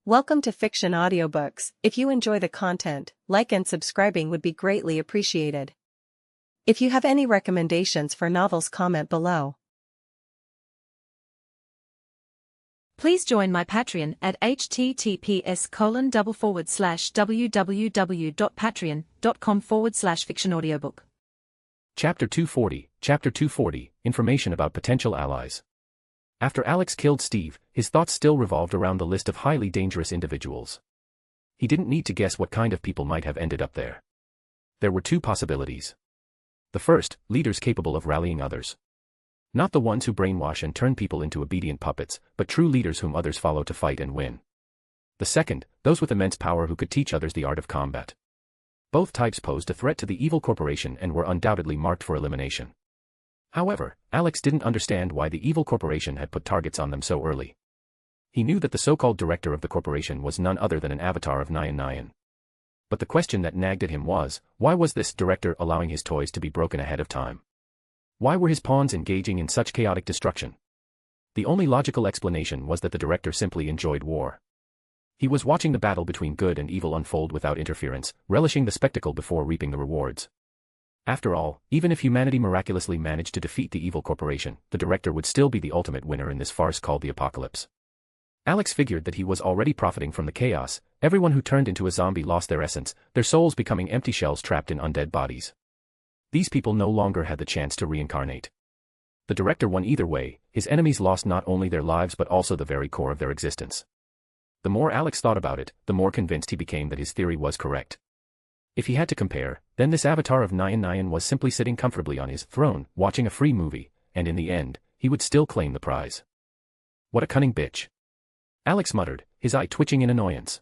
Welcome to Fiction Audiobooks. If you enjoy the content, like and subscribing would be greatly appreciated. If you have any recommendations for novels, comment below. Please join my Patreon at https://www.patreon.com/fictionaudiobook. Chapter 240, Information about Potential Allies. After Alex killed Steve, his thoughts still revolved around the list of highly dangerous individuals. He didn't need to guess what kind of people might have ended up there. There were two possibilities. The first, leaders capable of rallying others. Not the ones who brainwash and turn people into obedient puppets, but true leaders whom others follow to fight and win. The second, those with immense power who could teach others the art of combat. Both types posed a threat to the evil corporation and were undoubtedly marked for elimination. However, Alex didn't understand why the evil corporation had put targets on them so early. He knew that the so-called director of the corporation was none other than an avatar of Nyan. But the question that nagged at him was, why was this director allowing his toys to be broken ahead of time? Why were his pawns engaging in such chaotic destruction? The only logical explanation was that the director simply enjoyed war. He was watching the battle between good and evil unfold without interference, relishing the spectacle before reaping the rewards. After all, even if humanity miraculously managed to defeat the evil corporation, the director would still be the ultimate winner in this farce called the apocalypse. Alex figured that he was already profiting from the chaos. Everyone who turned into a zombie lost their essence, their souls becoming empty shells trapped in undead bodies. These people no longer had the chance to reincarnate. The director won either way. His enemies lost not only their lives but also the very core of their existence. The more Alex thought about it, the more convinced he became that his theory was correct. If he had to compare, then this avatar of Nyan was simply sitting comfortably on his throne, watching a free movie, and in the end, he would still claim the prize. What a cunning bitch. Alex muttered, his eye twitching in annoyance.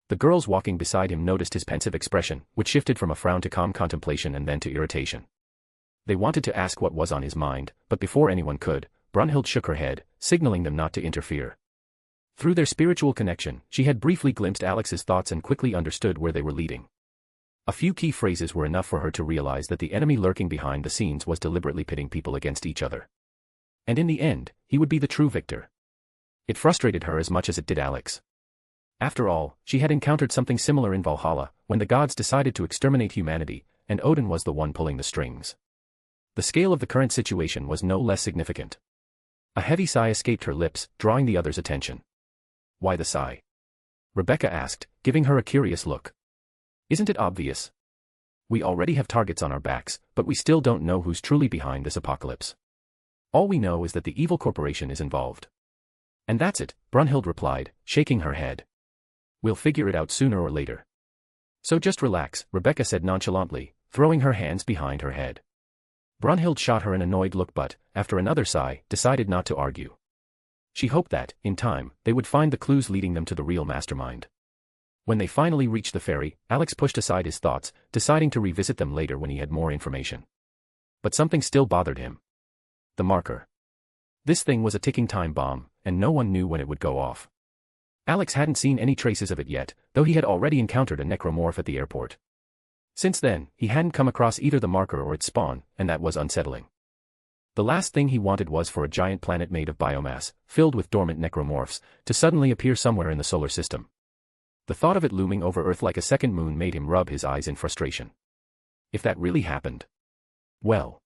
The girls walking beside him noticed his pensive expression, which shifted from a frown to calm contemplation and then to irritation. They wanted to ask what was on his mind, but before anyone could, Brunhild shook her head, signaling them not to interfere. Through their spiritual connection, she had briefly glimpsed Alex's thoughts and quickly understood where they were leading. A few key phrases were enough for her to realize that the enemy lurking behind the scenes was deliberately pitting people against each other. And in the end, he would be the true victor. It frustrated her as much as it did Alex. After all, she had encountered something similar in Valhalla, when the gods decided to exterminate humanity, and Odin was the one pulling the strings. The scale of the current situation was no less significant. A heavy sigh escaped her lips, drawing the others' attention. Why the sigh? Rebecca asked, giving her a curious look. Isn't it obvious? We already have targets on our backs, but we still don't know who's truly behind this apocalypse. All we know is that the evil corporation is involved. And that's it, Brunhild replied, shaking her head. We'll figure it out sooner or later. So just relax, Rebecca said nonchalantly, throwing her hands behind her head. Brunhild shot her an annoyed look but, after another sigh, decided not to argue. She hoped that, in time, they would find the clues leading them to the real mastermind. When they finally reached the ferry, Alex pushed aside his thoughts, deciding to revisit them later when he had more information. But something still bothered him. The marker. This thing was a ticking time bomb, and no one knew when it would go off. Alex hadn't seen any traces of it yet, though he had already encountered a necromorph at the airport. Since then, he hadn't come across either the marker or its spawn, and that was unsettling. The last thing he wanted was for a giant planet made of biomass, filled with dormant necromorphs, to suddenly appear somewhere in the solar system. The thought of it looming over Earth like a second moon made him rub his eyes in frustration. If that really happened, well,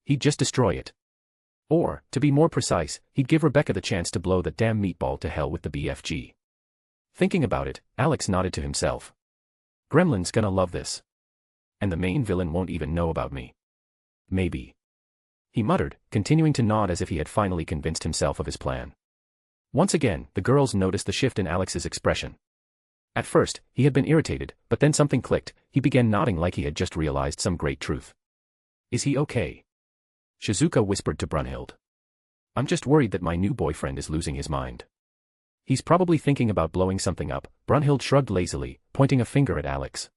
he'd just destroy it. Or, to be more precise, he'd give Rebecca the chance to blow that damn meatball to hell with the BFG. Thinking about it, Alex nodded to himself. Gremlin's gonna love this. And the main villain won't even know about me. Maybe. He muttered, continuing to nod as if he had finally convinced himself of his plan. Once again, the girls noticed the shift in Alex's expression. At first, he had been irritated, but then something clicked. He began nodding like he had just realized some great truth. Is he okay? Shizuka whispered to Brunhild. I'm just worried that my new boyfriend is losing his mind. He's probably thinking about blowing something up, Brunhild shrugged lazily, pointing a finger at Alex.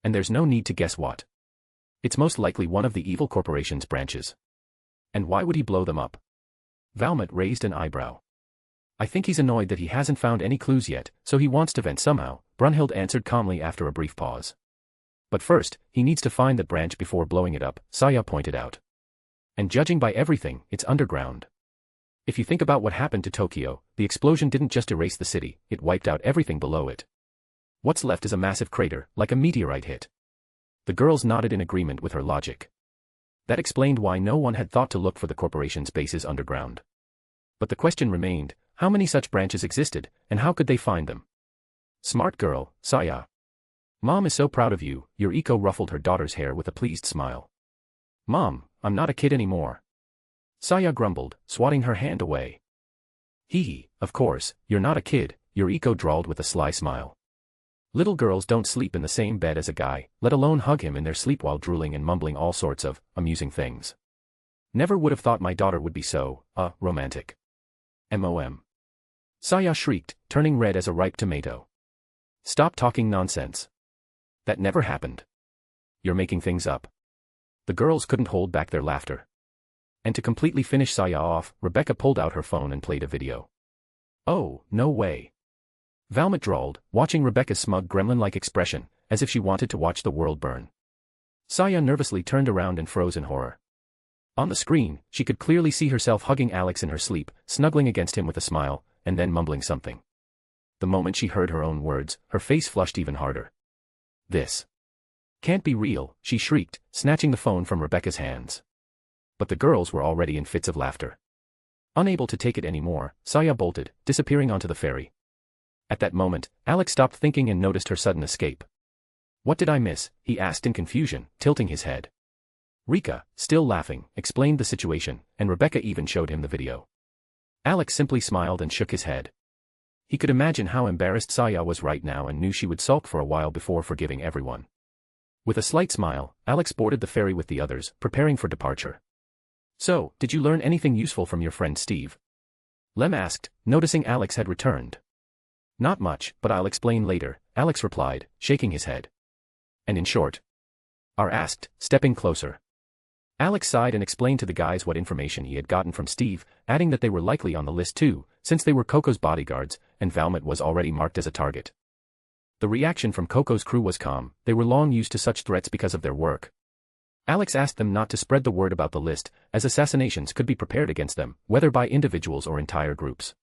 And there's no need to guess what. It's most likely one of the evil corporation's branches. And why would he blow them up? Valmet raised an eyebrow. I think he's annoyed that he hasn't found any clues yet, so he wants to vent somehow, Brunhild answered calmly after a brief pause. But first, he needs to find that branch before blowing it up, Saya pointed out. And judging by everything, it's underground. If you think about what happened to Tokyo, the explosion didn't just erase the city, it wiped out everything below it. What's left is a massive crater, like a meteorite hit. The girls nodded in agreement with her logic. That explained why no one had thought to look for the corporation's bases underground. But the question remained, how many such branches existed, and how could they find them? Smart girl, Saya. Mom is so proud of you, Yuriko ruffled her daughter's hair with a pleased smile. Mom, I'm not a kid anymore. Saya grumbled, swatting her hand away. Hee, of course, you're not a kid, Yuriko drawled with a sly smile. Little girls don't sleep in the same bed as a guy, let alone hug him in their sleep while drooling and mumbling all sorts of amusing things. Never would have thought my daughter would be so, romantic. MOM. Saya shrieked, turning red as a ripe tomato. Stop talking nonsense. That never happened. You're making things up. The girls couldn't hold back their laughter. And to completely finish Saya off, Rebecca pulled out her phone and played a video. Oh, no way. Valmont drawled, watching Rebecca's smug gremlin-like expression, as if she wanted to watch the world burn. Saya nervously turned around and froze in horror. On the screen, she could clearly see herself hugging Alex in her sleep, snuggling against him with a smile, and then mumbling something. The moment she heard her own words, her face flushed even harder. This can't be real, she shrieked, snatching the phone from Rebecca's hands. But the girls were already in fits of laughter. Unable to take it anymore, Saya bolted, disappearing onto the ferry. At that moment, Alex stopped thinking and noticed her sudden escape. What did I miss? He asked in confusion, tilting his head. Rika, still laughing, explained the situation, and Rebecca even showed him the video. Alex simply smiled and shook his head. He could imagine how embarrassed Saya was right now and knew she would sulk for a while before forgiving everyone. With a slight smile, Alex boarded the ferry with the others, preparing for departure. So, did you learn anything useful from your friend Steve? Lem asked, noticing Alex had returned. Not much, but I'll explain later, Alex replied, shaking his head. And in short? R asked, stepping closer. Alex sighed and explained to the guys what information he had gotten from Steve, adding that they were likely on the list too, since they were Coco's bodyguards, and Valmont was already marked as a target. The reaction from Coco's crew was calm, they were long used to such threats because of their work. Alex asked them not to spread the word about the list, as assassinations could be prepared against them, whether by individuals or entire groups.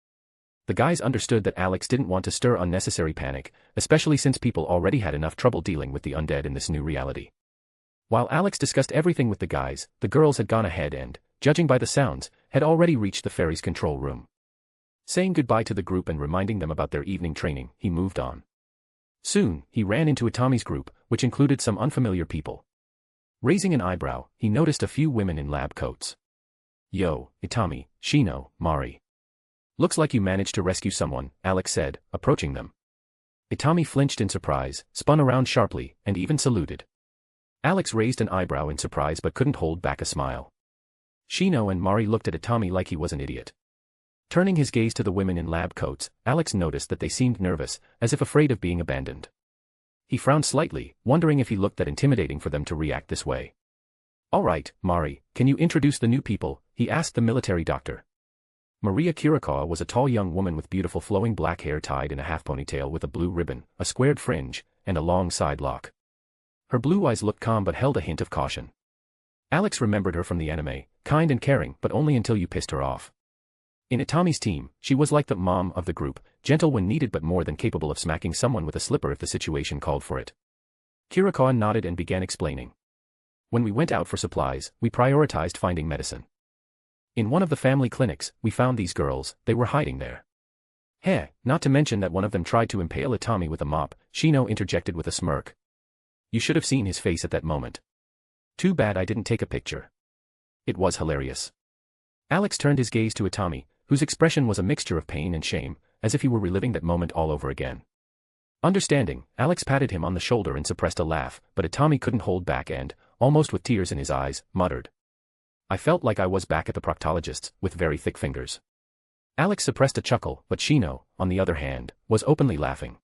The guys understood that Alex didn't want to stir unnecessary panic, especially since people already had enough trouble dealing with the undead in this new reality. While Alex discussed everything with the guys, the girls had gone ahead and, judging by the sounds, had already reached the ferry's control room. Saying goodbye to the group and reminding them about their evening training, he moved on. Soon, he ran into Itami's group, which included some unfamiliar people. Raising an eyebrow, he noticed a few women in lab coats. Yo, Itami, Shino, Mari. Looks like you managed to rescue someone, Alex said, approaching them. Itami flinched in surprise, spun around sharply, and even saluted. Alex raised an eyebrow in surprise but couldn't hold back a smile. Shino and Mari looked at Itami like he was an idiot. Turning his gaze to the women in lab coats, Alex noticed that they seemed nervous, as if afraid of being abandoned. He frowned slightly, wondering if he looked that intimidating for them to react this way. All right, Mari, can you introduce the new people? He asked the military doctor. Maria Kirikawa was a tall young woman with beautiful flowing black hair tied in a half ponytail with a blue ribbon, a squared fringe, and a long side lock. Her blue eyes looked calm but held a hint of caution. Alex remembered her from the anime, kind and caring but only until you pissed her off. In Itami's team, she was like the mom of the group, gentle when needed but more than capable of smacking someone with a slipper if the situation called for it. Kirikawa nodded and began explaining. When we went out for supplies, we prioritized finding medicine. In one of the family clinics, we found these girls, they were hiding there. Heh, not to mention that one of them tried to impale Itami with a mop, Shino interjected with a smirk. You should have seen his face at that moment. Too bad I didn't take a picture. It was hilarious. Alex turned his gaze to Itami, whose expression was a mixture of pain and shame, as if he were reliving that moment all over again. Understanding, Alex patted him on the shoulder and suppressed a laugh, but Itami couldn't hold back and, almost with tears in his eyes, muttered. I felt like I was back at the proctologist's, with very thick fingers. Alex suppressed a chuckle, but Shino, on the other hand, was openly laughing.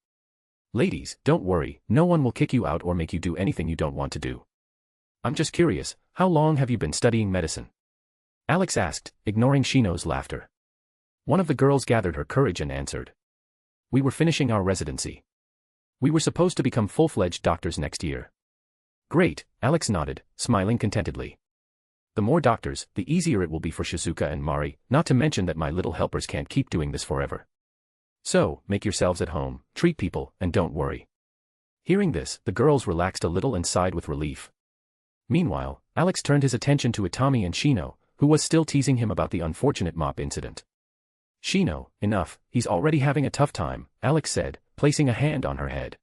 Ladies, don't worry, no one will kick you out or make you do anything you don't want to do. I'm just curious, how long have you been studying medicine? Alex asked, ignoring Shino's laughter. One of the girls gathered her courage and answered. We were finishing our residency. We were supposed to become full-fledged doctors next year. Great, Alex nodded, smiling contentedly. The more doctors, the easier it will be for Shizuka and Mari, not to mention that my little helpers can't keep doing this forever. So, make yourselves at home, treat people, and don't worry. Hearing this, the girls relaxed a little and sighed with relief. Meanwhile, Alex turned his attention to Itami and Shino, who was still teasing him about the unfortunate mop incident. Shino, enough, he's already having a tough time, Alex said, placing a hand on her head.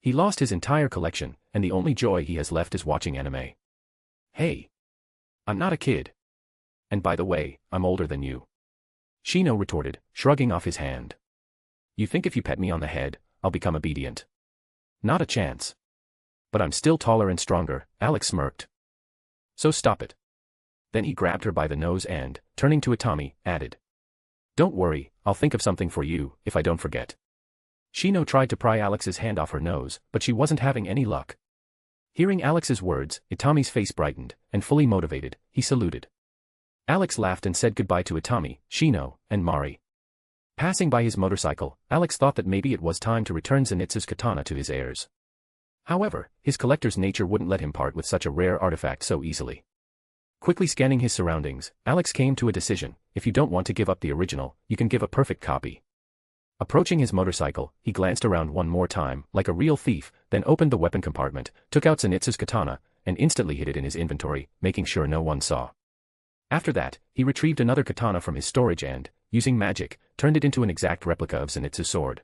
He lost his entire collection, and the only joy he has left is watching anime. Hey. I'm not a kid. And by the way, I'm older than you. Shino retorted, shrugging off his hand. You think if you pet me on the head, I'll become obedient? Not a chance. But I'm still taller and stronger, Alex smirked. So stop it. Then he grabbed her by the nose and, turning to Itami, added. Don't worry, I'll think of something for you, if I don't forget. Shino tried to pry Alex's hand off her nose, but she wasn't having any luck. Hearing Alex's words, Itami's face brightened, and fully motivated, he saluted. Alex laughed and said goodbye to Itami, Shino, and Mari. Passing by his motorcycle, Alex thought that maybe it was time to return Zenitsu's katana to his heirs. However, his collector's nature wouldn't let him part with such a rare artifact so easily. Quickly scanning his surroundings, Alex came to a decision: if you don't want to give up the original, you can give a perfect copy. Approaching his motorcycle, he glanced around one more time, like a real thief, then opened the weapon compartment, took out Zenitsu's katana, and instantly hid it in his inventory, making sure no one saw. After that, he retrieved another katana from his storage and, using magic, turned it into an exact replica of Zenitsu's sword.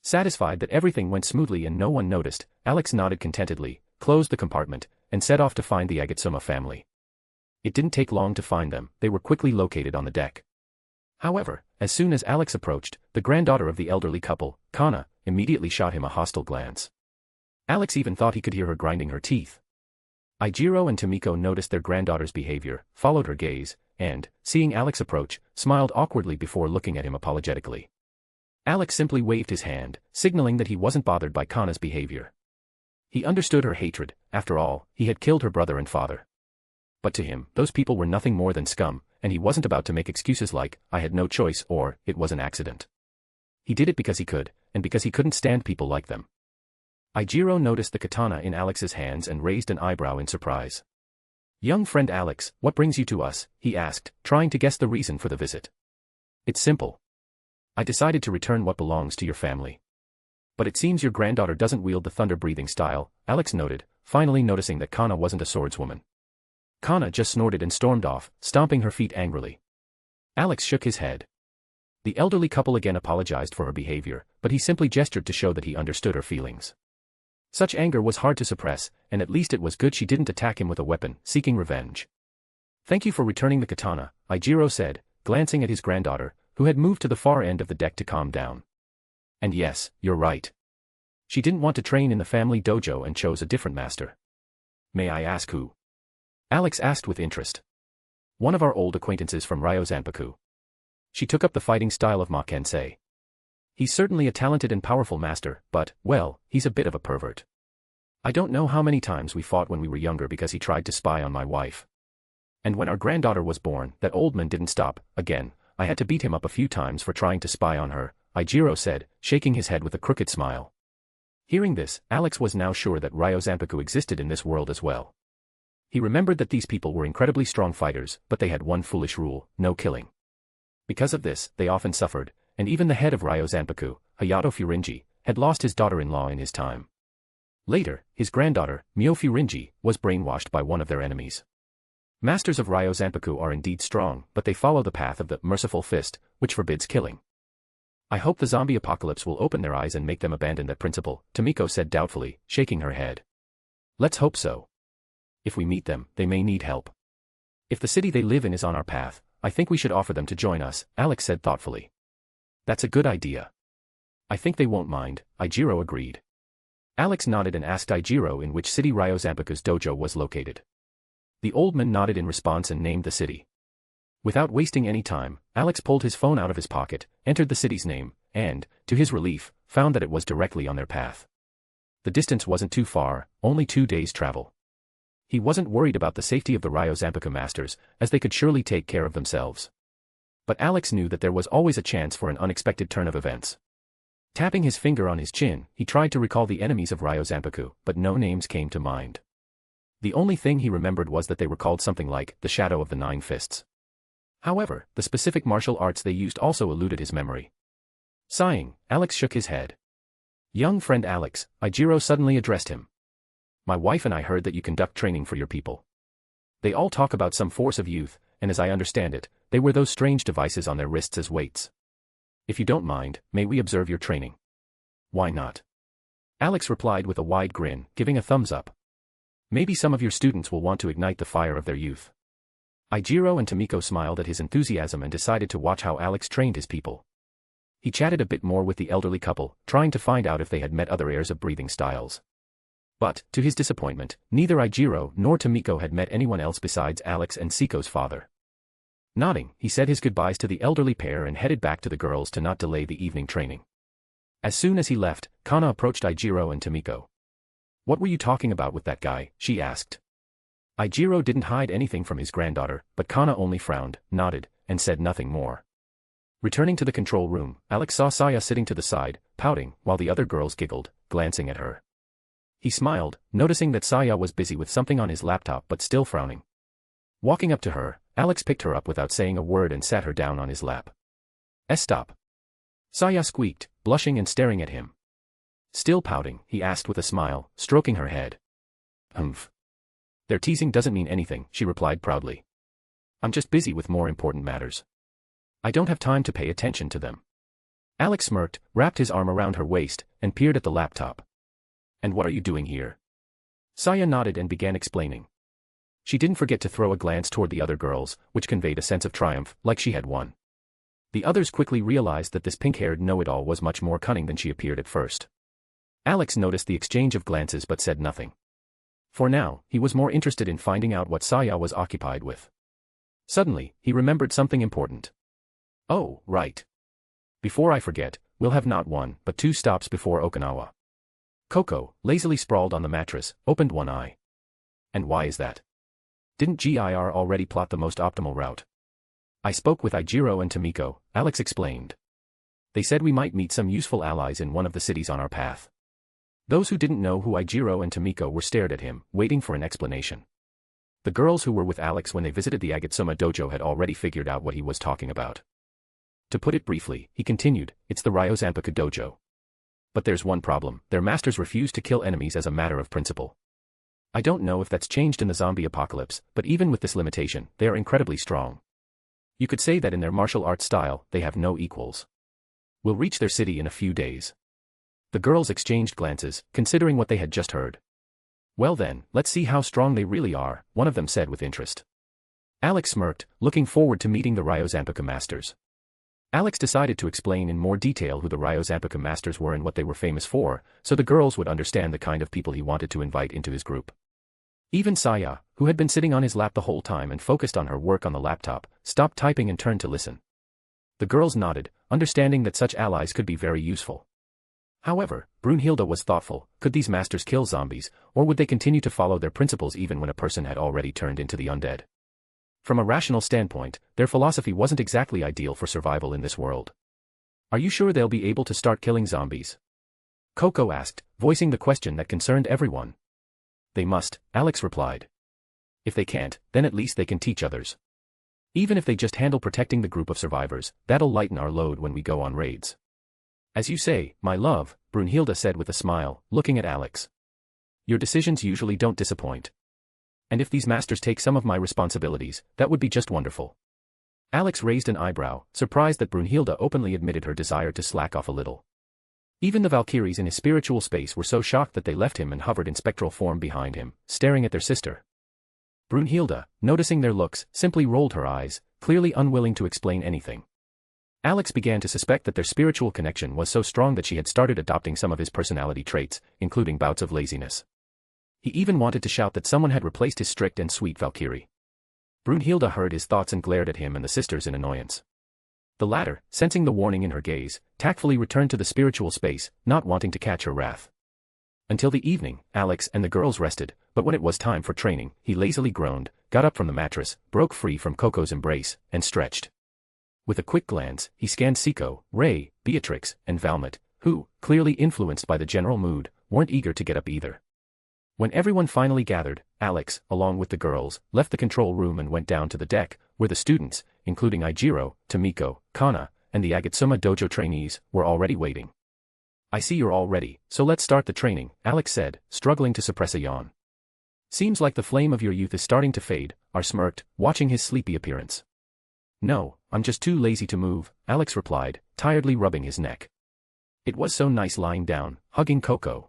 Satisfied that everything went smoothly and no one noticed, Alex nodded contentedly, closed the compartment, and set off to find the Agatsuma family. It didn't take long to find them, they were quickly located on the deck. However, as soon as Alex approached, the granddaughter of the elderly couple, Kana, immediately shot him a hostile glance. Alex even thought he could hear her grinding her teeth. Ijiro and Tomiko noticed their granddaughter's behavior, followed her gaze, and, seeing Alex approach, smiled awkwardly before looking at him apologetically. Alex simply waved his hand, signaling that he wasn't bothered by Kana's behavior. He understood her hatred, after all, he had killed her brother and father. But to him, those people were nothing more than scum, and he wasn't about to make excuses like, I had no choice or, it was an accident. He did it because he could, and because he couldn't stand people like them. Ijiro noticed the katana in Alex's hands and raised an eyebrow in surprise. Young friend Alex, what brings you to us? He asked, trying to guess the reason for the visit. It's simple. I decided to return what belongs to your family. But it seems your granddaughter doesn't wield the thunder-breathing style, Alex noted, finally noticing that Kana wasn't a swordswoman. Kana just snorted and stormed off, stomping her feet angrily. Alex shook his head. The elderly couple again apologized for her behavior, but he simply gestured to show that he understood her feelings. Such anger was hard to suppress, and at least it was good she didn't attack him with a weapon, seeking revenge. Thank you for returning the katana, Ijiro said, glancing at his granddaughter, who had moved to the far end of the deck to calm down. And yes, you're right. She didn't want to train in the family dojo and chose a different master. May I ask who? Alex asked with interest. One of our old acquaintances from Ryo Zanpaku. She took up the fighting style of Ma-kensei. He's certainly a talented and powerful master, but, well, he's a bit of a pervert. I don't know how many times we fought when we were younger because he tried to spy on my wife. And when our granddaughter was born, that old man didn't stop, again, I had to beat him up a few times for trying to spy on her, Ijiro said, shaking his head with a crooked smile. Hearing this, Alex was now sure that Ryo Zanpaku existed in this world as well. He remembered that these people were incredibly strong fighters, but they had one foolish rule: no killing. Because of this, they often suffered, and even the head of Ryo Zanpaku, Hayato Furinji, had lost his daughter-in-law in his time. Later, his granddaughter, Mio Furinji, was brainwashed by one of their enemies. Masters of Ryo Zanpaku are indeed strong, but they follow the path of the merciful fist, which forbids killing. I hope the zombie apocalypse will open their eyes and make them abandon that principle, Tomiko said doubtfully, shaking her head. Let's hope so. If we meet them, they may need help. If the city they live in is on our path, I think we should offer them to join us, Alex said thoughtfully. That's a good idea. I think they won't mind, Ijiro agreed. Alex nodded and asked Ijiro in which city Ryo Zanpaku's dojo was located. The old man nodded in response and named the city. Without wasting any time, Alex pulled his phone out of his pocket, entered the city's name, and, to his relief, found that it was directly on their path. The distance wasn't too far, only 2 days' travel. He wasn't worried about the safety of the Ryo Zanpaku masters, as they could surely take care of themselves. But Alex knew that there was always a chance for an unexpected turn of events. Tapping his finger on his chin, he tried to recall the enemies of Ryo Zanpaku, but no names came to mind. The only thing he remembered was that they were called something like the Shadow of the Nine Fists. However, the specific martial arts they used also eluded his memory. Sighing, Alex shook his head. Young friend Alex, Ijiro suddenly addressed him. My wife and I heard that you conduct training for your people. They all talk about some force of youth, and as I understand it, they wear those strange devices on their wrists as weights. If you don't mind, may we observe your training? Why not? Alex replied with a wide grin, giving a thumbs up. Maybe some of your students will want to ignite the fire of their youth. Ijiro and Tomiko smiled at his enthusiasm and decided to watch how Alex trained his people. He chatted a bit more with the elderly couple, trying to find out if they had met other heirs of breathing styles. But, to his disappointment, neither Ijiro nor Tomiko had met anyone else besides Alex and Seiko's father. Nodding, he said his goodbyes to the elderly pair and headed back to the girls to not delay the evening training. As soon as he left, Kana approached Ijiro and Tomiko. What were you talking about with that guy? She asked. Ijiro didn't hide anything from his granddaughter, but Kana only frowned, nodded, and said nothing more. Returning to the control room, Alex saw Saya sitting to the side, pouting, while the other girls giggled, glancing at her. He smiled, noticing that Saya was busy with something on his laptop but still frowning. Walking up to her, Alex picked her up without saying a word and sat her down on his lap. Stop. Saya squeaked, blushing and staring at him. Still pouting, he asked with a smile, stroking her head. Humph. Their teasing doesn't mean anything, she replied proudly. I'm just busy with more important matters. I don't have time to pay attention to them. Alex smirked, wrapped his arm around her waist, and peered at the laptop. And what are you doing here? Saya nodded and began explaining. She didn't forget to throw a glance toward the other girls, which conveyed a sense of triumph, like she had won. The others quickly realized that this pink-haired know-it-all was much more cunning than she appeared at first. Alex noticed the exchange of glances but said nothing. For now, he was more interested in finding out what Saya was occupied with. Suddenly, he remembered something important. Oh, right. Before I forget, we'll have not one, but 2 stops before Okinawa. Coco, lazily sprawled on the mattress, opened one eye. And why is that? Didn't GIR already plot the most optimal route? I spoke with Ijiro and Tomiko, Alex explained. They said we might meet some useful allies in one of the cities on our path. Those who didn't know who Ijiro and Tomiko were stared at him, waiting for an explanation. The girls who were with Alex when they visited the Agatsuma dojo had already figured out what he was talking about. To put it briefly, he continued, it's the Ryo Zanpaku dojo. But there's one problem, their masters refuse to kill enemies as a matter of principle. I don't know if that's changed in the zombie apocalypse, but even with this limitation, they are incredibly strong. You could say that in their martial arts style, they have no equals. We'll reach their city in a few days. The girls exchanged glances, considering what they had just heard. Well then, let's see how strong they really are, one of them said with interest. Alex smirked, looking forward to meeting the Ryo Zanpaku masters. Alex decided to explain in more detail who the Ryo Zanpaku masters were and what they were famous for, so the girls would understand the kind of people he wanted to invite into his group. Even Saya, who had been sitting on his lap the whole time and focused on her work on the laptop, stopped typing and turned to listen. The girls nodded, understanding that such allies could be very useful. However, Brunhilde was thoughtful, could these masters kill zombies, or would they continue to follow their principles even when a person had already turned into the undead? From a rational standpoint, their philosophy wasn't exactly ideal for survival in this world. Are you sure they'll be able to start killing zombies? Coco asked, voicing the question that concerned everyone. They must, Alex replied. If they can't, then at least they can teach others. Even if they just handle protecting the group of survivors, that'll lighten our load when we go on raids. As you say, my love, Brunhilde said with a smile, looking at Alex. Your decisions usually don't disappoint. And if these masters take some of my responsibilities, that would be just wonderful. Alex raised an eyebrow, surprised that Brunhilde openly admitted her desire to slack off a little. Even the Valkyries in his spiritual space were so shocked that they left him and hovered in spectral form behind him, staring at their sister. Brunhilde, noticing their looks, simply rolled her eyes, clearly unwilling to explain anything. Alex began to suspect that their spiritual connection was so strong that she had started adopting some of his personality traits, including bouts of laziness. He even wanted to shout that someone had replaced his strict and sweet Valkyrie. Brunhilde heard his thoughts and glared at him and the sisters in annoyance. The latter, sensing the warning in her gaze, tactfully returned to the spiritual space, not wanting to catch her wrath. Until the evening, Alex and the girls rested, but when it was time for training, he lazily groaned, got up from the mattress, broke free from Coco's embrace, and stretched. With a quick glance, he scanned Seiko, Ray, Beatrix, and Valmet, who, clearly influenced by the general mood, weren't eager to get up either. When everyone finally gathered, Alex, along with the girls, left the control room and went down to the deck, where the students, including Ijiro, Tomiko, Kana, and the Agatsuma Dojo trainees, were already waiting. I see you're all ready, so let's start the training, Alex said, struggling to suppress a yawn. Seems like the flame of your youth is starting to fade, I smirked, watching his sleepy appearance. No, I'm just too lazy to move, Alex replied, tiredly rubbing his neck. It was so nice lying down, hugging Coco.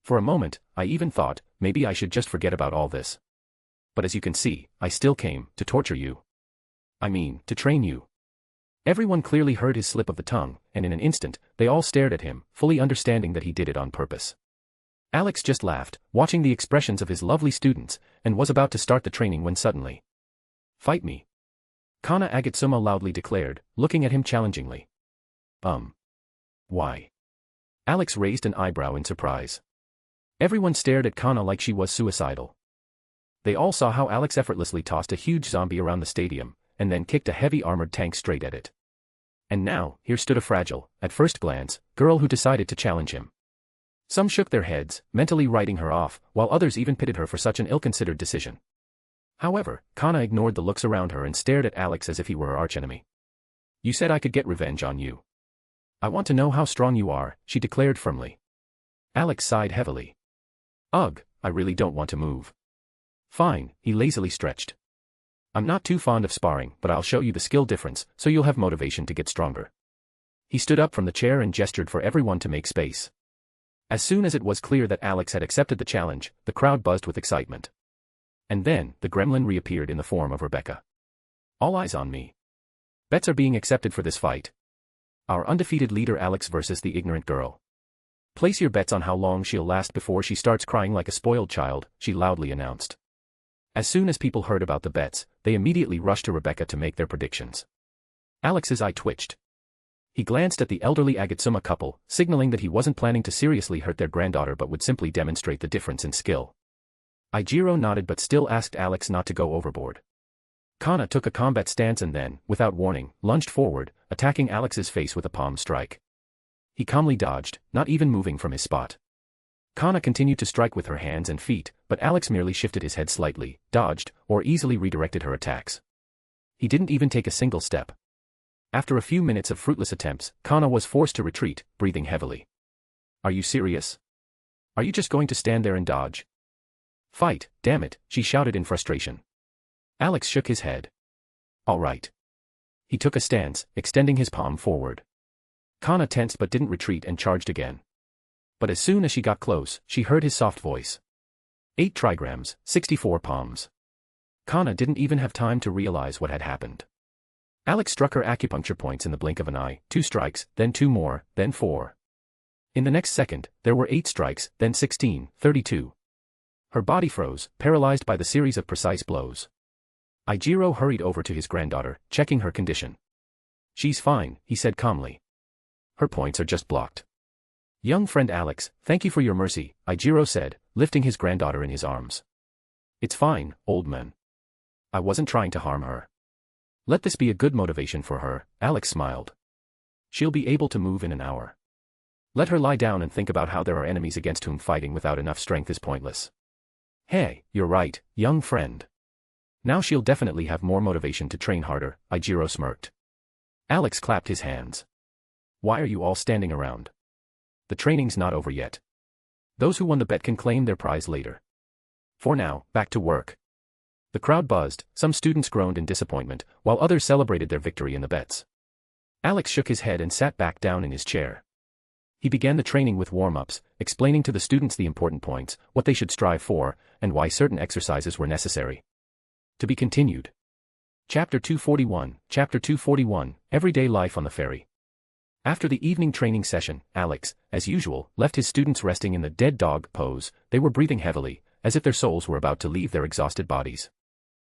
For a moment, I even thought, maybe I should just forget about all this. But as you can see, I still came, to torture you. I mean, to train you. Everyone clearly heard his slip of the tongue, and in an instant, they all stared at him, fully understanding that he did it on purpose. Alex just laughed, watching the expressions of his lovely students, and was about to start the training when suddenly. Fight me. Kana Agatsuma loudly declared, looking at him challengingly. Why? Alex raised an eyebrow in surprise. Everyone stared at Kana like she was suicidal. They all saw how Alex effortlessly tossed a huge zombie around the stadium, and then kicked a heavy armored tank straight at it. And now, here stood a fragile, at first glance, girl who decided to challenge him. Some shook their heads, mentally writing her off, while others even pitied her for such an ill-considered decision. However, Kana ignored the looks around her and stared at Alex as if he were her archenemy. You said I could get revenge on you. I want to know how strong you are, she declared firmly. Alex sighed heavily. Ugh, I really don't want to move. Fine, he lazily stretched. I'm not too fond of sparring, but I'll show you the skill difference, so you'll have motivation to get stronger. He stood up from the chair and gestured for everyone to make space. As soon as it was clear that Alex had accepted the challenge, the crowd buzzed with excitement. And then, the gremlin reappeared in the form of Rebecca. All eyes on me. Bets are being accepted for this fight. Our undefeated leader Alex versus the ignorant girl. Place your bets on how long she'll last before she starts crying like a spoiled child, she loudly announced. As soon as people heard about the bets, they immediately rushed to Rebecca to make their predictions. Alex's eye twitched. He glanced at the elderly Agatsuma couple, signaling that he wasn't planning to seriously hurt their granddaughter but would simply demonstrate the difference in skill. Ijiro nodded but still asked Alex not to go overboard. Kana took a combat stance and then, without warning, lunged forward, attacking Alex's face with a palm strike. He calmly dodged, not even moving from his spot. Kana continued to strike with her hands and feet, but Alex merely shifted his head slightly, dodged, or easily redirected her attacks. He didn't even take a single step. After a few minutes of fruitless attempts, Kana was forced to retreat, breathing heavily. Are you serious? Are you just going to stand there and dodge? Fight, damn it, she shouted in frustration. Alex shook his head. All right. He took a stance, extending his palm forward. Kana tensed but didn't retreat and charged again. But as soon as she got close, she heard his soft voice. 8 trigrams, 64 palms. Kana didn't even have time to realize what had happened. Alex struck her acupuncture points in the blink of an eye, 2 strikes, then 2 more, then 4. In the next second, there were 8 strikes, then 16, 32. Her body froze, paralyzed by the series of precise blows. Ijiro hurried over to his granddaughter, checking her condition. She's fine, he said calmly. Her points are just blocked. Young friend Alex, thank you for your mercy, Ijiro said, lifting his granddaughter in his arms. It's fine, old man. I wasn't trying to harm her. Let this be a good motivation for her, Alex smiled. She'll be able to move in an hour. Let her lie down and think about how there are enemies against whom fighting without enough strength is pointless. Hey, you're right, young friend. Now she'll definitely have more motivation to train harder, Ijiro smirked. Alex clapped his hands. Why are you all standing around? The training's not over yet. Those who won the bet can claim their prize later. For now, back to work. The crowd buzzed, some students groaned in disappointment, while others celebrated their victory in the bets. Alex shook his head and sat back down in his chair. He began the training with warm-ups, explaining to the students the important points, what they should strive for, and why certain exercises were necessary. To be continued. Chapter 241, Everyday Life on the Ferry. After the evening training session, Alex, as usual, left his students resting in the dead dog pose. They were breathing heavily, as if their souls were about to leave their exhausted bodies.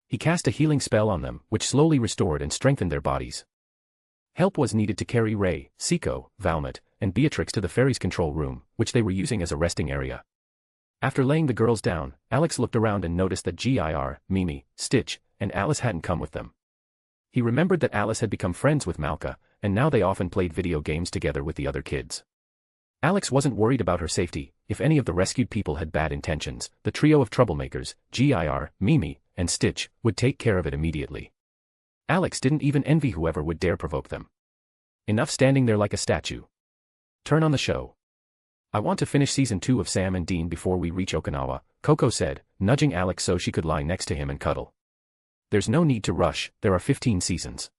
He cast a healing spell on them, which slowly restored and strengthened their bodies. Help was needed to carry Ray, Siko, Valmet, and Beatrix to the ferry's control room, which they were using as a resting area. After laying the girls down, Alex looked around and noticed that Gir, Mimi, Stitch, and Alice hadn't come with them. He remembered that Alice had become friends with Malka, and now they often played video games together with the other kids. Alex wasn't worried about her safety, if any of the rescued people had bad intentions, the trio of troublemakers, Gir, Mimi, and Stitch, would take care of it immediately. Alex didn't even envy whoever would dare provoke them. Enough standing there like a statue. Turn on the show. I want to finish season 2 of Sam and Dean before we reach Okinawa, Coco said, nudging Alex so she could lie next to him and cuddle. There's no need to rush, there are 15 seasons.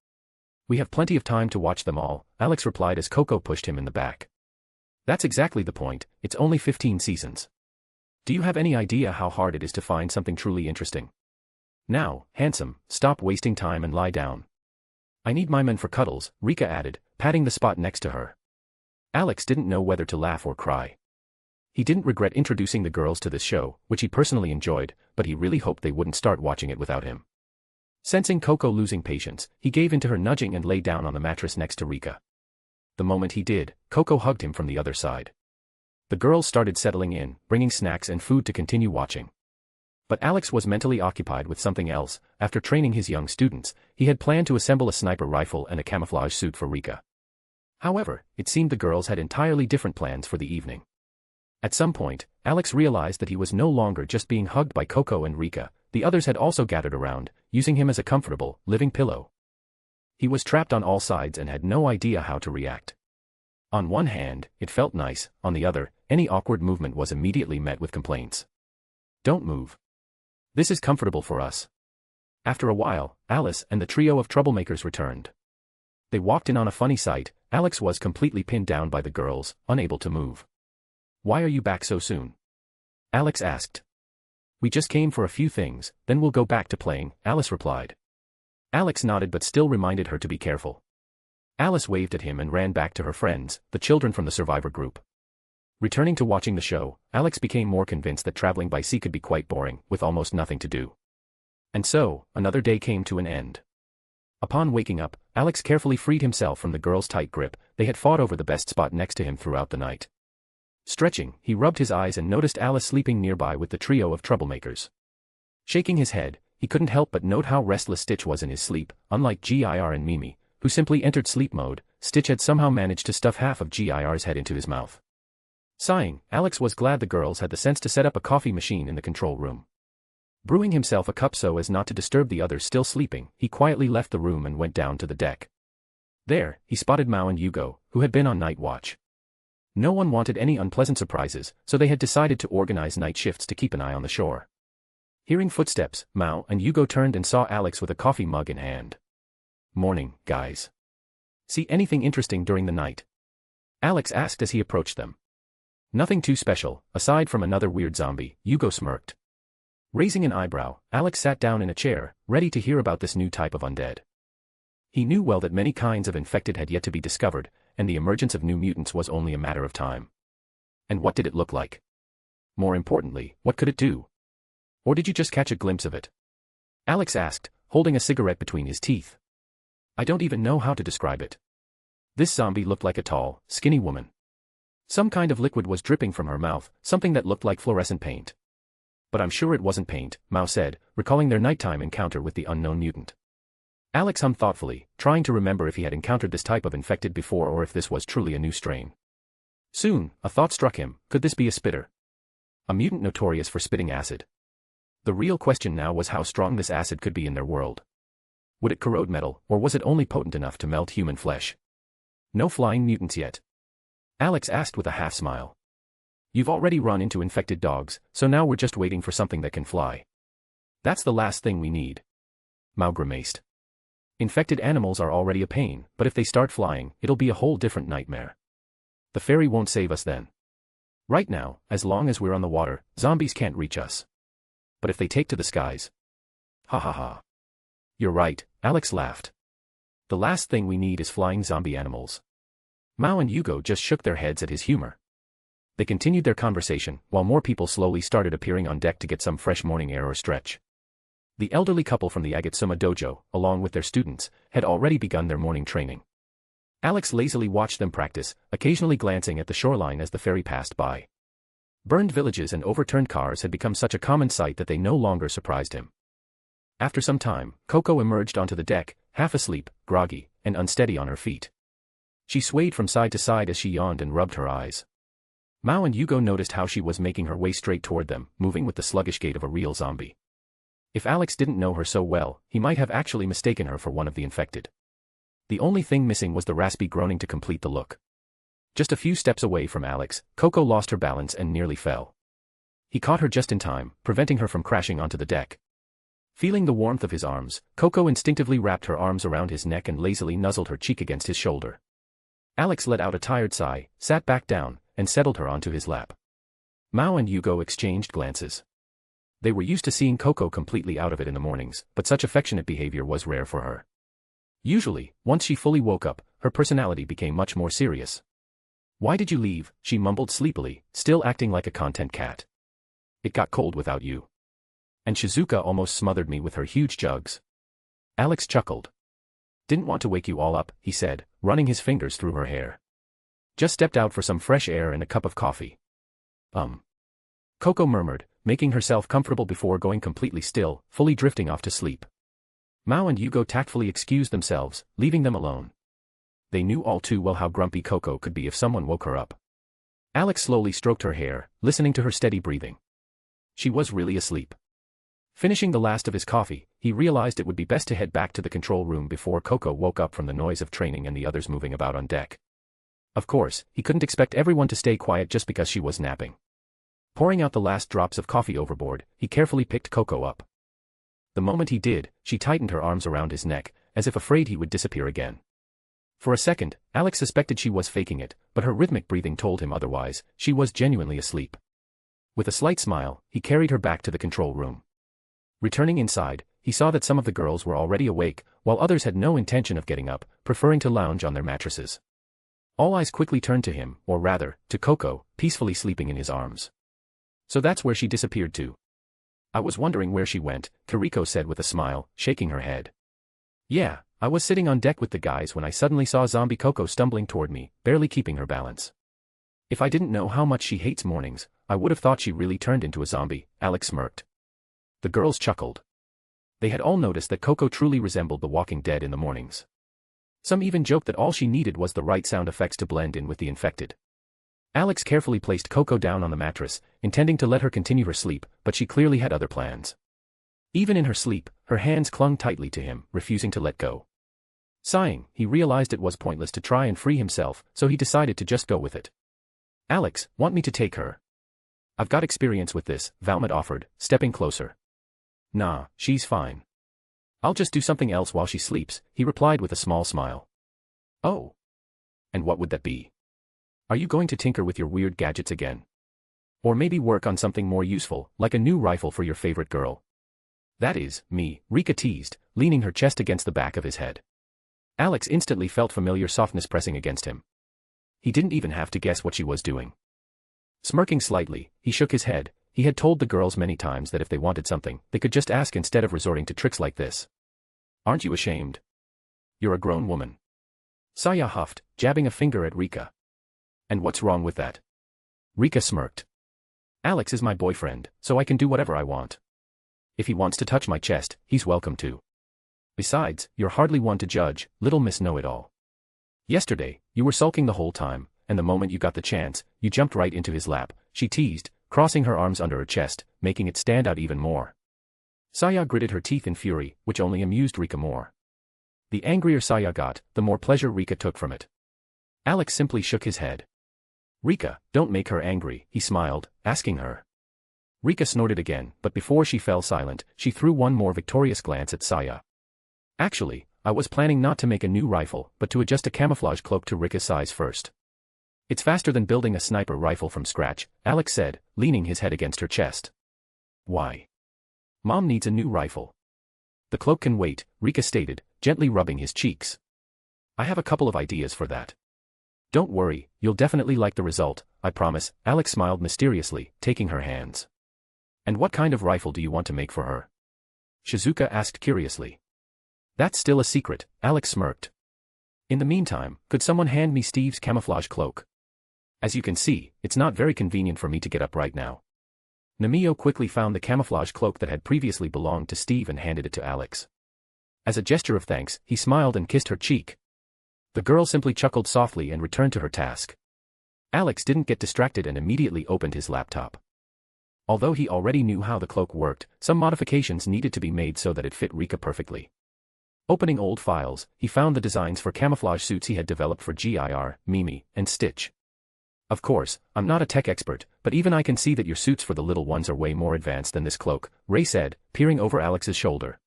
We have plenty of time to watch them all, Alex replied as Coco pushed him in the back. That's exactly the point, it's only 15 seasons. Do you have any idea how hard it is to find something truly interesting? Now, handsome, stop wasting time and lie down. I need my men for cuddles, Rika added, patting the spot next to her. Alex didn't know whether to laugh or cry. He didn't regret introducing the girls to this show, which he personally enjoyed, but he really hoped they wouldn't start watching it without him. Sensing Coco losing patience, he gave in to her nudging and lay down on the mattress next to Rika. The moment he did, Coco hugged him from the other side. The girls started settling in, bringing snacks and food to continue watching. But Alex was mentally occupied with something else. After training his young students, he had planned to assemble a sniper rifle and a camouflage suit for Rika. However, it seemed the girls had entirely different plans for the evening. At some point, Alex realized that he was no longer just being hugged by Coco and Rika, the others had also gathered around, using him as a comfortable, living pillow. He was trapped on all sides and had no idea how to react. On one hand, it felt nice, on the other, any awkward movement was immediately met with complaints. Don't move. This is comfortable for us. After a while, Alice and the trio of troublemakers returned. They walked in on a funny sight. Alex was completely pinned down by the girls, unable to move. Why are you back so soon? Alex asked. We just came for a few things, then we'll go back to playing, Alice replied. Alex nodded but still reminded her to be careful. Alice waved at him and ran back to her friends, the children from the survivor group. Returning to watching the show, Alex became more convinced that traveling by sea could be quite boring, with almost nothing to do. And so, another day came to an end. Upon waking up, Alex carefully freed himself from the girls' tight grip. They had fought over the best spot next to him throughout the night. Stretching, he rubbed his eyes and noticed Alice sleeping nearby with the trio of troublemakers. Shaking his head, he couldn't help but note how restless Stitch was in his sleep. Unlike Gir and Mimi, who simply entered sleep mode, Stitch had somehow managed to stuff half of Gir's head into his mouth. Sighing, Alex was glad the girls had the sense to set up a coffee machine in the control room. Brewing himself a cup so as not to disturb the others still sleeping, he quietly left the room and went down to the deck. There, he spotted Mao and Yugo, who had been on night watch. No one wanted any unpleasant surprises, so they had decided to organize night shifts to keep an eye on the shore. Hearing footsteps, Mao and Yugo turned and saw Alex with a coffee mug in hand. Morning, guys. See anything interesting during the night? Alex asked as he approached them. Nothing too special, aside from another weird zombie, Yugo smirked. Raising an eyebrow, Alex sat down in a chair, ready to hear about this new type of undead. He knew well that many kinds of infected had yet to be discovered, and the emergence of new mutants was only a matter of time. And what did it look like? More importantly, what could it do? Or did you just catch a glimpse of it? Alex asked, holding a cigarette between his teeth. I don't even know how to describe it. This zombie looked like a tall, skinny woman. Some kind of liquid was dripping from her mouth, something that looked like fluorescent paint. But I'm sure it wasn't paint, Mao said, recalling their nighttime encounter with the unknown mutant. Alex hummed thoughtfully, trying to remember if he had encountered this type of infected before or if this was truly a new strain. Soon, a thought struck him, could this be a spitter? A mutant notorious for spitting acid. The real question now was how strong this acid could be in their world. Would it corrode metal, or was it only potent enough to melt human flesh? No flying mutants yet? Alex asked with a half-smile. You've already run into infected dogs, so now we're just waiting for something that can fly. That's the last thing we need. Mao grimaced. Infected animals are already a pain, but if they start flying, it'll be a whole different nightmare. The ferry won't save us then. Right now, as long as we're on the water, zombies can't reach us. But if they take to the skies... Ha ha ha. You're right, Alex laughed. The last thing we need is flying zombie animals. Mao and Yugo just shook their heads at his humor. They continued their conversation, while more people slowly started appearing on deck to get some fresh morning air or stretch. The elderly couple from the Agatsuma dojo, along with their students, had already begun their morning training. Alex lazily watched them practice, occasionally glancing at the shoreline as the ferry passed by. Burned villages and overturned cars had become such a common sight that they no longer surprised him. After some time, Coco emerged onto the deck, half asleep, groggy, and unsteady on her feet. She swayed from side to side as she yawned and rubbed her eyes. Mao and Yugo noticed how she was making her way straight toward them, moving with the sluggish gait of a real zombie. If Alex didn't know her so well, he might have actually mistaken her for one of the infected. The only thing missing was the raspy groaning to complete the look. Just a few steps away from Alex, Coco lost her balance and nearly fell. He caught her just in time, preventing her from crashing onto the deck. Feeling the warmth of his arms, Coco instinctively wrapped her arms around his neck and lazily nuzzled her cheek against his shoulder. Alex let out a tired sigh, sat back down, and settled her onto his lap. Mao and Yugo exchanged glances. They were used to seeing Coco completely out of it in the mornings, but such affectionate behavior was rare for her. Usually, once she fully woke up, her personality became much more serious. "Why did you leave?" she mumbled sleepily, still acting like a content cat. "It got cold without you. And Shizuka almost smothered me with her huge jugs." Alex chuckled. "Didn't want to wake you all up," he said, running his fingers through her hair. "Just stepped out for some fresh air and a cup of coffee." Coco murmured, making herself comfortable before going completely still, fully drifting off to sleep. Mao and Yugo tactfully excused themselves, leaving them alone. They knew all too well how grumpy Coco could be if someone woke her up. Alex slowly stroked her hair, listening to her steady breathing. She was really asleep. Finishing the last of his coffee, he realized it would be best to head back to the control room before Coco woke up from the noise of training and the others moving about on deck. Of course, he couldn't expect everyone to stay quiet just because she was napping. Pouring out the last drops of coffee overboard, he carefully picked Coco up. The moment he did, she tightened her arms around his neck, as if afraid he would disappear again. For a second, Alex suspected she was faking it, but her rhythmic breathing told him otherwise. She was genuinely asleep. With a slight smile, he carried her back to the control room. Returning inside, he saw that some of the girls were already awake, while others had no intention of getting up, preferring to lounge on their mattresses. All eyes quickly turned to him, or rather, to Coco, peacefully sleeping in his arms. "So that's where she disappeared to." "I was wondering where she went," Kiriko said with a smile, shaking her head. "Yeah, I was sitting on deck with the guys when I suddenly saw zombie Coco stumbling toward me, barely keeping her balance. If I didn't know how much she hates mornings, I would have thought she really turned into a zombie," Alex smirked. The girls chuckled. They had all noticed that Coco truly resembled the Walking Dead in the mornings. Some even joked that all she needed was the right sound effects to blend in with the infected. Alex carefully placed Coco down on the mattress, intending to let her continue her sleep, but she clearly had other plans. Even in her sleep, her hands clung tightly to him, refusing to let go. Sighing, he realized it was pointless to try and free himself, so he decided to just go with it. "Alex, want me to take her?" "I've got experience with this," Valmont offered, stepping closer. "Nah, she's fine. I'll just do something else while she sleeps," he replied with a small smile. "Oh. And what would that be? Are you going to tinker with your weird gadgets again? Or maybe work on something more useful, like a new rifle for your favorite girl?" "That is, me," Rika teased, leaning her chest against the back of his head. Alex instantly felt familiar softness pressing against him. He didn't even have to guess what she was doing. Smirking slightly, he shook his head. He had told the girls many times that if they wanted something, they could just ask instead of resorting to tricks like this. "Aren't you ashamed? You're a grown woman." Saya huffed, jabbing a finger at Rika. "And what's wrong with that?" Rika smirked. "Alex is my boyfriend, so I can do whatever I want. If he wants to touch my chest, he's welcome to. Besides, you're hardly one to judge, little Miss Know-It-All. Yesterday, you were sulking the whole time, and the moment you got the chance, you jumped right into his lap," she teased, crossing her arms under her chest, making it stand out even more. Saya gritted her teeth in fury, which only amused Rika more. The angrier Saya got, the more pleasure Rika took from it. Alex simply shook his head. "Rika, don't make her angry," he smiled, asking her. Rika snorted again, but before she fell silent, she threw one more victorious glance at Saya. "Actually, I was planning not to make a new rifle, but to adjust a camouflage cloak to Rika's size first. It's faster than building a sniper rifle from scratch," Alex said, leaning his head against her chest. "Why? Mom needs a new rifle." "The cloak can wait," Rika stated, gently rubbing his cheeks. "I have a couple of ideas for that. Don't worry, you'll definitely like the result, I promise," Alex smiled mysteriously, taking her hands. "And what kind of rifle do you want to make for her?" Shizuka asked curiously. "That's still a secret," Alex smirked. "In the meantime, could someone hand me Steve's camouflage cloak? As you can see, it's not very convenient for me to get up right now." Namio quickly found the camouflage cloak that had previously belonged to Steve and handed it to Alex. As a gesture of thanks, he smiled and kissed her cheek. The girl simply chuckled softly and returned to her task. Alex didn't get distracted and immediately opened his laptop. Although he already knew how the cloak worked, some modifications needed to be made so that it fit Rika perfectly. Opening old files, he found the designs for camouflage suits he had developed for GIR, Mimi, and Stitch. Of course, I'm not a tech expert, but even I can see that your suits for the little ones are way more advanced than this cloak, Ray said, peering over Alex's shoulder.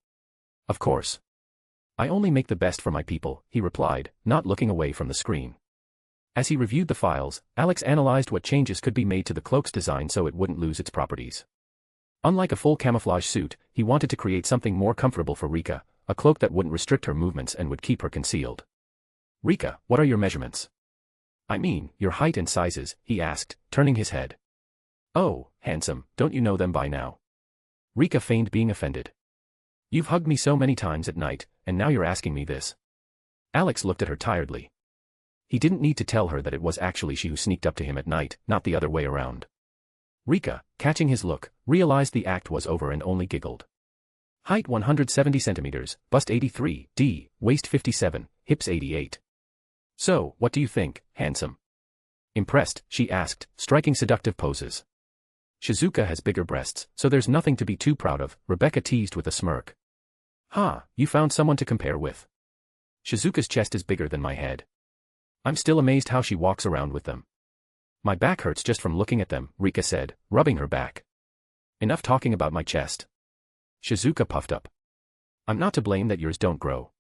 Of course. I only make the best for my people, he replied, not looking away from the screen. As he reviewed the files, Alex analyzed what changes could be made to the cloak's design so it wouldn't lose its properties. Unlike a full camouflage suit, he wanted to create something more comfortable for Rika, a cloak that wouldn't restrict her movements and would keep her concealed. Rika, what are your measurements? I mean, your height and sizes, he asked, turning his head. Oh, handsome, don't you know them by now? Rika feigned being offended. You've hugged me so many times at night, and now you're asking me this. Alex looked at her tiredly. He didn't need to tell her that it was actually she who sneaked up to him at night, not the other way around. Rika, catching his look, realized the act was over and only giggled. Height 170 centimeters, bust 83, d, waist 57, hips 88. So, what do you think, handsome? Impressed, she asked, striking seductive poses. Shizuka has bigger breasts, so there's nothing to be too proud of, Rebecca teased with a smirk. Ha, you found someone to compare with. Shizuka's chest is bigger than my head. I'm still amazed how she walks around with them. My back hurts just from looking at them, Rika said, rubbing her back. Enough talking about my chest. Shizuka puffed up. I'm not to blame that yours don't grow.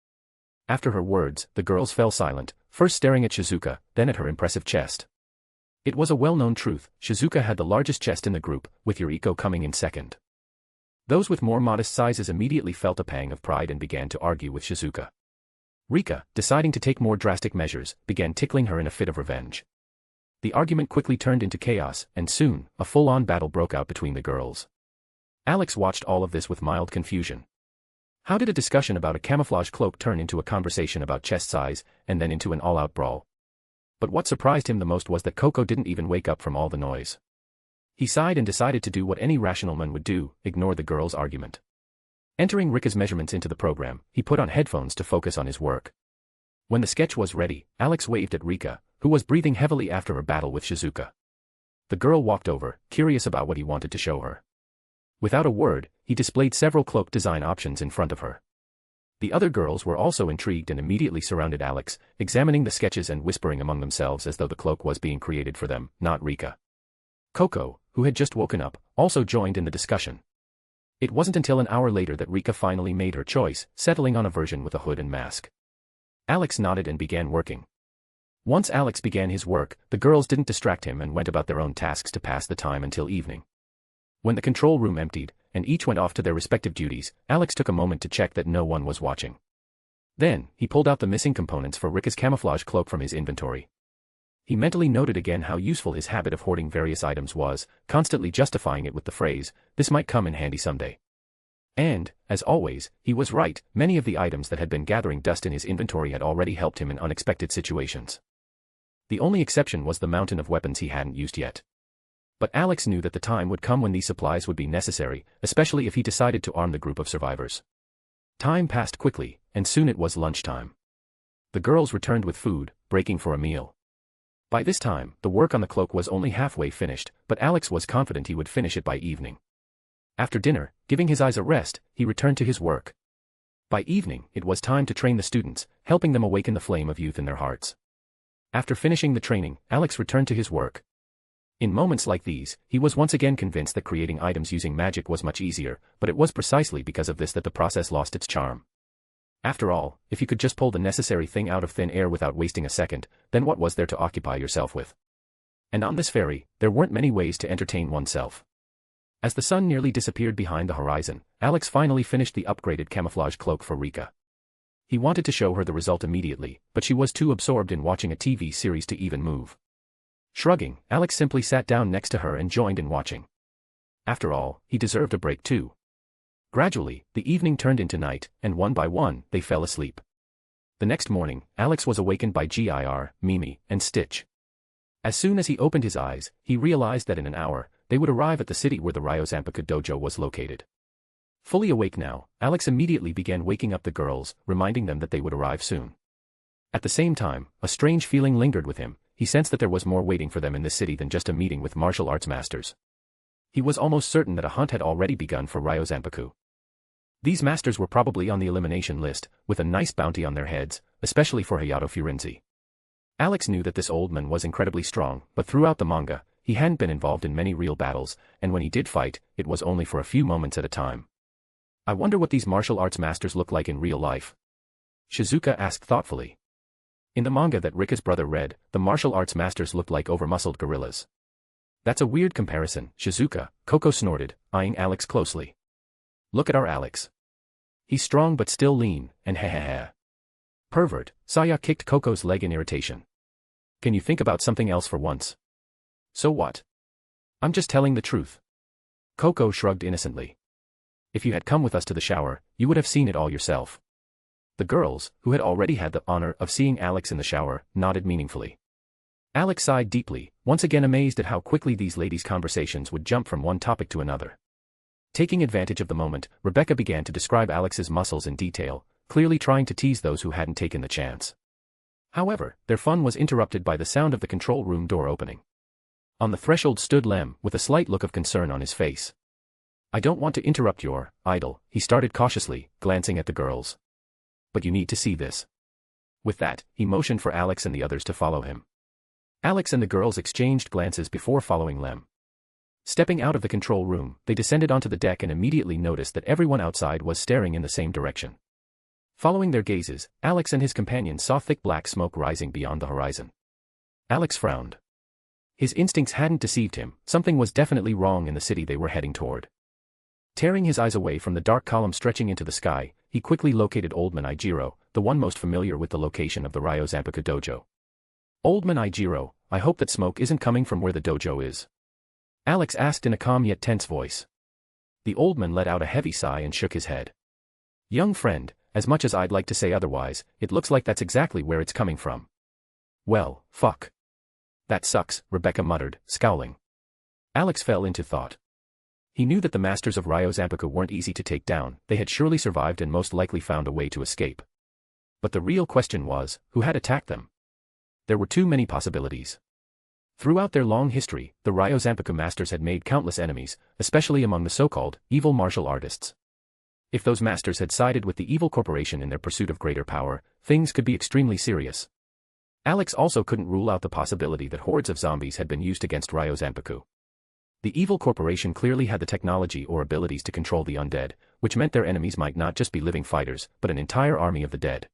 After her words, the girls fell silent, first staring at Shizuka, then at her impressive chest. It was a well-known truth, Shizuka had the largest chest in the group, with Yuriko coming in second. Those with more modest sizes immediately felt a pang of pride and began to argue with Shizuka. Rika, deciding to take more drastic measures, began tickling her in a fit of revenge. The argument quickly turned into chaos, and soon, a full-on battle broke out between the girls. Alex watched all of this with mild confusion. How did a discussion about a camouflage cloak turn into a conversation about chest size, and then into an all-out brawl? But what surprised him the most was that Coco didn't even wake up from all the noise. He sighed and decided to do what any rational man would do, ignore the girls' argument. Entering Rika's measurements into the program, he put on headphones to focus on his work. When the sketch was ready, Alex waved at Rika, who was breathing heavily after her battle with Shizuka. The girl walked over, curious about what he wanted to show her. Without a word, he displayed several cloak design options in front of her. The other girls were also intrigued and immediately surrounded Alex, examining the sketches and whispering among themselves as though the cloak was being created for them, not Rika. Coco, who had just woken up, also joined in the discussion. It wasn't until an hour later that Rika finally made her choice, settling on a version with a hood and mask. Alex nodded and began working. Once Alex began his work, the girls didn't distract him and went about their own tasks to pass the time until evening. When the control room emptied, and each went off to their respective duties, Alex took a moment to check that no one was watching. Then, he pulled out the missing components for Rika's camouflage cloak from his inventory. He mentally noted again how useful his habit of hoarding various items was, constantly justifying it with the phrase, "This might come in handy someday." And, as always, he was right, many of the items that had been gathering dust in his inventory had already helped him in unexpected situations. The only exception was the mountain of weapons he hadn't used yet. But Alex knew that the time would come when these supplies would be necessary, especially if he decided to arm the group of survivors. Time passed quickly, and soon it was lunchtime. The girls returned with food, breaking for a meal. By this time, the work on the cloak was only halfway finished, but Alex was confident he would finish it by evening. After dinner, giving his eyes a rest, he returned to his work. By evening, it was time to train the students, helping them awaken the flame of youth in their hearts. After finishing the training, Alex returned to his work. In moments like these, he was once again convinced that creating items using magic was much easier, but it was precisely because of this that the process lost its charm. After all, if you could just pull the necessary thing out of thin air without wasting a second, then what was there to occupy yourself with? And on this ferry, there weren't many ways to entertain oneself. As the sun nearly disappeared behind the horizon, Alex finally finished the upgraded camouflage cloak for Rika. He wanted to show her the result immediately, but she was too absorbed in watching a TV series to even move. Shrugging, Alex simply sat down next to her and joined in watching. After all, he deserved a break too. Gradually, the evening turned into night, and one by one, they fell asleep. The next morning, Alex was awakened by GIR, Mimi, and Stitch. As soon as he opened his eyes, he realized that in an hour, they would arrive at the city where the Ryozanpaku dojo was located. Fully awake now, Alex immediately began waking up the girls, reminding them that they would arrive soon. At the same time, a strange feeling lingered with him. he sensed that there was more waiting for them in this city than just a meeting with martial arts masters. He was almost certain that a hunt had already begun for Ryo Zanpaku. These masters were probably on the elimination list, with a nice bounty on their heads, especially for Hayato Furinzi. Alex knew that this old man was incredibly strong, but throughout the manga, he hadn't been involved in many real battles, and when he did fight, it was only for a few moments at a time. I wonder what these martial arts masters look like in real life. Shizuka asked thoughtfully. In the manga that Rika's brother read, the martial arts masters looked like over-muscled gorillas. That's a weird comparison, Shizuka, Koko snorted, eyeing Alex closely. Look at our Alex. He's strong but still lean, and heh. Pervert, Saya kicked Koko's leg in irritation. Can you think about something else for once? So what? I'm just telling the truth. Koko shrugged innocently. If you had come with us to the shower, you would have seen it all yourself. The girls, who had already had the honor of seeing Alex in the shower, nodded meaningfully. Alex sighed deeply, once again amazed at how quickly these ladies' conversations would jump from one topic to another. Taking advantage of the moment, Rebecca began to describe Alex's muscles in detail, clearly trying to tease those who hadn't taken the chance. However, their fun was interrupted by the sound of the control room door opening. On the threshold stood Lem, with a slight look of concern on his face. I don't want to interrupt your idol, he started cautiously, glancing at the girls. But you need to see this. With that, he motioned for Alex and the others to follow him. Alex and the girls exchanged glances before following Lem. Stepping out of the control room, they descended onto the deck and immediately noticed that everyone outside was staring in the same direction. Following their gazes, Alex and his companion saw thick black smoke rising beyond the horizon. Alex frowned. His instincts hadn't deceived him, something was definitely wrong in the city they were heading toward. Tearing his eyes away from the dark column stretching into the sky, he quickly located Old Man Ijiro, the one most familiar with the location of the Ryo Zanpaku dojo. Old Man Ijiro, I hope that smoke isn't coming from where the dojo is. Alex asked in a calm yet tense voice. The old man let out a heavy sigh and shook his head. Young friend, as much as I'd like to say otherwise, it looks like that's exactly where it's coming from. Well, fuck. That sucks, Rebecca muttered, scowling. Alex fell into thought. He knew that the masters of Ryo Zanpaku weren't easy to take down, they had surely survived and most likely found a way to escape. But the real question was, who had attacked them? There were too many possibilities. Throughout their long history, the Ryo Zanpaku masters had made countless enemies, especially among the so-called evil martial artists. If those masters had sided with the evil corporation in their pursuit of greater power, things could be extremely serious. Alex also couldn't rule out the possibility that hordes of zombies had been used against Ryo Zanpaku. The evil corporation clearly had the technology or abilities to control the undead, which meant their enemies might not just be living fighters, but an entire army of the dead.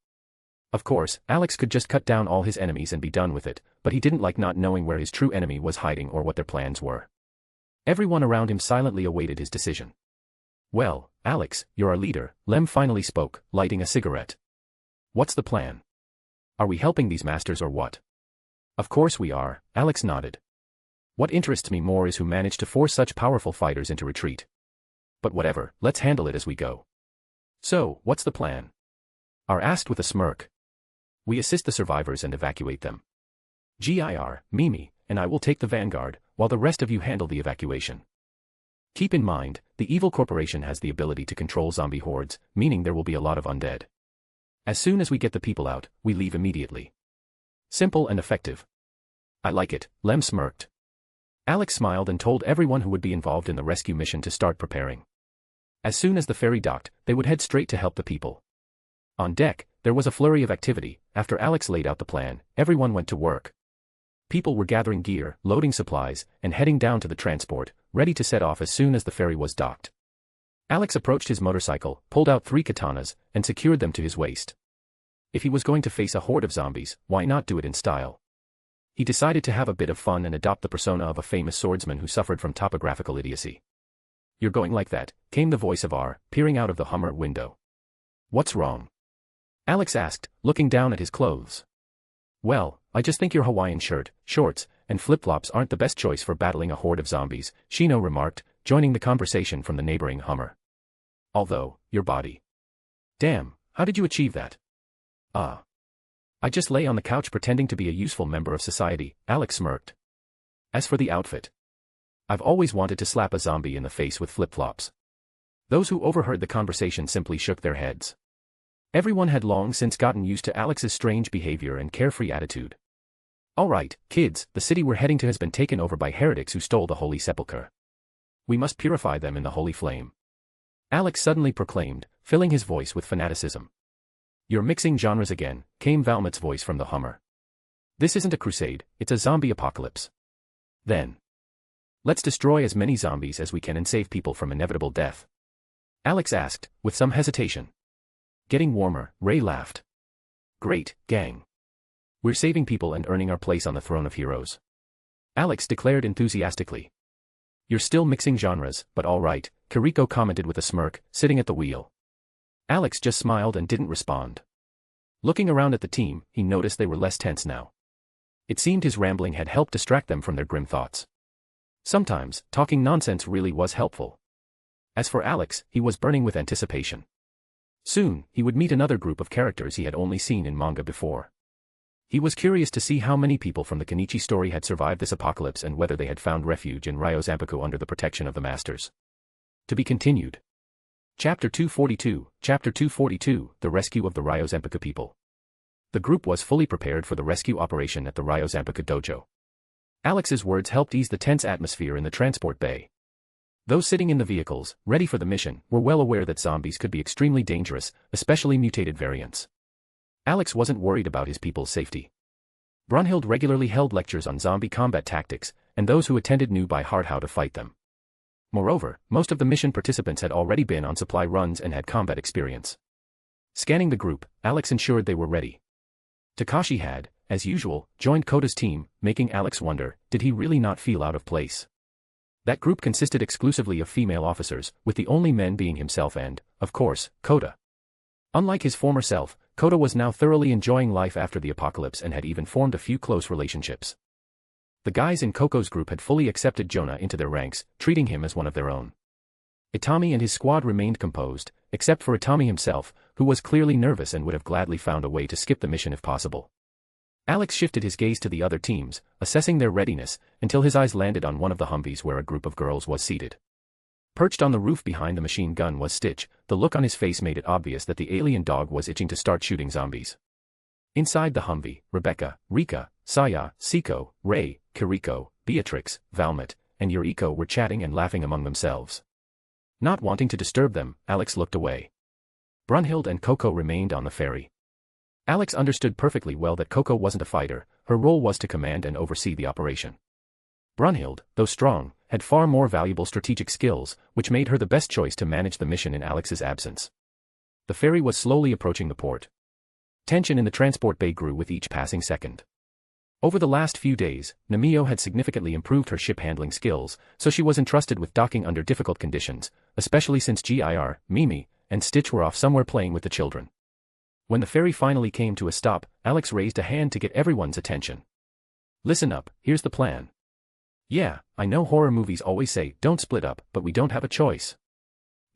Of course, Alex could just cut down all his enemies and be done with it, but he didn't like not knowing where his true enemy was hiding or what their plans were. Everyone around him silently awaited his decision. Well, Alex, you're our leader, Lem finally spoke, lighting a cigarette. What's the plan? Are we helping these masters or what? Of course we are, Alex nodded. What interests me more is who managed to force such powerful fighters into retreat. But whatever, let's handle it as we go. So, what's the plan? R asked with a smirk. We assist the survivors and evacuate them. GIR, Mimi, and I will take the vanguard, while the rest of you handle the evacuation. Keep in mind, the evil corporation has the ability to control zombie hordes, meaning there will be a lot of undead. As soon as we get the people out, we leave immediately. Simple and effective. I like it, Lem smirked. Alex smiled and told everyone who would be involved in the rescue mission to start preparing. As soon as the ferry docked, they would head straight to help the people. On deck, there was a flurry of activity. After Alex laid out the plan, everyone went to work. People were gathering gear, loading supplies, and heading down to the transport, ready to set off as soon as the ferry was docked. Alex approached his motorcycle, pulled out 3 katanas, and secured them to his waist. If he was going to face a horde of zombies, why not do it in style? He decided to have a bit of fun and adopt the persona of a famous swordsman who suffered from topographical idiocy. You're going like that, came the voice of R, peering out of the Hummer window. What's wrong? Alex asked, looking down at his clothes. Well, I just think your Hawaiian shirt, shorts, and flip-flops aren't the best choice for battling a horde of zombies, Shino remarked, joining the conversation from the neighboring Hummer. Although, your body. Damn, how did you achieve that? I just lay on the couch pretending to be a useful member of society, Alex smirked. As for the outfit, I've always wanted to slap a zombie in the face with flip-flops. Those who overheard the conversation simply shook their heads. Everyone had long since gotten used to Alex's strange behavior and carefree attitude. All right, kids, the city we're heading to has been taken over by heretics who stole the Holy Sepulchre. We must purify them in the holy flame. Alex suddenly proclaimed, filling his voice with fanaticism. You're mixing genres again, came Valmet's voice from the Hummer. This isn't a crusade, it's a zombie apocalypse. Then, let's destroy as many zombies as we can and save people from inevitable death. Alex asked, with some hesitation. Getting warmer, Ray laughed. Great, gang. We're saving people and earning our place on the throne of heroes. Alex declared enthusiastically. You're still mixing genres, but all right, Kiriko commented with a smirk, sitting at the wheel. Alex just smiled and didn't respond. Looking around at the team, he noticed they were less tense now. It seemed his rambling had helped distract them from their grim thoughts. Sometimes, talking nonsense really was helpful. As for Alex, he was burning with anticipation. Soon, he would meet another group of characters he had only seen in manga before. He was curious to see how many people from the Kenichi story had survived this apocalypse and whether they had found refuge in Ryo Zanpaku under the protection of the Masters. To be continued. Chapter 242, Chapter 242, The Rescue of the Ryo Zanpaku People. The group was fully prepared for the rescue operation at the Ryo Zanpaku dojo. Alex's words helped ease the tense atmosphere in the transport bay. Those sitting in the vehicles, ready for the mission, were well aware that zombies could be extremely dangerous, especially mutated variants. Alex wasn't worried about his people's safety. Brunhild regularly held lectures on zombie combat tactics, and those who attended knew by heart how to fight them. Moreover, most of the mission participants had already been on supply runs and had combat experience. Scanning the group, Alex ensured they were ready. Takashi had, as usual, joined Kota's team, making Alex wonder, did he really not feel out of place? That group consisted exclusively of female officers, with the only men being himself and, of course, Kota. Unlike his former self, Kota was now thoroughly enjoying life after the apocalypse and had even formed a few close relationships. The guys in Koko's group had fully accepted Jonah into their ranks, treating him as one of their own. Itami and his squad remained composed, except for Itami himself, who was clearly nervous and would have gladly found a way to skip the mission if possible. Alex shifted his gaze to the other teams, assessing their readiness, until his eyes landed on one of the Humvees where a group of girls was seated. Perched on the roof behind the machine gun was Stitch. The look on his face made it obvious that the alien dog was itching to start shooting zombies. Inside the Humvee, Rebecca, Rika, Saya, Siko, Ray, Kiriko, Beatrix, Valmet, and Yuriko were chatting and laughing among themselves. Not wanting to disturb them, Alex looked away. Brunhild and Coco remained on the ferry. Alex understood perfectly well that Coco wasn't a fighter, her role was to command and oversee the operation. Brunhild, though strong, had far more valuable strategic skills, which made her the best choice to manage the mission in Alex's absence. The ferry was slowly approaching the port. Tension in the transport bay grew with each passing second. Over the last few days, Namio had significantly improved her ship handling skills, so she was entrusted with docking under difficult conditions, especially since Gir, Mimi, and Stitch were off somewhere playing with the children. When the ferry finally came to a stop, Alex raised a hand to get everyone's attention. Listen up, here's the plan. Yeah, I know horror movies always say, don't split up, but we don't have a choice.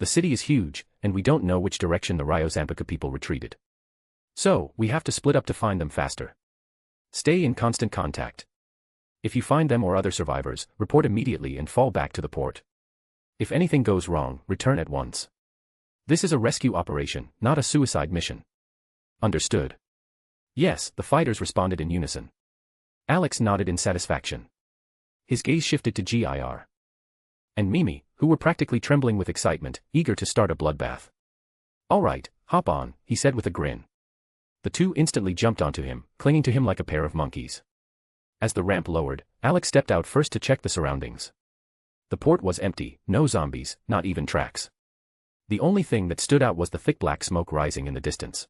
The city is huge, and we don't know which direction the Ryo Zanpaku people retreated. So, we have to split up to find them faster. Stay in constant contact. If you find them or other survivors, report immediately and fall back to the port. If anything goes wrong, return at once. This is a rescue operation, not a suicide mission. Understood. Yes, the fighters responded in unison. Alex nodded in satisfaction. His gaze shifted to Gir and Mimi, who were practically trembling with excitement, eager to start a bloodbath. All right, hop on, he said with a grin. The two instantly jumped onto him, clinging to him like a pair of monkeys. As the ramp lowered, Alex stepped out first to check the surroundings. The port was empty, no zombies, not even tracks. The only thing that stood out was the thick black smoke rising in the distance.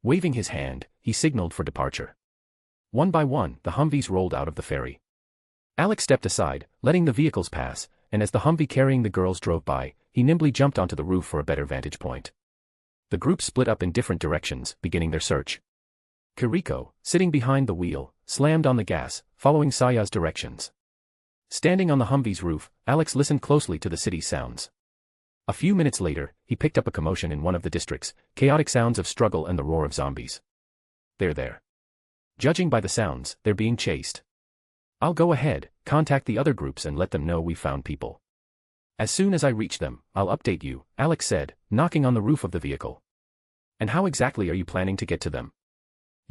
Waving his hand, he signaled for departure. One by one, the Humvees rolled out of the ferry. Alex stepped aside, letting the vehicles pass, and as the Humvee carrying the girls drove by, he nimbly jumped onto the roof for a better vantage point. The group split up in different directions, beginning their search. Kiriko, sitting behind the wheel, slammed on the gas, following Saya's directions. Standing on the Humvee's roof, Alex listened closely to the city's sounds. A few minutes later, he picked up a commotion in one of the districts, chaotic sounds of struggle and the roar of zombies. They're there. Judging by the sounds, they're being chased. I'll go ahead, contact the other groups and let them know we found people. As soon as I reach them, I'll update you, Alex said, knocking on the roof of the vehicle. And how exactly are you planning to get to them?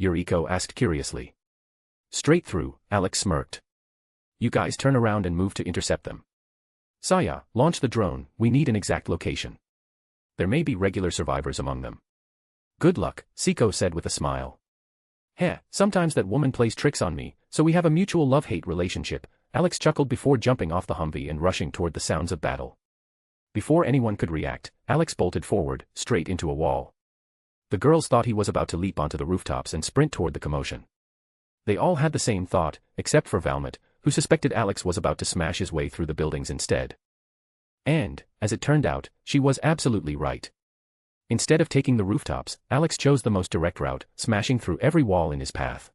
Yuriko asked curiously. Straight through, Alex smirked. You guys turn around and move to intercept them. Saya, launch the drone, we need an exact location. There may be regular survivors among them. Good luck, Seiko said with a smile. Heh, sometimes that woman plays tricks on me, so we have a mutual love-hate relationship, Alex chuckled before jumping off the Humvee and rushing toward the sounds of battle. Before anyone could react, Alex bolted forward, straight into a wall. The girls thought he was about to leap onto the rooftops and sprint toward the commotion. They all had the same thought, except for Valmont, who suspected Alex was about to smash his way through the buildings instead. And, as it turned out, she was absolutely right. Instead of taking the rooftops, Alex chose the most direct route, smashing through every wall in his path.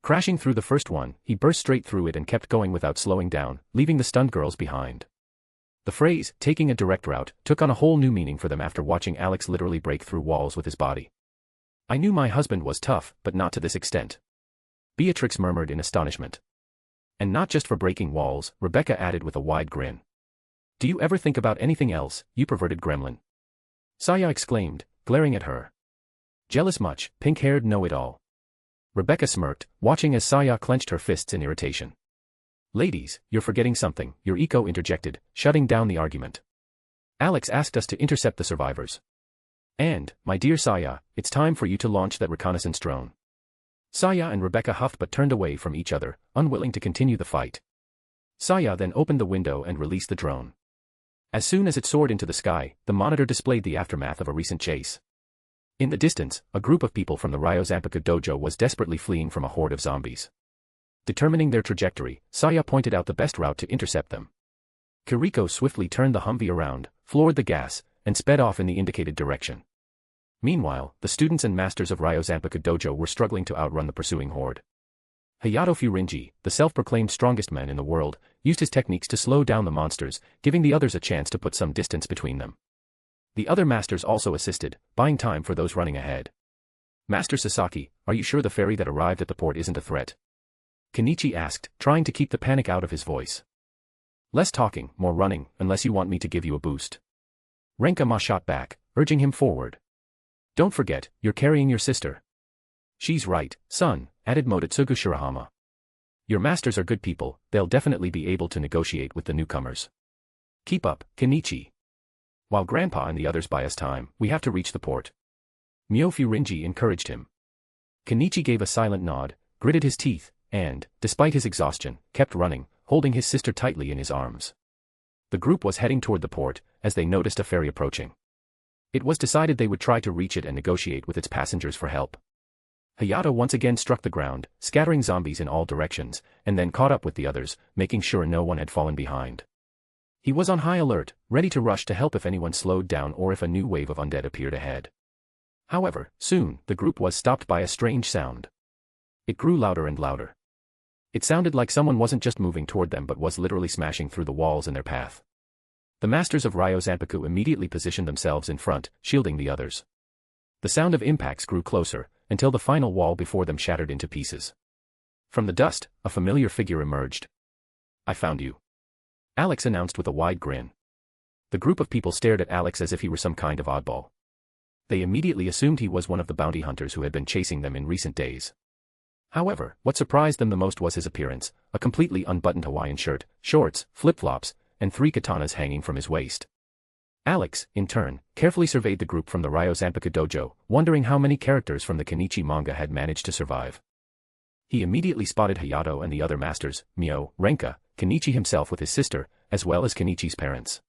Crashing through the first one, he burst straight through it and kept going without slowing down, leaving the stunned girls behind. The phrase, taking a direct route, took on a whole new meaning for them after watching Alex literally break through walls with his body. I knew my husband was tough, but not to this extent. Beatrix murmured in astonishment. And not just for breaking walls, Rebecca added with a wide grin. Do you ever think about anything else, you perverted gremlin? Saya exclaimed, glaring at her. Jealous much, pink-haired know-it-all. Rebecca smirked, watching as Saya clenched her fists in irritation. Ladies, you're forgetting something, Yuriko interjected, shutting down the argument. Alex asked us to intercept the survivors. And, my dear Saya, it's time for you to launch that reconnaissance drone. Saya and Rebecca huffed but turned away from each other, unwilling to continue the fight. Saya then opened the window and released the drone. As soon as it soared into the sky, the monitor displayed the aftermath of a recent chase. In the distance, a group of people from the Ryo Zanpaku dojo was desperately fleeing from a horde of zombies. Determining their trajectory, Saya pointed out the best route to intercept them. Kiriko swiftly turned the Humvee around, floored the gas, and sped off in the indicated direction. Meanwhile, the students and masters of Ryo Zanpaku dojo were struggling to outrun the pursuing horde. Hayato Furinji, the self-proclaimed strongest man in the world, used his techniques to slow down the monsters, giving the others a chance to put some distance between them. The other masters also assisted, buying time for those running ahead. Master Sasaki, are you sure the ferry that arrived at the port isn't a threat? Kenichi asked, trying to keep the panic out of his voice. Less talking, more running, unless you want me to give you a boost. Renkama shot back, urging him forward. Don't forget, you're carrying your sister. She's right, son, added Mototsugu Shirahama. Your masters are good people, they'll definitely be able to negotiate with the newcomers. Keep up, Kenichi. While Grandpa and the others buy us time, we have to reach the port. Myo Furinji encouraged him. Kenichi gave a silent nod, gritted his teeth, and, despite his exhaustion, kept running, holding his sister tightly in his arms. The group was heading toward the port, as they noticed a ferry approaching. It was decided they would try to reach it and negotiate with its passengers for help. Hayato once again struck the ground, scattering zombies in all directions, and then caught up with the others, making sure no one had fallen behind. He was on high alert, ready to rush to help if anyone slowed down or if a new wave of undead appeared ahead. However, soon, the group was stopped by a strange sound. It grew louder and louder. It sounded like someone wasn't just moving toward them but was literally smashing through the walls in their path. The masters of Ryo Zanpaku immediately positioned themselves in front, shielding the others. The sound of impacts grew closer, until the final wall before them shattered into pieces. From the dust, a familiar figure emerged. I found you. Alex announced with a wide grin. The group of people stared at Alex as if he were some kind of oddball. They immediately assumed he was one of the bounty hunters who had been chasing them in recent days. However, what surprised them the most was his appearance, a completely unbuttoned Hawaiian shirt, shorts, flip-flops, and 3 katanas hanging from his waist. Alex, in turn, carefully surveyed the group from the Ryo Zanpaku dojo, wondering how many characters from the Kenichi manga had managed to survive. He immediately spotted Hayato and the other masters, Mio, Renka, Kenichi himself with his sister, as well as Kenichi's parents.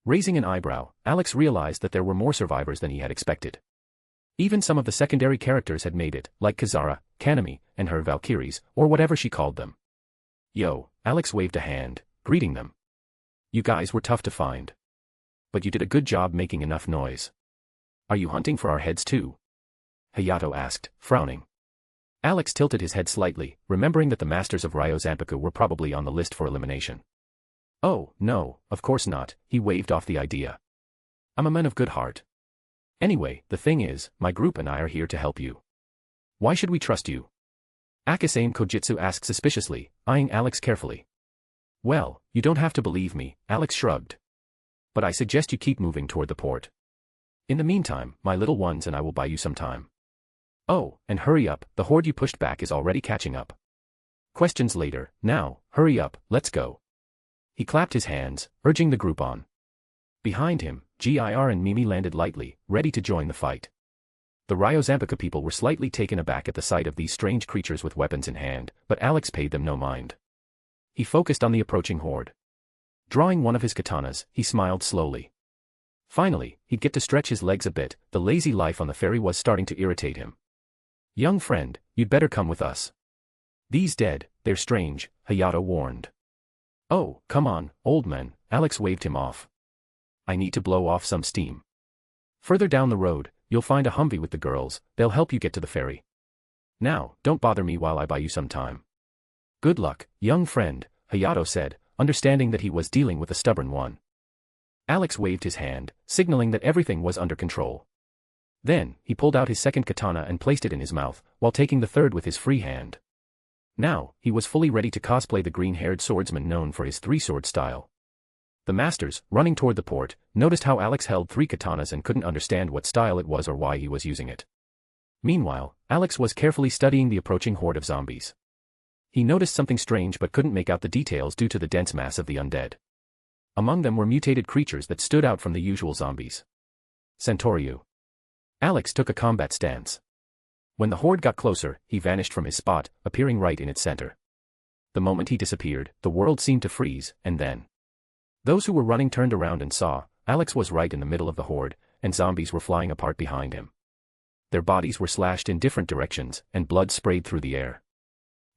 Raising an eyebrow, Alex realized that there were more survivors than he had expected. Even some of the secondary characters had made it, like Kazara, Kanami, and her Valkyries, or whatever she called them. Yo, Alex waved a hand, greeting them. You guys were tough to find. But you did a good job making enough noise. Are you hunting for our heads too? Hayato asked, frowning. Alex tilted his head slightly, remembering that the masters of Ryo Zanpaku were probably on the list for elimination. Oh, no, of course not, he waved off the idea. I'm a man of good heart. Anyway, the thing is, my group and I are here to help you. Why should we trust you? Akasane Kojitsu asked suspiciously, eyeing Alex carefully. Well, you don't have to believe me, Alex shrugged. But I suggest you keep moving toward the port. In the meantime, my little ones and I will buy you some time. Oh, and hurry up, the horde you pushed back is already catching up. Questions later. Now, hurry up, let's go. He clapped his hands, urging the group on. Behind him, Gir and Mimi landed lightly, ready to join the fight. The Ryozambika people were slightly taken aback at the sight of these strange creatures with weapons in hand, but Alex paid them no mind. He focused on the approaching horde. Drawing one of his katanas, he smiled slowly. Finally, he'd get to stretch his legs a bit. The lazy life on the ferry was starting to irritate him. Young friend, you'd better come with us. These dead, they're strange, Hayato warned. Oh, come on, old man, Alex waved him off. I need to blow off some steam. Further down the road, you'll find a Humvee with the girls, they'll help you get to the ferry. Now, don't bother me while I buy you some time. Good luck, young friend, Hayato said, understanding that he was dealing with a stubborn one. Alex waved his hand, signaling that everything was under control. Then, he pulled out his second katana and placed it in his mouth, while taking the third with his free hand. Now, he was fully ready to cosplay the green-haired swordsman known for his three-sword style. The masters, running toward the port, noticed how Alex held three katanas and couldn't understand what style it was or why he was using it. Meanwhile, Alex was carefully studying the approaching horde of zombies. He noticed something strange but couldn't make out the details due to the dense mass of the undead. Among them were mutated creatures that stood out from the usual zombies. Centauriu. Alex took a combat stance. When the horde got closer, he vanished from his spot, appearing right in its center. The moment he disappeared, the world seemed to freeze, and then those who were running turned around and saw, Alex was right in the middle of the horde, and zombies were flying apart behind him. Their bodies were slashed in different directions, and blood sprayed through the air.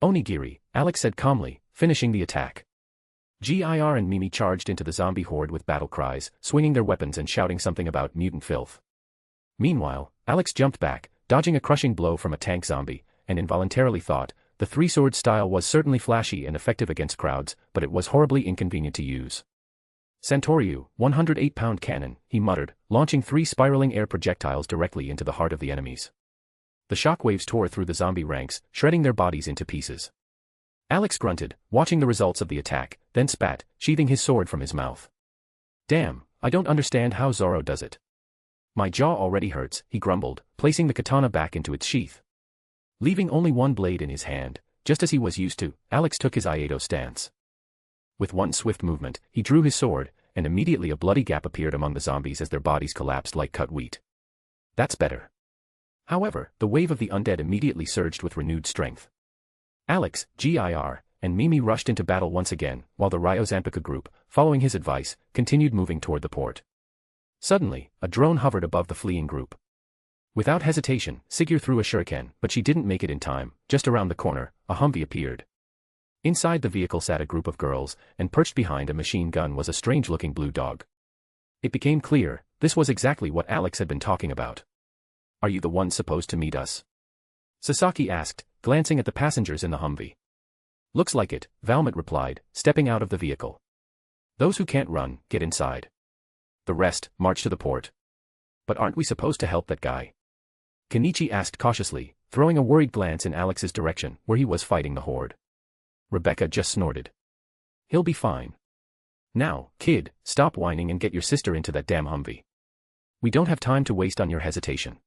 Onigiri, Alex said calmly, finishing the attack. Gir and Mimi charged into the zombie horde with battle cries, swinging their weapons and shouting something about mutant filth. Meanwhile, Alex jumped back, dodging a crushing blow from a tank zombie, and involuntarily thought, the three-sword style was certainly flashy and effective against crowds, but it was horribly inconvenient to use. Centauriu, 108-pound cannon, he muttered, launching three spiraling air projectiles directly into the heart of the enemies. The shockwaves tore through the zombie ranks, shredding their bodies into pieces. Alex grunted, watching the results of the attack, then spat, sheathing his sword from his mouth. Damn, I don't understand how Zoro does it. My jaw already hurts, he grumbled, placing the katana back into its sheath. Leaving only one blade in his hand, just as he was used to, Alex took his Iato stance. With one swift movement, he drew his sword, and immediately a bloody gap appeared among the zombies as their bodies collapsed like cut wheat. That's better. However, the wave of the undead immediately surged with renewed strength. Alex, Gir, and Mimi rushed into battle once again, while the Ryozambika group, following his advice, continued moving toward the port. Suddenly, a drone hovered above the fleeing group. Without hesitation, Sigurd threw a shuriken, but she didn't make it in time. Just around the corner, a Humvee appeared. Inside the vehicle sat a group of girls, and perched behind a machine gun was a strange-looking blue dog. It became clear, this was exactly what Alex had been talking about. Are you the one supposed to meet us? Sasaki asked, glancing at the passengers in the Humvee. Looks like it, Valmont replied, stepping out of the vehicle. Those who can't run, get inside. The rest, march to the port. But aren't we supposed to help that guy? Kenichi asked cautiously, throwing a worried glance in Alex's direction, where he was fighting the horde. Rebecca just snorted. He'll be fine. Now, kid, stop whining and get your sister into that damn Humvee. We don't have time to waste on your hesitation.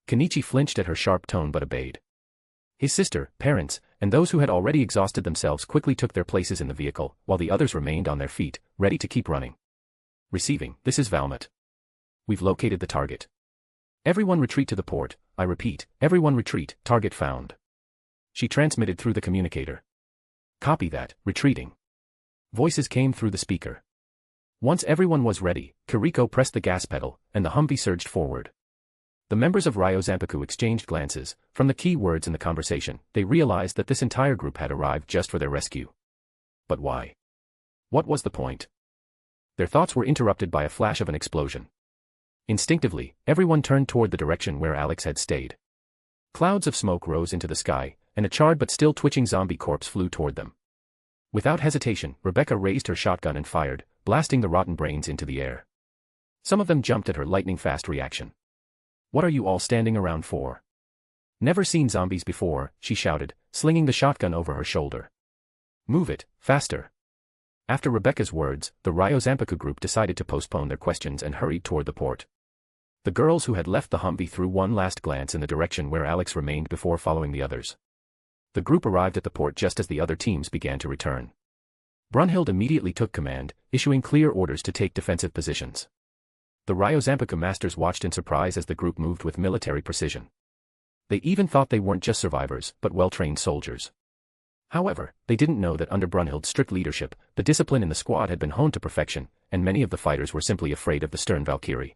Kenichi flinched at her sharp tone but obeyed. His sister, parents, and those who had already exhausted themselves quickly took their places in the vehicle, while the others remained on their feet, ready to keep running. Receiving, this is Valmont. We've located the target. Everyone retreat to the port, I repeat, everyone retreat, target found. She transmitted through the communicator. Copy that, retreating. Voices came through the speaker. Once everyone was ready, Kiriko pressed the gas pedal, and the Humvee surged forward. The members of Ryozampiku exchanged glances. From the key words in the conversation, they realized that this entire group had arrived just for their rescue. But why? What was the point? Their thoughts were interrupted by a flash of an explosion. Instinctively, everyone turned toward the direction where Alex had stayed. Clouds of smoke rose into the sky, and a charred but still twitching zombie corpse flew toward them. Without hesitation, Rebecca raised her shotgun and fired, blasting the rotten brains into the air. Some of them jumped at her lightning-fast reaction. What are you all standing around for? Never seen zombies before, she shouted, slinging the shotgun over her shoulder. Move it, faster. After Rebecca's words, the Ryozampiku group decided to postpone their questions and hurried toward the port. The girls who had left the Humvee threw one last glance in the direction where Alex remained before following the others. The group arrived at the port just as the other teams began to return. Brunhild immediately took command, issuing clear orders to take defensive positions. The Ryozampiku masters watched in surprise as the group moved with military precision. They even thought they weren't just survivors, but well-trained soldiers. However, they didn't know that under Brunhild's strict leadership, the discipline in the squad had been honed to perfection, and many of the fighters were simply afraid of the stern Valkyrie.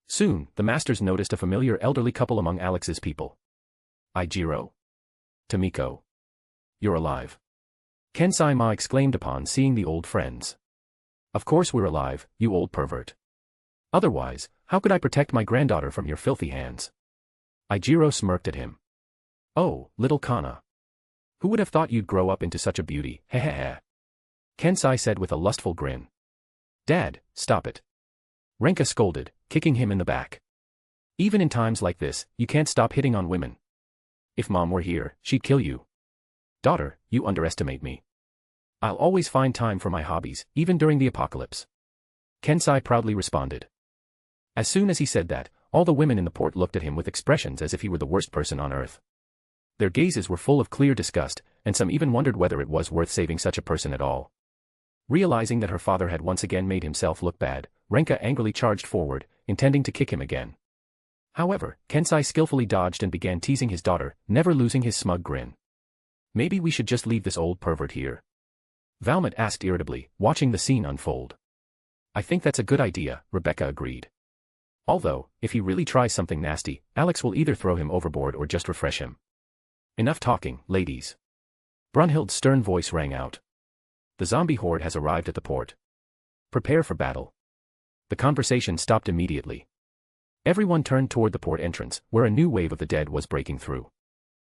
Soon, the masters noticed a familiar elderly couple among Alex's people. Ijiro. Tomiko. You're alive. Kensai-ma exclaimed upon seeing the old friends. Of course we're alive, you old pervert. Otherwise, how could I protect my granddaughter from your filthy hands? Ijiro smirked at him. Oh, little Kana. Who would have thought you'd grow up into such a beauty, hehehe. Kensai said with a lustful grin. Dad, stop it. Renka scolded, kicking him in the back. Even in times like this, you can't stop hitting on women. If Mom were here, she'd kill you. Daughter, you underestimate me. I'll always find time for my hobbies, even during the apocalypse. Kensai proudly responded. As soon as he said that, all the women in the port looked at him with expressions as if he were the worst person on earth. Their gazes were full of clear disgust, and some even wondered whether it was worth saving such a person at all. Realizing that her father had once again made himself look bad, Renka angrily charged forward, intending to kick him again. However, Kensai skillfully dodged and began teasing his daughter, never losing his smug grin. Maybe we should just leave this old pervert here. Valmont asked irritably, watching the scene unfold. I think that's a good idea, Rebecca agreed. Although, if he really tries something nasty, Alex will either throw him overboard or just refresh him. Enough talking, ladies. Brunhild's stern voice rang out. The zombie horde has arrived at the port. Prepare for battle. The conversation stopped immediately. Everyone turned toward the port entrance, where a new wave of the dead was breaking through.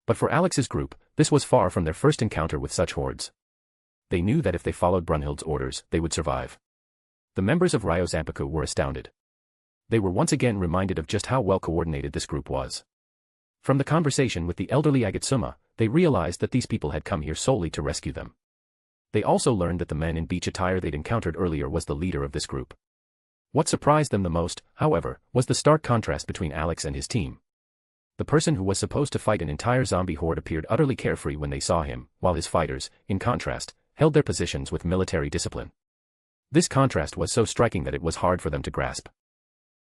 But for Alex's group, this was far from their first encounter with such hordes. They knew that if they followed Brunhild's orders, they would survive. The members of Ryozampiku were astounded. They were once again reminded of just how well coordinated this group was. From the conversation with the elderly Agatsuma, they realized that these people had come here solely to rescue them. They also learned that the man in beach attire they'd encountered earlier was the leader of this group. What surprised them the most, however, was the stark contrast between Alex and his team. The person who was supposed to fight an entire zombie horde appeared utterly carefree when they saw him, while his fighters, in contrast, held their positions with military discipline. This contrast was so striking that it was hard for them to grasp.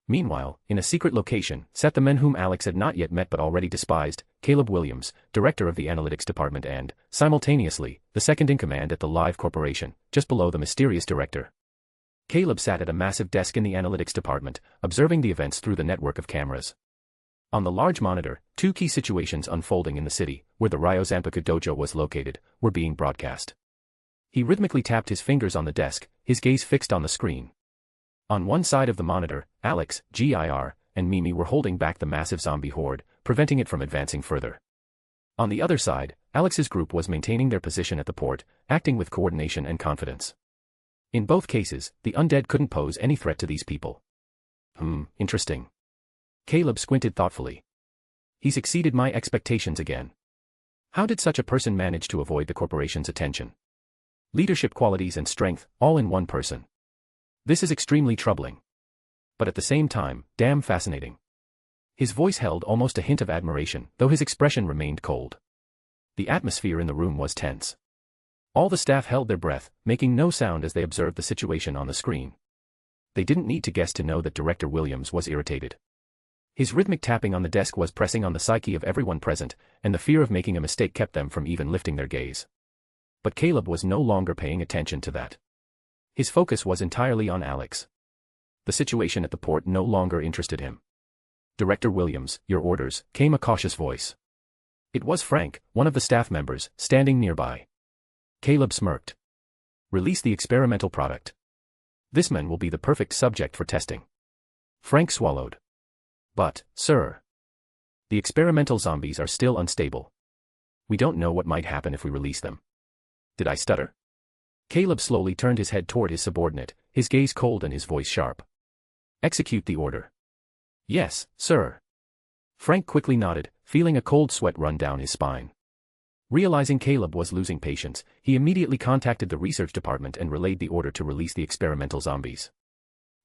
Meanwhile, in a secret location, sat the men whom Alex had not yet met but already despised, Caleb Williams, director of the analytics department and, simultaneously, the second-in-command at the Live Corporation, just below the mysterious director. Caleb sat at a massive desk in the analytics department, observing the events through the network of cameras. On the large monitor, two key situations unfolding in the city, where the Ryozampiku dojo was located, were being broadcast. He rhythmically tapped his fingers on the desk, his gaze fixed on the screen. On one side of the monitor, Alex, GIR, and Mimi were holding back the massive zombie horde, preventing it from advancing further. On the other side, Alex's group was maintaining their position at the port, acting with coordination and confidence. In both cases, the undead couldn't pose any threat to these people. Interesting. Caleb squinted thoughtfully. He's exceeded my expectations again. How did such a person manage to avoid the corporation's attention? Leadership qualities and strength, all in one person. This is extremely troubling. But at the same time, damn fascinating. His voice held almost a hint of admiration, though his expression remained cold. The atmosphere in the room was tense. All the staff held their breath, making no sound as they observed the situation on the screen. They didn't need to guess to know that Director Williams was irritated. His rhythmic tapping on the desk was pressing on the psyche of everyone present, and the fear of making a mistake kept them from even lifting their gaze. But Caleb was no longer paying attention to that. His focus was entirely on Alex. The situation at the port no longer interested him. Director Williams, your orders, came a cautious voice. It was Frank, one of the staff members, standing nearby. Caleb smirked. Release the experimental product. This man will be the perfect subject for testing. Frank swallowed. But, sir, the experimental zombies are still unstable. We don't know what might happen if we release them. Did I stutter? Caleb slowly turned his head toward his subordinate, his gaze cold and his voice sharp. Execute the order. Yes, sir. Frank quickly nodded, feeling a cold sweat run down his spine. Realizing Caleb was losing patience, he immediately contacted the research department and relayed the order to release the experimental zombies.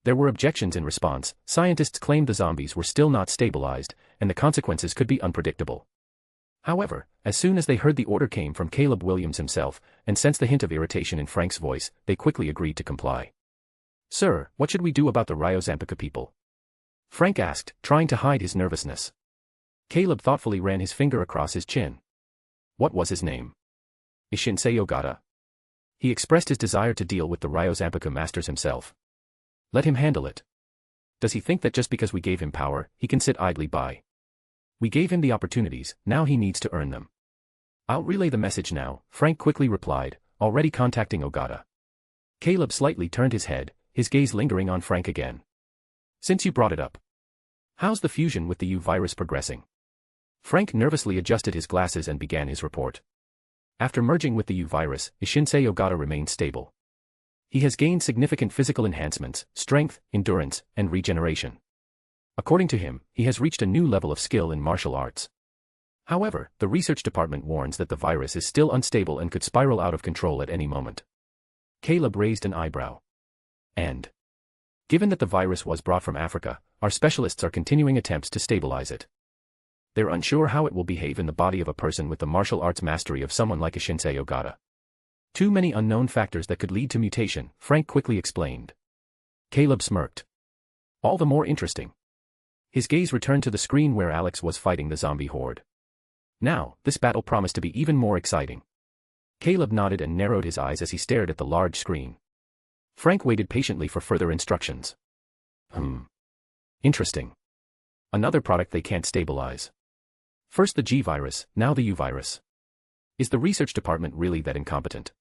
There were objections in response. Scientists claimed the zombies were still not stabilized, and the consequences could be unpredictable. However, as soon as they heard the order came from Caleb Williams himself, and sensed the hint of irritation in Frank's voice, they quickly agreed to comply. "Sir, what should we do about the Rio Zampica people?" Frank asked, trying to hide his nervousness. Caleb thoughtfully ran his finger across his chin. What was his name? Ishinsei Ogata. He expressed his desire to deal with the Rio Zampica masters himself. Let him handle it. Does he think that just because we gave him power, he can sit idly by? We gave him the opportunities, now he needs to earn them. I'll relay the message now, Frank quickly replied, already contacting Ogata. Caleb slightly turned his head, his gaze lingering on Frank again. Since you brought it up. How's the fusion with the U virus progressing? Frank nervously adjusted his glasses and began his report. After merging with the U virus, Ishinsei Ogata remained stable. He has gained significant physical enhancements, strength, endurance, and regeneration. According to him, he has reached a new level of skill in martial arts. However, the research department warns that the virus is still unstable and could spiral out of control at any moment. Caleb raised an eyebrow. And? Given that the virus was brought from Africa, our specialists are continuing attempts to stabilize it. They're unsure how it will behave in the body of a person with the martial arts mastery of someone like Ishinsei Ogata. Too many unknown factors that could lead to mutation, Frank quickly explained. Caleb smirked. All the more interesting. His gaze returned to the screen where Alex was fighting the zombie horde. Now, this battle promised to be even more exciting. Caleb nodded and narrowed his eyes as he stared at the large screen. Frank waited patiently for further instructions. Interesting. Another product they can't stabilize. First the G virus, now the U virus. Is the research department really that incompetent?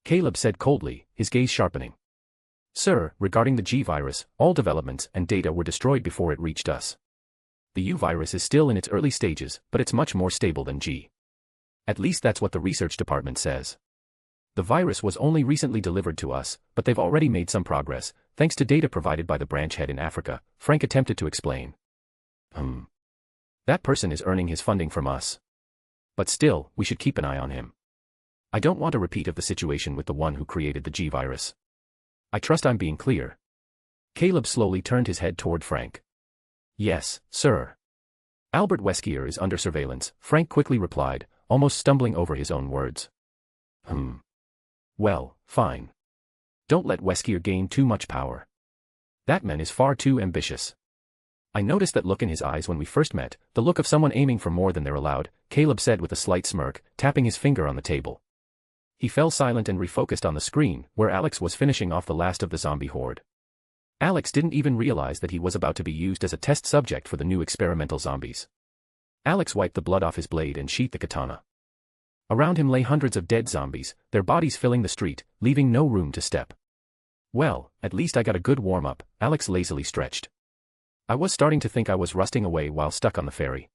Caleb said coldly, his gaze sharpening. Sir, regarding the G virus, all developments and data were destroyed before it reached us. The U virus is still in its early stages, but it's much more stable than G. At least that's what the research department says. The virus was only recently delivered to us, but they've already made some progress, thanks to data provided by the branch head in Africa, Frank attempted to explain. That person is earning his funding from us. But still, we should keep an eye on him. I don't want a repeat of the situation with the one who created the G virus. I trust I'm being clear. Caleb slowly turned his head toward Frank. Yes, sir. Albert Weskier is under surveillance, Frank quickly replied, almost stumbling over his own words. Well, fine. Don't let Weskier gain too much power. That man is far too ambitious. I noticed that look in his eyes when we first met, the look of someone aiming for more than they're allowed, Caleb said with a slight smirk, tapping his finger on the table. He fell silent and refocused on the screen, where Alex was finishing off the last of the zombie horde. Alex didn't even realize that he was about to be used as a test subject for the new experimental zombies. Alex wiped the blood off his blade and sheathed the katana. Around him lay hundreds of dead zombies, their bodies filling the street, leaving no room to step. Well, at least I got a good warm-up, Alex lazily stretched. I was starting to think I was rusting away while stuck on the ferry.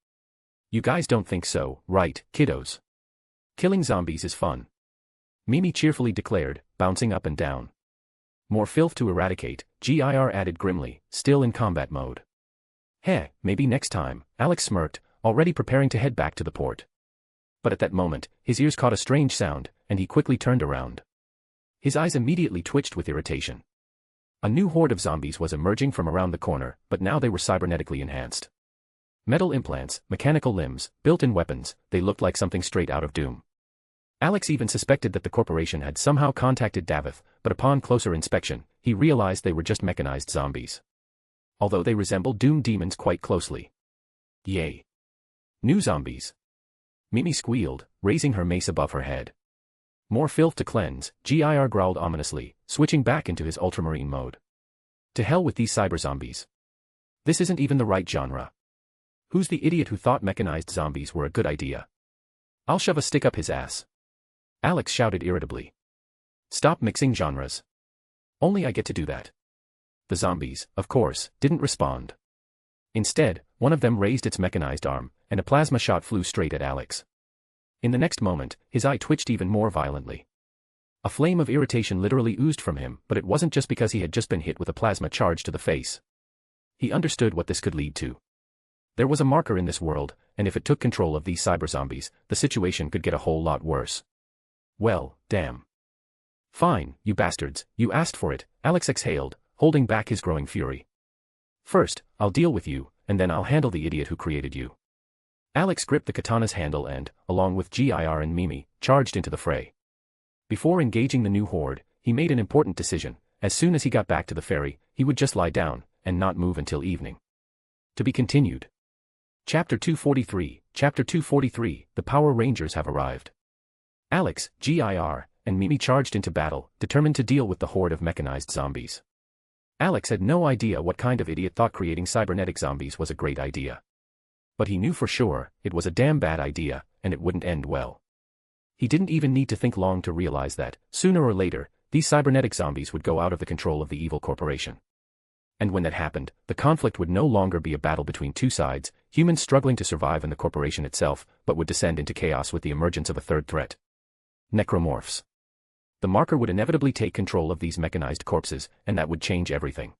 You guys don't think so, right, kiddos? Killing zombies is fun. Mimi cheerfully declared, bouncing up and down. More filth to eradicate, GIR added grimly, still in combat mode. Heh, maybe next time, Alex smirked, already preparing to head back to the port. But at that moment, his ears caught a strange sound, and he quickly turned around. His eyes immediately twitched with irritation. A new horde of zombies was emerging from around the corner, but now they were cybernetically enhanced. Metal implants, mechanical limbs, built-in weapons, they looked like something straight out of Doom. Alex even suspected that the corporation had somehow contacted Davith, but upon closer inspection, he realized they were just mechanized zombies. Although they resembled Doom demons quite closely. Yay. New zombies. Mimi squealed, raising her mace above her head. More filth to cleanse, GIR growled ominously, switching back into his ultramarine mode. To hell with these cyber zombies. This isn't even the right genre. Who's the idiot who thought mechanized zombies were a good idea? I'll shove a stick up his ass. Alex shouted irritably. Stop mixing genres. Only I get to do that. The zombies, of course, didn't respond. Instead, one of them raised its mechanized arm, and a plasma shot flew straight at Alex. In the next moment, his eye twitched even more violently. A flame of irritation literally oozed from him, but it wasn't just because he had just been hit with a plasma charge to the face. He understood what this could lead to. There was a marker in this world, and if it took control of these cyber zombies, the situation could get a whole lot worse. Well, damn. Fine, you bastards, you asked for it, Alex exhaled, holding back his growing fury. First, I'll deal with you, and then I'll handle the idiot who created you. Alex gripped the katana's handle and, along with Gir and Mimi, charged into the fray. Before engaging the new horde, he made an important decision. As soon as he got back to the ferry, he would just lie down, and not move until evening. To be continued. Chapter 243, Chapter 243, The Power Rangers have arrived. Alex, Gir, and Mimi charged into battle, determined to deal with the horde of mechanized zombies. Alex had no idea what kind of idiot thought creating cybernetic zombies was a great idea. But he knew for sure, it was a damn bad idea, and it wouldn't end well. He didn't even need to think long to realize that, sooner or later, these cybernetic zombies would go out of the control of the evil corporation. And when that happened, the conflict would no longer be a battle between two sides, humans struggling to survive and the corporation itself, but would descend into chaos with the emergence of a third threat. Necromorphs. The marker would inevitably take control of these mechanized corpses, and that would change everything.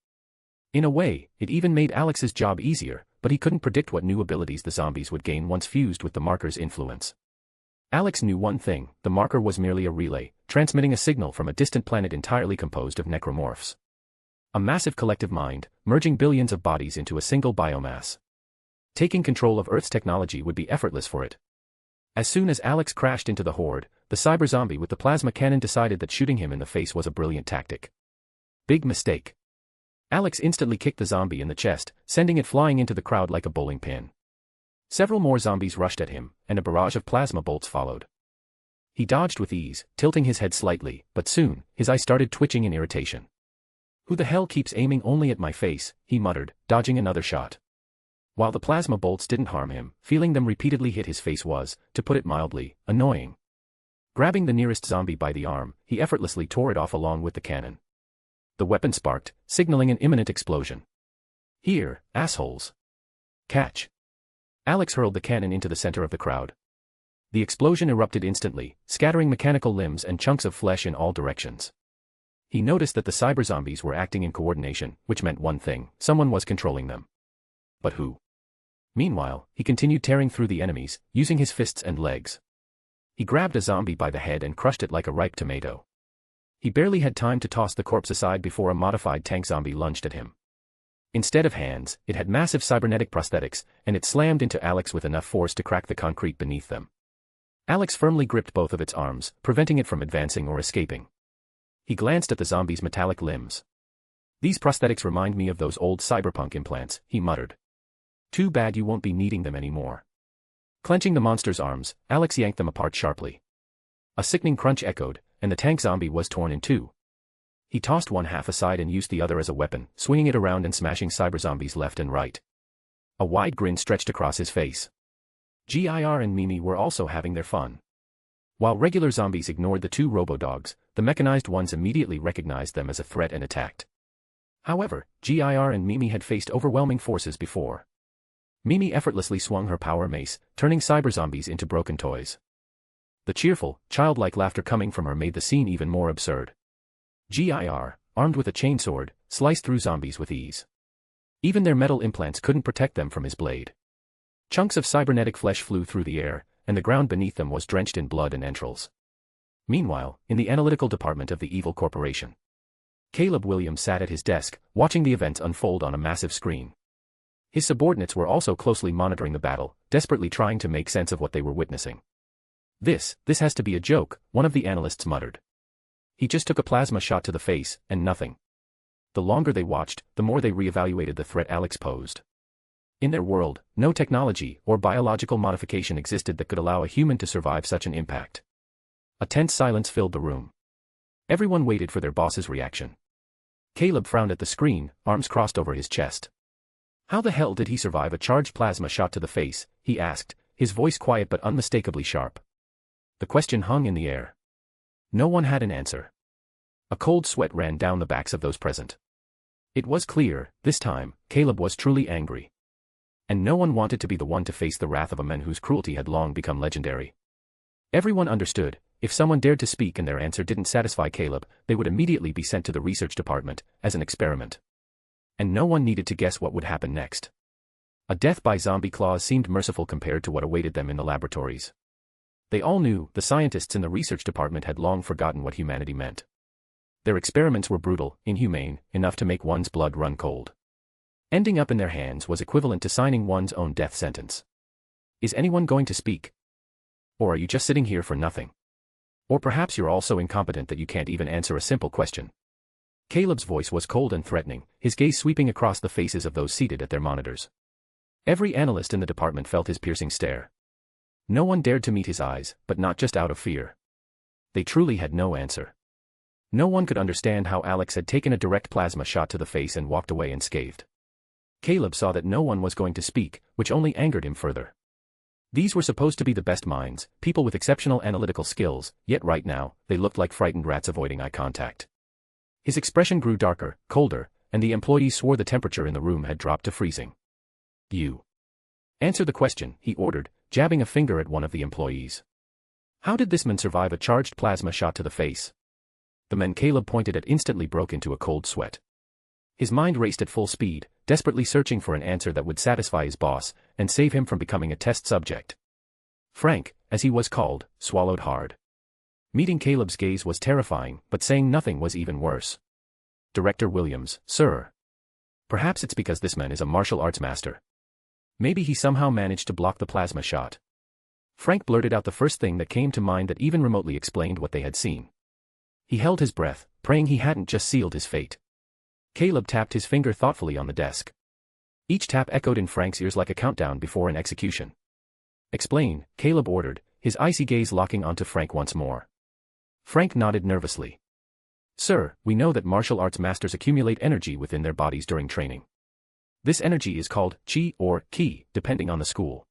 In a way, it even made Alex's job easier, but he couldn't predict what new abilities the zombies would gain once fused with the marker's influence. Alex knew one thing: the marker was merely a relay, transmitting a signal from a distant planet entirely composed of necromorphs. A massive collective mind, merging billions of bodies into a single biomass. Taking control of Earth's technology would be effortless for it. As soon as Alex crashed into the horde, the cyber zombie with the plasma cannon decided that shooting him in the face was a brilliant tactic. Big mistake. Alex instantly kicked the zombie in the chest, sending it flying into the crowd like a bowling pin. Several more zombies rushed at him, and a barrage of plasma bolts followed. He dodged with ease, tilting his head slightly, but soon, his eyes started twitching in irritation. "Who the hell keeps aiming only at my face?" he muttered, dodging another shot. While the plasma bolts didn't harm him, feeling them repeatedly hit his face was, to put it mildly, annoying. Grabbing the nearest zombie by the arm, he effortlessly tore it off along with the cannon. The weapon sparked, signaling an imminent explosion. "Here, assholes. Catch." Alex hurled the cannon into the center of the crowd. The explosion erupted instantly, scattering mechanical limbs and chunks of flesh in all directions. He noticed that the cyber zombies were acting in coordination, which meant one thing: someone was controlling them. But who? Meanwhile, he continued tearing through the enemies, using his fists and legs. He grabbed a zombie by the head and crushed it like a ripe tomato. He barely had time to toss the corpse aside before a modified tank zombie lunged at him. Instead of hands, it had massive cybernetic prosthetics, and it slammed into Alex with enough force to crack the concrete beneath them. Alex firmly gripped both of its arms, preventing it from advancing or escaping. He glanced at the zombie's metallic limbs. "These prosthetics remind me of those old cyberpunk implants," he muttered. "Too bad you won't be needing them anymore." Clenching the monster's arms, Alex yanked them apart sharply. A sickening crunch echoed, and the tank zombie was torn in two. He tossed one half aside and used the other as a weapon, swinging it around and smashing cyber zombies left and right. A wide grin stretched across his face. Gir and Mimi were also having their fun. While regular zombies ignored the two robo-dogs, the mechanized ones immediately recognized them as a threat and attacked. However, Gir and Mimi had faced overwhelming forces before. Mimi effortlessly swung her power mace, turning cyber zombies into broken toys. The cheerful, childlike laughter coming from her made the scene even more absurd. Gir, armed with a chainsword, sliced through zombies with ease. Even their metal implants couldn't protect them from his blade. Chunks of cybernetic flesh flew through the air, and the ground beneath them was drenched in blood and entrails. Meanwhile, in the analytical department of the evil corporation, Caleb Williams sat at his desk, watching the events unfold on a massive screen. His subordinates were also closely monitoring the battle, desperately trying to make sense of what they were witnessing. This has to be a joke," one of the analysts muttered. "He just took a plasma shot to the face, and nothing." The longer they watched, the more they reevaluated the threat Alex posed. In their world, no technology or biological modification existed that could allow a human to survive such an impact. A tense silence filled the room. Everyone waited for their boss's reaction. Caleb frowned at the screen, arms crossed over his chest. "How the hell did he survive a charged plasma shot to the face?" he asked, his voice quiet but unmistakably sharp. The question hung in the air. No one had an answer. A cold sweat ran down the backs of those present. It was clear, this time, Caleb was truly angry. And no one wanted to be the one to face the wrath of a man whose cruelty had long become legendary. Everyone understood, if someone dared to speak and their answer didn't satisfy Caleb, they would immediately be sent to the research department, as an experiment. And no one needed to guess what would happen next. A death by zombie claws seemed merciful compared to what awaited them in the laboratories. They all knew, the scientists in the research department had long forgotten what humanity meant. Their experiments were brutal, inhumane, enough to make one's blood run cold. Ending up in their hands was equivalent to signing one's own death sentence. Is anyone going to speak? Or are you just sitting here for nothing? Or perhaps you're all so incompetent that you can't even answer a simple question. Caleb's voice was cold and threatening, his gaze sweeping across the faces of those seated at their monitors. Every analyst in the department felt his piercing stare. No one dared to meet his eyes, but not just out of fear. They truly had no answer. No one could understand how Alex had taken a direct plasma shot to the face and walked away unscathed. Caleb saw that no one was going to speak, which only angered him further. These were supposed to be the best minds, people with exceptional analytical skills, yet right now, they looked like frightened rats avoiding eye contact. His expression grew darker, colder, and the employee swore the temperature in the room had dropped to freezing. You. Answer the question, he ordered, jabbing a finger at one of the employees. How did this man survive a charged plasma shot to the face? The man Caleb pointed at instantly broke into a cold sweat. His mind raced at full speed, desperately searching for an answer that would satisfy his boss and save him from becoming a test subject. Frank, as he was called, swallowed hard. Meeting Caleb's gaze was terrifying, but saying nothing was even worse. Director Williams, sir. Perhaps it's because this man is a martial arts master. Maybe he somehow managed to block the plasma shot. Frank blurted out the first thing that came to mind that even remotely explained what they had seen. He held his breath, praying he hadn't just sealed his fate. Caleb tapped his finger thoughtfully on the desk. Each tap echoed in Frank's ears like a countdown before an execution. Explain, Caleb ordered, his icy gaze locking onto Frank once more. Frank nodded nervously. Sir, we know that martial arts masters accumulate energy within their bodies during training. This energy is called chi or ki, depending on the school.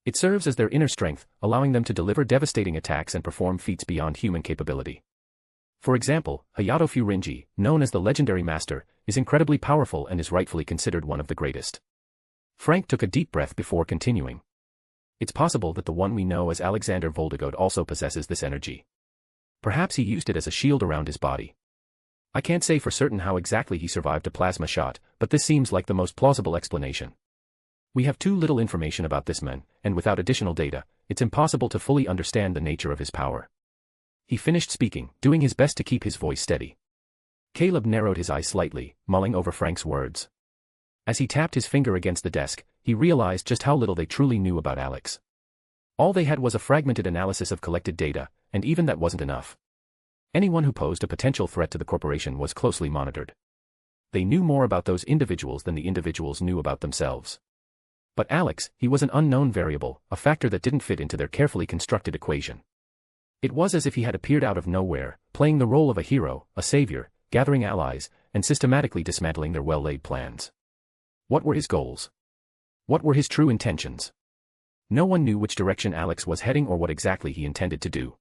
It serves as their inner strength, allowing them to deliver devastating attacks and perform feats beyond human capability. For example, Hayato Furinji, known as the legendary master, is incredibly powerful and is rightfully considered one of the greatest. Frank took a deep breath before continuing. It's possible that the one we know as Alexander Voldigod also possesses this energy. Perhaps he used it as a shield around his body. I can't say for certain how exactly he survived a plasma shot, but this seems like the most plausible explanation. We have too little information about this man, and without additional data, it's impossible to fully understand the nature of his power. He finished speaking, doing his best to keep his voice steady. Caleb narrowed his eyes slightly, mulling over Frank's words. As he tapped his finger against the desk, he realized just how little they truly knew about Alex. All they had was a fragmented analysis of collected data, and even that wasn't enough. Anyone who posed a potential threat to the corporation was closely monitored. They knew more about those individuals than the individuals knew about themselves. But Alex, he was an unknown variable, a factor that didn't fit into their carefully constructed equation. It was as if he had appeared out of nowhere, playing the role of a hero, a savior, gathering allies, and systematically dismantling their well-laid plans. What were his goals? What were his true intentions? No one knew which direction Alex was heading or what exactly he intended to do.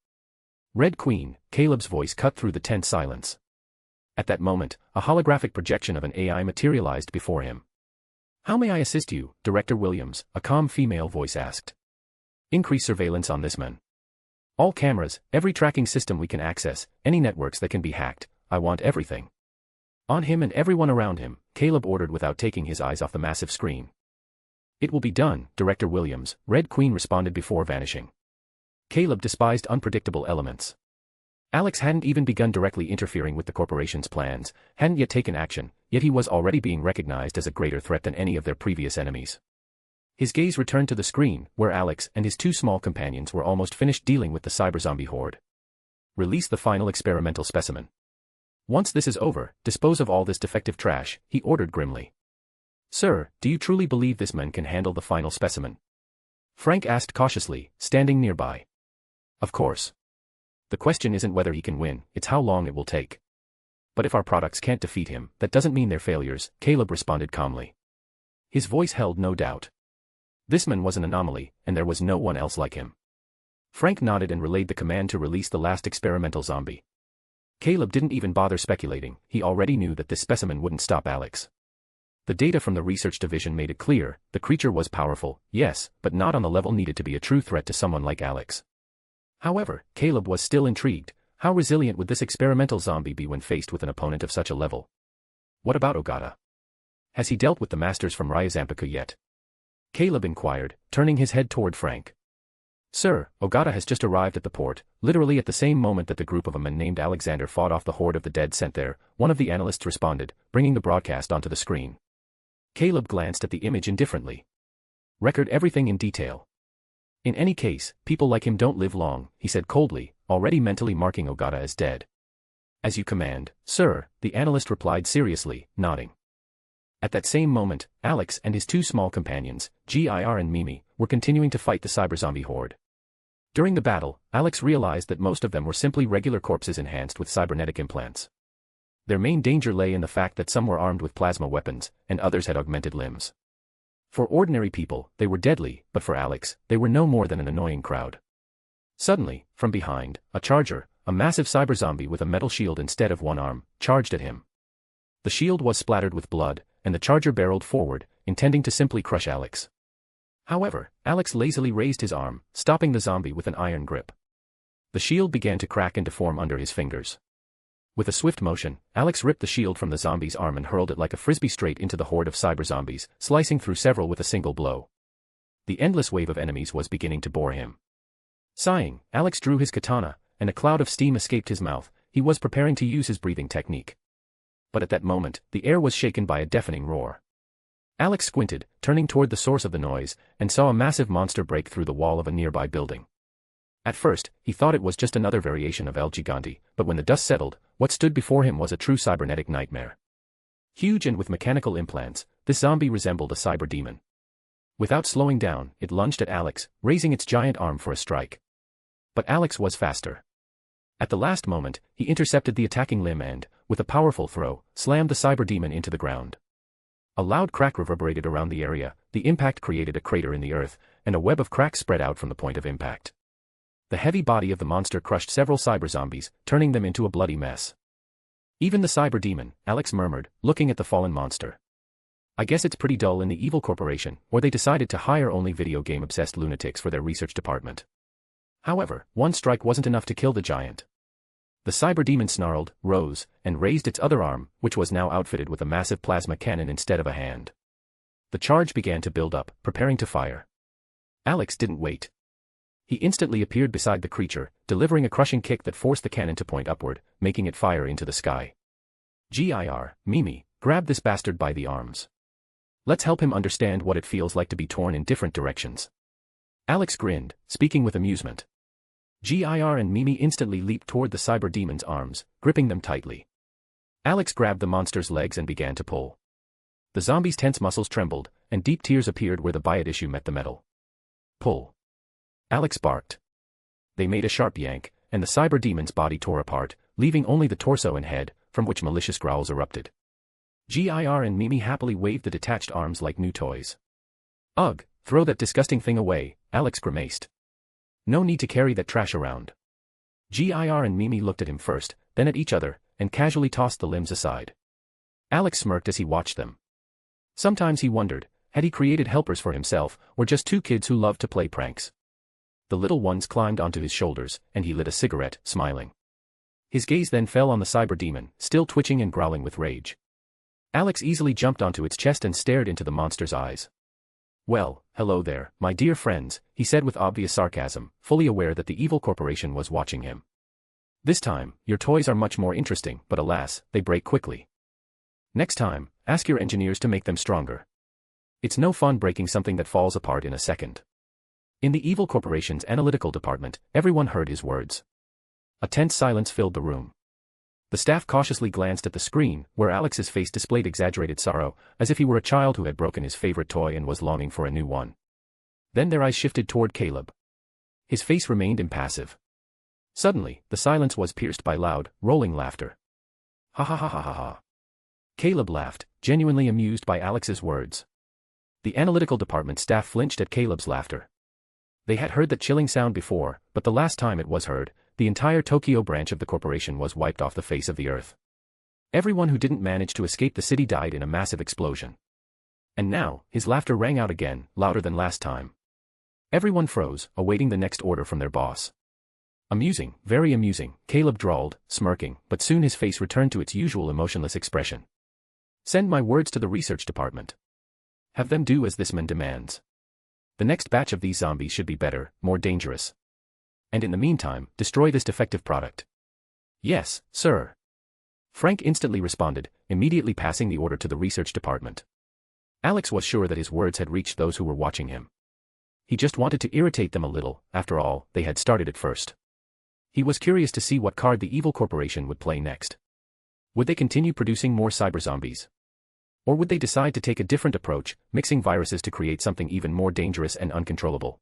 Red Queen, Caleb's voice cut through the tense silence. At that moment, a holographic projection of an AI materialized before him. How may I assist you, Director Williams? A calm female voice asked. Increase surveillance on this man. All cameras, every tracking system we can access, any networks that can be hacked, I want everything. On him and everyone around him, Caleb ordered without taking his eyes off the massive screen. It will be done, Director Williams, Red Queen responded before vanishing. Caleb despised unpredictable elements. Alex hadn't even begun directly interfering with the corporation's plans, hadn't yet taken action, yet he was already being recognized as a greater threat than any of their previous enemies. His gaze returned to the screen, where Alex and his two small companions were almost finished dealing with the cyber-zombie horde. Release the final experimental specimen. Once this is over, dispose of all this defective trash, he ordered grimly. Sir, do you truly believe this man can handle the final specimen? Frank asked cautiously, standing nearby. Of course. The question isn't whether he can win, it's how long it will take. But if our products can't defeat him, that doesn't mean they're failures, Caleb responded calmly. His voice held no doubt. This man was an anomaly, and there was no one else like him. Frank nodded and relayed the command to release the last experimental zombie. Caleb didn't even bother speculating, he already knew that this specimen wouldn't stop Alex. The data from the research division made it clear, the creature was powerful, yes, but not on the level needed to be a true threat to someone like Alex. However, Caleb was still intrigued. How resilient would this experimental zombie be when faced with an opponent of such a level? What about Ogata? Has he dealt with the masters from Ryazampiku yet? Caleb inquired, turning his head toward Frank. Sir, Ogata has just arrived at the port, literally at the same moment that the group of a men named Alexander fought off the horde of the dead sent there, one of the analysts responded, bringing the broadcast onto the screen. Caleb glanced at the image indifferently. Record everything in detail. In any case, people like him don't live long, he said coldly, already mentally marking Ogata as dead. As you command, sir, the analyst replied seriously, nodding. At that same moment, Alex and his two small companions, Gir and Mimi, were continuing to fight the cyberzombie horde. During the battle, Alex realized that most of them were simply regular corpses enhanced with cybernetic implants. Their main danger lay in the fact that some were armed with plasma weapons, and others had augmented limbs. For ordinary people, they were deadly, but for Alex, they were no more than an annoying crowd. Suddenly, from behind, a charger, a massive cyberzombie with a metal shield instead of one arm, charged at him. The shield was splattered with blood, and the charger barreled forward, intending to simply crush Alex. However, Alex lazily raised his arm, stopping the zombie with an iron grip. The shield began to crack and deform under his fingers. With a swift motion, Alex ripped the shield from the zombie's arm and hurled it like a frisbee straight into the horde of cyberzombies, slicing through several with a single blow. The endless wave of enemies was beginning to bore him. Sighing, Alex drew his katana, and a cloud of steam escaped his mouth. He was preparing to use his breathing technique. But at that moment, the air was shaken by a deafening roar. Alex squinted, turning toward the source of the noise, and saw a massive monster break through the wall of a nearby building. At first, he thought it was just another variation of El Gigante, but when the dust settled, what stood before him was a true cybernetic nightmare. Huge and with mechanical implants, this zombie resembled a cyber demon. Without slowing down, it lunged at Alex, raising its giant arm for a strike. But Alex was faster. At the last moment, he intercepted the attacking limb and, with a powerful throw, slammed the cyber demon into the ground. A loud crack reverberated around the area, the impact created a crater in the earth, and a web of cracks spread out from the point of impact. The heavy body of the monster crushed several cyberzombies, turning them into a bloody mess. Even the cyber demon, Alex murmured, looking at the fallen monster. I guess it's pretty dull in the evil corporation, or they decided to hire only video game-obsessed lunatics for their research department. However, one strike wasn't enough to kill the giant. The cyber demon snarled, rose, and raised its other arm, which was now outfitted with a massive plasma cannon instead of a hand. The charge began to build up, preparing to fire. Alex didn't wait. He instantly appeared beside the creature, delivering a crushing kick that forced the cannon to point upward, making it fire into the sky. Gir, Mimi, grab this bastard by the arms. Let's help him understand what it feels like to be torn in different directions. Alex grinned, speaking with amusement. Gir and Mimi instantly leaped toward the cyber demon's arms, gripping them tightly. Alex grabbed the monster's legs and began to pull. The zombie's tense muscles trembled, and deep tears appeared where the biot issue met the metal. Pull. Alex barked. They made a sharp yank, and the cyber demon's body tore apart, leaving only the torso and head, from which malicious growls erupted. Gir and Mimi happily waved the detached arms like new toys. Ugh, throw that disgusting thing away, Alex grimaced. No need to carry that trash around. Gir and Mimi looked at him first, then at each other, and casually tossed the limbs aside. Alex smirked as he watched them. Sometimes he wondered, had he created helpers for himself, or just two kids who loved to play pranks? The little ones climbed onto his shoulders, and he lit a cigarette, smiling. His gaze then fell on the cyber demon, still twitching and growling with rage. Alex easily jumped onto its chest and stared into the monster's eyes. Well, hello there, my dear friends, he said with obvious sarcasm, fully aware that the evil corporation was watching him. This time, your toys are much more interesting, but alas, they break quickly. Next time, ask your engineers to make them stronger. It's no fun breaking something that falls apart in a second. In the evil corporation's analytical department, everyone heard his words. A tense silence filled the room. The staff cautiously glanced at the screen, where Alex's face displayed exaggerated sorrow, as if he were a child who had broken his favorite toy and was longing for a new one. Then their eyes shifted toward Caleb. His face remained impassive. Suddenly, the silence was pierced by loud, rolling laughter. Ha ha ha ha ha ha. Caleb laughed, genuinely amused by Alex's words. The analytical department staff flinched at Caleb's laughter. They had heard that chilling sound before, but the last time it was heard, the entire Tokyo branch of the corporation was wiped off the face of the earth. Everyone who didn't manage to escape the city died in a massive explosion. And now, his laughter rang out again, louder than last time. Everyone froze, awaiting the next order from their boss. Amusing, very amusing, Caleb drawled, smirking, but soon his face returned to its usual emotionless expression. Send my words to the research department. Have them do as this man demands. The next batch of these zombies should be better, more dangerous. And in the meantime, destroy this defective product. Yes, sir. Frank instantly responded, immediately passing the order to the research department. Alex was sure that his words had reached those who were watching him. He just wanted to irritate them a little, after all, they had started it first. He was curious to see what card the evil corporation would play next. Would they continue producing more cyber zombies? Or would they decide to take a different approach, mixing viruses to create something even more dangerous and uncontrollable?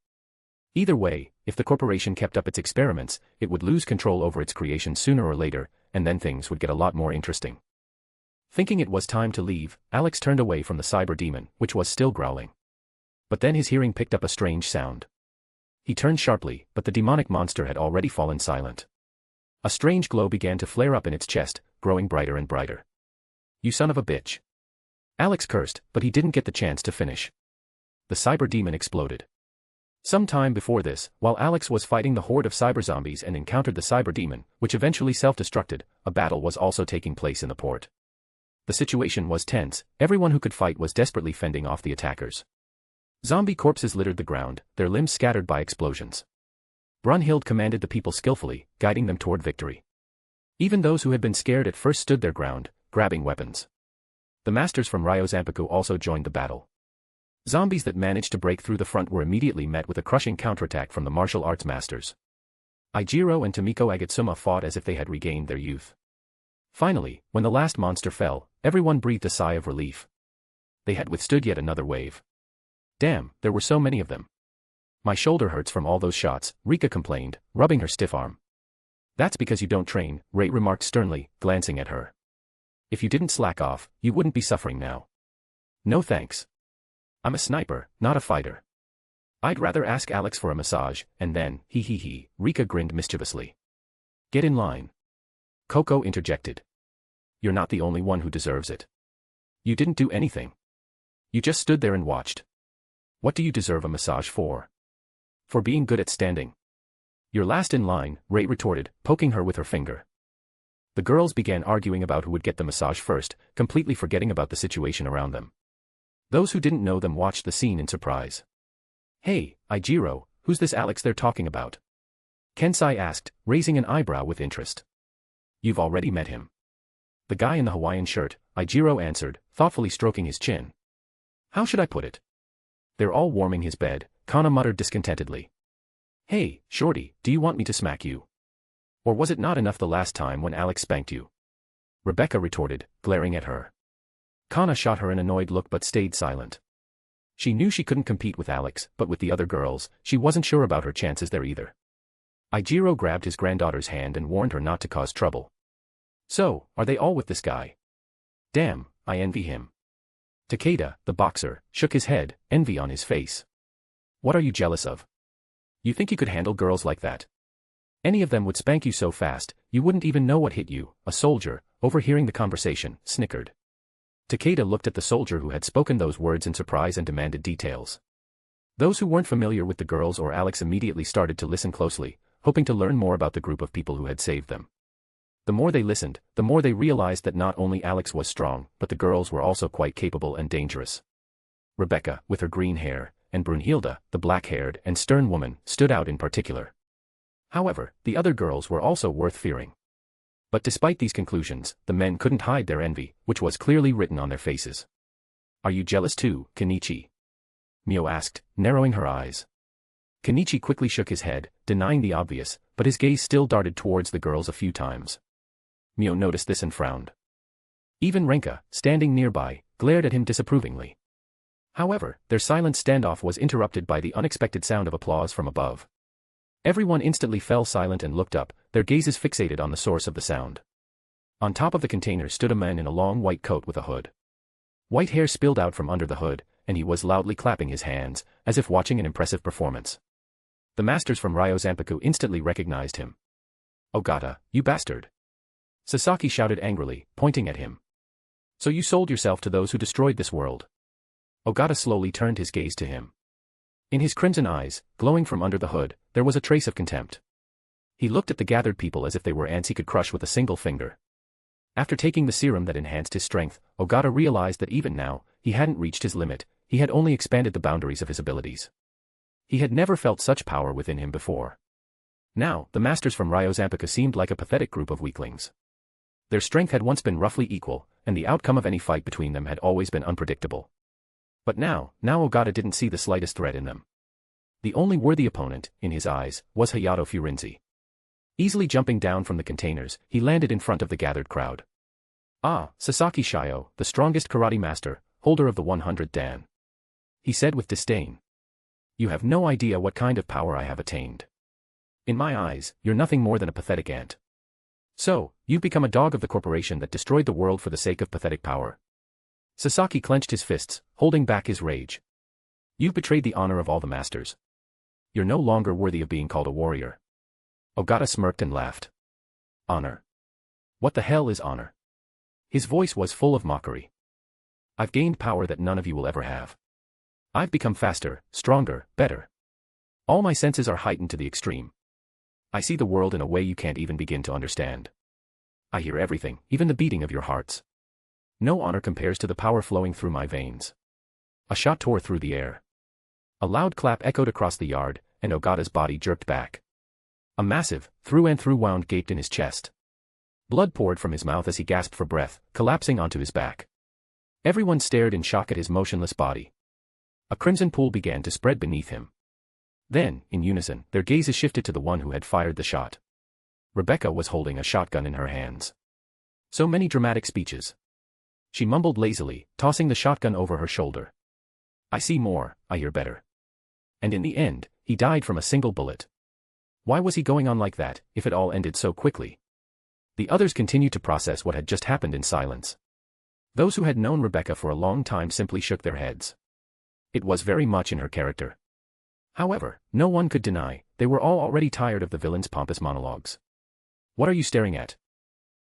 Either way, if the corporation kept up its experiments, it would lose control over its creation sooner or later, and then things would get a lot more interesting. Thinking it was time to leave, Alex turned away from the cyber demon, which was still growling. But then his hearing picked up a strange sound. He turned sharply, but the demonic monster had already fallen silent. A strange glow began to flare up in its chest, growing brighter and brighter. "You son of a bitch." Alex cursed, but he didn't get the chance to finish. The cyber demon exploded. Some time before this, while Alex was fighting the horde of cyber zombies and encountered the cyber demon, which eventually self-destructed, a battle was also taking place in the port. The situation was tense, everyone who could fight was desperately fending off the attackers. Zombie corpses littered the ground, their limbs scattered by explosions. Brunhild commanded the people skillfully, guiding them toward victory. Even those who had been scared at first stood their ground, grabbing weapons. The masters from Ryozampiku also joined the battle. Zombies that managed to break through the front were immediately met with a crushing counterattack from the martial arts masters. Ijiro and Tomiko Agatsuma fought as if they had regained their youth. Finally, when the last monster fell, everyone breathed a sigh of relief. They had withstood yet another wave. Damn, there were so many of them. "My shoulder hurts from all those shots," Rika complained, rubbing her stiff arm. "That's because you don't train," Ray remarked sternly, glancing at her. "If you didn't slack off, you wouldn't be suffering now." "No thanks. I'm a sniper, not a fighter. I'd rather ask Alex for a massage, and then, he, Rika grinned mischievously. "Get in line." Coco interjected. "You're not the only one who deserves it. You didn't do anything. You just stood there and watched. What do you deserve a massage for?" "For being good at standing." "You're last in line," Ray retorted, poking her with her finger. The girls began arguing about who would get the massage first, completely forgetting about the situation around them. Those who didn't know them watched the scene in surprise. "Hey, Ijiro, who's this Alex they're talking about?" Kensai asked, raising an eyebrow with interest. "You've already met him." "The guy in the Hawaiian shirt," Ijiro answered, thoughtfully stroking his chin. "How should I put it?" "They're all warming his bed," Kana muttered discontentedly. "Hey, shorty, do you want me to smack you? Or was it not enough the last time when Alex spanked you?" Rebecca retorted, glaring at her. Kana shot her an annoyed look but stayed silent. She knew she couldn't compete with Alex, but with the other girls, she wasn't sure about her chances there either. Ijiro grabbed his granddaughter's hand and warned her not to cause trouble. "So, are they all with this guy? Damn, I envy him." Takeda, the boxer, shook his head, envy on his face. "What are you jealous of? You think you could handle girls like that? Any of them would spank you so fast, you wouldn't even know what hit you." A soldier, overhearing the conversation, snickered. Takeda looked at the soldier who had spoken those words in surprise and demanded details. Those who weren't familiar with the girls or Alex immediately started to listen closely, hoping to learn more about the group of people who had saved them. The more they listened, the more they realized that not only Alex was strong, but the girls were also quite capable and dangerous. Rebecca, with her green hair, and Brunhilde, the black-haired and stern woman, stood out in particular. However, the other girls were also worth fearing. But despite these conclusions, the men couldn't hide their envy, which was clearly written on their faces. "Are you jealous too, Kenichi?" Mio asked, narrowing her eyes. Kenichi quickly shook his head, denying the obvious, but his gaze still darted towards the girls a few times. Mio noticed this and frowned. Even Renka, standing nearby, glared at him disapprovingly. However, their silent standoff was interrupted by the unexpected sound of applause from above. Everyone instantly fell silent and looked up, their gazes fixated on the source of the sound. On top of the container stood a man in a long white coat with a hood. White hair spilled out from under the hood, and he was loudly clapping his hands, as if watching an impressive performance. The masters from Ryozampiku instantly recognized him. "Ogata, you bastard!" Sasaki shouted angrily, pointing at him. "So you sold yourself to those who destroyed this world?" Ogata slowly turned his gaze to him. In his crimson eyes, glowing from under the hood, there was a trace of contempt. He looked at the gathered people as if they were ants he could crush with a single finger. After taking the serum that enhanced his strength, Ogata realized that even now, he hadn't reached his limit, he had only expanded the boundaries of his abilities. He had never felt such power within him before. Now, the masters from Ryozampiku seemed like a pathetic group of weaklings. Their strength had once been roughly equal, and the outcome of any fight between them had always been unpredictable. But now Ogata didn't see the slightest threat in them. The only worthy opponent, in his eyes, was Hayato Furinzi. Easily jumping down from the containers, he landed in front of the gathered crowd. "Ah, Sasaki Shio, the strongest karate master, holder of the 100 Dan," he said with disdain. "You have no idea what kind of power I have attained. In my eyes, you're nothing more than a pathetic ant. So, you've become a dog of the corporation that destroyed the world for the sake of pathetic power." Sasaki clenched his fists, holding back his rage. "You've betrayed the honor of all the masters. You're no longer worthy of being called a warrior." Ogata smirked and laughed. "Honor? What the hell is honor?" His voice was full of mockery. "I've gained power that none of you will ever have. I've become faster, stronger, better. All my senses are heightened to the extreme. I see the world in a way you can't even begin to understand. I hear everything, even the beating of your hearts. No honor compares to the power flowing through my veins." A shot tore through the air. A loud clap echoed across the yard, and Ogata's body jerked back. A massive, through-and-through wound gaped in his chest. Blood poured from his mouth as he gasped for breath, collapsing onto his back. Everyone stared in shock at his motionless body. A crimson pool began to spread beneath him. Then, in unison, their gazes shifted to the one who had fired the shot. Rebecca was holding a shotgun in her hands. So many dramatic speeches. She mumbled lazily, tossing the shotgun over her shoulder. "I see more, I hear better." And in the end, he died from a single bullet. Why was he going on like that, if it all ended so quickly? The others continued to process what had just happened in silence. Those who had known Rebecca for a long time simply shook their heads. It was very much in her character. However, no one could deny, they were all already tired of the villain's pompous monologues. "What are you staring at?"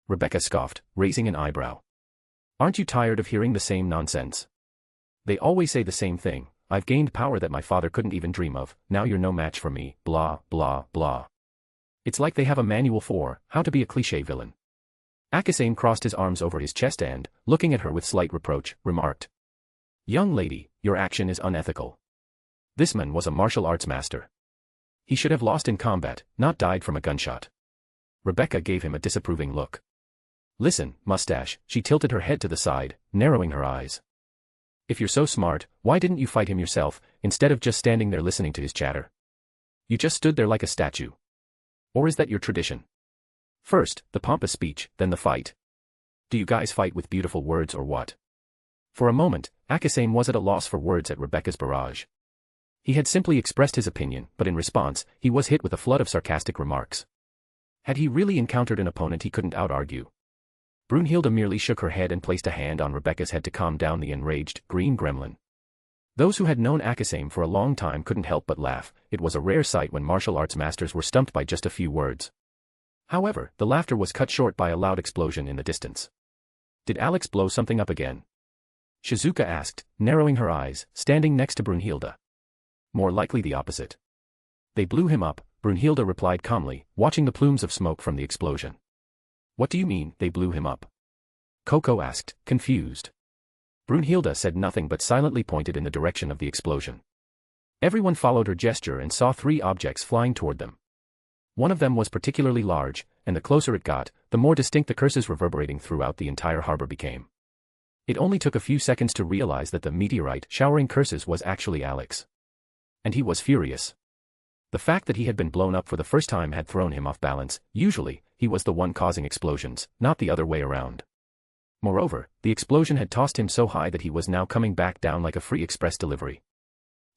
Rebecca scoffed, raising an eyebrow. "Aren't you tired of hearing the same nonsense? They always say the same thing, I've gained power that my father couldn't even dream of, now you're no match for me, blah, blah, blah. It's like they have a manual for how to be a cliché villain." Akasane crossed his arms over his chest and, looking at her with slight reproach, remarked, "Young lady, your action is unethical. This man was a martial arts master. He should have lost in combat, not died from a gunshot." Rebecca gave him a disapproving look. "Listen, mustache," she tilted her head to the side, narrowing her eyes. "If you're so smart, why didn't you fight him yourself, instead of just standing there listening to his chatter? You just stood there like a statue. Or is that your tradition? First, the pompous speech, then the fight. Do you guys fight with beautiful words or what?" For a moment, Akasane was at a loss for words at Rebecca's barrage. He had simply expressed his opinion, but in response, he was hit with a flood of sarcastic remarks. Had he really encountered an opponent he couldn't out-argue? Brunhilde merely shook her head and placed a hand on Rebecca's head to calm down the enraged, green gremlin. Those who had known Akasane for a long time couldn't help but laugh. It was a rare sight when martial arts masters were stumped by just a few words. However, the laughter was cut short by a loud explosion in the distance. "Did Alex blow something up again?" Shizuka asked, narrowing her eyes, standing next to Brunhilde. "More likely the opposite." "They blew him up," Brunhilde replied calmly, watching the plumes of smoke from the explosion. "What do you mean, they blew him up?" Coco asked, confused. Brunhilde said nothing but silently pointed in the direction of the explosion. Everyone followed her gesture and saw 3 objects flying toward them. One of them was particularly large, and the closer it got, the more distinct the curses reverberating throughout the entire harbor became. It only took a few seconds to realize that the meteorite showering curses was actually Alex. And he was furious. The fact that he had been blown up for the first time had thrown him off balance. Usually, he was the one causing explosions, not the other way around. Moreover, the explosion had tossed him so high that he was now coming back down like a free express delivery.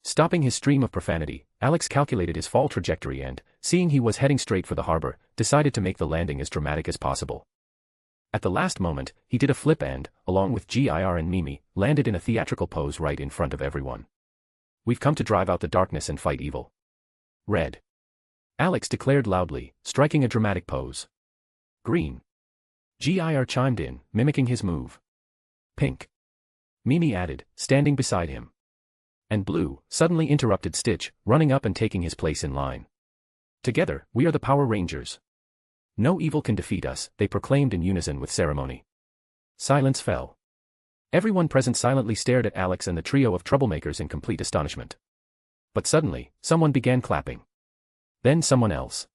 Stopping his stream of profanity, Alex calculated his fall trajectory and, seeing he was heading straight for the harbor, decided to make the landing as dramatic as possible. At the last moment, he did a flip and, along with Gir and Mimi, landed in a theatrical pose right in front of everyone. "We've come to drive out the darkness and fight evil. Red," Alex declared loudly, striking a dramatic pose. "Green," Gir chimed in, mimicking his move. "Pink," Mimi added, standing beside him. "And blue," suddenly interrupted Stitch, running up and taking his place in line. "Together, we are the Power Rangers. No evil can defeat us," they proclaimed in unison with ceremony. Silence fell. Everyone present silently stared at Alex and the trio of troublemakers in complete astonishment. But suddenly, someone began clapping. Then someone else.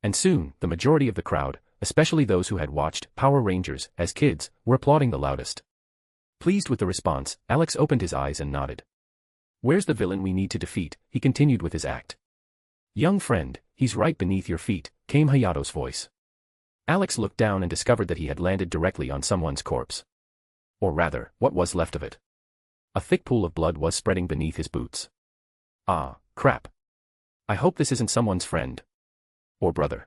And soon, the majority of the crowd, especially those who had watched Power Rangers as kids, were applauding the loudest. Pleased with the response, Alex opened his eyes and nodded. Where's the villain we need to defeat? He continued with his act. Young friend, he's right beneath your feet, came Hayato's voice. Alex looked down and discovered that he had landed directly on someone's corpse. Or rather, what was left of it. A thick pool of blood was spreading beneath his boots. Ah, crap. I hope this isn't someone's friend. Or brother.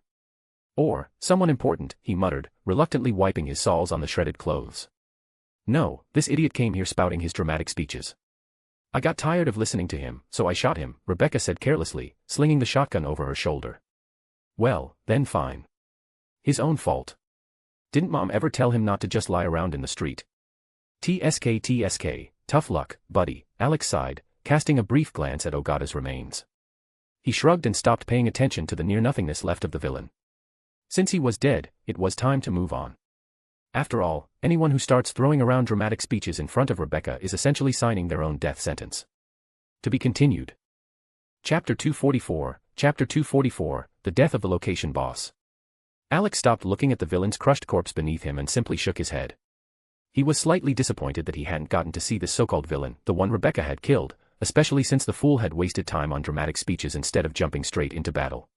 Or, someone important, he muttered, reluctantly wiping his soles on the shredded clothes. No, this idiot came here spouting his dramatic speeches. I got tired of listening to him, so I shot him, Rebecca said carelessly, slinging the shotgun over her shoulder. Well, then fine. His own fault. Didn't Mom ever tell him not to just lie around in the street? TSK, tough luck, buddy, Alex sighed, casting a brief glance at Ogata's remains. He shrugged and stopped paying attention to the near-nothingness left of the villain. Since he was dead, it was time to move on. After all, anyone who starts throwing around dramatic speeches in front of Rebecca is essentially signing their own death sentence. To be continued. Chapter 244, The Death of the Location Boss. Alex stopped looking at the villain's crushed corpse beneath him and simply shook his head. He was slightly disappointed that he hadn't gotten to see this so-called villain, the one Rebecca had killed, especially since the fool had wasted time on dramatic speeches instead of jumping straight into battle.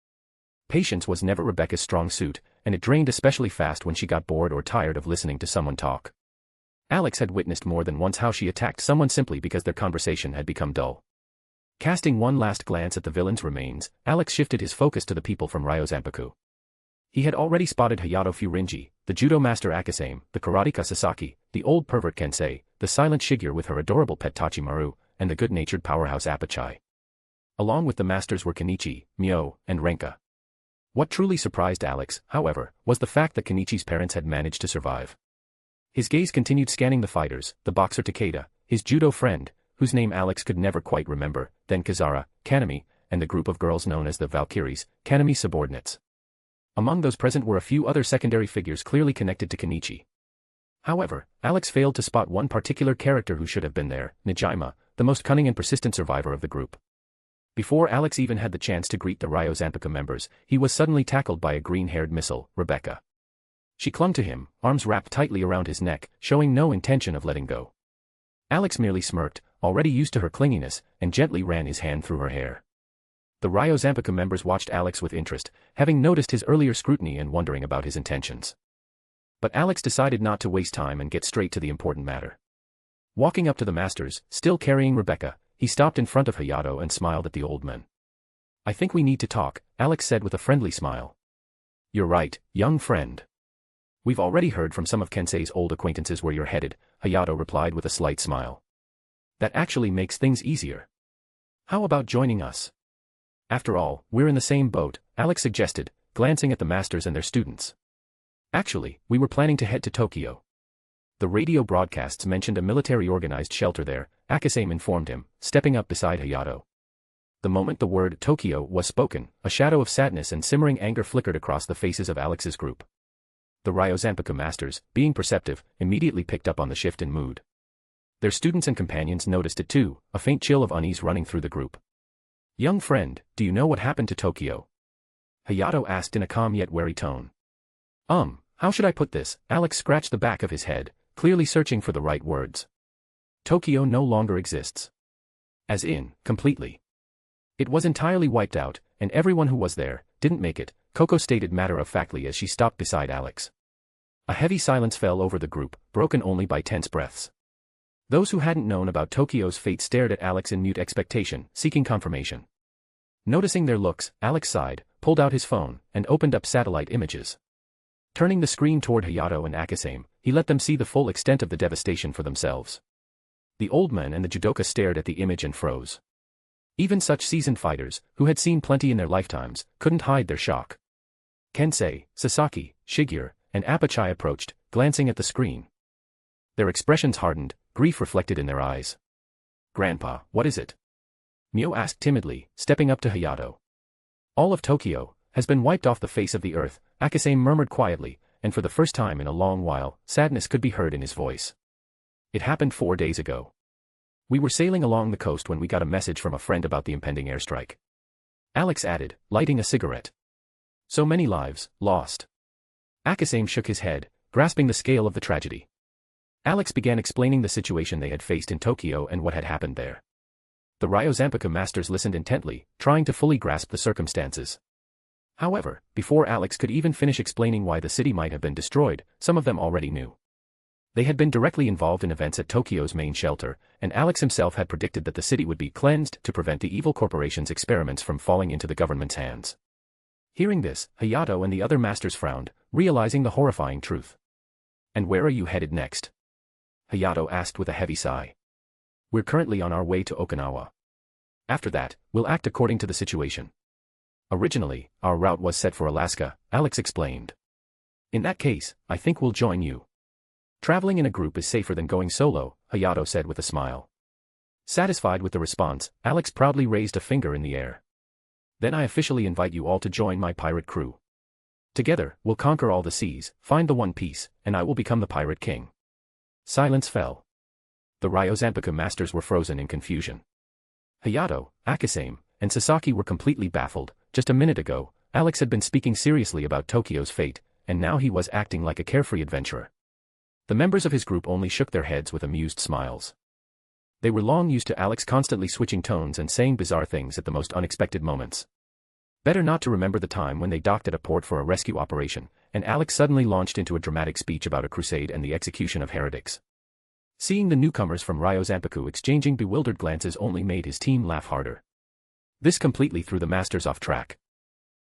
Patience was never Rebecca's strong suit, and it drained especially fast when she got bored or tired of listening to someone talk. Alex had witnessed more than once how she attacked someone simply because their conversation had become dull. Casting one last glance at the villain's remains, Alex shifted his focus to the people from Ryo Zanpaku. He had already spotted Hayato Furinji, the judo master Akasame, the karateka Sasaki, the old pervert Kensei, the silent Shigeru with her adorable pet Tachimaru, and the good-natured powerhouse Apachai. Along with the masters were Kenichi, Myo, and Renka. What truly surprised Alex, however, was the fact that Kenichi's parents had managed to survive. His gaze continued scanning the fighters, the boxer Takeda, his judo friend, whose name Alex could never quite remember, then Kazara, Kanami, and the group of girls known as the Valkyries, Kanami's subordinates. Among those present were a few other secondary figures clearly connected to Kenichi. However, Alex failed to spot one particular character who should have been there, Nijima, the most cunning and persistent survivor of the group. Before Alex even had the chance to greet the Ryo Zanpaku members, he was suddenly tackled by a green-haired missile, Rebecca. She clung to him, arms wrapped tightly around his neck, showing no intention of letting go. Alex merely smirked, already used to her clinginess, and gently ran his hand through her hair. The Ryo Zanpaku members watched Alex with interest, having noticed his earlier scrutiny and wondering about his intentions. But Alex decided not to waste time and get straight to the important matter. Walking up to the masters, still carrying Rebecca, he stopped in front of Hayato and smiled at the old man. I think we need to talk, Alex said with a friendly smile. You're right, young friend. We've already heard from some of Kensei's old acquaintances where you're headed, Hayato replied with a slight smile. That actually makes things easier. How about joining us? After all, we're in the same boat, Alex suggested, glancing at the masters and their students. Actually, we were planning to head to Tokyo. The radio broadcasts mentioned a military-organized shelter there, Akasame informed him, stepping up beside Hayato. The moment the word Tokyo was spoken, a shadow of sadness and simmering anger flickered across the faces of Alex's group. The Ryo Zanpaku masters, being perceptive, immediately picked up on the shift in mood. Their students and companions noticed it too, a faint chill of unease running through the group. Young friend, do you know what happened to Tokyo? Hayato asked in a calm yet wary tone. How should I put this? Alex scratched the back of his head, clearly searching for the right words. Tokyo no longer exists. As in, completely. It was entirely wiped out, and everyone who was there didn't make it, Coco stated matter-of-factly as she stopped beside Alex. A heavy silence fell over the group, broken only by tense breaths. Those who hadn't known about Tokyo's fate stared at Alex in mute expectation, seeking confirmation. Noticing their looks, Alex sighed, pulled out his phone, and opened up satellite images. Turning the screen toward Hayato and Akasame, he let them see the full extent of the devastation for themselves. The old man and the judoka stared at the image and froze. Even such seasoned fighters, who had seen plenty in their lifetimes, couldn't hide their shock. Kensei, Sasaki, Shigeru, and Apachai approached, glancing at the screen. Their expressions hardened, grief reflected in their eyes. Grandpa, what is it? Mio asked timidly, stepping up to Hayato. All of Tokyo has been wiped off the face of the earth, Akasame murmured quietly, and for the first time in a long while, sadness could be heard in his voice. It happened 4 days ago. We were sailing along the coast when we got a message from a friend about the impending airstrike. Alex added, lighting a cigarette. So many lives lost. Akasame shook his head, grasping the scale of the tragedy. Alex began explaining the situation they had faced in Tokyo and what had happened there. The Ryozambika masters listened intently, trying to fully grasp the circumstances. However, before Alex could even finish explaining why the city might have been destroyed, some of them already knew. They had been directly involved in events at Tokyo's main shelter, and Alex himself had predicted that the city would be cleansed to prevent the evil corporation's experiments from falling into the government's hands. Hearing this, Hayato and the other masters frowned, realizing the horrifying truth. "And where are you headed next?" Hayato asked with a heavy sigh. "We're currently on our way to Okinawa. After that, we'll act according to the situation." "Originally, our route was set for Alaska," Alex explained. "In that case, I think we'll join you. Traveling in a group is safer than going solo," Hayato said with a smile. Satisfied with the response, Alex proudly raised a finger in the air. "Then I officially invite you all to join my pirate crew. Together, we'll conquer all the seas, find the One Piece, and I will become the Pirate King." Silence fell. The Ryozambika masters were frozen in confusion. Hayato, Akasame, and Sasaki were completely baffled. Just a minute ago, Alex had been speaking seriously about Tokyo's fate, and now he was acting like a carefree adventurer. The members of his group only shook their heads with amused smiles. They were long used to Alex constantly switching tones and saying bizarre things at the most unexpected moments. Better not to remember the time when they docked at a port for a rescue operation, and Alex suddenly launched into a dramatic speech about a crusade and the execution of heretics. Seeing the newcomers from Ryozampiku exchanging bewildered glances only made his team laugh harder. This completely threw the masters off track.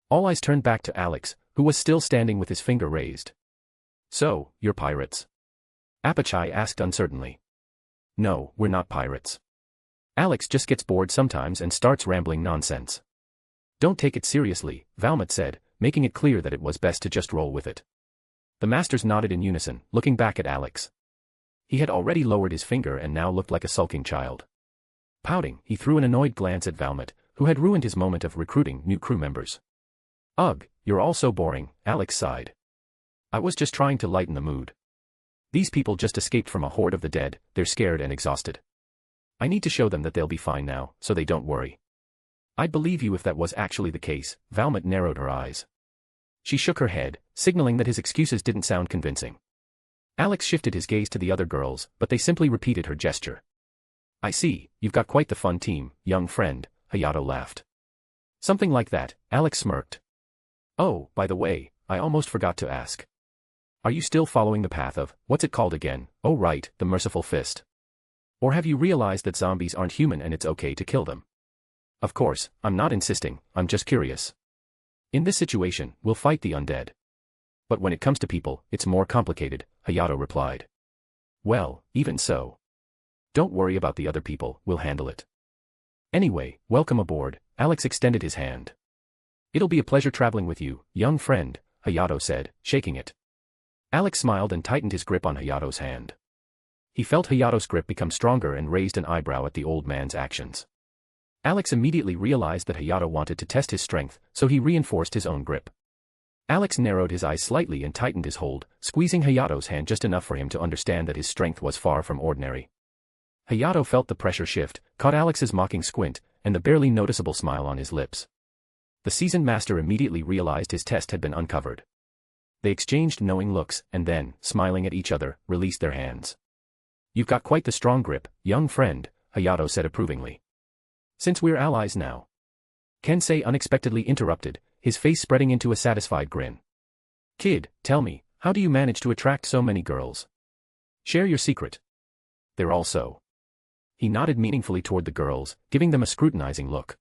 All eyes turned back to Alex, who was still standing with his finger raised. "So, you're pirates?" Apachai asked uncertainly. "No, we're not pirates. Alex just gets bored sometimes and starts rambling nonsense." "Don't take it seriously," Valmont said, making it clear that it was best to just roll with it. The masters nodded in unison, looking back at Alex. He had already lowered his finger and now looked like a sulking child. Pouting, he threw an annoyed glance at Valmont, who had ruined his moment of recruiting new crew members. "Ugh, you're all so boring," Alex sighed. "I was just trying to lighten the mood. These people just escaped from a horde of the dead, they're scared and exhausted. I need to show them that they'll be fine now, so they don't worry." "I'd believe you if that was actually the case," Valmont narrowed her eyes. She shook her head, signaling that his excuses didn't sound convincing. Alex shifted his gaze to the other girls, but they simply repeated her gesture. "I see, you've got quite the fun team, young friend," Hayato laughed. "Something like that," Alex smirked. "Oh, by the way, I almost forgot to ask. Are you still following the path of, what's it called again? Oh right, the Merciful Fist. Or have you realized that zombies aren't human and it's okay to kill them? Of course, I'm not insisting, I'm just curious. In this situation, we'll fight the undead. But when it comes to people, it's more complicated," Hayato replied. "Well, even so. Don't worry about the other people, we'll handle it. Anyway, welcome aboard," Alex extended his hand. "It'll be a pleasure traveling with you, young friend," Hayato said, shaking it. Alex smiled and tightened his grip on Hayato's hand. He felt Hayato's grip become stronger and raised an eyebrow at the old man's actions. Alex immediately realized that Hayato wanted to test his strength, so he reinforced his own grip. Alex narrowed his eyes slightly and tightened his hold, squeezing Hayato's hand just enough for him to understand that his strength was far from ordinary. Hayato felt the pressure shift, caught Alex's mocking squint, and the barely noticeable smile on his lips. The seasoned master immediately realized his test had been uncovered. They exchanged knowing looks, and then, smiling at each other, released their hands. "You've got quite the strong grip, young friend," Hayato said approvingly. "Since we're allies now." Kensei unexpectedly interrupted, his face spreading into a satisfied grin. "Kid, tell me, how do you manage to attract so many girls? Share your secret." "They're all so." He nodded meaningfully toward the girls, giving them a scrutinizing look.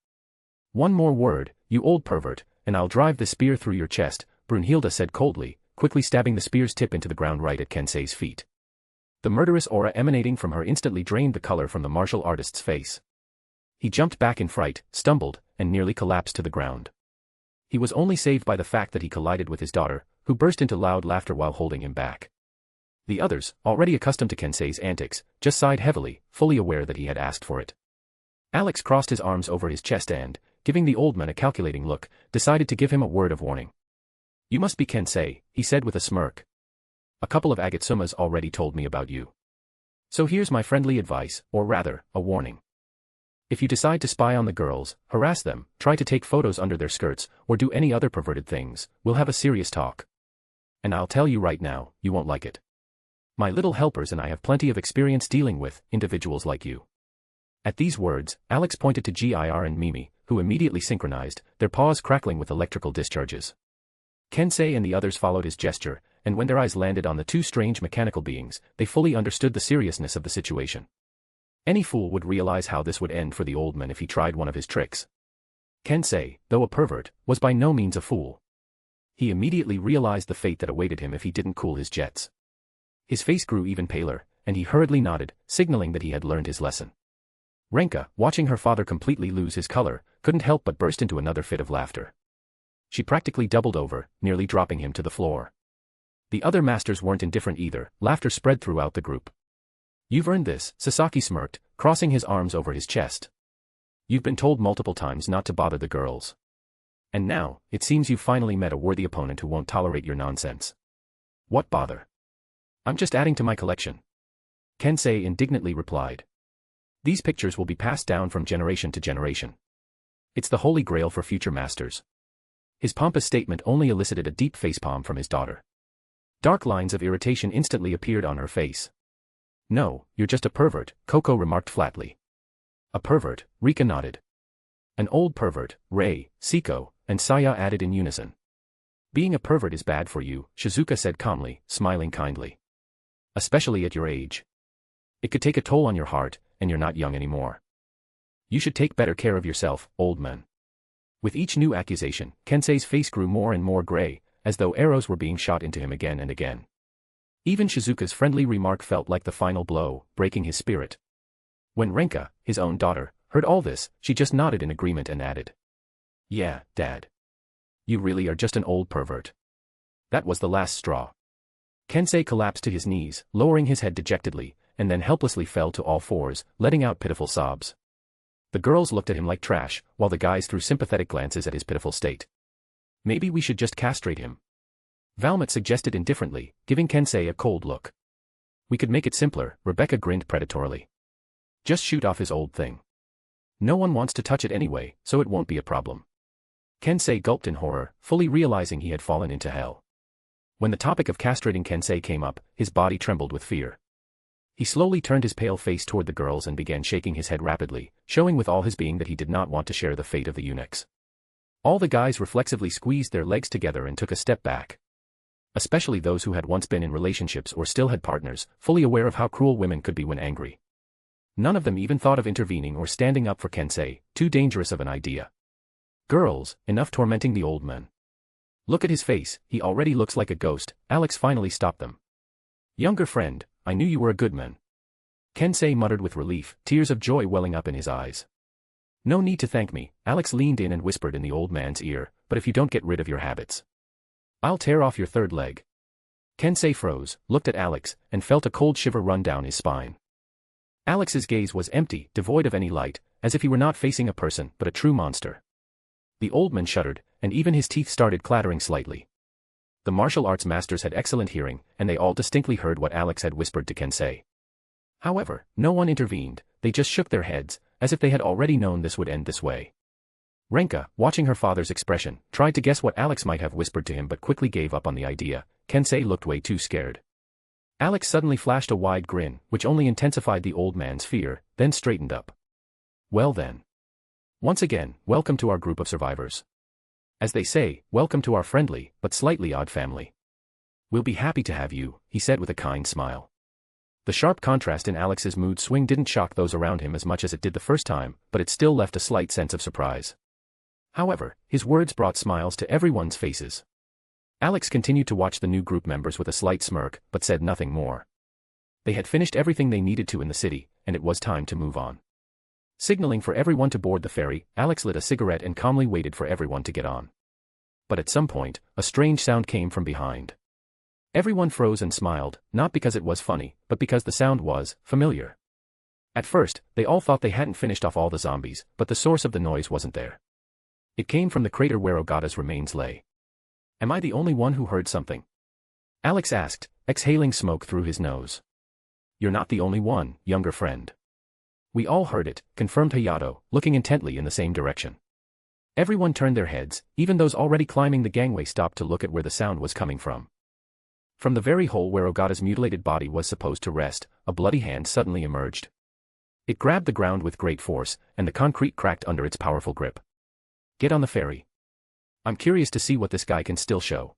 "One more word, you old pervert, and I'll drive the spear through your chest," Brunhilde said coldly, quickly stabbing the spear's tip into the ground right at Kensei's feet. The murderous aura emanating from her instantly drained the color from the martial artist's face. He jumped back in fright, stumbled, and nearly collapsed to the ground. He was only saved by the fact that he collided with his daughter, who burst into loud laughter while holding him back. The others, already accustomed to Kensei's antics, just sighed heavily, fully aware that he had asked for it. Alex crossed his arms over his chest and, giving the old man a calculating look, decided to give him a word of warning. "You must be Kensei," he said with a smirk. "A couple of Agatsumas already told me about you. So here's my friendly advice, or rather, a warning. If you decide to spy on the girls, harass them, try to take photos under their skirts, or do any other perverted things, we'll have a serious talk. And I'll tell you right now, you won't like it. My little helpers and I have plenty of experience dealing with individuals like you. At these words, Alex pointed to Gir and Mimi, who immediately synchronized, their paws crackling with electrical discharges. Kensei and the others followed his gesture, and when their eyes landed on the two strange mechanical beings, they fully understood the seriousness of the situation. Any fool would realize how this would end for the old man if he tried one of his tricks. Kensei, though a pervert, was by no means a fool. He immediately realized the fate that awaited him if he didn't cool his jets. His face grew even paler, and he hurriedly nodded, signaling that he had learned his lesson. Renka, watching her father completely lose his color, couldn't help but burst into another fit of laughter. She practically doubled over, nearly dropping him to the floor. The other masters weren't indifferent either, laughter spread throughout the group. "You've earned this," Sasaki smirked, crossing his arms over his chest. "You've been told multiple times not to bother the girls. And now, it seems you've finally met a worthy opponent who won't tolerate your nonsense." "What bother? I'm just adding to my collection," Kensei indignantly replied. "These pictures will be passed down from generation to generation. It's the holy grail for future masters." His pompous statement only elicited a deep facepalm from his daughter. Dark lines of irritation instantly appeared on her face. "No, you're just a pervert," Coco remarked flatly. "A pervert," Rika nodded. "An old pervert," Rei, Siko, and Saya added in unison. "Being a pervert is bad for you," Shizuka said calmly, smiling kindly. "Especially at your age. It could take a toll on your heart, and you're not young anymore. You should take better care of yourself, old man." With each new accusation, Kensei's face grew more and more gray, as though arrows were being shot into him again and again. Even Shizuka's friendly remark felt like the final blow, breaking his spirit. When Renka, his own daughter, heard all this, she just nodded in agreement and added, "Yeah, Dad. You really are just an old pervert." That was the last straw. Kensei collapsed to his knees, lowering his head dejectedly, and then helplessly fell to all fours, letting out pitiful sobs. The girls looked at him like trash, while the guys threw sympathetic glances at his pitiful state. "Maybe we should just castrate him," Valmont suggested indifferently, giving Kensei a cold look. "We could make it simpler," Rebecca grinned predatorily. "Just shoot off his old thing. No one wants to touch it anyway, so it won't be a problem." Kensei gulped in horror, fully realizing he had fallen into hell. When the topic of castrating Kensei came up, his body trembled with fear. He slowly turned his pale face toward the girls and began shaking his head rapidly, showing with all his being that he did not want to share the fate of the eunuchs. All the guys reflexively squeezed their legs together and took a step back. Especially those who had once been in relationships or still had partners, fully aware of how cruel women could be when angry. None of them even thought of intervening or standing up for Kensei, too dangerous of an idea. "Girls, enough tormenting the old man. Look at his face, he already looks like a ghost," Alex finally stopped them. "Younger friend, I knew you were a good man," Kensei muttered with relief, tears of joy welling up in his eyes. "No need to thank me," Alex leaned in and whispered in the old man's ear, "but if you don't get rid of your habits, I'll tear off your third leg." Kensei froze, looked at Alex, and felt a cold shiver run down his spine. Alex's gaze was empty, devoid of any light, as if he were not facing a person but a true monster. The old man shuddered, and even his teeth started clattering slightly. The martial arts masters had excellent hearing, and they all distinctly heard what Alex had whispered to Kensei. However, no one intervened, they just shook their heads, as if they had already known this would end this way. Renka, watching her father's expression, tried to guess what Alex might have whispered to him but quickly gave up on the idea. Kensei looked way too scared. Alex suddenly flashed a wide grin, which only intensified the old man's fear, then straightened up. "Well then. Once again, welcome to our group of survivors. As they say, welcome to our friendly, but slightly odd family. We'll be happy to have you," he said with a kind smile. The sharp contrast in Alex's mood swing didn't shock those around him as much as it did the first time, but it still left a slight sense of surprise. However, his words brought smiles to everyone's faces. Alex continued to watch the new group members with a slight smirk, but said nothing more. They had finished everything they needed to in the city, and it was time to move on. Signaling for everyone to board the ferry, Alex lit a cigarette and calmly waited for everyone to get on. But at some point, a strange sound came from behind. Everyone froze and smiled, not because it was funny, but because the sound was familiar. At first, they all thought they hadn't finished off all the zombies, but the source of the noise wasn't there. It came from the crater where Ogata's remains lay. "Am I the only one who heard something?" Alex asked, exhaling smoke through his nose. "You're not the only one, younger friend. We all heard it," confirmed Hayato, looking intently in the same direction. Everyone turned their heads, even those already climbing the gangway stopped to look at where the sound was coming from. From the very hole where Ogata's mutilated body was supposed to rest, a bloody hand suddenly emerged. It grabbed the ground with great force, and the concrete cracked under its powerful grip. Get on the ferry. I'm curious to see what this guy can still show.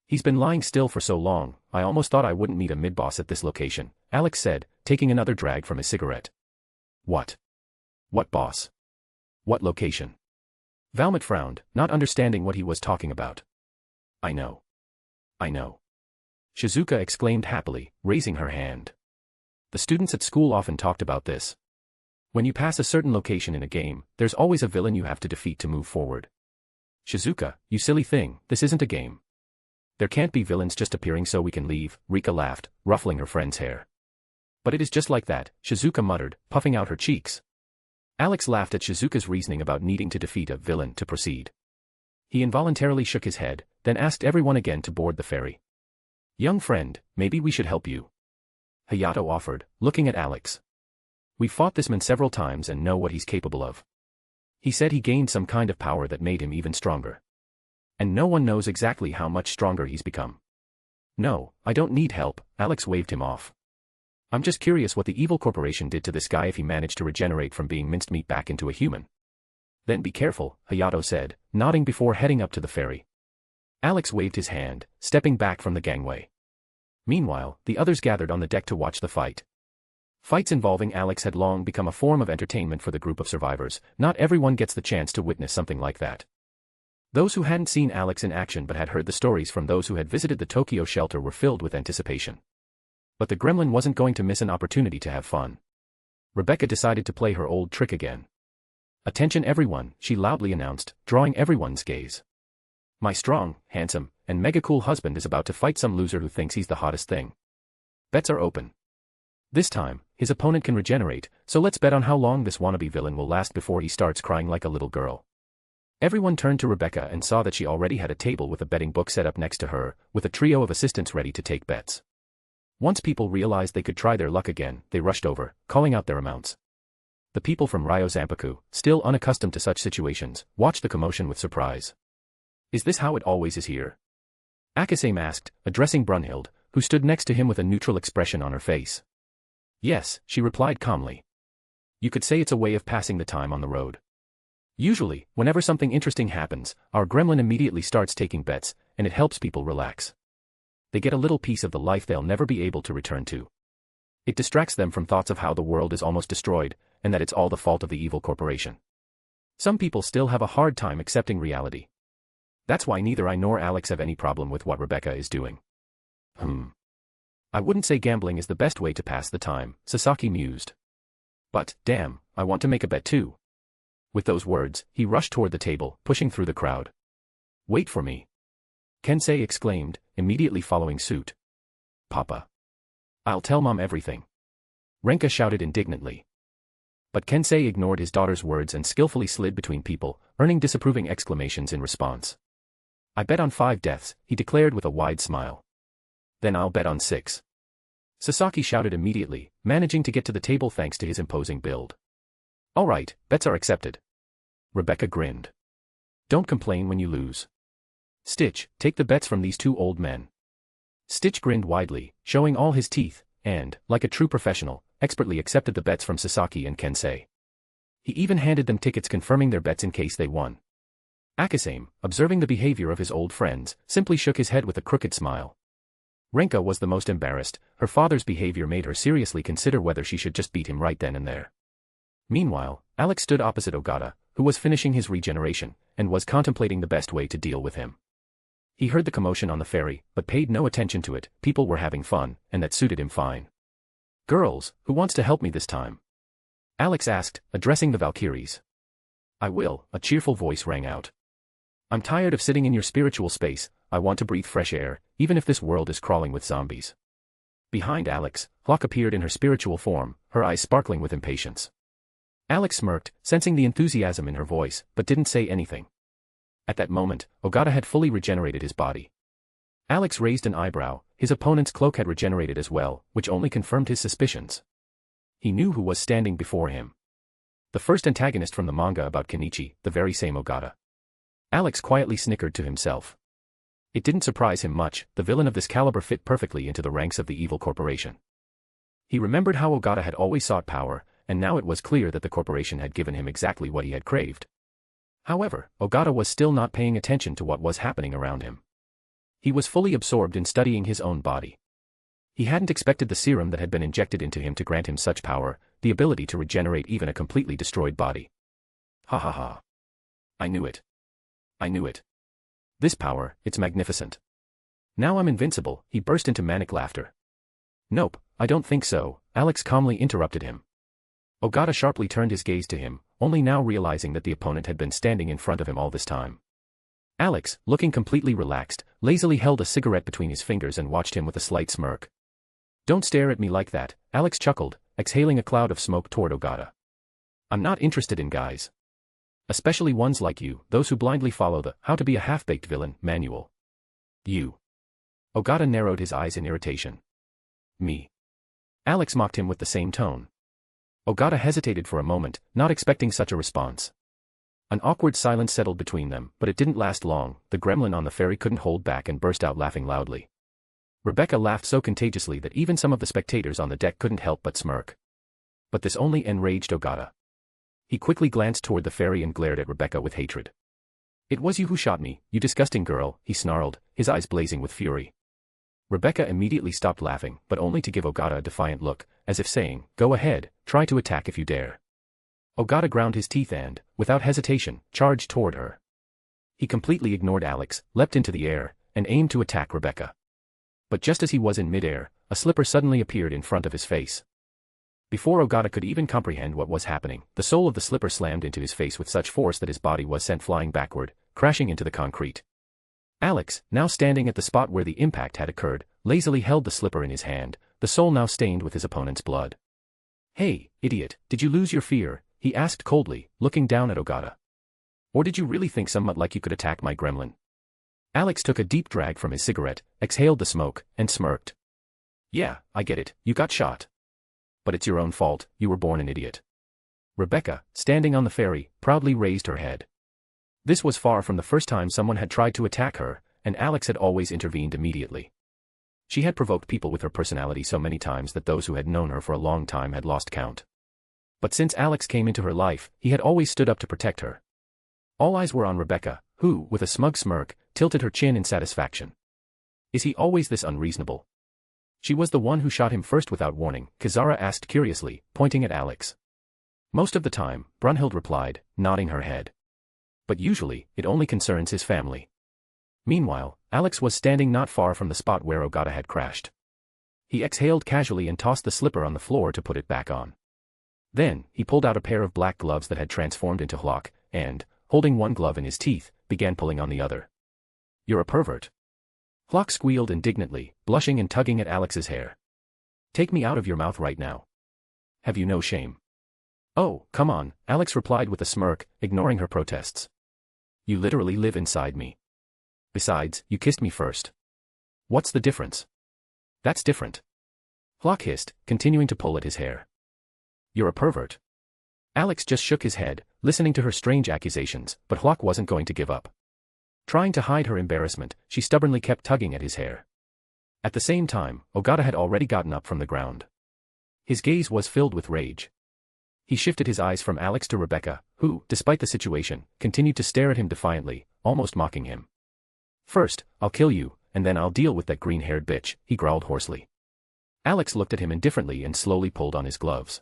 He's been lying still for so long, I almost thought I wouldn't meet a mid-boss at this location, Alex said, taking another drag from his cigarette. What? What boss? What location? Valmont frowned, not understanding what he was talking about. I know. I know. Shizuka exclaimed happily, raising her hand. The students at school often talked about this. When you pass a certain location in a game, there's always a villain you have to defeat to move forward. Shizuka, you silly thing, this isn't a game. There can't be villains just appearing so we can leave, Rika laughed, ruffling her friend's hair. But it is just like that, Shizuka muttered, puffing out her cheeks. Alex laughed at Shizuka's reasoning about needing to defeat a villain to proceed. He involuntarily shook his head, then asked everyone again to board the ferry. Young friend, maybe we should help you. Hayato offered, looking at Alex. We've fought this man several times and know what he's capable of. He said he gained some kind of power that made him even stronger. And no one knows exactly how much stronger he's become. No, I don't need help, Alex waved him off. I'm just curious what the evil corporation did to this guy if he managed to regenerate from being minced meat back into a human. Then be careful, Hayato said, nodding before heading up to the ferry. Alex waved his hand, stepping back from the gangway. Meanwhile, the others gathered on the deck to watch the fight. Fights involving Alex had long become a form of entertainment for the group of survivors. Not everyone gets the chance to witness something like that. Those who hadn't seen Alex in action but had heard the stories from those who had visited the Tokyo shelter were filled with anticipation. But the gremlin wasn't going to miss an opportunity to have fun. Rebecca decided to play her old trick again. Attention everyone, she loudly announced, drawing everyone's gaze. My strong, handsome, and mega-cool husband is about to fight some loser who thinks he's the hottest thing. Bets are open. This time, his opponent can regenerate, so let's bet on how long this wannabe villain will last before he starts crying like a little girl. Everyone turned to Rebecca and saw that she already had a table with a betting book set up next to her, with a trio of assistants ready to take bets. Once people realized they could try their luck again, they rushed over, calling out their amounts. The people from Ryo Zanpaku, still unaccustomed to such situations, watched the commotion with surprise. Is this how it always is here? Akasame asked, addressing Brunhild, who stood next to him with a neutral expression on her face. Yes, she replied calmly. You could say it's a way of passing the time on the road. Usually, whenever something interesting happens, our gremlin immediately starts taking bets, and it helps people relax. They get a little piece of the life they'll never be able to return to. It distracts them from thoughts of how the world is almost destroyed, and that it's all the fault of the evil corporation. Some people still have a hard time accepting reality. That's why neither I nor Alex have any problem with what Rebecca is doing. I wouldn't say gambling is the best way to pass the time, Sasaki mused. But, damn, I want to make a bet too. With those words, he rushed toward the table, pushing through the crowd. Wait for me. Kensei exclaimed, immediately following suit. Papa. I'll tell Mom everything. Renka shouted indignantly. But Kensei ignored his daughter's words and skillfully slid between people, earning disapproving exclamations in response. I bet on 5 deaths, he declared with a wide smile. Then I'll bet on 6. Sasaki shouted immediately, managing to get to the table thanks to his imposing build. All right, bets are accepted. Rebecca grinned. Don't complain when you lose. Stitch, take the bets from these 2 old men. Stitch grinned widely, showing all his teeth, and, like a true professional, expertly accepted the bets from Sasaki and Kensei. He even handed them tickets confirming their bets in case they won. Akasame, observing the behavior of his old friends, simply shook his head with a crooked smile. Renka was the most embarrassed. Her father's behavior made her seriously consider whether she should just beat him right then and there. Meanwhile, Alex stood opposite Ogata, who was finishing his regeneration, and was contemplating the best way to deal with him. He heard the commotion on the ferry, but paid no attention to it. People were having fun, and that suited him fine. Girls, who wants to help me this time? Alex asked, addressing the Valkyries. I will, a cheerful voice rang out. I'm tired of sitting in your spiritual space, I want to breathe fresh air, even if this world is crawling with zombies. Behind Alex, Hawk appeared in her spiritual form, her eyes sparkling with impatience. Alex smirked, sensing the enthusiasm in her voice, but didn't say anything. At that moment, Ogata had fully regenerated his body. Alex raised an eyebrow. His opponent's cloak had regenerated as well, which only confirmed his suspicions. He knew who was standing before him. The first antagonist from the manga about Kenichi, the very same Ogata. Alex quietly snickered to himself. It didn't surprise him much, the villain of this caliber fit perfectly into the ranks of the evil corporation. He remembered how Ogata had always sought power, and now it was clear that the corporation had given him exactly what he had craved. However, Ogata was still not paying attention to what was happening around him. He was fully absorbed in studying his own body. He hadn't expected the serum that had been injected into him to grant him such power, the ability to regenerate even a completely destroyed body. Ha ha ha. I knew it. I knew it. This power, it's magnificent. Now I'm invincible, he burst into manic laughter. Nope, I don't think so, Alex calmly interrupted him. Ogata sharply turned his gaze to him, only now realizing that the opponent had been standing in front of him all this time. Alex, looking completely relaxed, lazily held a cigarette between his fingers and watched him with a slight smirk. Don't stare at me like that, Alex chuckled, exhaling a cloud of smoke toward Ogata. I'm not interested in guys. Especially ones like you, those who blindly follow the How to Be a Half-Baked Villain manual. You. Ogata narrowed his eyes in irritation. Me. Alex mocked him with the same tone. Ogata hesitated for a moment, not expecting such a response. An awkward silence settled between them, but it didn't last long. The gremlin on the ferry couldn't hold back and burst out laughing loudly. Rebecca laughed so contagiously that even some of the spectators on the deck couldn't help but smirk. But this only enraged Ogata. He quickly glanced toward the ferry and glared at Rebecca with hatred. It was you who shot me, you disgusting girl, he snarled, his eyes blazing with fury. Rebecca immediately stopped laughing, but only to give Ogata a defiant look, as if saying, go ahead, try to attack if you dare. Ogata ground his teeth and, without hesitation, charged toward her. He completely ignored Alex, leapt into the air, and aimed to attack Rebecca. But just as he was in midair, a slipper suddenly appeared in front of his face. Before Ogata could even comprehend what was happening, the sole of the slipper slammed into his face with such force that his body was sent flying backward, crashing into the concrete. Alex, now standing at the spot where the impact had occurred, lazily held the slipper in his hand, the sole now stained with his opponent's blood. Hey, idiot, did you lose your fear? He asked coldly, looking down at Ogata. Or did you really think somewhat like you could attack my gremlin? Alex took a deep drag from his cigarette, exhaled the smoke, and smirked. Yeah, I get it, you got shot. But it's your own fault, you were born an idiot. Rebecca, standing on the ferry, proudly raised her head. This was far from the first time someone had tried to attack her, and Alex had always intervened immediately. She had provoked people with her personality so many times that those who had known her for a long time had lost count. But since Alex came into her life, he had always stood up to protect her. All eyes were on Rebecca, who, with a smug smirk, tilted her chin in satisfaction. Is he always this unreasonable? She was the one who shot him first without warning, Kizara asked curiously, pointing at Alex. Most of the time, Brunhild replied, nodding her head. But usually, it only concerns his family. Meanwhile, Alex was standing not far from the spot where Ogata had crashed. He exhaled casually and tossed the slipper on the floor to put it back on. Then, he pulled out a pair of black gloves that had transformed into Hlock, and, holding one glove in his teeth, began pulling on the other. You're a pervert. Hlock squealed indignantly, blushing and tugging at Alex's hair. Take me out of your mouth right now. Have you no shame? Oh, come on, Alex replied with a smirk, ignoring her protests. You literally live inside me. Besides, you kissed me first. What's the difference? That's different. Hlock hissed, continuing to pull at his hair. You're a pervert. Alex just shook his head, listening to her strange accusations, but Hlock wasn't going to give up. Trying to hide her embarrassment, she stubbornly kept tugging at his hair. At the same time, Ogata had already gotten up from the ground. His gaze was filled with rage. He shifted his eyes from Alex to Rebecca, who, despite the situation, continued to stare at him defiantly, almost mocking him. First, I'll kill you, and then I'll deal with that green-haired bitch, he growled hoarsely. Alex looked at him indifferently and slowly pulled on his gloves.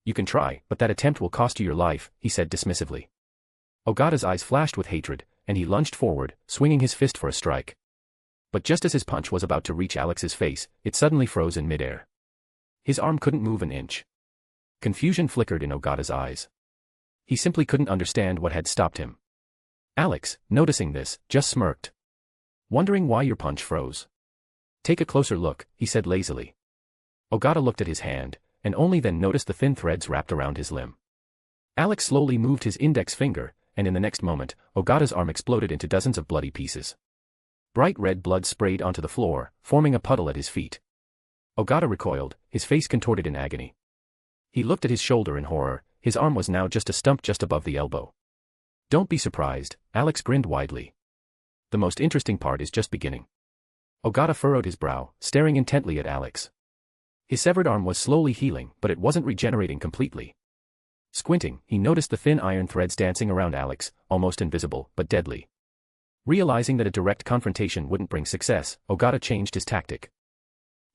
You can try, but that attempt will cost you your life, he said dismissively. Ogata's eyes flashed with hatred, and he lunged forward, swinging his fist for a strike. But just as his punch was about to reach Alex's face, it suddenly froze in midair. His arm couldn't move an inch. Confusion flickered in Ogata's eyes. He simply couldn't understand what had stopped him. Alex, noticing this, just smirked. Wondering why your punch froze. Take a closer look, he said lazily. Ogata looked at his hand, and only then noticed the thin threads wrapped around his limb. Alex slowly moved his index finger, and in the next moment, Ogata's arm exploded into dozens of bloody pieces. Bright red blood sprayed onto the floor, forming a puddle at his feet. Ogata recoiled, his face contorted in agony. He looked at his shoulder in horror, his arm was now just a stump just above the elbow. Don't be surprised, Alex grinned widely. The most interesting part is just beginning. Ogata furrowed his brow, staring intently at Alex. His severed arm was slowly healing, but it wasn't regenerating completely. Squinting, he noticed the thin iron threads dancing around Alex, almost invisible, but deadly. Realizing that a direct confrontation wouldn't bring success, Ogata changed his tactic.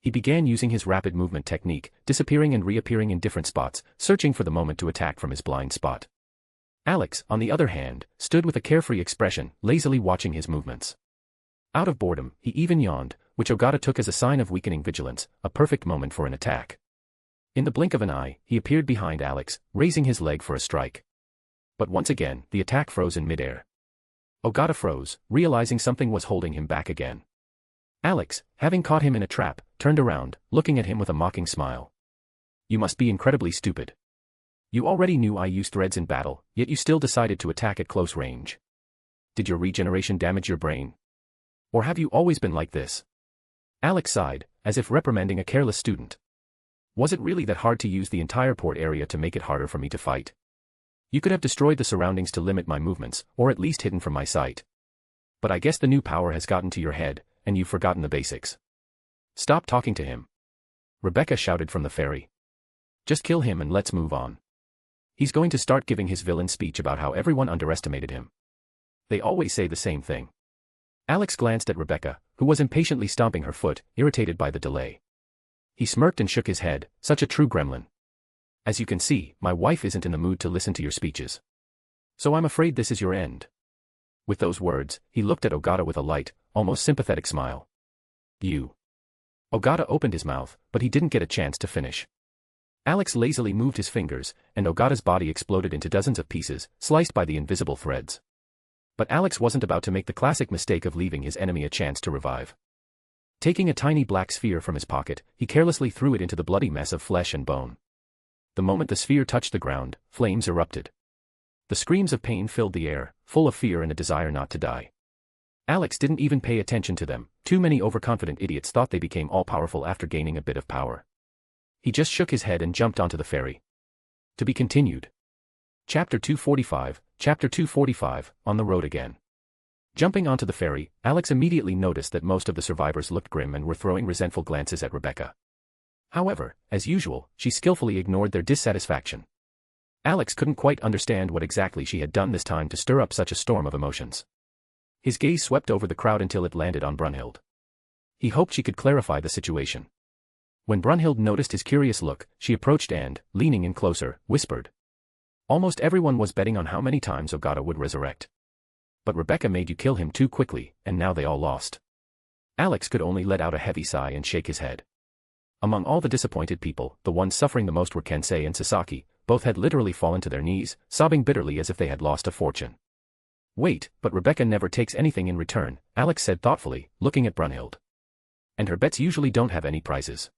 He began using his rapid movement technique, disappearing and reappearing in different spots, searching for the moment to attack from his blind spot. Alex, on the other hand, stood with a carefree expression, lazily watching his movements. Out of boredom, he even yawned, which Ogata took as a sign of weakening vigilance, a perfect moment for an attack. In the blink of an eye, he appeared behind Alex, raising his leg for a strike. But once again, the attack froze in midair. Ogata froze, realizing something was holding him back again. Alex, having caught him in a trap, turned around, looking at him with a mocking smile. "You must be incredibly stupid. You already knew I use threads in battle, yet you still decided to attack at close range. Did your regeneration damage your brain? Or have you always been like this?" Alex sighed, as if reprimanding a careless student. "Was it really that hard to use the entire port area to make it harder for me to fight? You could have destroyed the surroundings to limit my movements, or at least hidden from my sight. But I guess the new power has gotten to your head, and you've forgotten the basics. Stop talking to him," Rebecca shouted from the ferry. "Just kill him and let's move on. He's going to start giving his villain speech about how everyone underestimated him. They always say the same thing." Alex glanced at Rebecca, who was impatiently stomping her foot, irritated by the delay. He smirked and shook his head, "Such a true gremlin. As you can see, my wife isn't in the mood to listen to your speeches. So I'm afraid this is your end." With those words, he looked at Ogata with a light, almost sympathetic smile. "You." Ogata opened his mouth, but he didn't get a chance to finish. Alex lazily moved his fingers, and Ogata's body exploded into dozens of pieces, sliced by the invisible threads. But Alex wasn't about to make the classic mistake of leaving his enemy a chance to revive. Taking a tiny black sphere from his pocket, he carelessly threw it into the bloody mess of flesh and bone. The moment the sphere touched the ground, flames erupted. The screams of pain filled the air, full of fear and a desire not to die. Alex didn't even pay attention to them. Too many overconfident idiots thought they became all-powerful after gaining a bit of power. He just shook his head and jumped onto the ferry. To be continued. Chapter 245, On the Road Again. Jumping onto the ferry, Alex immediately noticed that most of the survivors looked grim and were throwing resentful glances at Rebecca. However, as usual, she skillfully ignored their dissatisfaction. Alex couldn't quite understand what exactly she had done this time to stir up such a storm of emotions. His gaze swept over the crowd until it landed on Brunhild. He hoped she could clarify the situation. When Brunhild noticed his curious look, she approached and, leaning in closer, whispered. Almost everyone was betting on how many times Ogata would resurrect. But Rebecca made you kill him too quickly, and now they all lost. Alex could only let out a heavy sigh and shake his head. Among all the disappointed people, the ones suffering the most were Kensei and Sasaki. Both had literally fallen to their knees, sobbing bitterly as if they had lost a fortune. "Wait, but Rebecca never takes anything in return," Alex said thoughtfully, looking at Brunhild. "And her bets usually don't have any prizes."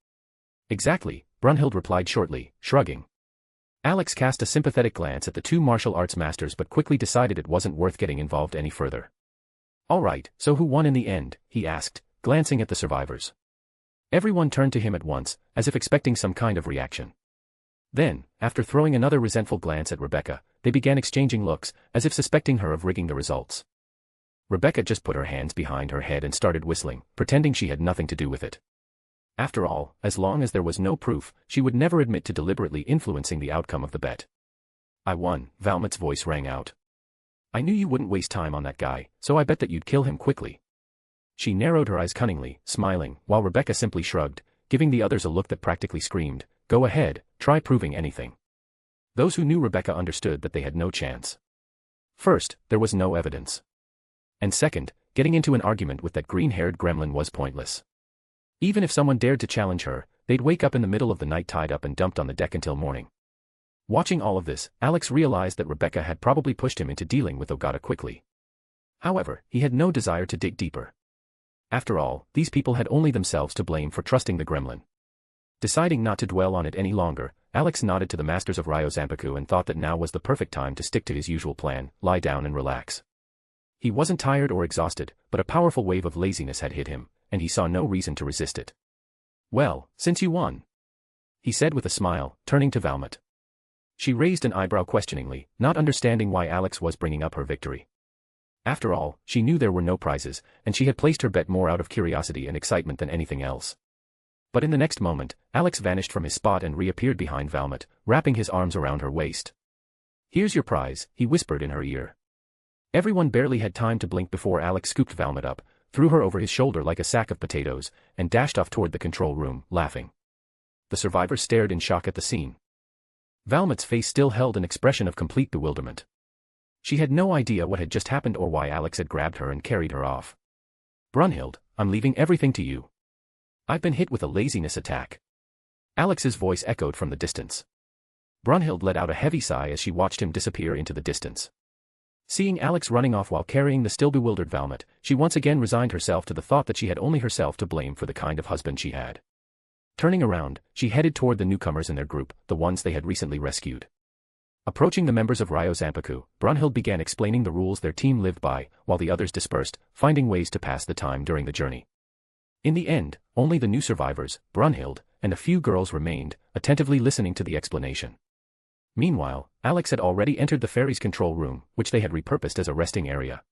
"Exactly," Brunhild replied shortly, shrugging. Alex cast a sympathetic glance at the two martial arts masters but quickly decided it wasn't worth getting involved any further. "All right, so who won in the end?" he asked, glancing at the survivors. Everyone turned to him at once, as if expecting some kind of reaction. Then, after throwing another resentful glance at Rebecca, they began exchanging looks, as if suspecting her of rigging the results. Rebecca just put her hands behind her head and started whistling, pretending she had nothing to do with it. After all, as long as there was no proof, she would never admit to deliberately influencing the outcome of the bet. "I won," Valmot's voice rang out. "I knew you wouldn't waste time on that guy, so I bet that you'd kill him quickly." She narrowed her eyes cunningly, smiling, while Rebecca simply shrugged, giving the others a look that practically screamed, "Go ahead, try proving anything." Those who knew Rebecca understood that they had no chance. First, there was no evidence. And second, getting into an argument with that green-haired gremlin was pointless. Even if someone dared to challenge her, they'd wake up in the middle of the night tied up and dumped on the deck until morning. Watching all of this, Alex realized that Rebecca had probably pushed him into dealing with Ogata quickly. However, he had no desire to dig deeper. After all, these people had only themselves to blame for trusting the gremlin. Deciding not to dwell on it any longer, Alex nodded to the masters of Ryo Zanpaku and thought that now was the perfect time to stick to his usual plan, lie down and relax. He wasn't tired or exhausted, but a powerful wave of laziness had hit him, and he saw no reason to resist it. "Well, since you won," he said with a smile, turning to Valmont. She raised an eyebrow questioningly, not understanding why Alex was bringing up her victory. After all, she knew there were no prizes, and she had placed her bet more out of curiosity and excitement than anything else. But in the next moment, Alex vanished from his spot and reappeared behind Valmont, wrapping his arms around her waist. "Here's your prize," he whispered in her ear. Everyone barely had time to blink before Alex scooped Valmont up, threw her over his shoulder like a sack of potatoes, and dashed off toward the control room, laughing. The survivors stared in shock at the scene. Valmont's face still held an expression of complete bewilderment. She had no idea what had just happened or why Alex had grabbed her and carried her off. "Brunhild, I'm leaving everything to you. I've been hit with a laziness attack." Alex's voice echoed from the distance. Brunhild let out a heavy sigh as she watched him disappear into the distance. Seeing Alex running off while carrying the still bewildered Valmont, she once again resigned herself to the thought that she had only herself to blame for the kind of husband she had. Turning around, she headed toward the newcomers in their group, the ones they had recently rescued. Approaching the members of Ryo Zanpaku, Brunhild began explaining the rules their team lived by, while the others dispersed, finding ways to pass the time during the journey. In the end, only the new survivors, Brunhild, and a few girls remained, attentively listening to the explanation. Meanwhile, Alex had already entered the ferry's control room, which they had repurposed as a resting area.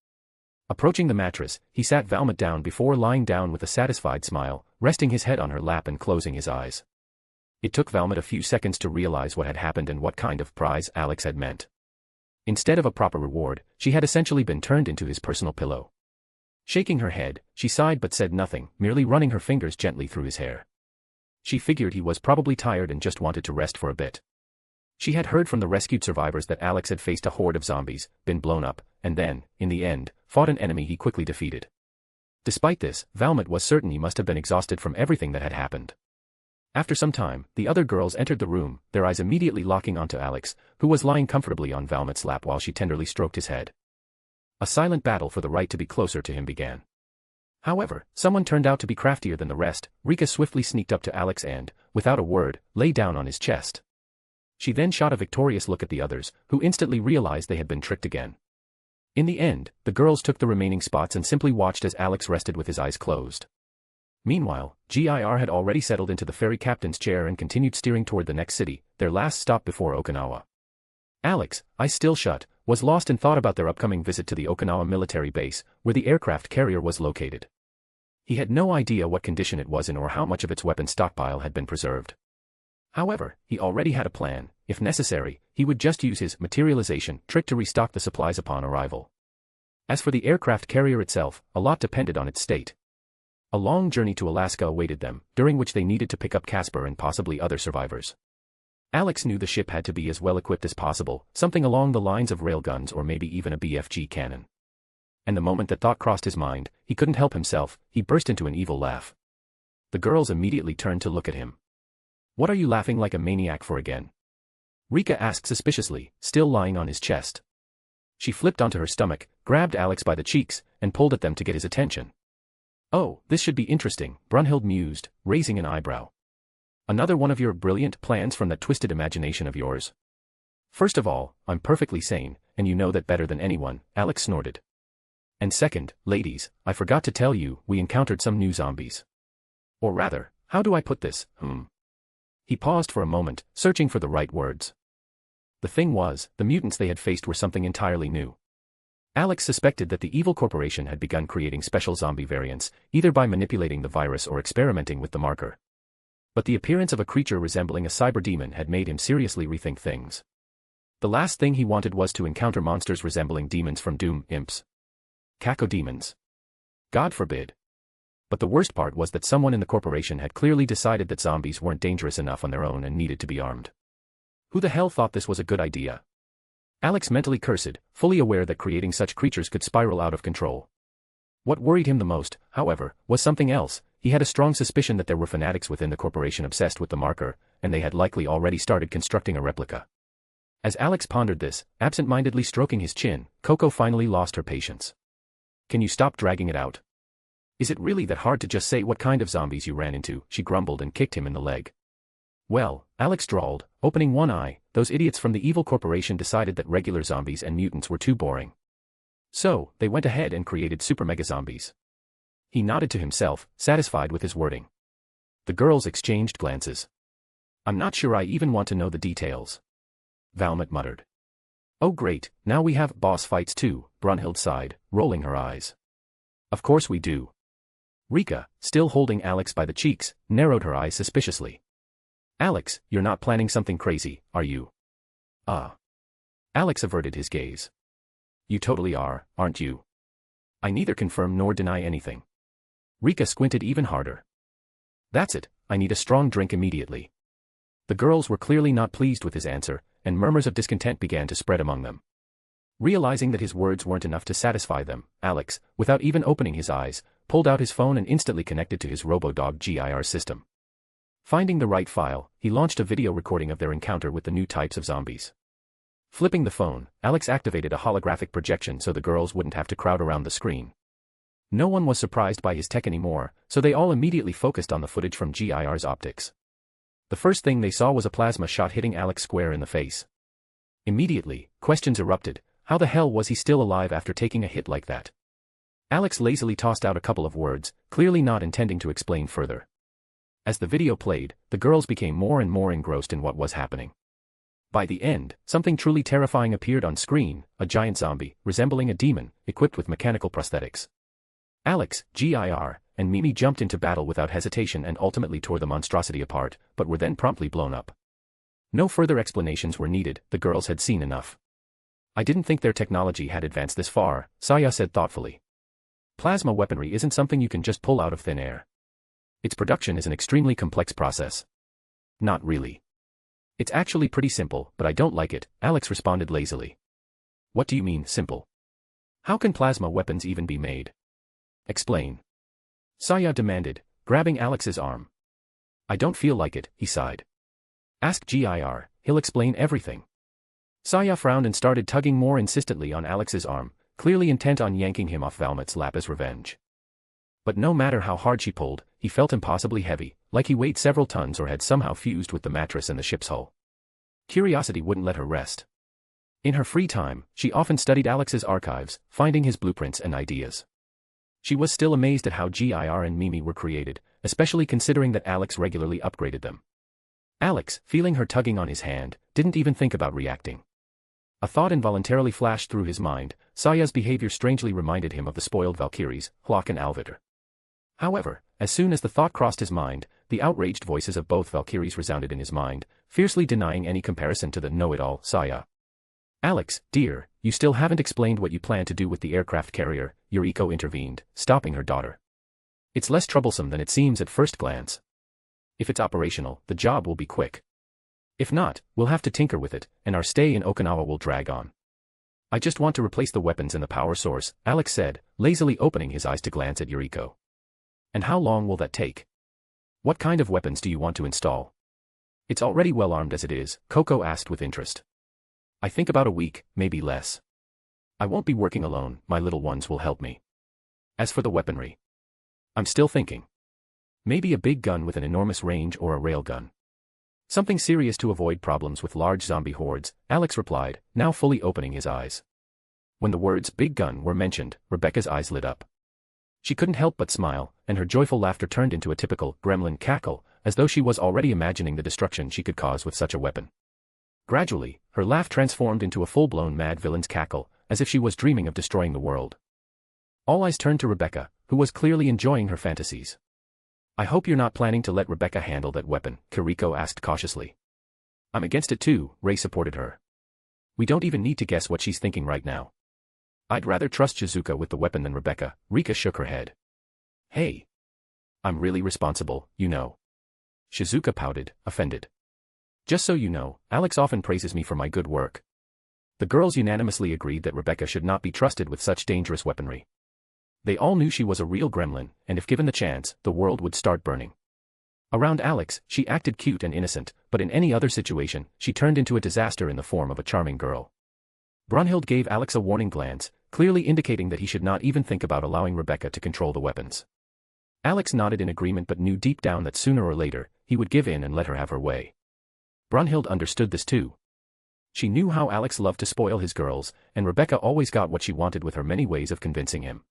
Approaching the mattress, he sat Valmont down before lying down with a satisfied smile, resting his head on her lap and closing his eyes. It took Valmont a few seconds to realize what had happened and what kind of prize Alex had meant. Instead of a proper reward, she had essentially been turned into his personal pillow. Shaking her head, she sighed but said nothing, merely running her fingers gently through his hair. She figured he was probably tired and just wanted to rest for a bit. She had heard from the rescued survivors that Alex had faced a horde of zombies, been blown up, and then, in the end, fought an enemy he quickly defeated. Despite this, Valmont was certain he must have been exhausted from everything that had happened. After some time, the other girls entered the room, their eyes immediately locking onto Alex, who was lying comfortably on Valmont's lap while she tenderly stroked his head. A silent battle for the right to be closer to him began. However, someone turned out to be craftier than the rest. Rika swiftly sneaked up to Alex and, without a word, lay down on his chest. She then shot a victorious look at the others, who instantly realized they had been tricked again. In the end, the girls took the remaining spots and simply watched as Alex rested with his eyes closed. Meanwhile, GIR had already settled into the ferry captain's chair and continued steering toward the next city, their last stop before Okinawa. Alex, eyes still shut, was lost in thought about their upcoming visit to the Okinawa military base, where the aircraft carrier was located. He had no idea what condition it was in or how much of its weapon stockpile had been preserved. However, he already had a plan. If necessary, he would just use his materialization trick to restock the supplies upon arrival. As for the aircraft carrier itself, a lot depended on its state. A long journey to Alaska awaited them, during which they needed to pick up Casper and possibly other survivors. Alex knew the ship had to be as well equipped as possible, something along the lines of railguns or maybe even a BFG cannon. And the moment that thought crossed his mind, he couldn't help himself, he burst into an evil laugh. The girls immediately turned to look at him. "What are you laughing like a maniac for again?" Rika asked suspiciously, still lying on his chest. She flipped onto her stomach, grabbed Alex by the cheeks, and pulled at them to get his attention. "Oh, this should be interesting," Brunhild mused, raising an eyebrow. "Another one of your brilliant plans from that twisted imagination of yours." "First of all, I'm perfectly sane, and you know that better than anyone," Alex snorted. "And second, ladies, I forgot to tell you, we encountered some new zombies. Or rather, how do I put this, He paused for a moment, searching for the right words. The thing was, the mutants they had faced were something entirely new. Alex suspected that the evil corporation had begun creating special zombie variants, either by manipulating the virus or experimenting with the marker. But the appearance of a creature resembling a cyber demon had made him seriously rethink things. The last thing he wanted was to encounter monsters resembling demons from Doom, imps. Cacodemons. God forbid. But the worst part was that someone in the corporation had clearly decided that zombies weren't dangerous enough on their own and needed to be armed. Who the hell thought this was a good idea? Alex mentally cursed, fully aware that creating such creatures could spiral out of control. What worried him the most, however, was something else. He had a strong suspicion that there were fanatics within the corporation obsessed with the marker, and they had likely already started constructing a replica. As Alex pondered this, absent-mindedly stroking his chin, Coco finally lost her patience. "Can you stop dragging it out? Is it really that hard to just say what kind of zombies you ran into?" she grumbled and kicked him in the leg. "Well," Alex drawled, opening one eye, "those idiots from the evil corporation decided that regular zombies and mutants were too boring. So, they went ahead and created super mega zombies." He nodded to himself, satisfied with his wording. The girls exchanged glances. "I'm not sure I even want to know the details," Valmont muttered. "Oh great, now we have boss fights too," Brunhild sighed, rolling her eyes. "Of course we do." Rika, still holding Alex by the cheeks, narrowed her eyes suspiciously. Alex, you're not planning something crazy, are you? Alex averted his gaze. You totally are, aren't you? I neither confirm nor deny anything. Rika squinted even harder. That's it, I need a strong drink immediately. The girls were clearly not pleased with his answer, and murmurs of discontent began to spread among them. Realizing that his words weren't enough to satisfy them, Alex, without even opening his eyes, pulled out his phone and instantly connected to his RoboDog GIR system. Finding the right file, he launched a video recording of their encounter with the new types of zombies. Flipping the phone, Alex activated a holographic projection so the girls wouldn't have to crowd around the screen. No one was surprised by his tech anymore, so they all immediately focused on the footage from GIR's optics. The first thing they saw was a plasma shot hitting Alex square in the face. Immediately, questions erupted. How the hell was he still alive after taking a hit like that? Alex lazily tossed out a couple of words, clearly not intending to explain further. As the video played, the girls became more and more engrossed in what was happening. By the end, something truly terrifying appeared on screen, a giant zombie, resembling a demon, equipped with mechanical prosthetics. Alex, GIR, and Mimi jumped into battle without hesitation and ultimately tore the monstrosity apart, but were then promptly blown up. No further explanations were needed, the girls had seen enough. I didn't think their technology had advanced this far, Saya said thoughtfully. Plasma weaponry isn't something you can just pull out of thin air. Its production is an extremely complex process. Not really. It's actually pretty simple, but I don't like it, Alex responded lazily. What do you mean, simple? How can plasma weapons even be made? Explain. Saya demanded, grabbing Alex's arm. I don't feel like it, he sighed. Ask GIR, he'll explain everything. Saya frowned and started tugging more insistently on Alex's arm, clearly intent on yanking him off Valmet's lap as revenge. But no matter how hard she pulled, he felt impossibly heavy, like he weighed several tons or had somehow fused with the mattress and the ship's hull. Curiosity wouldn't let her rest. In her free time, she often studied Alex's archives, finding his blueprints and ideas. She was still amazed at how GIR and Mimi were created, especially considering that Alex regularly upgraded them. Alex, feeling her tugging on his hand, didn't even think about reacting. A thought involuntarily flashed through his mind. Saya's behavior strangely reminded him of the spoiled Valkyries, Hlok and Alvitar. However, as soon as the thought crossed his mind, the outraged voices of both Valkyries resounded in his mind, fiercely denying any comparison to the know-it-all Saya. Alex, dear, you still haven't explained what you plan to do with the aircraft carrier, Yuriko intervened, stopping her daughter. It's less troublesome than it seems at first glance. If it's operational, the job will be quick. If not, we'll have to tinker with it, and our stay in Okinawa will drag on. I just want to replace the weapons and the power source, Alex said, lazily opening his eyes to glance at Yuriko. And how long will that take? What kind of weapons do you want to install? It's already well armed as it is, Coco asked with interest. I think about a week, maybe less. I won't be working alone, my little ones will help me. As for the weaponry, I'm still thinking. Maybe a big gun with an enormous range or a railgun. Something serious to avoid problems with large zombie hordes, Alex replied, now fully opening his eyes. When the words big gun were mentioned, Rebecca's eyes lit up. She couldn't help but smile, and her joyful laughter turned into a typical gremlin cackle, as though she was already imagining the destruction she could cause with such a weapon. Gradually, her laugh transformed into a full-blown mad villain's cackle, as if she was dreaming of destroying the world. All eyes turned to Rebecca, who was clearly enjoying her fantasies. I hope you're not planning to let Rebecca handle that weapon, Kiriko asked cautiously. I'm against it too, Ray supported her. We don't even need to guess what she's thinking right now. I'd rather trust Shizuka with the weapon than Rebecca, Rika shook her head. Hey. I'm really responsible, you know. Shizuka pouted, offended. Just so you know, Alex often praises me for my good work. The girls unanimously agreed that Rebecca should not be trusted with such dangerous weaponry. They all knew she was a real gremlin, and if given the chance, the world would start burning. Around Alex, she acted cute and innocent, but in any other situation, she turned into a disaster in the form of a charming girl. Brunhild gave Alex a warning glance, clearly indicating that he should not even think about allowing Rebecca to control the weapons. Alex nodded in agreement but knew deep down that sooner or later, he would give in and let her have her way. Brunhild understood this too. She knew how Alex loved to spoil his girls, and Rebecca always got what she wanted with her many ways of convincing him.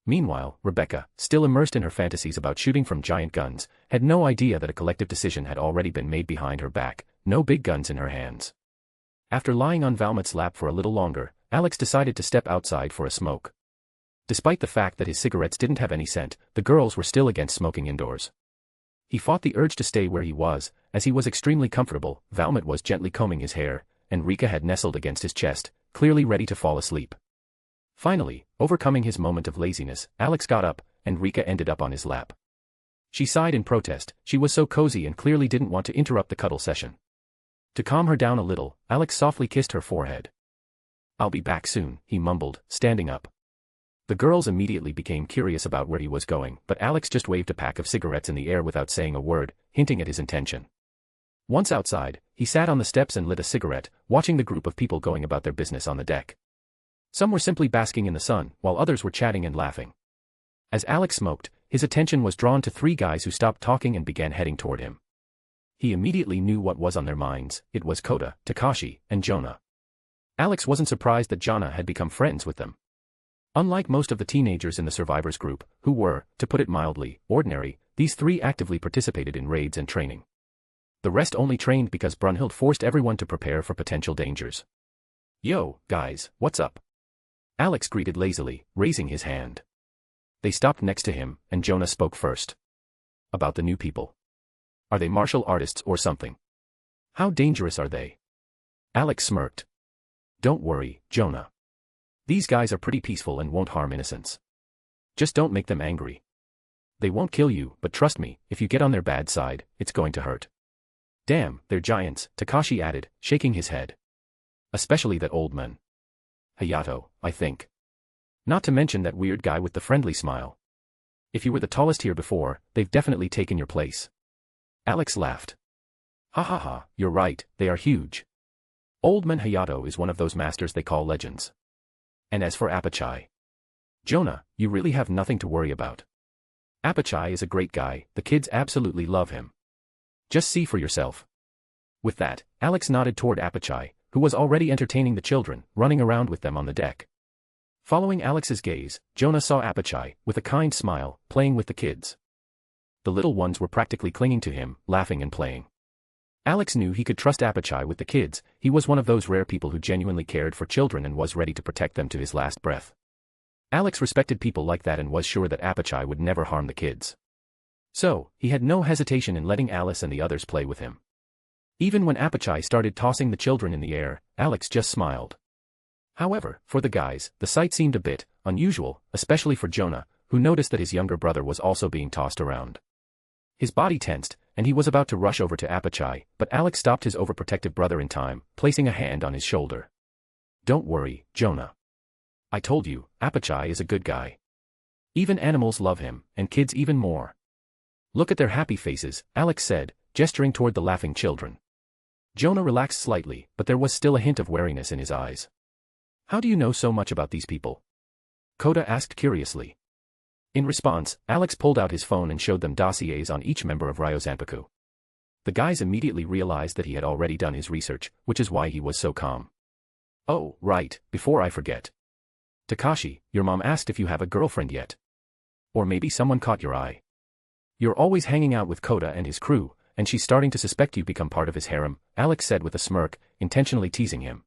Meanwhile, Rebecca, still immersed in her fantasies about shooting from giant guns, had no idea that a collective decision had already been made behind her back, no big guns in her hands. After lying on Valmet's lap for a little longer, Alex decided to step outside for a smoke. Despite the fact that his cigarettes didn't have any scent, the girls were still against smoking indoors. He fought the urge to stay where he was, as he was extremely comfortable. Valmont was gently combing his hair, and Rika had nestled against his chest, clearly ready to fall asleep. Finally, overcoming his moment of laziness, Alex got up, and Rika ended up on his lap. She sighed in protest. She was so cozy and clearly didn't want to interrupt the cuddle session. To calm her down a little, Alex softly kissed her forehead. "I'll be back soon," he mumbled, standing up. The girls immediately became curious about where he was going, but Alex just waved a pack of cigarettes in the air without saying a word, hinting at his intention. Once outside, he sat on the steps and lit a cigarette, watching the group of people going about their business on the deck. Some were simply basking in the sun, while others were chatting and laughing. As Alex smoked, his attention was drawn to three guys who stopped talking and began heading toward him. He immediately knew what was on their minds. It was Kota, Takashi, and Jonah. Alex wasn't surprised that Jonah had become friends with them. Unlike most of the teenagers in the survivors group, who were, to put it mildly, ordinary, these three actively participated in raids and training. The rest only trained because Brunhild forced everyone to prepare for potential dangers. "Yo, guys, what's up?" Alex greeted lazily, raising his hand. They stopped next to him, and Jonah spoke first. "About the new people. Are they martial artists or something? How dangerous are they?" Alex smirked. "Don't worry, Jonah. These guys are pretty peaceful and won't harm innocents. Just don't make them angry. They won't kill you, but trust me, if you get on their bad side, it's going to hurt." "Damn, they're giants," Takashi added, shaking his head. "Especially that old man. Hayato, I think. Not to mention that weird guy with the friendly smile. If you were the tallest here before, they've definitely taken your place." Alex laughed. "Ha ha ha, you're right, they are huge. Old man Hayato is one of those masters they call legends. And as for Apachai, Jonah, you really have nothing to worry about. Apachai is a great guy, the kids absolutely love him. Just see for yourself." With that, Alex nodded toward Apachai, who was already entertaining the children, running around with them on the deck. Following Alex's gaze, Jonah saw Apachai, with a kind smile, playing with the kids. The little ones were practically clinging to him, laughing and playing. Alex knew he could trust Apachai with the kids. He was one of those rare people who genuinely cared for children and was ready to protect them to his last breath. Alex respected people like that and was sure that Apachai would never harm the kids. So, he had no hesitation in letting Alice and the others play with him. Even when Apachai started tossing the children in the air, Alex just smiled. However, for the guys, the sight seemed a bit unusual, especially for Jonah, who noticed that his younger brother was also being tossed around. His body tensed, and he was about to rush over to Apachai, but Alex stopped his overprotective brother in time, placing a hand on his shoulder. "Don't worry, Jonah. I told you, Apachai is a good guy. Even animals love him, and kids even more." "Look at their happy faces," Alex said, gesturing toward the laughing children. Jonah relaxed slightly, but there was still a hint of wariness in his eyes. "How do you know so much about these people?" Kota asked curiously. In response, Alex pulled out his phone and showed them dossiers on each member of Ryozanpaku. The guys immediately realized that he had already done his research, which is why he was so calm. "Oh, right, before I forget. Takashi, your mom asked if you have a girlfriend yet. Or maybe someone caught your eye. You're always hanging out with Kota and his crew, and she's starting to suspect you become part of his harem," Alex said with a smirk, intentionally teasing him.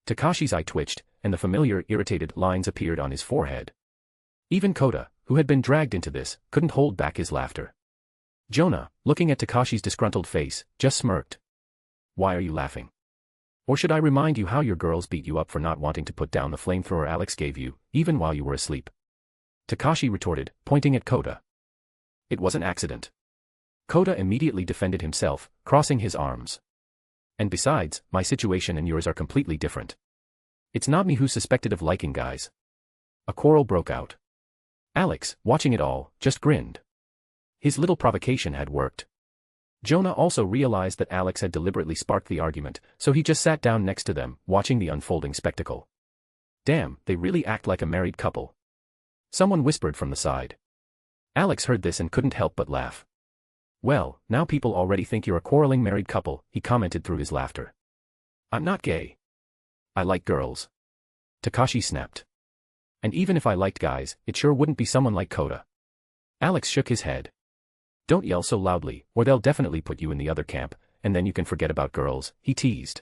Takashi's eye twitched, and the familiar irritated lines appeared on his forehead. Even Kota, who had been dragged into this, couldn't hold back his laughter. Jonah, looking at Takashi's disgruntled face, just smirked. "Why are you laughing? Or should I remind you how your girls beat you up for not wanting to put down the flamethrower Alex gave you, even while you were asleep?" Takashi retorted, pointing at Kota. "It was an accident." Kota immediately defended himself, crossing his arms. "And besides, my situation and yours are completely different. It's not me who's suspected of liking guys." A quarrel broke out. Alex, watching it all, just grinned. His little provocation had worked. Jonah also realized that Alex had deliberately sparked the argument, so he just sat down next to them, watching the unfolding spectacle. "Damn, they really act like a married couple," someone whispered from the side. Alex heard this and couldn't help but laugh. "Well, now people already think you're a quarreling married couple," he commented through his laughter. "I'm not gay. I like girls," Takashi snapped. "And even if I liked guys, it sure wouldn't be someone like Kota." Alex shook his head. "Don't yell so loudly, or they'll definitely put you in the other camp, and then you can forget about girls," he teased.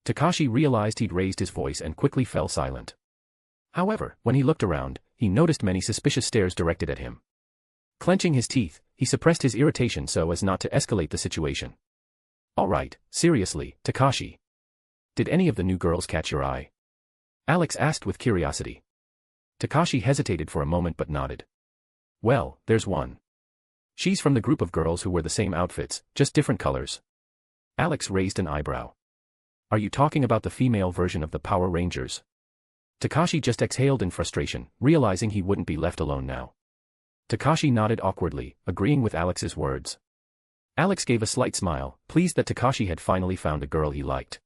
Takashi realized he'd raised his voice and quickly fell silent. However, when he looked around, he noticed many suspicious stares directed at him. Clenching his teeth, he suppressed his irritation so as not to escalate the situation. "All right, seriously, Takashi. Did any of the new girls catch your eye?" Alex asked with curiosity. Takashi hesitated for a moment but nodded. "Well, there's one. She's from the group of girls who wear the same outfits, just different colors." Alex raised an eyebrow. "Are you talking about the female version of the Power Rangers?" Takashi just exhaled in frustration, realizing he wouldn't be left alone now. Takashi nodded awkwardly, agreeing with Alex's words. Alex gave a slight smile, pleased that Takashi had finally found a girl he liked.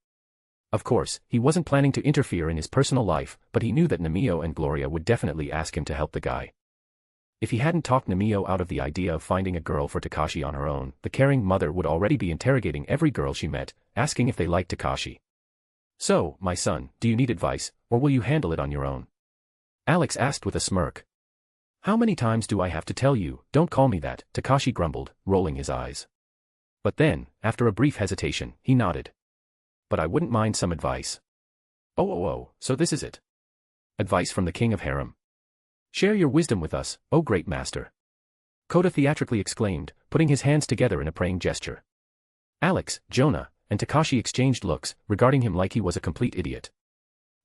Of course, he wasn't planning to interfere in his personal life, but he knew that Namio and Gloria would definitely ask him to help the guy. If he hadn't talked Namio out of the idea of finding a girl for Takashi on her own, the caring mother would already be interrogating every girl she met, asking if they liked Takashi. "So, my son, do you need advice, or will you handle it on your own?" Alex asked with a smirk. "How many times do I have to tell you, don't call me that?" Takashi grumbled, rolling his eyes. But then, after a brief hesitation, he nodded. "But I wouldn't mind some advice." Oh, so this is it. Advice from the king of harem. "Share your wisdom with us, oh great master." Kota theatrically exclaimed, putting his hands together in a praying gesture. Alex, Jonah, and Takashi exchanged looks, regarding him like he was a complete idiot.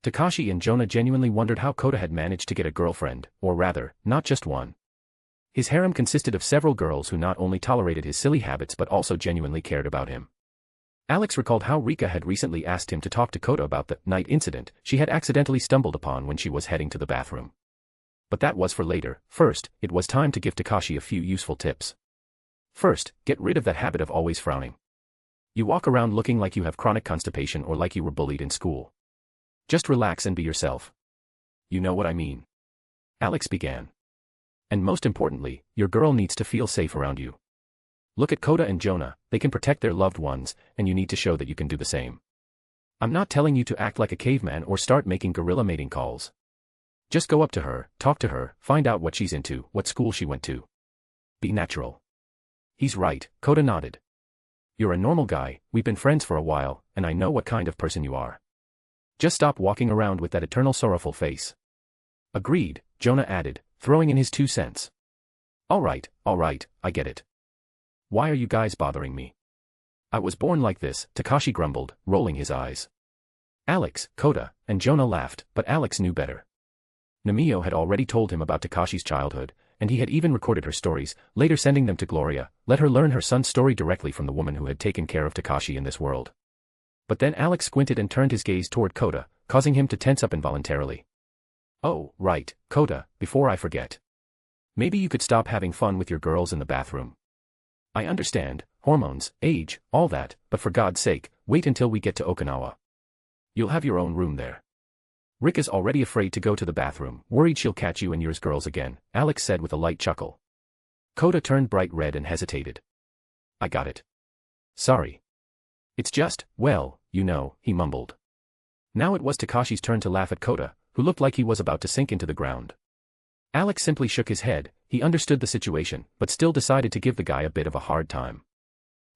Takashi and Jonah genuinely wondered how Kota had managed to get a girlfriend, or rather, not just one. His harem consisted of several girls who not only tolerated his silly habits but also genuinely cared about him. Alex recalled how Rika had recently asked him to talk to Kota about the night incident she had accidentally stumbled upon when she was heading to the bathroom. But that was for later. First, it was time to give Takashi a few useful tips. First, get rid of that habit of always frowning. You walk around looking like you have chronic constipation or like you were bullied in school. Just relax and be yourself. You know what I mean. Alex began. And most importantly, your girl needs to feel safe around you. Look at Kota and Jonah, they can protect their loved ones, and you need to show that you can do the same. I'm not telling you to act like a caveman or start making guerrilla mating calls. Just go up to her, talk to her, find out what she's into, what school she went to. Be natural. He's right, Kota nodded. You're a normal guy, we've been friends for a while, and I know what kind of person you are. Just stop walking around with that eternal sorrowful face. Agreed, Jonah added, throwing in his 2 cents. All right, I get it. Why are you guys bothering me? I was born like this, Takashi grumbled, rolling his eyes. Alex, Kota, and Jonah laughed, but Alex knew better. Namio had already told him about Takashi's childhood, and he had even recorded her stories, later sending them to Gloria, let her learn her son's story directly from the woman who had taken care of Takashi in this world. But then Alex squinted and turned his gaze toward Kota, causing him to tense up involuntarily. Oh, right, Kota, before I forget. Maybe you could stop having fun with your girls in the bathroom. I understand, hormones, age, all that, but for God's sake, wait until we get to Okinawa. You'll have your own room there. Rick is already afraid to go to the bathroom, worried she'll catch you and yours girls again, Alex said with a light chuckle. Kota turned bright red and hesitated. I got it. Sorry. It's just, well, you know, he mumbled. Now it was Takashi's turn to laugh at Kota, who looked like he was about to sink into the ground. Alex simply shook his head, he understood the situation, but still decided to give the guy a bit of a hard time.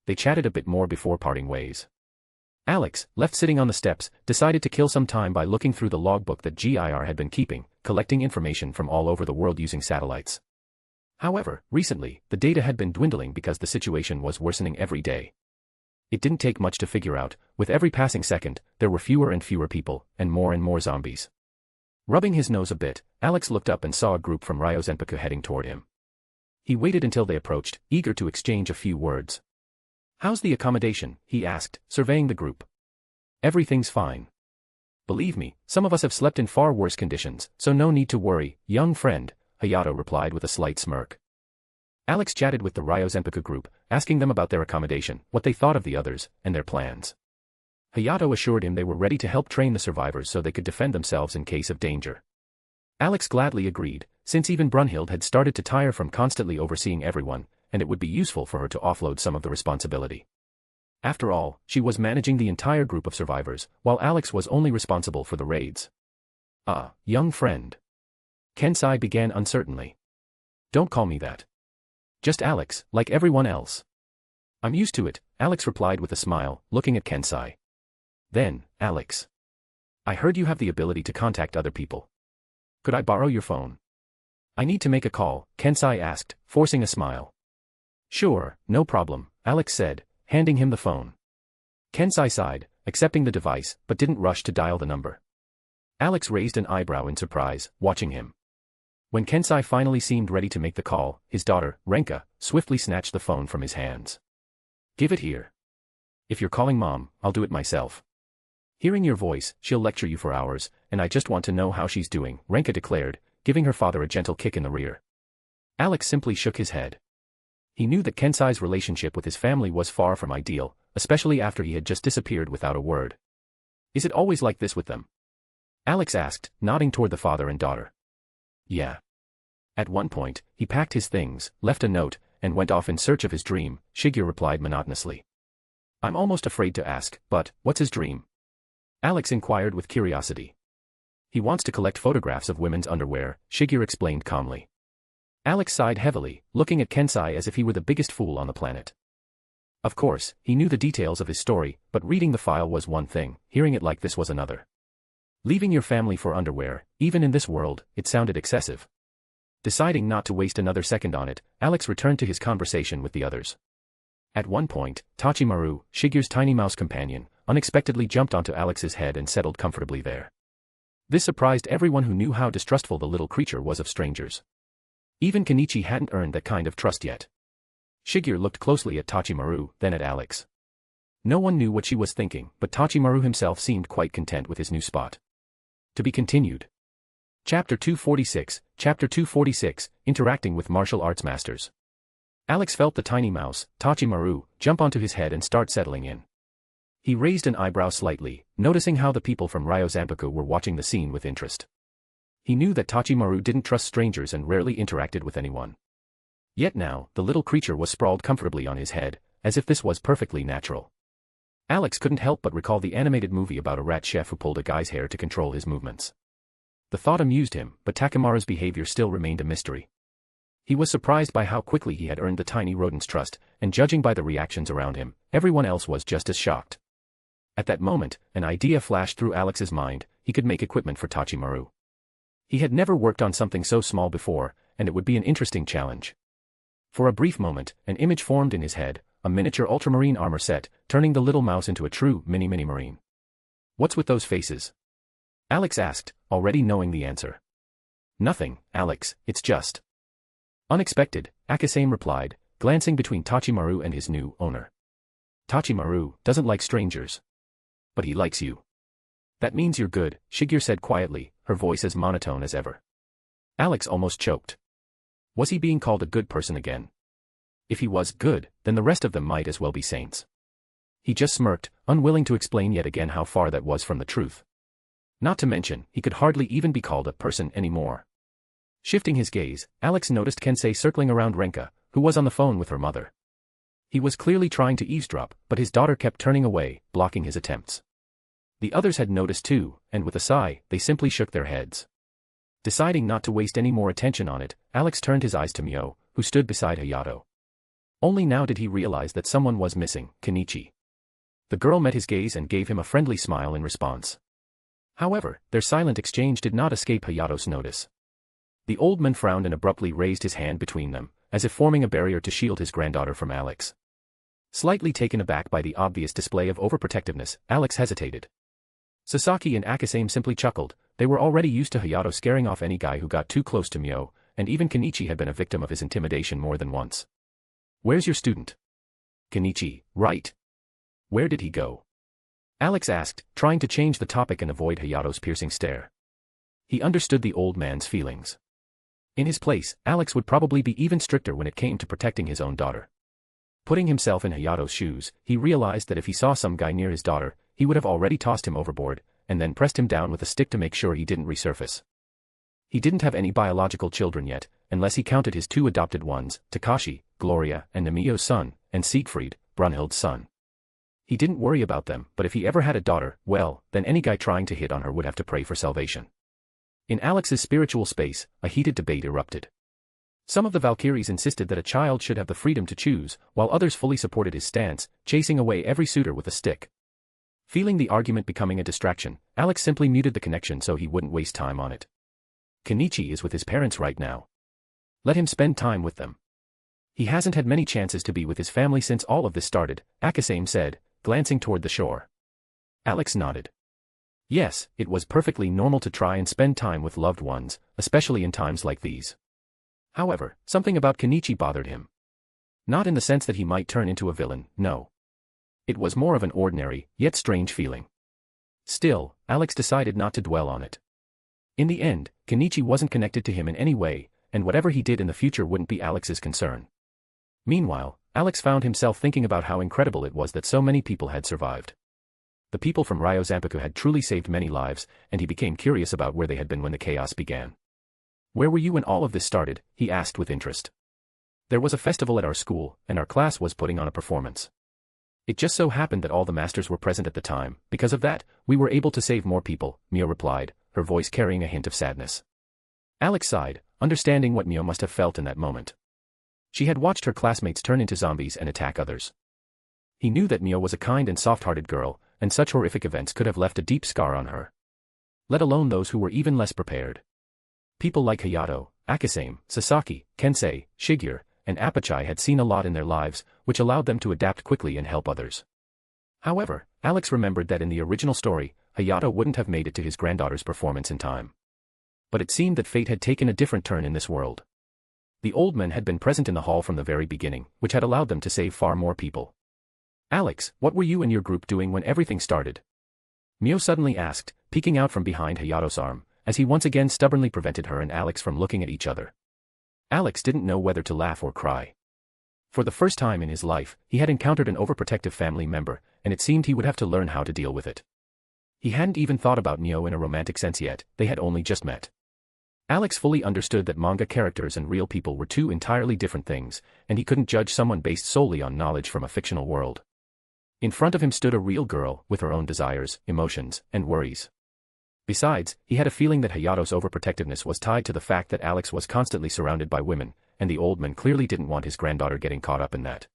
They chatted a bit more before parting ways. Alex, left sitting on the steps, decided to kill some time by looking through the logbook that GIR had been keeping, collecting information from all over the world using satellites. However, recently, the data had been dwindling because the situation was worsening every day. It didn't take much to figure out, with every passing second, there were fewer and fewer people, and more zombies. Rubbing his nose a bit, Alex looked up and saw a group from Ryo Zenpaku heading toward him. He waited until they approached, eager to exchange a few words. How's the accommodation? He asked, surveying the group. Everything's fine. Believe me, some of us have slept in far worse conditions, so no need to worry, young friend, Hayato replied with a slight smirk. Alex chatted with the Ryo Zenpaku group, asking them about their accommodation, what they thought of the others, and their plans. Hayato assured him they were ready to help train the survivors so they could defend themselves in case of danger. Alex gladly agreed, since even Brunhild had started to tire from constantly overseeing everyone, and it would be useful for her to offload some of the responsibility. After all, she was managing the entire group of survivors, while Alex was only responsible for the raids. Young friend. Kensai began uncertainly. Don't call me that. Just Alex, like everyone else. I'm used to it, Alex replied with a smile, looking at Kensai. Then, Alex. I heard you have the ability to contact other people. Could I borrow your phone? I need to make a call, Kensai asked, forcing a smile. Sure, no problem, Alex said, handing him the phone. Kensai sighed, accepting the device, but didn't rush to dial the number. Alex raised an eyebrow in surprise, watching him. When Kensai finally seemed ready to make the call, his daughter, Renka, swiftly snatched the phone from his hands. Give it here. If you're calling Mom, I'll do it myself. Hearing your voice, she'll lecture you for hours, and I just want to know how she's doing, Renka declared, giving her father a gentle kick in the rear. Alex simply shook his head. He knew that Kensai's relationship with his family was far from ideal, especially after he had just disappeared without a word. Is it always like this with them? Alex asked, nodding toward the father and daughter. Yeah. At one point, he packed his things, left a note, and went off in search of his dream, Shigeru replied monotonously. I'm almost afraid to ask, but, what's his dream? Alex inquired with curiosity. He wants to collect photographs of women's underwear, Shigeru explained calmly. Alex sighed heavily, looking at Kensai as if he were the biggest fool on the planet. Of course, he knew the details of his story, but reading the file was one thing, hearing it like this was another. Leaving your family for underwear, even in this world, it sounded excessive. Deciding not to waste another second on it, Alex returned to his conversation with the others. At one point, Tachimaru, Shigeru's tiny mouse companion, unexpectedly jumped onto Alex's head and settled comfortably there. This surprised everyone who knew how distrustful the little creature was of strangers. Even Kenichi hadn't earned that kind of trust yet. Shigeru looked closely at Tachimaru, then at Alex. No one knew what she was thinking, but Tachimaru himself seemed quite content with his new spot. To be continued. Chapter 246, Interacting with Martial Arts Masters. Alex felt the tiny mouse, Tachimaru, jump onto his head and start settling in. He raised an eyebrow slightly, noticing how the people from Ryo Zanpaku were watching the scene with interest. He knew that Tachimaru didn't trust strangers and rarely interacted with anyone. Yet now, the little creature was sprawled comfortably on his head, as if this was perfectly natural. Alex couldn't help but recall the animated movie about a rat chef who pulled a guy's hair to control his movements. The thought amused him, but Takemura's behavior still remained a mystery. He was surprised by how quickly he had earned the tiny rodent's trust, and judging by the reactions around him, everyone else was just as shocked. At that moment, an idea flashed through Alex's mind: he could make equipment for Tachimaru. He had never worked on something so small before, and it would be an interesting challenge. For a brief moment, an image formed in his head, a miniature ultramarine armor set, turning the little mouse into a true mini-marine. What's with those faces? Alex asked, already knowing the answer. Nothing, Alex, it's just. Unexpected, Akasame replied, glancing between Tachimaru and his new owner. Tachimaru doesn't like strangers. But he likes you. That means you're good, Shigeru said quietly, her voice as monotone as ever. Alex almost choked. Was he being called a good person again? If he was good, then the rest of them might as well be saints. He just smirked, unwilling to explain yet again how far that was from the truth. Not to mention, he could hardly even be called a person anymore. Shifting his gaze, Alex noticed Kensei circling around Renka, who was on the phone with her mother. He was clearly trying to eavesdrop, but his daughter kept turning away, blocking his attempts. The others had noticed too, and with a sigh, they simply shook their heads. Deciding not to waste any more attention on it, Alex turned his eyes to Mio, who stood beside Hayato. Only now did he realize that someone was missing, Kenichi. The girl met his gaze and gave him a friendly smile in response. However, their silent exchange did not escape Hayato's notice. The old man frowned and abruptly raised his hand between them, as if forming a barrier to shield his granddaughter from Alex. Slightly taken aback by the obvious display of overprotectiveness, Alex hesitated. Sasaki and Akasame simply chuckled. They were already used to Hayato scaring off any guy who got too close to Mio, and even Kenichi had been a victim of his intimidation more than once. Where's your student? Kenichi, right. Where did he go? Alex asked, trying to change the topic and avoid Hayato's piercing stare. He understood the old man's feelings. In his place, Alex would probably be even stricter when it came to protecting his own daughter. Putting himself in Hayato's shoes, he realized that if he saw some guy near his daughter, he would have already tossed him overboard, and then pressed him down with a stick to make sure he didn't resurface. He didn't have any biological children yet, unless he counted his two adopted ones, Takashi, Gloria, and Nemio's son, and Siegfried, Brunhild's son. He didn't worry about them, but if he ever had a daughter, well, then any guy trying to hit on her would have to pray for salvation. In Alex's spiritual space, a heated debate erupted. Some of the Valkyries insisted that a child should have the freedom to choose, while others fully supported his stance, chasing away every suitor with a stick. Feeling the argument becoming a distraction, Alex simply muted the connection so he wouldn't waste time on it. Kenichi is with his parents right now. Let him spend time with them. He hasn't had many chances to be with his family since all of this started, Akasame said, glancing toward the shore. Alex nodded. Yes, it was perfectly normal to try and spend time with loved ones, especially in times like these. However, something about Kenichi bothered him. Not in the sense that he might turn into a villain, no. It was more of an ordinary, yet strange feeling. Still, Alex decided not to dwell on it. In the end, Kenichi wasn't connected to him in any way, and whatever he did in the future wouldn't be Alex's concern. Meanwhile, Alex found himself thinking about how incredible it was that so many people had survived. The people from Ryo Zanpaku had truly saved many lives, and he became curious about where they had been when the chaos began. Where were you when all of this started? He asked with interest. There was a festival at our school, and our class was putting on a performance. It just so happened that all the masters were present at the time. Because of that, we were able to save more people, Mio replied, her voice carrying a hint of sadness. Alex sighed, understanding what Mio must have felt in that moment. She had watched her classmates turn into zombies and attack others. He knew that Mio was a kind and soft-hearted girl, and such horrific events could have left a deep scar on her. Let alone those who were even less prepared. People like Hayato, Akasame, Sasaki, Kensei, Shigeru, and Apachai had seen a lot in their lives, which allowed them to adapt quickly and help others. However, Alex remembered that in the original story, Hayato wouldn't have made it to his granddaughter's performance in time. But it seemed that fate had taken a different turn in this world. The old men had been present in the hall from the very beginning, which had allowed them to save far more people. Alex, what were you and your group doing when everything started? Mio suddenly asked, peeking out from behind Hayato's arm, as he once again stubbornly prevented her and Alex from looking at each other. Alex didn't know whether to laugh or cry. For the first time in his life, he had encountered an overprotective family member, and it seemed he would have to learn how to deal with it. He hadn't even thought about Mio in a romantic sense yet, they had only just met. Alex fully understood that manga characters and real people were two entirely different things, and he couldn't judge someone based solely on knowledge from a fictional world. In front of him stood a real girl, with her own desires, emotions, and worries. Besides, he had a feeling that Hayato's overprotectiveness was tied to the fact that Alex was constantly surrounded by women, and the old man clearly didn't want his granddaughter getting caught up in that.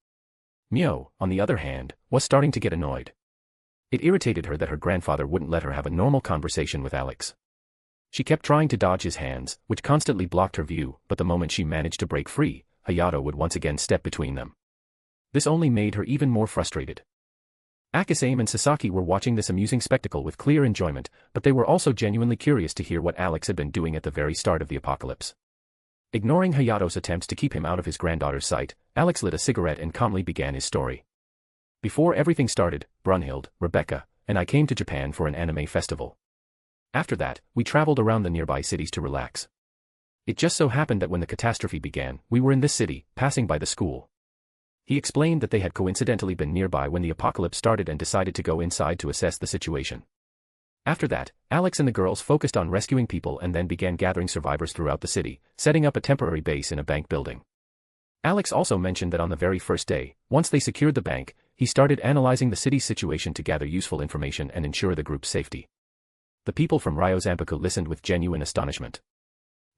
Mio, on the other hand, was starting to get annoyed. It irritated her that her grandfather wouldn't let her have a normal conversation with Alex. She kept trying to dodge his hands, which constantly blocked her view, but the moment she managed to break free, Hayato would once again step between them. This only made her even more frustrated. Akasame and Sasaki were watching this amusing spectacle with clear enjoyment, but they were also genuinely curious to hear what Alex had been doing at the very start of the apocalypse. Ignoring Hayato's attempts to keep him out of his granddaughter's sight, Alex lit a cigarette and calmly began his story. Before everything started, Brunhild, Rebecca, and I came to Japan for an anime festival. After that, we traveled around the nearby cities to relax. It just so happened that when the catastrophe began, we were in this city, passing by the school. He explained that they had coincidentally been nearby when the apocalypse started and decided to go inside to assess the situation. After that, Alex and the girls focused on rescuing people and then began gathering survivors throughout the city, setting up a temporary base in a bank building. Alex also mentioned that on the very first day, once they secured the bank, he started analyzing the city's situation to gather useful information and ensure the group's safety. The people from Ryo Zanpaku listened with genuine astonishment.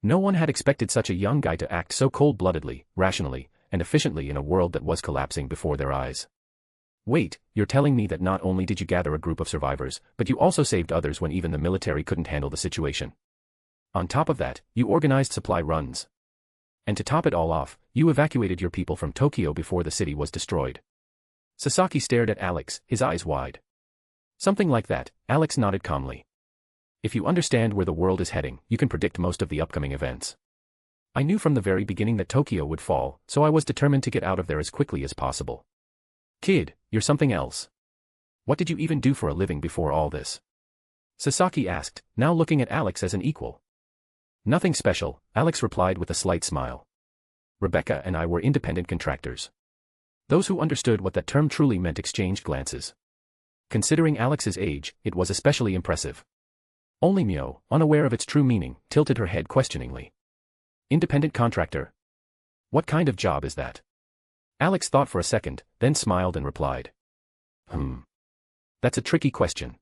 No one had expected such a young guy to act so cold-bloodedly, rationally, and efficiently in a world that was collapsing before their eyes. Wait, you're telling me that not only did you gather a group of survivors, but you also saved others when even the military couldn't handle the situation. On top of that, you organized supply runs. And to top it all off, you evacuated your people from Tokyo before the city was destroyed. Sasaki stared at Alex, his eyes wide. Something like that, Alex nodded calmly. If you understand where the world is heading, you can predict most of the upcoming events. I knew from the very beginning that Tokyo would fall, so I was determined to get out of there as quickly as possible. Kid, you're something else. What did you even do for a living before all this? Sasaki asked, now looking at Alex as an equal. Nothing special, Alex replied with a slight smile. Rebecca and I were independent contractors. Those who understood what that term truly meant exchanged glances. Considering Alex's age, it was especially impressive. Only Mio, unaware of its true meaning, tilted her head questioningly. Independent contractor? What kind of job is that? Alex thought for a second, then smiled and replied. That's a tricky question.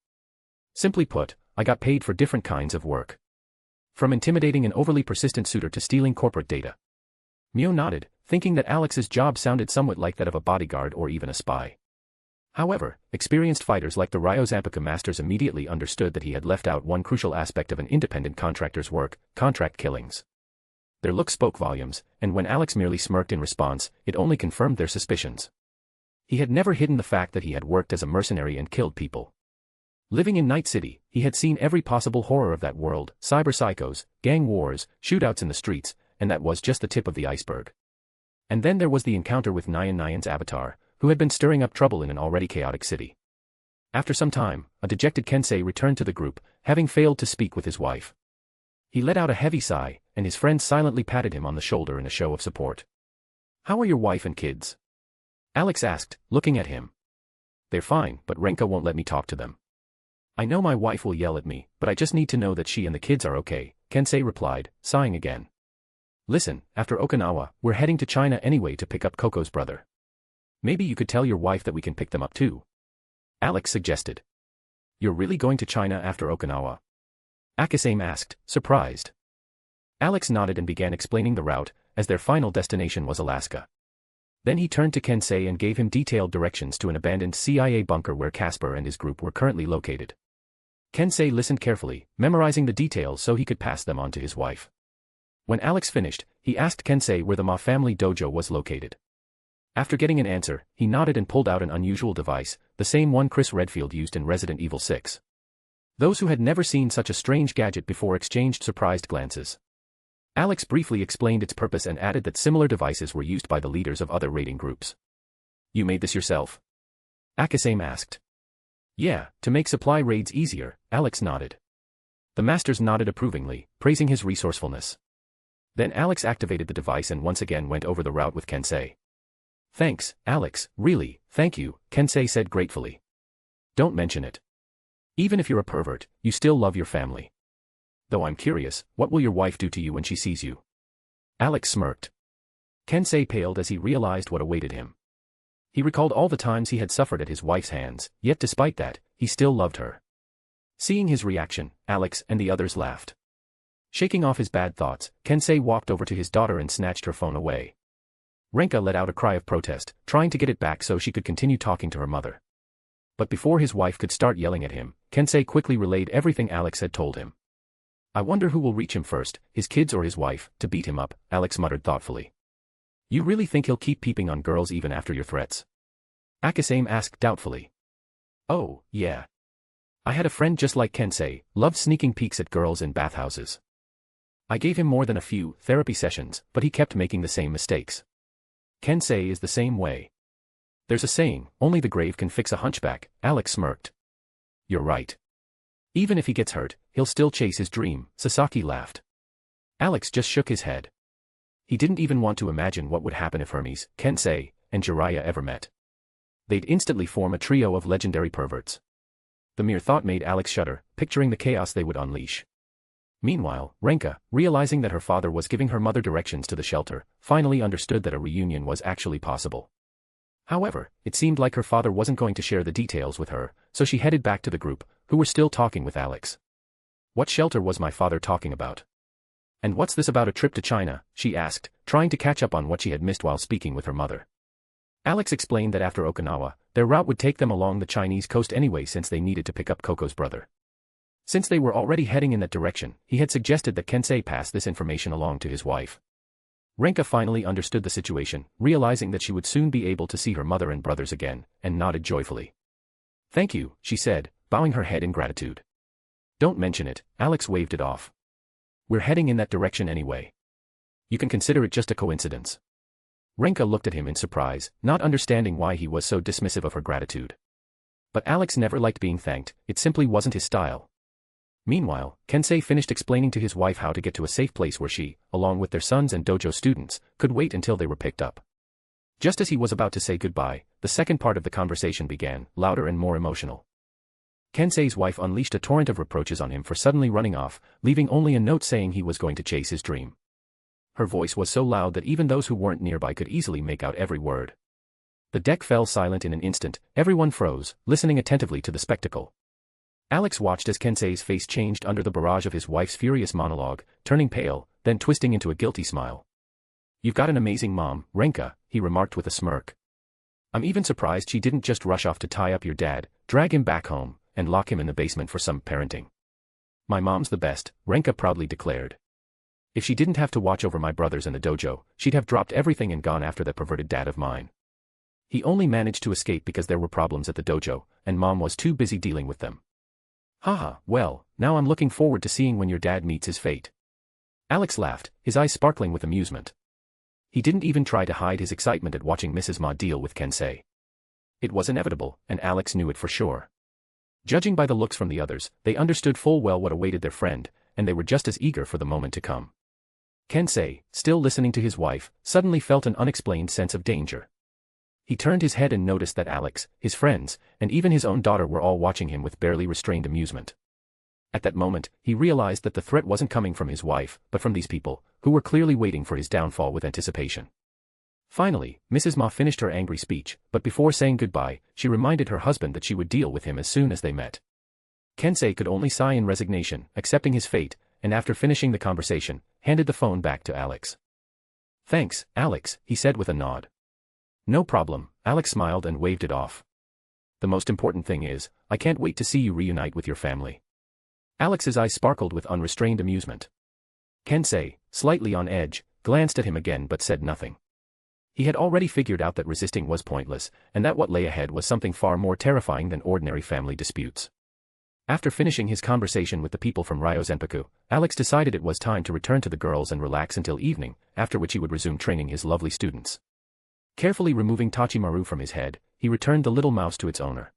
Simply put, I got paid for different kinds of work. From intimidating an overly persistent suitor to stealing corporate data. Mio nodded, thinking that Alex's job sounded somewhat like that of a bodyguard or even a spy. However, experienced fighters like the Ryo Zanpaku masters immediately understood that he had left out one crucial aspect of an independent contractor's work: contract killings. Their look spoke volumes, and when Alex merely smirked in response, it only confirmed their suspicions. He had never hidden the fact that he had worked as a mercenary and killed people. Living in Night City, he had seen every possible horror of that world: cyber psychos, gang wars, shootouts in the streets, and that was just the tip of the iceberg. And then there was the encounter with Nyan's avatar, who had been stirring up trouble in an already chaotic city. After some time, a dejected Kensei returned to the group, having failed to speak with his wife. He let out a heavy sigh, and his friend silently patted him on the shoulder in a show of support. "How are your wife and kids?" Alex asked, looking at him. "They're fine, but Renka won't let me talk to them. I know my wife will yell at me, but I just need to know that she and the kids are okay," Kensei replied, sighing again. "Listen, after Okinawa, we're heading to China anyway to pick up Coco's brother. Maybe you could tell your wife that we can pick them up too," Alex suggested. "You're really going to China after Okinawa?" Akasame asked, surprised. Alex nodded and began explaining the route, as their final destination was Alaska. Then he turned to Kensei and gave him detailed directions to an abandoned CIA bunker where Casper and his group were currently located. Kensei listened carefully, memorizing the details so he could pass them on to his wife. When Alex finished, he asked Kensei where the Ma family dojo was located. After getting an answer, he nodded and pulled out an unusual device, the same one Chris Redfield used in Resident Evil 6. Those who had never seen such a strange gadget before exchanged surprised glances. Alex briefly explained its purpose and added that similar devices were used by the leaders of other raiding groups. "You made this yourself?" Akasame asked. "Yeah, to make supply raids easier," Alex nodded. The masters nodded approvingly, praising his resourcefulness. Then Alex activated the device and once again went over the route with Kensei. "Thanks, Alex, really, thank you," Kensei said gratefully. "Don't mention it. Even if you're a pervert, you still love your family. Though I'm curious, what will your wife do to you when she sees you?" Alex smirked. Kensei paled as he realized what awaited him. He recalled all the times he had suffered at his wife's hands, yet despite that, he still loved her. Seeing his reaction, Alex and the others laughed. Shaking off his bad thoughts, Kensei walked over to his daughter and snatched her phone away. Renka let out a cry of protest, trying to get it back so she could continue talking to her mother. But before his wife could start yelling at him, Kensei quickly relayed everything Alex had told him. "I wonder who will reach him first, his kids or his wife, to beat him up," Alex muttered thoughtfully. "You really think he'll keep peeping on girls even after your threats?" Akasame asked doubtfully. "Oh, yeah. I had a friend just like Kensei, loved sneaking peeks at girls in bathhouses. I gave him more than a few therapy sessions, but he kept making the same mistakes. Kensei is the same way. There's a saying, only the grave can fix a hunchback," Alex smirked. "You're right. Even if he gets hurt, he'll still chase his dream," Sasaki laughed. Alex just shook his head. He didn't even want to imagine what would happen if Hermes, Kensei, and Jiraiya ever met. They'd instantly form a trio of legendary perverts. The mere thought made Alex shudder, picturing the chaos they would unleash. Meanwhile, Renka, realizing that her father was giving her mother directions to the shelter, finally understood that a reunion was actually possible. However, it seemed like her father wasn't going to share the details with her, so she headed back to the group, who were still talking with Alex. "What shelter was my father talking about? And what's this about a trip to China?" she asked, trying to catch up on what she had missed while speaking with her mother. Alex explained that after Okinawa, their route would take them along the Chinese coast anyway since they needed to pick up Coco's brother. Since they were already heading in that direction, he had suggested that Kensei pass this information along to his wife. Renka finally understood the situation, realizing that she would soon be able to see her mother and brothers again, and nodded joyfully. "Thank you," she said, bowing her head in gratitude. "Don't mention it," Alex waved it off. "We're heading in that direction anyway. You can consider it just a coincidence." Renka looked at him in surprise, not understanding why he was so dismissive of her gratitude. But Alex never liked being thanked, it simply wasn't his style. Meanwhile, Kensei finished explaining to his wife how to get to a safe place where she, along with their sons and dojo students, could wait until they were picked up. Just as he was about to say goodbye, the second part of the conversation began, louder and more emotional. Kensei's wife unleashed a torrent of reproaches on him for suddenly running off, leaving only a note saying he was going to chase his dream. Her voice was so loud that even those who weren't nearby could easily make out every word. The deck fell silent in an instant, everyone froze, listening attentively to the spectacle. Alex watched as Kensei's face changed under the barrage of his wife's furious monologue, turning pale, then twisting into a guilty smile. "You've got an amazing mom, Renka," he remarked with a smirk. "I'm even surprised she didn't just rush off to tie up your dad, drag him back home, and lock him in the basement for some parenting." "My mom's the best," Renka proudly declared. If she didn't have to watch over my brothers and the dojo, she'd have dropped everything and gone after that perverted dad of mine. He only managed to escape because there were problems at the dojo, and Mom was too busy dealing with them. Haha, well, now I'm looking forward to seeing when your dad meets his fate. Alex laughed, his eyes sparkling with amusement. He didn't even try to hide his excitement at watching Mrs. Ma deal with Kensei. It was inevitable, and Alex knew it for sure. Judging by the looks from the others, they understood full well what awaited their friend, and they were just as eager for the moment to come. Kensei, still listening to his wife, suddenly felt an unexplained sense of danger. He turned his head and noticed that Alex, his friends, and even his own daughter were all watching him with barely restrained amusement. At that moment, he realized that the threat wasn't coming from his wife, but from these people, who were clearly waiting for his downfall with anticipation. Finally, Mrs. Ma finished her angry speech, but before saying goodbye, she reminded her husband that she would deal with him as soon as they met. Kensei could only sigh in resignation, accepting his fate, and after finishing the conversation, handed the phone back to Alex. "Thanks, Alex," he said with a nod. "No problem," Alex smiled and waved it off. "The most important thing is, I can't wait to see you reunite with your family." Alex's eyes sparkled with unrestrained amusement. Kensei, slightly on edge, glanced at him again but said nothing. He had already figured out that resisting was pointless, and that what lay ahead was something far more terrifying than ordinary family disputes. After finishing his conversation with the people from Ryozenpaku, Alex decided it was time to return to the girls and relax until evening, after which he would resume training his lovely students. Carefully removing Tachimaru from his head, he returned the little mouse to its owner.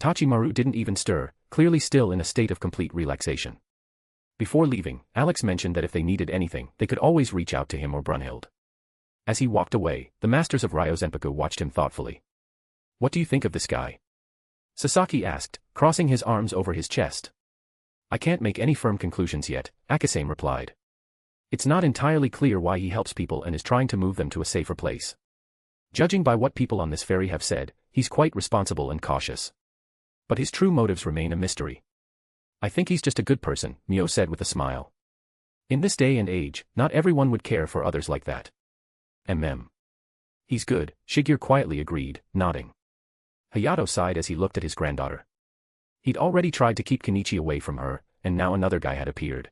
Tachimaru didn't even stir, clearly still in a state of complete relaxation. Before leaving, Alex mentioned that if they needed anything, they could always reach out to him or Brunhild. As he walked away, the masters of Ryozenpaku watched him thoughtfully. "What do you think of this guy?" Sasaki asked, crossing his arms over his chest. "I can't make any firm conclusions yet," Akasame replied. "It's not entirely clear why he helps people and is trying to move them to a safer place. Judging by what people on this ferry have said, he's quite responsible and cautious. But his true motives remain a mystery." "I think he's just a good person," Mio said with a smile. "In this day and age, not everyone would care for others like that." "He's good," Shigeru quietly agreed, nodding. Hayato sighed as he looked at his granddaughter. He'd already tried to keep Kenichi away from her, and now another guy had appeared.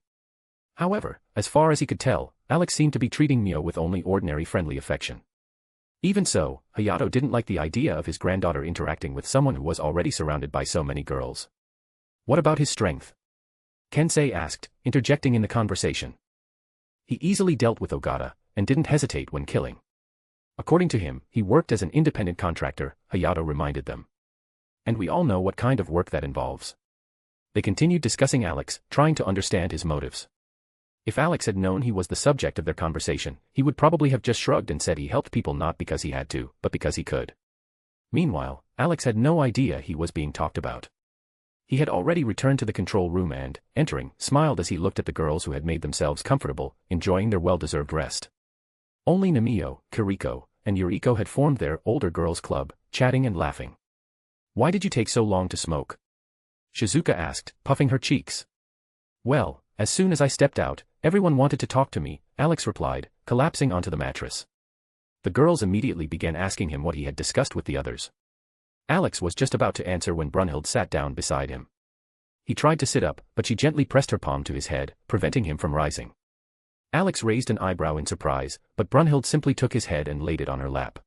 However, as far as he could tell, Alex seemed to be treating Mio with only ordinary friendly affection. Even so, Hayato didn't like the idea of his granddaughter interacting with someone who was already surrounded by so many girls. "What about his strength?" Kensei asked, interjecting in the conversation. "He easily dealt with Ogata, and didn't hesitate when killing. According to him, he worked as an independent contractor," Hayato reminded them. "And we all know what kind of work that involves." They continued discussing Alex, trying to understand his motives. If Alex had known he was the subject of their conversation, he would probably have just shrugged and said he helped people not because he had to, but because he could. Meanwhile, Alex had no idea he was being talked about. He had already returned to the control room and, entering, smiled as he looked at the girls who had made themselves comfortable, enjoying their well-deserved rest. Only Namio, Kiriko, and Yuriko had formed their older girls' club, chatting and laughing. "Why did you take so long to smoke?" Shizuka asked, puffing her cheeks. "Well, as soon as I stepped out, everyone wanted to talk to me," Alex replied, collapsing onto the mattress. The girls immediately began asking him what he had discussed with the others. Alex was just about to answer when Brunhild sat down beside him. He tried to sit up, but she gently pressed her palm to his head, preventing him from rising. Alex raised an eyebrow in surprise, but Brunhild simply took his head and laid it on her lap.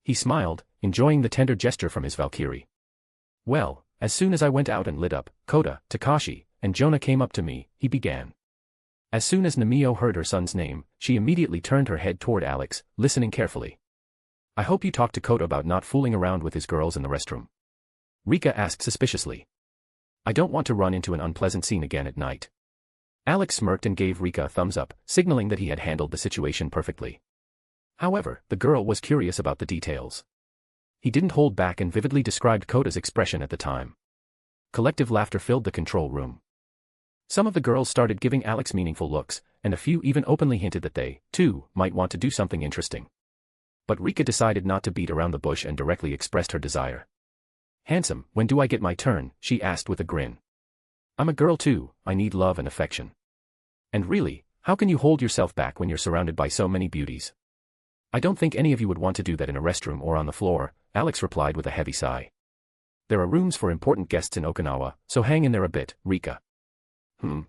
He smiled, enjoying the tender gesture from his Valkyrie. "Well, as soon as I went out and lit up, Kota, Takashi, and Jonah came up to me," he began. As soon as Namio heard her son's name, she immediately turned her head toward Alex, listening carefully. "I hope you talked to Kota about not fooling around with his girls in the restroom." Rika asked suspiciously. "I don't want to run into an unpleasant scene again at night." Alex smirked and gave Rika a thumbs up, signaling that he had handled the situation perfectly. However, the girl was curious about the details. He didn't hold back and vividly described Kota's expression at the time. Collective laughter filled the control room. Some of the girls started giving Alex meaningful looks, and a few even openly hinted that they, too, might want to do something interesting. But Rika decided not to beat around the bush and directly expressed her desire. "Handsome, when do I get my turn?" she asked with a grin. "I'm a girl too, I need love and affection." "And really, how can you hold yourself back when you're surrounded by so many beauties?" "I don't think any of you would want to do that in a restroom or on the floor," Alex replied with a heavy sigh. "There are rooms for important guests in Okinawa, so hang in there a bit, Rika."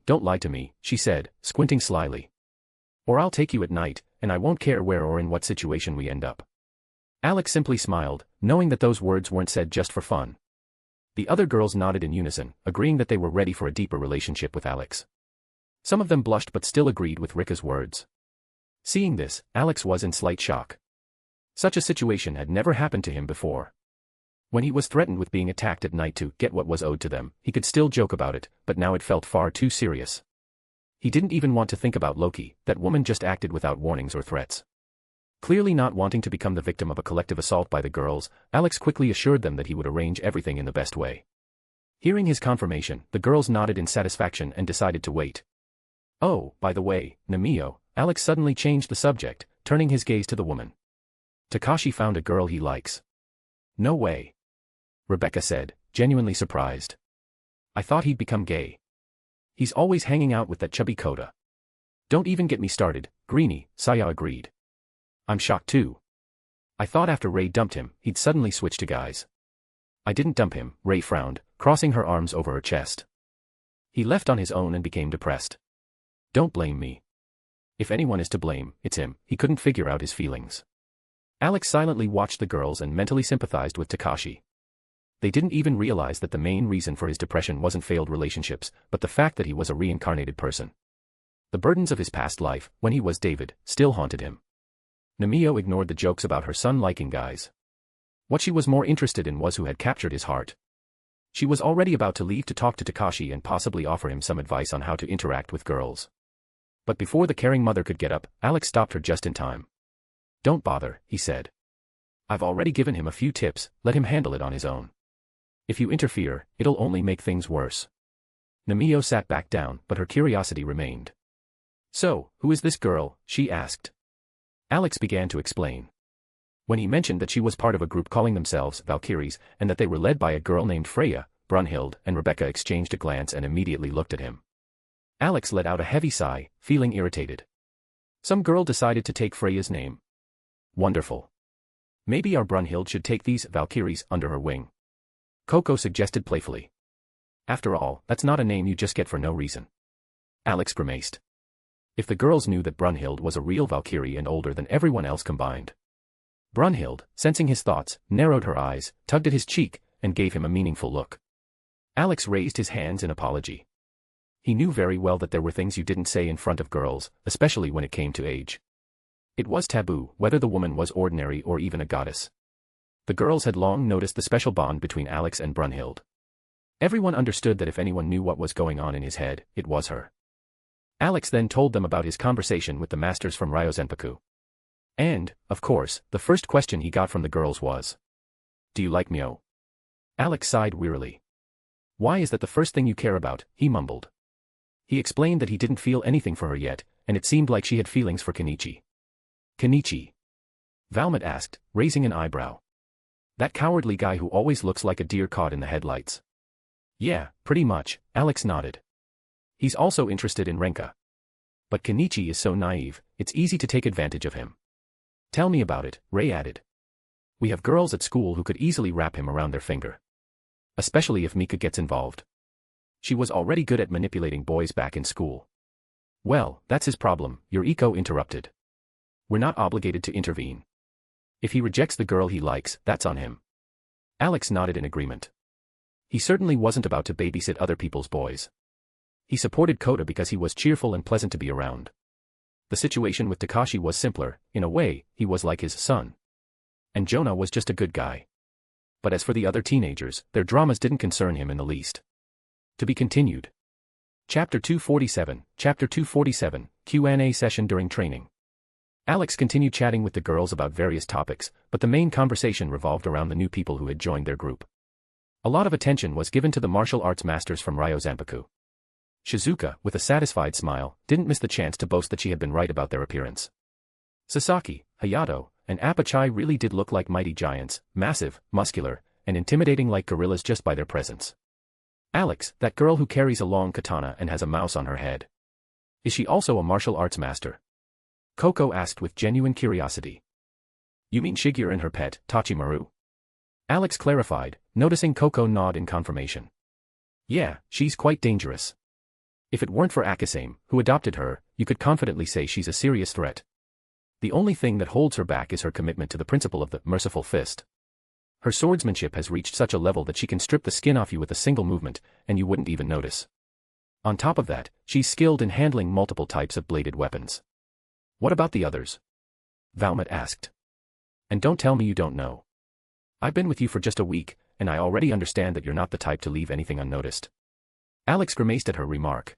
Don't lie to me," she said, squinting slyly. Or I'll take you at night, and I won't care where or in what situation we end up. Alex simply smiled, knowing that those words weren't said just for fun. The other girls nodded in unison, agreeing that they were ready for a deeper relationship with Alex. Some of them blushed but still agreed with Rika's words. Seeing this, Alex was in slight shock. Such a situation had never happened to him before. When he was threatened with being attacked at night to get what was owed to them, he could still joke about it, but now it felt far too serious. He didn't even want to think about Loki. That woman just acted without warnings or threats. Clearly not wanting to become the victim of a collective assault by the girls, Alex quickly assured them that he would arrange everything in the best way. Hearing his confirmation, the girls nodded in satisfaction and decided to wait. Oh, by the way, Namio, Alex suddenly changed the subject, turning his gaze to the woman. Takashi found a girl he likes. No way. Rebecca said, genuinely surprised. I thought he'd become gay. He's always hanging out with that chubby Kota. Don't even get me started, Greenie, Saya agreed. I'm shocked too. I thought after Ray dumped him, he'd suddenly switch to guys. I didn't dump him, Ray frowned, crossing her arms over her chest. He left on his own and became depressed. Don't blame me. If anyone is to blame, it's him. He couldn't figure out his feelings. Alex silently watched the girls and mentally sympathized with Takashi. They didn't even realize that the main reason for his depression wasn't failed relationships, but the fact that he was a reincarnated person. The burdens of his past life, when he was David, still haunted him. Namio ignored the jokes about her son liking guys. What she was more interested in was who had captured his heart. She was already about to leave to talk to Takashi and possibly offer him some advice on how to interact with girls. But before the caring mother could get up, Alex stopped her just in time. Don't bother, he said. I've already given him a few tips, let him handle it on his own. If you interfere, it'll only make things worse. Namio sat back down, but her curiosity remained. So, who is this girl? She asked. Alex began to explain. When he mentioned that she was part of a group calling themselves Valkyries, and that they were led by a girl named Freya, Brunhild and Rebecca exchanged a glance and immediately looked at him. Alex let out a heavy sigh, feeling irritated. Some girl decided to take Freya's name. Wonderful. Maybe our Brunhild should take these Valkyries under her wing. Coco suggested playfully. After all, that's not a name you just get for no reason. Alex grimaced. If the girls knew that Brunhild was a real Valkyrie and older than everyone else combined. Brunhild, sensing his thoughts, narrowed her eyes, tugged at his cheek, and gave him a meaningful look. Alex raised his hands in apology. He knew very well that there were things you didn't say in front of girls, especially when it came to age. It was taboo, whether the woman was ordinary or even a goddess. The girls had long noticed the special bond between Alex and Brunhild. Everyone understood that if anyone knew what was going on in his head, it was her. Alex then told them about his conversation with the masters from Ryozenpaku. And, of course, the first question he got from the girls was, "Do you like Mio?" Alex sighed wearily. "Why is that the first thing you care about?" he mumbled. He explained that he didn't feel anything for her yet, and it seemed like she had feelings for Kenichi. Kenichi? Valmont asked, raising an eyebrow. That cowardly guy who always looks like a deer caught in the headlights. Yeah, pretty much, Alex nodded. He's also interested in Renka. But Kenichi is so naive, it's easy to take advantage of him. Tell me about it, Ray added. We have girls at school who could easily wrap him around their finger. Especially if Mika gets involved. She was already good at manipulating boys back in school. Well, that's his problem, Yuriko interrupted. We're not obligated to intervene. If he rejects the girl he likes, that's on him. Alex nodded in agreement. He certainly wasn't about to babysit other people's boys. He supported Kota because he was cheerful and pleasant to be around. The situation with Takashi was simpler, in a way, he was like his son. And Jonah was just a good guy. But as for the other teenagers, their dramas didn't concern him in the least. To be continued. Chapter 247, Q&A session during training. Alex continued chatting with the girls about various topics, but the main conversation revolved around the new people who had joined their group. A lot of attention was given to the martial arts masters from Ryozenpaku. Shizuka, with a satisfied smile, didn't miss the chance to boast that she had been right about their appearance. Sasaki, Hayato, and Apachai really did look like mighty giants, massive, muscular, and intimidating like gorillas just by their presence. Alex, that girl who carries a long katana and has a mouse on her head. Is she also a martial arts master? Coco asked with genuine curiosity. You mean Shigeru and her pet, Tachimaru? Alex clarified, noticing Coco nod in confirmation. Yeah, she's quite dangerous. If it weren't for Akasame, who adopted her, you could confidently say she's a serious threat. The only thing that holds her back is her commitment to the principle of the merciful fist. Her swordsmanship has reached such a level that she can strip the skin off you with a single movement, and you wouldn't even notice. On top of that, she's skilled in handling multiple types of bladed weapons. What about the others? Valmont asked. And don't tell me you don't know. I've been with you for just a week, and I already understand that you're not the type to leave anything unnoticed. Alex grimaced at her remark.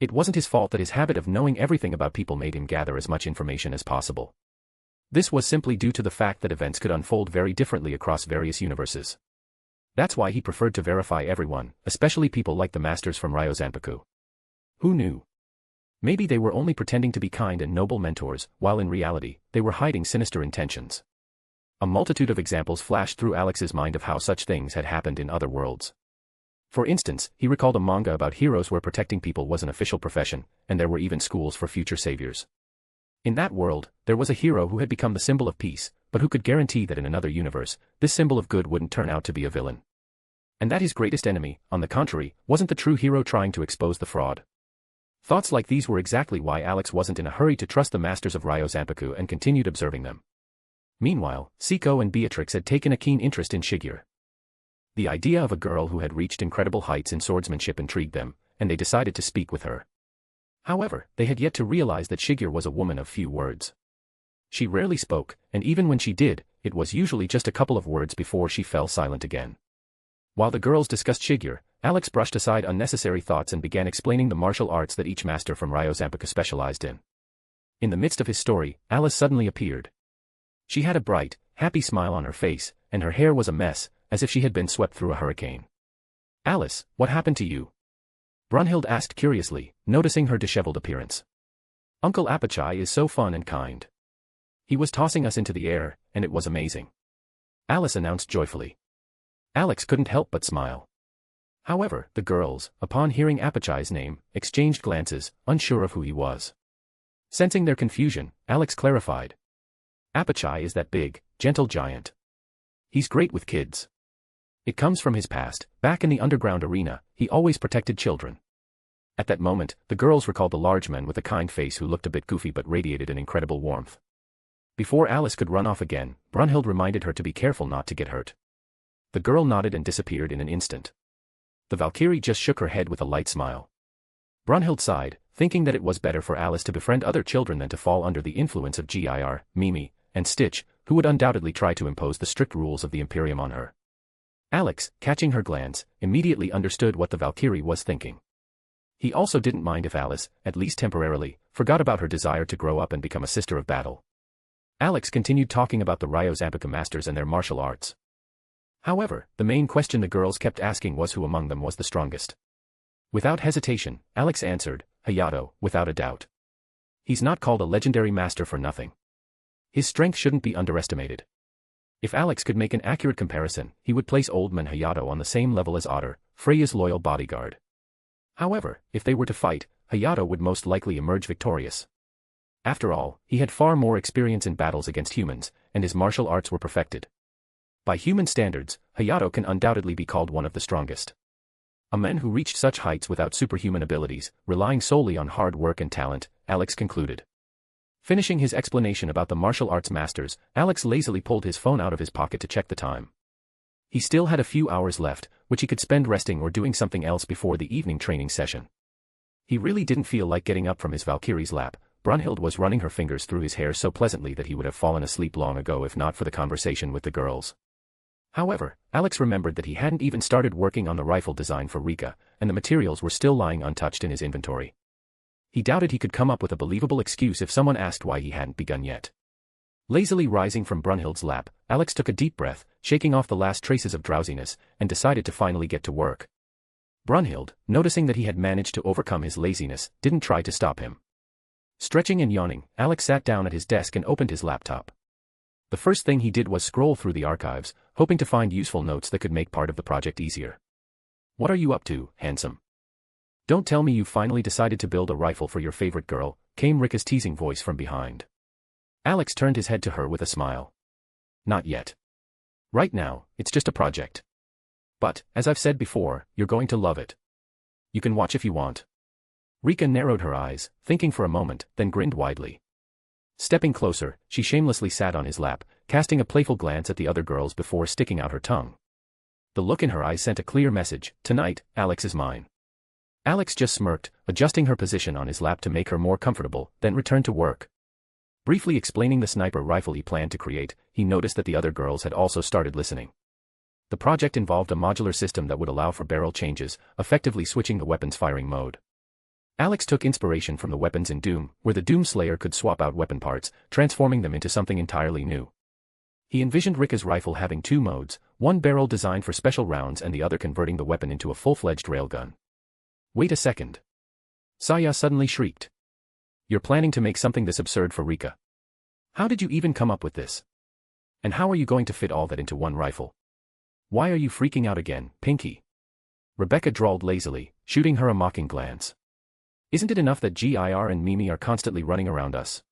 It wasn't his fault that his habit of knowing everything about people made him gather as much information as possible. This was simply due to the fact that events could unfold very differently across various universes. That's why he preferred to verify everyone, especially people like the masters from Ryozanpaku. Who knew? Maybe they were only pretending to be kind and noble mentors, while in reality, they were hiding sinister intentions. A multitude of examples flashed through Alex's mind of how such things had happened in other worlds. For instance, he recalled a manga about heroes where protecting people was an official profession, and there were even schools for future saviors. In that world, there was a hero who had become the symbol of peace, but who could guarantee that in another universe, this symbol of good wouldn't turn out to be a villain. And that his greatest enemy, on the contrary, wasn't the true hero trying to expose the fraud. Thoughts like these were exactly why Alex wasn't in a hurry to trust the masters of Ryozanpaku and continued observing them. Meanwhile, Seiko and Beatrix had taken a keen interest in Shigeru. The idea of a girl who had reached incredible heights in swordsmanship intrigued them, and they decided to speak with her. However, they had yet to realize that Shigeru was a woman of few words. She rarely spoke, and even when she did, it was usually just a couple of words before she fell silent again. While the girls discussed Shigeru, Alex brushed aside unnecessary thoughts and began explaining the martial arts that each master from Ryozanpaku specialized in. In the midst of his story, Alice suddenly appeared. She had a bright, happy smile on her face, and her hair was a mess, as if she had been swept through a hurricane. Alice, what happened to you? Brunhild asked curiously, noticing her disheveled appearance. Uncle Apachai is so fun and kind. He was tossing us into the air, and it was amazing. Alice announced joyfully. Alex couldn't help but smile. However, the girls, upon hearing Apachai's name, exchanged glances, unsure of who he was. Sensing their confusion, Alex clarified. Apachai is that big, gentle giant. He's great with kids. It comes from his past. Back in the underground arena, he always protected children. At that moment, the girls recalled the large man with a kind face who looked a bit goofy but radiated an incredible warmth. Before Alice could run off again, Brunhild reminded her to be careful not to get hurt. The girl nodded and disappeared in an instant. The Valkyrie just shook her head with a light smile. Brunhild sighed, thinking that it was better for Alice to befriend other children than to fall under the influence of Gir, Mimi, and Stitch, who would undoubtedly try to impose the strict rules of the Imperium on her. Alex, catching her glance, immediately understood what the Valkyrie was thinking. He also didn't mind if Alice, at least temporarily, forgot about her desire to grow up and become a sister of battle. Alex continued talking about the Ryozanpaku masters and their martial arts. However, the main question the girls kept asking was who among them was the strongest. Without hesitation, Alex answered, Hayato, without a doubt. He's not called a legendary master for nothing. His strength shouldn't be underestimated. If Alex could make an accurate comparison, he would place Old Man Hayato on the same level as Otter, Freya's loyal bodyguard. However, if they were to fight, Hayato would most likely emerge victorious. After all, he had far more experience in battles against humans, and his martial arts were perfected. By human standards, Hayato can undoubtedly be called one of the strongest. A man who reached such heights without superhuman abilities, relying solely on hard work and talent, Alex concluded. Finishing his explanation about the martial arts masters, Alex lazily pulled his phone out of his pocket to check the time. He still had a few hours left, which he could spend resting or doing something else before the evening training session. He really didn't feel like getting up from his Valkyrie's lap. Brunhild was running her fingers through his hair so pleasantly that he would have fallen asleep long ago if not for the conversation with the girls. However, Alex remembered that he hadn't even started working on the rifle design for Rika, and the materials were still lying untouched in his inventory. He doubted he could come up with a believable excuse if someone asked why he hadn't begun yet. Lazily rising from Brunhild's lap, Alex took a deep breath, shaking off the last traces of drowsiness, and decided to finally get to work. Brunhild, noticing that he had managed to overcome his laziness, didn't try to stop him. Stretching and yawning, Alex sat down at his desk and opened his laptop. The first thing he did was scroll through the archives, hoping to find useful notes that could make part of the project easier. "What are you up to, handsome? Don't tell me you finally decided to build a rifle for your favorite girl," came Rika's teasing voice from behind. Alex turned his head to her with a smile. "Not yet. Right now, it's just a project. But, as I've said before, you're going to love it. You can watch if you want." Rika narrowed her eyes, thinking for a moment, then grinned widely. Stepping closer, she shamelessly sat on his lap, casting a playful glance at the other girls before sticking out her tongue. The look in her eyes sent a clear message: tonight, Alex is mine. Alex just smirked, adjusting her position on his lap to make her more comfortable, then returned to work. Briefly explaining the sniper rifle he planned to create, he noticed that the other girls had also started listening. The project involved a modular system that would allow for barrel changes, effectively switching the weapon's firing mode. Alex took inspiration from the weapons in Doom, where the Doom Slayer could swap out weapon parts, transforming them into something entirely new. He envisioned Rika's rifle having two modes, one barrel designed for special rounds and the other converting the weapon into a full-fledged railgun. Wait a second. Saya suddenly shrieked. You're planning to make something this absurd for Rika. How did you even come up with this? And how are you going to fit all that into one rifle? Why are you freaking out again, Pinky? Rebecca drawled lazily, shooting her a mocking glance. Isn't it enough that Gir and Mimi are constantly running around us?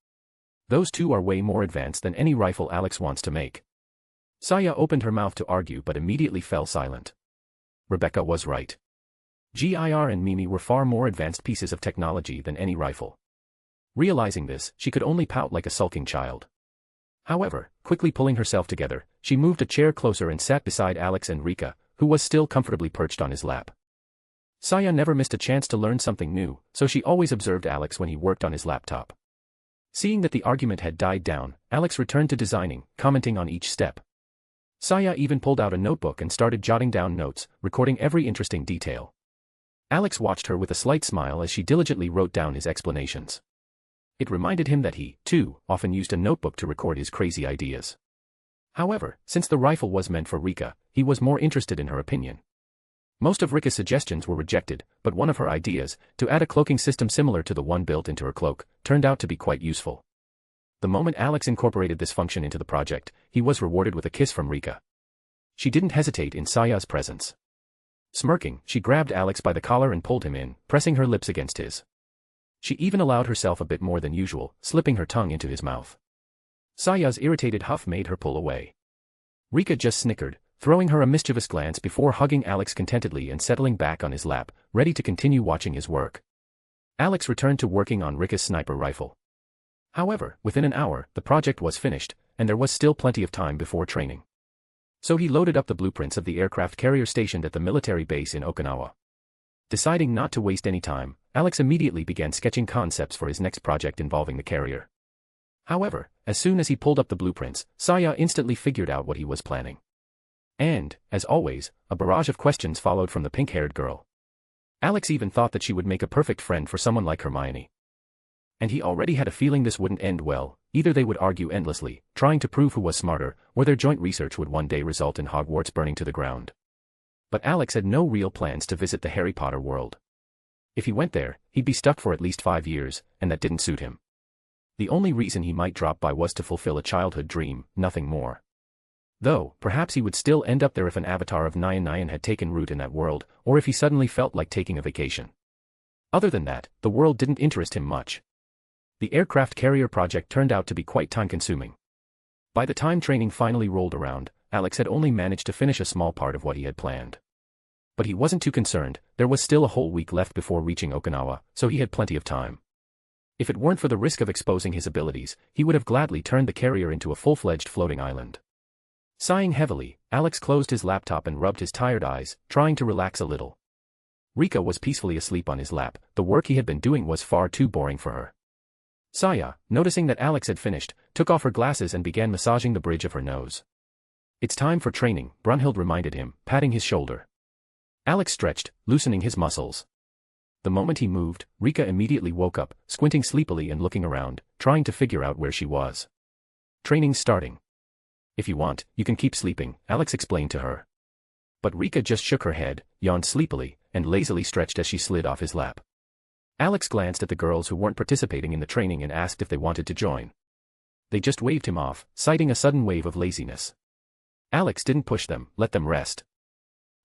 Those two are way more advanced than any rifle Alex wants to make. Saya opened her mouth to argue but immediately fell silent. Rebecca was right. Gir and Mimi were far more advanced pieces of technology than any rifle. Realizing this, she could only pout like a sulking child. However, quickly pulling herself together, she moved a chair closer and sat beside Alex and Rika, who was still comfortably perched on his lap. Saya never missed a chance to learn something new, so she always observed Alex when he worked on his laptop. Seeing that the argument had died down, Alex returned to designing, commenting on each step. Saya even pulled out a notebook and started jotting down notes, recording every interesting detail. Alex watched her with a slight smile as she diligently wrote down his explanations. It reminded him that he, too, often used a notebook to record his crazy ideas. However, since the rifle was meant for Rika, he was more interested in her opinion. Most of Rika's suggestions were rejected, but one of her ideas, to add a cloaking system similar to the one built into her cloak, turned out to be quite useful. The moment Alex incorporated this function into the project, he was rewarded with a kiss from Rika. She didn't hesitate in Saya's presence. Smirking, she grabbed Alex by the collar and pulled him in, pressing her lips against his. She even allowed herself a bit more than usual, slipping her tongue into his mouth. Saya's irritated huff made her pull away. Rika just snickered, throwing her a mischievous glance before hugging Alex contentedly and settling back on his lap, ready to continue watching his work. Alex returned to working on Rika's sniper rifle. However, within an hour, the project was finished, and there was still plenty of time before training. So he loaded up the blueprints of the aircraft carrier stationed at the military base in Okinawa. Deciding not to waste any time, Alex immediately began sketching concepts for his next project involving the carrier. However, as soon as he pulled up the blueprints, Saya instantly figured out what he was planning. And, as always, a barrage of questions followed from the pink-haired girl. Alex even thought that she would make a perfect friend for someone like Hermione. And he already had a feeling this wouldn't end well. Either they would argue endlessly, trying to prove who was smarter, or their joint research would one day result in Hogwarts burning to the ground. But Alex had no real plans to visit the Harry Potter world. If he went there, he'd be stuck for at least 5 years, and that didn't suit him. The only reason he might drop by was to fulfill a childhood dream, nothing more. Though, perhaps he would still end up there if an avatar of Nyan had taken root in that world, or if he suddenly felt like taking a vacation. Other than that, the world didn't interest him much. The aircraft carrier project turned out to be quite time-consuming. By the time training finally rolled around, Alex had only managed to finish a small part of what he had planned. But he wasn't too concerned, there was still a whole week left before reaching Okinawa, so he had plenty of time. If it weren't for the risk of exposing his abilities, he would have gladly turned the carrier into a full-fledged floating island. Sighing heavily, Alex closed his laptop and rubbed his tired eyes, trying to relax a little. Rika was peacefully asleep on his lap. The work he had been doing was far too boring for her. Saya, noticing that Alex had finished, took off her glasses and began massaging the bridge of her nose. It's time for training, Brunhild reminded him, patting his shoulder. Alex stretched, loosening his muscles. The moment he moved, Rika immediately woke up, squinting sleepily and looking around, trying to figure out where she was. Training's starting. If you want, you can keep sleeping, Alex explained to her. But Rika just shook her head, yawned sleepily, and lazily stretched as she slid off his lap. Alex glanced at the girls who weren't participating in the training and asked if they wanted to join. They just waved him off, citing a sudden wave of laziness. Alex didn't push them, let them rest.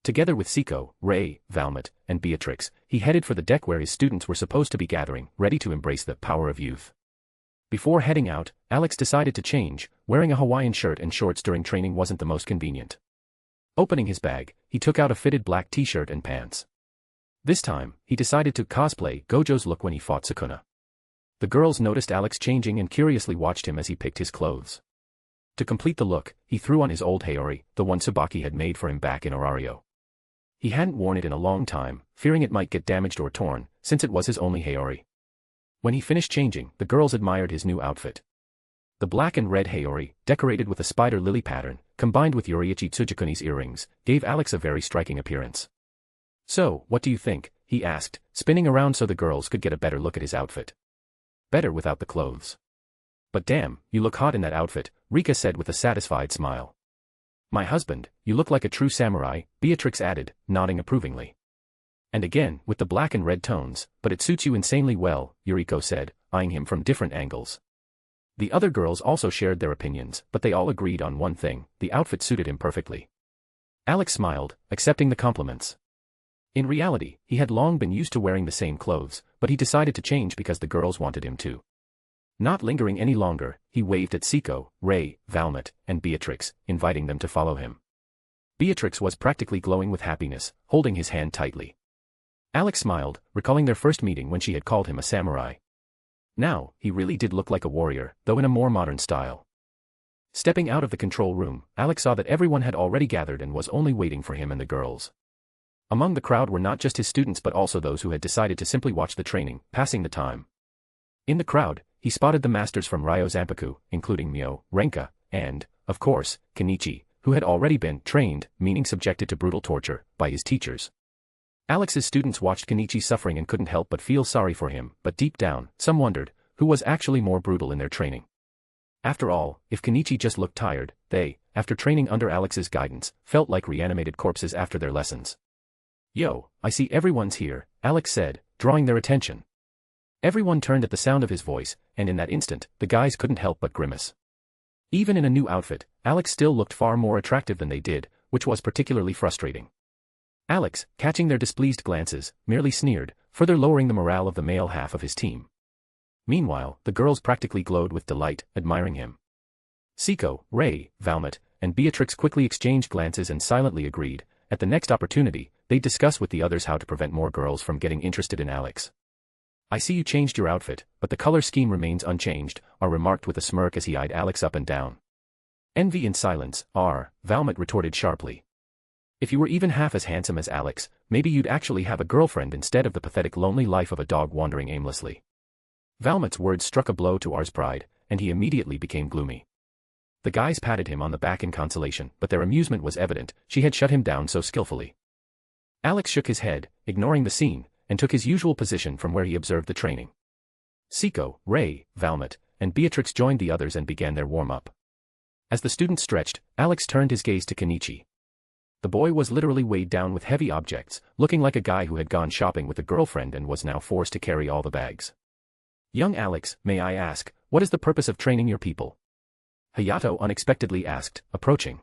Together with Siko, Ray, Valmont, and Beatrix, he headed for the deck where his students were supposed to be gathering, ready to embrace the power of youth. Before heading out, Alex decided to change. Wearing a Hawaiian shirt and shorts during training wasn't the most convenient. Opening his bag, he took out a fitted black t-shirt and pants. This time, he decided to cosplay Gojo's look when he fought Sukuna. The girls noticed Alex changing and curiously watched him as he picked his clothes. To complete the look, he threw on his old Haori, the one Tsubaki had made for him back in Orario. He hadn't worn it in a long time, fearing it might get damaged or torn, since it was his only Haori. When he finished changing, the girls admired his new outfit. The black and red Haori, decorated with a spider lily pattern, combined with Yoriichi Tsujikuni's earrings, gave Alex a very striking appearance. "So, what do you think?" he asked, spinning around so the girls could get a better look at his outfit. "Better without the clothes." "But damn, you look hot in that outfit," Rika said with a satisfied smile. "My husband, you look like a true samurai," Beatrix added, nodding approvingly. "And again, with the black and red tones, but it suits you insanely well," Yuriko said, eyeing him from different angles. The other girls also shared their opinions, but they all agreed on one thing: the outfit suited him perfectly. Alex smiled, accepting the compliments. In reality, he had long been used to wearing the same clothes, but he decided to change because the girls wanted him to. Not lingering any longer, he waved at Siko, Ray, Valmet, and Beatrix, inviting them to follow him. Beatrix was practically glowing with happiness, holding his hand tightly. Alex smiled, recalling their first meeting when she had called him a samurai. Now, he really did look like a warrior, though in a more modern style. Stepping out of the control room, Alex saw that everyone had already gathered and was only waiting for him and the girls. Among the crowd were not just his students but also those who had decided to simply watch the training, passing the time. In the crowd, he spotted the masters from Ryo Zanpaku, including Mio, Renka, and, of course, Kenichi, who had already been trained, meaning subjected to brutal torture, by his teachers. Alex's students watched Kenichi suffering and couldn't help but feel sorry for him, but deep down, some wondered, who was actually more brutal in their training. After all, if Kenichi just looked tired, they, after training under Alex's guidance, felt like reanimated corpses after their lessons. "Yo, I see everyone's here," Alex said, drawing their attention. Everyone turned at the sound of his voice, and in that instant, the guys couldn't help but grimace. Even in a new outfit, Alex still looked far more attractive than they did, which was particularly frustrating. Alex, catching their displeased glances, merely sneered, further lowering the morale of the male half of his team. Meanwhile, the girls practically glowed with delight, admiring him. Siko, Ray, Valmet, and Beatrix quickly exchanged glances and silently agreed. At the next opportunity, they'd discuss with the others how to prevent more girls from getting interested in Alex. "I see you changed your outfit, but the color scheme remains unchanged," R remarked with a smirk as he eyed Alex up and down. "Envy in silence, R," Valmet retorted sharply. "If you were even half as handsome as Alex, maybe you'd actually have a girlfriend instead of the pathetic lonely life of a dog wandering aimlessly." Valmet's words struck a blow to R's pride, and he immediately became gloomy. The guys patted him on the back in consolation, but their amusement was evident. She had shut him down so skillfully. Alex shook his head, ignoring the scene, and took his usual position from where he observed the training. Siko, Ray, Valmet, and Beatrix joined the others and began their warm-up. As the students stretched, Alex turned his gaze to Kenichi. The boy was literally weighed down with heavy objects, looking like a guy who had gone shopping with a girlfriend and was now forced to carry all the bags. "Young Alex, may I ask, what is the purpose of training your people?" Hayato unexpectedly asked, approaching.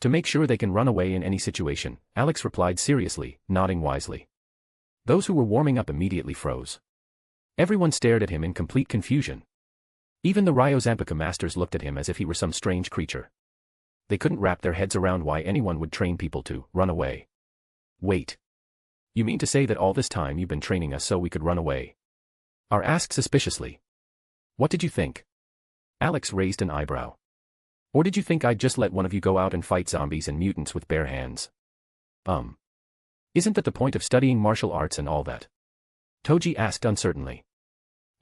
"To make sure they can run away in any situation," Alex replied seriously, nodding wisely. Those who were warming up immediately froze. Everyone stared at him in complete confusion. Even the Ryo Zanpaku masters looked at him as if he were some strange creature. They couldn't wrap their heads around why anyone would train people to run away. "Wait. You mean to say that all this time you've been training us so we could run away?" R asked suspiciously. "What did you think?" Alex raised an eyebrow. "Or did you think I'd just let one of you go out and fight zombies and mutants with bare hands? Isn't that the point of studying martial arts and all that?" Toji asked uncertainly.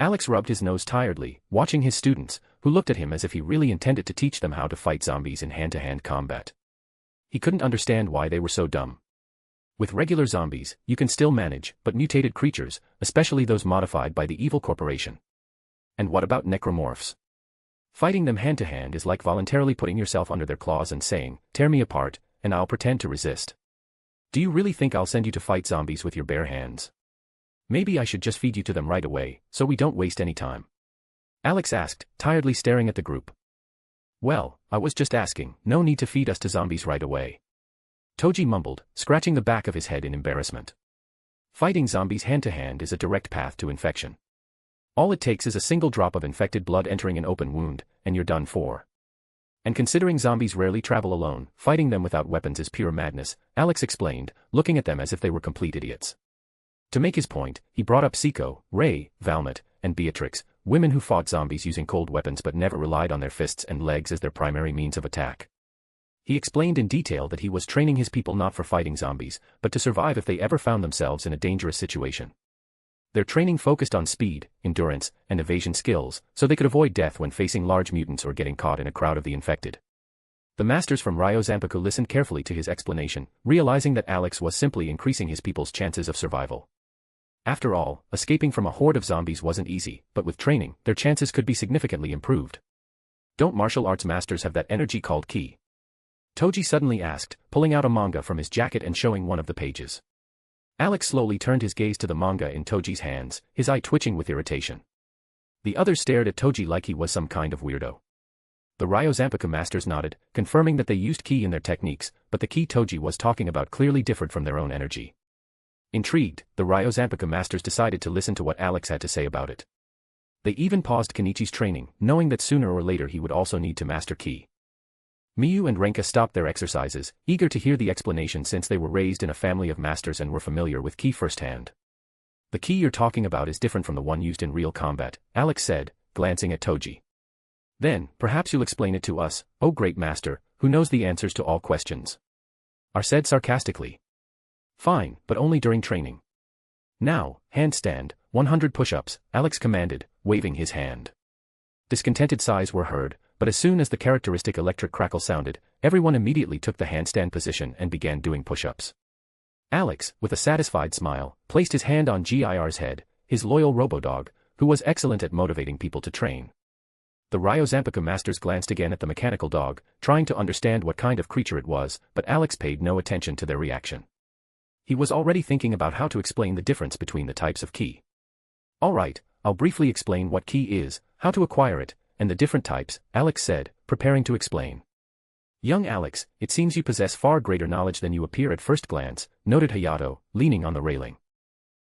Alex rubbed his nose tiredly, watching his students, who looked at him as if he really intended to teach them how to fight zombies in hand-to-hand combat. He couldn't understand why they were so dumb. With regular zombies, you can still manage, but mutated creatures, especially those modified by the evil corporation. And what about necromorphs? Fighting them hand-to-hand is like voluntarily putting yourself under their claws and saying, "Tear me apart, and I'll pretend to resist." Do you really think I'll send you to fight zombies with your bare hands? Maybe I should just feed you to them right away, so we don't waste any time. Alex asked, tiredly staring at the group. "Well, I was just asking, no need to feed us to zombies right away." Toji mumbled, scratching the back of his head in embarrassment. Fighting zombies hand-to-hand is a direct path to infection. All it takes is a single drop of infected blood entering an open wound, and you're done for. And considering zombies rarely travel alone, fighting them without weapons is pure madness, Alex explained, looking at them as if they were complete idiots. To make his point, he brought up Seiko, Ray, Valmet, and Beatrix, women who fought zombies using cold weapons but never relied on their fists and legs as their primary means of attack. He explained in detail that he was training his people not for fighting zombies, but to survive if they ever found themselves in a dangerous situation. Their training focused on speed, endurance, and evasion skills, so they could avoid death when facing large mutants or getting caught in a crowd of the infected. The masters from Ryo Zanpaku listened carefully to his explanation, realizing that Alex was simply increasing his people's chances of survival. After all, escaping from a horde of zombies wasn't easy, but with training, their chances could be significantly improved. Don't martial arts masters have that energy called ki? Toji suddenly asked, pulling out a manga from his jacket and showing one of the pages. Alex slowly turned his gaze to the manga in Toji's hands, his eye twitching with irritation. The others stared at Toji like he was some kind of weirdo. The Ryo Zanpaku masters nodded, confirming that they used ki in their techniques, but the ki Toji was talking about clearly differed from their own energy. Intrigued, the Ryo Zanpaku masters decided to listen to what Alex had to say about it. They even paused Kenichi's training, knowing that sooner or later he would also need to master ki. Miyu and Renka stopped their exercises, eager to hear the explanation since they were raised in a family of masters and were familiar with ki firsthand. The ki you're talking about is different from the one used in real combat, Alex said, glancing at Toji. Then, perhaps you'll explain it to us, oh great master, who knows the answers to all questions. Are said sarcastically. Fine, but only during training. Now, handstand, 100 push-ups, Alex commanded, waving his hand. Discontented sighs were heard, but as soon as the characteristic electric crackle sounded, everyone immediately took the handstand position and began doing push-ups. Alex, with a satisfied smile, placed his hand on Gir's head, his loyal robo-dog, who was excellent at motivating people to train. The Ryo Zanpaku masters glanced again at the mechanical dog, trying to understand what kind of creature it was, but Alex paid no attention to their reaction. He was already thinking about how to explain the difference between the types of ki. Alright, I'll briefly explain what ki is, how to acquire it, and the different types, Alex said, preparing to explain. Young Alex, it seems you possess far greater knowledge than you appear at first glance, noted Hayato, leaning on the railing.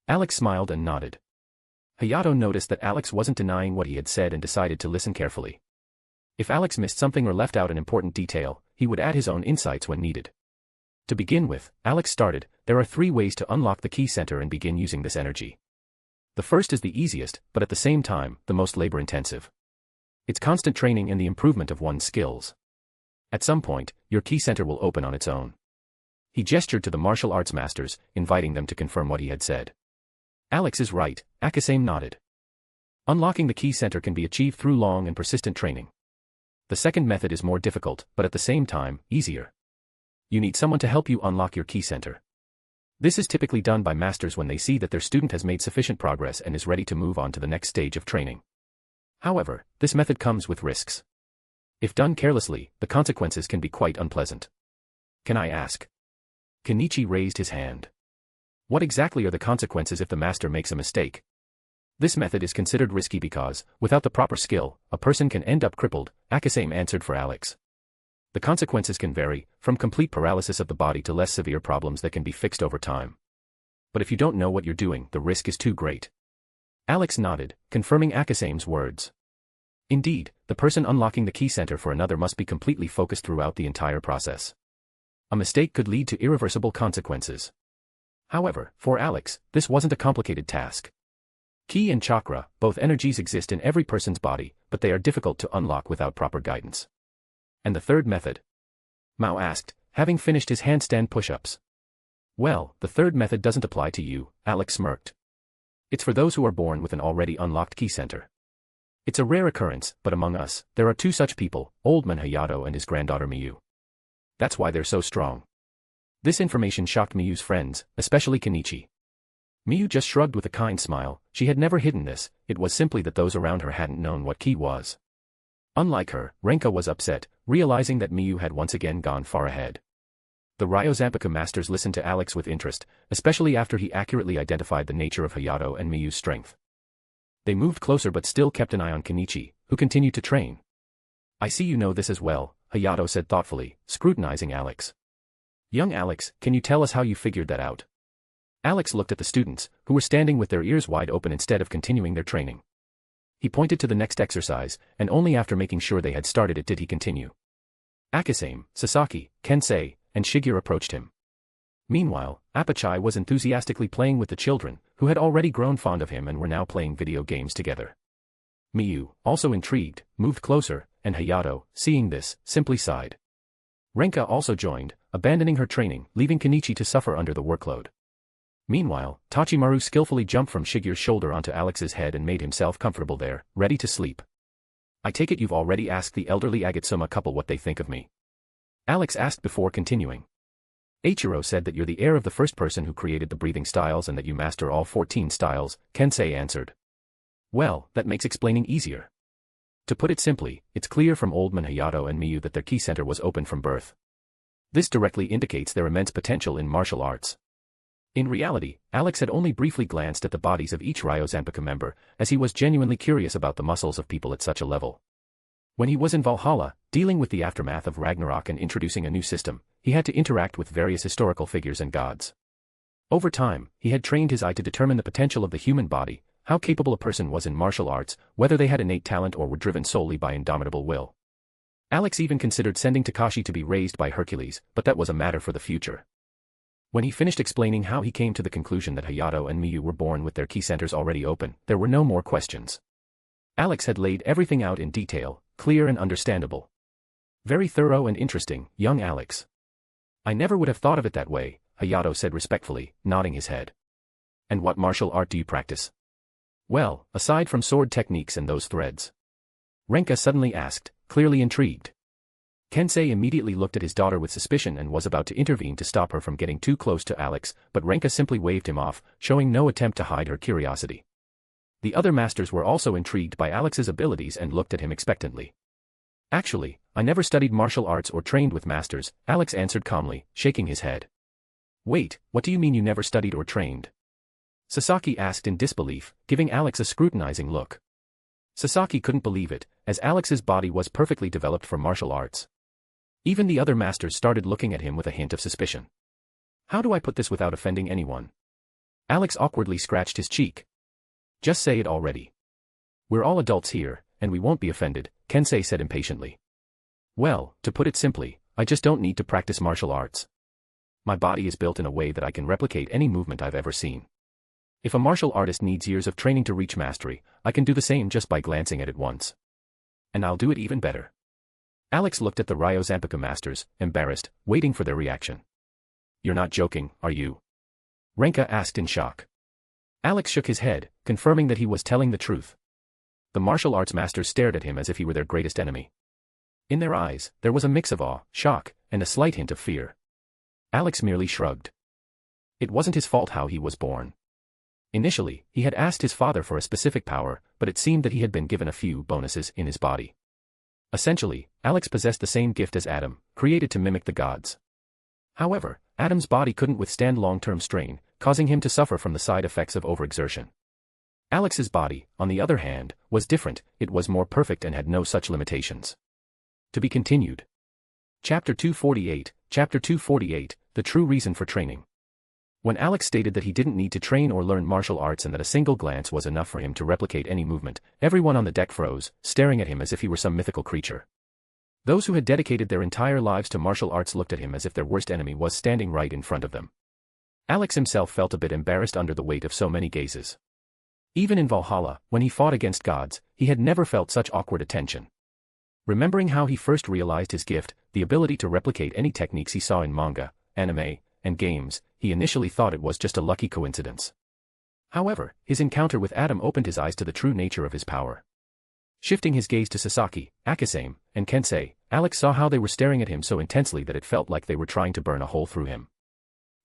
Alex smiled and nodded. Hayato noticed that Alex wasn't denying what he had said and decided to listen carefully. If Alex missed something or left out an important detail, he would add his own insights when needed. To begin with, Alex started, there are 3 ways to unlock the ki center and begin using this energy. The first is the easiest, but at the same time, the most labor-intensive. It's constant training and the improvement of one's skills. At some point, your ki center will open on its own. He gestured to the martial arts masters, inviting them to confirm what he had said. Alex is right, Akasame nodded. Unlocking the ki center can be achieved through long and persistent training. The second method is more difficult, but at the same time, easier. You need someone to help you unlock your ki center. This is typically done by masters when they see that their student has made sufficient progress and is ready to move on to the next stage of training. However, this method comes with risks. If done carelessly, the consequences can be quite unpleasant. Can I ask? Kenichi raised his hand. What exactly are the consequences if the master makes a mistake? This method is considered risky because, without the proper skill, a person can end up crippled, Akasame answered for Alex. The consequences can vary, from complete paralysis of the body to less severe problems that can be fixed over time. But if you don't know what you're doing, the risk is too great. Alex nodded, confirming Akasame's words. Indeed, the person unlocking the ki center for another must be completely focused throughout the entire process. A mistake could lead to irreversible consequences. However, for Alex, this wasn't a complicated task. Ki and chakra, both energies exist in every person's body, but they are difficult to unlock without proper guidance. And the third method? Mao asked, having finished his handstand push-ups. Well, the third method doesn't apply to you, Alex smirked. It's for those who are born with an already unlocked ki center. It's a rare occurrence, but among us, there are 2 such people, Old Man Hayato and his granddaughter Miyu. That's why they're so strong. This information shocked Miyu's friends, especially Kenichi. Miyu just shrugged with a kind smile, she had never hidden this, it was simply that those around her hadn't known what ki was. Unlike her, Renka was upset, realizing that Miyu had once again gone far ahead. The Ryo Zanpaku masters listened to Alex with interest, especially after he accurately identified the nature of Hayato and Miyu's strength. They moved closer but still kept an eye on Kenichi, who continued to train. I see you know this as well, Hayato said thoughtfully, scrutinizing Alex. Young Alex, can you tell us how you figured that out? Alex looked at the students, who were standing with their ears wide open instead of continuing their training. He pointed to the next exercise, and only after making sure they had started it did he continue. Akasame, Sasaki, Kensei, and Shigeru approached him. Meanwhile, Apachai was enthusiastically playing with the children, who had already grown fond of him and were now playing video games together. Miyu, also intrigued, moved closer, and Hayato, seeing this, simply sighed. Renka also joined, abandoning her training, leaving Kenichi to suffer under the workload. Meanwhile, Tachimaru skillfully jumped from Shigeru's shoulder onto Alex's head and made himself comfortable there, ready to sleep. I take it you've already asked the elderly Agatsuma couple what they think of me. Alex asked before continuing. Eiichiro said that you're the heir of the first person who created the breathing styles and that you master all 14 styles, Kensei answered. Well, that makes explaining easier. To put it simply, it's clear from Old Man Hayato and Miyu that their ki center was open from birth. This directly indicates their immense potential in martial arts. In reality, Alex had only briefly glanced at the bodies of each Ryo Zanpakuh member, as he was genuinely curious about the muscles of people at such a level. When he was in Valhalla, dealing with the aftermath of Ragnarok and introducing a new system, he had to interact with various historical figures and gods. Over time, he had trained his eye to determine the potential of the human body, how capable a person was in martial arts, whether they had innate talent or were driven solely by indomitable will. Alex even considered sending Takashi to be raised by Hercules, but that was a matter for the future. When he finished explaining how he came to the conclusion that Hayato and Miyu were born with their ki centers already open, there were no more questions. Alex had laid everything out in detail, clear and understandable. Very thorough and interesting, young Alex. I never would have thought of it that way, Hayato said respectfully, nodding his head. And what martial art do you practice? Well, aside from sword techniques and those threads. Renka suddenly asked, clearly intrigued. Kensei immediately looked at his daughter with suspicion and was about to intervene to stop her from getting too close to Alex, but Renka simply waved him off, showing no attempt to hide her curiosity. The other masters were also intrigued by Alex's abilities and looked at him expectantly. Actually, I never studied martial arts or trained with masters, Alex answered calmly, shaking his head. Wait, what do you mean you never studied or trained? Sasaki asked in disbelief, giving Alex a scrutinizing look. Sasaki couldn't believe it, as Alex's body was perfectly developed for martial arts. Even the other masters started looking at him with a hint of suspicion. How do I put this without offending anyone? Alex awkwardly scratched his cheek. Just say it already. We're all adults here, and we won't be offended, Kensei said impatiently. Well, to put it simply, I just don't need to practice martial arts. My body is built in a way that I can replicate any movement I've ever seen. If a martial artist needs years of training to reach mastery, I can do the same just by glancing at it once. And I'll do it even better. Alex looked at the Ryo Zanpakuh masters, embarrassed, waiting for their reaction. You're not joking, are you? Renka asked in shock. Alex shook his head, confirming that he was telling the truth. The martial arts masters stared at him as if he were their greatest enemy. In their eyes, there was a mix of awe, shock, and a slight hint of fear. Alex merely shrugged. It wasn't his fault how he was born. Initially, he had asked his father for a specific power, but it seemed that he had been given a few bonuses in his body. Essentially, Alex possessed the same gift as Adam, created to mimic the gods. However, Adam's body couldn't withstand long-term strain, causing him to suffer from the side effects of overexertion. Alex's body, on the other hand, was different, it was more perfect and had no such limitations. To be continued. Chapter 248, Chapter 248, The True Reason for Training. When Alex stated that he didn't need to train or learn martial arts and that a single glance was enough for him to replicate any movement, everyone on the deck froze, staring at him as if he were some mythical creature. Those who had dedicated their entire lives to martial arts looked at him as if their worst enemy was standing right in front of them. Alex himself felt a bit embarrassed under the weight of so many gazes. Even in Valhalla, when he fought against gods, he had never felt such awkward attention. Remembering how he first realized his gift, the ability to replicate any techniques he saw in manga, anime, and games, he initially thought it was just a lucky coincidence. However, his encounter with Adam opened his eyes to the true nature of his power. Shifting his gaze to Sasaki, Akasame, and Kensei, Alex saw how they were staring at him so intensely that it felt like they were trying to burn a hole through him.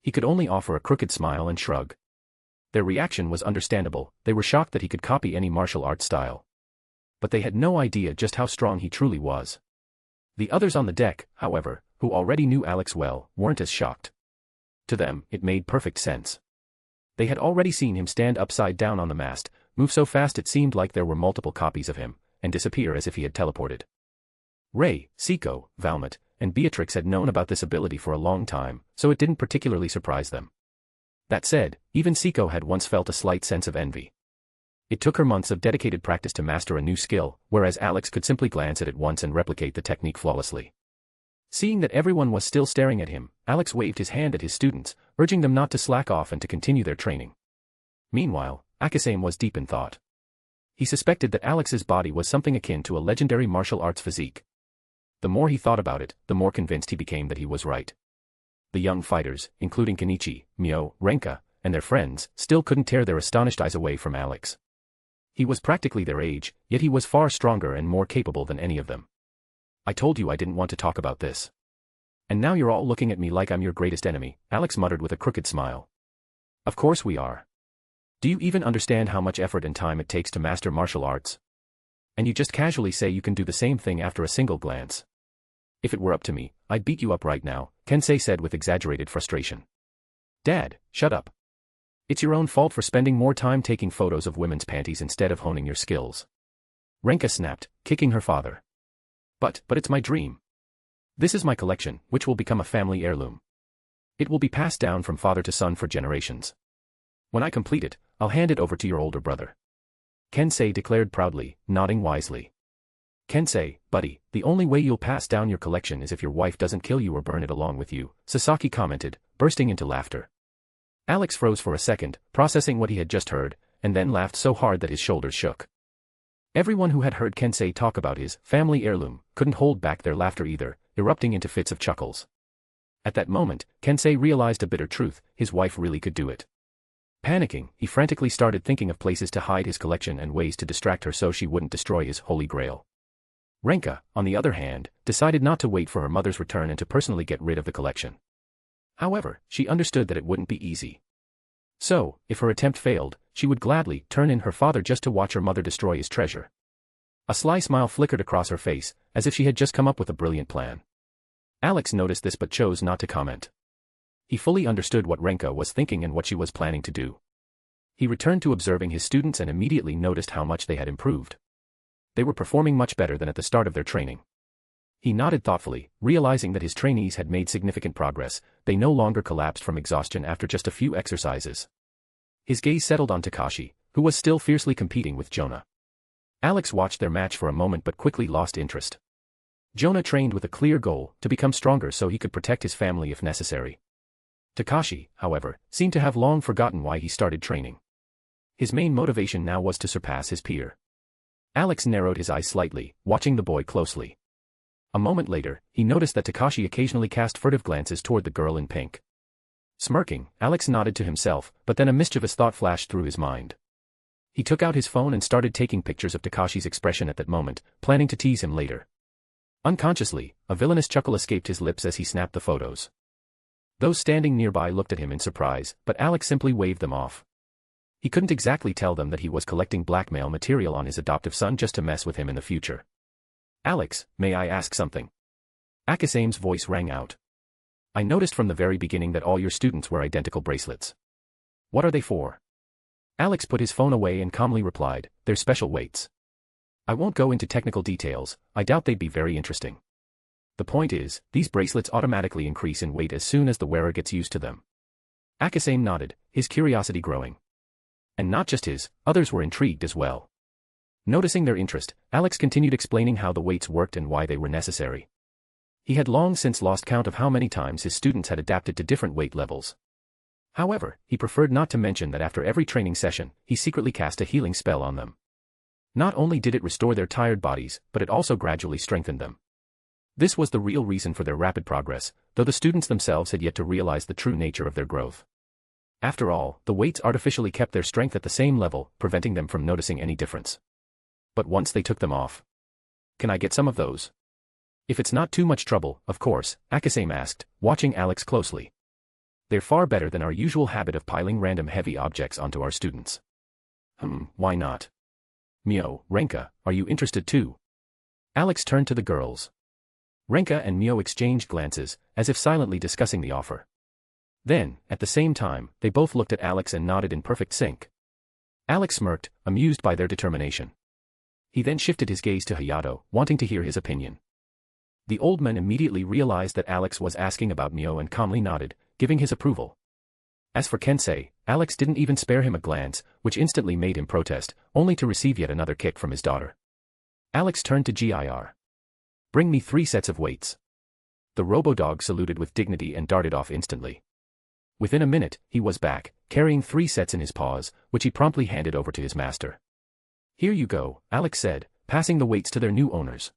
He could only offer a crooked smile and shrug. Their reaction was understandable, they were shocked that he could copy any martial arts style. But they had no idea just how strong he truly was. The others on the deck, however, who already knew Alex well, weren't as shocked. To them, it made perfect sense. They had already seen him stand upside down on the mast, move so fast it seemed like there were multiple copies of him, and disappear as if he had teleported. Rei, Siko, Valmont, and Beatrix had known about this ability for a long time, so it didn't particularly surprise them. That said, even Siko had once felt a slight sense of envy. It took her months of dedicated practice to master a new skill, whereas Alex could simply glance at it once and replicate the technique flawlessly. Seeing that everyone was still staring at him, Alex waved his hand at his students, urging them not to slack off and to continue their training. Meanwhile, Akasame was deep in thought. He suspected that Alex's body was something akin to a legendary martial arts physique. The more he thought about it, the more convinced he became that he was right. The young fighters, including Kenichi, Mio, Renka, and their friends, still couldn't tear their astonished eyes away from Alex. He was practically their age, yet he was far stronger and more capable than any of them. I told you I didn't want to talk about this. And now you're all looking at me like I'm your greatest enemy, Alex muttered with a crooked smile. Of course we are. Do you even understand how much effort and time it takes to master martial arts? And you just casually say you can do the same thing after a single glance. If it were up to me, I'd beat you up right now, Kensei said with exaggerated frustration. Dad, shut up. It's your own fault for spending more time taking photos of women's panties instead of honing your skills. Renka snapped, kicking her father. But it's my dream. This is my collection, which will become a family heirloom. It will be passed down from father to son for generations. When I complete it, I'll hand it over to your older brother. Kensei declared proudly, nodding wisely. Kensei, buddy, the only way you'll pass down your collection is if your wife doesn't kill you or burn it along with you, Sasaki commented, bursting into laughter. Alex froze for a second, processing what he had just heard, and then laughed so hard that his shoulders shook. Everyone who had heard Kensei talk about his family heirloom couldn't hold back their laughter either, erupting into fits of chuckles. At that moment, Kensei realized a bitter truth: his wife really could do it. Panicking, he frantically started thinking of places to hide his collection and ways to distract her so she wouldn't destroy his holy grail. Renka, on the other hand, decided not to wait for her mother's return and to personally get rid of the collection. However, she understood that it wouldn't be easy. So, if her attempt failed, she would gladly turn in her father just to watch her mother destroy his treasure. A sly smile flickered across her face, as if she had just come up with a brilliant plan. Alex noticed this but chose not to comment. He fully understood what Renka was thinking and what she was planning to do. He returned to observing his students and immediately noticed how much they had improved. They were performing much better than at the start of their training. He nodded thoughtfully, realizing that his trainees had made significant progress. They no longer collapsed from exhaustion after just a few exercises. His gaze settled on Takashi, who was still fiercely competing with Jonah. Alex watched their match for a moment but quickly lost interest. Jonah trained with a clear goal: to become stronger so he could protect his family if necessary. Takashi, however, seemed to have long forgotten why he started training. His main motivation now was to surpass his peer. Alex narrowed his eyes slightly, watching the boy closely. A moment later, he noticed that Takashi occasionally cast furtive glances toward the girl in pink. Smirking, Alex nodded to himself, but then a mischievous thought flashed through his mind. He took out his phone and started taking pictures of Takashi's expression at that moment, planning to tease him later. Unconsciously, a villainous chuckle escaped his lips as he snapped the photos. Those standing nearby looked at him in surprise, but Alex simply waved them off. He couldn't exactly tell them that he was collecting blackmail material on his adoptive son just to mess with him in the future. Alex, may I ask something? Akasame's voice rang out. I noticed from the very beginning that all your students wear identical bracelets. What are they for? Alex put his phone away and calmly replied, they're special weights. I won't go into technical details, I doubt they'd be very interesting. The point is, these bracelets automatically increase in weight as soon as the wearer gets used to them. Akasame nodded, his curiosity growing. And not just his, others were intrigued as well. Noticing their interest, Alex continued explaining how the weights worked and why they were necessary. He had long since lost count of how many times his students had adapted to different weight levels. However, he preferred not to mention that after every training session, he secretly cast a healing spell on them. Not only did it restore their tired bodies, but it also gradually strengthened them. This was the real reason for their rapid progress, though the students themselves had yet to realize the true nature of their growth. After all, the weights artificially kept their strength at the same level, preventing them from noticing any difference. But once they took them off. Can I get some of those? If it's not too much trouble, of course, Akasame asked, watching Alex closely. They're far better than our usual habit of piling random heavy objects onto our students. Why not? Mio, Renka, are you interested too? Alex turned to the girls. Renka and Mio exchanged glances, as if silently discussing the offer. Then, at the same time, they both looked at Alex and nodded in perfect sync. Alex smirked, amused by their determination. He then shifted his gaze to Hayato, wanting to hear his opinion. The old man immediately realized that Alex was asking about Mio and calmly nodded, giving his approval. As for Kensei, Alex didn't even spare him a glance, which instantly made him protest, only to receive yet another kick from his daughter. Alex turned to Gir. Bring me 3 sets of weights. The robo-dog saluted with dignity and darted off instantly. Within a minute, he was back, carrying 3 sets in his paws, which he promptly handed over to his master. "Here you go," Alex said, passing the weights to their new owners.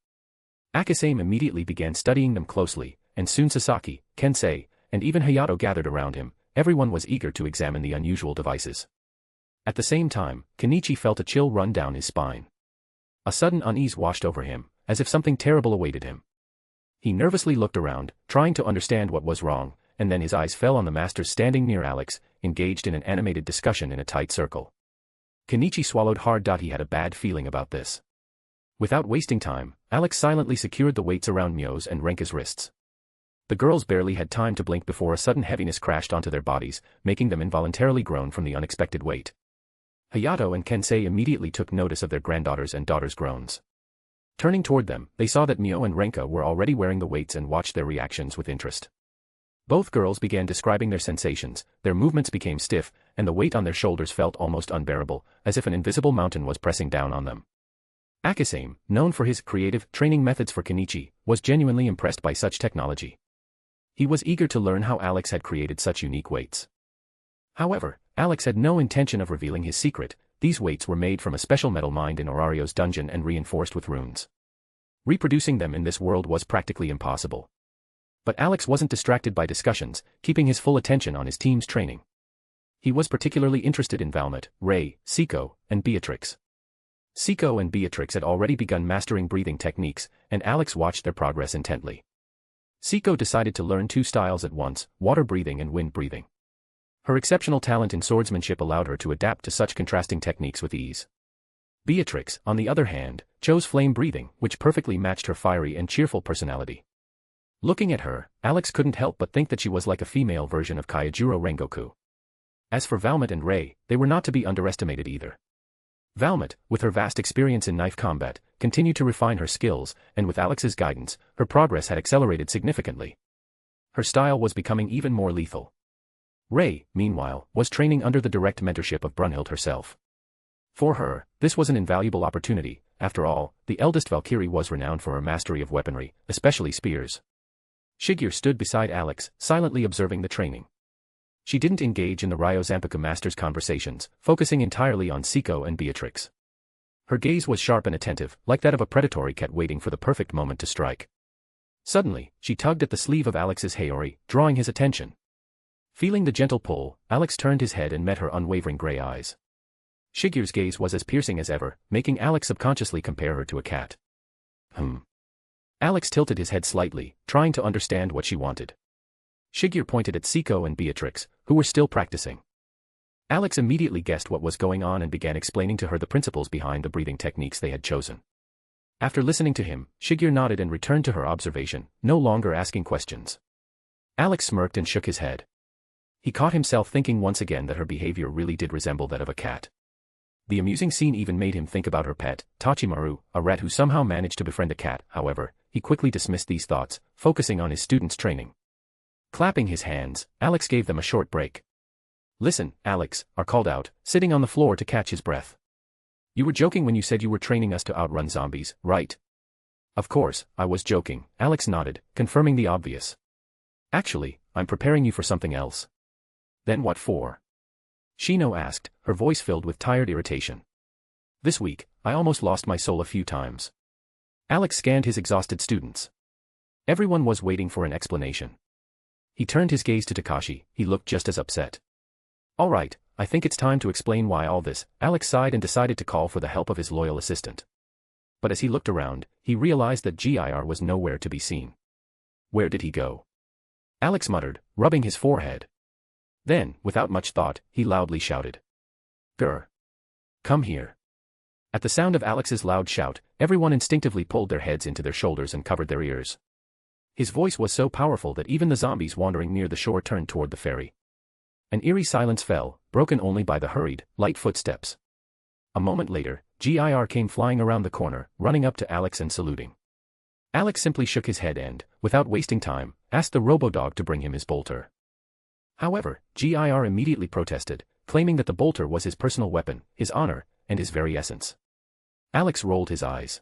Akasame immediately began studying them closely, and soon Sasaki, Kensei, and even Hayato gathered around him. Everyone was eager to examine the unusual devices. At the same time, Kenichi felt a chill run down his spine. A sudden unease washed over him, as if something terrible awaited him. He nervously looked around, trying to understand what was wrong, and then his eyes fell on the masters standing near Alex, engaged in an animated discussion in a tight circle. Kenichi swallowed hard. He had a bad feeling about this. Without wasting time, Alex silently secured the weights around Myo's and Renka's wrists. The girls barely had time to blink before a sudden heaviness crashed onto their bodies, making them involuntarily groan from the unexpected weight. Hayato and Kensei immediately took notice of their granddaughters' and daughters' groans. Turning toward them, they saw that Myo and Renka were already wearing the weights and watched their reactions with interest. Both girls began describing their sensations, their movements became stiff, and the weight on their shoulders felt almost unbearable, as if an invisible mountain was pressing down on them. Akasame, known for his creative training methods for Kenichi, was genuinely impressed by such technology. He was eager to learn how Alex had created such unique weights. However, Alex had no intention of revealing his secret. These weights were made from a special metal mined in Orario's dungeon and reinforced with runes. Reproducing them in this world was practically impossible. But Alex wasn't distracted by discussions, keeping his full attention on his team's training. He was particularly interested in Valmet, Ray, Seiko, and Beatrix. Seiko and Beatrix had already begun mastering breathing techniques, and Alex watched their progress intently. Seiko decided to learn 2 styles at once, water breathing and wind breathing. Her exceptional talent in swordsmanship allowed her to adapt to such contrasting techniques with ease. Beatrix, on the other hand, chose flame breathing, which perfectly matched her fiery and cheerful personality. Looking at her, Alex couldn't help but think that she was like a female version of Kyojuro Rengoku. As for Valmet and Ray, they were not to be underestimated either. Valmet, with her vast experience in knife combat, continued to refine her skills, and with Alex's guidance, her progress had accelerated significantly. Her style was becoming even more lethal. Ray, meanwhile, was training under the direct mentorship of Brunhild herself. For her, this was an invaluable opportunity. After all, the eldest Valkyrie was renowned for her mastery of weaponry, especially spears. Shigeru stood beside Alex, silently observing the training. She didn't engage in the Ryo Zanpaku master's conversations, focusing entirely on Seiko and Beatrix. Her gaze was sharp and attentive, like that of a predatory cat waiting for the perfect moment to strike. Suddenly, she tugged at the sleeve of Alex's Haori, drawing his attention. Feeling the gentle pull, Alex turned his head and met her unwavering gray eyes. Shigeru's gaze was as piercing as ever, making Alex subconsciously compare her to a cat. Alex tilted his head slightly, trying to understand what she wanted. Shigeru pointed at Seiko and Beatrix, who were still practicing. Alex immediately guessed what was going on and began explaining to her the principles behind the breathing techniques they had chosen. After listening to him, Shigeru nodded and returned to her observation, no longer asking questions. Alex smirked and shook his head. He caught himself thinking once again that her behavior really did resemble that of a cat. The amusing scene even made him think about her pet, Tachimaru, a rat who somehow managed to befriend a cat. However, he quickly dismissed these thoughts, focusing on his students' training. Clapping his hands, Alex gave them a short break. "Listen, Alex," R called out, sitting on the floor to catch his breath. "You were joking when you said you were training us to outrun zombies, right?" "Of course, I was joking," Alex nodded, confirming the obvious. "Actually, I'm preparing you for something else." "Then what for?" Shino asked, her voice filled with tired irritation. "This week, I almost lost my soul a few times." Alex scanned his exhausted students. Everyone was waiting for an explanation. He turned his gaze to Takashi. He looked just as upset. "All right, I think it's time to explain why all this." Alex sighed and decided to call for the help of his loyal assistant. But as he looked around, he realized that GIR was nowhere to be seen. Where did he go? Alex muttered, rubbing his forehead. Then, without much thought, he loudly shouted. "Grr! Come here." At the sound of Alex's loud shout, everyone instinctively pulled their heads into their shoulders and covered their ears. His voice was so powerful that even the zombies wandering near the shore turned toward the ferry. An eerie silence fell, broken only by the hurried, light footsteps. A moment later, GIR came flying around the corner, running up to Alex and saluting. Alex simply shook his head and, without wasting time, asked the robo-dog to bring him his bolter. However, GIR immediately protested, claiming that the bolter was his personal weapon, his honor, and his very essence. Alex rolled his eyes.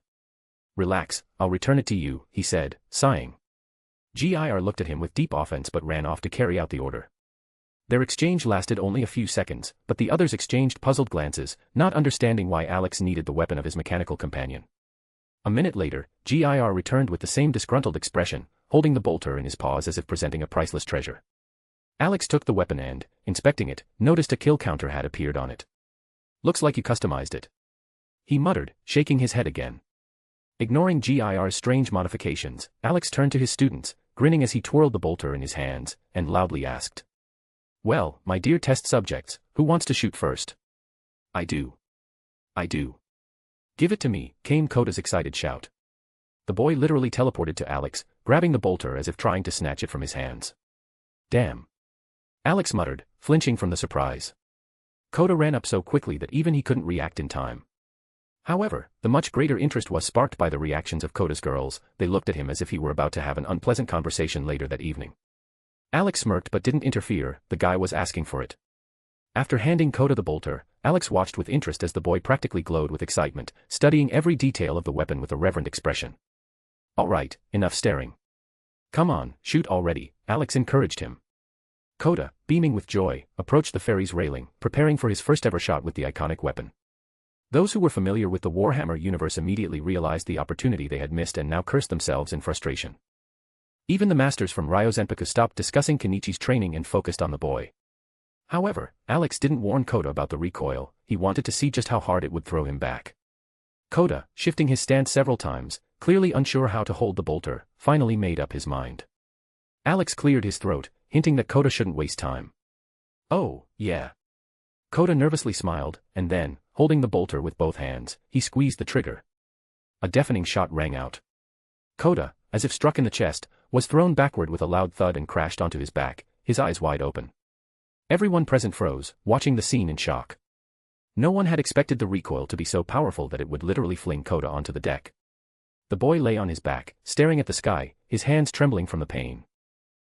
"Relax, I'll return it to you," he said, sighing. GIR looked at him with deep offense but ran off to carry out the order. Their exchange lasted only a few seconds, but the others exchanged puzzled glances, not understanding why Alex needed the weapon of his mechanical companion. A minute later, GIR returned with the same disgruntled expression, holding the bolter in his paws as if presenting a priceless treasure. Alex took the weapon and, inspecting it, noticed a kill counter had appeared on it. "Looks like you customized it," he muttered, shaking his head again. Ignoring GIR's strange modifications, Alex turned to his students, grinning as he twirled the bolter in his hands, and loudly asked, "Well, my dear test subjects, who wants to shoot first?" "I do. I do. Give it to me," came Koda's excited shout. The boy literally teleported to Alex, grabbing the bolter as if trying to snatch it from his hands. "Damn," Alex muttered, flinching from the surprise. Koda ran up so quickly that even he couldn't react in time. However, the much greater interest was sparked by the reactions of Koda's girls. They looked at him as if he were about to have an unpleasant conversation later that evening. Alex smirked but didn't interfere. The guy was asking for it. After handing Koda the bolter, Alex watched with interest as the boy practically glowed with excitement, studying every detail of the weapon with a reverent expression. "All right, enough staring. Come on, shoot already," Alex encouraged him. Koda, beaming with joy, approached the ferry's railing, preparing for his first ever shot with the iconic weapon. Those who were familiar with the Warhammer universe immediately realized the opportunity they had missed and now cursed themselves in frustration. Even the masters from Ryozenpaku stopped discussing Kenichi's training and focused on the boy. However, Alex didn't warn Koda about the recoil. He wanted to see just how hard it would throw him back. Koda, shifting his stance several times, clearly unsure how to hold the bolter, finally made up his mind. Alex cleared his throat, hinting that Koda shouldn't waste time. "Oh, yeah." Koda nervously smiled, and then, holding the bolter with both hands, he squeezed the trigger. A deafening shot rang out. Koda, as if struck in the chest, was thrown backward with a loud thud and crashed onto his back, his eyes wide open. Everyone present froze, watching the scene in shock. No one had expected the recoil to be so powerful that it would literally fling Koda onto the deck. The boy lay on his back, staring at the sky, his hands trembling from the pain.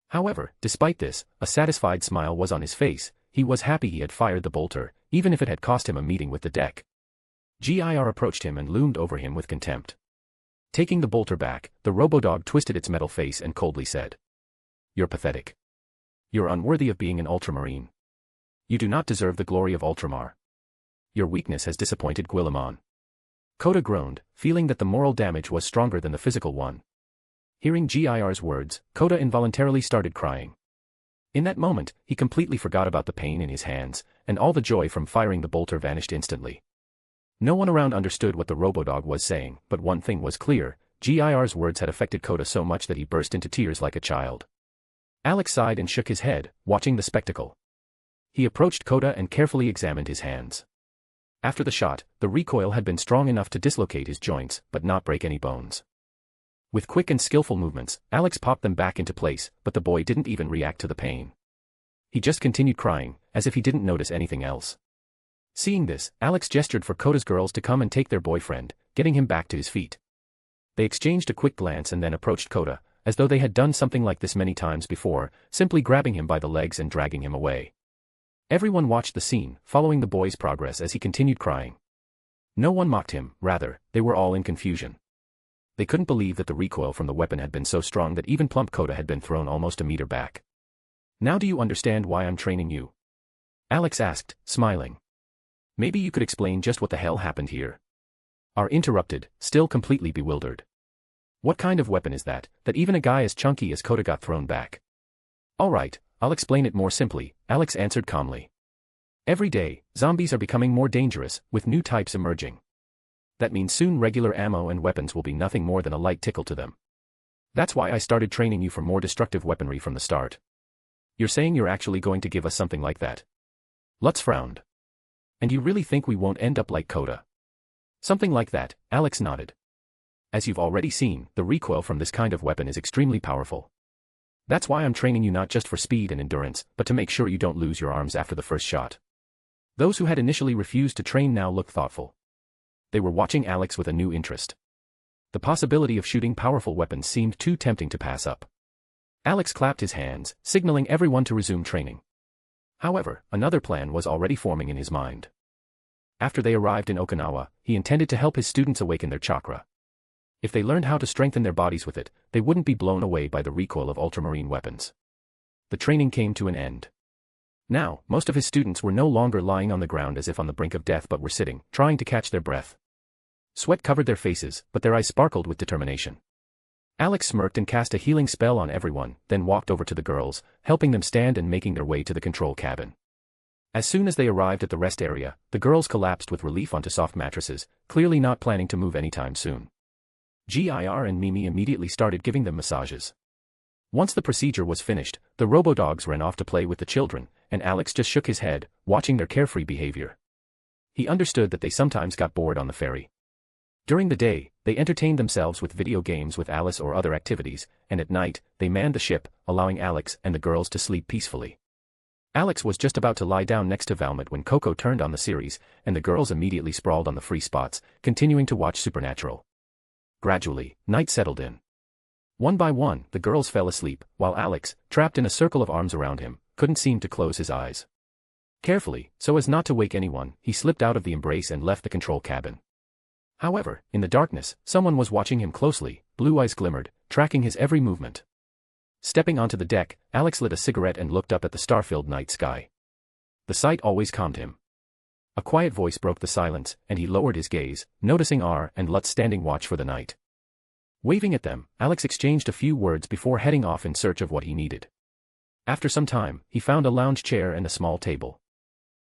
However, despite this, a satisfied smile was on his face. He was happy he had fired the bolter, even if it had cost him a meeting with the deck. GIR approached him and loomed over him with contempt. Taking the bolter back, the robodog twisted its metal face and coldly said, "You're pathetic. You're unworthy of being an ultramarine. You do not deserve the glory of Ultramar. Your weakness has disappointed Guillemon." Koda groaned, feeling that the moral damage was stronger than the physical one. Hearing GIR's words, Koda involuntarily started crying. In that moment, he completely forgot about the pain in his hands, and all the joy from firing the bolter vanished instantly. No one around understood what the robodog was saying, but one thing was clear: GIR's words had affected Koda so much that he burst into tears like a child. Alex sighed and shook his head, watching the spectacle. He approached Koda and carefully examined his hands. After the shot, the recoil had been strong enough to dislocate his joints, but not break any bones. With quick and skillful movements, Alex popped them back into place, but the boy didn't even react to the pain. He just continued crying, as if he didn't notice anything else. Seeing this, Alex gestured for Koda's girls to come and take their boyfriend, getting him back to his feet. They exchanged a quick glance and then approached Koda, as though they had done something like this many times before, simply grabbing him by the legs and dragging him away. Everyone watched the scene, following the boy's progress as he continued crying. No one mocked him, rather, they were all in confusion. They couldn't believe that the recoil from the weapon had been so strong that even plump Koda had been thrown almost a meter back. "Now do you understand why I'm training you?" Alex asked, smiling. "Maybe you could explain just what the hell happened here?" R interrupted, still completely bewildered. "What kind of weapon is that even a guy as chunky as Koda got thrown back?" "All right, I'll explain it more simply," Alex answered calmly. "Every day, zombies are becoming more dangerous, with new types emerging. That means soon regular ammo and weapons will be nothing more than a light tickle to them. That's why I started training you for more destructive weaponry from the start." "You're saying you're actually going to give us something like that?" Lutz frowned. "And you really think we won't end up like Koda?" "Something like that," Alex nodded. "As you've already seen, the recoil from this kind of weapon is extremely powerful. That's why I'm training you not just for speed and endurance, but to make sure you don't lose your arms after the first shot." Those who had initially refused to train now looked thoughtful. They were watching Alex with a new interest. The possibility of shooting powerful weapons seemed too tempting to pass up. Alex clapped his hands, signaling everyone to resume training. However, another plan was already forming in his mind. After they arrived in Okinawa, he intended to help his students awaken their chakra. If they learned how to strengthen their bodies with it, they wouldn't be blown away by the recoil of ultramarine weapons. The training came to an end. Now, most of his students were no longer lying on the ground as if on the brink of death but were sitting, trying to catch their breath. Sweat covered their faces, but their eyes sparkled with determination. Alex smirked and cast a healing spell on everyone, then walked over to the girls, helping them stand and making their way to the control cabin. As soon as they arrived at the rest area, the girls collapsed with relief onto soft mattresses, clearly not planning to move anytime soon. Gir and Mimi immediately started giving them massages. Once the procedure was finished, the robo-dogs ran off to play with the children, and Alex just shook his head, watching their carefree behavior. He understood that they sometimes got bored on the ferry. During the day, they entertained themselves with video games with Alice or other activities, and at night, they manned the ship, allowing Alex and the girls to sleep peacefully. Alex was just about to lie down next to Valmont when Coco turned on the series, and the girls immediately sprawled on the free spots, continuing to watch Supernatural. Gradually, night settled in. One by one, the girls fell asleep, while Alex, trapped in a circle of arms around him, couldn't seem to close his eyes. Carefully, so as not to wake anyone, he slipped out of the embrace and left the control cabin. However, in the darkness, someone was watching him closely, blue eyes glimmered, tracking his every movement. Stepping onto the deck, Alex lit a cigarette and looked up at the star-filled night sky. The sight always calmed him. A quiet voice broke the silence, and he lowered his gaze, noticing R and Lutz standing watch for the night. Waving at them, Alex exchanged a few words before heading off in search of what he needed. After some time, he found a lounge chair and a small table.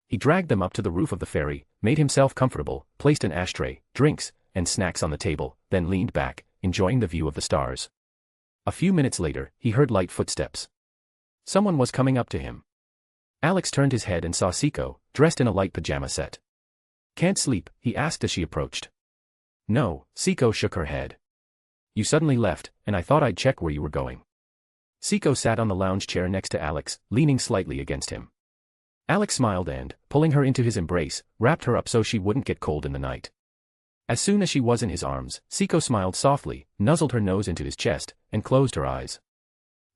He dragged them up to the roof of the ferry, made himself comfortable, placed an ashtray, drinks, and snacks on the table, then leaned back, enjoying the view of the stars. A few minutes later, he heard light footsteps. Someone was coming up to him. Alex turned his head and saw Siko, dressed in a light pajama set. "Can't sleep?" he asked as she approached. "No," Siko shook her head. "You suddenly left, and I thought I'd check where you were going." Siko sat on the lounge chair next to Alex, leaning slightly against him. Alex smiled and, pulling her into his embrace, wrapped her up so she wouldn't get cold in the night. As soon as she was in his arms, Siko smiled softly, nuzzled her nose into his chest, and closed her eyes.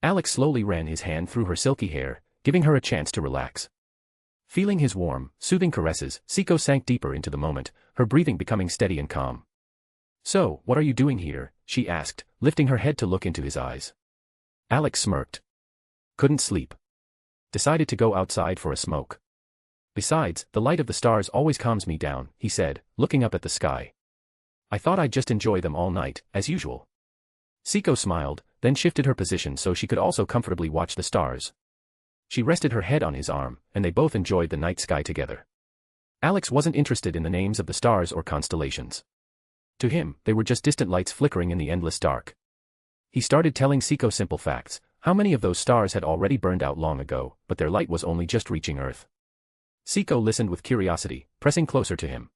Alex slowly ran his hand through her silky hair, giving her a chance to relax. Feeling his warm, soothing caresses, Siko sank deeper into the moment, her breathing becoming steady and calm. "So, what are you doing here?" she asked, lifting her head to look into his eyes. Alex smirked. "Couldn't sleep. Decided to go outside for a smoke. Besides, the light of the stars always calms me down," he said, looking up at the sky. "I thought I'd just enjoy them all night, as usual." Siko smiled, then shifted her position so she could also comfortably watch the stars. She rested her head on his arm, and they both enjoyed the night sky together. Alex wasn't interested in the names of the stars or constellations. To him, they were just distant lights flickering in the endless dark. He started telling Siko simple facts, how many of those stars had already burned out long ago, but their light was only just reaching Earth. Siko listened with curiosity, pressing closer to him.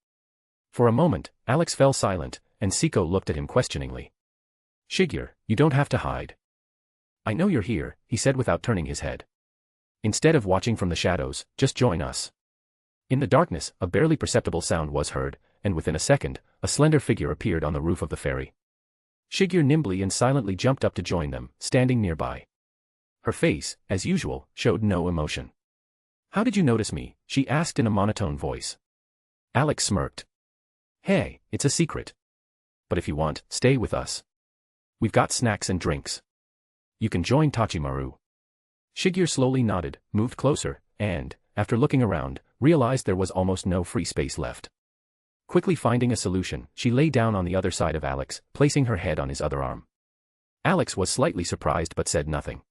For a moment, Alex fell silent, and Siko looked at him questioningly. "Shigyur, you don't have to hide." "I know you're here," he said without turning his head. "Instead of watching from the shadows, just join us." In the darkness, a barely perceptible sound was heard, and within a second, a slender figure appeared on the roof of the ferry. Shigyur nimbly and silently jumped up to join them, standing nearby. Her face, as usual, showed no emotion. "How did you notice me?" she asked in a monotone voice. Alex smirked. "Hey, it's a secret. But if you want, stay with us. We've got snacks and drinks. You can join Tachimaru." Shigyur slowly nodded, moved closer, and, after looking around, realized there was almost no free space left. Quickly finding a solution, she lay down on the other side of Alex, placing her head on his other arm. Alex was slightly surprised but said nothing.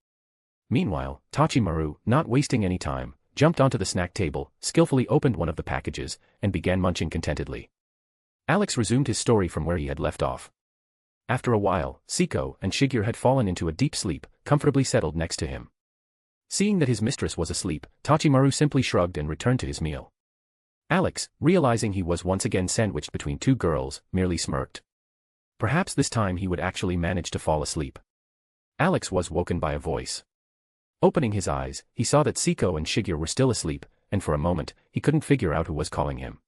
Meanwhile, Tachimaru, not wasting any time, jumped onto the snack table, skillfully opened one of the packages, and began munching contentedly. Alex resumed his story from where he had left off. After a while, Siko and Shigyur had fallen into a deep sleep, comfortably settled next to him. Seeing that his mistress was asleep, Tachimaru simply shrugged and returned to his meal. Alex, realizing he was once again sandwiched between two girls, merely smirked. Perhaps this time he would actually manage to fall asleep. Alex was woken by a voice. Opening his eyes, he saw that Siko and Shigyur were still asleep, and for a moment, he couldn't figure out who was calling him.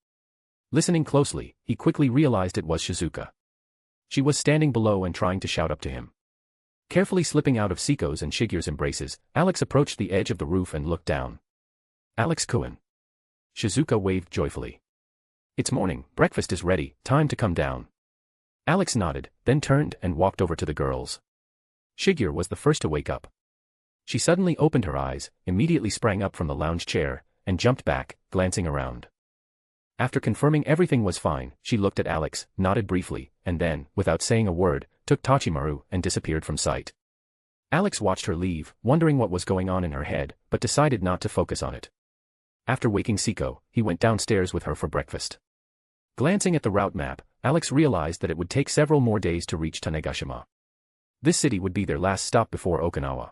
Listening closely, he quickly realized it was Shizuka. She was standing below and trying to shout up to him. Carefully slipping out of Siko's and Shigyur's embraces, Alex approached the edge of the roof and looked down. "Alex-kun." Shizuka waved joyfully. "It's morning, breakfast is ready, time to come down." Alex nodded, then turned and walked over to the girls. Shigyur was the first to wake up. She suddenly opened her eyes, immediately sprang up from the lounge chair, and jumped back, glancing around. After confirming everything was fine, she looked at Alex, nodded briefly, and then, without saying a word, took Tachimaru and disappeared from sight. Alex watched her leave, wondering what was going on in her head, but decided not to focus on it. After waking Siko, he went downstairs with her for breakfast. Glancing at the route map, Alex realized that it would take several more days to reach Tanegashima. This city would be their last stop before Okinawa.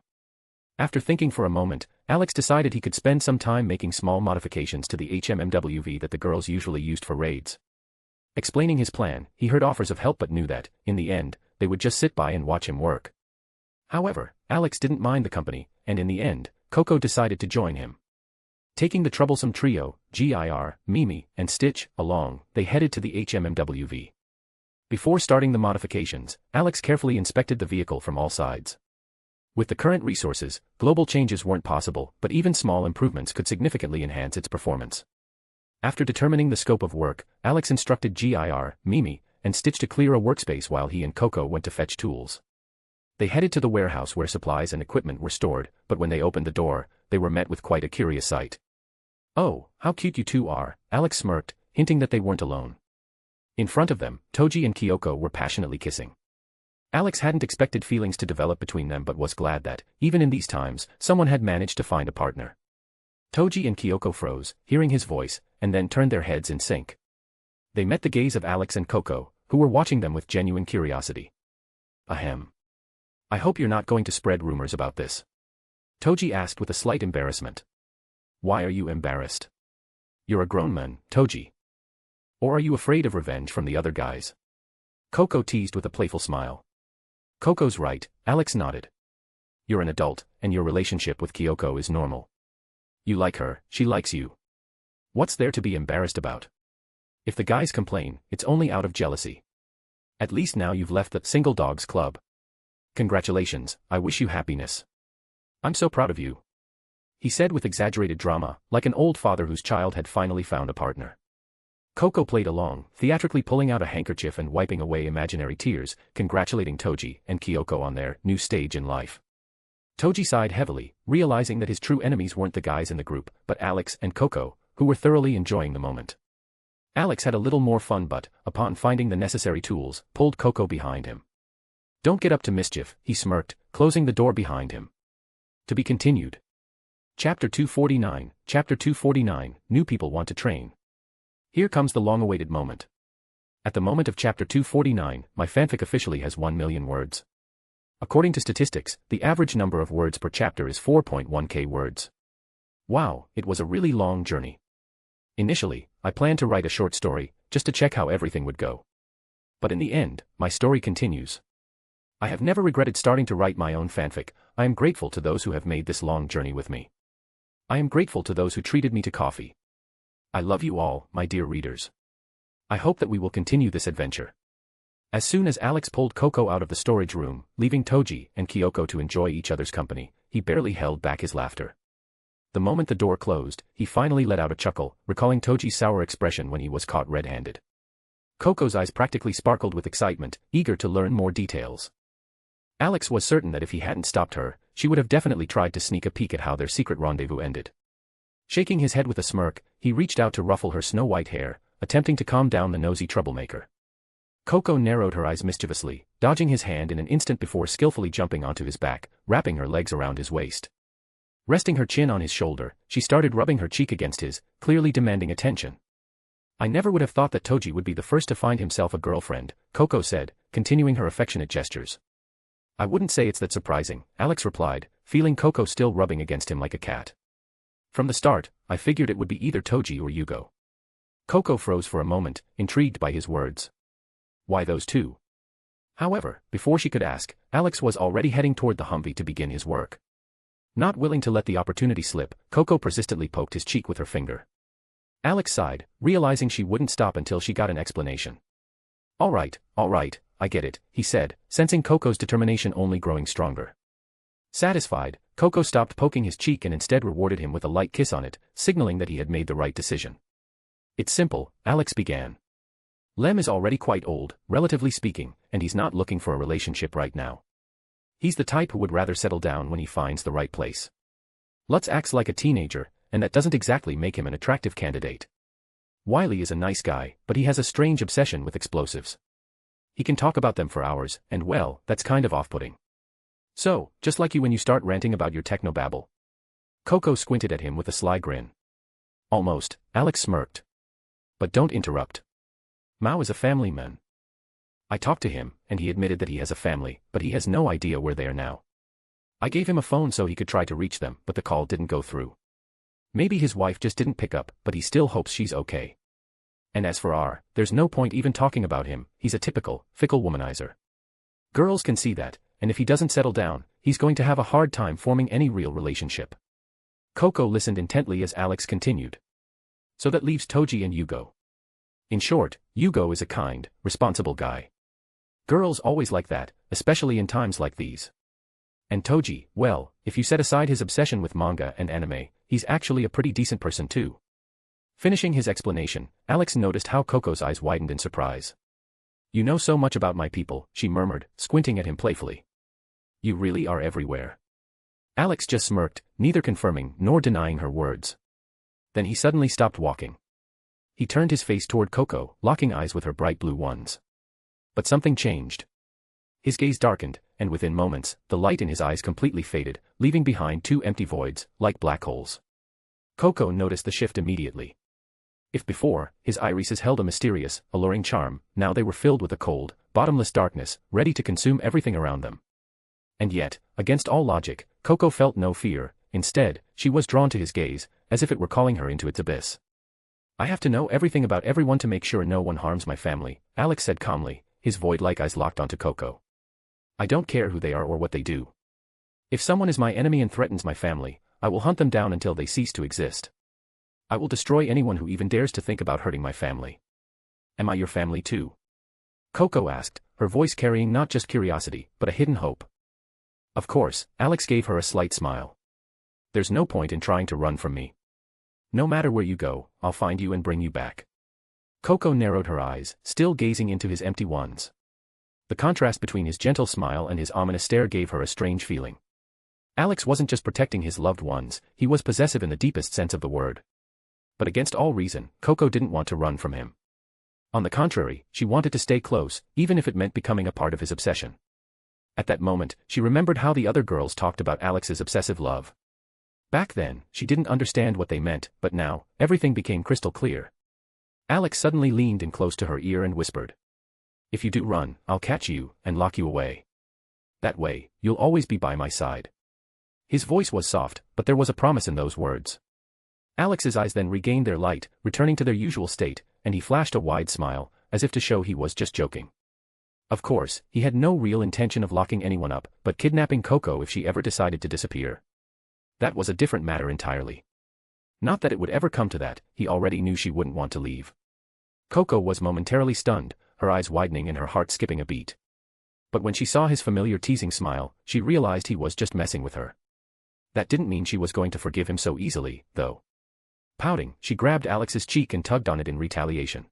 After thinking for a moment, Alex decided he could spend some time making small modifications to the HMMWV that the girls usually used for raids. Explaining his plan, he heard offers of help but knew that, in the end, they would just sit by and watch him work. However, Alex didn't mind the company, and in the end, Coco decided to join him. Taking the troublesome trio, Gir, Mimi, and Stitch, along, they headed to the HMMWV. Before starting the modifications, Alex carefully inspected the vehicle from all sides. With the current resources, global changes weren't possible, but even small improvements could significantly enhance its performance. After determining the scope of work, Alex instructed Gir, Mimi, and Stitch to clear a workspace while he and Coco went to fetch tools. They headed to the warehouse where supplies and equipment were stored, but when they opened the door, they were met with quite a curious sight. "Oh, how cute you two are," Alex smirked, hinting that they weren't alone. In front of them, Toji and Kyoko were passionately kissing. Alex hadn't expected feelings to develop between them but was glad that, even in these times, someone had managed to find a partner. Toji and Kyoko froze, hearing his voice, and then turned their heads in sync. They met the gaze of Alex and Coco, who were watching them with genuine curiosity. "Ahem. I hope you're not going to spread rumors about this," Toji asked with a slight embarrassment. "Why are you embarrassed? You're a grown man, Toji. Or are you afraid of revenge from the other guys?" Coco teased with a playful smile. "Coco's right," Alex nodded. "You're an adult, and your relationship with Kyoko is normal. You like her, she likes you. What's there to be embarrassed about? If the guys complain, it's only out of jealousy. At least now you've left the single dogs club. Congratulations, I wish you happiness. I'm so proud of you," he said with exaggerated drama, like an old father whose child had finally found a partner. Coco played along, theatrically pulling out a handkerchief and wiping away imaginary tears, congratulating Toji and Kyoko on their new stage in life. Toji sighed heavily, realizing that his true enemies weren't the guys in the group, but Alex and Coco, who were thoroughly enjoying the moment. Alex had a little more fun but, upon finding the necessary tools, pulled Coco behind him. "Don't get up to mischief," he smirked, closing the door behind him. To be continued. Chapter 249, New People Want to Train. Here comes the long-awaited moment. At the moment of Chapter 249, my fanfic officially has 1 million words. According to statistics, the average number of words per chapter is 4.1k words. Wow, it was a really long journey. Initially, I planned to write a short story, just to check how everything would go. But in the end, my story continues. I have never regretted starting to write my own fanfic. I am grateful to those who have made this long journey with me. I am grateful to those who treated me to coffee. I love you all, my dear readers. I hope that we will continue this adventure. As soon as Alex pulled Coco out of the storage room, leaving Toji and Kyoko to enjoy each other's company, he barely held back his laughter. The moment the door closed, he finally let out a chuckle, recalling Toji's sour expression when he was caught red-handed. Coco's eyes practically sparkled with excitement, eager to learn more details. Alex was certain that if he hadn't stopped her, she would have definitely tried to sneak a peek at how their secret rendezvous ended. Shaking his head with a smirk, he reached out to ruffle her snow-white hair, attempting to calm down the nosy troublemaker. Coco narrowed her eyes mischievously, dodging his hand in an instant before skillfully jumping onto his back, wrapping her legs around his waist. Resting her chin on his shoulder, she started rubbing her cheek against his, clearly demanding attention. "I never would have thought that Toji would be the first to find himself a girlfriend," Coco said, continuing her affectionate gestures. "I wouldn't say it's that surprising," Alex replied, feeling Coco still rubbing against him like a cat. "From the start, I figured it would be either Toji or Yugo." Coco froze for a moment, intrigued by his words. Why those two? However, before she could ask, Alex was already heading toward the Humvee to begin his work. Not willing to let the opportunity slip, Coco persistently poked his cheek with her finger. Alex sighed, realizing she wouldn't stop until she got an explanation. All right, I get it," he said, sensing Coco's determination only growing stronger. Satisfied, Coco stopped poking his cheek and instead rewarded him with a light kiss on it, signaling that he had made the right decision. "It's simple," Alex began. Lem is already quite old, relatively speaking, and he's not looking for a relationship right now. He's the type who would rather settle down when he finds the right place. Lutz acts like a teenager, and that doesn't exactly make him an attractive candidate. Wiley is a nice guy, but he has a strange obsession with explosives. He can talk about them for hours, and well, that's kind of off-putting. So, just like you when you start ranting about your technobabble. Coco squinted at him with a sly grin. Almost, Alex smirked. But don't interrupt. Mao is a family man. I talked to him, and he admitted that he has a family, but he has no idea where they are now. I gave him a phone so he could try to reach them, but the call didn't go through. Maybe his wife just didn't pick up, but he still hopes she's okay. And as for R, there's no point even talking about him, he's a typical, fickle womanizer. Girls can see that, and if he doesn't settle down, he's going to have a hard time forming any real relationship. Coco listened intently as Alex continued. So that leaves Toji and Yugo. In short, Yugo is a kind, responsible guy. Girls always like that, especially in times like these. And Toji, well, if you set aside his obsession with manga and anime, he's actually a pretty decent person too. Finishing his explanation, Alex noticed how Coco's eyes widened in surprise. You know so much about my people, she murmured, squinting at him playfully. You really are everywhere. Alex just smirked, neither confirming nor denying her words. Then he suddenly stopped walking. He turned his face toward Coco, locking eyes with her bright blue ones. But something changed. His gaze darkened, and within moments, the light in his eyes completely faded, leaving behind two empty voids, like black holes. Coco noticed the shift immediately. If before, his irises held a mysterious, alluring charm, now they were filled with a cold, bottomless darkness, ready to consume everything around them. And yet, against all logic, Coco felt no fear. Instead, she was drawn to his gaze, as if it were calling her into its abyss. I have to know everything about everyone to make sure no one harms my family, Alex said calmly, his void-like eyes locked onto Coco. I don't care who they are or what they do. If someone is my enemy and threatens my family, I will hunt them down until they cease to exist. I will destroy anyone who even dares to think about hurting my family. Am I your family too? Coco asked, her voice carrying not just curiosity, but a hidden hope. Of course, Alex gave her a slight smile. There's no point in trying to run from me. No matter where you go, I'll find you and bring you back. Coco narrowed her eyes, still gazing into his empty ones. The contrast between his gentle smile and his ominous stare gave her a strange feeling. Alex wasn't just protecting his loved ones, he was possessive in the deepest sense of the word. But against all reason, Coco didn't want to run from him. On the contrary, she wanted to stay close, even if it meant becoming a part of his obsession. At that moment, she remembered how the other girls talked about Alex's obsessive love. Back then, she didn't understand what they meant, but now, everything became crystal clear. Alex suddenly leaned in close to her ear and whispered. If you do run, I'll catch you, and lock you away. That way, you'll always be by my side. His voice was soft, but there was a promise in those words. Alex's eyes then regained their light, returning to their usual state, and he flashed a wide smile, as if to show he was just joking. Of course, he had no real intention of locking anyone up, but kidnapping Coco if she ever decided to disappear. That was a different matter entirely. Not that it would ever come to that, he already knew she wouldn't want to leave. Coco was momentarily stunned, her eyes widening and her heart skipping a beat. But when she saw his familiar teasing smile, she realized he was just messing with her. That didn't mean she was going to forgive him so easily, though. Pouting, she grabbed Alex's cheek and tugged on it in retaliation.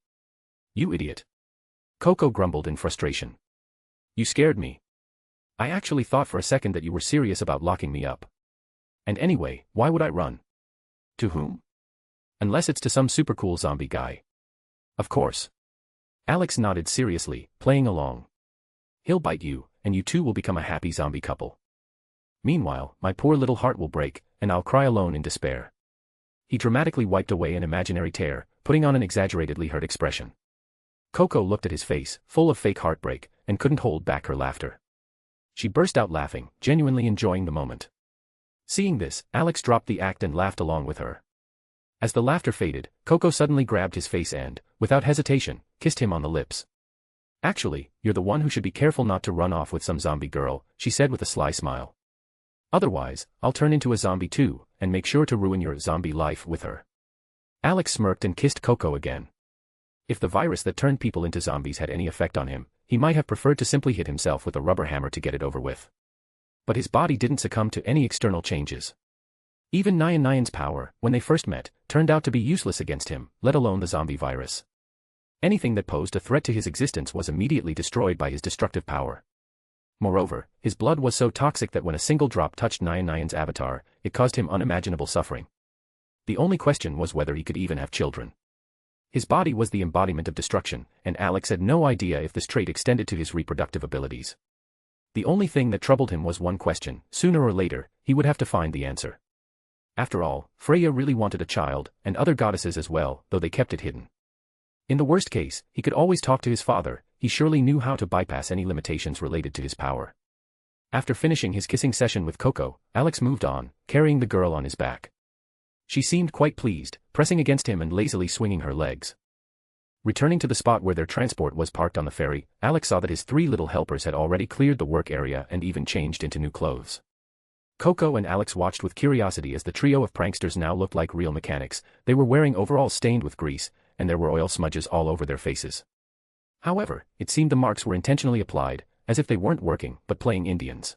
You idiot. Coco grumbled in frustration. You scared me. I actually thought for a second that you were serious about locking me up. And anyway, why would I run? To whom? Unless it's to some super cool zombie guy. Of course. Alex nodded seriously, playing along. He'll bite you, and you two will become a happy zombie couple. Meanwhile, my poor little heart will break, and I'll cry alone in despair. He dramatically wiped away an imaginary tear, putting on an exaggeratedly hurt expression. Coco looked at his face, full of fake heartbreak, and couldn't hold back her laughter. She burst out laughing, genuinely enjoying the moment. Seeing this, Alex dropped the act and laughed along with her. As the laughter faded, Coco suddenly grabbed his face and, without hesitation, kissed him on the lips. Actually, you're the one who should be careful not to run off with some zombie girl, she said with a sly smile. Otherwise, I'll turn into a zombie too, and make sure to ruin your zombie life with her. Alex smirked and kissed Coco again. If the virus that turned people into zombies had any effect on him, he might have preferred to simply hit himself with a rubber hammer to get it over with. But his body didn't succumb to any external changes. Even Nyan's power, when they first met, turned out to be useless against him, let alone the zombie virus. Anything that posed a threat to his existence was immediately destroyed by his destructive power. Moreover, his blood was so toxic that when a single drop touched Nyan's avatar, it caused him unimaginable suffering. The only question was whether he could even have children. His body was the embodiment of destruction, and Alex had no idea if this trait extended to his reproductive abilities. The only thing that troubled him was one question: sooner or later, he would have to find the answer. After all, Freya really wanted a child, and other goddesses as well, though they kept it hidden. In the worst case, he could always talk to his father. He surely knew how to bypass any limitations related to his power. After finishing his kissing session with Coco, Alex moved on, carrying the girl on his back. She seemed quite pleased, pressing against him and lazily swinging her legs. Returning to the spot where their transport was parked on the ferry, Alex saw that his 3 little helpers had already cleared the work area and even changed into new clothes. Coco and Alex watched with curiosity as the trio of pranksters now looked like real mechanics. They were wearing overalls stained with grease, and there were oil smudges all over their faces. However, it seemed the marks were intentionally applied, as if they weren't working but playing Indians.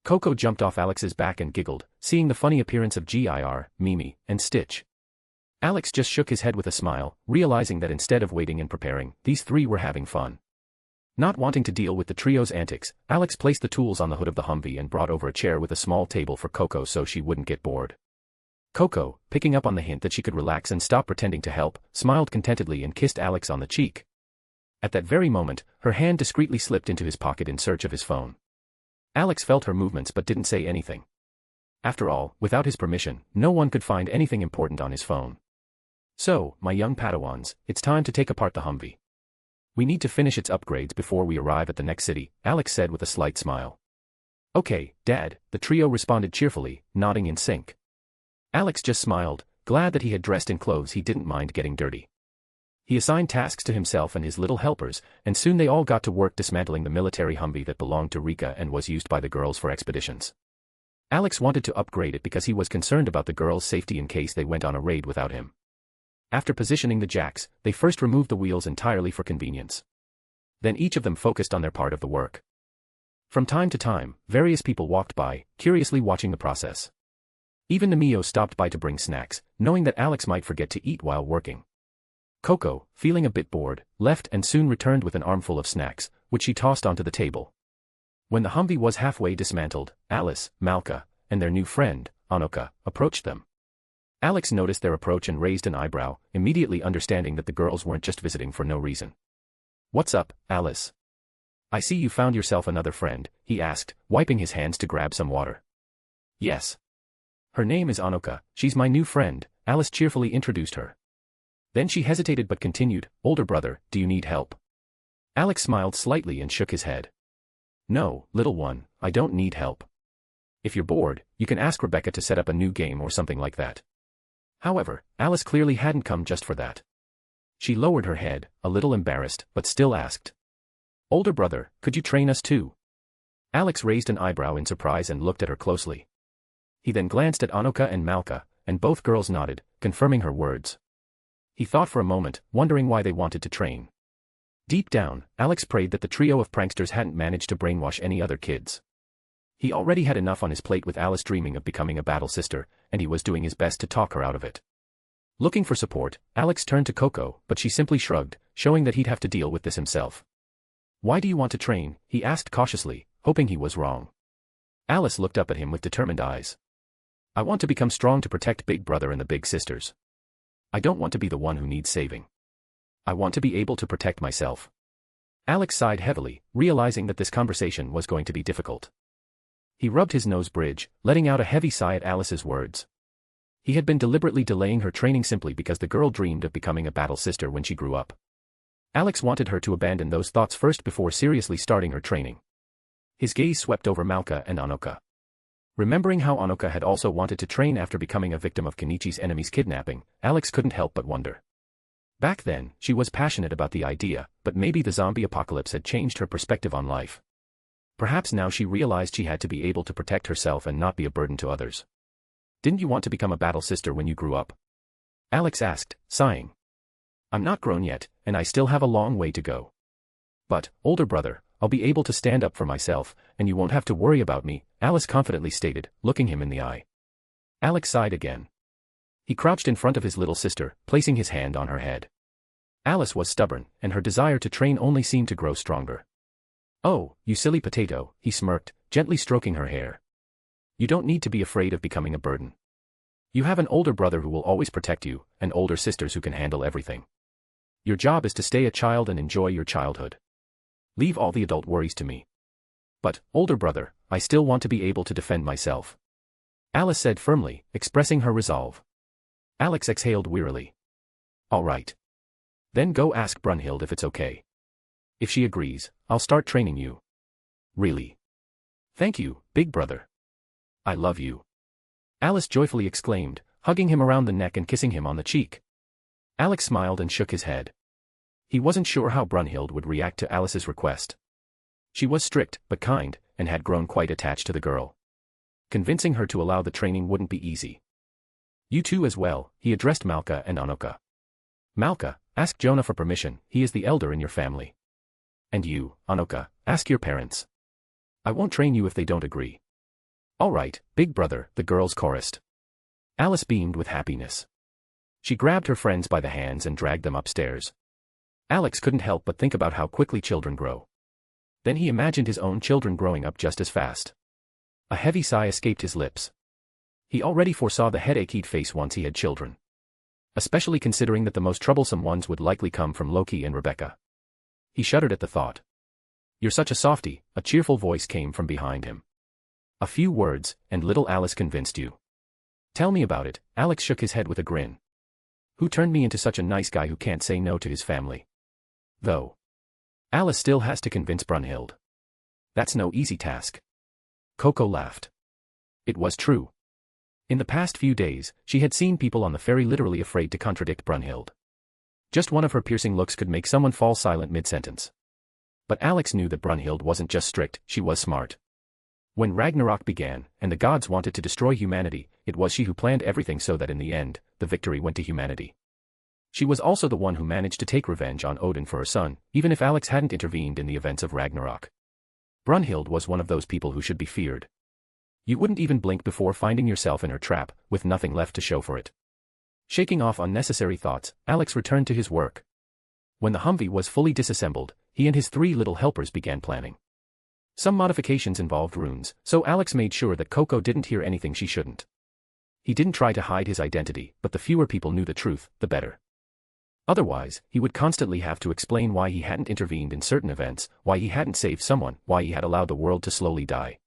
Coco jumped off Alex's back and giggled, seeing the funny appearance of Gir, Mimi, and Stitch. Alex just shook his head with a smile, realizing that instead of waiting and preparing, these 3 were having fun. Not wanting to deal with the trio's antics, Alex placed the tools on the hood of the Humvee and brought over a chair with a small table for Coco so she wouldn't get bored. Coco, picking up on the hint that she could relax and stop pretending to help, smiled contentedly and kissed Alex on the cheek. At that very moment, her hand discreetly slipped into his pocket in search of his phone. Alex felt her movements but didn't say anything. After all, without his permission, no one could find anything important on his phone. So, my young Padawans, it's time to take apart the Humvee. We need to finish its upgrades before we arrive at the next city, Alex said with a slight smile. Okay, Dad, the trio responded cheerfully, nodding in sync. Alex just smiled, glad that he had dressed in clothes he didn't mind getting dirty. He assigned tasks to himself and his little helpers, and soon they all got to work dismantling the military Humvee that belonged to Rika and was used by the girls for expeditions. Alex wanted to upgrade it because he was concerned about the girls' safety in case they went on a raid without him. After positioning the jacks, they first removed the wheels entirely for convenience. Then each of them focused on their part of the work. From time to time, various people walked by, curiously watching the process. Even Nemio stopped by to bring snacks, knowing that Alex might forget to eat while working. Coco, feeling a bit bored, left and soon returned with an armful of snacks, which she tossed onto the table. When the Humvee was halfway dismantled, Alice, Malka, and their new friend, Anoka, approached them. Alex noticed their approach and raised an eyebrow, immediately understanding that the girls weren't just visiting for no reason. "What's up, Alice? I see you found yourself another friend," he asked, wiping his hands to grab some water. "Yes. Her name is Anoka, she's my new friend," Alice cheerfully introduced her. Then she hesitated but continued, "Older brother, do you need help?" Alex smiled slightly and shook his head. "No, little one, I don't need help. If you're bored, you can ask Rebecca to set up a new game or something like that." However, Alice clearly hadn't come just for that. She lowered her head, a little embarrassed, but still asked, "Older brother, could you train us too?" Alex raised an eyebrow in surprise and looked at her closely. He then glanced at Anoka and Malka, and both girls nodded, confirming her words. He thought for a moment, wondering why they wanted to train. Deep down, Alex prayed that the trio of pranksters hadn't managed to brainwash any other kids. He already had enough on his plate with Alice dreaming of becoming a battle sister, and he was doing his best to talk her out of it. Looking for support, Alex turned to Coco, but she simply shrugged, showing that he'd have to deal with this himself. "Why do you want to train?" he asked cautiously, hoping he was wrong. Alice looked up at him with determined eyes. "I want to become strong to protect Big Brother and the Big Sisters. I don't want to be the one who needs saving. I want to be able to protect myself." Alex sighed heavily, realizing that this conversation was going to be difficult. He rubbed his nose bridge, letting out a heavy sigh at Alice's words. He had been deliberately delaying her training simply because the girl dreamed of becoming a battle sister when she grew up. Alex wanted her to abandon those thoughts first before seriously starting her training. His gaze swept over Malka and Anoka. Remembering how Anoka had also wanted to train after becoming a victim of Kenichi's enemy's kidnapping, Alex couldn't help but wonder. Back then, she was passionate about the idea, but maybe the zombie apocalypse had changed her perspective on life. Perhaps now she realized she had to be able to protect herself and not be a burden to others. "Didn't you want to become a battle sister when you grew up?" Alex asked, sighing. "I'm not grown yet, and I still have a long way to go. But, older brother, I'll be able to stand up for myself, and you won't have to worry about me," Alice confidently stated, looking him in the eye. Alex sighed again. He crouched in front of his little sister, placing his hand on her head. Alice was stubborn, and her desire to train only seemed to grow stronger. "Oh, you silly potato," he smirked, gently stroking her hair. "You don't need to be afraid of becoming a burden. You have an older brother who will always protect you, and older sisters who can handle everything. Your job is to stay a child and enjoy your childhood. Leave all the adult worries to me." "But, older brother, I still want to be able to defend myself," Alice said firmly, expressing her resolve. Alex exhaled wearily. "All right. Then go ask Brunhild if it's okay. If she agrees, I'll start training you." "Really? Thank you, big brother. I love you," Alice joyfully exclaimed, hugging him around the neck and kissing him on the cheek. Alex smiled and shook his head. He wasn't sure how Brunhild would react to Alice's request. She was strict, but kind, and had grown quite attached to the girl. Convincing her to allow the training wouldn't be easy. "You two as well," he addressed Malka and Anoka. "Malka, ask Jonah for permission, he is the elder in your family. And you, Anoka, ask your parents. I won't train you if they don't agree." "All right, big brother," the girls chorused. Alice beamed with happiness. She grabbed her friends by the hands and dragged them upstairs. Alex couldn't help but think about how quickly children grow. Then he imagined his own children growing up just as fast. A heavy sigh escaped his lips. He already foresaw the headache he'd face once he had children. Especially considering that the most troublesome ones would likely come from Loki and Rebecca. He shuddered at the thought. "You're such a softie," a cheerful voice came from behind him. "A few words, and little Alice convinced you." "Tell me about it," Alex shook his head with a grin. "Who turned me into such a nice guy who can't say no to his family? Though Alice still has to convince Brunhild. That's no easy task." Coco laughed. It was true. In the past few days, she had seen people on the ferry literally afraid to contradict Brunhild. Just one of her piercing looks could make someone fall silent mid-sentence. But Alex knew that Brunhild wasn't just strict, she was smart. When Ragnarok began, and the gods wanted to destroy humanity, it was she who planned everything so that in the end, the victory went to humanity. She was also the one who managed to take revenge on Odin for her son, even if Alex hadn't intervened in the events of Ragnarok. Brunhild was one of those people who should be feared. You wouldn't even blink before finding yourself in her trap, with nothing left to show for it. Shaking off unnecessary thoughts, Alex returned to his work. When the Humvee was fully disassembled, he and his 3 little helpers began planning. Some modifications involved runes, so Alex made sure that Coco didn't hear anything she shouldn't. He didn't try to hide his identity, but the fewer people knew the truth, the better. Otherwise, he would constantly have to explain why he hadn't intervened in certain events, why he hadn't saved someone, why he had allowed the world to slowly die.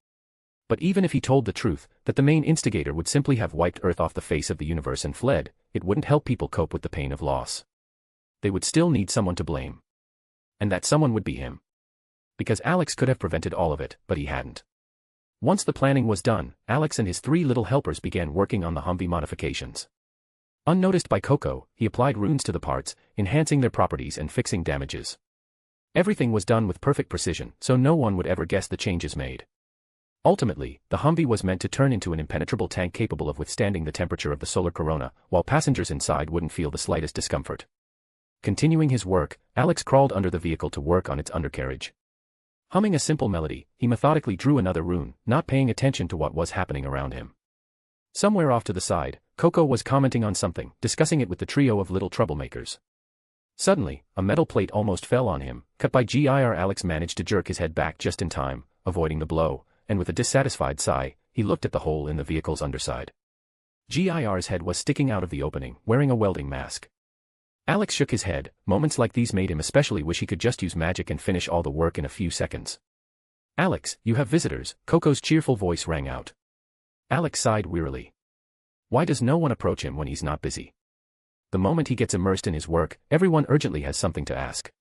But even if he told the truth, that the main instigator would simply have wiped Earth off the face of the universe and fled, it wouldn't help people cope with the pain of loss. They would still need someone to blame. And that someone would be him. Because Alex could have prevented all of it, but he hadn't. Once the planning was done, Alex and his 3 little helpers began working on the Humvee modifications. Unnoticed by Coco, he applied runes to the parts, enhancing their properties and fixing damages. Everything was done with perfect precision, so no one would ever guess the changes made. Ultimately, the Humvee was meant to turn into an impenetrable tank capable of withstanding the temperature of the solar corona, while passengers inside wouldn't feel the slightest discomfort. Continuing his work, Alex crawled under the vehicle to work on its undercarriage. Humming a simple melody, he methodically drew another rune, not paying attention to what was happening around him. Somewhere off to the side, Coco was commenting on something, discussing it with the trio of little troublemakers. Suddenly, a metal plate almost fell on him, cut by GIR. Alex managed to jerk his head back just in time, avoiding the blow, and with a dissatisfied sigh, he looked at the hole in the vehicle's underside. GIR's head was sticking out of the opening, wearing a welding mask. Alex shook his head. Moments like these made him especially wish he could just use magic and finish all the work in a few seconds. "Alex, you have visitors," Coco's cheerful voice rang out. Alex sighed wearily. Why does no one approach him when he's not busy? The moment he gets immersed in his work, everyone urgently has something to ask.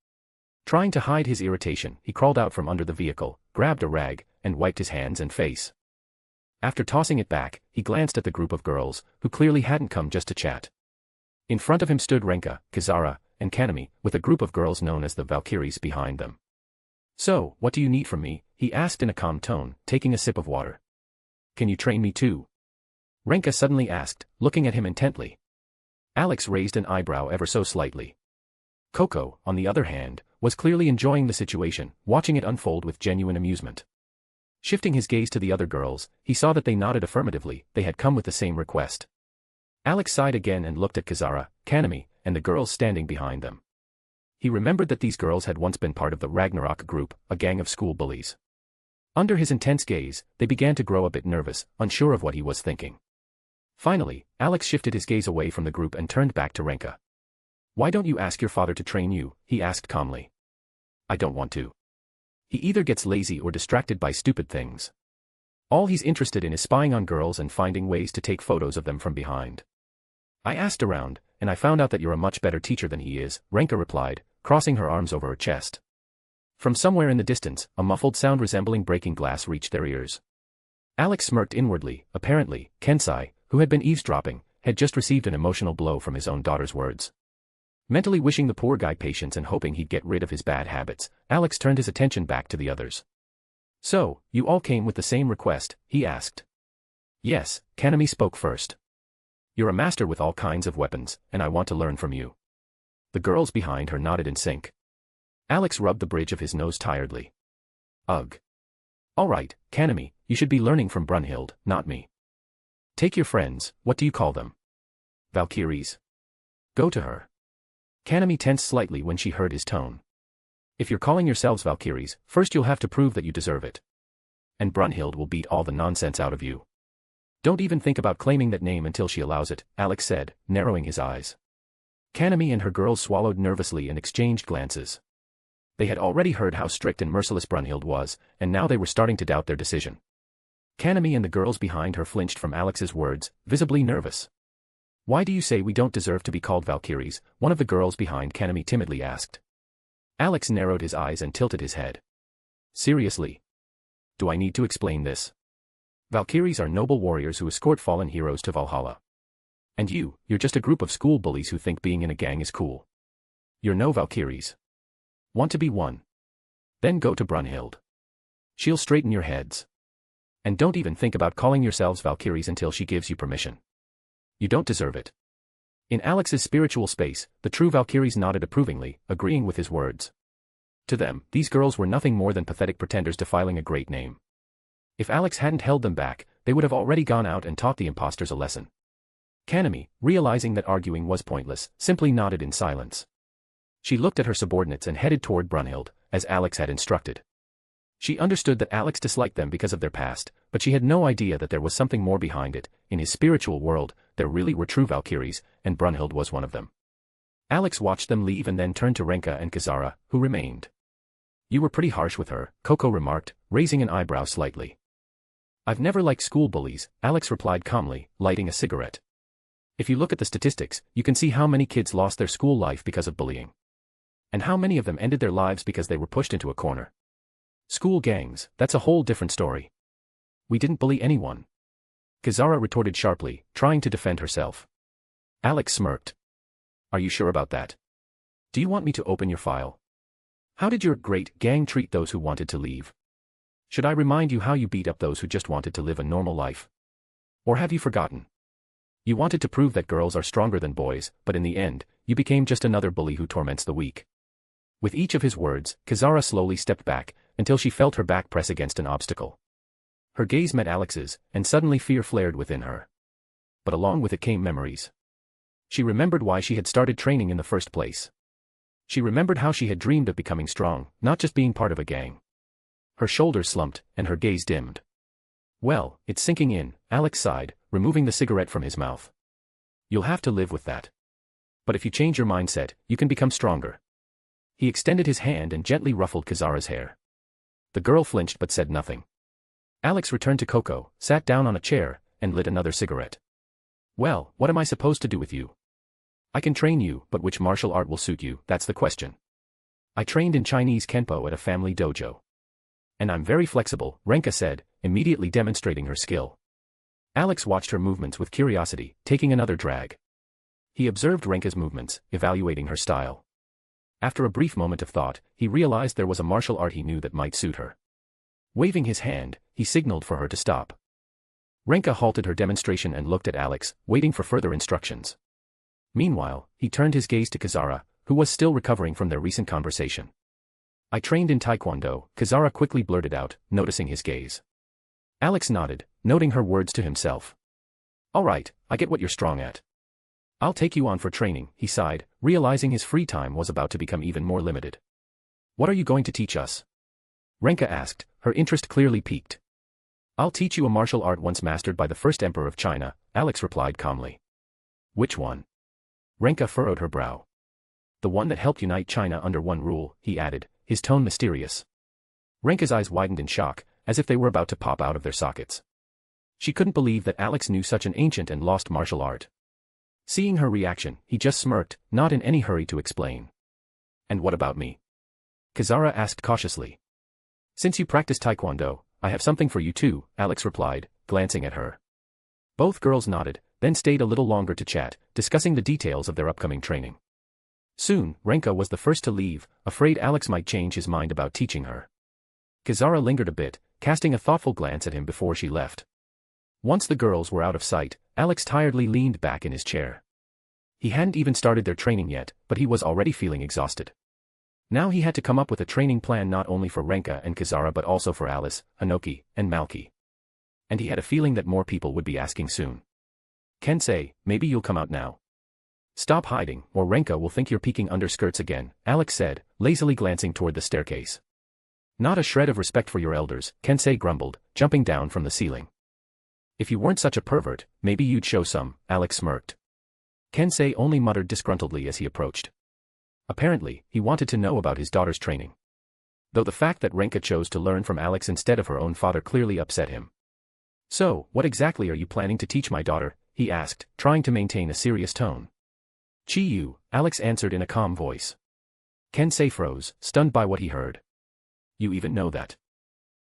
Trying to hide his irritation, he crawled out from under the vehicle, grabbed a rag, and wiped his hands and face. After tossing it back, he glanced at the group of girls, who clearly hadn't come just to chat. In front of him stood Renka, Kizara, and Kanami, with a group of girls known as the Valkyries behind them. "So, what do you need from me?" he asked in a calm tone, taking a sip of water. "Can you train me too?" Renka suddenly asked, looking at him intently. Alex raised an eyebrow ever so slightly. Coco, on the other hand, was clearly enjoying the situation, watching it unfold with genuine amusement. Shifting his gaze to the other girls, he saw that they nodded affirmatively. They had come with the same request. Alex sighed again and looked at Kizara, Kanami, and the girls standing behind them. He remembered that these girls had once been part of the Ragnarok group, a gang of school bullies. Under his intense gaze, they began to grow a bit nervous, unsure of what he was thinking. Finally, Alex shifted his gaze away from the group and turned back to Renka. "Why don't you ask your father to train you?" he asked calmly. "I don't want to. He either gets lazy or distracted by stupid things. All he's interested in is spying on girls and finding ways to take photos of them from behind. I asked around, and I found out that you're a much better teacher than he is," Renka replied, crossing her arms over her chest. From somewhere in the distance, a muffled sound resembling breaking glass reached their ears. Alex smirked inwardly. Apparently, Kensai, who had been eavesdropping, had just received an emotional blow from his own daughter's words. Mentally wishing the poor guy patience and hoping he'd get rid of his bad habits, Alex turned his attention back to the others. "So, you all came with the same request?" he asked. "Yes," Kanami spoke first. "You're a master with all kinds of weapons, and I want to learn from you." The girls behind her nodded in sync. Alex rubbed the bridge of his nose tiredly. "Ugh. All right, Kanami, you should be learning from Brunhild, not me. Take your friends, what do you call them? Valkyries. Go to her." Kanami tensed slightly when she heard his tone. "If you're calling yourselves Valkyries, first you'll have to prove that you deserve it. And Brunhild will beat all the nonsense out of you. Don't even think about claiming that name until she allows it," Alex said, narrowing his eyes. Kanami and her girls swallowed nervously and exchanged glances. They had already heard how strict and merciless Brunhild was, and now they were starting to doubt their decision. Kanami and the girls behind her flinched from Alex's words, visibly nervous. "Why do you say we don't deserve to be called Valkyries?" one of the girls behind Kanami timidly asked. Alex narrowed his eyes and tilted his head. "Seriously? Do I need to explain this? Valkyries are noble warriors who escort fallen heroes to Valhalla. And you're just a group of school bullies who think being in a gang is cool. You're no Valkyries. Want to be one? Then go to Brunhild. She'll straighten your heads. And don't even think about calling yourselves Valkyries until she gives you permission. You don't deserve it." In Alex's spiritual space, the true Valkyries nodded approvingly, agreeing with his words. To them, these girls were nothing more than pathetic pretenders defiling a great name. If Alex hadn't held them back, they would have already gone out and taught the imposters a lesson. Kanami, realizing that arguing was pointless, simply nodded in silence. She looked at her subordinates and headed toward Brunhild, as Alex had instructed. She understood that Alex disliked them because of their past, but she had no idea that there was something more behind it. In his spiritual world, there really were true Valkyries, and Brunhild was one of them. Alex watched them leave and then turned to Renka and Kazara, who remained. "You were pretty harsh with her," Coco remarked, raising an eyebrow slightly. "I've never liked school bullies," Alex replied calmly, lighting a cigarette. "If you look at the statistics, you can see how many kids lost their school life because of bullying. And how many of them ended their lives because they were pushed into a corner. School gangs, that's a whole different story. We didn't bully anyone." Kazara retorted sharply, trying to defend herself. Alex smirked. "Are you sure about that? Do you want me to open your file? How did your great gang treat those who wanted to leave? Should I remind you how you beat up those who just wanted to live a normal life? Or have you forgotten? You wanted to prove that girls are stronger than boys, but in the end, you became just another bully who torments the weak." With each of his words, Kazara slowly stepped back, until she felt her back press against an obstacle. Her gaze met Alex's, and suddenly fear flared within her. But along with it came memories. She remembered why she had started training in the first place. She remembered how she had dreamed of becoming strong, not just being part of a gang. Her shoulders slumped, and her gaze dimmed. "Well, it's sinking in," Alex sighed, removing the cigarette from his mouth. "You'll have to live with that. But if you change your mindset, you can become stronger." He extended his hand and gently ruffled Kazara's hair. The girl flinched but said nothing. Alex returned to Coco, sat down on a chair, and lit another cigarette. "Well, what am I supposed to do with you? I can train you, but which martial art will suit you, that's the question. I trained in Chinese Kenpo at a family dojo. And I'm very flexible," Renka said, immediately demonstrating her skill. Alex watched her movements with curiosity, taking another drag. He observed Renka's movements, evaluating her style. After a brief moment of thought, he realized there was a martial art he knew that might suit her. Waving his hand, he signaled for her to stop. Renka halted her demonstration and looked at Alex, waiting for further instructions. Meanwhile, he turned his gaze to Kazara, who was still recovering from their recent conversation. "I trained in Taekwondo," Kazara quickly blurted out, noticing his gaze. Alex nodded, noting her words to himself. "All right, I get what you're strong at. I'll take you on for training, he sighed, realizing his free time was about to become even more limited. What are you going to teach us? Renka asked, her interest clearly piqued. I'll teach you a martial art once mastered by the first emperor of China, Alex replied calmly. Which one? Renka furrowed her brow. The one that helped unite China under one rule, he added, his tone mysterious. Renka's eyes widened in shock, as if they were about to pop out of their sockets. She couldn't believe that Alex knew such an ancient and lost martial art. Seeing her reaction, he just smirked, not in any hurry to explain. And what about me? Kazara asked cautiously. Since you practice taekwondo, I have something for you too, Alex replied, glancing at her. Both girls nodded, then stayed a little longer to chat, discussing the details of their upcoming training. Soon, Renka was the first to leave, afraid Alex might change his mind about teaching her. Kazara lingered a bit, casting a thoughtful glance at him before she left. Once the girls were out of sight, Alex tiredly leaned back in his chair. He hadn't even started their training yet, but he was already feeling exhausted. Now he had to come up with a training plan not only for Renka and Kazara but also for Alice, Hanoki, and Malki. And he had a feeling that more people would be asking soon. Kensei, maybe you'll come out now. Stop hiding, or Renka will think you're peeking under skirts again, Alex said, lazily glancing toward the staircase. Not a shred of respect for your elders, Kensei grumbled, jumping down from the ceiling. If you weren't such a pervert, maybe you'd show some, Alex smirked. Kensei only muttered disgruntledly as he approached. Apparently, he wanted to know about his daughter's training. Though the fact that Renka chose to learn from Alex instead of her own father clearly upset him. So, what exactly are you planning to teach my daughter? He asked, trying to maintain a serious tone. Chi-Yu, Alex answered in a calm voice. Kensei froze, stunned by what he heard. You even know that.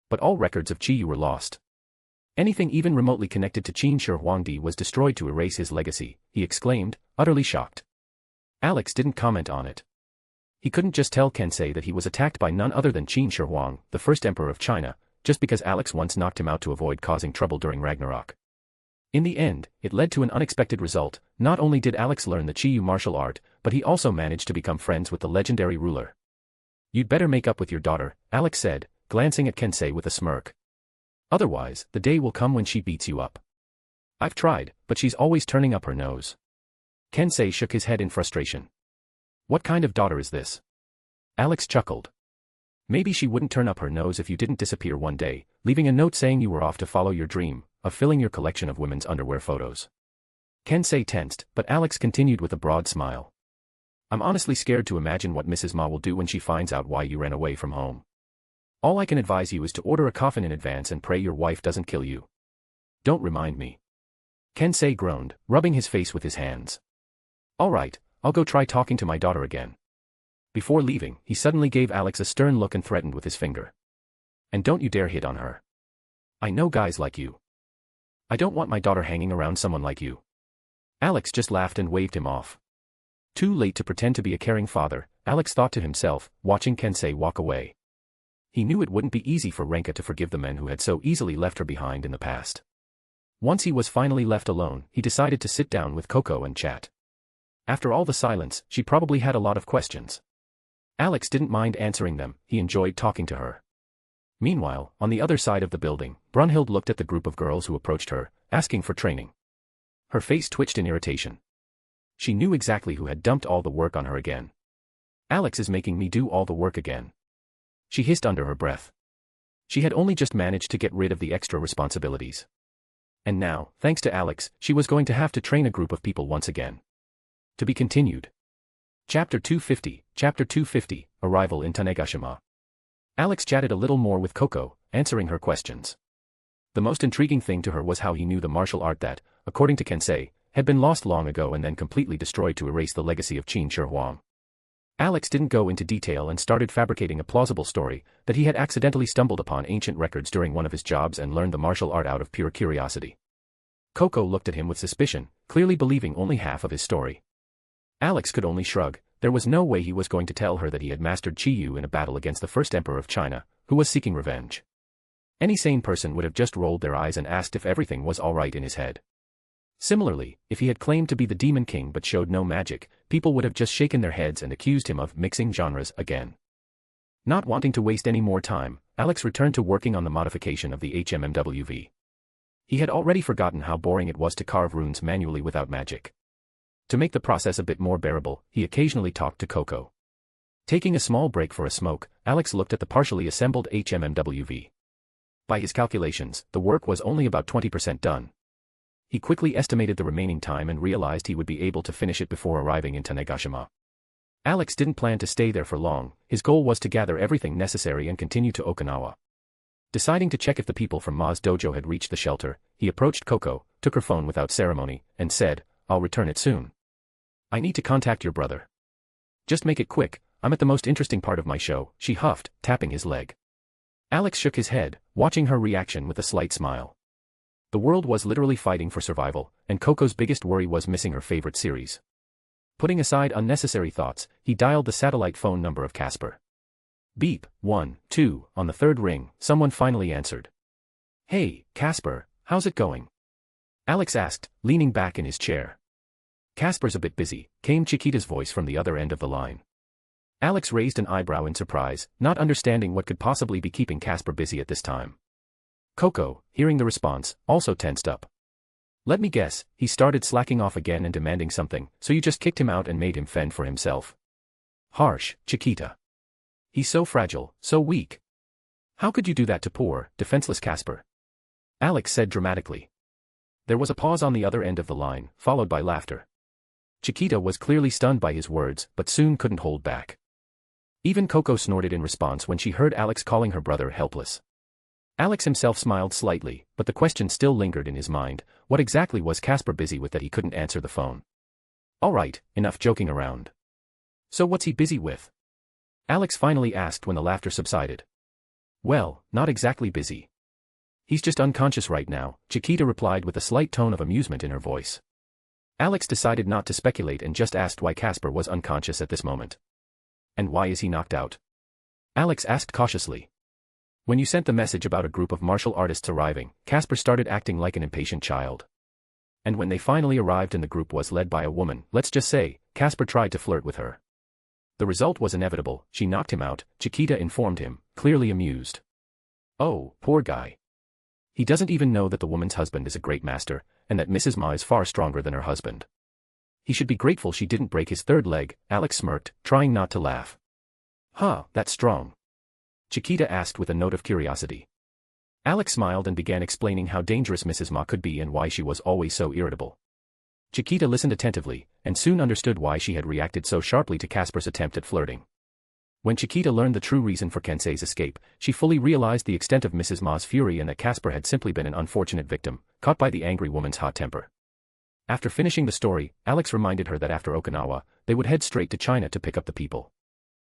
But all records of Chi-Yu were lost. Anything even remotely connected to Qin Shi Huangdi was destroyed to erase his legacy, he exclaimed, utterly shocked. Alex didn't comment on it. He couldn't just tell Kensei that he was attacked by none other than Qin Shi Huang, the first emperor of China, just because Alex once knocked him out to avoid causing trouble during Ragnarok. In the end, it led to an unexpected result. Not only did Alex learn the Chi-Yu martial art, but he also managed to become friends with the legendary ruler. You'd better make up with your daughter, Alex said, glancing at Kensei with a smirk. Otherwise, the day will come when she beats you up. I've tried, but she's always turning up her nose. Kensei shook his head in frustration. What kind of daughter is this? Alex chuckled. Maybe she wouldn't turn up her nose if you didn't disappear one day, leaving a note saying you were off to follow your dream of filling your collection of women's underwear photos. Kensei tensed, but Alex continued with a broad smile. I'm honestly scared to imagine what Mrs. Ma will do when she finds out why you ran away from home. All I can advise you is to order a coffin in advance and pray your wife doesn't kill you. Don't remind me. Kensei groaned, rubbing his face with his hands. All right, I'll go try talking to my daughter again. Before leaving, he suddenly gave Alex a stern look and threatened with his finger. And don't you dare hit on her. I know guys like you. I don't want my daughter hanging around someone like you. Alex just laughed and waved him off. Too late to pretend to be a caring father, Alex thought to himself, watching Kensei walk away. He knew it wouldn't be easy for Renka to forgive the men who had so easily left her behind in the past. Once he was finally left alone, he decided to sit down with Coco and chat. After all the silence, she probably had a lot of questions. Alex didn't mind answering them, he enjoyed talking to her. Meanwhile, on the other side of the building, Brunhild looked at the group of girls who approached her, asking for training. Her face twitched in irritation. She knew exactly who had dumped all the work on her again. Alex is making me do all the work again. She hissed under her breath. She had only just managed to get rid of the extra responsibilities. And now, thanks to Alex, she was going to have to train a group of people once again. To be continued. Chapter 250, Arrival in Tanegashima. Alex chatted a little more with Coco, answering her questions. The most intriguing thing to her was how he knew the martial art that, according to Kensei, had been lost long ago and then completely destroyed to erase the legacy of Qin Shi Huang. Alex didn't go into detail and started fabricating a plausible story that he had accidentally stumbled upon ancient records during one of his jobs and learned the martial art out of pure curiosity. Coco looked at him with suspicion, clearly believing only half of his story. Alex could only shrug. There was no way he was going to tell her that he had mastered Chi-Yu in a battle against the first emperor of China, who was seeking revenge. Any sane person would have just rolled their eyes and asked if everything was all right in his head. Similarly, if he had claimed to be the Demon King but showed no magic, people would have just shaken their heads and accused him of mixing genres again. Not wanting to waste any more time, Alex returned to working on the modification of the HMMWV. He had already forgotten how boring it was to carve runes manually without magic. To make the process a bit more bearable, he occasionally talked to Coco. Taking a small break for a smoke, Alex looked at the partially assembled HMMWV. By his calculations, the work was only about 20% done. He quickly estimated the remaining time and realized he would be able to finish it before arriving in Tanegashima. Alex didn't plan to stay there for long. His goal was to gather everything necessary and continue to Okinawa. Deciding to check if the people from Ma's dojo had reached the shelter, he approached Coco, took her phone without ceremony, and said, "I'll return it soon. I need to contact your brother. Just make it quick, I'm at the most interesting part of my show," she huffed, tapping his leg. Alex shook his head, watching her reaction with a slight smile. The world was literally fighting for survival, and Coco's biggest worry was missing her favorite series. Putting aside unnecessary thoughts, he dialed the satellite phone number of Casper. Beep, 1, 2, on the third ring, someone finally answered. "Hey, Casper, how's it going?" Alex asked, leaning back in his chair. "Casper's a bit busy," came Chiquita's voice from the other end of the line. Alex raised an eyebrow in surprise, not understanding what could possibly be keeping Casper busy at this time. Coco, hearing the response, also tensed up. "Let me guess, he started slacking off again and demanding something, so you just kicked him out and made him fend for himself." "Harsh, Chiquita. He's so fragile, so weak. How could you do that to poor, defenseless Casper?" Alex said dramatically. There was a pause on the other end of the line, followed by laughter. Chiquita was clearly stunned by his words, but soon couldn't hold back. Even Coco snorted in response when she heard Alex calling her brother helpless. Alex himself smiled slightly, but the question still lingered in his mind: what exactly was Casper busy with that he couldn't answer the phone? "All right, enough joking around. So what's he busy with?" Alex finally asked when the laughter subsided. "Well, not exactly busy. He's just unconscious right now," Chiquita replied with a slight tone of amusement in her voice. Alex decided not to speculate and just asked why Casper was unconscious at this moment. "And why is he knocked out?" Alex asked cautiously. "When you sent the message about a group of martial artists arriving, Casper started acting like an impatient child. And when they finally arrived and the group was led by a woman, let's just say, Casper tried to flirt with her. The result was inevitable, she knocked him out," Chiquita informed him, clearly amused. "Oh, poor guy. He doesn't even know that the woman's husband is a great master, and that Mrs. Ma is far stronger than her husband. He should be grateful she didn't break his third leg," Alex smirked, trying not to laugh. "Huh, that's strong?" Chiquita asked with a note of curiosity. Alex smiled and began explaining how dangerous Mrs. Ma could be and why she was always so irritable. Chiquita listened attentively, and soon understood why she had reacted so sharply to Casper's attempt at flirting. When Chiquita learned the true reason for Kensei's escape, she fully realized the extent of Mrs. Ma's fury and that Casper had simply been an unfortunate victim, caught by the angry woman's hot temper. After finishing the story, Alex reminded her that after Okinawa, they would head straight to China to pick up the people.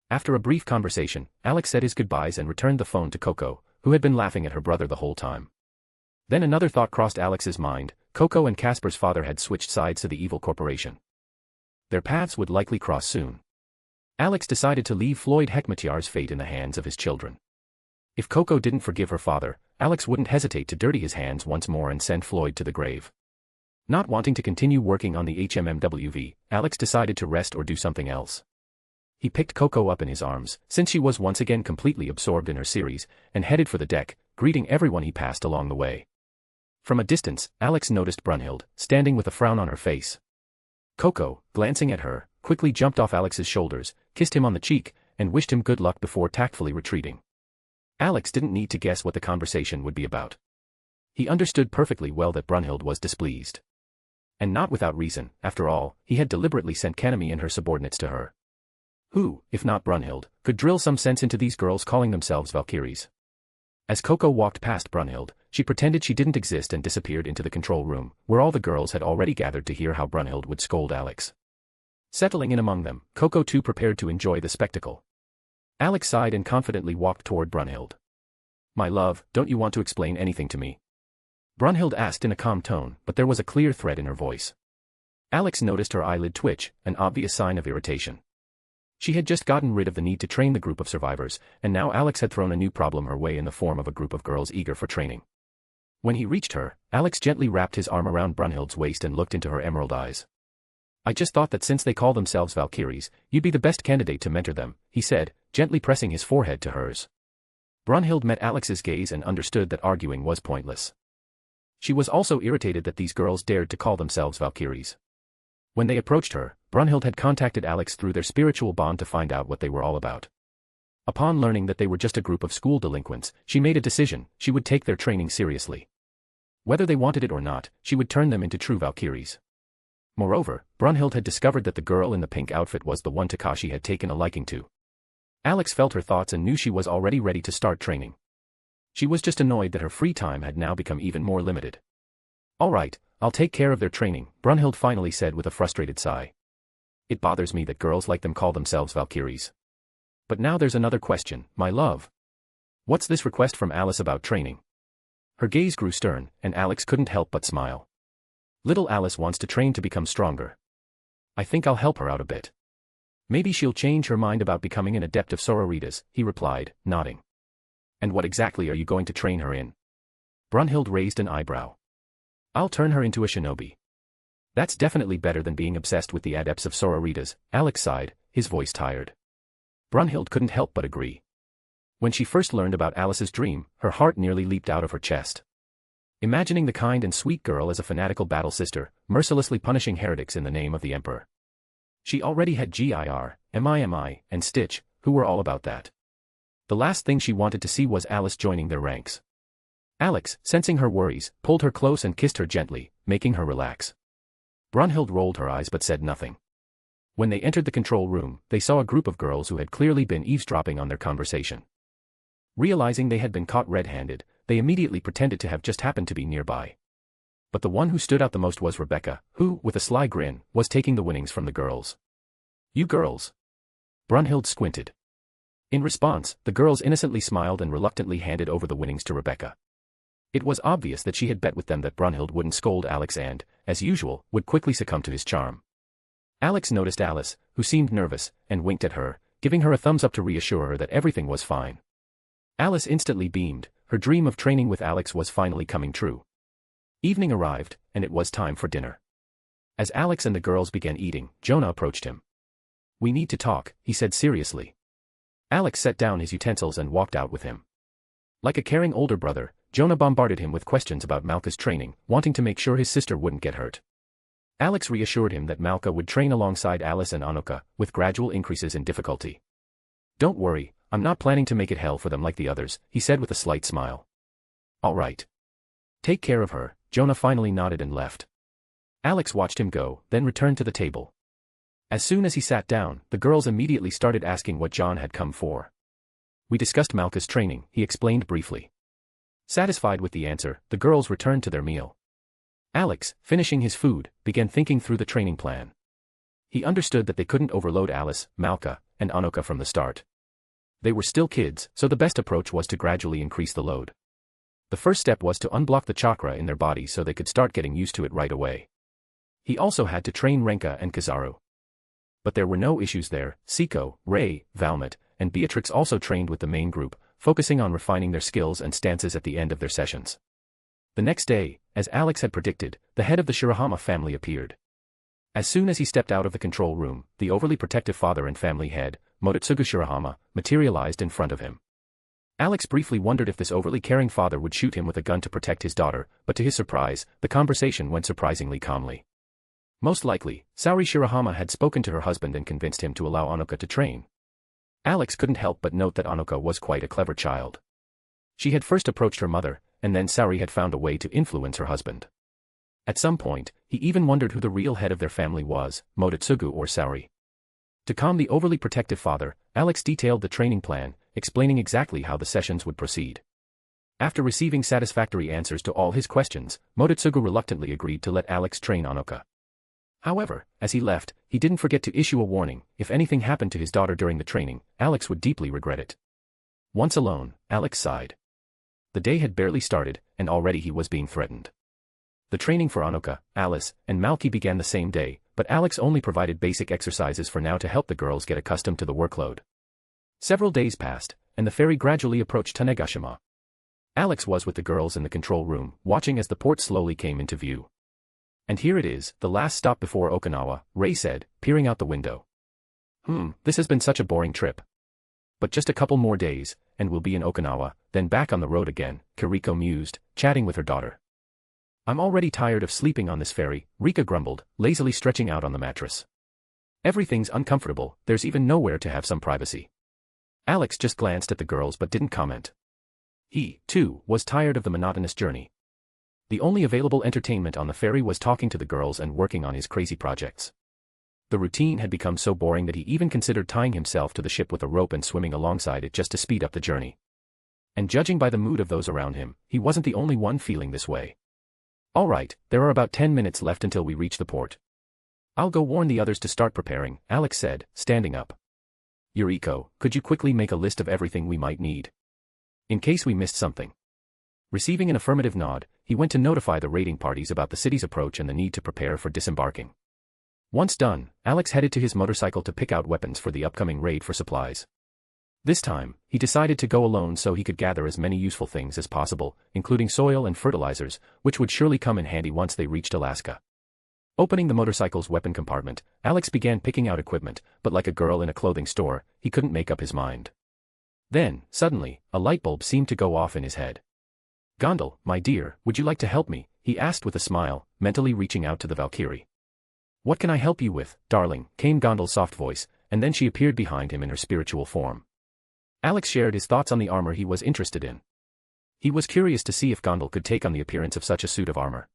After a brief conversation, Alex said his goodbyes and returned the phone to Coco, who had been laughing at her brother the whole time. Then another thought crossed Alex's mind: Coco and Casper's father had switched sides to the evil corporation. Their paths would likely cross soon. Alex decided to leave Floyd Hekmatyar's fate in the hands of his children. If Coco didn't forgive her father, Alex wouldn't hesitate to dirty his hands once more and send Floyd to the grave. Not wanting to continue working on the HMMWV, Alex decided to rest or do something else. He picked Coco up in his arms, since she was once again completely absorbed in her series, and headed for the deck, greeting everyone he passed along the way. From a distance, Alex noticed Brunhild, standing with a frown on her face. Coco, glancing at her, quickly jumped off Alex's shoulders, kissed him on the cheek, and wished him good luck before tactfully retreating. Alex didn't need to guess what the conversation would be about. He understood perfectly well that Brunhild was displeased. And not without reason, after all, he had deliberately sent Kanemi and her subordinates to her. Who, if not Brunhild, could drill some sense into these girls calling themselves Valkyries? As Coco walked past Brunhild, she pretended she didn't exist and disappeared into the control room, where all the girls had already gathered to hear how Brunhild would scold Alex. Settling in among them, Coco too prepared to enjoy the spectacle. Alex sighed and confidently walked toward Brunhild. "My love, don't you want to explain anything to me?" Brunhild asked in a calm tone, but there was a clear threat in her voice. Alex noticed her eyelid twitch, an obvious sign of irritation. She had just gotten rid of the need to train the group of survivors, and now Alex had thrown a new problem her way in the form of a group of girls eager for training. When he reached her, Alex gently wrapped his arm around Brunhild's waist and looked into her emerald eyes. "I just thought that since they call themselves Valkyries, you'd be the best candidate to mentor them," he said, gently pressing his forehead to hers. Brunhild met Alex's gaze and understood that arguing was pointless. She was also irritated that these girls dared to call themselves Valkyries. When they approached her, Brunhild had contacted Alex through their spiritual bond to find out what they were all about. Upon learning that they were just a group of school delinquents, she made a decision: she would take their training seriously. Whether they wanted it or not, she would turn them into true Valkyries. Moreover, Brunhild had discovered that the girl in the pink outfit was the one Takashi had taken a liking to. Alex felt her thoughts and knew she was already ready to start training. She was just annoyed that her free time had now become even more limited. "All right, I'll take care of their training," Brunhild finally said with a frustrated sigh. "It bothers me that girls like them call themselves Valkyries. But now there's another question, my love. What's this request from Alice about training?" Her gaze grew stern, and Alex couldn't help but smile. "Little Alice wants to train to become stronger. I think I'll help her out a bit. Maybe she'll change her mind about becoming an adept of sororitas," he replied, nodding. "And what exactly are you going to train her in?" Brunhild raised an eyebrow. "I'll turn her into a shinobi." "That's definitely better than being obsessed with the adepts of sororitas," Alex sighed, his voice tired. Brunhild couldn't help but agree. When she first learned about Alice's dream, her heart nearly leaped out of her chest. Imagining the kind and sweet girl as a fanatical battle sister, mercilessly punishing heretics in the name of the Emperor. She already had Gir, Mimi, and Stitch, who were all about that. The last thing she wanted to see was Alice joining their ranks. Alex, sensing her worries, pulled her close and kissed her gently, making her relax. Brunhild rolled her eyes but said nothing. When they entered the control room, they saw a group of girls who had clearly been eavesdropping on their conversation. Realizing they had been caught red-handed, they immediately pretended to have just happened to be nearby. But the one who stood out the most was Rebecca, who, with a sly grin, was taking the winnings from the girls. "You girls." Brunhild squinted. In response, the girls innocently smiled and reluctantly handed over the winnings to Rebecca. It was obvious that she had bet with them that Brunhild wouldn't scold Alex and, as usual, would quickly succumb to his charm. Alex noticed Alice, who seemed nervous, and winked at her, giving her a thumbs up to reassure her that everything was fine. Alice instantly beamed. Her dream of training with Alex was finally coming true. Evening arrived, and it was time for dinner. As Alex and the girls began eating, Jonah approached him. "We need to talk," he said seriously. Alex set down his utensils and walked out with him. Like a caring older brother, Jonah bombarded him with questions about Malka's training, wanting to make sure his sister wouldn't get hurt. Alex reassured him that Malka would train alongside Alice and Anuka, with gradual increases in difficulty. "Don't worry, I'm not planning to make it hell for them like the others," he said with a slight smile. "All right. Take care of her." Jonah finally nodded and left. Alex watched him go, then returned to the table. As soon as he sat down, the girls immediately started asking what John had come for. "We discussed Malka's training," he explained briefly. Satisfied with the answer, the girls returned to their meal. Alex, finishing his food, began thinking through the training plan. He understood that they couldn't overload Alice, Malka, and Anuka from the start. They were still kids, so the best approach was to gradually increase the load. The first step was to unblock the chakra in their body so they could start getting used to it right away. He also had to train Renka and Kizaru. But there were no issues there. Siko, Ray, Valmet, and Beatrix also trained with the main group, focusing on refining their skills and stances at the end of their sessions. The next day, as Alex had predicted, the head of the Shirahama family appeared. As soon as he stepped out of the control room, the overly protective father and family head, Mototsugu Shirahama, materialized in front of him. Alex briefly wondered if this overly caring father would shoot him with a gun to protect his daughter, but to his surprise, the conversation went surprisingly calmly. Most likely, Saori Shirahama had spoken to her husband and convinced him to allow Anuka to train. Alex couldn't help but note that Anuka was quite a clever child. She had first approached her mother, and then Saori had found a way to influence her husband. At some point, he even wondered who the real head of their family was, Mototsugu or Saori. To calm the overly protective father, Alex detailed the training plan, explaining exactly how the sessions would proceed. After receiving satisfactory answers to all his questions, Mototsugu reluctantly agreed to let Alex train Anuka. However, as he left, he didn't forget to issue a warning: if anything happened to his daughter during the training, Alex would deeply regret it. Once alone, Alex sighed. The day had barely started, and already he was being threatened. The training for Anuka, Alice, and Malky began the same day, but Alex only provided basic exercises for now to help the girls get accustomed to the workload. Several days passed, and the ferry gradually approached Tanegashima. Alex was with the girls in the control room, watching as the port slowly came into view. "And here it is, the last stop before Okinawa," Ray said, peering out the window. This has been such a boring trip. But just a couple more days, and we'll be in Okinawa, then back on the road again," Kiriko mused, chatting with her daughter. I'm already tired of sleeping on this ferry, Rika grumbled, lazily stretching out on the mattress. Everything's uncomfortable, there's even nowhere to have some privacy. Alex just glanced at the girls but didn't comment. He, too, was tired of the monotonous journey. The only available entertainment on the ferry was talking to the girls and working on his crazy projects. The routine had become so boring that he even considered tying himself to the ship with a rope and swimming alongside it just to speed up the journey. And judging by the mood of those around him, he wasn't the only one feeling this way. All right, there are about 10 minutes left until we reach the port. I'll go warn the others to start preparing, Alex said, standing up. Yuriko, could you quickly make a list of everything we might need? In case we missed something. Receiving an affirmative nod, he went to notify the raiding parties about the city's approach and the need to prepare for disembarking. Once done, Alex headed to his motorcycle to pick out weapons for the upcoming raid for supplies. This time, he decided to go alone so he could gather as many useful things as possible, including soil and fertilizers, which would surely come in handy once they reached Alaska. Opening the motorcycle's weapon compartment, Alex began picking out equipment, but like a girl in a clothing store, he couldn't make up his mind. Then, suddenly, a light bulb seemed to go off in his head. Gondal, my dear, would you like to help me? He asked with a smile, mentally reaching out to the Valkyrie. What can I help you with, darling? Came Gondal's soft voice, and then she appeared behind him in her spiritual form. Alex shared his thoughts on the armor he was interested in. He was curious to see if Gondal could take on the appearance of such a suit of armor.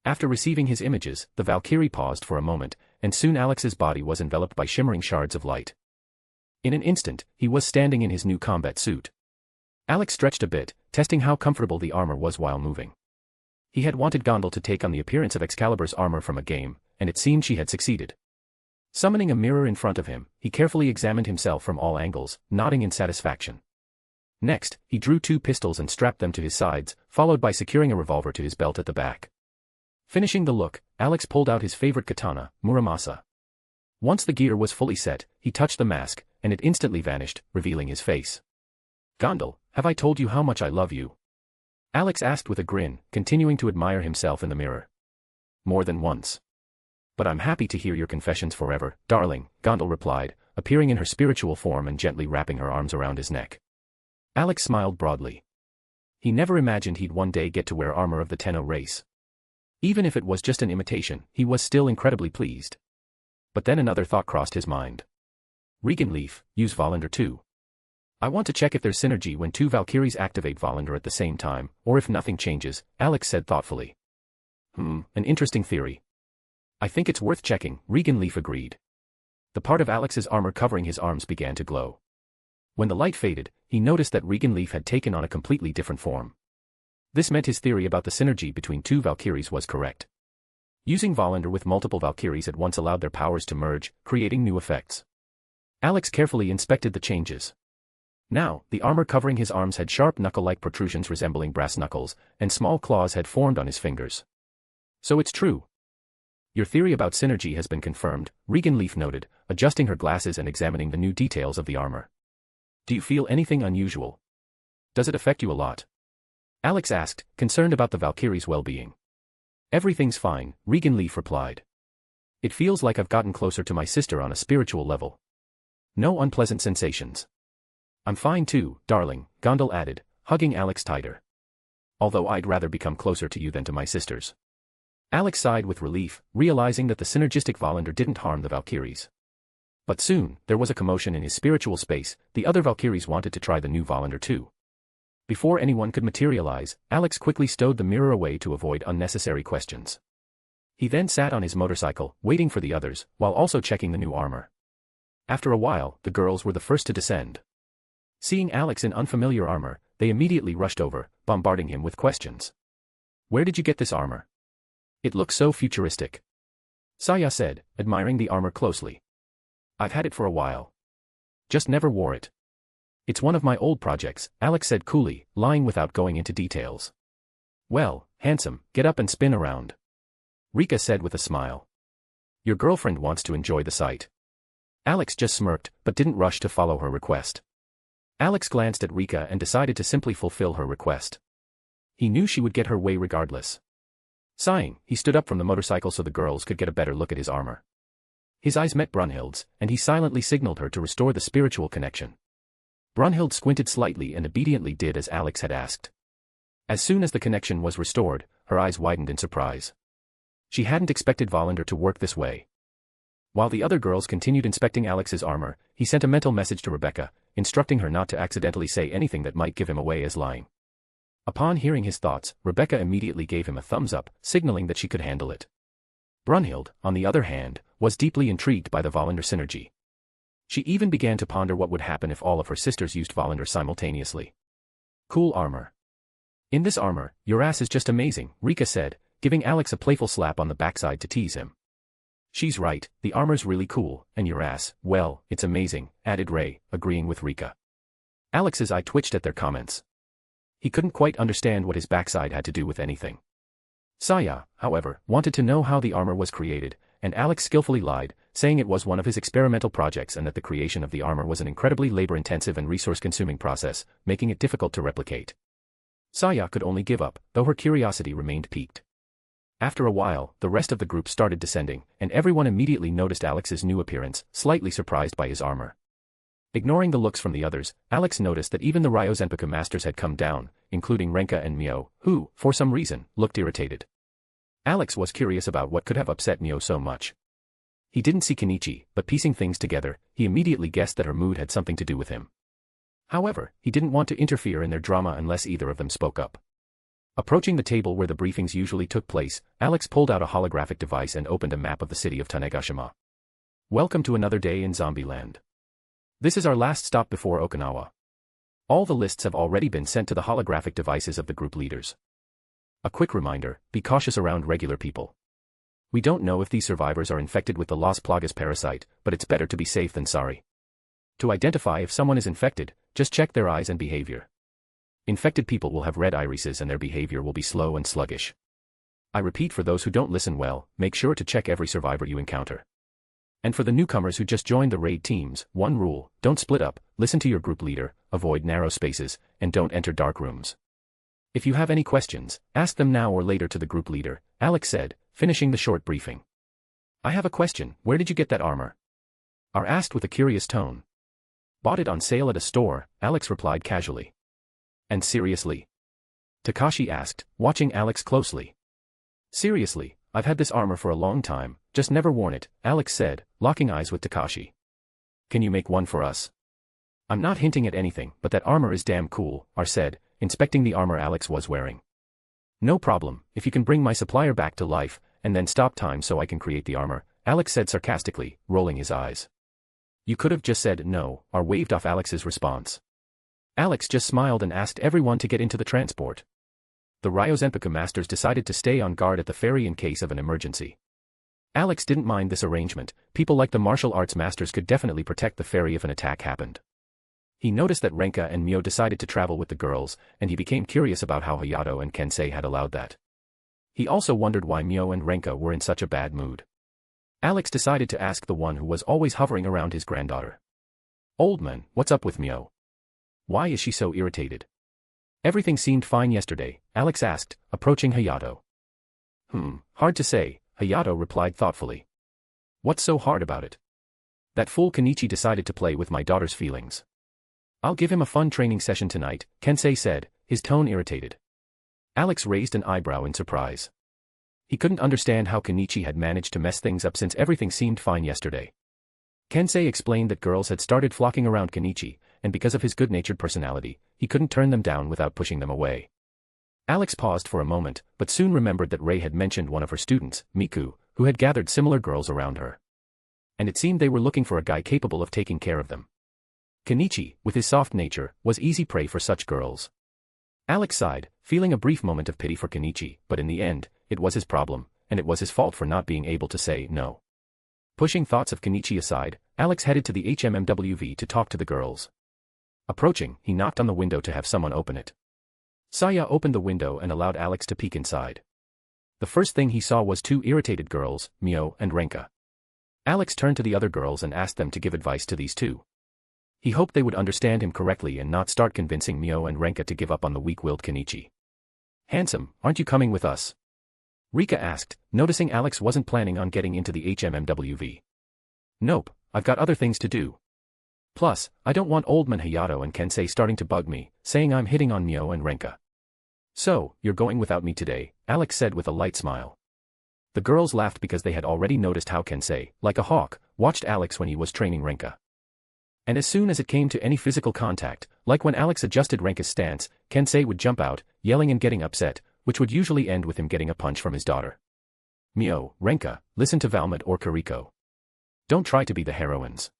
After receiving his images, the Valkyrie paused for a moment, and soon Alex's body was enveloped by shimmering shards of light. In an instant, he was standing in his new combat suit. Alex stretched a bit, testing how comfortable the armor was while moving. He had wanted Gondal to take on the appearance of Excalibur's armor from a game, and it seemed she had succeeded. Summoning a mirror in front of him, he carefully examined himself from all angles, nodding in satisfaction. Next, he drew 2 pistols and strapped them to his sides, followed by securing a revolver to his belt at the back. Finishing the look, Alex pulled out his favorite katana, Muramasa. Once the gear was fully set, he touched the mask, and it instantly vanished, revealing his face. Gondal, have I told you how much I love you? Alex asked with a grin, continuing to admire himself in the mirror. More than once. But I'm happy to hear your confessions forever, darling, Gondal replied, appearing in her spiritual form and gently wrapping her arms around his neck. Alex smiled broadly. He never imagined he'd one day get to wear armor of the Tenno race. Even if it was just an imitation, he was still incredibly pleased. But then another thought crossed his mind. Regan Leaf, use Volander too. I want to check if there's synergy when 2 Valkyries activate Volander at the same time, or if nothing changes, Alex said thoughtfully. An interesting theory. I think it's worth checking, Regan Leaf agreed. The part of Alex's armor covering his arms began to glow. When the light faded, he noticed that Regan Leaf had taken on a completely different form. This meant his theory about the synergy between 2 Valkyries was correct. Using Volander with multiple Valkyries at once allowed their powers to merge, creating new effects. Alex carefully inspected the changes. Now, the armor covering his arms had sharp knuckle-like protrusions resembling brass knuckles, and small claws had formed on his fingers. So it's true. Your theory about synergy has been confirmed, Regan Leaf noted, adjusting her glasses and examining the new details of the armor. Do you feel anything unusual? Does it affect you a lot? Alex asked, concerned about the Valkyrie's well-being. Everything's fine, Regan Leaf replied. It feels like I've gotten closer to my sister on a spiritual level. No unpleasant sensations. I'm fine too, darling, Gondal added, hugging Alex tighter. Although I'd rather become closer to you than to my sisters. Alex sighed with relief, realizing that the synergistic Volander didn't harm the Valkyries. But soon, there was a commotion in his spiritual space, the other Valkyries wanted to try the new Volander too. Before anyone could materialize, Alex quickly stowed the mirror away to avoid unnecessary questions. He then sat on his motorcycle, waiting for the others, while also checking the new armor. After a while, the girls were the first to descend. Seeing Alex in unfamiliar armor, they immediately rushed over, bombarding him with questions. Where did you get this armor? It looks so futuristic. Saya said, admiring the armor closely. I've had it for a while. Just never wore it. It's one of my old projects, Alex said coolly, lying without going into details. Well, handsome, get up and spin around. Rika said with a smile. Your girlfriend wants to enjoy the sight. Alex just smirked, but didn't rush to follow her request. Alex glanced at Rika and decided to simply fulfill her request. He knew she would get her way regardless. Sighing, he stood up from the motorcycle so the girls could get a better look at his armor. His eyes met Brunhild's, and he silently signaled her to restore the spiritual connection. Brunhild squinted slightly and obediently did as Alex had asked. As soon as the connection was restored, her eyes widened in surprise. She hadn't expected Volander to work this way. While the other girls continued inspecting Alex's armor, he sent a mental message to Rebecca, instructing her not to accidentally say anything that might give him away as lying. Upon hearing his thoughts, Rebecca immediately gave him a thumbs up, signaling that she could handle it. Brunhild, on the other hand, was deeply intrigued by the Volander synergy. She even began to ponder what would happen if all of her sisters used Volander simultaneously. Cool armor. In this armor, your ass is just amazing, Rika said, giving Alex a playful slap on the backside to tease him. She's right, the armor's really cool, and your ass, well, it's amazing, added Ray, agreeing with Rika. Alex's eye twitched at their comments. He couldn't quite understand what his backside had to do with anything. Saya, however, wanted to know how the armor was created, and Alex skillfully lied, saying it was one of his experimental projects and that the creation of the armor was an incredibly labor-intensive and resource-consuming process, making it difficult to replicate. Saya could only give up, though her curiosity remained piqued. After a while, the rest of the group started descending, and everyone immediately noticed Alex's new appearance, slightly surprised by his armor. Ignoring the looks from the others, Alex noticed that even the Ryozenpaku masters had come down, including Renka and Mio, who, for some reason, looked irritated. Alex was curious about what could have upset Mio so much. He didn't see Kenichi, but piecing things together, he immediately guessed that her mood had something to do with him. However, he didn't want to interfere in their drama unless either of them spoke up. Approaching the table where the briefings usually took place, Alex pulled out a holographic device and opened a map of the city of Tanegashima. Welcome to another day in Zombieland. This is our last stop before Okinawa. All the lists have already been sent to the holographic devices of the group leaders. A quick reminder, be cautious around regular people. We don't know if these survivors are infected with the Las Plagas parasite, but it's better to be safe than sorry. To identify if someone is infected, just check their eyes and behavior. Infected people will have red irises and their behavior will be slow and sluggish. I repeat, for those who don't listen well, make sure to check every survivor you encounter. And for the newcomers who just joined the raid teams, one rule, don't split up, listen to your group leader, avoid narrow spaces, and don't enter dark rooms. If you have any questions, ask them now or later to the group leader, Alex said, finishing the short briefing. I have a question, where did you get that armor? Are asked with a curious tone. Bought it on sale at a store, Alex replied casually. And seriously? Takashi asked, watching Alex closely. Seriously, I've had this armor for a long time, just never worn it, Alex said, locking eyes with Takashi. Can you make one for us? I'm not hinting at anything, but that armor is damn cool, R said, inspecting the armor Alex was wearing. No problem, if you can bring my supplier back to life, and then stop time so I can create the armor, Alex said sarcastically, rolling his eyes. You could have just said no, or waved off Alex's response. Alex just smiled and asked everyone to get into the transport. The Ryozenpaku masters decided to stay on guard at the ferry in case of an emergency. Alex didn't mind this arrangement, people like the martial arts masters could definitely protect the ferry if an attack happened. He noticed that Renka and Mio decided to travel with the girls, and he became curious about how Hayato and Kensei had allowed that. He also wondered why Mio and Renka were in such a bad mood. Alex decided to ask the one who was always hovering around his granddaughter. Old man, what's up with Mio? Why is she so irritated? Everything seemed fine yesterday, Alex asked, approaching Hayato. Hard to say, Hayato replied thoughtfully. What's so hard about it? That fool Kenichi decided to play with my daughter's feelings. I'll give him a fun training session tonight, Kensei said, his tone irritated. Alex raised an eyebrow in surprise. He couldn't understand how Kenichi had managed to mess things up since everything seemed fine yesterday. Kensei explained that girls had started flocking around Kenichi, and because of his good-natured personality, he couldn't turn them down without pushing them away. Alex paused for a moment, but soon remembered that Rei had mentioned one of her students, Miku, who had gathered similar girls around her. And it seemed they were looking for a guy capable of taking care of them. Kenichi, with his soft nature, was easy prey for such girls. Alex sighed, feeling a brief moment of pity for Kenichi, but in the end, it was his problem, and it was his fault for not being able to say no. Pushing thoughts of Kenichi aside, Alex headed to the HMMWV to talk to the girls. Approaching, he knocked on the window to have someone open it. Saya opened the window and allowed Alex to peek inside. The first thing he saw was two irritated girls, Mio and Renka. Alex turned to the other girls and asked them to give advice to these two. He hoped they would understand him correctly and not start convincing Mio and Renka to give up on the weak-willed Kenichi. Handsome, aren't you coming with us? Rika asked, noticing Alex wasn't planning on getting into the HMMWV. Nope, I've got other things to do. Plus, I don't want old man Hayato and Kensei starting to bug me, saying I'm hitting on Mio and Renka. So, you're going without me today, Alex said with a light smile. The girls laughed because they had already noticed how Kensei, like a hawk, watched Alex when he was training Renka. And as soon as it came to any physical contact, like when Alex adjusted Renka's stance, Kensei would jump out, yelling and getting upset, which would usually end with him getting a punch from his daughter. Mio, Renka, listen to Valmet or Kiriko. Don't try to be the heroines.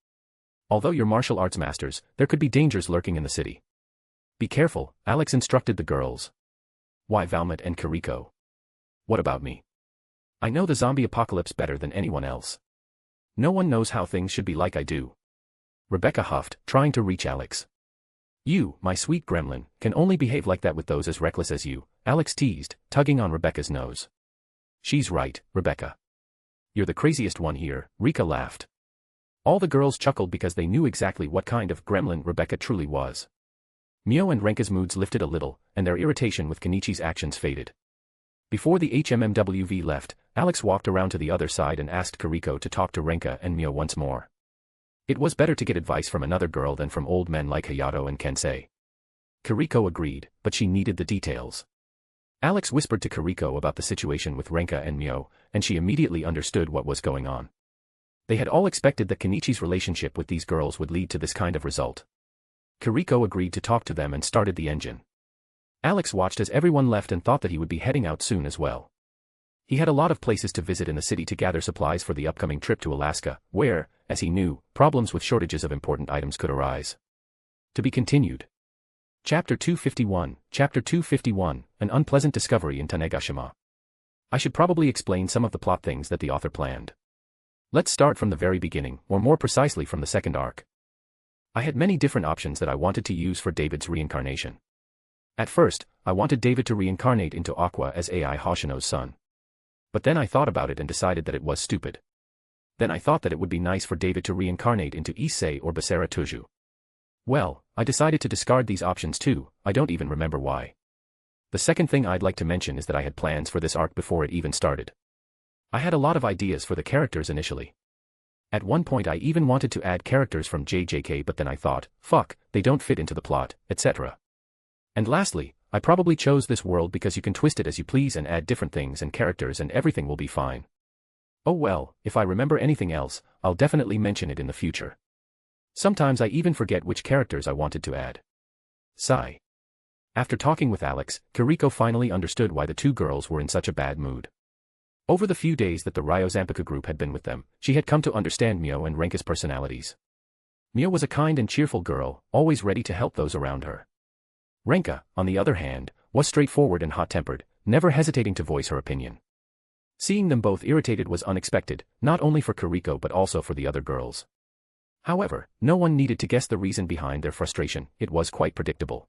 Although you're martial arts masters, there could be dangers lurking in the city. Be careful, Alex instructed the girls. Why Valmet and Kiriko? What about me? I know the zombie apocalypse better than anyone else. No one knows how things should be like I do. Rebecca huffed, trying to reach Alex. You, my sweet gremlin, can only behave like that with those as reckless as you, Alex teased, tugging on Rebecca's nose. She's right, Rebecca. You're the craziest one here, Rika laughed. All the girls chuckled because they knew exactly what kind of gremlin Rebecca truly was. Mio and Renka's moods lifted a little, and their irritation with Kenichi's actions faded. Before the HMMWV left, Alex walked around to the other side and asked Kiriko to talk to Renka and Mio once more. It was better to get advice from another girl than from old men like Hayato and Kensei. Kiriko agreed, but she needed the details. Alex whispered to Kiriko about the situation with Renka and Mio, and she immediately understood what was going on. They had all expected that Kenichi's relationship with these girls would lead to this kind of result. Kiriko agreed to talk to them and started the engine. Alex watched as everyone left and thought that he would be heading out soon as well. He had a lot of places to visit in the city to gather supplies for the upcoming trip to Alaska, where, as he knew, problems with shortages of important items could arise. To be continued. Chapter 251, An Unpleasant Discovery in Tanegashima. I should probably explain some of the plot things that the author planned. Let's start from the very beginning, or more precisely from the second arc. I had many different options that I wanted to use for David's reincarnation. At first, I wanted David to reincarnate into Aqua as Ai Hoshino's son. But then I thought about it and decided that it was stupid. Then I thought that it would be nice for David to reincarnate into Issei or Basara Tuju. Well, I decided to discard these options too, I don't even remember why. The second thing I'd like to mention is that I had plans for this arc before it even started. I had a lot of ideas for the characters initially. At one point I even wanted to add characters from JJK, but then I thought, fuck, they don't fit into the plot, etc. And lastly, I probably chose this world because you can twist it as you please and add different things and characters and everything will be fine. Oh well, if I remember anything else, I'll definitely mention it in the future. Sometimes I even forget which characters I wanted to add. Sigh. After talking with Alex, Kiriko finally understood why the two girls were in such a bad mood. Over the few days that the Ryo Zanpaku group had been with them, she had come to understand Mio and Renka's personalities. Mio was a kind and cheerful girl, always ready to help those around her. Renka, on the other hand, was straightforward and hot-tempered, never hesitating to voice her opinion. Seeing them both irritated was unexpected, not only for Kiriko but also for the other girls. However, no one needed to guess the reason behind their frustration, it was quite predictable.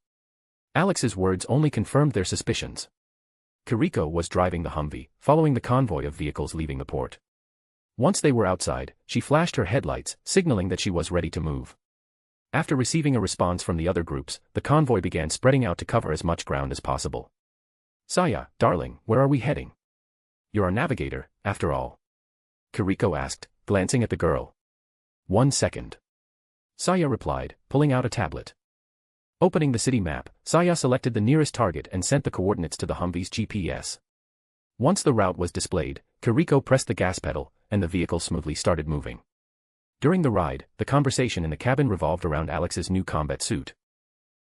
Alex's words only confirmed their suspicions. Kiriko was driving the Humvee, following the convoy of vehicles leaving the port. Once they were outside, she flashed her headlights, signaling that she was ready to move. After receiving a response from the other groups, the convoy began spreading out to cover as much ground as possible. Saya, darling, where are we heading? You're our navigator, after all. Kiriko asked, glancing at the girl. 1 second. Saya replied, pulling out a tablet. Opening the city map, Saya selected the nearest target and sent the coordinates to the Humvee's GPS. Once the route was displayed, Kiriko pressed the gas pedal, and the vehicle smoothly started moving. During the ride, the conversation in the cabin revolved around Alex's new combat suit.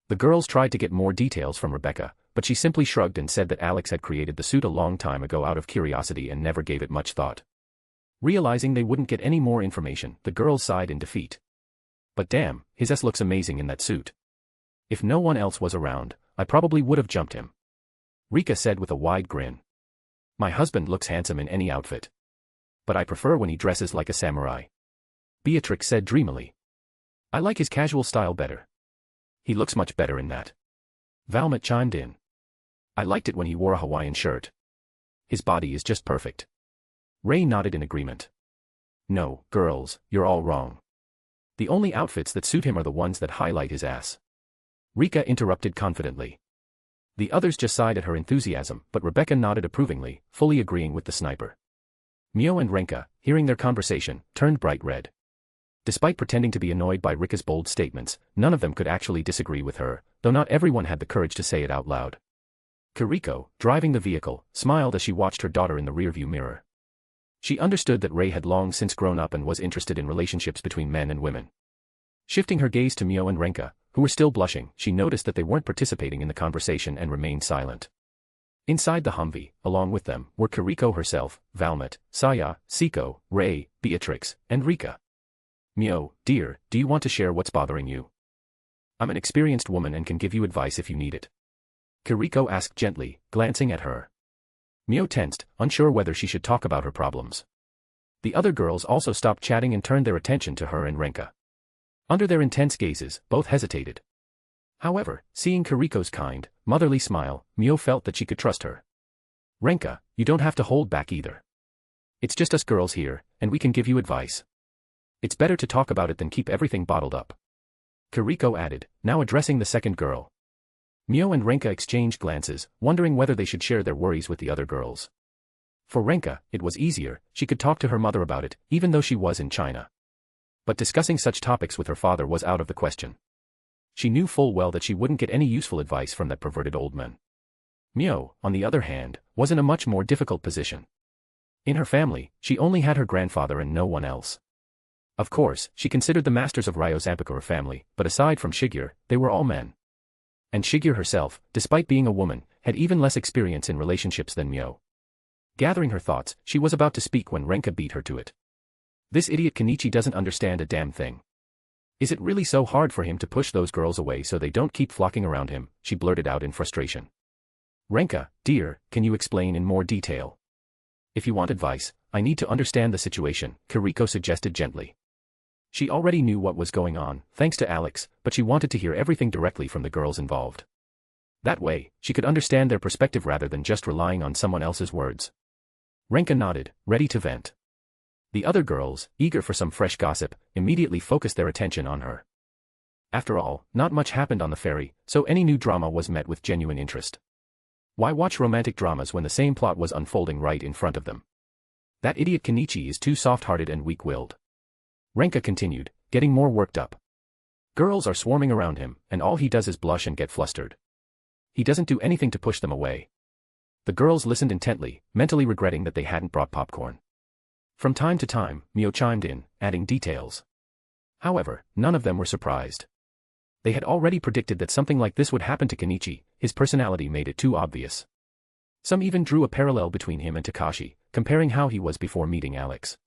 The girls tried to get more details from Rebecca, but she simply shrugged and said that Alex had created the suit a long time ago out of curiosity and never gave it much thought. Realizing they wouldn't get any more information, the girls sighed in defeat. But damn, his ass looks amazing in that suit. If no one else was around, I probably would have jumped him. Rika said with a wide grin. My husband looks handsome in any outfit. But I prefer when he dresses like a samurai. Beatrix said dreamily. I like his casual style better. He looks much better in that. Valmet chimed in. I liked it when he wore a Hawaiian shirt. His body is just perfect. Ray nodded in agreement. No, girls, you're all wrong. The only outfits that suit him are the ones that highlight his ass. Rika interrupted confidently. The others just sighed at her enthusiasm, but Rebecca nodded approvingly, fully agreeing with the sniper. Mio and Renka, hearing their conversation, turned bright red. Despite pretending to be annoyed by Rika's bold statements, none of them could actually disagree with her, though not everyone had the courage to say it out loud. Kiriko, driving the vehicle, smiled as she watched her daughter in the rearview mirror. She understood that Rei had long since grown up and was interested in relationships between men and women. Shifting her gaze to Mio and Renka, who were still blushing, she noticed that they weren't participating in the conversation and remained silent. Inside the Humvee, along with them, were Kiriko herself, Valmet, Saya, Siko, Rei, Beatrix, and Rika. Mio, dear, do you want to share what's bothering you? I'm an experienced woman and can give you advice if you need it. Kiriko asked gently, glancing at her. Mio tensed, unsure whether she should talk about her problems. The other girls also stopped chatting and turned their attention to her and Renka. Under their intense gazes, both hesitated. However, seeing Kiriko's kind, motherly smile, Mio felt that she could trust her. Renka, you don't have to hold back either. It's just us girls here, and we can give you advice. It's better to talk about it than keep everything bottled up. Kiriko added, now addressing the second girl. Mio and Renka exchanged glances, wondering whether they should share their worries with the other girls. For Renka, it was easier, she could talk to her mother about it, even though she was in China. But discussing such topics with her father was out of the question. She knew full well that she wouldn't get any useful advice from that perverted old man. Mio, on the other hand, was in a much more difficult position. In her family, she only had her grandfather and no one else. Of course, she considered the masters of Ryo's Abikura family, but aside from Shigeru, they were all men. And Shigeru herself, despite being a woman, had even less experience in relationships than Mio. Gathering her thoughts, she was about to speak when Renka beat her to it. This idiot Kenichi doesn't understand a damn thing. Is it really so hard for him to push those girls away so they don't keep flocking around him? She blurted out in frustration. Renka, dear, can you explain in more detail? If you want advice, I need to understand the situation, Kiriko suggested gently. She already knew what was going on, thanks to Alex, but she wanted to hear everything directly from the girls involved. That way, she could understand their perspective rather than just relying on someone else's words. Renka nodded, ready to vent. The other girls, eager for some fresh gossip, immediately focused their attention on her. After all, not much happened on the ferry, so any new drama was met with genuine interest. Why watch romantic dramas when the same plot was unfolding right in front of them? That idiot Kenichi is too soft-hearted and weak-willed. Renka continued, getting more worked up. Girls are swarming around him, and all he does is blush and get flustered. He doesn't do anything to push them away. The girls listened intently, mentally regretting that they hadn't brought popcorn. From time to time, Mio chimed in, adding details. However, none of them were surprised. They had already predicted that something like this would happen to Kenichi, his personality made it too obvious. Some even drew a parallel between him and Takashi, comparing how he was before meeting Alex.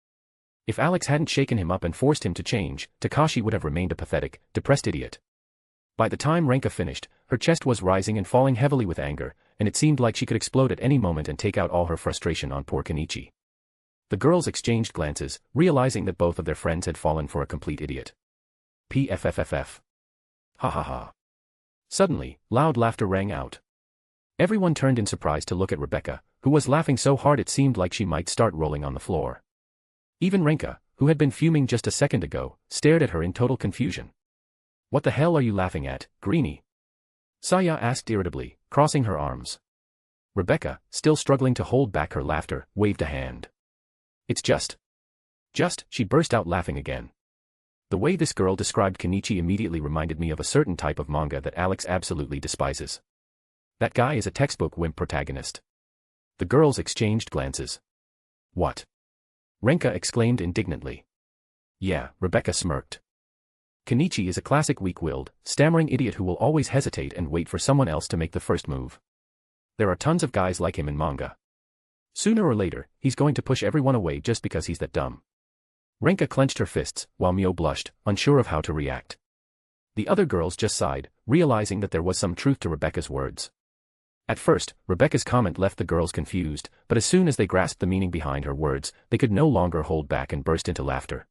If Alex hadn't shaken him up and forced him to change, Takashi would have remained a pathetic, depressed idiot. By the time Renka finished, her chest was rising and falling heavily with anger, and it seemed like she could explode at any moment and take out all her frustration on poor Kenichi. The girls exchanged glances, realizing that both of their friends had fallen for a complete idiot. PFFFF. Ha ha ha. Suddenly, loud laughter rang out. Everyone turned in surprise to look at Rebecca, who was laughing so hard it seemed like she might start rolling on the floor. Even Renka, who had been fuming just a second ago, stared at her in total confusion. What the hell are you laughing at, Greenie? Saya asked irritably, crossing her arms. Rebecca, still struggling to hold back her laughter, waved a hand. It's just, she burst out laughing again. The way this girl described Kenichi immediately reminded me of a certain type of manga that Alex absolutely despises. That guy is a textbook wimp protagonist. The girls exchanged glances. What? Renka exclaimed indignantly. Yeah, Rebecca smirked. Kenichi is a classic weak-willed, stammering idiot who will always hesitate and wait for someone else to make the first move. There are tons of guys like him in manga. Sooner or later, he's going to push everyone away just because he's that dumb. Renka clenched her fists, while Mio blushed, unsure of how to react. The other girls just sighed, realizing that there was some truth to Rebecca's words. At first, Rebecca's comment left the girls confused, but as soon as they grasped the meaning behind her words, they could no longer hold back and burst into laughter.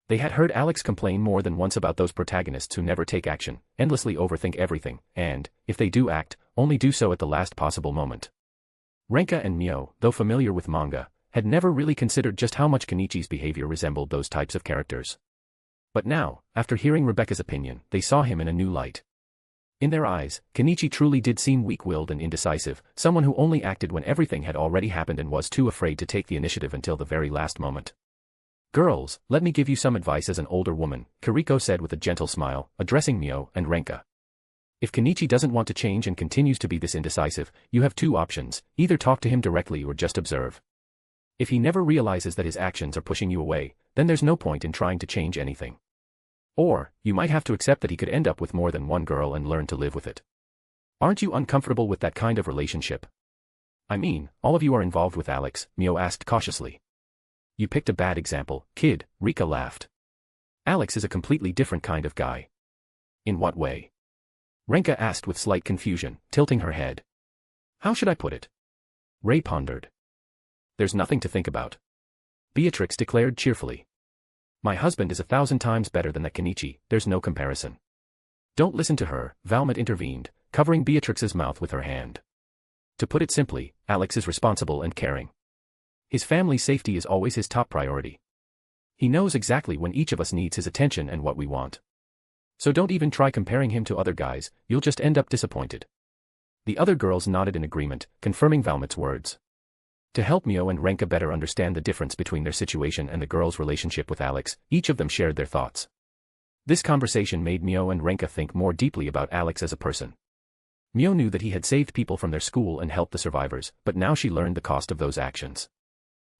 They had heard Alex complain more than once about those protagonists who never take action, endlessly overthink everything, and, if they do act, only do so at the last possible moment. Renka and Mio, though familiar with manga, had never really considered just how much Kenichi's behavior resembled those types of characters. But now, after hearing Rebecca's opinion, they saw him in a new light. In their eyes, Kenichi truly did seem weak-willed and indecisive, someone who only acted when everything had already happened and was too afraid to take the initiative until the very last moment. Girls, let me give you some advice as an older woman, Kiriko said with a gentle smile, addressing Mio and Renka. If Kenichi doesn't want to change and continues to be this indecisive, you have two options: either talk to him directly or just observe. If he never realizes that his actions are pushing you away, then there's no point in trying to change anything. Or, you might have to accept that he could end up with more than one girl and learn to live with it. Aren't you uncomfortable with that kind of relationship? I mean, all of you are involved with Alex, Mio asked cautiously. You picked a bad example, kid, Rika laughed. Alex is a completely different kind of guy. In what way? Renka asked with slight confusion, tilting her head. How should I put it? Ray pondered. There's nothing to think about. Beatrix declared cheerfully. My husband is 1,000 times better than that Kenichi, there's no comparison. Don't listen to her, Valmont intervened, covering Beatrix's mouth with her hand. To put it simply, Alex is responsible and caring. His family's safety is always his top priority. He knows exactly when each of us needs his attention and what we want. So don't even try comparing him to other guys, you'll just end up disappointed. The other girls nodded in agreement, confirming Valmont's words. To help Mio and Renka better understand the difference between their situation and the girl's relationship with Alex, each of them shared their thoughts. This conversation made Mio and Renka think more deeply about Alex as a person. Mio knew that he had saved people from their school and helped the survivors, but now she learned the cost of those actions.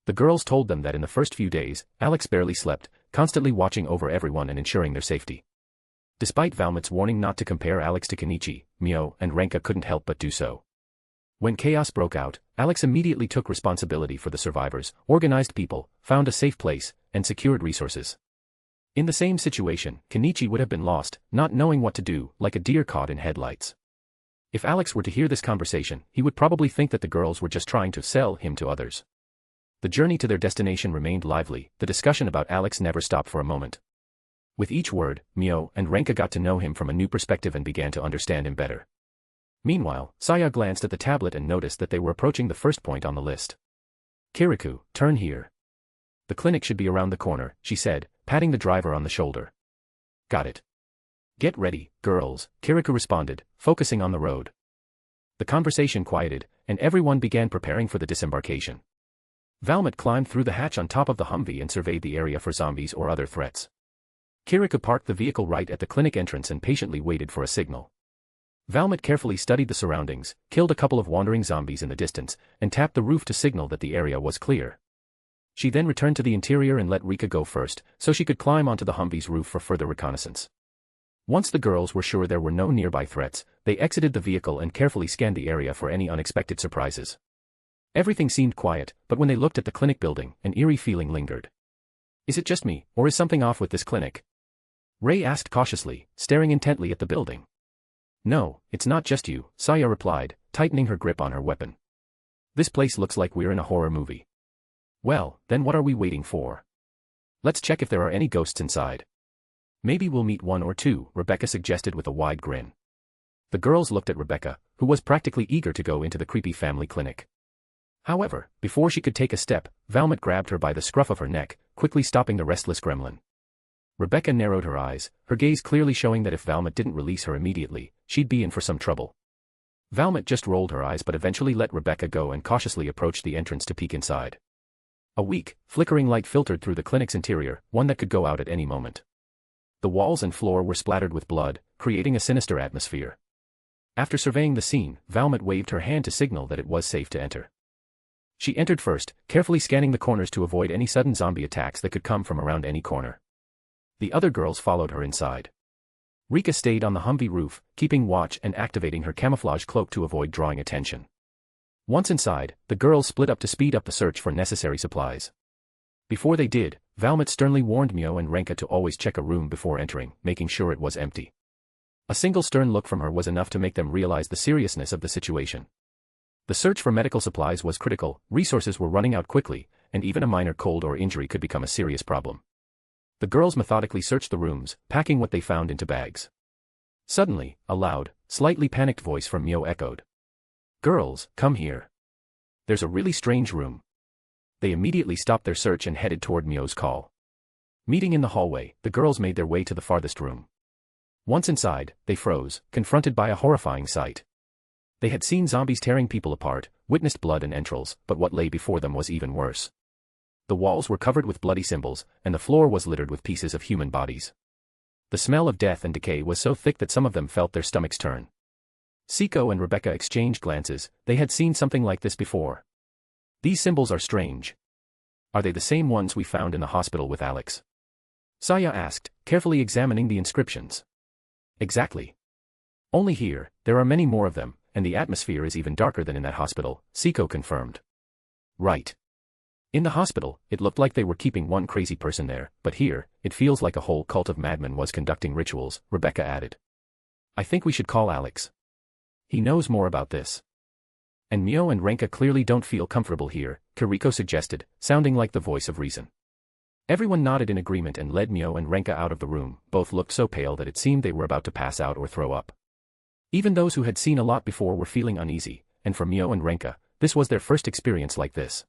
The girls told them that in the first few days, Alex barely slept, constantly watching over everyone and ensuring their safety. Despite Valmont's warning not to compare Alex to Kenichi, Mio and Renka couldn't help but do so. When chaos broke out, Alex immediately took responsibility for the survivors, organized people, found a safe place, and secured resources. In the same situation, Kenichi would have been lost, not knowing what to do, like a deer caught in headlights. If Alex were to hear this conversation, he would probably think that the girls were just trying to sell him to others. The journey to their destination remained lively, the discussion about Alex never stopped for a moment. With each word, Mio and Renka got to know him from a new perspective and began to understand him better. Meanwhile, Saya glanced at the tablet and noticed that they were approaching the first point on the list. Kirikou, turn here. The clinic should be around the corner, she said, patting the driver on the shoulder. Got it. Get ready, girls, Kirikou responded, focusing on the road. The conversation quieted, and everyone began preparing for the disembarkation. Valmont climbed through the hatch on top of the Humvee and surveyed the area for zombies or other threats. Kirikou parked the vehicle right at the clinic entrance and patiently waited for a signal. Valmont carefully studied the surroundings, killed a couple of wandering zombies in the distance, and tapped the roof to signal that the area was clear. She then returned to the interior and let Rika go first, so she could climb onto the Humvee's roof for further reconnaissance. Once the girls were sure there were no nearby threats, they exited the vehicle and carefully scanned the area for any unexpected surprises. Everything seemed quiet, but when they looked at the clinic building, an eerie feeling lingered. Is it just me, or is something off with this clinic? Ray asked cautiously, staring intently at the building. No, it's not just you, Saya replied, tightening her grip on her weapon. This place looks like we're in a horror movie. Well, then what are we waiting for? Let's check if there are any ghosts inside. Maybe we'll meet one or two, Rebecca suggested with a wide grin. The girls looked at Rebecca, who was practically eager to go into the creepy family clinic. However, before she could take a step, Valmont grabbed her by the scruff of her neck, quickly stopping the restless gremlin. Rebecca narrowed her eyes, her gaze clearly showing that if Valmont didn't release her immediately, she'd be in for some trouble. Valmont just rolled her eyes but eventually let Rebecca go and cautiously approached the entrance to peek inside. A weak, flickering light filtered through the clinic's interior, one that could go out at any moment. The walls and floor were splattered with blood, creating a sinister atmosphere. After surveying the scene, Valmont waved her hand to signal that it was safe to enter. She entered first, carefully scanning the corners to avoid any sudden zombie attacks that could come from around any corner. The other girls followed her inside. Rika stayed on the Humvee roof, keeping watch and activating her camouflage cloak to avoid drawing attention. Once inside, the girls split up to speed up the search for necessary supplies. Before they did, Valmont sternly warned Mio and Renka to always check a room before entering, making sure it was empty. A single stern look from her was enough to make them realize the seriousness of the situation. The search for medical supplies was critical, resources were running out quickly, and even a minor cold or injury could become a serious problem. The girls methodically searched the rooms, packing what they found into bags. Suddenly, a loud, slightly panicked voice from Mio echoed. Girls, come here. There's a really strange room. They immediately stopped their search and headed toward Mio's call. Meeting in the hallway, the girls made their way to the farthest room. Once inside, they froze, confronted by a horrifying sight. They had seen zombies tearing people apart, witnessed blood and entrails, but what lay before them was even worse. The walls were covered with bloody symbols, and the floor was littered with pieces of human bodies. The smell of death and decay was so thick that some of them felt their stomachs turn. Seiko and Rebecca exchanged glances. They had seen something like this before. These symbols are strange. Are they the same ones we found in the hospital with Alex? Saya asked, carefully examining the inscriptions. Exactly. Only here, there are many more of them, and the atmosphere is even darker than in that hospital, Seiko confirmed. Right. In the hospital, it looked like they were keeping one crazy person there, but here, it feels like a whole cult of madmen was conducting rituals, Rebecca added. I think we should call Alex. He knows more about this. And Mio and Renka clearly don't feel comfortable here, Kiriko suggested, sounding like the voice of reason. Everyone nodded in agreement and led Mio and Renka out of the room. Both looked so pale that it seemed they were about to pass out or throw up. Even those who had seen a lot before were feeling uneasy, and for Mio and Renka, this was their first experience like this.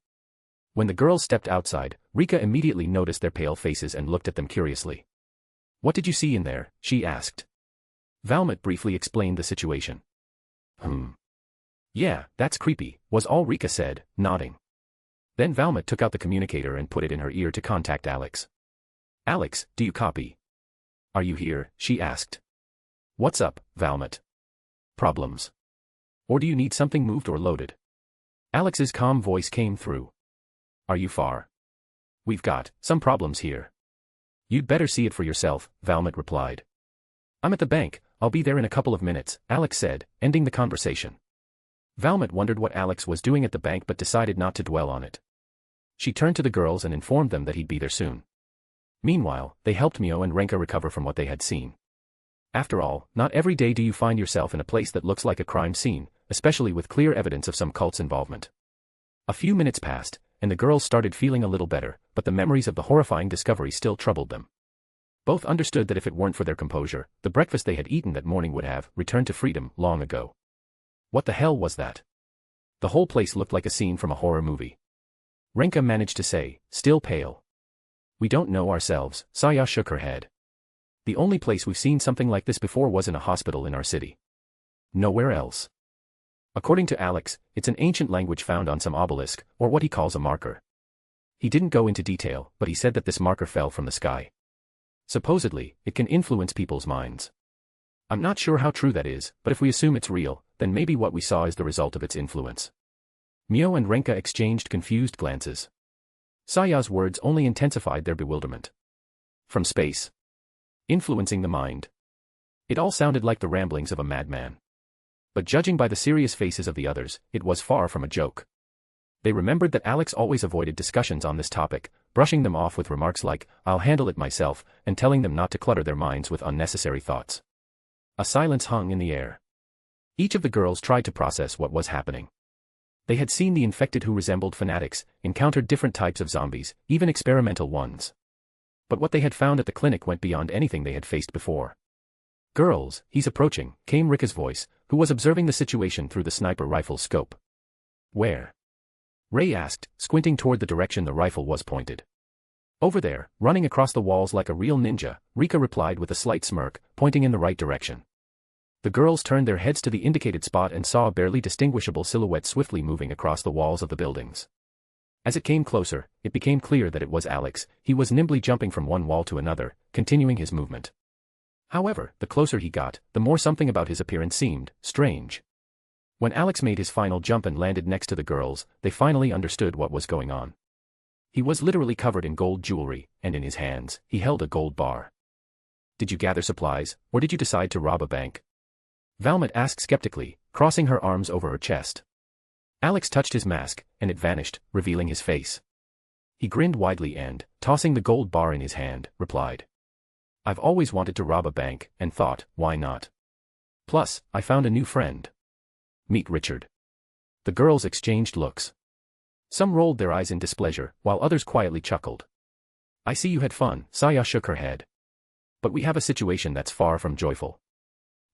When the girls stepped outside, Rika immediately noticed their pale faces and looked at them curiously. What did you see in there? She asked. Valmont briefly explained the situation. Yeah, that's creepy, was all Rika said, nodding. Then Valmont took out the communicator and put it in her ear to contact Alex. Alex, do you copy? Are you here? She asked. What's up, Valmont? Problems? Or do you need something moved or loaded? Alex's calm voice came through. Are you far? We've got some problems here. You'd better see it for yourself, Valmont replied. I'm at the bank, I'll be there in a couple of minutes, Alex said, ending the conversation. Valmont wondered what Alex was doing at the bank but decided not to dwell on it. She turned to the girls and informed them that he'd be there soon. Meanwhile, they helped Mio and Renka recover from what they had seen. After all, not every day do you find yourself in a place that looks like a crime scene, especially with clear evidence of some cult's involvement. A few minutes passed, and the girls started feeling a little better, but the memories of the horrifying discovery still troubled them. Both understood that if it weren't for their composure, the breakfast they had eaten that morning would have returned to freedom long ago. What the hell was that? The whole place looked like a scene from a horror movie. Renka managed to say, still pale. We don't know ourselves, Saya shook her head. The only place we've seen something like this before was in a hospital in our city. Nowhere else. According to Alex, it's an ancient language found on some obelisk, or what he calls a marker. He didn't go into detail, but he said that this marker fell from the sky. Supposedly, it can influence people's minds. I'm not sure how true that is, but if we assume it's real, then maybe what we saw is the result of its influence. Mio and Renka exchanged confused glances. Saya's words only intensified their bewilderment. From space. Influencing the mind. It all sounded like the ramblings of a madman. But judging by the serious faces of the others, it was far from a joke. They remembered that Alex always avoided discussions on this topic, brushing them off with remarks like, I'll handle it myself, and telling them not to clutter their minds with unnecessary thoughts. A silence hung in the air. Each of the girls tried to process what was happening. They had seen the infected who resembled fanatics, encountered different types of zombies, even experimental ones. But what they had found at the clinic went beyond anything they had faced before. Girls, he's approaching, came Rika's voice, who was observing the situation through the sniper rifle's scope. Where? Ray asked, squinting toward the direction the rifle was pointed. Over there, running across the walls like a real ninja, Rika replied with a slight smirk, pointing in the right direction. The girls turned their heads to the indicated spot and saw a barely distinguishable silhouette swiftly moving across the walls of the buildings. As it came closer, it became clear that it was Alex. He was nimbly jumping from one wall to another, continuing his movement. However, the closer he got, the more something about his appearance seemed strange. When Alex made his final jump and landed next to the girls, they finally understood what was going on. He was literally covered in gold jewelry, and in his hands, he held a gold bar. Did you gather supplies, or did you decide to rob a bank? Valmont asked skeptically, crossing her arms over her chest. Alex touched his mask, and it vanished, revealing his face. He grinned widely and, tossing the gold bar in his hand, replied. I've always wanted to rob a bank, and thought, why not? Plus, I found a new friend. Meet Richard. The girls exchanged looks. Some rolled their eyes in displeasure, while others quietly chuckled. I see you had fun, Saya shook her head. But we have a situation that's far from joyful.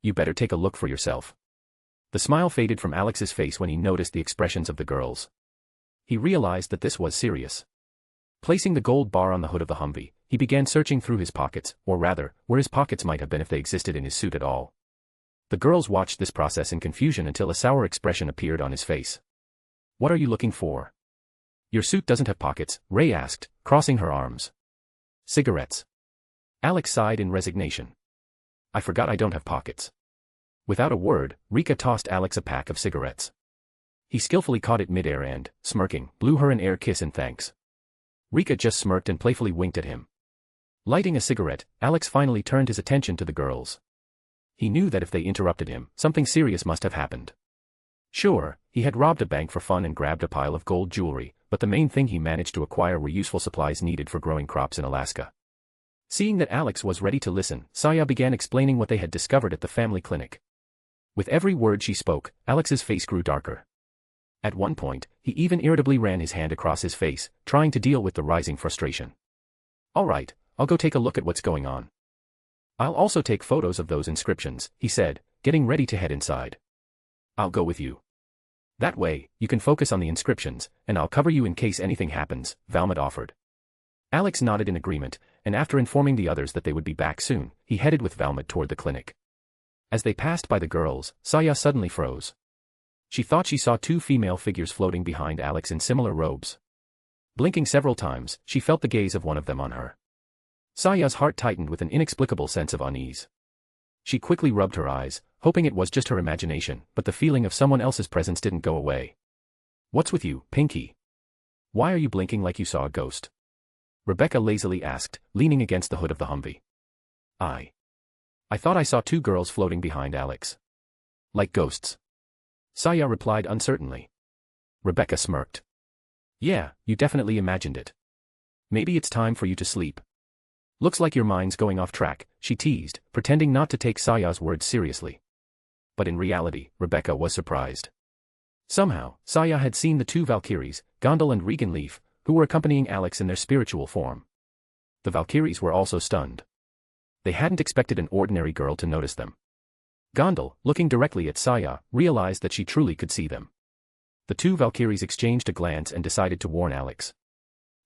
You better take a look for yourself. The smile faded from Alex's face when he noticed the expressions of the girls. He realized that this was serious. Placing the gold bar on the hood of the Humvee, he began searching through his pockets, or rather, where his pockets might have been if they existed in his suit at all. The girls watched this process in confusion until a sour expression appeared on his face. What are you looking for? Your suit doesn't have pockets, Ray asked, crossing her arms. Cigarettes. Alex sighed in resignation. I forgot I don't have pockets. Without a word, Rika tossed Alex a pack of cigarettes. He skillfully caught it midair and, smirking, blew her an air kiss in thanks. Rika just smirked and playfully winked at him. Lighting a cigarette, Alex finally turned his attention to the girls. He knew that if they interrupted him, something serious must have happened. Sure, he had robbed a bank for fun and grabbed a pile of gold jewelry, but the main thing he managed to acquire were useful supplies needed for growing crops in Alaska. Seeing that Alex was ready to listen, Saya began explaining what they had discovered at the family clinic. With every word she spoke, Alex's face grew darker. At one point, he even irritably ran his hand across his face, trying to deal with the rising frustration. All right, I'll go take a look at what's going on. I'll also take photos of those inscriptions, he said, getting ready to head inside. I'll go with you. That way, you can focus on the inscriptions, and I'll cover you in case anything happens, Valmont offered. Alex nodded in agreement, and after informing the others that they would be back soon, he headed with Valmont toward the clinic. As they passed by the girls, Saya suddenly froze. She thought she saw two female figures floating behind Alex in similar robes. Blinking several times, she felt the gaze of one of them on her. Saya's heart tightened with an inexplicable sense of unease. She quickly rubbed her eyes, hoping it was just her imagination, but the feeling of someone else's presence didn't go away. What's with you, Pinky? Why are you blinking like you saw a ghost? Rebecca lazily asked, leaning against the hood of the Humvee. I thought I saw two girls floating behind Alex. Like ghosts. Saya replied uncertainly. Rebecca smirked. Yeah, you definitely imagined it. Maybe it's time for you to sleep. Looks like your mind's going off track, she teased, pretending not to take Saya's words seriously. But in reality, Rebecca was surprised. Somehow, Saya had seen the two Valkyries, Gondal and Regan Leaf, who were accompanying Alex in their spiritual form. The Valkyries were also stunned. They hadn't expected an ordinary girl to notice them. Gondal, looking directly at Saya, realized that she truly could see them. The two Valkyries exchanged a glance and decided to warn Alex.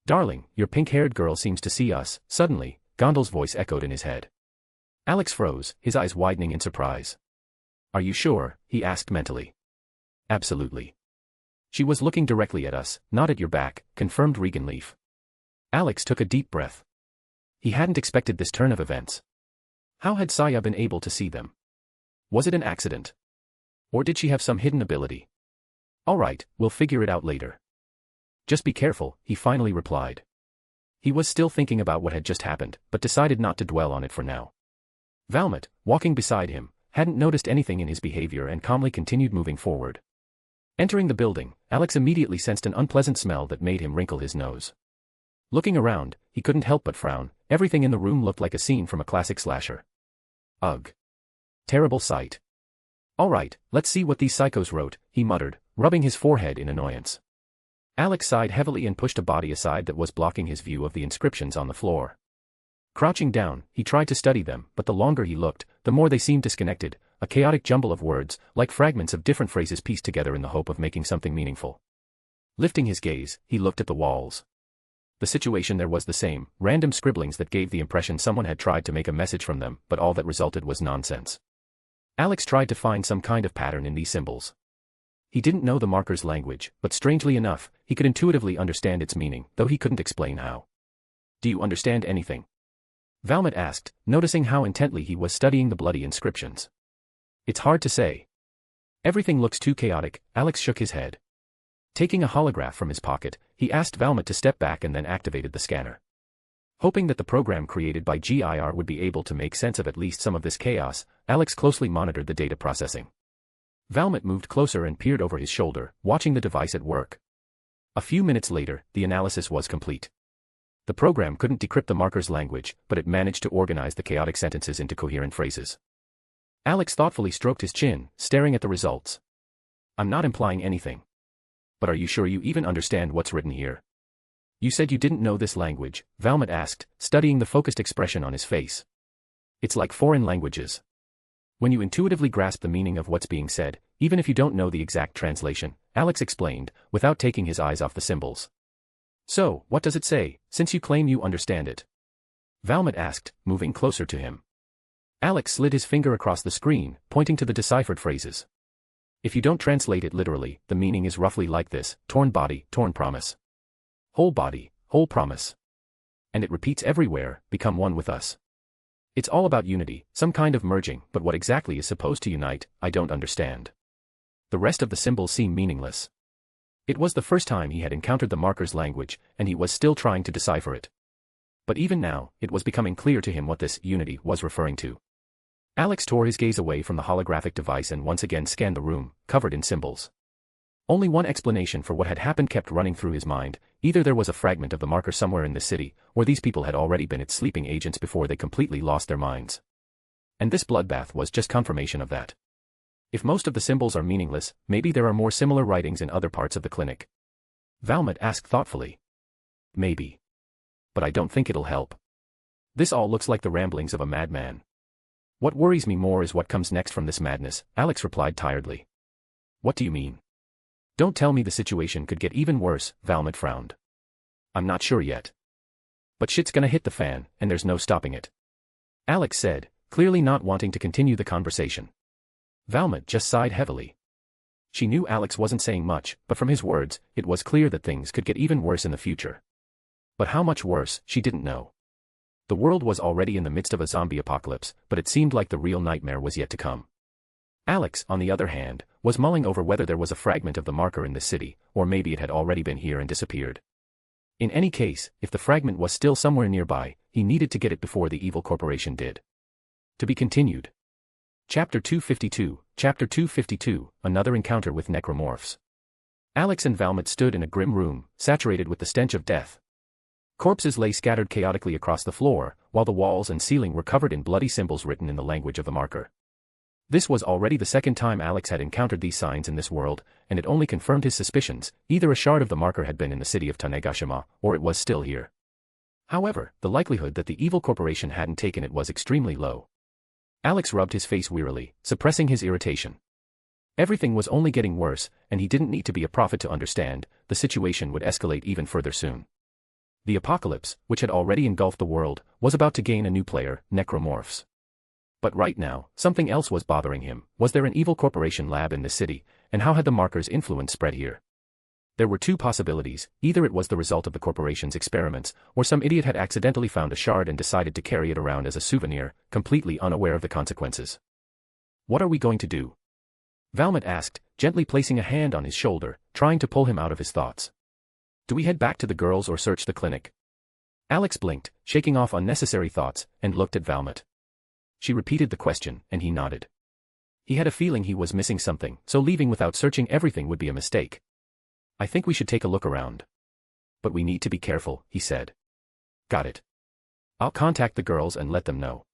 Darling, your pink-haired girl seems to see us. Suddenly, Gondal's voice echoed in his head. Alex froze, his eyes widening in surprise. Are you sure? He asked mentally. Absolutely. She was looking directly at us, not at your back, confirmed Regan Leaf. Alex took a deep breath. He hadn't expected this turn of events. How had Saya been able to see them? Was it an accident? Or did she have some hidden ability? All right, we'll figure it out later. Just be careful, he finally replied. He was still thinking about what had just happened, but decided not to dwell on it for now. Valmont, walking beside him, hadn't noticed anything in his behavior and calmly continued moving forward. Entering the building, Alex immediately sensed an unpleasant smell that made him wrinkle his nose. Looking around, he couldn't help but frown. Everything in the room looked like a scene from a classic slasher. Ugh. Terrible sight. All right, let's see what these psychos wrote, he muttered, rubbing his forehead in annoyance. Alex sighed heavily and pushed a body aside that was blocking his view of the inscriptions on the floor. Crouching down, he tried to study them, but the longer he looked, the more they seemed disconnected, a chaotic jumble of words, like fragments of different phrases pieced together in the hope of making something meaningful. Lifting his gaze, he looked at the walls. The situation there was the same, random scribblings that gave the impression someone had tried to make a message from them, but all that resulted was nonsense. Alex tried to find some kind of pattern in these symbols. He didn't know the marker's language, but strangely enough, he could intuitively understand its meaning, though he couldn't explain how. Do you understand anything? Valmont asked, noticing how intently he was studying the bloody inscriptions. It's hard to say. Everything looks too chaotic, Alex shook his head. Taking a holograph from his pocket, he asked Valmont to step back and then activated the scanner. Hoping that the program created by GIR would be able to make sense of at least some of this chaos, Alex closely monitored the data processing. Valmont moved closer and peered over his shoulder, watching the device at work. A few minutes later, the analysis was complete. The program couldn't decrypt the marker's language, but it managed to organize the chaotic sentences into coherent phrases. Alex thoughtfully stroked his chin, staring at the results. I'm not implying anything. But are you sure you even understand what's written here? You said you didn't know this language, Valmont asked, studying the focused expression on his face. It's like foreign languages. When you intuitively grasp the meaning of what's being said, even if you don't know the exact translation, Alex explained, without taking his eyes off the symbols. So, what does it say, since you claim you understand it? Valmont asked, moving closer to him. Alex slid his finger across the screen, pointing to the deciphered phrases. If you don't translate it literally, the meaning is roughly like this: torn body, torn promise. Whole body, whole promise. And it repeats everywhere: become one with us. It's all about unity, some kind of merging, but what exactly is supposed to unite, I don't understand. The rest of the symbols seem meaningless. It was the first time he had encountered the marker's language, and he was still trying to decipher it. But even now, it was becoming clear to him what this unity was referring to. Alex tore his gaze away from the holographic device and once again scanned the room, covered in symbols. Only one explanation for what had happened kept running through his mind: either there was a fragment of the marker somewhere in this city, or these people had already been its sleeping agents before they completely lost their minds. And this bloodbath was just confirmation of that. If most of the symbols are meaningless, maybe there are more similar writings in other parts of the clinic. Valmont asked thoughtfully. Maybe. But I don't think it'll help. This all looks like the ramblings of a madman. What worries me more is what comes next from this madness, Alex replied tiredly. What do you mean? Don't tell me the situation could get even worse, Valmont frowned. I'm not sure yet. But shit's gonna hit the fan, and there's no stopping it. Alex said, clearly not wanting to continue the conversation. Valmont just sighed heavily. She knew Alex wasn't saying much, but from his words, it was clear that things could get even worse in the future. But how much worse, she didn't know. The world was already in the midst of a zombie apocalypse, but it seemed like the real nightmare was yet to come. Alex, on the other hand, was mulling over whether there was a fragment of the marker in this city, or maybe it had already been here and disappeared. In any case, if the fragment was still somewhere nearby, he needed to get it before the evil corporation did. To be continued. Chapter 252, Chapter 252, Another Encounter with Necromorphs. Alex and Valmont stood in a grim room, saturated with the stench of death. Corpses lay scattered chaotically across the floor, while the walls and ceiling were covered in bloody symbols written in the language of the marker. This was already the second time Alex had encountered these signs in this world, and it only confirmed his suspicions: either a shard of the marker had been in the city of Tanegashima, or it was still here. However, the likelihood that the evil corporation hadn't taken it was extremely low. Alex rubbed his face wearily, suppressing his irritation. Everything was only getting worse, and he didn't need to be a prophet to understand, the situation would escalate even further soon. The apocalypse, which had already engulfed the world, was about to gain a new player, necromorphs. But right now, something else was bothering him. Was there an evil corporation lab in this city, and how had the marker's influence spread here? There were two possibilities: either it was the result of the corporation's experiments, or some idiot had accidentally found a shard and decided to carry it around as a souvenir, completely unaware of the consequences. What are we going to do? Valmont asked, gently placing a hand on his shoulder, trying to pull him out of his thoughts. Do we head back to the girls or search the clinic? Alex blinked, shaking off unnecessary thoughts, and looked at Valmont. She repeated the question, and he nodded. He had a feeling he was missing something, so leaving without searching everything would be a mistake. I think we should take a look around. But we need to be careful, he said. Got it. I'll contact the girls and let them know.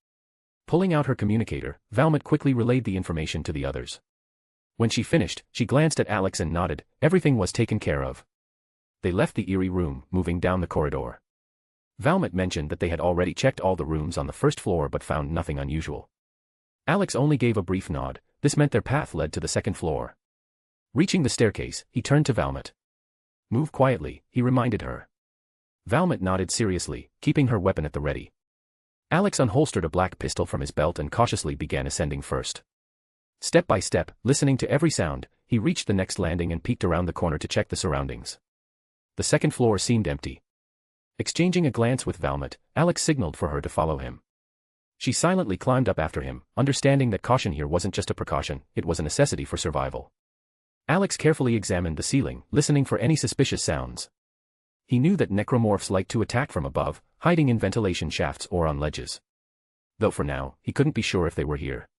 Pulling out her communicator, Valmont quickly relayed the information to the others. When she finished, she glanced at Alex and nodded. Everything was taken care of. They left the eerie room, moving down the corridor. Valmont mentioned that they had already checked all the rooms on the first floor but found nothing unusual. Alex only gave a brief nod. This meant their path led to the second floor. Reaching the staircase, he turned to Valmont. Move quietly, he reminded her. Valmont nodded seriously, keeping her weapon at the ready. Alex unholstered a black pistol from his belt and cautiously began ascending first. Step by step, listening to every sound, he reached the next landing and peeked around the corner to check the surroundings. The second floor seemed empty. Exchanging a glance with Valmont, Alex signaled for her to follow him. She silently climbed up after him, understanding that caution here wasn't just a precaution, it was a necessity for survival. Alex carefully examined the ceiling, listening for any suspicious sounds. He knew that necromorphs liked to attack from above, hiding in ventilation shafts or on ledges. Though for now, he couldn't be sure if they were here.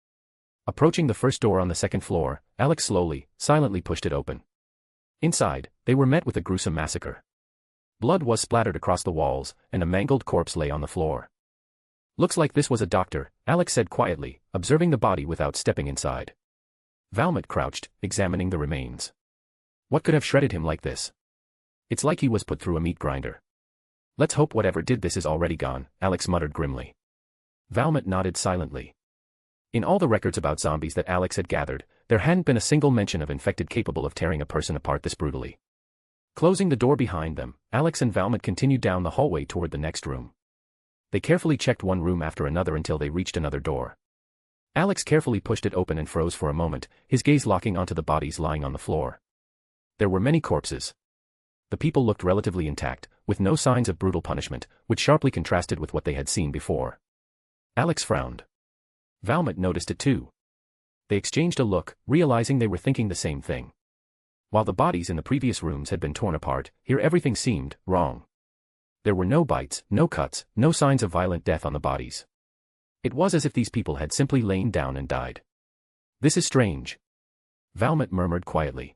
Approaching the first door on the second floor, Alex slowly, silently pushed it open. Inside, they were met with a gruesome massacre. Blood was splattered across the walls, and a mangled corpse lay on the floor. Looks like this was a doctor, Alex said quietly, observing the body without stepping inside. Valmont crouched, examining the remains. What could have shredded him like this? It's like he was put through a meat grinder. Let's hope whatever did this is already gone, Alex muttered grimly. Valmont nodded silently. In all the records about zombies that Alex had gathered, there hadn't been a single mention of infected capable of tearing a person apart this brutally. Closing the door behind them, Alex and Valmont continued down the hallway toward the next room. They carefully checked one room after another until they reached another door. Alex carefully pushed it open and froze for a moment, his gaze locking onto the bodies lying on the floor. There were many corpses. The people looked relatively intact, with no signs of brutal punishment, which sharply contrasted with what they had seen before. Alex frowned. Valmont noticed it too. They exchanged a look, realizing they were thinking the same thing. While the bodies in the previous rooms had been torn apart, here everything seemed wrong. There were no bites, no cuts, no signs of violent death on the bodies. It was as if these people had simply lain down and died. This is strange. Valmont murmured quietly.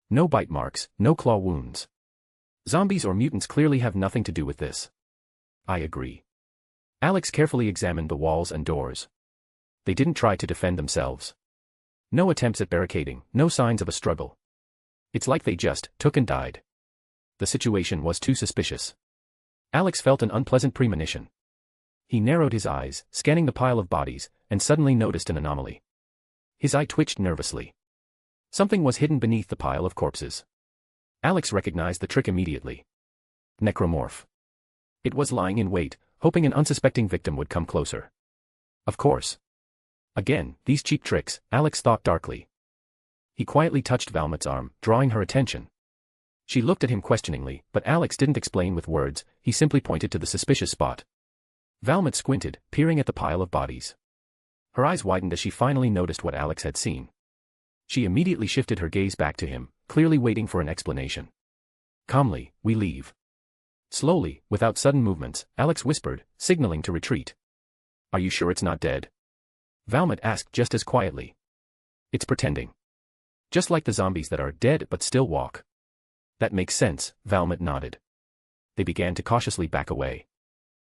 No bite marks, no claw wounds. Zombies or mutants clearly have nothing to do with this. I agree. Alex carefully examined the walls and doors. They didn't try to defend themselves. No attempts at barricading, no signs of a struggle. It's like they just took and died. The situation was too suspicious. Alex felt an unpleasant premonition. He narrowed his eyes, scanning the pile of bodies, and suddenly noticed an anomaly. His eye twitched nervously. Something was hidden beneath the pile of corpses. Alex recognized the trick immediately. Necromorph. It was lying in wait, hoping an unsuspecting victim would come closer. Of course. Again, these cheap tricks, Alex thought darkly. He quietly touched Valmont's arm, drawing her attention. She looked at him questioningly, but Alex didn't explain with words, he simply pointed to the suspicious spot. Valmont squinted, peering at the pile of bodies. Her eyes widened as she finally noticed what Alex had seen. She immediately shifted her gaze back to him, clearly waiting for an explanation. Calmly, we leave. Slowly, without sudden movements, Alex whispered, signaling to retreat. Are you sure it's not dead? Valmont asked just as quietly. It's pretending. Just like the zombies that are dead but still walk. That makes sense, Valmont nodded. They began to cautiously back away.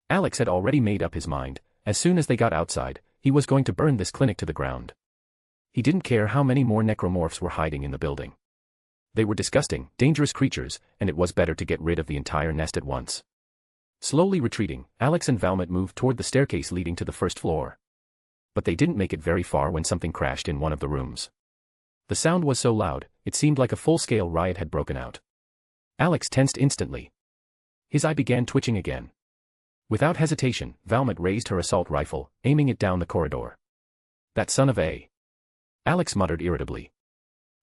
Alex had already made up his mind, as soon as they got outside, he was going to burn this clinic to the ground. He didn't care how many more necromorphs were hiding in the building. They were disgusting, dangerous creatures, and it was better to get rid of the entire nest at once. Slowly retreating, Alex and Valmont moved toward the staircase leading to the first floor. But they didn't make it very far when something crashed in one of the rooms. The sound was so loud, it seemed like a full-scale riot had broken out. Alex tensed instantly. His eye began twitching again. Without hesitation, Valmont raised her assault rifle, aiming it down the corridor. That son of a... Alex muttered irritably.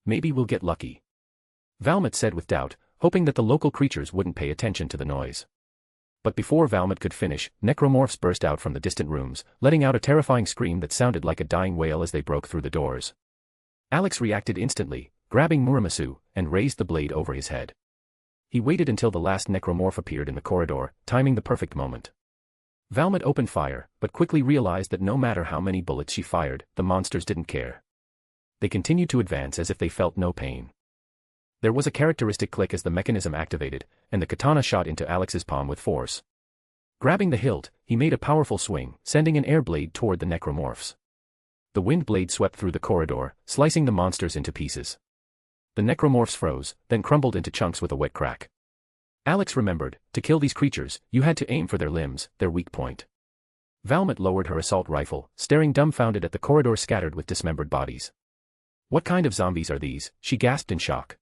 Maybe we'll get lucky. Valmont said with doubt, hoping that the local creatures wouldn't pay attention to the noise. But before Valmont could finish, necromorphs burst out from the distant rooms, letting out a terrifying scream that sounded like a dying wail as they broke through the doors. Alex reacted instantly, grabbing Muramasu, and raised the blade over his head. He waited until the last necromorph appeared in the corridor, timing the perfect moment. Valmont opened fire, but quickly realized that no matter how many bullets she fired, the monsters didn't care. They continued to advance as if they felt no pain. There was a characteristic click as the mechanism activated, and the katana shot into Alex's palm with force. Grabbing the hilt, he made a powerful swing, sending an air blade toward the necromorphs. The wind blade swept through the corridor, slicing the monsters into pieces. The necromorphs froze, then crumbled into chunks with a wet crack. Alex remembered, to kill these creatures, you had to aim for their limbs, their weak point. Valmont lowered her assault rifle, staring dumbfounded at the corridor scattered with dismembered bodies. What kind of zombies are these? She gasped in shock.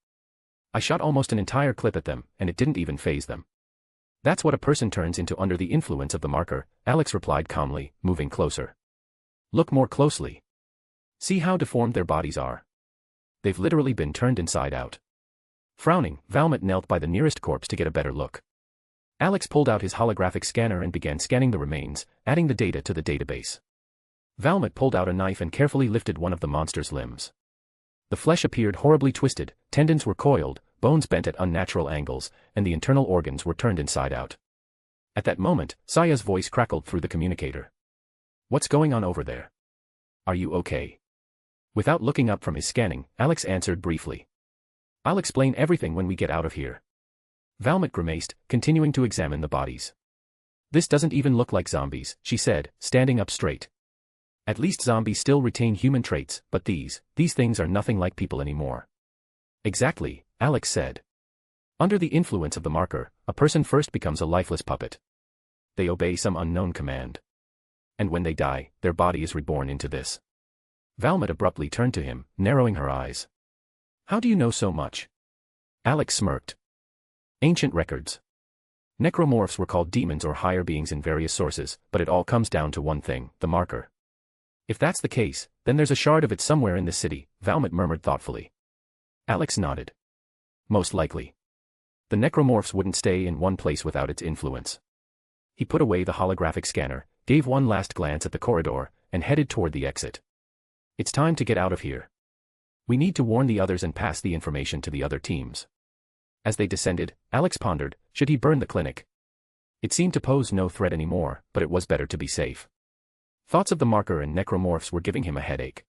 I shot almost an entire clip at them, and it didn't even faze them. That's what a person turns into under the influence of the marker, Alex replied calmly, moving closer. Look more closely. See how deformed their bodies are. They've literally been turned inside out. Frowning, Valmont knelt by the nearest corpse to get a better look. Alex pulled out his holographic scanner and began scanning the remains, adding the data to the database. Valmont pulled out a knife and carefully lifted one of the monster's limbs. The flesh appeared horribly twisted, tendons were coiled, bones bent at unnatural angles, and the internal organs were turned inside out. At that moment, Saya's voice crackled through the communicator. What's going on over there? Are you okay? Without looking up from his scanning, Alex answered briefly. I'll explain everything when we get out of here. Valmont grimaced, continuing to examine the bodies. This doesn't even look like zombies, she said, standing up straight. At least zombies still retain human traits, but these things are nothing like people anymore. Exactly, Alex said. Under the influence of the marker, a person first becomes a lifeless puppet. They obey some unknown command. And when they die, their body is reborn into this. Valmont abruptly turned to him, narrowing her eyes. How do you know so much? Alex smirked. Ancient records. Necromorphs were called demons or higher beings in various sources, but it all comes down to one thing, the marker. If that's the case, then there's a shard of it somewhere in this city, Valmont murmured thoughtfully. Alex nodded. Most likely. The necromorphs wouldn't stay in one place without its influence. He put away the holographic scanner, gave one last glance at the corridor, and headed toward the exit. It's time to get out of here. We need to warn the others and pass the information to the other teams. As they descended, Alex pondered, should he burn the clinic? It seemed to pose no threat anymore, but it was better to be safe. Thoughts of the marker and necromorphs were giving him a headache.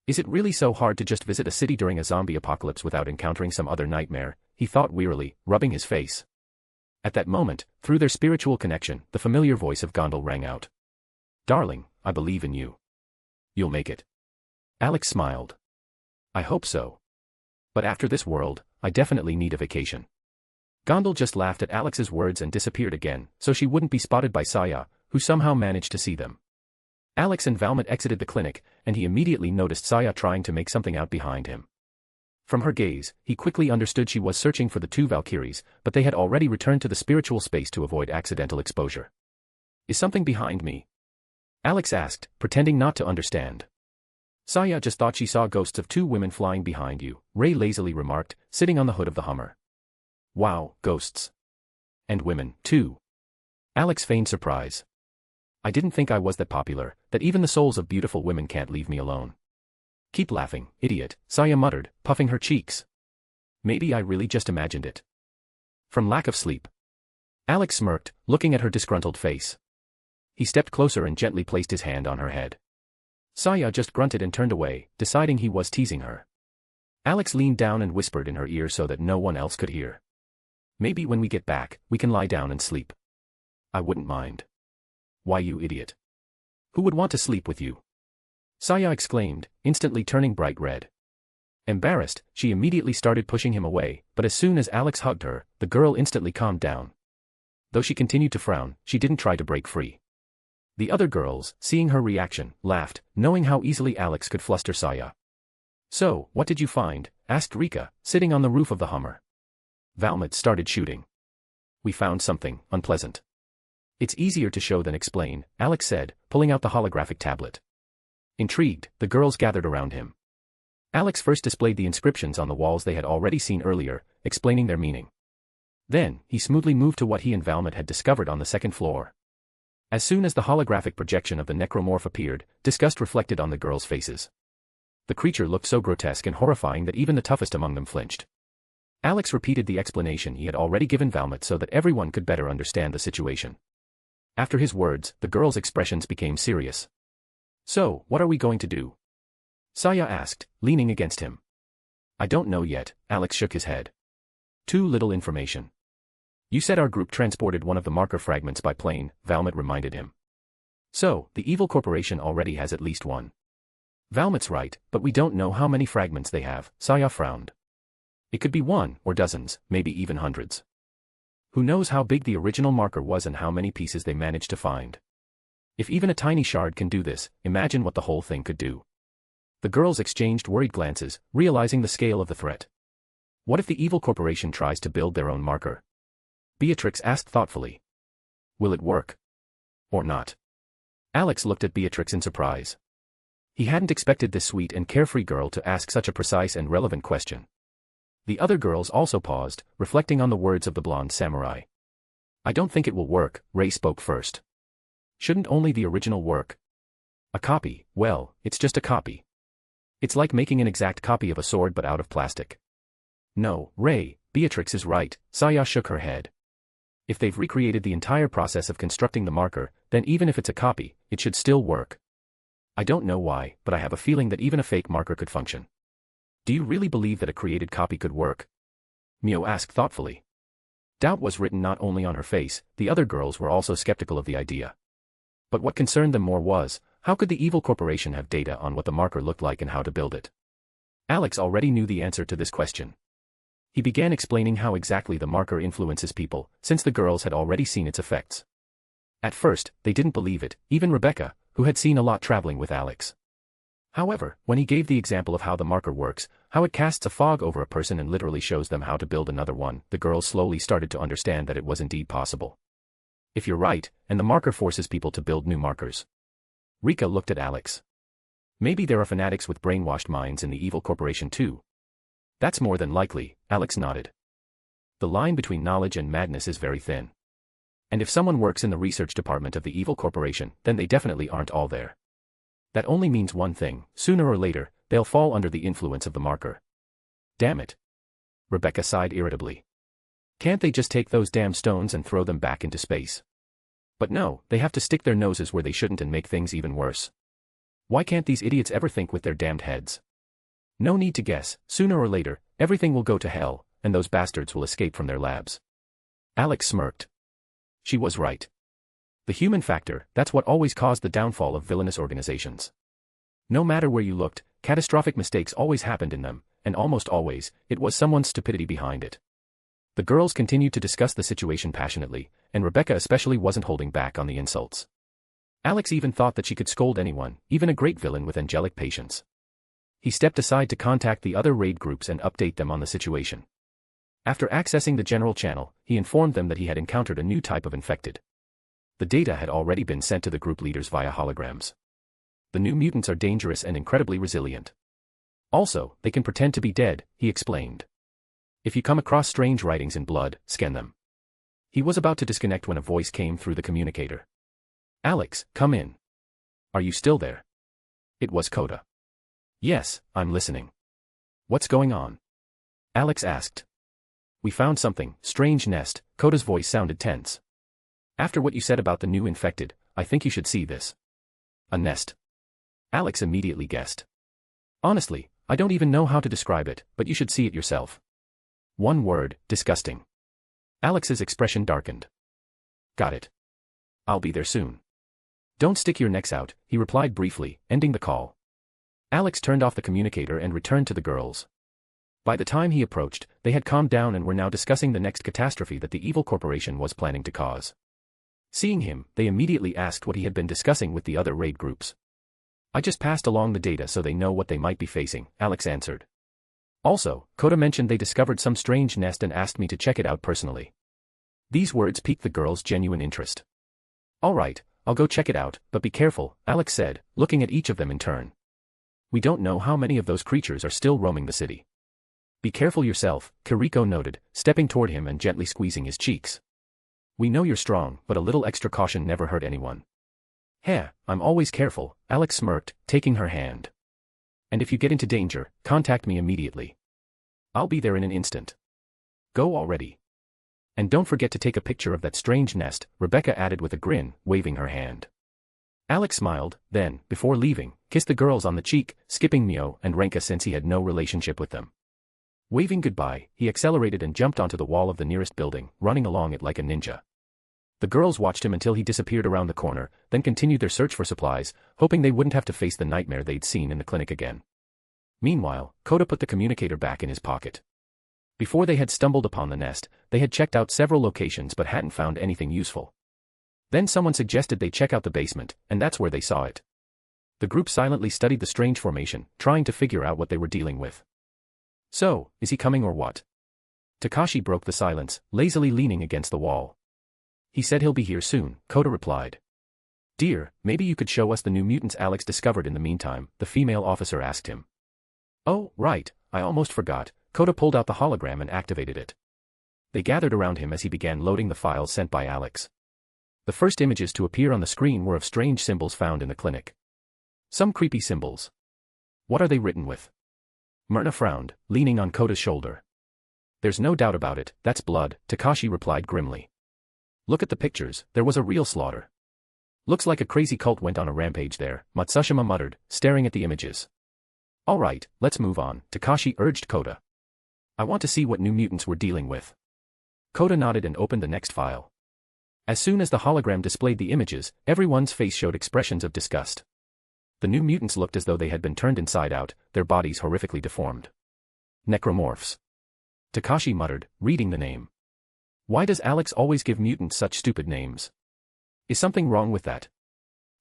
Is it really so hard to just visit a city during a zombie apocalypse without encountering some other nightmare? He thought wearily, rubbing his face. At that moment, through their spiritual connection, the familiar voice of Gondal rang out. Darling, I believe in you. You'll make it. Alex smiled. I hope so. But after this world, I definitely need a vacation. Gondal just laughed at Alex's words and disappeared again, so she wouldn't be spotted by Saya, who somehow managed to see them. Alex and Valmet exited the clinic, and he immediately noticed Saya trying to make something out behind him. From her gaze, he quickly understood she was searching for the two Valkyries, but they had already returned to the spiritual space to avoid accidental exposure. Is something behind me? Alex asked, pretending not to understand. Saya just thought she saw ghosts of two women flying behind you, Ray lazily remarked, sitting on the hood of the Hummer. Wow, ghosts. And women, too. Alex feigned surprise. I didn't think I was that popular, that even the souls of beautiful women can't leave me alone. Keep laughing, idiot, Saya muttered, puffing her cheeks. Maybe I really just imagined it. From lack of sleep. Alex smirked, looking at her disgruntled face. He stepped closer and gently placed his hand on her head. Saya just grunted and turned away, deciding he was teasing her. Alex leaned down and whispered in her ear so that no one else could hear. Maybe when we get back, we can lie down and sleep. I wouldn't mind. Why, you idiot? Who would want to sleep with you? Saya exclaimed, instantly turning bright red. Embarrassed, she immediately started pushing him away, but as soon as Alex hugged her, the girl instantly calmed down. Though she continued to frown, she didn't try to break free. The other girls, seeing her reaction, laughed, knowing how easily Alex could fluster Saya. So, what did you find? Asked Rika, sitting on the roof of the Hummer. Valmet started shooting. We found something unpleasant. It's easier to show than explain, Alex said, pulling out the holographic tablet. Intrigued, the girls gathered around him. Alex first displayed the inscriptions on the walls they had already seen earlier, explaining their meaning. Then, he smoothly moved to what he and Valmet had discovered on the second floor. As soon as the holographic projection of the necromorph appeared, disgust reflected on the girls' faces. The creature looked so grotesque and horrifying that even the toughest among them flinched. Alex repeated the explanation he had already given Valmet so that everyone could better understand the situation. After his words, the girls' expressions became serious. So, what are we going to do? Saya asked, leaning against him. I don't know yet, Alex shook his head. Too little information. You said our group transported one of the marker fragments by plane, Valmet reminded him. So, the evil corporation already has at least one. Valmet's right, but we don't know how many fragments they have, Saya frowned. It could be one, or dozens, maybe even hundreds. Who knows how big the original marker was and how many pieces they managed to find. If even a tiny shard can do this, imagine what the whole thing could do. The girls exchanged worried glances, realizing the scale of the threat. What if the evil corporation tries to build their own marker? Beatrix asked thoughtfully. Will it work? Or not? Alex looked at Beatrix in surprise. He hadn't expected this sweet and carefree girl to ask such a precise and relevant question. The other girls also paused, reflecting on the words of the blonde samurai. I don't think it will work, Ray spoke first. Shouldn't only the original work? A copy, well, it's just a copy. It's like making an exact copy of a sword but out of plastic. No, Ray, Beatrix is right, Saya shook her head. If they've recreated the entire process of constructing the marker, then even if it's a copy, it should still work. I don't know why, but I have a feeling that even a fake marker could function. Do you really believe that a created copy could work? Mio asked thoughtfully. Doubt was written not only on her face, the other girls were also skeptical of the idea. But what concerned them more was, how could the evil corporation have data on what the marker looked like and how to build it? Alex already knew the answer to this question. He began explaining how exactly the marker influences people, since the girls had already seen its effects. At first, they didn't believe it, even Rebecca, who had seen a lot traveling with Alex. However, when he gave the example of how the marker works, how it casts a fog over a person and literally shows them how to build another one, the girls slowly started to understand that it was indeed possible. If you're right, and the marker forces people to build new markers. Rika looked at Alex. Maybe there are fanatics with brainwashed minds in the evil corporation too. That's more than likely, Alex nodded. The line between knowledge and madness is very thin. And if someone works in the research department of the evil corporation, then they definitely aren't all there. That only means one thing: sooner or later, they'll fall under the influence of the marker. Damn it. Rebecca sighed irritably. Can't they just take those damn stones and throw them back into space? But no, they have to stick their noses where they shouldn't and make things even worse. Why can't these idiots ever think with their damned heads? No need to guess, sooner or later, everything will go to hell, and those bastards will escape from their labs. Alex smirked. She was right. The human factor, that's what always caused the downfall of villainous organizations. No matter where you looked, catastrophic mistakes always happened in them, and almost always, it was someone's stupidity behind it. The girls continued to discuss the situation passionately, and Rebecca especially wasn't holding back on the insults. Alex even thought that she could scold anyone, even a great villain with angelic patience. He stepped aside to contact the other raid groups and update them on the situation. After accessing the general channel, he informed them that he had encountered a new type of infected. The data had already been sent to the group leaders via holograms. The new mutants are dangerous and incredibly resilient. Also, they can pretend to be dead, he explained. If you come across strange writings in blood, scan them. He was about to disconnect when a voice came through the communicator. Alex, come in. Are you still there? It was Coda. Yes, I'm listening. What's going on? Alex asked. We found something, strange nest. Coda's voice sounded tense. After what you said about the new infected, I think you should see this. A nest. Alex immediately guessed. Honestly, I don't even know how to describe it, but you should see it yourself. One word: disgusting. Alex's expression darkened. Got it. I'll be there soon. Don't stick your necks out, he replied briefly, ending the call. Alex turned off the communicator and returned to the girls. By the time he approached, they had calmed down and were now discussing the next catastrophe that the evil corporation was planning to cause. Seeing him, they immediately asked what he had been discussing with the other raid groups. I just passed along the data so they know what they might be facing, Alex answered. Also, Coda mentioned they discovered some strange nest and asked me to check it out personally. These words piqued the girls' genuine interest. All right, I'll go check it out, but be careful, Alex said, looking at each of them in turn. We don't know how many of those creatures are still roaming the city. Be careful yourself, Kiriko noted, stepping toward him and gently squeezing his cheeks. We know you're strong, but a little extra caution never hurt anyone. Heh, I'm always careful, Alex smirked, taking her hand. And if you get into danger, contact me immediately. I'll be there in an instant. Go already. And don't forget to take a picture of that strange nest, Rebecca added with a grin, waving her hand. Alex smiled, then, before leaving, kissed the girls on the cheek, skipping Mio and Renka since he had no relationship with them. Waving goodbye, he accelerated and jumped onto the wall of the nearest building, running along it like a ninja. The girls watched him until he disappeared around the corner, then continued their search for supplies, hoping they wouldn't have to face the nightmare they'd seen in the clinic again. Meanwhile, Coda put the communicator back in his pocket. Before they had stumbled upon the nest, they had checked out several locations but hadn't found anything useful. Then someone suggested they check out the basement, and that's where they saw it. The group silently studied the strange formation, trying to figure out what they were dealing with. So, is he coming or what? Takashi broke the silence, lazily leaning against the wall. He said he'll be here soon, Coda replied. Dear, maybe you could show us the new mutants Alex discovered in the meantime, the female officer asked him. Oh, right, I almost forgot. Coda pulled out the hologram and activated it. They gathered around him as he began loading the files sent by Alex. The first images to appear on the screen were of strange symbols found in the clinic. Some creepy symbols. What are they written with? Myrna frowned, leaning on Coda's shoulder. There's no doubt about it, that's blood, Takashi replied grimly. Look at the pictures, there was a real slaughter. Looks like a crazy cult went on a rampage there, Matsushima muttered, staring at the images. Alright, let's move on, Takashi urged Coda. I want to see what new mutants we're dealing with. Coda nodded and opened the next file. As soon as the hologram displayed the images, everyone's face showed expressions of disgust. The new mutants looked as though they had been turned inside out, their bodies horrifically deformed. Necromorphs. Takashi muttered, reading the name. Why does Alex always give mutants such stupid names? Is something wrong with that?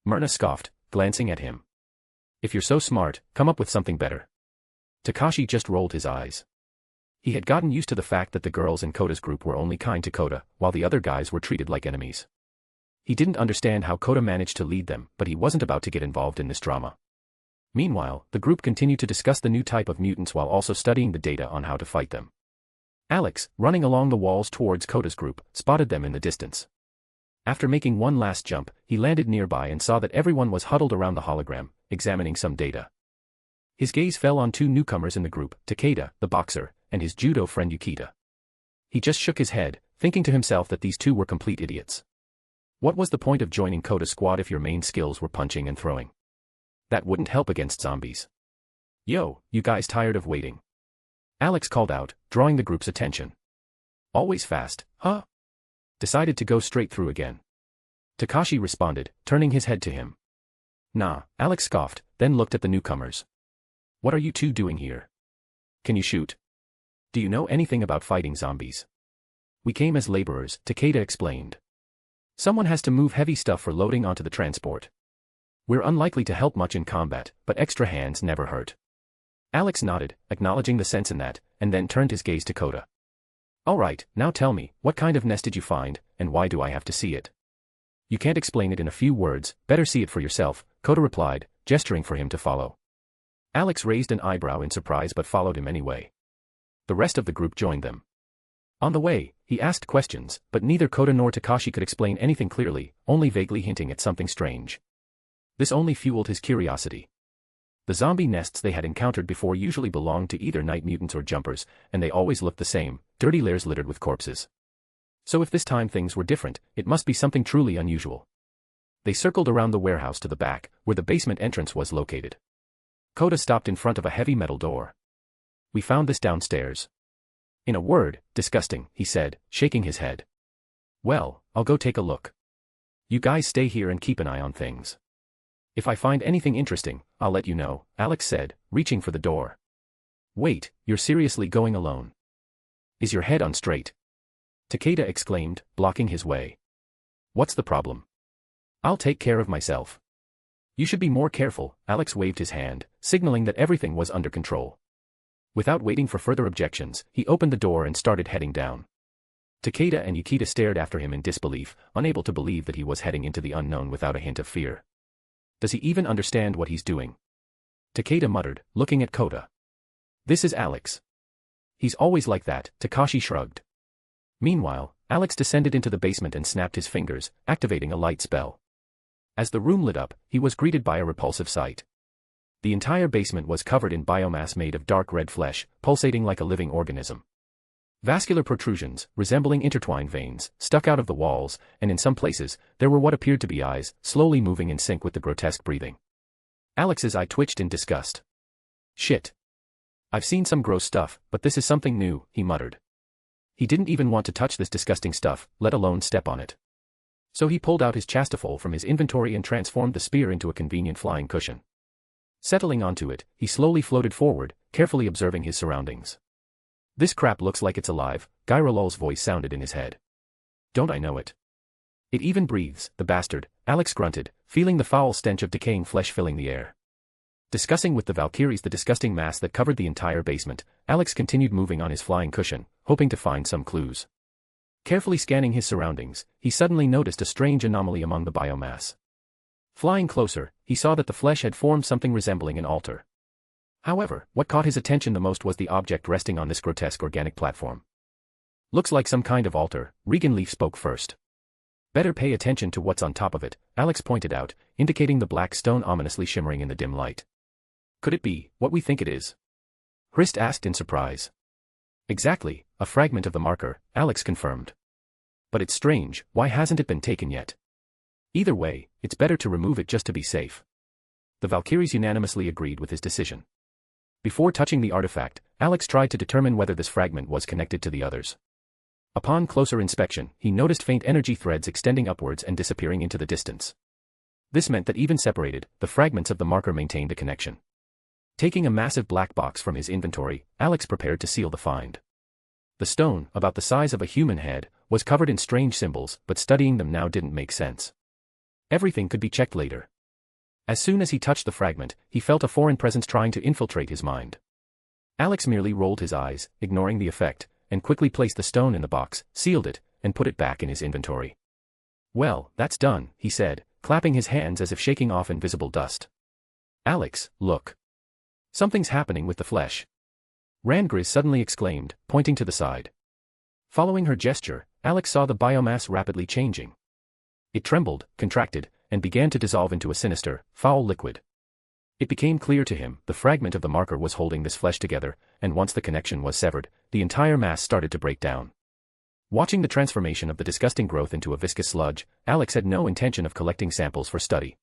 Myrna scoffed, glancing at him. If you're so smart, come up with something better. Takashi just rolled his eyes. He had gotten used to the fact that the girls in Coda's group were only kind to Coda, while the other guys were treated like enemies. He didn't understand how Coda managed to lead them, but he wasn't about to get involved in this drama. Meanwhile, the group continued to discuss the new type of mutants while also studying the data on how to fight them. Alex, running along the walls towards Coda's group, spotted them in the distance. After making one last jump, he landed nearby and saw that everyone was huddled around the hologram, examining some data. His gaze fell on two newcomers in the group, Takeda, the boxer, and his judo friend Yukita. He just shook his head, thinking to himself that these two were complete idiots. What was the point of joining Koda's squad if your main skills were punching and throwing? That wouldn't help against zombies. Yo, you guys tired of waiting? Alex called out, drawing the group's attention. Always fast, huh? Decided to go straight through again. Takashi responded, turning his head to him. Nah, Alex scoffed, then looked at the newcomers. What are you two doing here? Can you shoot? Do you know anything about fighting zombies? We came as laborers, Takeda explained. Someone has to move heavy stuff for loading onto the transport. We're unlikely to help much in combat, but extra hands never hurt. Alex nodded, acknowledging the sense in that, and then turned his gaze to Koda. Alright, now tell me, what kind of nest did you find, and why do I have to see it? You can't explain it in a few words, better see it for yourself, Koda replied, gesturing for him to follow. Alex raised an eyebrow in surprise but followed him anyway. The rest of the group joined them. On the way, he asked questions, but neither Koda nor Takashi could explain anything clearly, only vaguely hinting at something strange. This only fueled his curiosity. The zombie nests they had encountered before usually belonged to either night mutants or jumpers, and they always looked the same, dirty lairs littered with corpses. So if this time things were different, it must be something truly unusual. They circled around the warehouse to the back, where the basement entrance was located. Koda stopped in front of a heavy metal door. We found this downstairs. In a word, disgusting, he said, shaking his head. Well, I'll go take a look. You guys stay here and keep an eye on things. If I find anything interesting, I'll let you know, Alex said, reaching for the door. Wait, you're seriously going alone? Is your head on straight? Takeda exclaimed, blocking his way. What's the problem? I'll take care of myself. You should be more careful, Alex waved his hand, signaling that everything was under control. Without waiting for further objections, he opened the door and started heading down. Takeda and Yukita stared after him in disbelief, unable to believe that he was heading into the unknown without a hint of fear. Does he even understand what he's doing? Takeda muttered, looking at Koda. This is Alex. He's always like that, Takashi shrugged. Meanwhile, Alex descended into the basement and snapped his fingers, activating a light spell. As the room lit up, he was greeted by a repulsive sight. The entire basement was covered in biomass made of dark red flesh, pulsating like a living organism. Vascular protrusions, resembling intertwined veins, stuck out of the walls, and in some places, there were what appeared to be eyes, slowly moving in sync with the grotesque breathing. Alex's eye twitched in disgust. Shit. I've seen some gross stuff, but this is something new, he muttered. He didn't even want to touch this disgusting stuff, let alone step on it. So he pulled out his chastafol from his inventory and transformed the spear into a convenient flying cushion. Settling onto it, he slowly floated forward, carefully observing his surroundings. This crap looks like it's alive, Gyrolol's voice sounded in his head. Don't I know it? It even breathes, the bastard, Alex grunted, feeling the foul stench of decaying flesh filling the air. Discussing with the Valkyries the disgusting mass that covered the entire basement, Alex continued moving on his flying cushion, hoping to find some clues. Carefully scanning his surroundings, he suddenly noticed a strange anomaly among the biomass. Flying closer, he saw that the flesh had formed something resembling an altar. However, what caught his attention the most was the object resting on this grotesque organic platform. Looks like some kind of altar, Regan Leaf spoke first. Better pay attention to what's on top of it, Alex pointed out, indicating the black stone ominously shimmering in the dim light. Could it be what we think it is? Hrist asked in surprise. Exactly, a fragment of the marker, Alex confirmed. But it's strange, why hasn't it been taken yet? Either way, it's better to remove it just to be safe. The Valkyries unanimously agreed with his decision. Before touching the artifact, Alex tried to determine whether this fragment was connected to the others. Upon closer inspection, he noticed faint energy threads extending upwards and disappearing into the distance. This meant that even separated, the fragments of the marker maintained a connection. Taking a massive black box from his inventory, Alex prepared to seal the find. The stone, about the size of a human head, was covered in strange symbols, but studying them now didn't make sense. Everything could be checked later. As soon as he touched the fragment, he felt a foreign presence trying to infiltrate his mind. Alex merely rolled his eyes, ignoring the effect, and quickly placed the stone in the box, sealed it, and put it back in his inventory. Well, that's done, he said, clapping his hands as if shaking off invisible dust. Alex, look. Something's happening with the flesh. Randgriz suddenly exclaimed, pointing to the side. Following her gesture, Alex saw the biomass rapidly changing. It trembled, contracted, and began to dissolve into a sinister, foul liquid. It became clear to him the fragment of the marker was holding this flesh together, and once the connection was severed, the entire mass started to break down. Watching the transformation of the disgusting growth into a viscous sludge, Alex had no intention of collecting samples for study.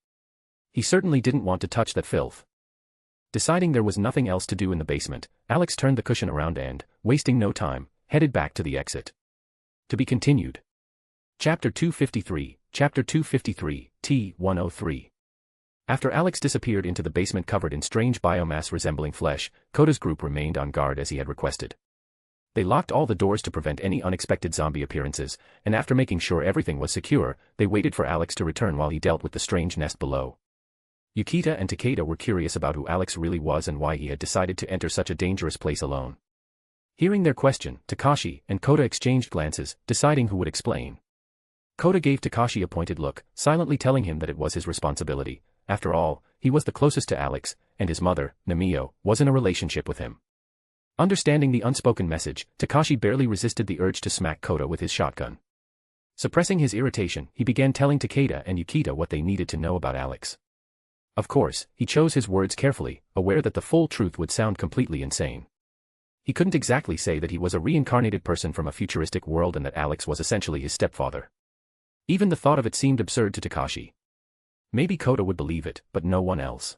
He certainly didn't want to touch that filth. Deciding there was nothing else to do in the basement, Alex turned the cushion around and, wasting no time, headed back to the exit. To be continued. Chapter 253, Chapter 253, T-103. After Alex disappeared into the basement covered in strange biomass resembling flesh, Koda's group remained on guard as he had requested. They locked all the doors to prevent any unexpected zombie appearances, and after making sure everything was secure, they waited for Alex to return while he dealt with the strange nest below. Yukita and Takeda were curious about who Alex really was and why he had decided to enter such a dangerous place alone. Hearing their question, Takashi and Koda exchanged glances, deciding who would explain. Koda gave Takashi a pointed look, silently telling him that it was his responsibility. After all, he was the closest to Alex, and his mother, Namio, was in a relationship with him. Understanding the unspoken message, Takashi barely resisted the urge to smack Koda with his shotgun. Suppressing his irritation, he began telling Takeda and Yukita what they needed to know about Alex. Of course, he chose his words carefully, aware that the full truth would sound completely insane. He couldn't exactly say that he was a reincarnated person from a futuristic world and that Alex was essentially his stepfather. Even the thought of it seemed absurd to Takashi. Maybe Koda would believe it, but no one else.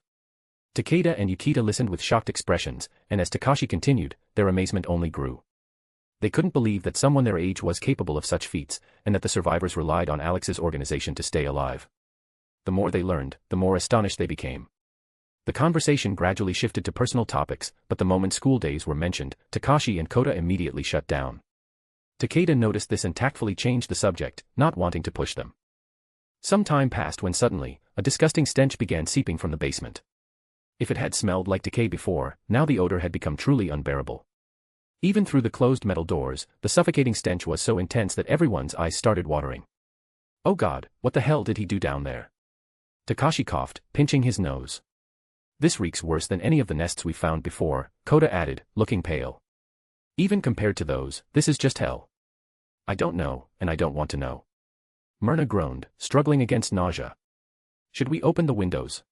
Takeda and Yukita listened with shocked expressions, and as Takashi continued, their amazement only grew. They couldn't believe that someone their age was capable of such feats, and that the survivors relied on Alex's organization to stay alive. The more they learned, the more astonished they became. The conversation gradually shifted to personal topics, but the moment school days were mentioned, Takashi and Koda immediately shut down. Takeda noticed this and tactfully changed the subject, not wanting to push them. Some time passed when suddenly, a disgusting stench began seeping from the basement. If it had smelled like decay before, now the odor had become truly unbearable. Even through the closed metal doors, the suffocating stench was so intense that everyone's eyes started watering. Oh God, what the hell did he do down there? Takashi coughed, pinching his nose. This reeks worse than any of the nests we've found before, Koda added, looking pale. Even compared to those, this is just hell. I don't know, and I don't want to know. Myrna groaned, struggling against nausea. Should we open the windows?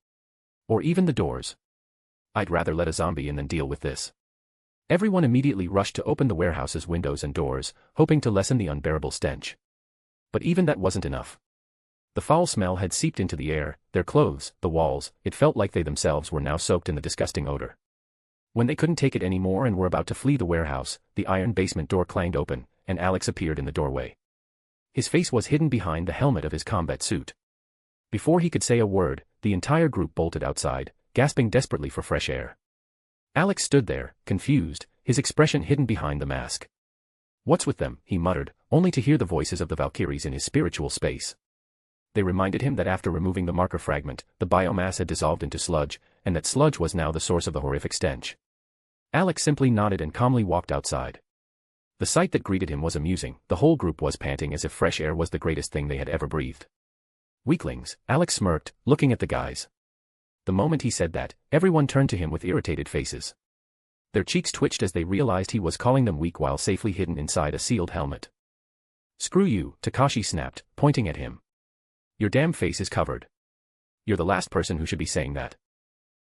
Or even the doors? I'd rather let a zombie in than deal with this. Everyone immediately rushed to open the warehouse's windows and doors, hoping to lessen the unbearable stench. But even that wasn't enough. The foul smell had seeped into the air, their clothes, the walls, it felt like they themselves were now soaked in the disgusting odor. When they couldn't take it anymore and were about to flee the warehouse, the iron basement door clanged open, and Alex appeared in the doorway. His face was hidden behind the helmet of his combat suit. Before he could say a word, the entire group bolted outside, gasping desperately for fresh air. Alex stood there, confused, his expression hidden behind the mask. What's with them, he muttered, only to hear the voices of the Valkyries in his spiritual space. They reminded him that after removing the marker fragment, the biomass had dissolved into sludge, and that sludge was now the source of the horrific stench. Alex simply nodded and calmly walked outside. The sight that greeted him was amusing, the whole group was panting as if fresh air was the greatest thing they had ever breathed. Weaklings, Alex smirked, looking at the guys. The moment he said that, everyone turned to him with irritated faces. Their cheeks twitched as they realized he was calling them weak while safely hidden inside a sealed helmet. Screw you, Takashi snapped, pointing at him. Your damn face is covered. You're the last person who should be saying that.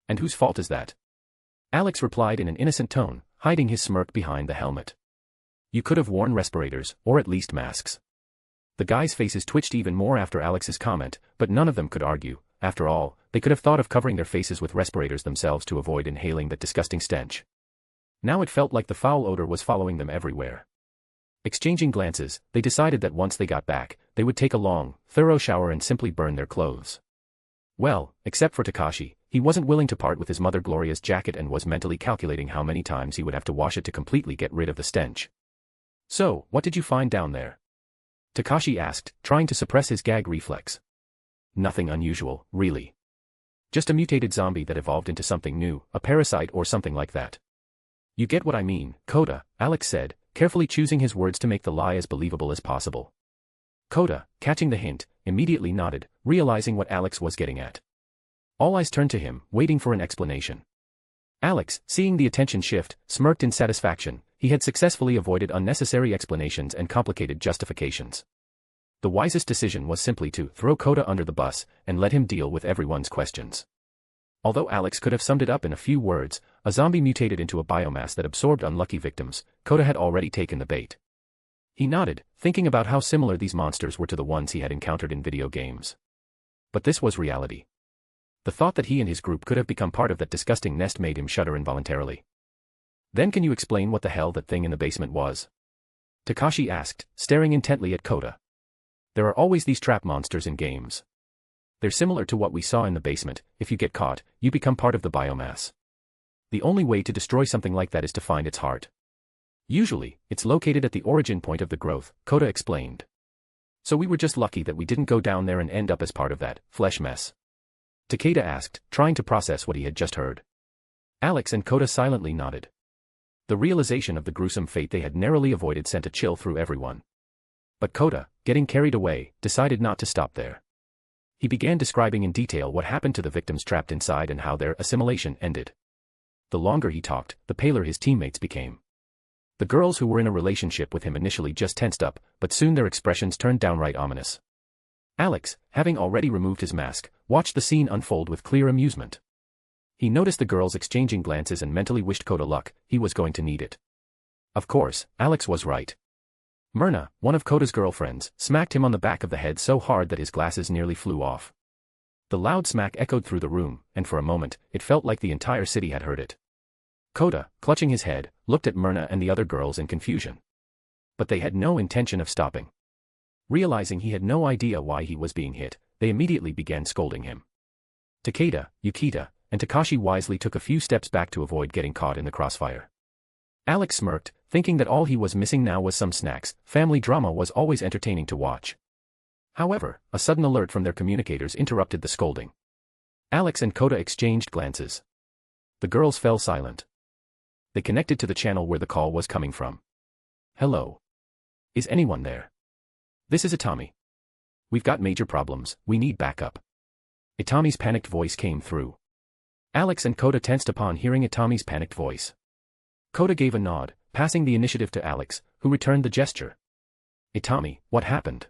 And whose fault is that? Alex replied in an innocent tone, hiding his smirk behind the helmet. You could have worn respirators, or at least masks. The guys' faces twitched even more after Alex's comment, but none of them could argue. After all, they could have thought of covering their faces with respirators themselves to avoid inhaling that disgusting stench. Now it felt like the foul odor was following them everywhere. Exchanging glances, they decided that once they got back, they would take a long, thorough shower and simply burn their clothes. Well, except for Takashi, he wasn't willing to part with his Mother Gloria's jacket and was mentally calculating how many times he would have to wash it to completely get rid of the stench. So, what did you find down there? Takashi asked, trying to suppress his gag reflex. Nothing unusual, really. Just a mutated zombie that evolved into something new, a parasite or something like that. You get what I mean, Koda, Alex said, carefully choosing his words to make the lie as believable as possible. Koda, catching the hint, immediately nodded, realizing what Alex was getting at. All eyes turned to him, waiting for an explanation. Alex, seeing the attention shift, smirked in satisfaction. He had successfully avoided unnecessary explanations and complicated justifications. The wisest decision was simply to throw Kota under the bus and let him deal with everyone's questions. Although Alex could have summed it up in a few words, a zombie mutated into a biomass that absorbed unlucky victims, Kota had already taken the bait. He nodded, thinking about how similar these monsters were to the ones he had encountered in video games. But this was reality. The thought that he and his group could have become part of that disgusting nest made him shudder involuntarily. Then can you explain what the hell that thing in the basement was? Takashi asked, staring intently at Kota. There are always these trap monsters in games. They're similar to what we saw in the basement. If you get caught, you become part of the biomass. The only way to destroy something like that is to find its heart. Usually, it's located at the origin point of the growth, Kota explained. So we were just lucky that we didn't go down there and end up as part of that flesh mess. Takeda asked, trying to process what he had just heard. Alex and Kota silently nodded. The realization of the gruesome fate they had narrowly avoided sent a chill through everyone. But Kota, getting carried away, decided not to stop there. He began describing in detail what happened to the victims trapped inside and how their assimilation ended. The longer he talked, the paler his teammates became. The girls who were in a relationship with him initially just tensed up, but soon their expressions turned downright ominous. Alex, having already removed his mask, watched the scene unfold with clear amusement. He noticed the girls exchanging glances and mentally wished Kota luck. He was going to need it. Of course, Alex was right. Myrna, one of Kota's girlfriends, smacked him on the back of the head so hard that his glasses nearly flew off. The loud smack echoed through the room, and for a moment, it felt like the entire city had heard it. Kota, clutching his head, looked at Myrna and the other girls in confusion. But they had no intention of stopping. Realizing he had no idea why he was being hit, they immediately began scolding him. Takeda, Yukita, and Takashi wisely took a few steps back to avoid getting caught in the crossfire. Alex smirked, thinking that all he was missing now was some snacks. Family drama was always entertaining to watch. However, a sudden alert from their communicators interrupted the scolding. Alex and Kota exchanged glances. The girls fell silent. They connected to the channel where the call was coming from. Hello. Is anyone there? This is Itami. We've got major problems, we need backup. Itami's panicked voice came through. Alex and Kota tensed upon hearing Itami's panicked voice. Kota gave a nod, passing the initiative to Alex, who returned the gesture. Itami, what happened?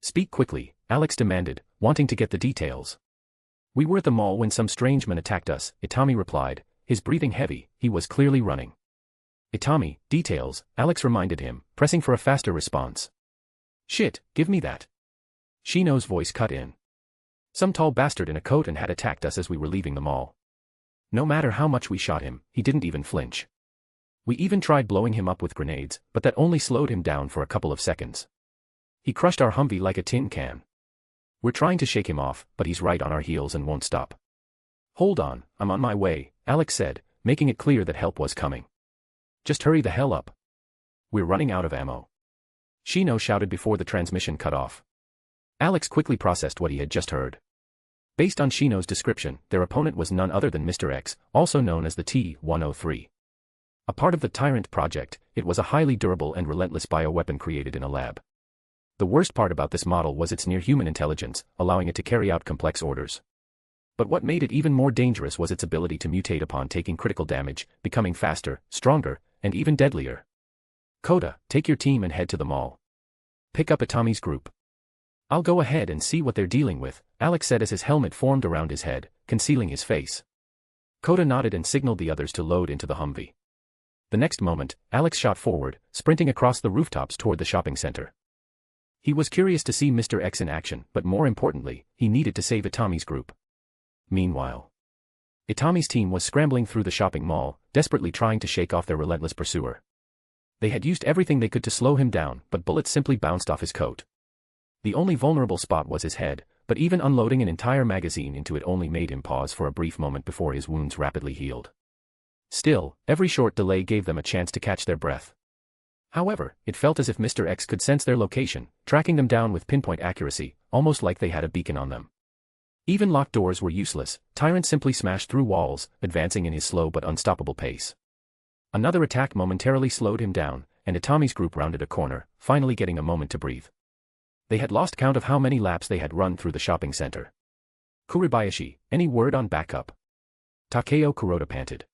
Speak quickly, Alex demanded, wanting to get the details. We were at the mall when some strange man attacked us, Itami replied, his breathing heavy. He was clearly running. Itami, details, Alex reminded him, pressing for a faster response. Shit, give me that. Shino's voice cut in. Some tall bastard in a coat and hat attacked us as we were leaving the mall. No matter how much we shot him, he didn't even flinch. We even tried blowing him up with grenades, but that only slowed him down for a couple of seconds. He crushed our Humvee like a tin can. We're trying to shake him off, but he's right on our heels and won't stop. Hold on, I'm on my way, Alex said, making it clear that help was coming. Just hurry the hell up. We're running out of ammo. Shino shouted before the transmission cut off. Alex quickly processed what he had just heard. Based on Shino's description, their opponent was none other than Mr. X, also known as the T-103. A part of the Tyrant project, it was a highly durable and relentless bioweapon created in a lab. The worst part about this model was its near-human intelligence, allowing it to carry out complex orders. But what made it even more dangerous was its ability to mutate upon taking critical damage, becoming faster, stronger, and even deadlier. Kota, take your team and head to the mall. Pick up Itami's group. I'll go ahead and see what they're dealing with, Alex said as his helmet formed around his head, concealing his face. Kota nodded and signaled the others to load into the Humvee. The next moment, Alex shot forward, sprinting across the rooftops toward the shopping center. He was curious to see Mr. X in action, but more importantly, he needed to save Itami's group. Meanwhile, Itami's team was scrambling through the shopping mall, desperately trying to shake off their relentless pursuer. They had used everything they could to slow him down, but bullets simply bounced off his coat. The only vulnerable spot was his head, but even unloading an entire magazine into it only made him pause for a brief moment before his wounds rapidly healed. Still, every short delay gave them a chance to catch their breath. However, it felt as if Mr. X could sense their location, tracking them down with pinpoint accuracy, almost like they had a beacon on them. Even locked doors were useless. Tyrant simply smashed through walls, advancing in his slow but unstoppable pace. Another attack momentarily slowed him down, and Itami's group rounded a corner, finally getting a moment to breathe. They had lost count of how many laps they had run through the shopping center. Kuribayashi, any word on backup? Takeo Kuroda panted.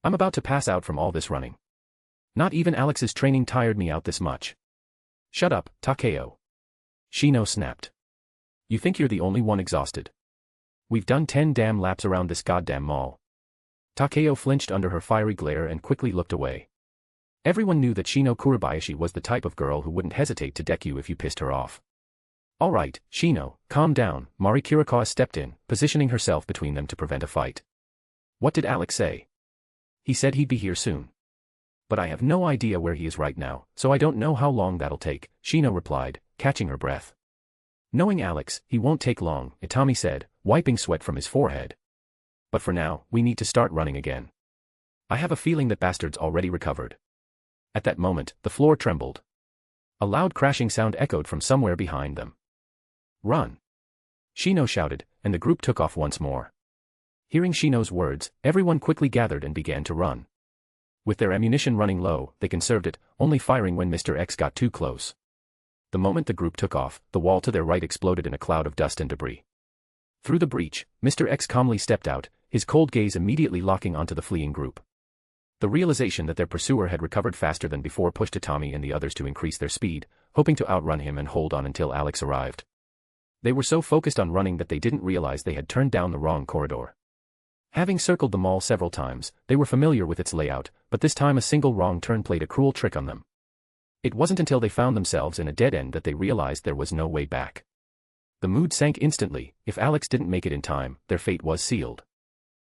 I'm about to pass out from all this running. Not even Alex's training tired me out this much. Shut up, Takeo. Shino snapped. You think you're the only one exhausted? We've done 10 damn laps around this goddamn mall. Takeo flinched under her fiery glare and quickly looked away. Everyone knew that Shino Kurabayashi was the type of girl who wouldn't hesitate to deck you if you pissed her off. All right, Shino, calm down, Mari Kirikawa stepped in, positioning herself between them to prevent a fight. What did Alex say? He said he'd be here soon. But I have no idea where he is right now, so I don't know how long that'll take, Shino replied, catching her breath. Knowing Alex, he won't take long, Itami said, wiping sweat from his forehead. But for now, we need to start running again. I have a feeling that bastard's already recovered. At that moment, the floor trembled. A loud crashing sound echoed from somewhere behind them. Run! Shino shouted, and the group took off once more. Hearing Shino's words, everyone quickly gathered and began to run. With their ammunition running low, they conserved it, only firing when Mr. X got too close. The moment the group took off, the wall to their right exploded in a cloud of dust and debris. Through the breach, Mr. X calmly stepped out, his cold gaze immediately locking onto the fleeing group. The realization that their pursuer had recovered faster than before pushed Itami and the others to increase their speed, hoping to outrun him and hold on until Alex arrived. They were so focused on running that they didn't realize they had turned down the wrong corridor. Having circled the mall several times, they were familiar with its layout, but this time a single wrong turn played a cruel trick on them. It wasn't until they found themselves in a dead end that they realized there was no way back. The mood sank instantly. If Alex didn't make it in time, their fate was sealed.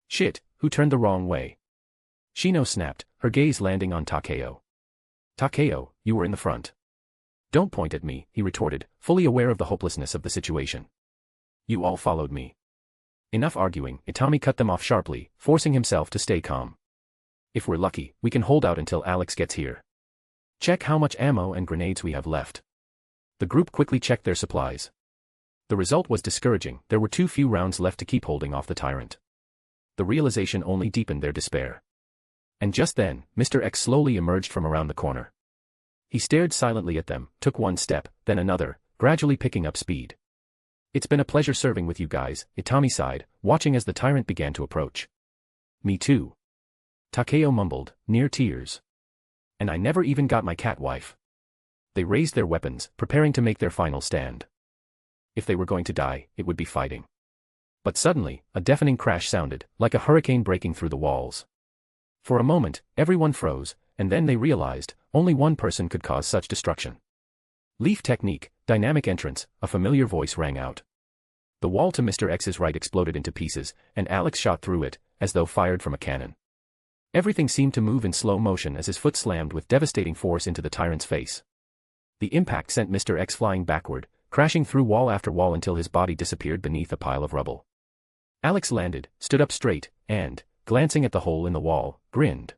Shit, who turned the wrong way? Shino snapped, her gaze landing on Takeo. Takeo, you were in the front. Don't point at me, he retorted, fully aware of the hopelessness of the situation. You all followed me. Enough arguing, Itami cut them off sharply, forcing himself to stay calm. If we're lucky, we can hold out until Alex gets here. Check how much ammo and grenades we have left. The group quickly checked their supplies. The result was discouraging, there were too few rounds left to keep holding off the tyrant. The realization only deepened their despair. And just then, Mr. X slowly emerged from around the corner. He stared silently at them, took one step, then another, gradually picking up speed. It's been a pleasure serving with you guys, Itami sighed, watching as the tyrant began to approach. Me too. Takeo mumbled, near tears. And I never even got my cat wife. They raised their weapons, preparing to make their final stand. If they were going to die, it would be fighting. But suddenly, a deafening crash sounded, like a hurricane breaking through the walls. For a moment, everyone froze, and then they realized, only one person could cause such destruction. Leaf technique, dynamic entrance, a familiar voice rang out. The wall to Mr. X's right exploded into pieces, and Alex shot through it, as though fired from a cannon. Everything seemed to move in slow motion as his foot slammed with devastating force into the tyrant's face. The impact sent Mr. X flying backward, crashing through wall after wall until his body disappeared beneath a pile of rubble. Alex landed, stood up straight, and, glancing at the hole in the wall, grinned.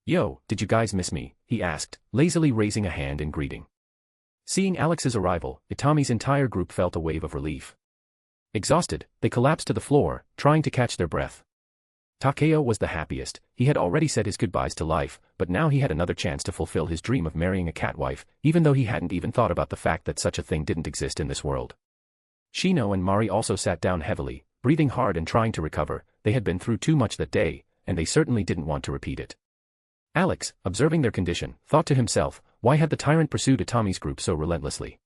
Yo, did you guys miss me? He asked, lazily raising a hand in greeting. Seeing Alex's arrival, Itami's entire group felt a wave of relief. Exhausted, they collapsed to the floor, trying to catch their breath. Takeo was the happiest. He had already said his goodbyes to life, but now he had another chance to fulfill his dream of marrying a catwife, even though he hadn't even thought about the fact that such a thing didn't exist in this world. Shino and Mari also sat down heavily, breathing hard and trying to recover. They had been through too much that day, and they certainly didn't want to repeat it. Alex, observing their condition, thought to himself, why had the tyrant pursued Itami's group so relentlessly?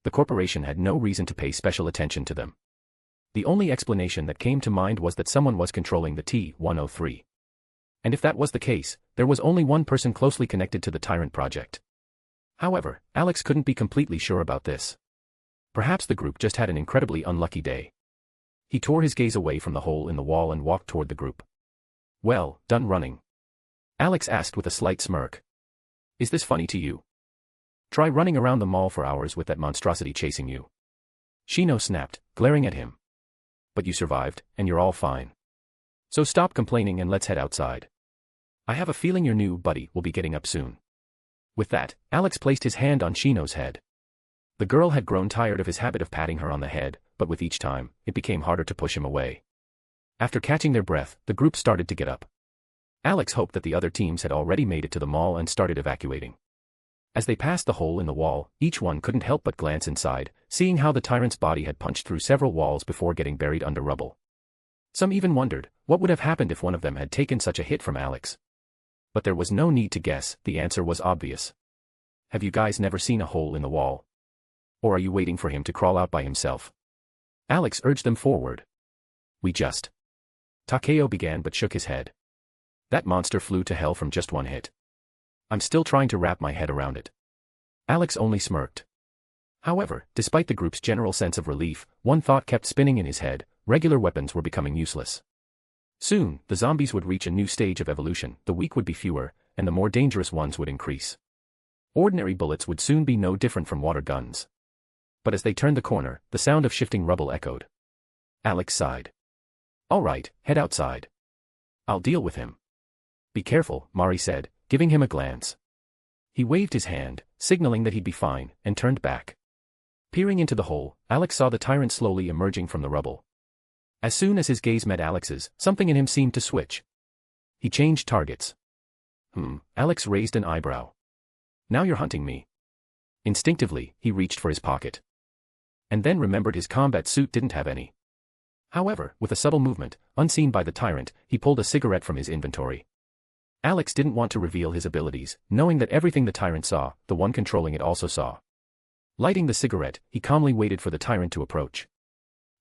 The corporation had no reason to pay special attention to them. The only explanation that came to mind was that someone was controlling the T-103. And if that was the case, there was only one person closely connected to the Tyrant project. However, Alex couldn't be completely sure about this. Perhaps the group just had an incredibly unlucky day. He tore his gaze away from the hole in the wall and walked toward the group. Well, done running? Alex asked with a slight smirk. Is this funny to you? Try running around the mall for hours with that monstrosity chasing you. Shino snapped, glaring at him. But you survived, and you're all fine. So stop complaining and let's head outside. I have a feeling your new buddy will be getting up soon. With that, Alex placed his hand on Shino's head. The girl had grown tired of his habit of patting her on the head, but with each time, it became harder to push him away. After catching their breath, the group started to get up. Alex hoped that the other teams had already made it to the mall and started evacuating. As they passed the hole in the wall, each one couldn't help but glance inside, seeing how the tyrant's body had punched through several walls before getting buried under rubble. Some even wondered, what would have happened if one of them had taken such a hit from Alex? But there was no need to guess, the answer was obvious. Have you guys never seen a hole in the wall? Or are you waiting for him to crawl out by himself? Alex urged them forward. We just. Takeo began but shook his head. That monster flew to hell from just one hit. I'm still trying to wrap my head around it. Alex only smirked. However, despite the group's general sense of relief, one thought kept spinning in his head: regular weapons were becoming useless. Soon, the zombies would reach a new stage of evolution, the weak would be fewer, and the more dangerous ones would increase. Ordinary bullets would soon be no different from water guns. But as they turned the corner, the sound of shifting rubble echoed. Alex sighed. All right, head outside. I'll deal with him. Be careful, Mari said, giving him a glance. He waved his hand, signaling that he'd be fine, and turned back. Peering into the hole, Alex saw the tyrant slowly emerging from the rubble. As soon as his gaze met Alex's, something in him seemed to switch. He changed targets. Alex raised an eyebrow. Now you're hunting me. Instinctively, he reached for his pocket. And then remembered his combat suit didn't have any. However, with a subtle movement, unseen by the tyrant, he pulled a cigarette from his inventory. Alex didn't want to reveal his abilities, knowing that everything the tyrant saw, the one controlling it also saw. Lighting the cigarette, he calmly waited for the tyrant to approach.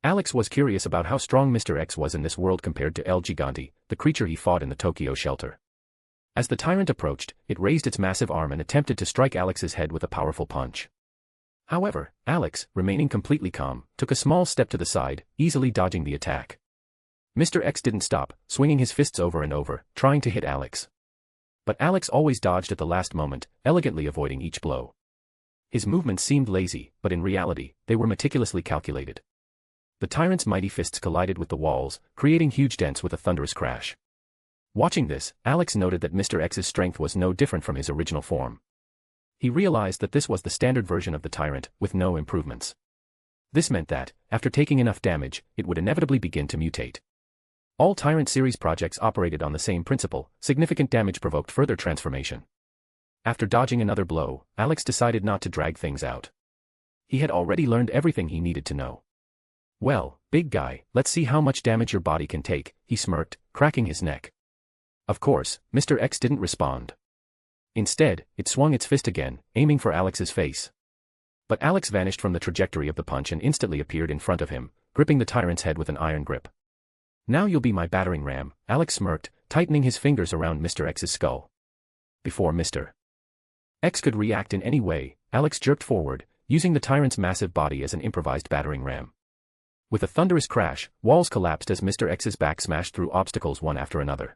Alex was curious about how strong Mr. X was in this world compared to El Gigante, the creature he fought in the Tokyo shelter. As the tyrant approached, it raised its massive arm and attempted to strike Alex's head with a powerful punch. However, Alex, remaining completely calm, took a small step to the side, easily dodging the attack. Mr. X didn't stop, swinging his fists over and over, trying to hit Alex. But Alex always dodged at the last moment, elegantly avoiding each blow. His movements seemed lazy, but in reality, they were meticulously calculated. The tyrant's mighty fists collided with the walls, creating huge dents with a thunderous crash. Watching this, Alex noted that Mr. X's strength was no different from his original form. He realized that this was the standard version of the tyrant, with no improvements. This meant that, after taking enough damage, it would inevitably begin to mutate. All Tyrant series projects operated on the same principle: significant damage provoked further transformation. After dodging another blow, Alex decided not to drag things out. He had already learned everything he needed to know. Well, big guy, let's see how much damage your body can take, he smirked, cracking his neck. Of course, Mr. X didn't respond. Instead, it swung its fist again, aiming for Alex's face. But Alex vanished from the trajectory of the punch and instantly appeared in front of him, gripping the tyrant's head with an iron grip. Now you'll be my battering ram, Alex smirked, tightening his fingers around Mr. X's skull. Before Mr. X could react in any way, Alex jerked forward, using the tyrant's massive body as an improvised battering ram. With a thunderous crash, walls collapsed as Mr. X's back smashed through obstacles one after another.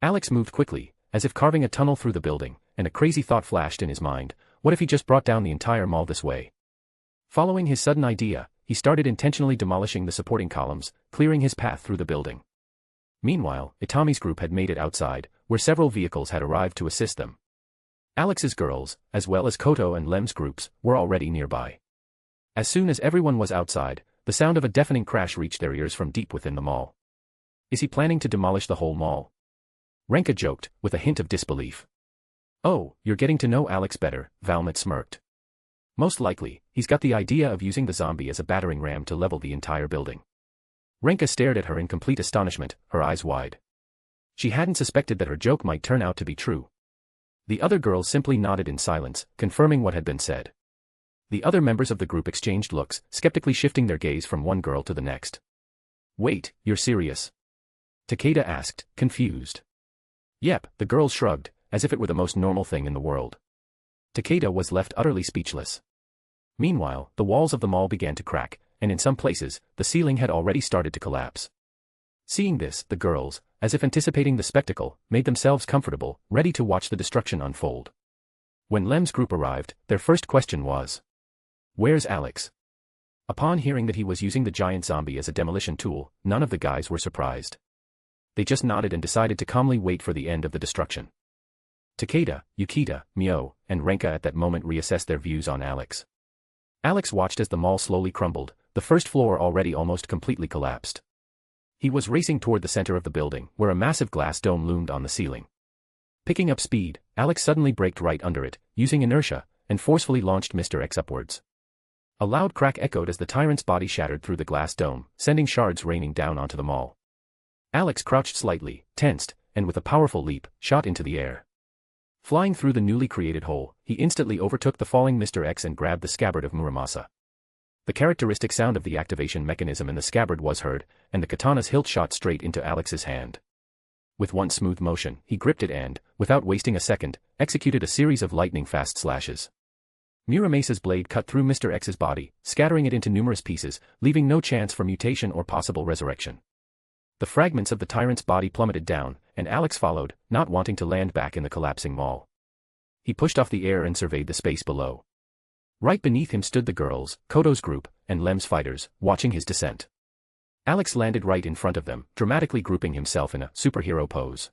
Alex moved quickly, as if carving a tunnel through the building, and a crazy thought flashed in his mind: what if he just brought down the entire mall this way? Following his sudden idea, he started intentionally demolishing the supporting columns, clearing his path through the building. Meanwhile, Itami's group had made it outside, where several vehicles had arrived to assist them. Alex's girls, as well as Koto and Lem's groups, were already nearby. As soon as everyone was outside, the sound of a deafening crash reached their ears from deep within the mall. Is he planning to demolish the whole mall? Renka joked, with a hint of disbelief. Oh, you're getting to know Alex better, Valmet smirked. Most likely, he's got the idea of using the zombie as a battering ram to level the entire building. Renka stared at her in complete astonishment, her eyes wide. She hadn't suspected that her joke might turn out to be true. The other girls simply nodded in silence, confirming what had been said. The other members of the group exchanged looks, skeptically shifting their gaze from one girl to the next. Wait, you're serious? Takeda asked, confused. Yep, the girls shrugged, as if it were the most normal thing in the world. Takeda was left utterly speechless. Meanwhile, the walls of the mall began to crack, and in some places, the ceiling had already started to collapse. Seeing this, the girls, as if anticipating the spectacle, made themselves comfortable, ready to watch the destruction unfold. When Lem's group arrived, their first question was, "Where's Alex?" Upon hearing that he was using the giant zombie as a demolition tool, none of the guys were surprised. They just nodded and decided to calmly wait for the end of the destruction. Takeda, Yukita, Mio, and Renka at that moment reassessed their views on Alex. Alex watched as the mall slowly crumbled, the first floor already almost completely collapsed. He was racing toward the center of the building, where a massive glass dome loomed on the ceiling. Picking up speed, Alex suddenly braked right under it, using inertia, and forcefully launched Mr. X upwards. A loud crack echoed as the tyrant's body shattered through the glass dome, sending shards raining down onto the mall. Alex crouched slightly, tensed, and with a powerful leap, shot into the air. Flying through the newly created hole, he instantly overtook the falling Mr. X and grabbed the scabbard of Muramasa. The characteristic sound of the activation mechanism in the scabbard was heard, and the katana's hilt shot straight into Alex's hand. With one smooth motion, he gripped it and, without wasting a second, executed a series of lightning-fast slashes. Muramasa's blade cut through Mr. X's body, scattering it into numerous pieces, leaving no chance for mutation or possible resurrection. The fragments of the tyrant's body plummeted down, and Alex followed, not wanting to land back in the collapsing mall. He pushed off the air and surveyed the space below. Right beneath him stood the girls, Koto's group, and Lem's fighters, watching his descent. Alex landed right in front of them, dramatically grouping himself in a superhero pose.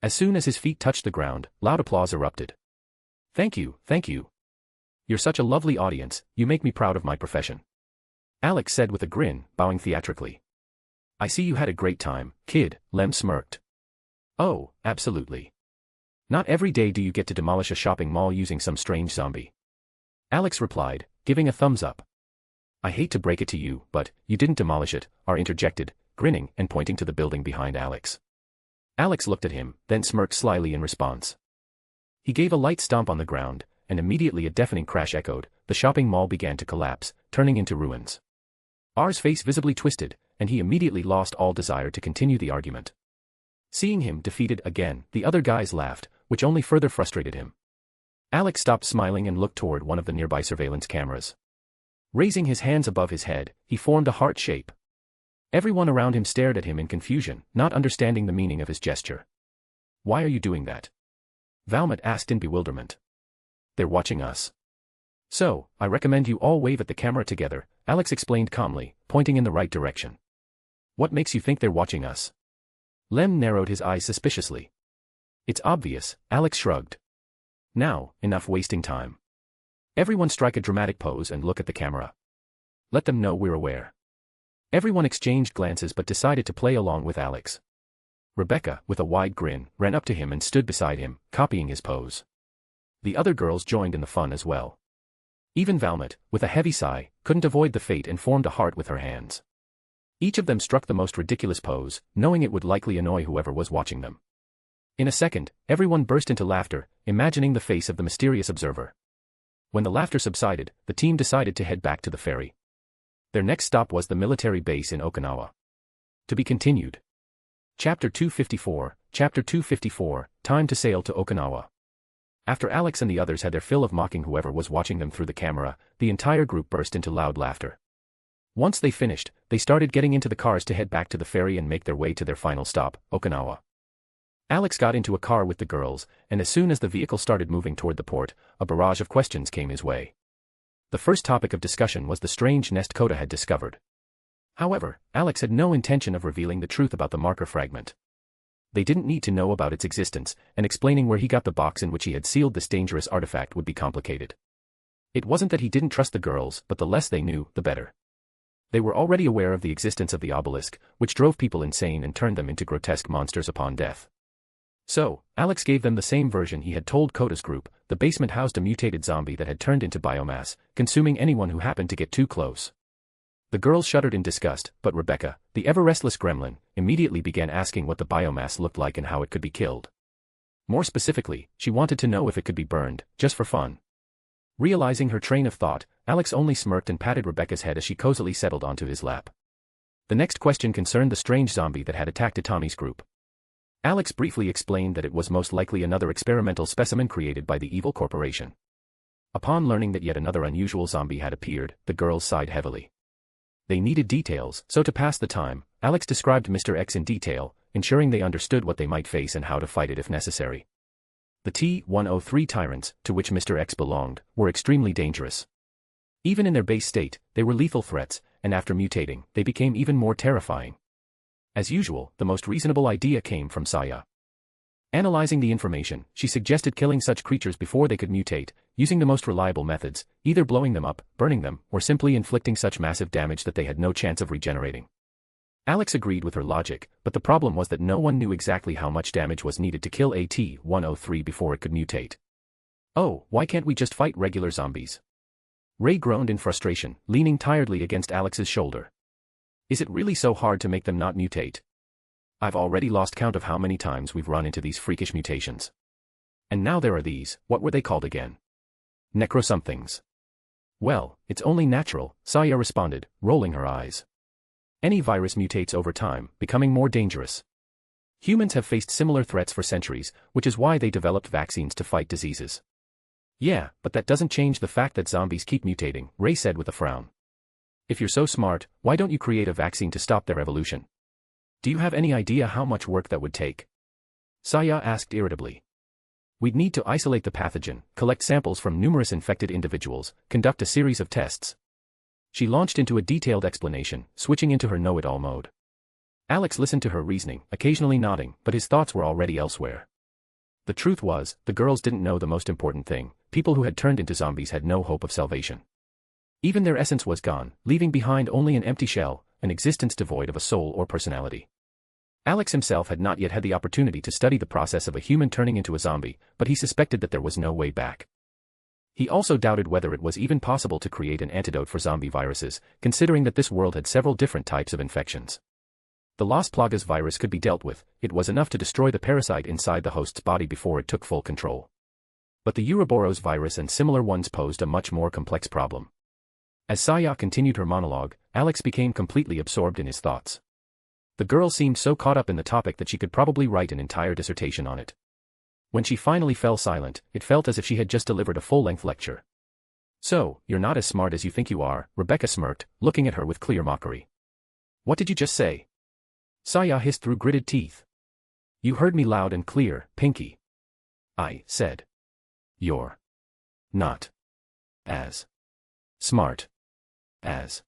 As soon as his feet touched the ground, loud applause erupted. "Thank you, thank you. You're such a lovely audience, you make me proud of my profession," Alex said with a grin, bowing theatrically. "I see you had a great time, kid," Lem smirked. "Oh, absolutely. Not every day do you get to demolish a shopping mall using some strange zombie," Alex replied, giving a thumbs up. "I hate to break it to you, but you didn't demolish it," R interjected, grinning and pointing to the building behind Alex. Alex looked at him, then smirked slyly in response. He gave a light stomp on the ground, and immediately a deafening crash echoed. The shopping mall began to collapse, turning into ruins. R's face visibly twisted, and he immediately lost all desire to continue the argument. Seeing him defeated again, the other guys laughed, which only further frustrated him. Alex stopped smiling and looked toward one of the nearby surveillance cameras. Raising his hands above his head, he formed a heart shape. Everyone around him stared at him in confusion, not understanding the meaning of his gesture. "Why are you doing that?" Valmont asked in bewilderment. "They're watching us. So, I recommend you all wave at the camera together," Alex explained calmly, pointing in the right direction. "What makes you think they're watching us?" Lem narrowed his eyes suspiciously. "It's obvious," Alex shrugged. "Now, enough wasting time. Everyone strike a dramatic pose and look at the camera. Let them know we're aware." Everyone exchanged glances but decided to play along with Alex. Rebecca, with a wide grin, ran up to him and stood beside him, copying his pose. The other girls joined in the fun as well. Even Valmont, with a heavy sigh, couldn't avoid the fate and formed a heart with her hands. Each of them struck the most ridiculous pose, knowing it would likely annoy whoever was watching them. In a second, everyone burst into laughter, imagining the face of the mysterious observer. When the laughter subsided, the team decided to head back to the ferry. Their next stop was the military base in Okinawa. To be continued. Chapter 254, Chapter 254, Time to sail to Okinawa. After Alex and the others had their fill of mocking whoever was watching them through the camera, the entire group burst into loud laughter. Once they finished, they started getting into the cars to head back to the ferry and make their way to their final stop, Okinawa. Alex got into a car with the girls, and as soon as the vehicle started moving toward the port, a barrage of questions came his way. The first topic of discussion was the strange nest Kota had discovered. However, Alex had no intention of revealing the truth about the marker fragment. They didn't need to know about its existence, and explaining where he got the box in which he had sealed this dangerous artifact would be complicated. It wasn't that he didn't trust the girls, but the less they knew, the better. They were already aware of the existence of the obelisk, which drove people insane and turned them into grotesque monsters upon death. So, Alex gave them the same version he had told Kota's group. The basement housed a mutated zombie that had turned into biomass, consuming anyone who happened to get too close. The girls shuddered in disgust, but Rebecca, the ever-restless gremlin, immediately began asking what the biomass looked like and how it could be killed. More specifically, she wanted to know if it could be burned, just for fun. Realizing her train of thought, Alex only smirked and patted Rebecca's head as she cozily settled onto his lap. The next question concerned the strange zombie that had attacked Itami's group. Alex briefly explained that it was most likely another experimental specimen created by the evil corporation. Upon learning that yet another unusual zombie had appeared, the girls sighed heavily. They needed details, so to pass the time, Alex described Mr. X in detail, ensuring they understood what they might face and how to fight it if necessary. The T-103 tyrants, to which Mr. X belonged, were extremely dangerous. Even in their base state, they were lethal threats, and after mutating, they became even more terrifying. As usual, the most reasonable idea came from Saya. Analyzing the information, she suggested killing such creatures before they could mutate, using the most reliable methods, either blowing them up, burning them, or simply inflicting such massive damage that they had no chance of regenerating. Alex agreed with her logic, but the problem was that no one knew exactly how much damage was needed to kill a T-103 before it could mutate. "Oh, why can't we just fight regular zombies?" Ray groaned in frustration, leaning tiredly against Alex's shoulder. "Is it really so hard to make them not mutate? I've already lost count of how many times we've run into these freakish mutations." And now there are these, what were they called again? Necro-somethings. Well, it's only natural, Saya responded, rolling her eyes. Any virus mutates over time, becoming more dangerous. Humans have faced similar threats for centuries, which is why they developed vaccines to fight diseases. Yeah, but that doesn't change the fact that zombies keep mutating, Ray said with a frown. If you're so smart, why don't you create a vaccine to stop their evolution? Do you have any idea how much work that would take? Saya asked irritably. We'd need to isolate the pathogen, collect samples from numerous infected individuals, conduct a series of tests. She launched into a detailed explanation, switching into her know-it-all mode. Alex listened to her reasoning, occasionally nodding, but his thoughts were already elsewhere. The truth was, the girls didn't know the most important thing: people who had turned into zombies had no hope of salvation. Even their essence was gone, leaving behind only an empty shell, an existence devoid of a soul or personality. Alex himself had not yet had the opportunity to study the process of a human turning into a zombie, but he suspected that there was no way back. He also doubted whether it was even possible to create an antidote for zombie viruses, considering that this world had several different types of infections. The Las Plagas virus could be dealt with; it was enough to destroy the parasite inside the host's body before it took full control. But the Ouroboros virus and similar ones posed a much more complex problem. As Saya continued her monologue, Alex became completely absorbed in his thoughts. The girl seemed so caught up in the topic that she could probably write an entire dissertation on it. When she finally fell silent, it felt as if she had just delivered a full-length lecture. So, you're not as smart as you think you are, Rebecca smirked, looking at her with clear mockery. What did you just say? Saya hissed through gritted teeth. You heard me loud and clear, Pinky. I said. You're not as smart as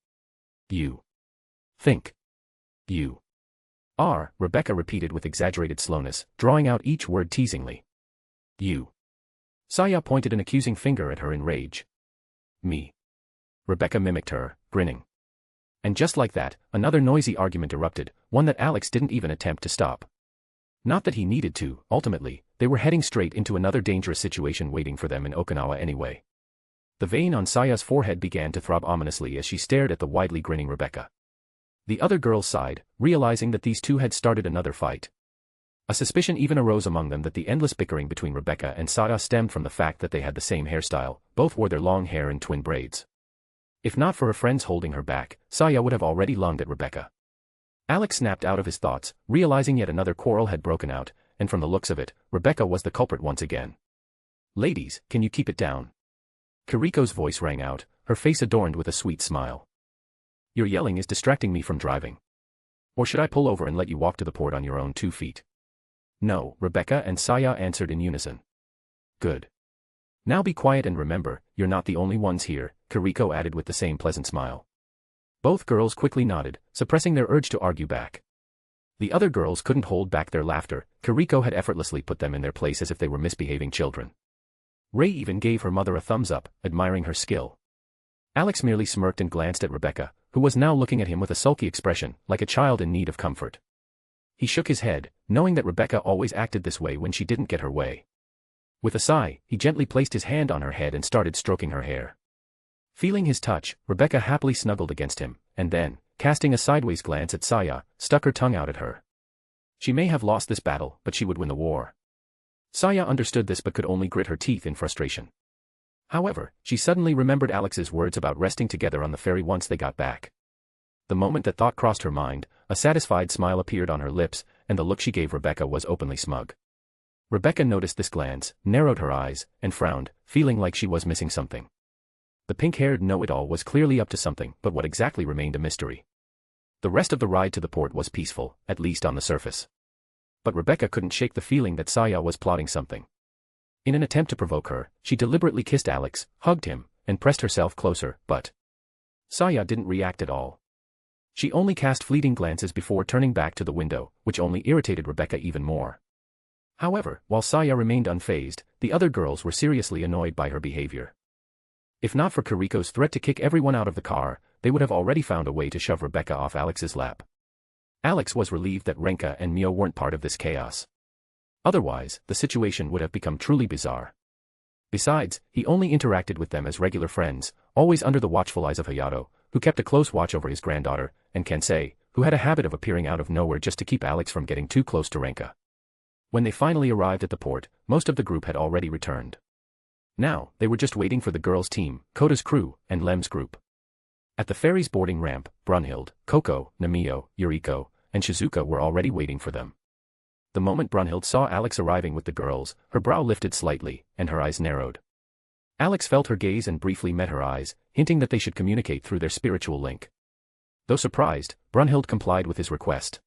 you think you are, Rebecca repeated with exaggerated slowness, drawing out each word teasingly. You. Saya pointed an accusing finger at her in rage. Me. Rebecca mimicked her, grinning. And just like that, another noisy argument erupted, one that Alex didn't even attempt to stop. Not that he needed to; ultimately, they were heading straight into another dangerous situation waiting for them in Okinawa anyway. The vein on Saya's forehead began to throb ominously as she stared at the widely grinning Rebecca. The other girls sighed, realizing that these two had started another fight. A suspicion even arose among them that the endless bickering between Rebecca and Saya stemmed from the fact that they had the same hairstyle; both wore their long hair in twin braids. If not for her friends holding her back, Saya would have already lunged at Rebecca. Alex snapped out of his thoughts, realizing yet another quarrel had broken out, and from the looks of it, Rebecca was the culprit once again. Ladies, can you keep it down? Kiriko's voice rang out, her face adorned with a sweet smile. Your yelling is distracting me from driving. Or should I pull over and let you walk to the port on your own 2 feet? No, Rebecca and Saya answered in unison. Good. Now be quiet and remember, you're not the only ones here, Kiriko added with the same pleasant smile. Both girls quickly nodded, suppressing their urge to argue back. The other girls couldn't hold back their laughter; Kiriko had effortlessly put them in their place as if they were misbehaving children. Ray even gave her mother a thumbs up, admiring her skill. Alex merely smirked and glanced at Rebecca, who was now looking at him with a sulky expression, like a child in need of comfort. He shook his head, knowing that Rebecca always acted this way when she didn't get her way. With a sigh, he gently placed his hand on her head and started stroking her hair. Feeling his touch, Rebecca happily snuggled against him, and then, casting a sideways glance at Saya, stuck her tongue out at her. She may have lost this battle, but she would win the war. Saya understood this but could only grit her teeth in frustration. However, she suddenly remembered Alex's words about resting together on the ferry once they got back. The moment that thought crossed her mind, a satisfied smile appeared on her lips, and the look she gave Rebecca was openly smug. Rebecca noticed this glance, narrowed her eyes, and frowned, feeling like she was missing something. The pink-haired know-it-all was clearly up to something, but what exactly remained a mystery. The rest of the ride to the port was peaceful, at least on the surface. But Rebecca couldn't shake the feeling that Saya was plotting something. In an attempt to provoke her, she deliberately kissed Alex, hugged him, and pressed herself closer, but Saya didn't react at all. She only cast fleeting glances before turning back to the window, which only irritated Rebecca even more. However, while Saya remained unfazed, the other girls were seriously annoyed by her behavior. If not for Kiriko's threat to kick everyone out of the car, they would have already found a way to shove Rebecca off Alex's lap. Alex was relieved that Renka and Mio weren't part of this chaos. Otherwise, the situation would have become truly bizarre. Besides, he only interacted with them as regular friends, always under the watchful eyes of Hayato, who kept a close watch over his granddaughter, and Kensei, who had a habit of appearing out of nowhere just to keep Alex from getting too close to Renka. When they finally arrived at the port, most of the group had already returned. Now, they were just waiting for the girls' team, Kota's crew, and Lem's group. At the ferry's boarding ramp, Brunhild, Coco, Namio, Yuriko, and Shizuka were already waiting for them. The moment Brunhild saw Alex arriving with the girls, her brow lifted slightly, and her eyes narrowed. Alex felt her gaze and briefly met her eyes, hinting that they should communicate through their spiritual link. Though surprised, Brunhild complied with his request.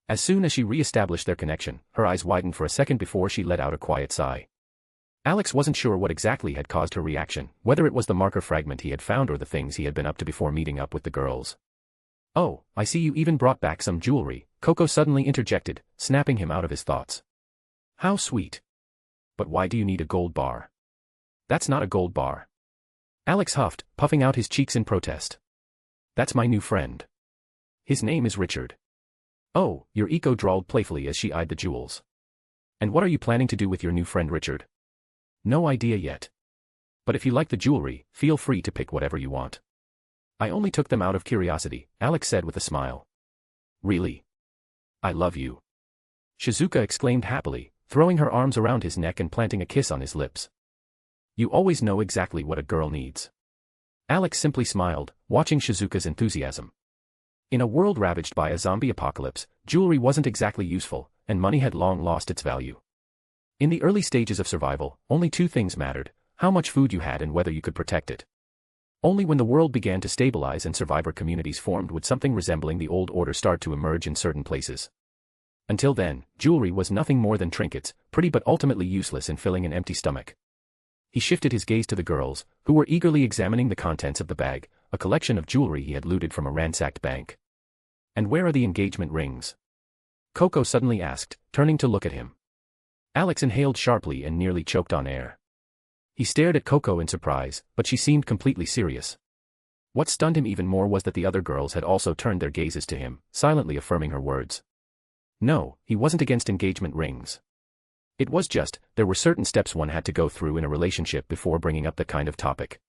As soon as she re-established their connection, her eyes widened for a second before she let out a quiet sigh. Alex wasn't sure what exactly had caused her reaction, whether it was the marker fragment he had found or the things he had been up to before meeting up with the girls. "Oh, I see you even brought back some jewelry," Coco suddenly interjected, snapping him out of his thoughts. "How sweet. But why do you need a gold bar?" "That's not a gold bar." Alex huffed, puffing out his cheeks in protest. "That's my new friend. His name is Richard." "Oh," Yuriko drawled playfully as she eyed the jewels. "And what are you planning to do with your new friend Richard?" "No idea yet. But if you like the jewelry, feel free to pick whatever you want." "I only took them out of curiosity," Alex said with a smile. "Really? I love you." Shizuka exclaimed happily, throwing her arms around his neck and planting a kiss on his lips. "You always know exactly what a girl needs." Alex simply smiled, watching Shizuka's enthusiasm. In a world ravaged by a zombie apocalypse, jewelry wasn't exactly useful, and money had long lost its value. In the early stages of survival, only two things mattered: how much food you had and whether you could protect it. Only when the world began to stabilize and survivor communities formed would something resembling the old order start to emerge in certain places. Until then, jewelry was nothing more than trinkets, pretty but ultimately useless in filling an empty stomach. He shifted his gaze to the girls, who were eagerly examining the contents of the bag, a collection of jewelry he had looted from a ransacked bank. "And where are the engagement rings?" Coco suddenly asked, turning to look at him. Alex inhaled sharply and nearly choked on air. He stared at Coco in surprise, but she seemed completely serious. What stunned him even more was that the other girls had also turned their gazes to him, silently affirming her words. No, he wasn't against engagement rings. It was just, there were certain steps one had to go through in a relationship before bringing up that kind of topic.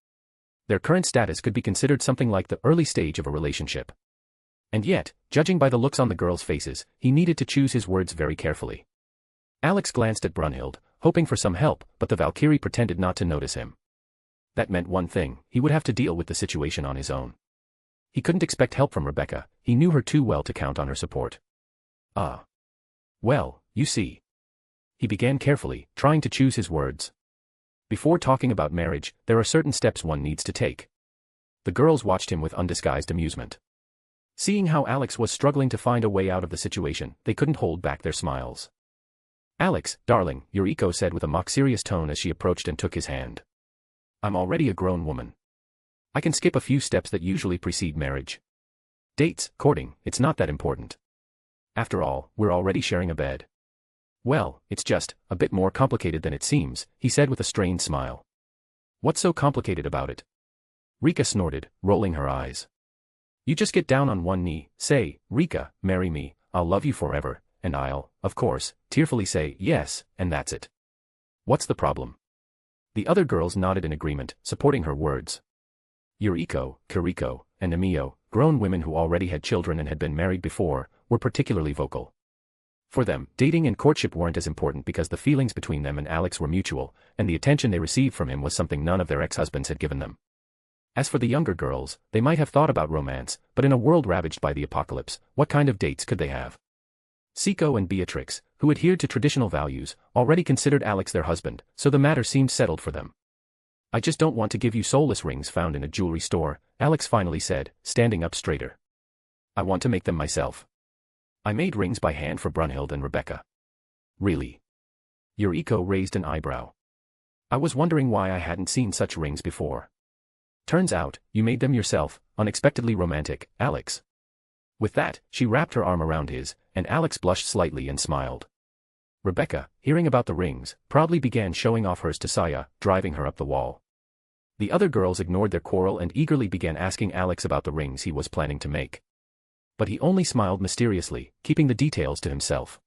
Their current status could be considered something like the early stage of a relationship. And yet, judging by the looks on the girls' faces, he needed to choose his words very carefully. Alex glanced at Brunhild, hoping for some help, but the Valkyrie pretended not to notice him. That meant one thing: he would have to deal with the situation on his own. He couldn't expect help from Rebecca, he knew her too well to count on her support. Well, you see. He began carefully, trying to choose his words. Before talking about marriage, there are certain steps one needs to take. The girls watched him with undisguised amusement. Seeing how Alex was struggling to find a way out of the situation, they couldn't hold back their smiles. "Alex, darling," Yuriko said with a mock-serious tone as she approached and took his hand. "I'm already a grown woman. I can skip a few steps that usually precede marriage. Dates, courting, it's not that important. After all, we're already sharing a bed." "Well, it's just a bit more complicated than it seems," he said with a strained smile. "What's so complicated about it?" Rika snorted, rolling her eyes. "You just get down on one knee, say, 'Rika, marry me, I'll love you forever,' and I'll, of course, tearfully say yes, and that's it. What's the problem?" The other girls nodded in agreement, supporting her words. Yuriko, Kiriko, and Namio, grown women who already had children and had been married before, were particularly vocal. For them, dating and courtship weren't as important because the feelings between them and Alex were mutual, and the attention they received from him was something none of their ex-husbands had given them. As for the younger girls, they might have thought about romance, but in a world ravaged by the apocalypse, what kind of dates could they have? Seiko and Beatrix, who adhered to traditional values, already considered Alex their husband, so the matter seemed settled for them. "I just don't want to give you soulless rings found in a jewelry store," Alex finally said, standing up straighter. "I want to make them myself. I made rings by hand for Brunhild and Rebecca." "Really?" Yuriko raised an eyebrow. "I was wondering why I hadn't seen such rings before." "Turns out, you made them yourself," unexpectedly romantic, Alex. With that, she wrapped her arm around his, and Alex blushed slightly and smiled. Rebecca, hearing about the rings, proudly began showing off hers to Saya, driving her up the wall. The other girls ignored their quarrel and eagerly began asking Alex about the rings he was planning to make. But he only smiled mysteriously, keeping the details to himself.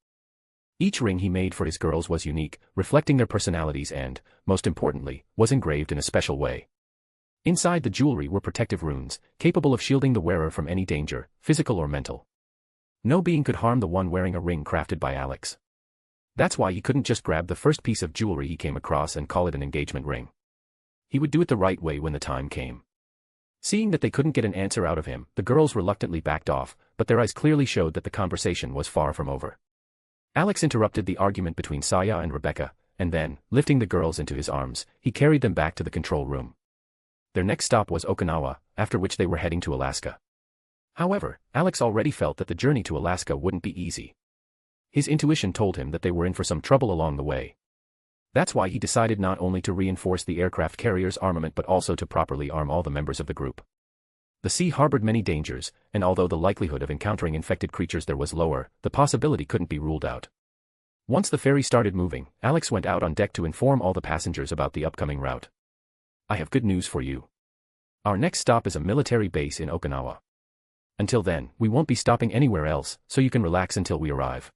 Each ring he made for his girls was unique, reflecting their personalities and, most importantly, was engraved in a special way. Inside the jewelry were protective runes, capable of shielding the wearer from any danger, physical or mental. No being could harm the one wearing a ring crafted by Alex. That's why he couldn't just grab the first piece of jewelry he came across and call it an engagement ring. He would do it the right way when the time came. Seeing that they couldn't get an answer out of him, the girls reluctantly backed off, but their eyes clearly showed that the conversation was far from over. Alex interrupted the argument between Saya and Rebecca, and then, lifting the girls into his arms, he carried them back to the control room. Their next stop was Okinawa, after which they were heading to Alaska. However, Alex already felt that the journey to Alaska wouldn't be easy. His intuition told him that they were in for some trouble along the way. That's why he decided not only to reinforce the aircraft carrier's armament but also to properly arm all the members of the group. The sea harbored many dangers, and although the likelihood of encountering infected creatures there was lower, the possibility couldn't be ruled out. Once the ferry started moving, Alex went out on deck to inform all the passengers about the upcoming route. "I have good news for you. Our next stop is a military base in Okinawa. Until then, we won't be stopping anywhere else, so you can relax until we arrive."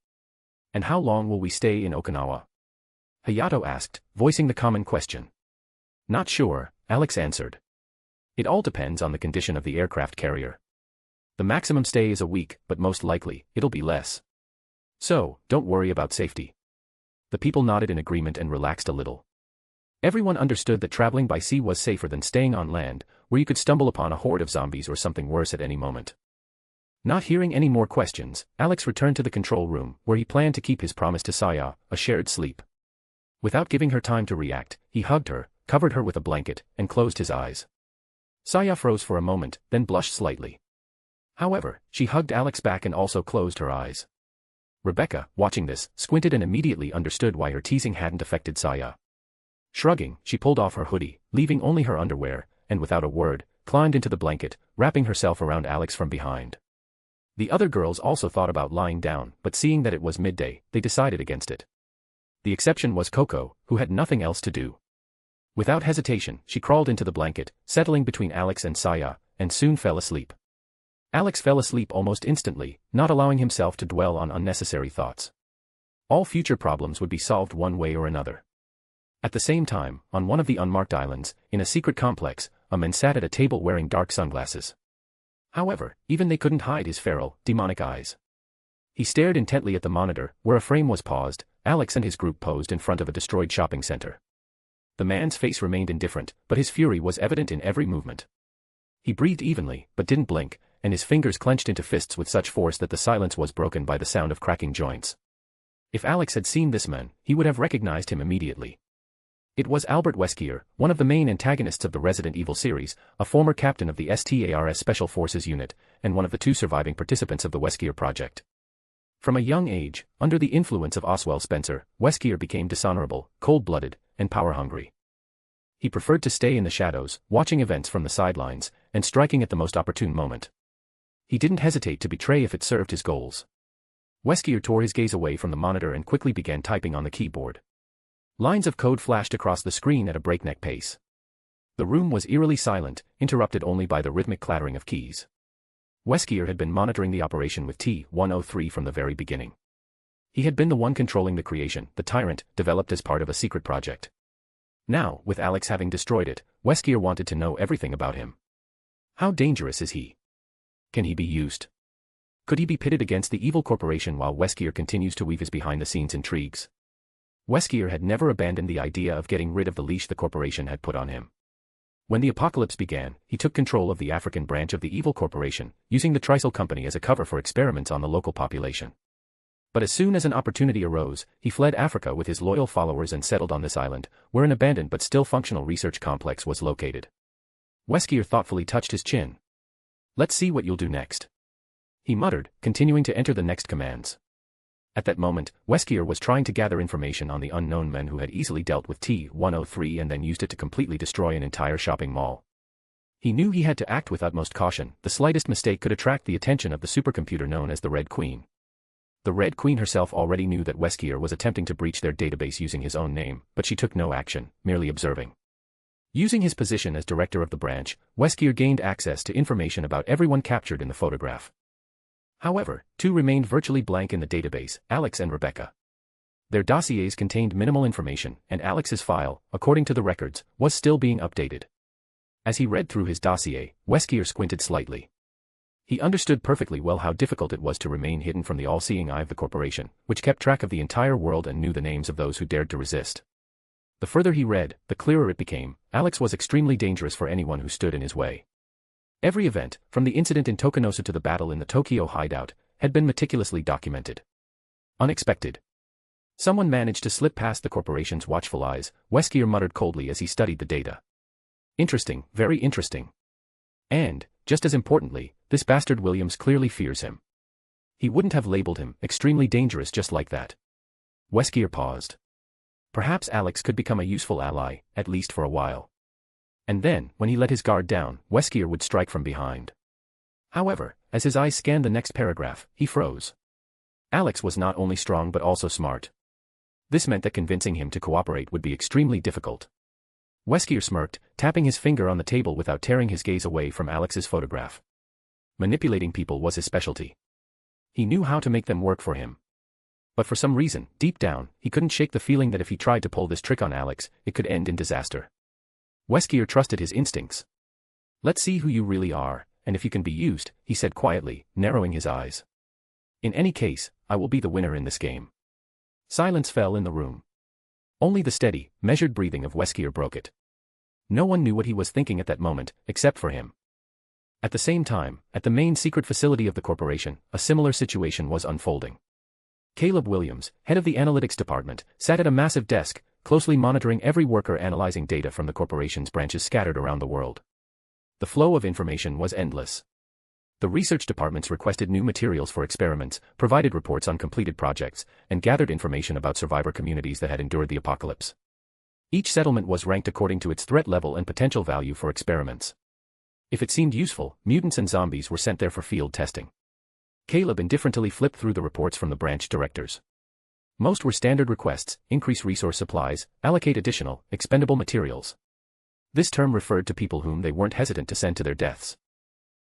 "And how long will we stay in Okinawa?" Hayato asked, voicing the common question. "Not sure," Alex answered. "It all depends on the condition of the aircraft carrier. The maximum stay is a week, but most likely, it'll be less. So, don't worry about safety." The people nodded in agreement and relaxed a little. Everyone understood that traveling by sea was safer than staying on land, where you could stumble upon a horde of zombies or something worse at any moment. Not hearing any more questions, Alex returned to the control room, where he planned to keep his promise to Saya, a shared sleep. Without giving her time to react, he hugged her, covered her with a blanket, and closed his eyes. Saya froze for a moment, then blushed slightly. However, she hugged Alex back and also closed her eyes. Rebecca, watching this, squinted and immediately understood why her teasing hadn't affected Saya. Shrugging, she pulled off her hoodie, leaving only her underwear, and without a word, climbed into the blanket, wrapping herself around Alex from behind. The other girls also thought about lying down, but seeing that it was midday, they decided against it. The exception was Coco, who had nothing else to do. Without hesitation, she crawled into the blanket, settling between Alex and Saya, and soon fell asleep. Alex fell asleep almost instantly, not allowing himself to dwell on unnecessary thoughts. All future problems would be solved one way or another. At the same time, on one of the unmarked islands, in a secret complex, a man sat at a table wearing dark sunglasses. However, even they couldn't hide his feral, demonic eyes. He stared intently at the monitor, where a frame was paused. Alex and his group posed in front of a destroyed shopping center. The man's face remained indifferent, but his fury was evident in every movement. He breathed evenly, but didn't blink, and his fingers clenched into fists with such force that the silence was broken by the sound of cracking joints. If Alex had seen this man, he would have recognized him immediately. It was Albert Weskier, one of the main antagonists of the Resident Evil series, a former captain of the STARS Special Forces unit, and one of the two surviving participants of the Weskier project. From a young age, under the influence of Oswell Spencer, Weskier became dishonorable, cold-blooded, and power-hungry. He preferred to stay in the shadows, watching events from the sidelines, and striking at the most opportune moment. He didn't hesitate to betray if it served his goals. Weskier tore his gaze away from the monitor and quickly began typing on the keyboard. Lines of code flashed across the screen at a breakneck pace. The room was eerily silent, interrupted only by the rhythmic clattering of keys. Weskier had been monitoring the operation with T-103 from the very beginning. He had been the one controlling the creation, the Tyrant, developed as part of a secret project. Now, with Alex having destroyed it, Weskier wanted to know everything about him. How dangerous is he? Can he be used? Could he be pitted against the evil corporation while Weskier continues to weave his behind-the-scenes intrigues? Weskier had never abandoned the idea of getting rid of the leash the corporation had put on him. When the apocalypse began, he took control of the African branch of the evil corporation, using the Trisol Company as a cover for experiments on the local population. But as soon as an opportunity arose, he fled Africa with his loyal followers and settled on this island, where an abandoned but still functional research complex was located. Weskier thoughtfully touched his chin. "Let's see what you'll do next," he muttered, continuing to enter the next commands. At that moment, Weskier was trying to gather information on the unknown men who had easily dealt with T-103 and then used it to completely destroy an entire shopping mall. He knew he had to act with utmost caution. The slightest mistake could attract the attention of the supercomputer known as the Red Queen. The Red Queen herself already knew that Weskier was attempting to breach their database using his own name, but she took no action, merely observing. Using his position as director of the branch, Weskier gained access to information about everyone captured in the photograph. However, two remained virtually blank in the database, Alex and Rebecca. Their dossiers contained minimal information, and Alex's file, according to the records, was still being updated. As he read through his dossier, Weskier squinted slightly. He understood perfectly well how difficult it was to remain hidden from the all-seeing eye of the corporation, which kept track of the entire world and knew the names of those who dared to resist. The further he read, the clearer it became, Alex was extremely dangerous for anyone who stood in his way. Every event, from the incident in Tokunosa to the battle in the Tokyo hideout, had been meticulously documented. Unexpected. Someone managed to slip past the corporation's watchful eyes, Weskier muttered coldly as he studied the data. Interesting, very interesting. And, just as importantly, this bastard Williams clearly fears him. He wouldn't have labeled him extremely dangerous just like that. Weskier paused. Perhaps Alex could become a useful ally, at least for a while. And then, when he let his guard down, Weskier would strike from behind. However, as his eyes scanned the next paragraph, he froze. Alex was not only strong but also smart. This meant that convincing him to cooperate would be extremely difficult. Weskier smirked, tapping his finger on the table without tearing his gaze away from Alex's photograph. Manipulating people was his specialty. He knew how to make them work for him. But for some reason, deep down, he couldn't shake the feeling that if he tried to pull this trick on Alex, it could end in disaster. Weskier trusted his instincts. Let's see who you really are, and if you can be used, he said quietly, narrowing his eyes. In any case, I will be the winner in this game. Silence fell in the room. Only the steady, measured breathing of Weskier broke it. No one knew what he was thinking at that moment, except for him. At the same time, at the main secret facility of the corporation, a similar situation was unfolding. Caleb Williams, head of the analytics department, sat at a massive desk, closely monitoring every worker analyzing data from the corporation's branches scattered around the world. The flow of information was endless. The research departments requested new materials for experiments, provided reports on completed projects, and gathered information about survivor communities that had endured the apocalypse. Each settlement was ranked according to its threat level and potential value for experiments. If it seemed useful, mutants and zombies were sent there for field testing. Caleb indifferently flipped through the reports from the branch directors. Most were standard requests: increase resource supplies, allocate additional, expendable materials. This term referred to people whom they weren't hesitant to send to their deaths.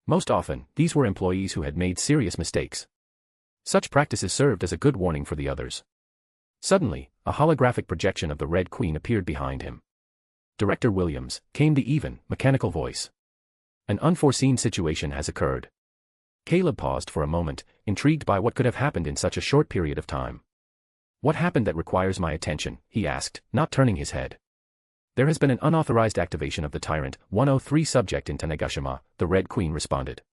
Most often, these were employees who had made serious mistakes. Such practices served as a good warning for the others. Suddenly, a holographic projection of the Red Queen appeared behind him. Director Williams, came the even, mechanical voice. An unforeseen situation has occurred. Caleb paused for a moment, intrigued by what could have happened in such a short period of time. What happened that requires my attention, he asked, not turning his head. There has been an unauthorized activation of the Tyrant 103 subject in Tanegashima, the Red Queen responded.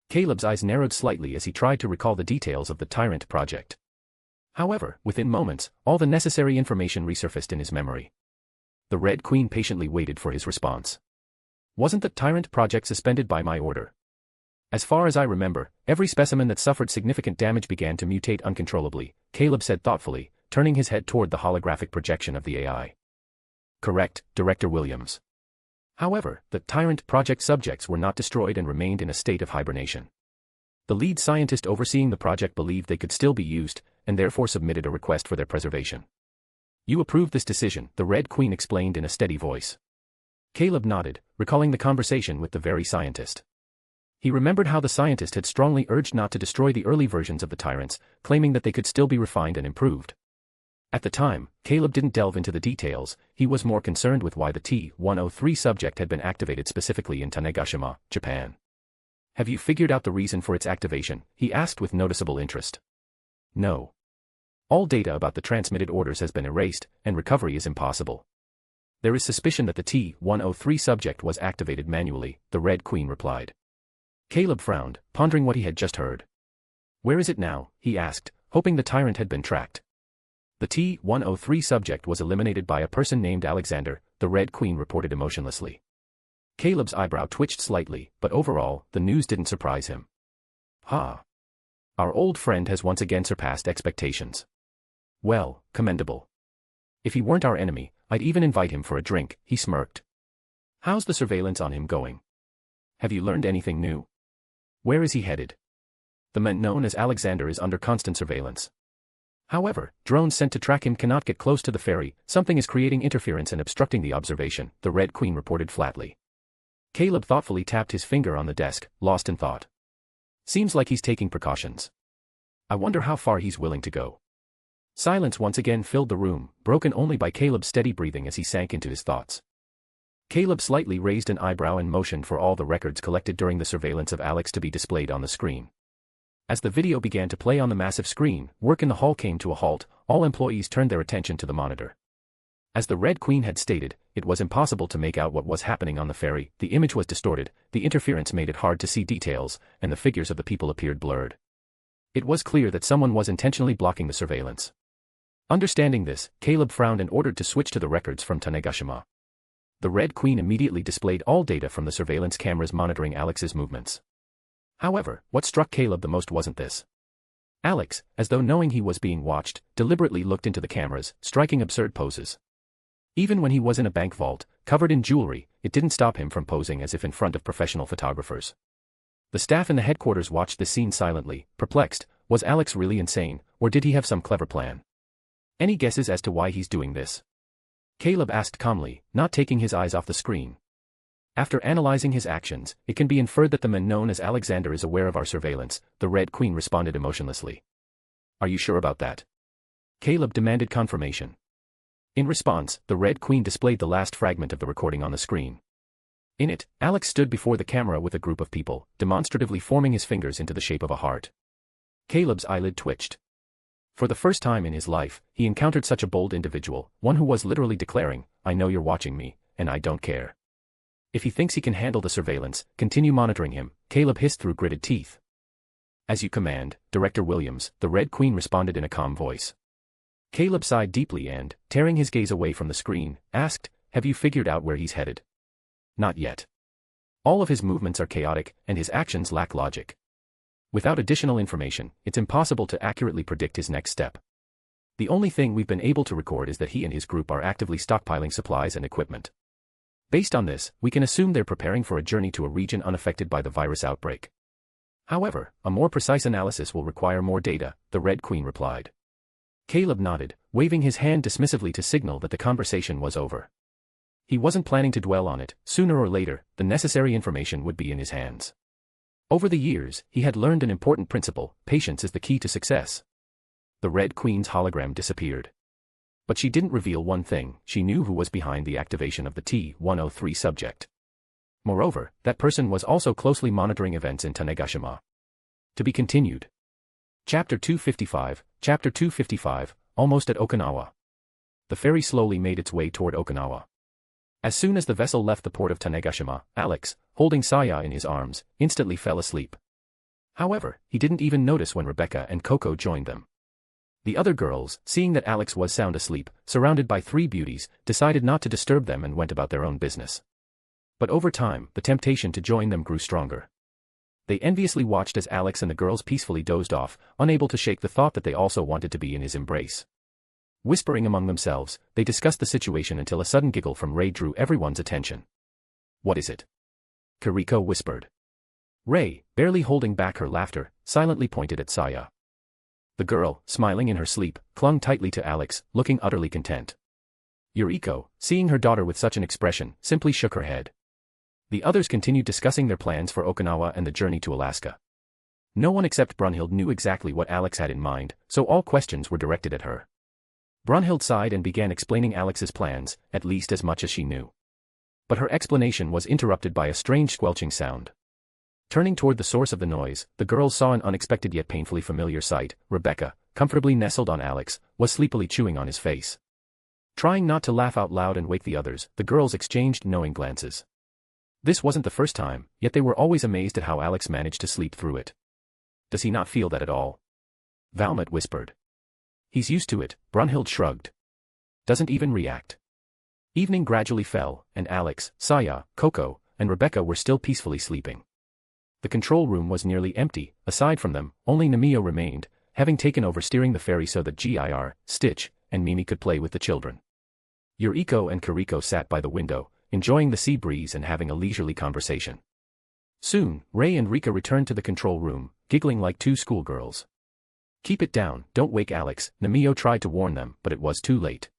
Caleb's eyes narrowed slightly as he tried to recall the details of the Tyrant project. However, within moments, all the necessary information resurfaced in his memory. The Red Queen patiently waited for his response. Wasn't the Tyrant project suspended by my order? As far as I remember, every specimen that suffered significant damage began to mutate uncontrollably, Caleb said thoughtfully, turning his head toward the holographic projection of the AI. Correct, Director Williams. However, the Tyrant project subjects were not destroyed and remained in a state of hibernation. The lead scientist overseeing the project believed they could still be used, and therefore submitted a request for their preservation. You approved this decision, the Red Queen explained in a steady voice. Caleb nodded, recalling the conversation with the very scientist. He remembered how the scientist had strongly urged not to destroy the early versions of the Tyrants, claiming that they could still be refined and improved. At the time, Caleb didn't delve into the details, he was more concerned with why the T-103 subject had been activated specifically in Tanegashima, Japan. Have you figured out the reason for its activation? He asked with noticeable interest. No. All data about the transmitted orders has been erased, and recovery is impossible. There is suspicion that the T-103 subject was activated manually, the Red Queen replied. Caleb frowned, pondering what he had just heard. Where is it now? He asked, hoping the Tyrant had been tracked. The T-103 subject was eliminated by a person named Alexander, the Red Queen reported emotionlessly. Caleb's eyebrow twitched slightly, but overall, the news didn't surprise him. Ha! Our old friend has once again surpassed expectations. Well, commendable. If he weren't our enemy, I'd even invite him for a drink, he smirked. How's the surveillance on him going? Have you learned anything new? Where is he headed? The man known as Alexander is under constant surveillance. However, drones sent to track him cannot get close to the ferry, something is creating interference and obstructing the observation, the Red Queen reported flatly. Caleb thoughtfully tapped his finger on the desk, lost in thought. Seems like he's taking precautions. I wonder how far he's willing to go. Silence once again filled the room, broken only by Caleb's steady breathing as he sank into his thoughts. Caleb slightly raised an eyebrow and motioned for all the records collected during the surveillance of Alex to be displayed on the screen. As the video began to play on the massive screen, work in the hall came to a halt. All employees turned their attention to the monitor. As the Red Queen had stated, it was impossible to make out what was happening on the ferry. The image was distorted, the interference made it hard to see details, and the figures of the people appeared blurred. It was clear that someone was intentionally blocking the surveillance. Understanding this, Caleb frowned and ordered to switch to the records from Tanegashima. The Red Queen immediately displayed all data from the surveillance cameras monitoring Alex's movements. However, what struck Caleb the most wasn't this. Alex, as though knowing he was being watched, deliberately looked into the cameras, striking absurd poses. Even when he was in a bank vault, covered in jewelry, it didn't stop him from posing as if in front of professional photographers. The staff in the headquarters watched this scene silently, perplexed. Was Alex really insane, or did he have some clever plan? Any guesses as to why he's doing this? Caleb asked calmly, not taking his eyes off the screen. After analyzing his actions, it can be inferred that the man known as Alexander is aware of our surveillance, the Red Queen responded emotionlessly. Are you sure about that? Caleb demanded confirmation. In response, the Red Queen displayed the last fragment of the recording on the screen. In it, Alex stood before the camera with a group of people, demonstratively forming his fingers into the shape of a heart. Caleb's eyelid twitched. For the first time in his life, he encountered such a bold individual, one who was literally declaring, I know you're watching me, and I don't care. If he thinks he can handle the surveillance, continue monitoring him, Caleb hissed through gritted teeth. As you command, Director Williams, the Red Queen responded in a calm voice. Caleb sighed deeply and, tearing his gaze away from the screen, asked, have you figured out where he's headed? Not yet. All of his movements are chaotic, and his actions lack logic. Without additional information, it's impossible to accurately predict his next step. The only thing we've been able to record is that he and his group are actively stockpiling supplies and equipment. Based on this, we can assume they're preparing for a journey to a region unaffected by the virus outbreak. However, a more precise analysis will require more data, the Red Queen replied. Caleb nodded, waving his hand dismissively to signal that the conversation was over. He wasn't planning to dwell on it. Sooner or later, the necessary information would be in his hands. Over the years, he had learned an important principle: patience is the key to success. The Red Queen's hologram disappeared. But she didn't reveal one thing: she knew who was behind the activation of the T-103 subject. Moreover, that person was also closely monitoring events in Tanegashima. To be continued. Chapter 255, Chapter 255, almost at Okinawa. The ferry slowly made its way toward Okinawa. As soon as the vessel left the port of Tanegashima, Alex, holding Saya in his arms, instantly fell asleep. However, he didn't even notice when Rebecca and Coco joined them. The other girls, seeing that Alex was sound asleep, surrounded by three beauties, decided not to disturb them and went about their own business. But over time, the temptation to join them grew stronger. They enviously watched as Alex and the girls peacefully dozed off, unable to shake the thought that they also wanted to be in his embrace. Whispering among themselves, they discussed the situation until a sudden giggle from Ray drew everyone's attention. What is it? Kiriko whispered. Ray, barely holding back her laughter, silently pointed at Saya. The girl, smiling in her sleep, clung tightly to Alex, looking utterly content. Yuriko, seeing her daughter with such an expression, simply shook her head. The others continued discussing their plans for Okinawa and the journey to Alaska. No one except Brunhild knew exactly what Alex had in mind, so all questions were directed at her. Brunhild sighed and began explaining Alex's plans, at least as much as she knew. But her explanation was interrupted by a strange squelching sound. Turning toward the source of the noise, the girls saw an unexpected yet painfully familiar sight. Rebecca, comfortably nestled on Alex, was sleepily chewing on his face. Trying not to laugh out loud and wake the others, the girls exchanged knowing glances. This wasn't the first time, yet they were always amazed at how Alex managed to sleep through it. Does he not feel that at all? Valmet whispered. He's used to it, Brunhild shrugged. Doesn't even react. Evening gradually fell, and Alex, Saya, Coco, and Rebecca were still peacefully sleeping. The control room was nearly empty. Aside from them, only Namio remained, having taken over steering the ferry so that Gir, Stitch, and Mimi could play with the children. Yuriko and Kiriko sat by the window, enjoying the sea breeze and having a leisurely conversation. Soon, Ray and Rika returned to the control room, giggling like two schoolgirls. Keep it down, don't wake Alex, Namio tried to warn them, but it was too late.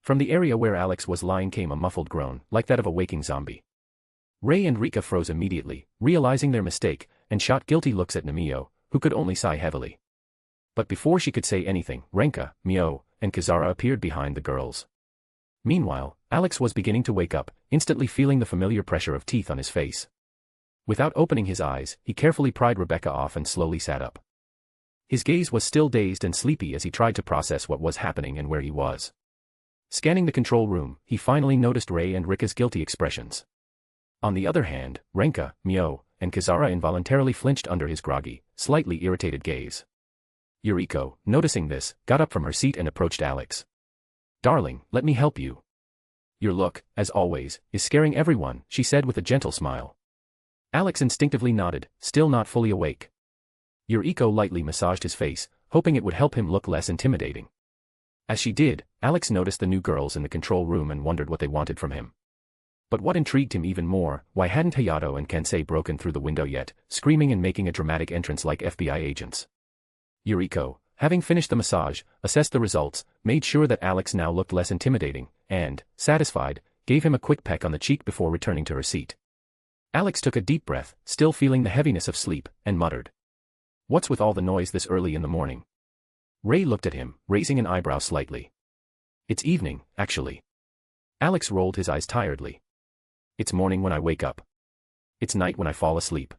From the area where Alex was lying came a muffled groan, like that of a waking zombie. Ray and Rika froze immediately, realizing their mistake, and shot guilty looks at Namio, who could only sigh heavily. But before she could say anything, Renka, Mio, and Kazara appeared behind the girls. Meanwhile, Alex was beginning to wake up, instantly feeling the familiar pressure of teeth on his face. Without opening his eyes, he carefully pried Rebecca off and slowly sat up. His gaze was still dazed and sleepy as he tried to process what was happening and where he was. Scanning the control room, he finally noticed Ray and Rika's guilty expressions. On the other hand, Renka, Mio, and Kazara involuntarily flinched under his groggy, slightly irritated gaze. Yuriko, noticing this, got up from her seat and approached Alex. "Darling, let me help you." "Your look, as always, is scaring everyone," she said with a gentle smile. Alex instinctively nodded, still not fully awake. Yuriko lightly massaged his face, hoping it would help him look less intimidating. As she did, Alex noticed the new girls in the control room and wondered what they wanted from him. But what intrigued him even more, why hadn't Hayato and Kensei broken through the window yet, screaming and making a dramatic entrance like FBI agents? Yuriko, having finished the massage, assessed the results, made sure that Alex now looked less intimidating, and, satisfied, gave him a quick peck on the cheek before returning to her seat. Alex took a deep breath, still feeling the heaviness of sleep, and muttered, "What's with all the noise this early in the morning?" Ray looked at him, raising an eyebrow slightly. "It's evening, actually." Alex rolled his eyes tiredly. "It's morning when I wake up. It's night when I fall asleep."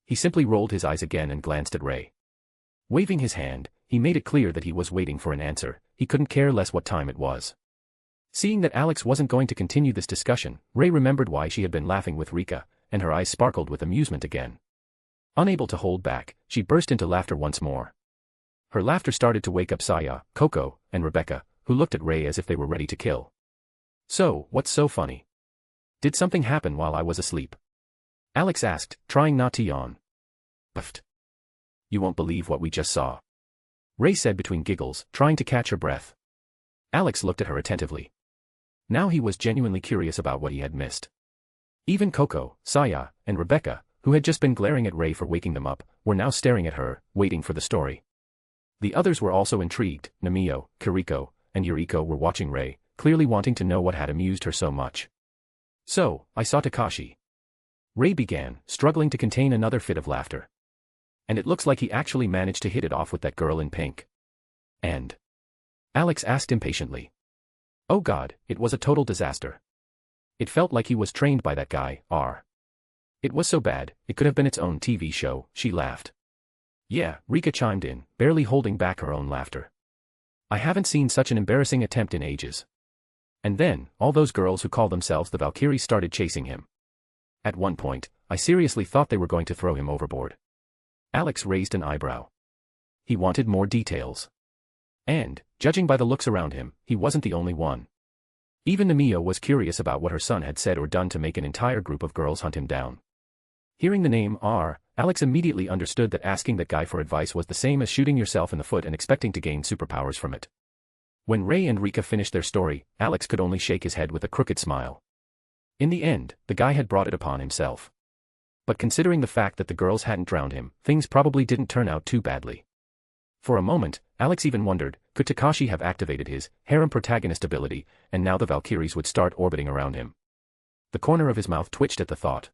He simply rolled his eyes again and glanced at Ray. Waving his hand, he made it clear that he was waiting for an answer, he couldn't care less what time it was. Seeing that Alex wasn't going to continue this discussion, Ray remembered why she had been laughing with Rika, and her eyes sparkled with amusement again. Unable to hold back, she burst into laughter once more. Her laughter started to wake up Saya, Coco, and Rebecca, who looked at Ray as if they were ready to kill. "So, what's so funny? Did something happen while I was asleep?" Alex asked, trying not to yawn. "Puffed. You won't believe what we just saw," Ray said between giggles, trying to catch her breath. Alex looked at her attentively. Now he was genuinely curious about what he had missed. Even Coco, Saya, and Rebecca, who had just been glaring at Ray for waking them up, were now staring at her, waiting for the story. The others were also intrigued. Namio, Kiriko, and Yuriko were watching Ray, clearly wanting to know what had amused her so much. "So, I saw Takashi," Ray began, struggling to contain another fit of laughter. "And it looks like he actually managed to hit it off with that girl in pink." "And?" Alex asked impatiently. "Oh God, it was a total disaster. It felt like he was trained by that guy, R. It was so bad, it could have been its own TV show," she laughed. "Yeah," Rika chimed in, barely holding back her own laughter. "I haven't seen such an embarrassing attempt in ages." And then, all those girls who call themselves the Valkyries started chasing him. At one point, I seriously thought they were going to throw him overboard. Alex raised an eyebrow. He wanted more details. And, judging by the looks around him, he wasn't the only one. Even Namio was curious about what her son had said or done to make an entire group of girls hunt him down. Hearing the name R, Alex immediately understood that asking that guy for advice was the same as shooting yourself in the foot and expecting to gain superpowers from it. When Ray and Rika finished their story, Alex could only shake his head with a crooked smile. In the end, the guy had brought it upon himself. But considering the fact that the girls hadn't drowned him, things probably didn't turn out too badly. For a moment, Alex even wondered, could Takashi have activated his harem protagonist ability, and now the Valkyries would start orbiting around him? The corner of his mouth twitched at the thought.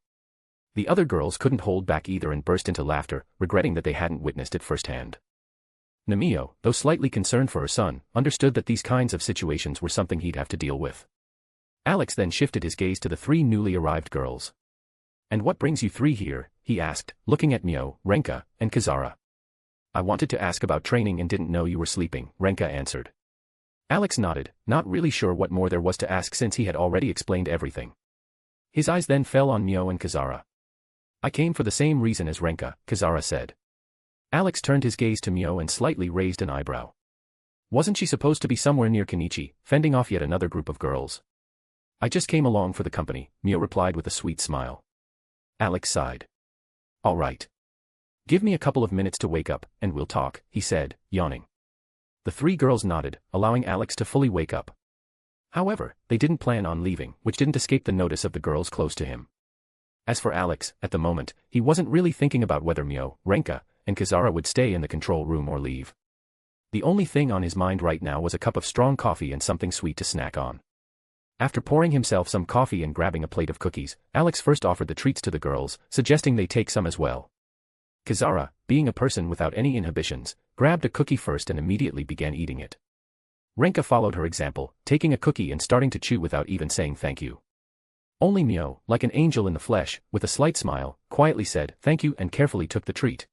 The other girls couldn't hold back either and burst into laughter, regretting that they hadn't witnessed it firsthand. Namio, though slightly concerned for her son, understood that these kinds of situations were something he'd have to deal with. Alex then shifted his gaze to the three newly arrived girls. "And what brings you three here?" he asked, looking at Mio, Renka, and Kazara. "I wanted to ask about training and didn't know you were sleeping," Renka answered. Alex nodded, not really sure what more there was to ask since he had already explained everything. His eyes then fell on Mio and Kazara. "I came for the same reason as Renka," Kazara said. Alex turned his gaze to Mio and slightly raised an eyebrow. Wasn't she supposed to be somewhere near Kenichi, fending off yet another group of girls? "I just came along for the company," Mio replied with a sweet smile. Alex sighed. "All right. Give me a couple of minutes to wake up, and we'll talk," he said, yawning. The three girls nodded, allowing Alex to fully wake up. However, they didn't plan on leaving, which didn't escape the notice of the girls close to him. As for Alex, at the moment, he wasn't really thinking about whether Mio, Renka, and Kazara would stay in the control room or leave. The only thing on his mind right now was a cup of strong coffee and something sweet to snack on. After pouring himself some coffee and grabbing a plate of cookies, Alex first offered the treats to the girls, suggesting they take some as well. Kazara, being a person without any inhibitions, grabbed a cookie first and immediately began eating it. Renka followed her example, taking a cookie and starting to chew without even saying thank you. Only Mio, like an angel in the flesh, with a slight smile, quietly said thank you and carefully took the treat.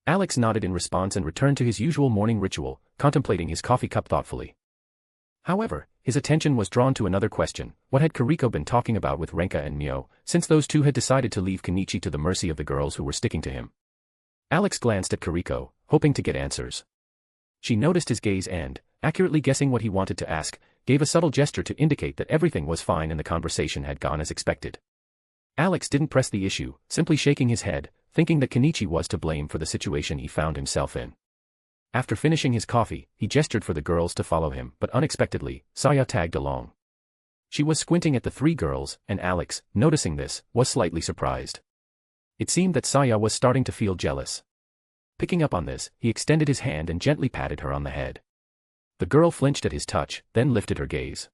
Alex nodded in response and returned to his usual morning ritual, contemplating his coffee cup thoughtfully. However, his attention was drawn to another question: what had Kiriko been talking about with Renka and Mio, since those two had decided to leave Kenichi to the mercy of the girls who were sticking to him? Alex glanced at Kiriko, hoping to get answers. She noticed his gaze and, accurately guessing what he wanted to ask, gave a subtle gesture to indicate that everything was fine and the conversation had gone as expected. Alex didn't press the issue, simply shaking his head, thinking that Kenichi was to blame for the situation he found himself in. After finishing his coffee, he gestured for the girls to follow him, but unexpectedly, Saya tagged along. She was squinting at the three girls, and Alex, noticing this, was slightly surprised. It seemed that Saya was starting to feel jealous. Picking up on this, he extended his hand and gently patted her on the head. The girl flinched at his touch, then lifted her gaze.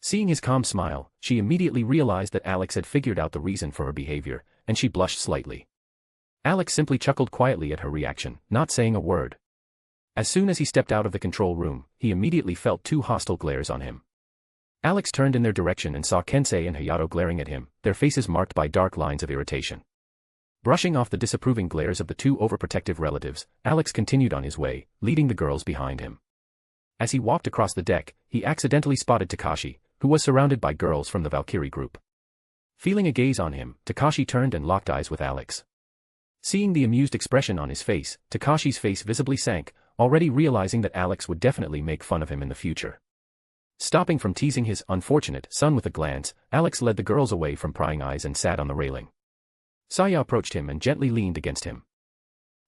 Seeing his calm smile, she immediately realized that Alex had figured out the reason for her behavior, and she blushed slightly. Alex simply chuckled quietly at her reaction, not saying a word. As soon as he stepped out of the control room, he immediately felt two hostile glares on him. Alex turned in their direction and saw Kensei and Hayato glaring at him, their faces marked by dark lines of irritation. Brushing off the disapproving glares of the two overprotective relatives, Alex continued on his way, leading the girls behind him. As he walked across the deck, he accidentally spotted Takashi, who was surrounded by girls from the Valkyrie group. Feeling a gaze on him, Takashi turned and locked eyes with Alex. Seeing the amused expression on his face, Takashi's face visibly sank, already realizing that Alex would definitely make fun of him in the future. Stopping from teasing his unfortunate son with a glance, Alex led the girls away from prying eyes and sat on the railing. Saya approached him and gently leaned against him.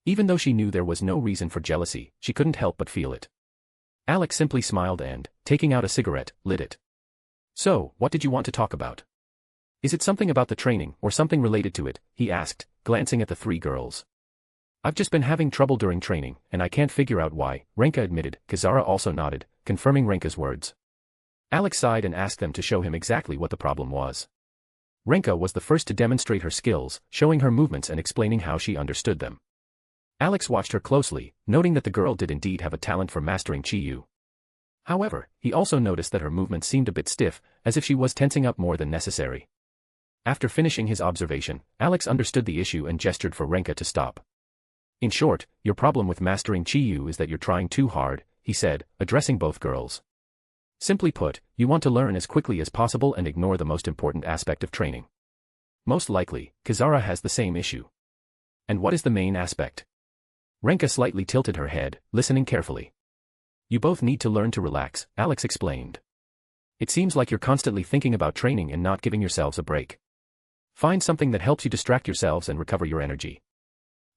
Even though she knew there was no reason for jealousy, she couldn't help but feel it. Alex simply smiled and, taking out a cigarette, lit it. "So, what did you want to talk about? Is it something about the training, or something related to it?" he asked, glancing at the three girls. "I've just been having trouble during training, and I can't figure out why," Renka admitted. Kizara also nodded, confirming Renka's words. Alex sighed and asked them to show him exactly what the problem was. Renka was the first to demonstrate her skills, showing her movements and explaining how she understood them. Alex watched her closely, noting that the girl did indeed have a talent for mastering Chiyu. However, he also noticed that her movements seemed a bit stiff, as if she was tensing up more than necessary. After finishing his observation, Alex understood the issue and gestured for Renka to stop. "In short, your problem with mastering Chiyu is that you're trying too hard," he said, addressing both girls. "Simply put, you want to learn as quickly as possible and ignore the most important aspect of training. Most likely, Kizara has the same issue." "And what is the main aspect?" Renka slightly tilted her head, listening carefully. "You both need to learn to relax," Alex explained. "It seems like you're constantly thinking about training and not giving yourselves a break. Find something that helps you distract yourselves and recover your energy."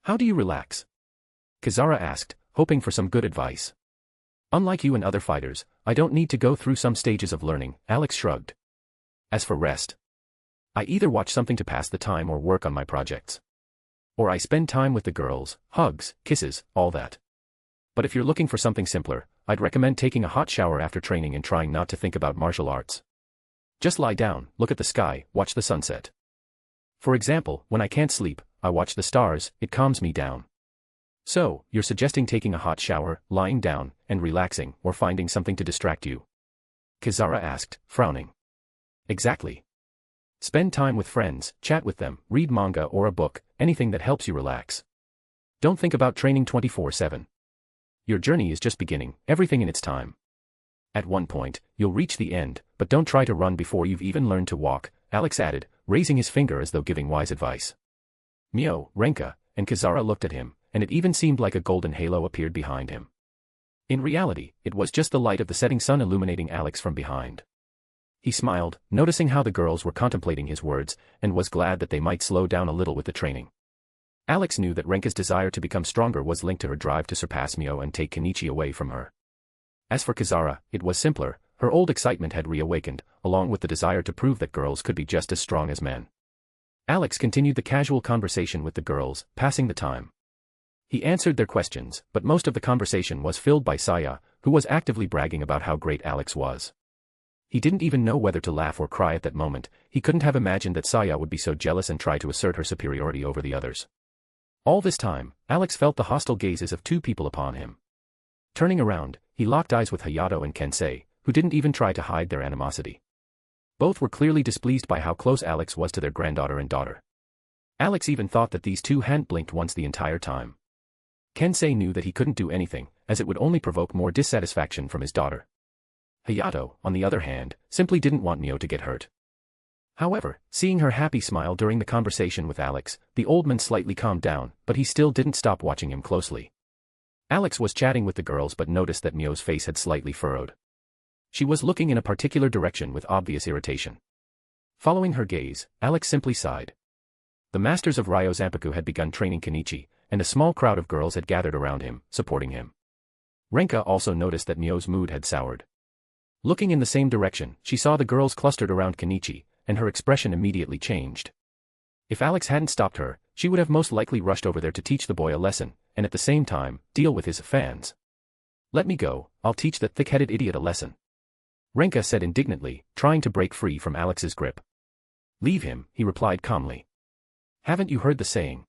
"How do you relax?" Kizara asked, hoping for some good advice. "Unlike you and other fighters, I don't need to go through some stages of learning," Alex shrugged. "As for rest, I either watch something to pass the time or work on my projects. Or I spend time with the girls, hugs, kisses, all that. But if you're looking for something simpler, I'd recommend taking a hot shower after training and trying not to think about martial arts. Just lie down, look at the sky, watch the sunset. For example, when I can't sleep, I watch the stars, it calms me down." "So, you're suggesting taking a hot shower, lying down, and relaxing, or finding something to distract you?" Kizara asked, frowning. "Exactly. Spend time with friends, chat with them, read manga or a book, anything that helps you relax. Don't think about training 24/7. Your journey is just beginning, everything in its time. At one point, you'll reach the end, but don't try to run before you've even learned to walk," Alex added, raising his finger as though giving wise advice. Mio, Renka, and Kizara looked at him, and it even seemed like a golden halo appeared behind him. In reality, it was just the light of the setting sun illuminating Alex from behind. He smiled, noticing how the girls were contemplating his words, and was glad that they might slow down a little with the training. Alex knew that Renka's desire to become stronger was linked to her drive to surpass Mio and take Kenichi away from her. As for Kizara, it was simpler. Her old excitement had reawakened, along with the desire to prove that girls could be just as strong as men. Alex continued the casual conversation with the girls, passing the time. He answered their questions, but most of the conversation was filled by Saya, who was actively bragging about how great Alex was. He didn't even know whether to laugh or cry at that moment. He couldn't have imagined that Saya would be so jealous and try to assert her superiority over the others. All this time, Alex felt the hostile gazes of two people upon him. Turning around, He locked eyes with Hayato and Kensei, who didn't even try to hide their animosity. Both were clearly displeased by how close Alex was to their granddaughter and daughter. Alex even thought that these two hadn't blinked once the entire time. Kensei knew that he couldn't do anything, as it would only provoke more dissatisfaction from his daughter. Hayato, on the other hand, simply didn't want Mio to get hurt. However, seeing her happy smile during the conversation with Alex, the old man slightly calmed down, but he still didn't stop watching him closely. Alex was chatting with the girls but noticed that Mio's face had slightly furrowed. She was looking in a particular direction with obvious irritation. Following her gaze, Alex simply sighed. The masters of Ryo Zanpaku had begun training Kenichi, and a small crowd of girls had gathered around him, supporting him. Renka also noticed that Mio's mood had soured. Looking in the same direction, she saw the girls clustered around Kenichi, and her expression immediately changed. If Alex hadn't stopped her, she would have most likely rushed over there to teach the boy a lesson, and at the same time, deal with his fans. "Let me go, I'll teach that thick-headed idiot a lesson," Renka said indignantly, trying to break free from Alex's grip. "Leave him," he replied calmly. "Haven't you heard the saying?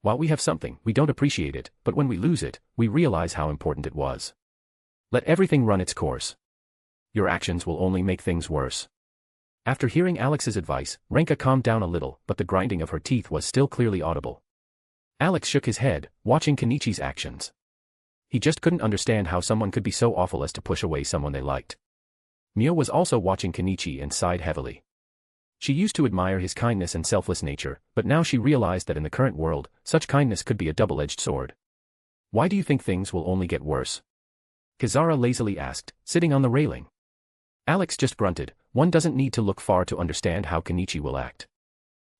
While we have something, we don't appreciate it, but when we lose it, we realize how important it was. Let everything run its course. Your actions will only make things worse." After hearing Alex's advice, Renka calmed down a little, but the grinding of her teeth was still clearly audible. Alex shook his head, watching Kenichi's actions. He just couldn't understand how someone could be so awful as to push away someone they liked. Mio was also watching Kenichi and sighed heavily. She used to admire his kindness and selfless nature, but now she realized that in the current world, such kindness could be a double-edged sword. "Why do you think things will only get worse?" Kizara lazily asked, sitting on the railing. Alex just grunted. One doesn't need to look far to understand how Kenichi will act.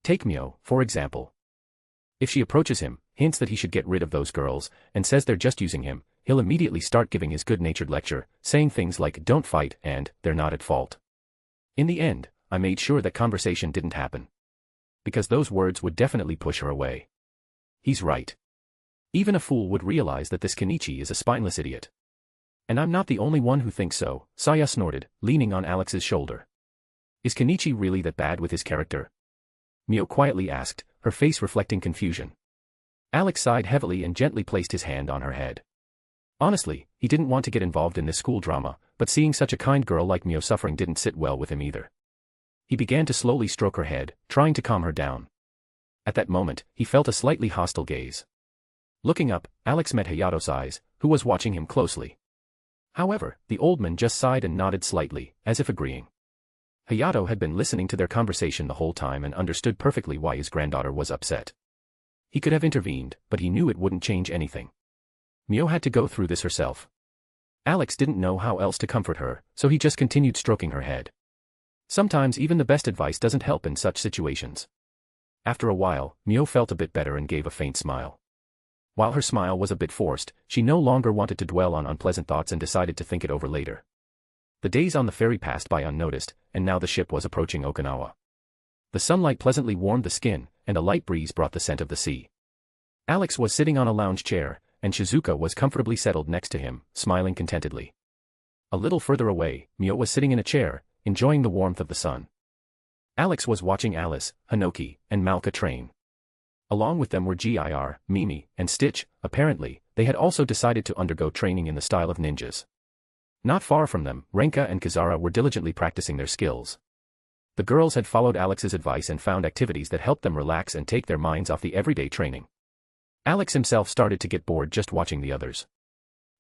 Take Mio, for example. If she approaches him, hints that he should get rid of those girls, and says they're just using him, he'll immediately start giving his good-natured lecture, saying things like "don't fight" and "they're not at fault." In the end, I made sure that conversation didn't happen. Because those words would definitely push her away. He's right. Even a fool would realize that this Kenichi is a spineless idiot. And I'm not the only one who thinks so, Saya snorted, leaning on Alex's shoulder. Is Kenichi really that bad with his character? Mio quietly asked, her face reflecting confusion. Alex sighed heavily and gently placed his hand on her head. Honestly, he didn't want to get involved in this school drama, but seeing such a kind girl like Mio suffering didn't sit well with him either. He began to slowly stroke her head, trying to calm her down. At that moment, he felt a slightly hostile gaze. Looking up, Alex met Hayato's eyes, who was watching him closely. However, the old man just sighed and nodded slightly, as if agreeing. Hayato had been listening to their conversation the whole time and understood perfectly why his granddaughter was upset. He could have intervened, but he knew it wouldn't change anything. Mio had to go through this herself. Alex didn't know how else to comfort her, so he just continued stroking her head. Sometimes even the best advice doesn't help in such situations. After a while, Mio felt a bit better and gave a faint smile. While her smile was a bit forced, she no longer wanted to dwell on unpleasant thoughts and decided to think it over later. The days on the ferry passed by unnoticed, and now the ship was approaching Okinawa. The sunlight pleasantly warmed the skin, and a light breeze brought the scent of the sea. Alex was sitting on a lounge chair, and Shizuka was comfortably settled next to him, smiling contentedly. A little further away, Mio was sitting in a chair, enjoying the warmth of the sun. Alex was watching Alice, Hanoki, and Malka train. Along with them were Gir, Mimi, and Stitch. Apparently, they had also decided to undergo training in the style of ninjas. Not far from them, Renka and Kizara were diligently practicing their skills. The girls had followed Alex's advice and found activities that helped them relax and take their minds off the everyday training. Alex himself started to get bored just watching the others.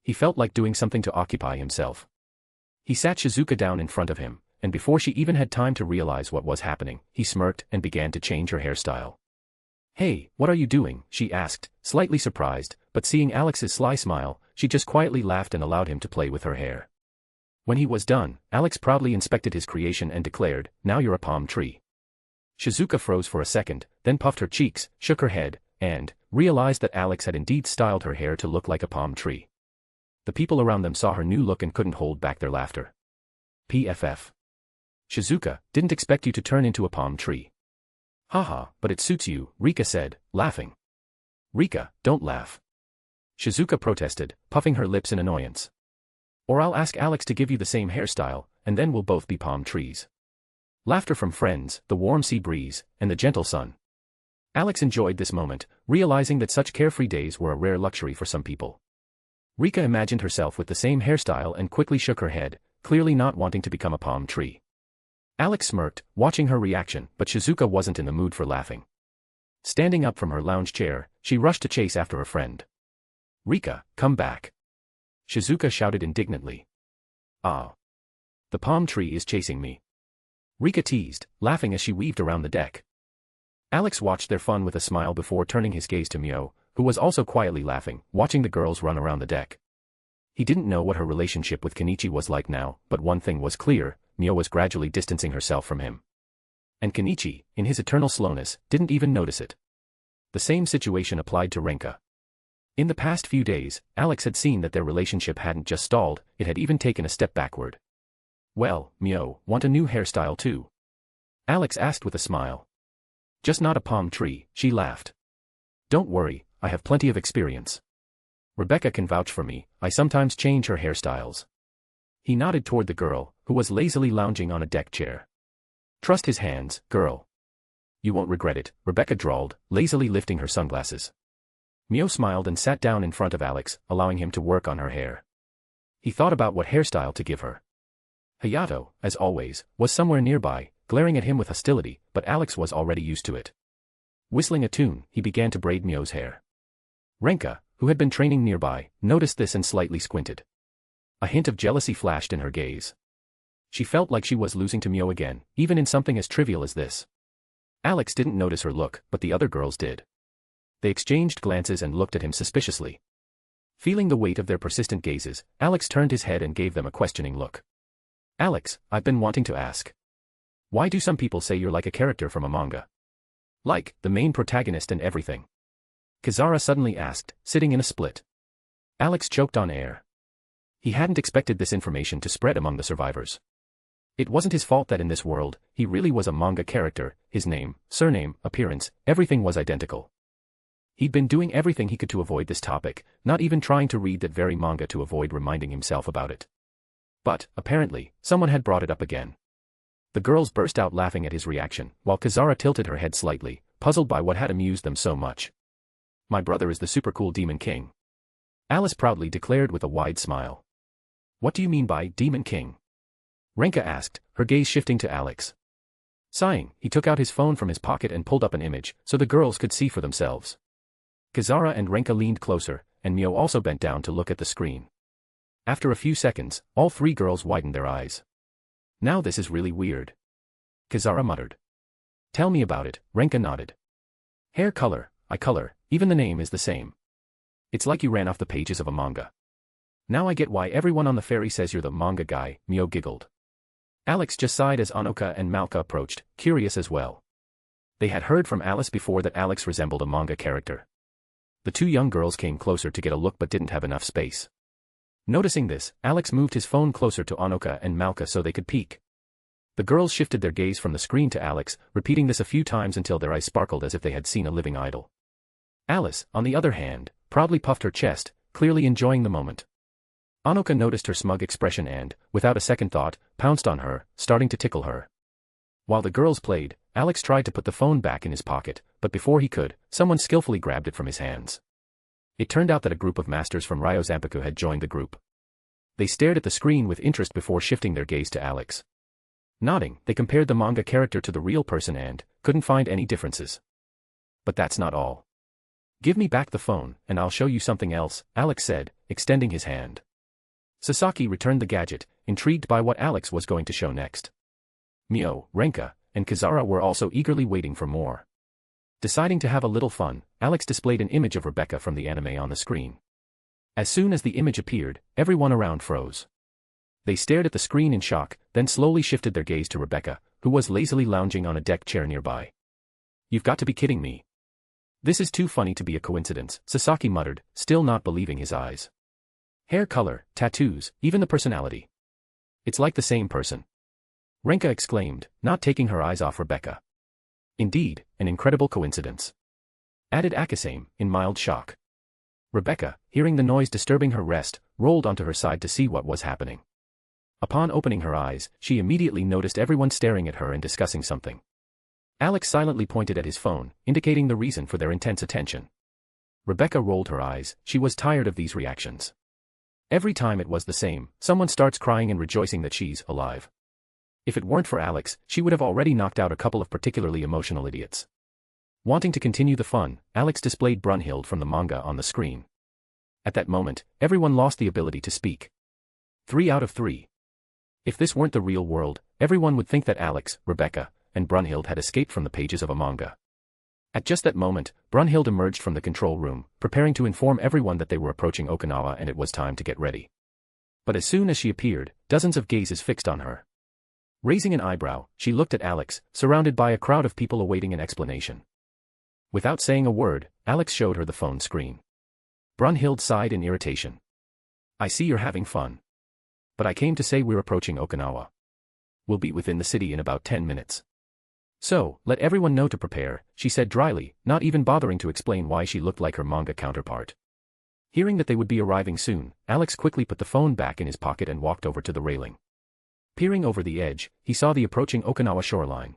He felt like doing something to occupy himself. He sat Shizuka down in front of him, and before she even had time to realize what was happening, he smirked and began to change her hairstyle. "Hey, what are you doing?" she asked, slightly surprised, but seeing Alex's sly smile, she just quietly laughed and allowed him to play with her hair. When he was done, Alex proudly inspected his creation and declared, "Now you're a palm tree." Shizuka froze for a second, then puffed her cheeks, shook her head, and realized that Alex had indeed styled her hair to look like a palm tree. The people around them saw her new look and couldn't hold back their laughter. PFF. Shizuka, didn't expect you to turn into a palm tree. Haha, but it suits you, Rika said, laughing. Rika, don't laugh. Shizuka protested, puffing her lips in annoyance. Or I'll ask Alex to give you the same hairstyle, and then we'll both be palm trees. Laughter from friends, the warm sea breeze, and the gentle sun. Alex enjoyed this moment, realizing that such carefree days were a rare luxury for some people. Rika imagined herself with the same hairstyle and quickly shook her head, clearly not wanting to become a palm tree. Alex smirked, watching her reaction, but Shizuka wasn't in the mood for laughing. Standing up from her lounge chair, she rushed to chase after her friend. "Rika, come back!" Shizuka shouted indignantly. "Ah! The palm tree is chasing me!" Rika teased, laughing as she weaved around the deck. Alex watched their fun with a smile before turning his gaze to Mio, who was also quietly laughing, watching the girls run around the deck. He didn't know what her relationship with Kenichi was like now, but one thing was clear: Mio was gradually distancing herself from him. And Kenichi, in his eternal slowness, didn't even notice it. The same situation applied to Renka. In the past few days, Alex had seen that their relationship hadn't just stalled, it had even taken a step backward. "Well, Mio, want a new hairstyle too?" Alex asked with a smile. "Just not a palm tree," she laughed. "Don't worry, I have plenty of experience. Rebecca can vouch for me, I sometimes change her hairstyles." He nodded toward the girl, who was lazily lounging on a deck chair. "Trust his hands, girl. You won't regret it," Rebecca drawled, lazily lifting her sunglasses. Mio smiled and sat down in front of Alex, allowing him to work on her hair. He thought about what hairstyle to give her. Hayato, as always, was somewhere nearby, glaring at him with hostility, but Alex was already used to it. Whistling a tune, he began to braid Mio's hair. Renka, who had been training nearby, noticed this and slightly squinted. A hint of jealousy flashed in her gaze. She felt like she was losing to Mio again, even in something as trivial as this. Alex didn't notice her look, but the other girls did. They exchanged glances and looked at him suspiciously. Feeling the weight of their persistent gazes, Alex turned his head and gave them a questioning look. "Alex, I've been wanting to ask. Why do some people say you're like a character from a manga? Like, the main protagonist and everything?" Kizara suddenly asked, sitting in a split. Alex choked on air. He hadn't expected this information to spread among the survivors. It wasn't his fault that in this world, he really was a manga character, his name, surname, appearance, everything was identical. He'd been doing everything he could to avoid this topic, not even trying to read that very manga to avoid reminding himself about it. But, apparently, someone had brought it up again. The girls burst out laughing at his reaction, while Kizara tilted her head slightly, puzzled by what had amused them so much. "My brother is the super cool Demon King," Alice proudly declared with a wide smile. "What do you mean by Demon King?" Renka asked, her gaze shifting to Alex. Sighing, he took out his phone from his pocket and pulled up an image, so the girls could see for themselves. Kizara and Renka leaned closer, and Mio also bent down to look at the screen. After a few seconds, all three girls widened their eyes. "Now this is really weird," Kizara muttered. "Tell me about it," Renka nodded. "Hair color, eye color, even the name is the same. It's like you ran off the pages of a manga. Now I get why everyone on the ferry says you're the manga guy," Mio giggled. Alex just sighed as Anoka and Malka approached, curious as well. They had heard from Alice before that Alex resembled a manga character. The two young girls came closer to get a look but didn't have enough space. Noticing this, Alex moved his phone closer to Anoka and Malka so they could peek. The girls shifted their gaze from the screen to Alex, repeating this a few times until their eyes sparkled as if they had seen a living idol. Alice, on the other hand, proudly puffed her chest, clearly enjoying the moment. Anoka noticed her smug expression and, without a second thought, pounced on her, starting to tickle her. While the girls played, Alex tried to put the phone back in his pocket, but before he could, someone skillfully grabbed it from his hands. It turned out that a group of masters from Ryo Zanpaku had joined the group. They stared at the screen with interest before shifting their gaze to Alex. Nodding, they compared the manga character to the real person and couldn't find any differences. But that's not all. "Give me back the phone, and I'll show you something else," Alex said, extending his hand. Sasaki returned the gadget, intrigued by what Alex was going to show next. Mio, Renka, and Kizara were also eagerly waiting for more. Deciding to have a little fun, Alex displayed an image of Rebecca from the anime on the screen. As soon as the image appeared, everyone around froze. They stared at the screen in shock, then slowly shifted their gaze to Rebecca, who was lazily lounging on a deck chair nearby. "You've got to be kidding me. This is too funny to be a coincidence," Sasaki muttered, still not believing his eyes. "Hair color, tattoos, even the personality. It's like the same person," Renka exclaimed, not taking her eyes off Rebecca. "Indeed, an incredible coincidence," added Akasame, in mild shock. Rebecca, hearing the noise disturbing her rest, rolled onto her side to see what was happening. Upon opening her eyes, she immediately noticed everyone staring at her and discussing something. Alex silently pointed at his phone, indicating the reason for their intense attention. Rebecca rolled her eyes, she was tired of these reactions. Every time it was the same, someone starts crying and rejoicing that she's alive. If it weren't for Alex, she would have already knocked out a couple of particularly emotional idiots. Wanting to continue the fun, Alex displayed Brunhild from the manga on the screen. At that moment, everyone lost the ability to speak. 3 out of 3. If this weren't the real world, everyone would think that Alex, Rebecca, and Brunhild had escaped from the pages of a manga. At just that moment, Brunhild emerged from the control room, preparing to inform everyone that they were approaching Okinawa and it was time to get ready. But as soon as she appeared, dozens of gazes fixed on her. Raising an eyebrow, she looked at Alex, surrounded by a crowd of people awaiting an explanation. Without saying a word, Alex showed her the phone screen. Brunhild sighed in irritation. "I see you're having fun. But I came to say we're approaching Okinawa. We'll be within the city in about 10 minutes. So, let everyone know to prepare," she said dryly, not even bothering to explain why she looked like her manga counterpart. Hearing that they would be arriving soon, Alex quickly put the phone back in his pocket and walked over to the railing. Peering over the edge, he saw the approaching Okinawa shoreline.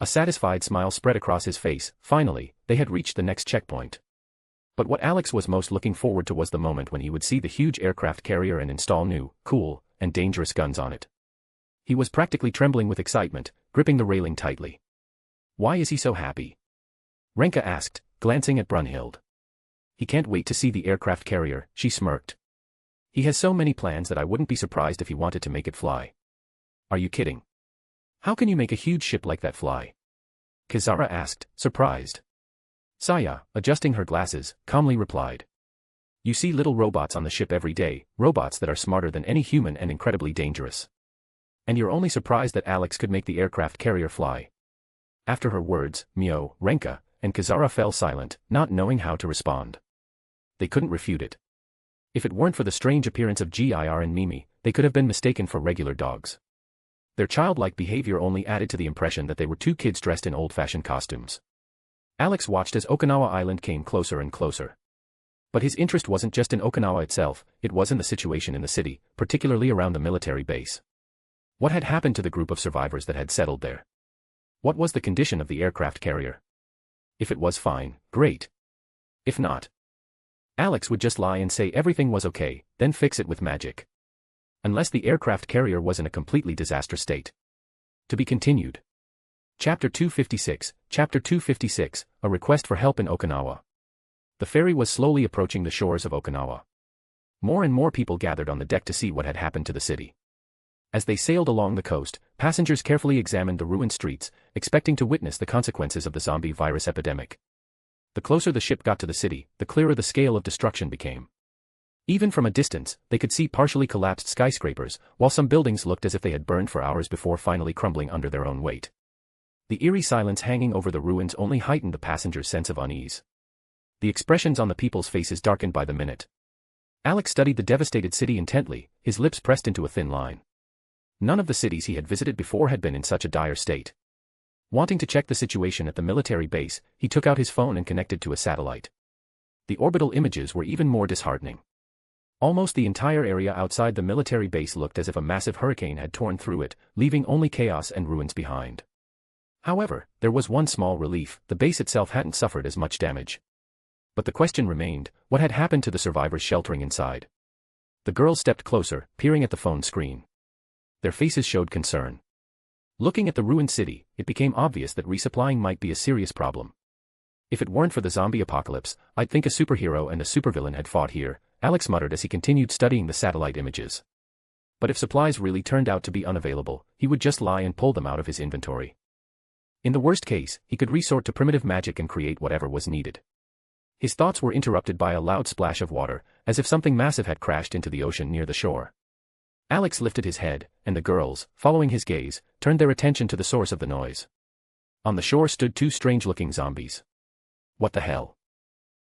A satisfied smile spread across his face. Finally, they had reached the next checkpoint. But what Alex was most looking forward to was the moment when he would see the huge aircraft carrier and install new, cool, and dangerous guns on it. He was practically trembling with excitement, gripping the railing tightly. "Why is he so happy?" Renka asked, glancing at Brunhild. "He can't wait to see the aircraft carrier," she smirked. "He has so many plans that I wouldn't be surprised if he wanted to make it fly." "Are you kidding? How can you make a huge ship like that fly?" Kizara asked, surprised. Saya, adjusting her glasses, calmly replied. "You see little robots on the ship every day, robots that are smarter than any human and incredibly dangerous. And you're only surprised that Alex could make the aircraft carrier fly." After her words, Mio, Renka, and Kizara fell silent, not knowing how to respond. They couldn't refute it. If it weren't for the strange appearance of Gir and Mimi, they could have been mistaken for regular dogs. Their childlike behavior only added to the impression that they were two kids dressed in old-fashioned costumes. Alex watched as Okinawa Island came closer and closer. But his interest wasn't just in Okinawa itself, it was in the situation in the city, particularly around the military base. What had happened to the group of survivors that had settled there? What was the condition of the aircraft carrier? If it was fine, great. If not, Alex would just lie and say everything was okay, then fix it with magic. Unless the aircraft carrier was in a completely disastrous state. To be continued. Chapter 256, Chapter 256, A Request for Help in Okinawa. The ferry was slowly approaching the shores of Okinawa. More and more people gathered on the deck to see what had happened to the city. As they sailed along the coast, passengers carefully examined the ruined streets, expecting to witness the consequences of the zombie virus epidemic. The closer the ship got to the city, the clearer the scale of destruction became. Even from a distance, they could see partially collapsed skyscrapers, while some buildings looked as if they had burned for hours before finally crumbling under their own weight. The eerie silence hanging over the ruins only heightened the passengers' sense of unease. The expressions on the people's faces darkened by the minute. Alex studied the devastated city intently, his lips pressed into a thin line. None of the cities he had visited before had been in such a dire state. Wanting to check the situation at the military base, he took out his phone and connected to a satellite. The orbital images were even more disheartening. Almost the entire area outside the military base looked as if a massive hurricane had torn through it, leaving only chaos and ruins behind. However, there was one small relief: the base itself hadn't suffered as much damage. But the question remained, what had happened to the survivors sheltering inside? The girls stepped closer, peering at the phone screen. Their faces showed concern. Looking at the ruined city, it became obvious that resupplying might be a serious problem. "If it weren't for the zombie apocalypse, I'd think a superhero and a supervillain had fought here," Alex muttered as he continued studying the satellite images. But if supplies really turned out to be unavailable, he would just lie and pull them out of his inventory. In the worst case, he could resort to primitive magic and create whatever was needed. His thoughts were interrupted by a loud splash of water, as if something massive had crashed into the ocean near the shore. Alex lifted his head, and the girls, following his gaze, turned their attention to the source of the noise. On the shore stood two strange-looking zombies. "What the hell?"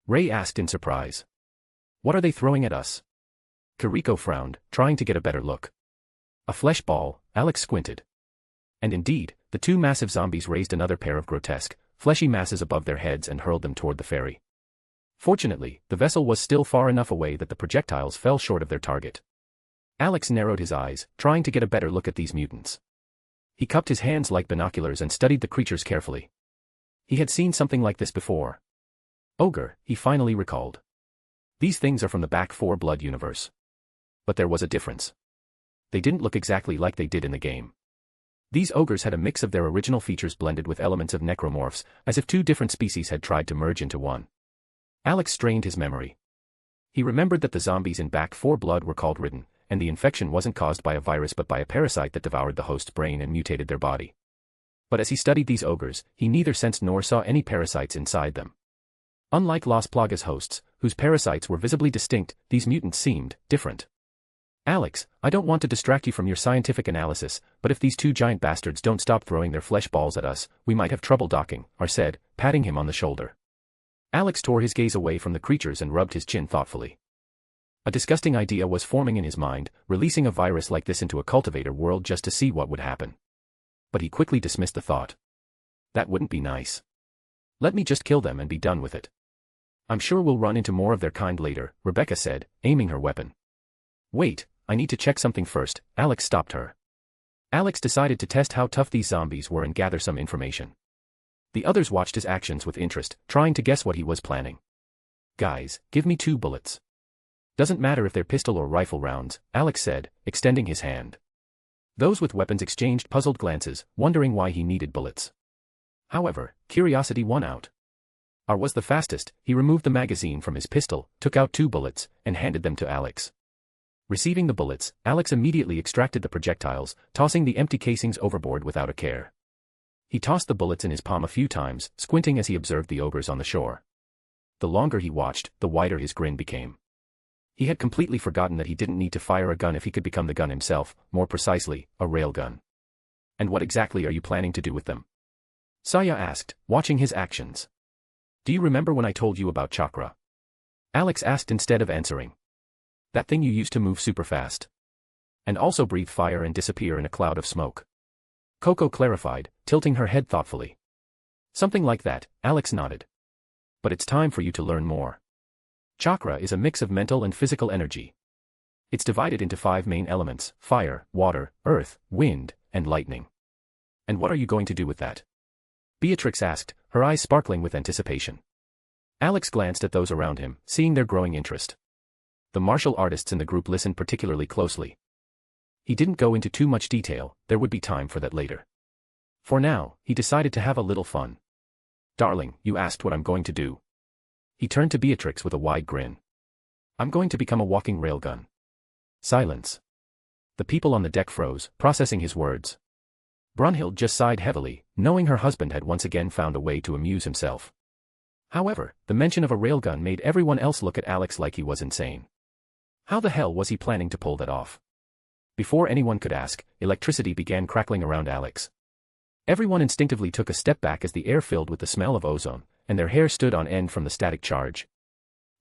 Ray asked in surprise. "What are they throwing at us?" Kiriko frowned, trying to get a better look. "A flesh ball," Alex squinted. And indeed, the two massive zombies raised another pair of grotesque, fleshy masses above their heads and hurled them toward the ferry. Fortunately, the vessel was still far enough away that the projectiles fell short of their target. Alex narrowed his eyes, trying to get a better look at these mutants. He cupped his hands like binoculars and studied the creatures carefully. He had seen something like this before. Ogre, he finally recalled. These things are from the Back 4 Blood universe. But there was a difference. They didn't look exactly like they did in the game. These ogres had a mix of their original features blended with elements of necromorphs, as if two different species had tried to merge into one. Alex strained his memory. He remembered that the zombies in Back 4 Blood were called Ridden, and the infection wasn't caused by a virus but by a parasite that devoured the host's brain and mutated their body. But as he studied these ogres, he neither sensed nor saw any parasites inside them. Unlike Las Plagas hosts, whose parasites were visibly distinct, these mutants seemed different. Alex, I don't want to distract you from your scientific analysis, but if these two giant bastards don't stop throwing their flesh balls at us, we might have trouble docking, R said, patting him on the shoulder. Alex tore his gaze away from the creatures and rubbed his chin thoughtfully. A disgusting idea was forming in his mind, releasing a virus like this into a cultivator world just to see what would happen. But he quickly dismissed the thought. That wouldn't be nice. Let me just kill them and be done with it. I'm sure we'll run into more of their kind later, Rebecca said, aiming her weapon. Wait, I need to check something first, Alex stopped her. Alex decided to test how tough these zombies were and gather some information. The others watched his actions with interest, trying to guess what he was planning. Guys, give me 2 bullets. Doesn't matter if they're pistol or rifle rounds, Alex said, extending his hand. Those with weapons exchanged puzzled glances, wondering why he needed bullets. However, curiosity won out. R was the fastest. He removed the magazine from his pistol, took out 2 bullets, and handed them to Alex. Receiving the bullets, Alex immediately extracted the projectiles, tossing the empty casings overboard without a care. He tossed the bullets in his palm a few times, squinting as he observed the ogres on the shore. The longer he watched, the wider his grin became. He had completely forgotten that he didn't need to fire a gun if he could become the gun himself, more precisely, a railgun. And what exactly are you planning to do with them? Saya asked, watching his actions. Do you remember when I told you about chakra? Alex asked instead of answering. That thing you used to move super fast. And also breathe fire and disappear in a cloud of smoke. Coco clarified, tilting her head thoughtfully. Something like that, Alex nodded. But it's time for you to learn more. Chakra is a mix of mental and physical energy. It's divided into 5 main elements: fire, water, earth, wind, and lightning. And what are you going to do with that? Beatrix asked, her eyes sparkling with anticipation. Alex glanced at those around him, seeing their growing interest. The martial artists in the group listened particularly closely. He didn't go into too much detail, there would be time for that later. For now, he decided to have a little fun. Darling, you asked what I'm going to do. He turned to Beatrix with a wide grin. I'm going to become a walking railgun. Silence. The people on the deck froze, processing his words. Brunhild just sighed heavily, knowing her husband had once again found a way to amuse himself. However, the mention of a railgun made everyone else look at Alex like he was insane. How the hell was he planning to pull that off? Before anyone could ask, electricity began crackling around Alex. Everyone instinctively took a step back as the air filled with the smell of ozone, and their hair stood on end from the static charge.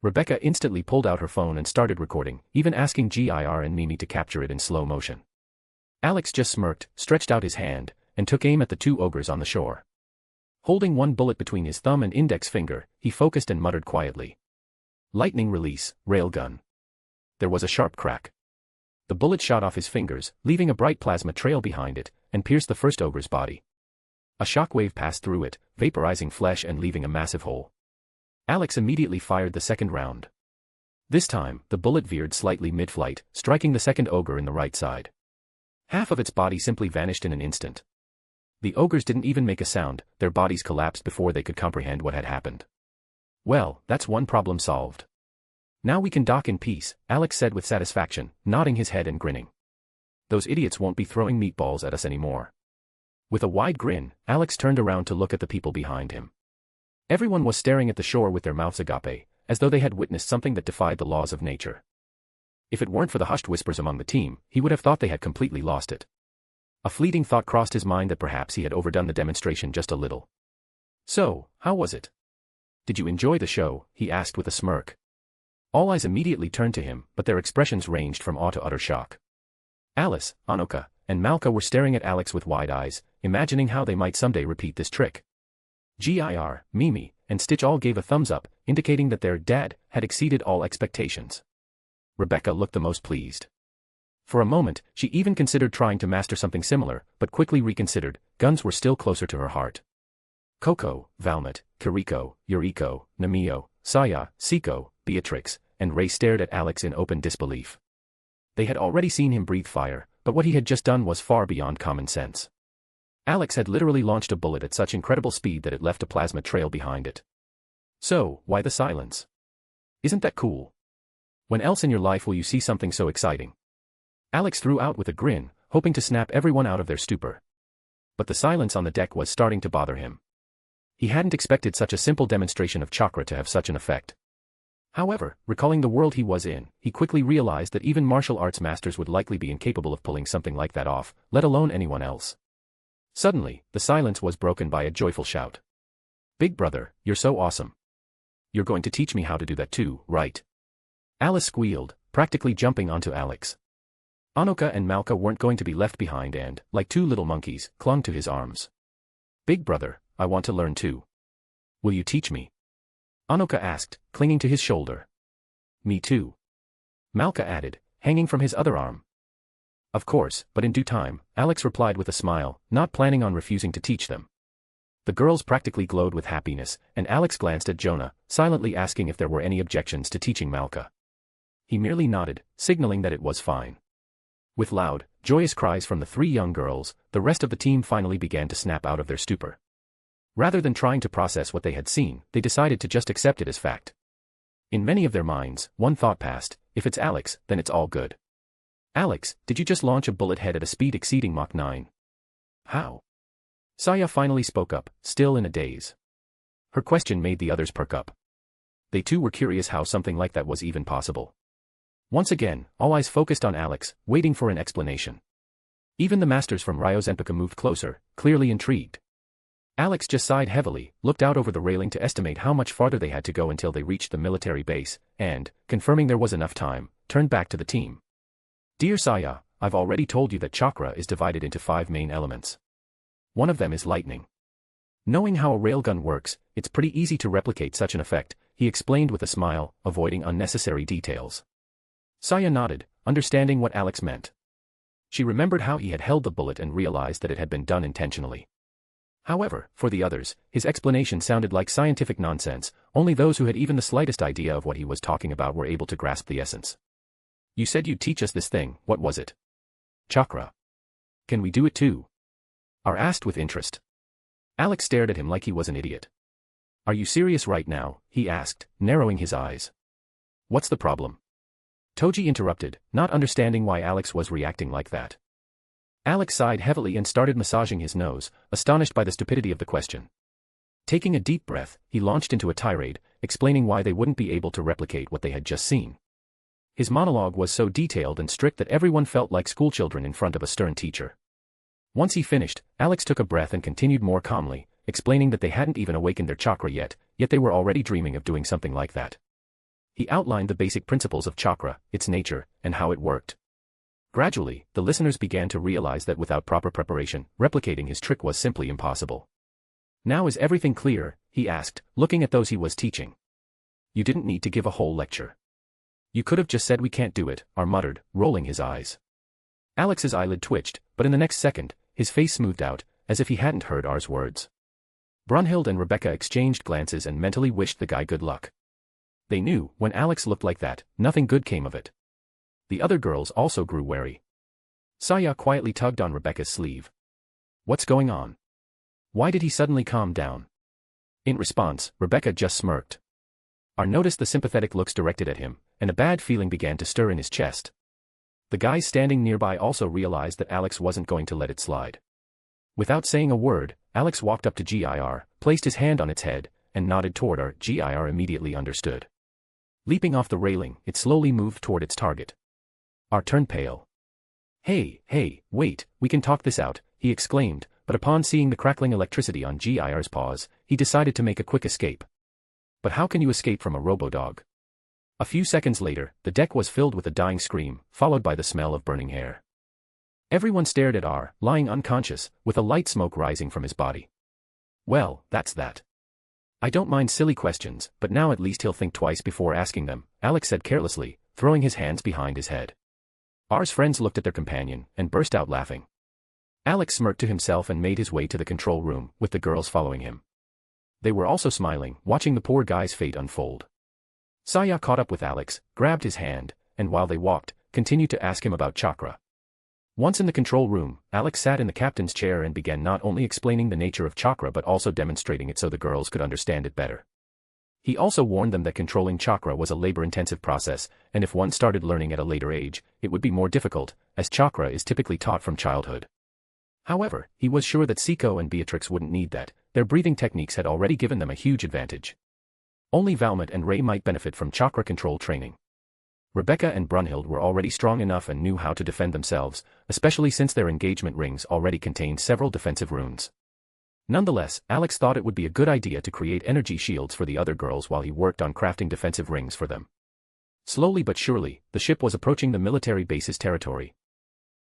Rebecca instantly pulled out her phone and started recording, even asking GIR and Mimi to capture it in slow motion. Alex just smirked, stretched out his hand, and took aim at the 2 ogres on the shore. Holding one bullet between his thumb and index finger, he focused and muttered quietly. Lightning release, railgun. There was a sharp crack. The bullet shot off his fingers, leaving a bright plasma trail behind it, and pierced the first ogre's body. A shockwave passed through it, vaporizing flesh and leaving a massive hole. Alex immediately fired the second round. This time, the bullet veered slightly mid-flight, striking the second ogre in the right side. Half of its body simply vanished in an instant. The ogres didn't even make a sound, their bodies collapsed before they could comprehend what had happened. Well, that's one problem solved. Now we can dock in peace, Alex said with satisfaction, nodding his head and grinning. Those idiots won't be throwing meatballs at us anymore. With a wide grin, Alex turned around to look at the people behind him. Everyone was staring at the shore with their mouths agape, as though they had witnessed something that defied the laws of nature. If it weren't for the hushed whispers among the team, he would have thought they had completely lost it. A fleeting thought crossed his mind that perhaps he had overdone the demonstration just a little. So, how was it? Did you enjoy the show? He asked with a smirk. All eyes immediately turned to him, but their expressions ranged from awe to utter shock. Alice, Anoka, and Malka were staring at Alex with wide eyes, imagining how they might someday repeat this trick. GIR, Mimi, and Stitch all gave a thumbs up, indicating that their dad had exceeded all expectations. Rebecca looked the most pleased. For a moment, she even considered trying to master something similar, but quickly reconsidered. Guns were still closer to her heart. Coco, Valmet, Kiriko, Yuriko, Namio, Saya, Siko, Beatrix, and Ray stared at Alex in open disbelief. They had already seen him breathe fire, but what he had just done was far beyond common sense. Alex had literally launched a bullet at such incredible speed that it left a plasma trail behind it. So, why the silence? Isn't that cool? When else in your life will you see something so exciting? Alex threw out with a grin, hoping to snap everyone out of their stupor. But the silence on the deck was starting to bother him. He hadn't expected such a simple demonstration of chakra to have such an effect. However, recalling the world he was in, he quickly realized that even martial arts masters would likely be incapable of pulling something like that off, let alone anyone else. Suddenly, the silence was broken by a joyful shout. "Big brother, you're so awesome. You're going to teach me how to do that too, right?" Alice squealed, practically jumping onto Alex. Anoka and Malka weren't going to be left behind and, like two little monkeys, clung to his arms. "Big brother, I want to learn too. Will you teach me?" Anoka asked, clinging to his shoulder. "Me too," Malka added, hanging from his other arm. Of course, but in due time, Alex replied with a smile, not planning on refusing to teach them. The girls practically glowed with happiness, and Alex glanced at Jonah, silently asking if there were any objections to teaching Malka. He merely nodded, signaling that it was fine. With loud, joyous cries from the three young girls, the rest of the team finally began to snap out of their stupor. Rather than trying to process what they had seen, they decided to just accept it as fact. In many of their minds, one thought passed: if it's Alex, then it's all good. "Alex, did you just launch a bullet head at a speed exceeding Mach 9? How?" Saya finally spoke up, still in a daze. Her question made the others perk up. They too were curious how something like that was even possible. Once again, all eyes focused on Alex, waiting for an explanation. Even the masters from Ryozenpika moved closer, clearly intrigued. Alex just sighed heavily, looked out over the railing to estimate how much farther they had to go until they reached the military base, and, confirming there was enough time, turned back to the team. "Dear Saya, I've already told you that chakra is divided into 5 main elements. One of them is lightning. Knowing how a railgun works, it's pretty easy to replicate such an effect," he explained with a smile, avoiding unnecessary details. Saya nodded, understanding what Alex meant. She remembered how he had held the bullet and realized that it had been done intentionally. However, for the others, his explanation sounded like scientific nonsense. Only those who had even the slightest idea of what he was talking about were able to grasp the essence. "You said you'd teach us this thing, what was it?" "Chakra. Can we do it too?" Are asked with interest. Alex stared at him like he was an idiot. "Are you serious right now?" he asked, narrowing his eyes. "What's the problem?" Toji interrupted, not understanding why Alex was reacting like that. Alex sighed heavily and started massaging his nose, astonished by the stupidity of the question. Taking a deep breath, he launched into a tirade, explaining why they wouldn't be able to replicate what they had just seen. His monologue was so detailed and strict that everyone felt like schoolchildren in front of a stern teacher. Once he finished, Alex took a breath and continued more calmly, explaining that they hadn't even awakened their chakra yet they were already dreaming of doing something like that. He outlined the basic principles of chakra, its nature, and how it worked. Gradually, the listeners began to realize that without proper preparation, replicating his trick was simply impossible. "Now is everything clear?" he asked, looking at those he was teaching. "You didn't need to give a whole lecture. You could have just said we can't do it," Ar muttered, rolling his eyes. Alex's eyelid twitched, but in the next second, his face smoothed out, as if he hadn't heard Ar's words. Brunhild and Rebecca exchanged glances and mentally wished the guy good luck. They knew, when Alex looked like that, nothing good came of it. The other girls also grew wary. Saya quietly tugged on Rebecca's sleeve. "What's going on? Why did he suddenly calm down?" In response, Rebecca just smirked. Ar noticed the sympathetic looks directed at him, and a bad feeling began to stir in his chest. The guys standing nearby also realized that Alex wasn't going to let it slide. Without saying a word, Alex walked up to GIR, placed his hand on its head, and nodded toward Ar. GIR immediately understood. Leaping off the railing, it slowly moved toward its target. Ar turned pale. Hey, wait, we can talk this out," he exclaimed, but upon seeing the crackling electricity on GIR's paws, he decided to make a quick escape. But how can you escape from a robo-dog? A few seconds later, the deck was filled with a dying scream, followed by the smell of burning hair. Everyone stared at Ar, lying unconscious, with a light smoke rising from his body. "Well, that's that. I don't mind silly questions, but now at least he'll think twice before asking them," Alex said carelessly, throwing his hands behind his head. Ar's friends looked at their companion, and burst out laughing. Alex smirked to himself and made his way to the control room, with the girls following him. They were also smiling, watching the poor guy's fate unfold. Saya caught up with Alex, grabbed his hand, and while they walked, continued to ask him about chakra. Once in the control room, Alex sat in the captain's chair and began not only explaining the nature of chakra but also demonstrating it so the girls could understand it better. He also warned them that controlling chakra was a labor-intensive process, and if one started learning at a later age, it would be more difficult, as chakra is typically taught from childhood. However, he was sure that Seiko and Beatrix wouldn't need that. Their breathing techniques had already given them a huge advantage. Only Valmont and Ray might benefit from chakra control training. Rebecca and Brunhild were already strong enough and knew how to defend themselves, especially since their engagement rings already contained several defensive runes. Nonetheless, Alex thought it would be a good idea to create energy shields for the other girls while he worked on crafting defensive rings for them. Slowly but surely, the ship was approaching the military base's territory.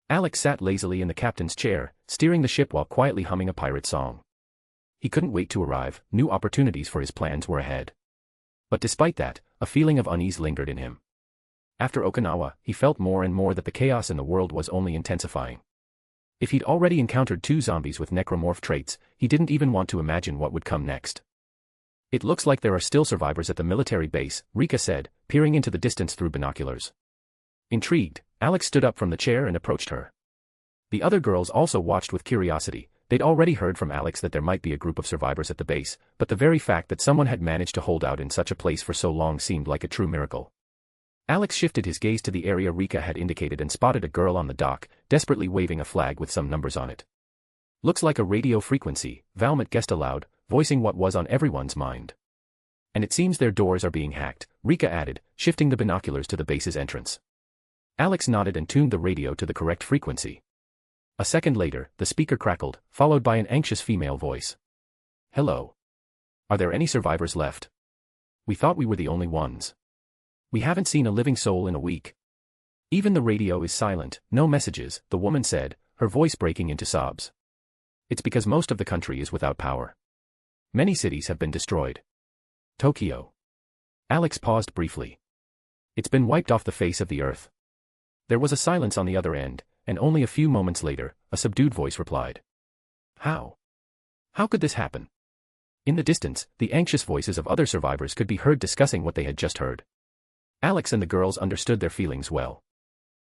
Alex sat lazily in the captain's chair, steering the ship while quietly humming a pirate song. He couldn't wait to arrive. New opportunities for his plans were ahead. But despite that, a feeling of unease lingered in him. After Okinawa, he felt more and more that the chaos in the world was only intensifying. If he'd already encountered 2 zombies with necromorph traits, he didn't even want to imagine what would come next. It looks like there are still survivors at the military base, Rika said, peering into the distance through binoculars. Intrigued, Alex stood up from the chair and approached her. The other girls also watched with curiosity. They'd already heard from Alex that there might be a group of survivors at the base, but the very fact that someone had managed to hold out in such a place for so long seemed like a true miracle. Alex shifted his gaze to the area Rika had indicated and spotted a girl on the dock, desperately waving a flag with some numbers on it. Looks like a radio frequency, Valmont guessed aloud, voicing what was on everyone's mind. And it seems their doors are being hacked, Rika added, shifting the binoculars to the base's entrance. Alex nodded and tuned the radio to the correct frequency. A second later, the speaker crackled, followed by an anxious female voice. Hello. Are there any survivors left? We thought we were the only ones. We haven't seen a living soul in a week. Even the radio is silent, no messages, the woman said, her voice breaking into sobs. It's because most of the country is without power. Many cities have been destroyed. Tokyo. Alex paused briefly. It's been wiped off the face of the earth. There was a silence on the other end, and only a few moments later, a subdued voice replied. How? How could this happen? In the distance, the anxious voices of other survivors could be heard discussing what they had just heard. Alex and the girls understood their feelings well.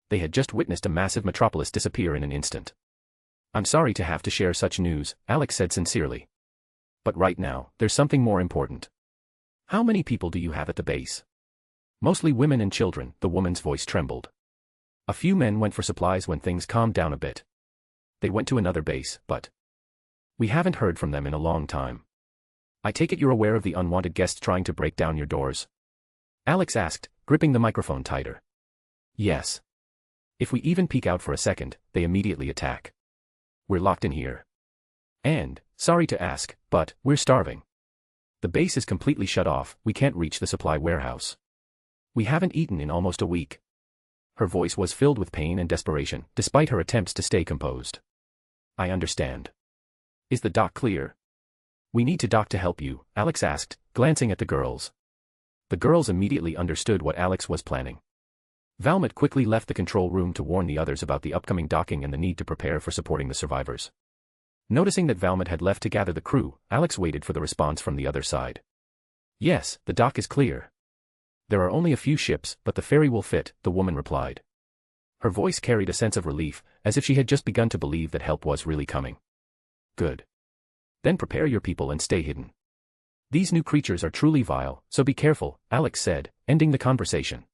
They had just witnessed a massive metropolis disappear in an instant. I'm sorry to have to share such news, Alex said sincerely. But right now, there's something more important. How many people do you have at the base? Mostly women and children, the woman's voice trembled. A few men went for supplies when things calmed down a bit. They went to another base, but we haven't heard from them in a long time. I take it you're aware of the unwanted guests trying to break down your doors? Alex asked, gripping the microphone tighter. Yes. If we even peek out for a second, they immediately attack. We're locked in here. And, sorry to ask, but we're starving. The base is completely shut off, we can't reach the supply warehouse. We haven't eaten in almost a week. Her voice was filled with pain and desperation, despite her attempts to stay composed. I understand. Is the dock clear? We need to dock to help you, Alex asked, glancing at the girls. The girls immediately understood what Alex was planning. Valmont quickly left the control room to warn the others about the upcoming docking and the need to prepare for supporting the survivors. Noticing that Valmont had left to gather the crew, Alex waited for the response from the other side. Yes, the dock is clear. There are only a few ships, but the ferry will fit, the woman replied. Her voice carried a sense of relief, as if she had just begun to believe that help was really coming. Good. Then prepare your people and stay hidden. These new creatures are truly vile, so be careful, Alex said, ending the conversation.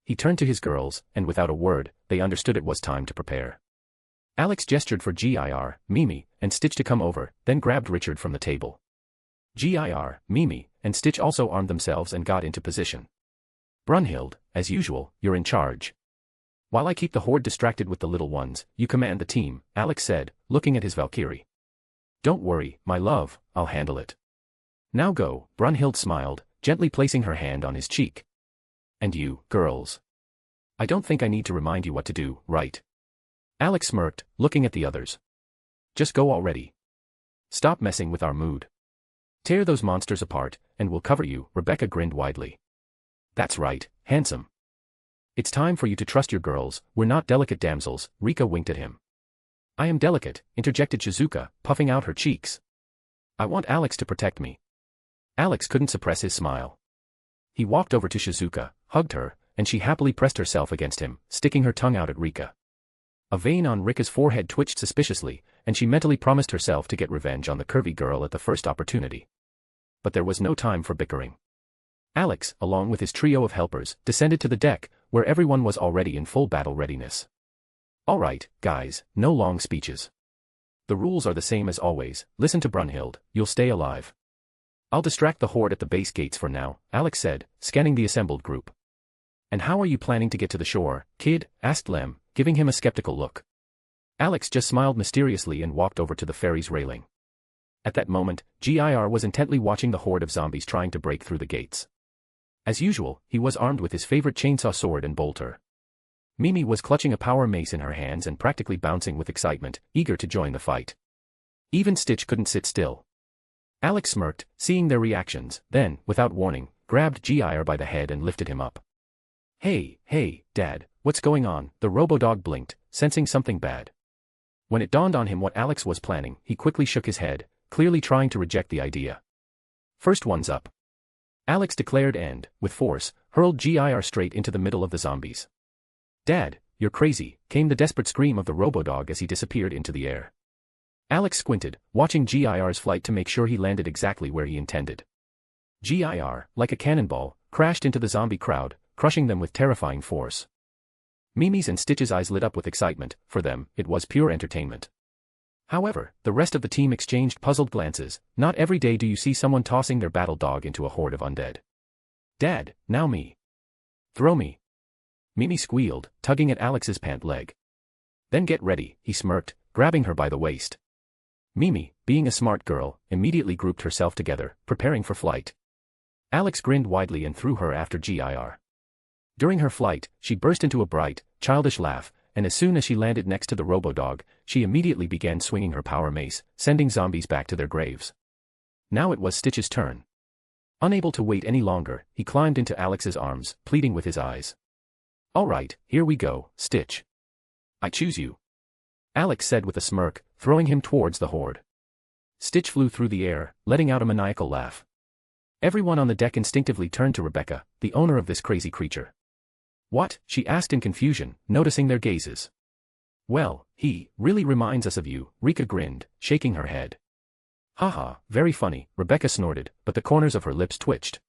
He turned to his girls, and without a word, they understood it was time to prepare. Alex gestured for Gir, Mimi, and Stitch to come over, then grabbed Richard from the table. Gir, Mimi, and Stitch also armed themselves and got into position. Brunhild, as usual, you're in charge. While I keep the horde distracted with the little ones, you command the team, Alex said, looking at his Valkyrie. Don't worry, my love, I'll handle it. Now go, Brunhild smiled, gently placing her hand on his cheek. And you, girls. I don't think I need to remind you what to do, right? Alex smirked, looking at the others. Just go already. Stop messing with our mood. Tear those monsters apart, and we'll cover you, Rebecca grinned widely. That's right, handsome. It's time for you to trust your girls, we're not delicate damsels, Rika winked at him. I am delicate, interjected Shizuka, puffing out her cheeks. I want Alex to protect me. Alex couldn't suppress his smile. He walked over to Shizuka, hugged her, and she happily pressed herself against him, sticking her tongue out at Rika. A vein on Rika's forehead twitched suspiciously, and she mentally promised herself to get revenge on the curvy girl at the first opportunity. But there was no time for bickering. Alex, along with his trio of helpers, descended to the deck, where everyone was already in full battle readiness. All right, guys, no long speeches. The rules are the same as always. Listen to Brunhild, you'll stay alive. I'll distract the horde at the base gates for now, Alex said, scanning the assembled group. And how are you planning to get to the shore, kid? Asked Lem, giving him a skeptical look. Alex just smiled mysteriously and walked over to the ferry's railing. At that moment, GIR was intently watching the horde of zombies trying to break through the gates. As usual, he was armed with his favorite chainsaw sword and bolter. Mimi was clutching a power mace in her hands and practically bouncing with excitement, eager to join the fight. Even Stitch couldn't sit still. Alex smirked, seeing their reactions, then, without warning, grabbed GIR by the head and lifted him up. Hey, Dad, what's going on? The robo-dog blinked, sensing something bad. When it dawned on him what Alex was planning, he quickly shook his head, clearly trying to reject the idea. First one's up. Alex declared and, with force, hurled GIR straight into the middle of the zombies. Dad, you're crazy, came the desperate scream of the robo-dog as he disappeared into the air. Alex squinted, watching GIR's flight to make sure he landed exactly where he intended. GIR, like a cannonball, crashed into the zombie crowd, crushing them with terrifying force. Mimi's and Stitch's eyes lit up with excitement. For them, it was pure entertainment. However, the rest of the team exchanged puzzled glances. Not every day do you see someone tossing their battle dog into a horde of undead. Dad, now me. Throw me. Mimi squealed, tugging at Alex's pant leg. Then get ready, he smirked, grabbing her by the waist. Mimi, being a smart girl, immediately grouped herself together, preparing for flight. Alex grinned widely and threw her after GIR. During her flight, she burst into a bright, childish laugh, and as soon as she landed next to the robo-dog, she immediately began swinging her power mace, sending zombies back to their graves. Now it was Stitch's turn. Unable to wait any longer, he climbed into Alex's arms, pleading with his eyes. All right, here we go, Stitch. I choose you. Alex said with a smirk, throwing him towards the horde. Stitch flew through the air, letting out a maniacal laugh. Everyone on the deck instinctively turned to Rebecca, the owner of this crazy creature. What? She asked in confusion, noticing their gazes. Well, he really reminds us of you, Rika grinned, shaking her head. Haha, very funny, Rebecca snorted, but the corners of her lips twitched.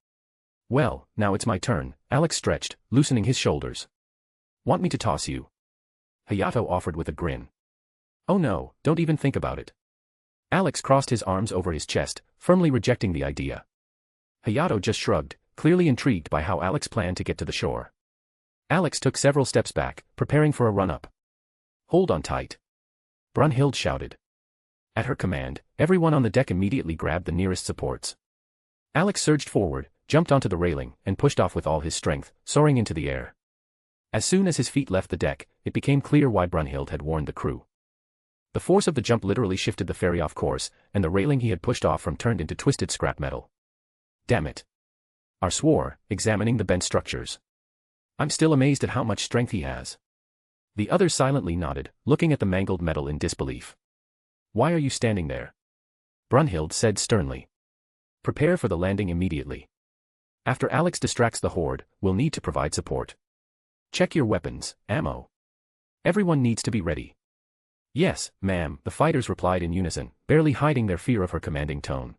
Well, now it's my turn, Alex stretched, loosening his shoulders. Want me to toss you? Hayato offered with a grin. Oh no, don't even think about it. Alex crossed his arms over his chest, firmly rejecting the idea. Hayato just shrugged, clearly intrigued by how Alex planned to get to the shore. Alex took several steps back, preparing for a run-up. Hold on tight. Brunhild shouted. At her command, everyone on the deck immediately grabbed the nearest supports. Alex surged forward, jumped onto the railing, and pushed off with all his strength, soaring into the air. As soon as his feet left the deck, it became clear why Brunhild had warned the crew. The force of the jump literally shifted the ferry off course, and the railing he had pushed off from turned into twisted scrap metal. Damn it. R swore, examining the bent structures. I'm still amazed at how much strength he has. The others silently nodded, looking at the mangled metal in disbelief. Why are you standing there? Brunhild said sternly. Prepare for the landing immediately. After Alex distracts the horde, we'll need to provide support. Check your weapons, ammo. Everyone needs to be ready. Yes, ma'am, the fighters replied in unison, barely hiding their fear of her commanding tone.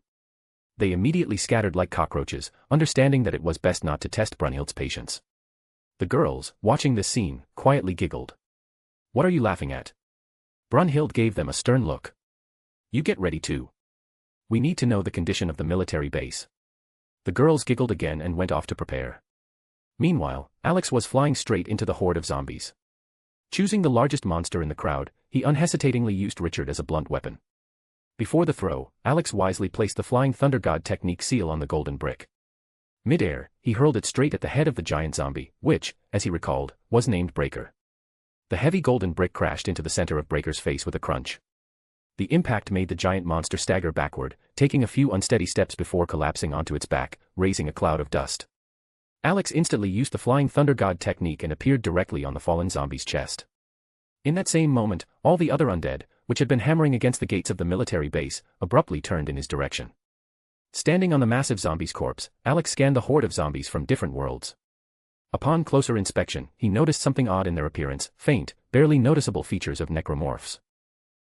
They immediately scattered like cockroaches, understanding that it was best not to test Brunhild's patience. The girls, watching this scene, quietly giggled. What are you laughing at? Brunhild gave them a stern look. You get ready too. We need to know the condition of the military base. The girls giggled again and went off to prepare. Meanwhile, Alex was flying straight into the horde of zombies. Choosing the largest monster in the crowd, he unhesitatingly used Richard as a blunt weapon. Before the throw, Alex wisely placed the Flying Thunder God technique seal on the golden brick. Mid-air, he hurled it straight at the head of the giant zombie, which, as he recalled, was named Breaker. The heavy golden brick crashed into the center of Breaker's face with a crunch. The impact made the giant monster stagger backward, taking a few unsteady steps before collapsing onto its back, raising a cloud of dust. Alex instantly used the Flying Thunder God technique and appeared directly on the fallen zombie's chest. In that same moment, all the other undead, which had been hammering against the gates of the military base, abruptly turned in his direction. Standing on the massive zombie's corpse, Alex scanned the horde of zombies from different worlds. Upon closer inspection, he noticed something odd in their appearance, faint, barely noticeable features of necromorphs.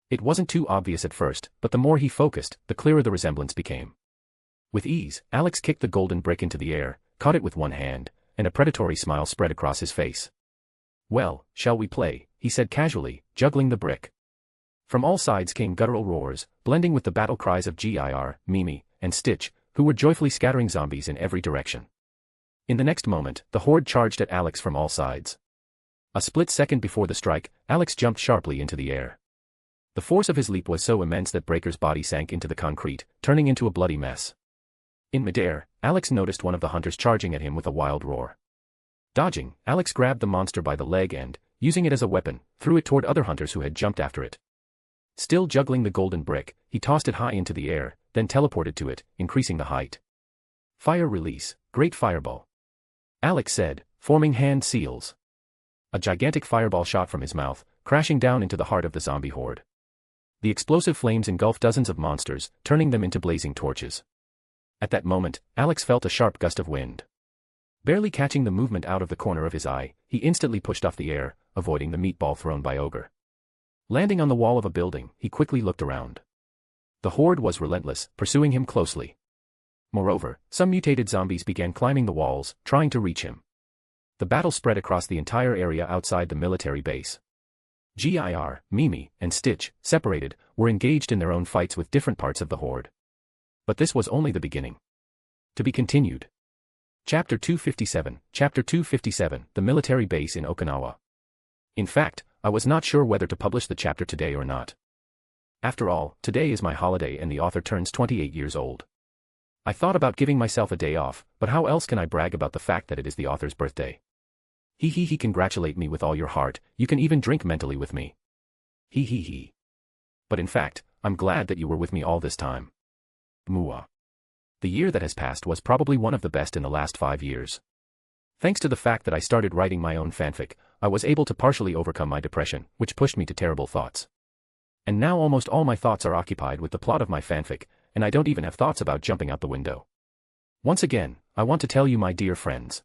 It wasn't too obvious at first, but the more he focused, the clearer the resemblance became. With ease, Alex kicked the golden brick into the air, caught it with one hand, and a predatory smile spread across his face. "Well, shall we play?" he said casually, juggling the brick. From all sides came guttural roars, blending with the battle cries of Gir, Mimi, and Stitch, who were joyfully scattering zombies in every direction. In the next moment, the horde charged at Alex from all sides. A split second before the strike, Alex jumped sharply into the air. The force of his leap was so immense that Breaker's body sank into the concrete, turning into a bloody mess. In midair, Alex noticed one of the hunters charging at him with a wild roar. Dodging, Alex grabbed the monster by the leg and, using it as a weapon, threw it toward other hunters who had jumped after it. Still juggling the golden brick, he tossed it high into the air, then teleported to it, increasing the height. "Fire release, great fireball," Alex said, forming hand seals. A gigantic fireball shot from his mouth, crashing down into the heart of the zombie horde. The explosive flames engulfed dozens of monsters, turning them into blazing torches. At that moment, Alex felt a sharp gust of wind. Barely catching the movement out of the corner of his eye, he instantly pushed off the air, avoiding the meatball thrown by Ogre. Landing on the wall of a building, he quickly looked around. The horde was relentless, pursuing him closely. Moreover, some mutated zombies began climbing the walls, trying to reach him. The battle spread across the entire area outside the military base. Gir, Mimi, and Stitch, separated, were engaged in their own fights with different parts of the horde. But this was only the beginning. To be continued. Chapter 257, Chapter 257, The Military Base in Okinawa. In fact, I was not sure whether to publish the chapter today or not. After all, today is my holiday and the author turns 28 years old. I thought about giving myself a day off, but how else can I brag about the fact that it is the author's birthday? He congratulate me with all your heart, you can even drink mentally with me. He. But in fact, I'm glad that you were with me all this time. Mua. The year that has passed was probably one of the best in the last 5 years. Thanks to the fact that I started writing my own fanfic, I was able to partially overcome my depression, which pushed me to terrible thoughts. And now almost all my thoughts are occupied with the plot of my fanfic, and I don't even have thoughts about jumping out the window. Once again, I want to tell you, my dear friends,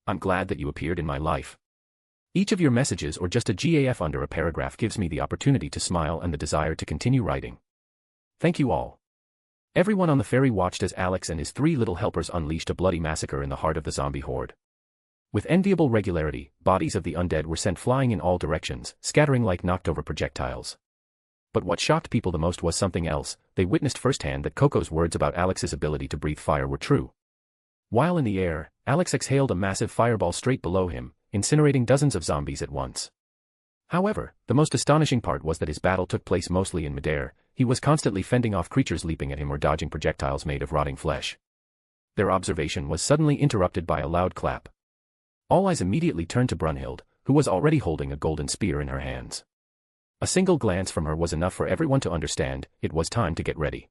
I'm glad that you appeared in my life. Each of your messages or just a GAF under a paragraph gives me the opportunity to smile and the desire to continue writing. Thank you all. Everyone on the ferry watched as Alex and his 3 little helpers unleashed a bloody massacre in the heart of the zombie horde. With enviable regularity, bodies of the undead were sent flying in all directions, scattering like knocked-over projectiles. But what shocked people the most was something else. They witnessed firsthand that Coco's words about Alex's ability to breathe fire were true. While in the air, Alex exhaled a massive fireball straight below him, incinerating dozens of zombies at once. However, the most astonishing part was that his battle took place mostly in midair. He was constantly fending off creatures leaping at him or dodging projectiles made of rotting flesh. Their observation was suddenly interrupted by a loud clap. All eyes immediately turned to Brunhild, who was already holding a golden spear in her hands. A single glance from her was enough for everyone to understand it was time to get ready.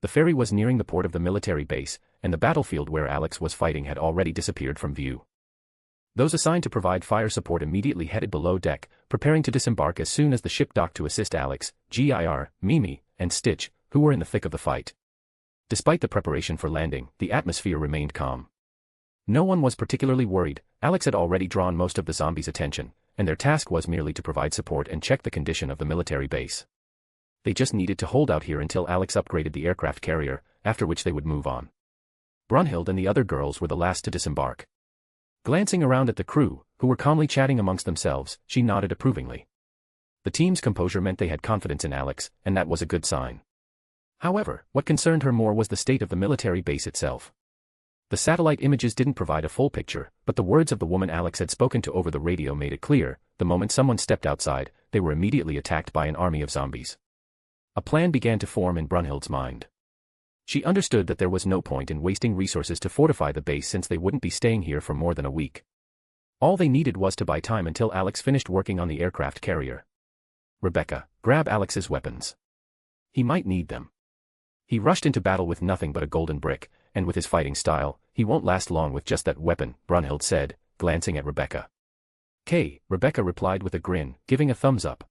The ferry was nearing the port of the military base, and the battlefield where Alex was fighting had already disappeared from view. Those assigned to provide fire support immediately headed below deck, preparing to disembark as soon as the ship docked to assist Alex, Gir, Mimi, and Stitch, who were in the thick of the fight. Despite the preparation for landing, the atmosphere remained calm. No one was particularly worried. Alex had already drawn most of the zombies' attention, and their task was merely to provide support and check the condition of the military base. They just needed to hold out here until Alex upgraded the aircraft carrier, after which they would move on. Brunhild and the other girls were the last to disembark. Glancing around at the crew, who were calmly chatting amongst themselves, she nodded approvingly. The team's composure meant they had confidence in Alex, and that was a good sign. However, what concerned her more was the state of the military base itself. The satellite images didn't provide a full picture, but the words of the woman Alex had spoken to over the radio made it clear. The moment someone stepped outside, they were immediately attacked by an army of zombies. A plan began to form in Brunhild's mind. She understood that there was no point in wasting resources to fortify the base since they wouldn't be staying here for more than a week. All they needed was to buy time until Alex finished working on the aircraft carrier. Rebecca, grab Alex's weapons. He might need them. He rushed into battle with nothing but a golden brick, and with his fighting style, he won't last long with just that weapon, Brunhild said, glancing at Rebecca. Rebecca replied with a grin, giving a thumbs up.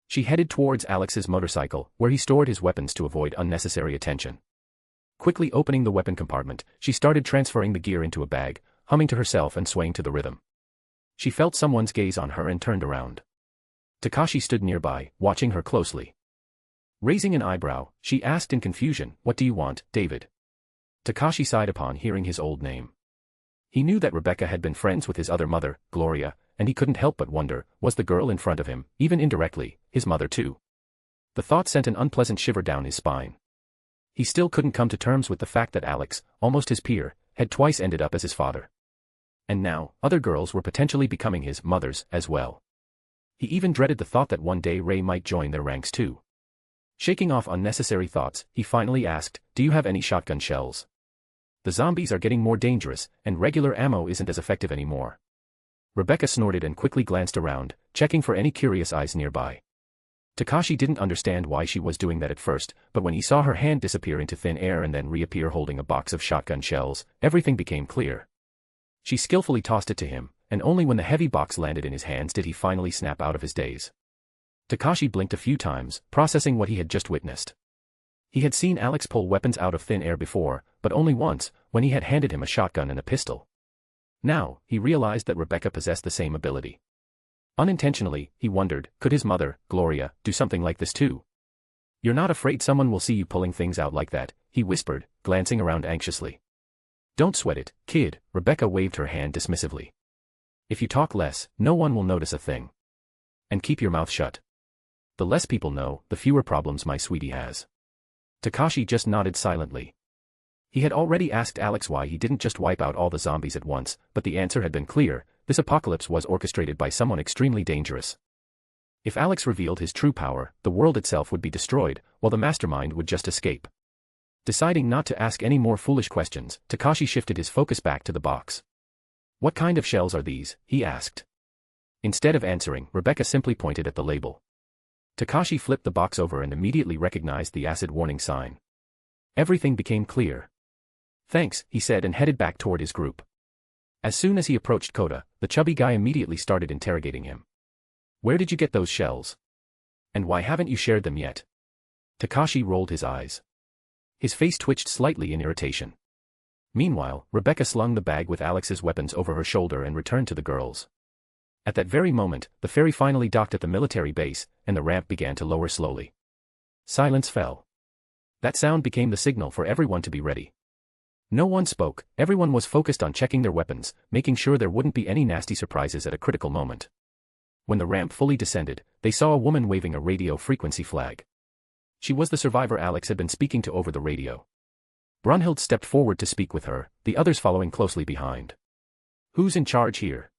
She headed towards Alex's motorcycle, where he stored his weapons to avoid unnecessary attention. Quickly opening the weapon compartment, she started transferring the gear into a bag, humming to herself and swaying to the rhythm. She felt someone's gaze on her and turned around. Takashi stood nearby, watching her closely. Raising an eyebrow, she asked in confusion, "What do you want, David?" Takashi sighed upon hearing his old name. He knew that Rebecca had been friends with his other mother, Gloria, and he couldn't help but wonder, was the girl in front of him, even indirectly, his mother too? The thought sent an unpleasant shiver down his spine. He still couldn't come to terms with the fact that Alex, almost his peer, had twice ended up as his father. And now, other girls were potentially becoming his mothers as well. He even dreaded the thought that one day Ray might join their ranks too. Shaking off unnecessary thoughts, he finally asked, "Do you have any shotgun shells? The zombies are getting more dangerous, and regular ammo isn't as effective anymore." Rebecca snorted and quickly glanced around, checking for any curious eyes nearby. Takashi didn't understand why she was doing that at first, but when he saw her hand disappear into thin air and then reappear holding a box of shotgun shells, everything became clear. She skillfully tossed it to him, and only when the heavy box landed in his hands did he finally snap out of his daze. Takashi blinked a few times, processing what he had just witnessed. He had seen Alex pull weapons out of thin air before, but only once, when he had handed him a shotgun and a pistol. Now, he realized that Rebecca possessed the same ability. Unintentionally, he wondered, could his mother, Gloria, do something like this too? "You're not afraid someone will see you pulling things out like that?" he whispered, glancing around anxiously. "Don't sweat it, kid," Rebecca waved her hand dismissively. "If you talk less, no one will notice a thing. And keep your mouth shut. The less people know, the fewer problems my sweetie has." Takashi just nodded silently. He had already asked Alex why he didn't just wipe out all the zombies at once, but the answer had been clear: this apocalypse was orchestrated by someone extremely dangerous. If Alex revealed his true power, the world itself would be destroyed, while the mastermind would just escape. Deciding not to ask any more foolish questions, Takashi shifted his focus back to the box. "What kind of shells are these?" he asked. Instead of answering, Rebecca simply pointed at the label. Takashi flipped the box over and immediately recognized the acid warning sign. Everything became clear. "Thanks," he said and headed back toward his group. As soon as he approached Kota, the chubby guy immediately started interrogating him. "Where did you get those shells? And why haven't you shared them yet?" Takashi rolled his eyes. His face twitched slightly in irritation. Meanwhile, Rebecca slung the bag with Alex's weapons over her shoulder and returned to the girls. At that very moment, the ferry finally docked at the military base, and the ramp began to lower slowly. Silence fell. That sound became the signal for everyone to be ready. No one spoke, everyone was focused on checking their weapons, making sure there wouldn't be any nasty surprises at a critical moment. When the ramp fully descended, they saw a woman waving a radio frequency flag. She was the survivor Alex had been speaking to over the radio. Brunhild stepped forward to speak with her, the others following closely behind. "Who's in charge here?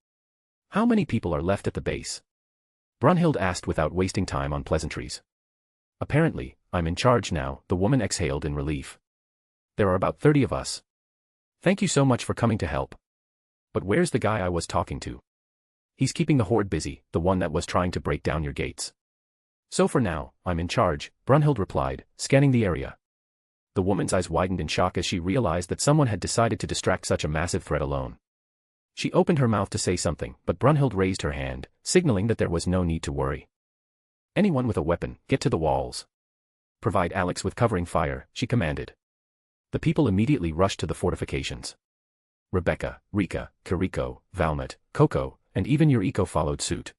How many people are left at the base?" Brunhild asked without wasting time on pleasantries. "Apparently, I'm in charge now," the woman exhaled in relief. "There are about 30 of us. Thank you so much for coming to help. But where's the guy I was talking to?" "He's keeping the horde busy, the one that was trying to break down your gates." "So for now, I'm in charge," Brunhild replied, scanning the area. The woman's eyes widened in shock as she realized that someone had decided to distract such a massive threat alone. She opened her mouth to say something, but Brunhild raised her hand, signaling that there was no need to worry. "Anyone with a weapon, get to the walls. Provide Alex with covering fire," she commanded. The people immediately rushed to the fortifications. Rebecca, Rika, Kiriko, Valmet, Coco, and even Yuriko followed suit.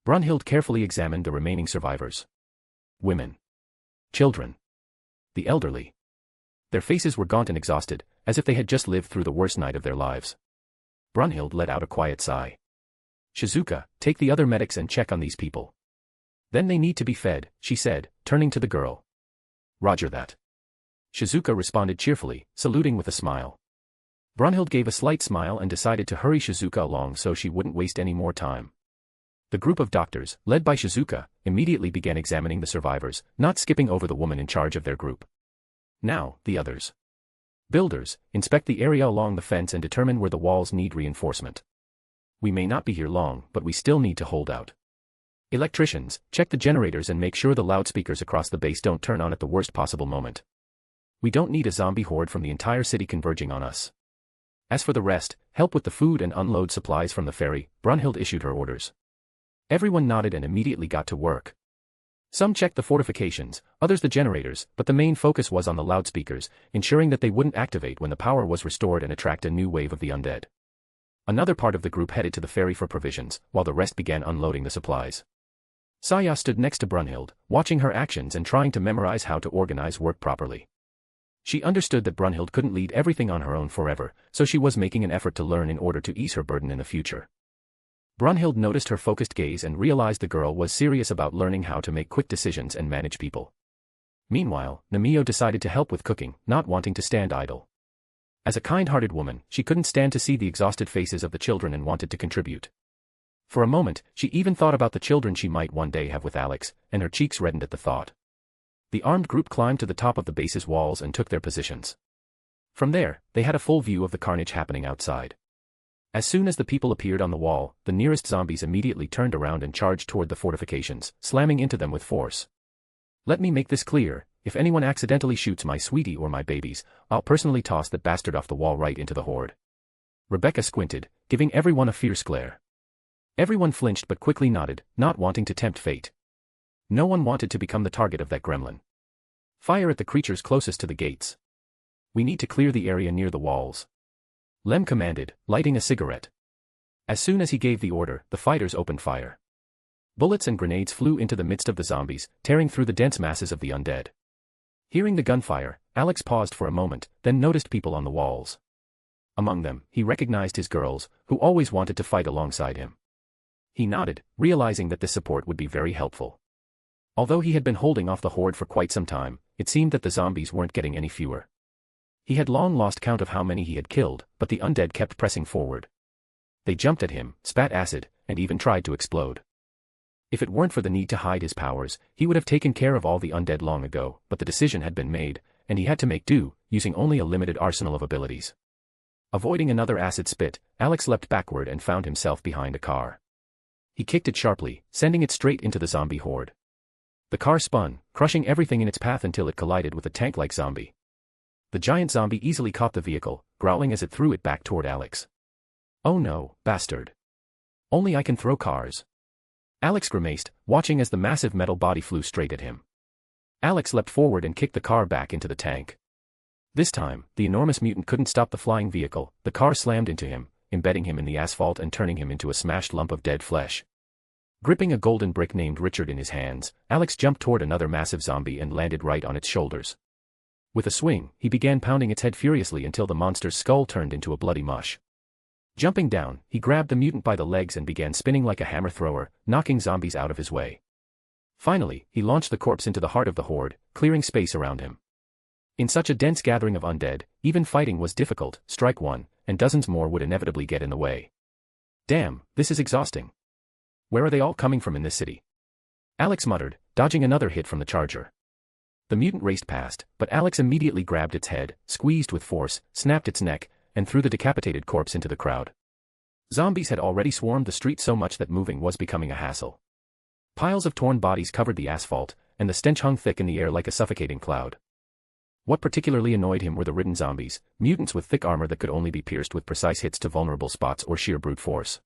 Brunhild carefully examined the remaining survivors. Women. Children. The elderly. Their faces were gaunt and exhausted, as if they had just lived through the worst night of their lives. Brunhild let out a quiet sigh. "Shizuka, take the other medics and check on these people. Then they need to be fed," she said, turning to the girl. "Roger that." Shizuka responded cheerfully, saluting with a smile. Brunhild gave a slight smile and decided to hurry Shizuka along so she wouldn't waste any more time. The group of doctors, led by Shizuka, immediately began examining the survivors, not skipping over the woman in charge of their group. Now, the others. Builders, inspect the area along the fence and determine where the walls need reinforcement. We may not be here long, but we still need to hold out. Electricians, check the generators and make sure the loudspeakers across the base don't turn on at the worst possible moment. We don't need a zombie horde from the entire city converging on us. As for the rest, help with the food and unload supplies from the ferry, Brunhild issued her orders. Everyone nodded and immediately got to work. Some checked the fortifications, others the generators, but the main focus was on the loudspeakers, ensuring that they wouldn't activate when the power was restored and attract a new wave of the undead. Another part of the group headed to the ferry for provisions, while the rest began unloading the supplies. Saya stood next to Brunhild, watching her actions and trying to memorize how to organize work properly. She understood that Brunhild couldn't lead everything on her own forever, so she was making an effort to learn in order to ease her burden in the future. Brunhild noticed her focused gaze and realized the girl was serious about learning how to make quick decisions and manage people. Meanwhile, Namio decided to help with cooking, not wanting to stand idle. As a kind-hearted woman, she couldn't stand to see the exhausted faces of the children and wanted to contribute. For a moment, she even thought about the children she might one day have with Alex, and her cheeks reddened at the thought. The armed group climbed to the top of the base's walls and took their positions. From there, they had a full view of the carnage happening outside. As soon as the people appeared on the wall, the nearest zombies immediately turned around and charged toward the fortifications, slamming into them with force. Let me make this clear, if anyone accidentally shoots my sweetie or my babies, I'll personally toss that bastard off the wall right into the horde. Rebecca squinted, giving everyone a fierce glare. Everyone flinched but quickly nodded, not wanting to tempt fate. No one wanted to become the target of that gremlin. Fire at the creatures closest to the gates. We need to clear the area near the walls. Lem commanded, lighting a cigarette. As soon as he gave the order, the fighters opened fire. Bullets and grenades flew into the midst of the zombies, tearing through the dense masses of the undead. Hearing the gunfire, Alex paused for a moment, then noticed people on the walls. Among them, he recognized his girls, who always wanted to fight alongside him. He nodded, realizing that this support would be very helpful. Although he had been holding off the horde for quite some time, it seemed that the zombies weren't getting any fewer. He had long lost count of how many he had killed, but the undead kept pressing forward. They jumped at him, spat acid, and even tried to explode. If it weren't for the need to hide his powers, he would have taken care of all the undead long ago, but the decision had been made, and he had to make do, using only a limited arsenal of abilities. Avoiding another acid spit, Alex leapt backward and found himself behind a car. He kicked it sharply, sending it straight into the zombie horde. The car spun, crushing everything in its path until it collided with a tank-like zombie. The giant zombie easily caught the vehicle, growling as it threw it back toward Alex. Oh no, bastard. Only I can throw cars. Alex grimaced, watching as the massive metal body flew straight at him. Alex leapt forward and kicked the car back into the tank. This time, the enormous mutant couldn't stop the flying vehicle. The car slammed into him, embedding him in the asphalt and turning him into a smashed lump of dead flesh. Gripping a golden brick named Richard in his hands, Alex jumped toward another massive zombie and landed right on its shoulders. With a swing, he began pounding its head furiously until the monster's skull turned into a bloody mush. Jumping down, he grabbed the mutant by the legs and began spinning like a hammer thrower, knocking zombies out of his way. Finally, he launched the corpse into the heart of the horde, clearing space around him. In such a dense gathering of undead, even fighting was difficult. Strike one, and dozens more would inevitably get in the way. Damn, this is exhausting. Where are they all coming from in this city? Alex muttered, dodging another hit from the charger. The mutant raced past, but Alex immediately grabbed its head, squeezed with force, snapped its neck, and threw the decapitated corpse into the crowd. Zombies had already swarmed the street so much that moving was becoming a hassle. Piles of torn bodies covered the asphalt, and the stench hung thick in the air like a suffocating cloud. What particularly annoyed him were the ridden zombies, mutants with thick armor that could only be pierced with precise hits to vulnerable spots or sheer brute force.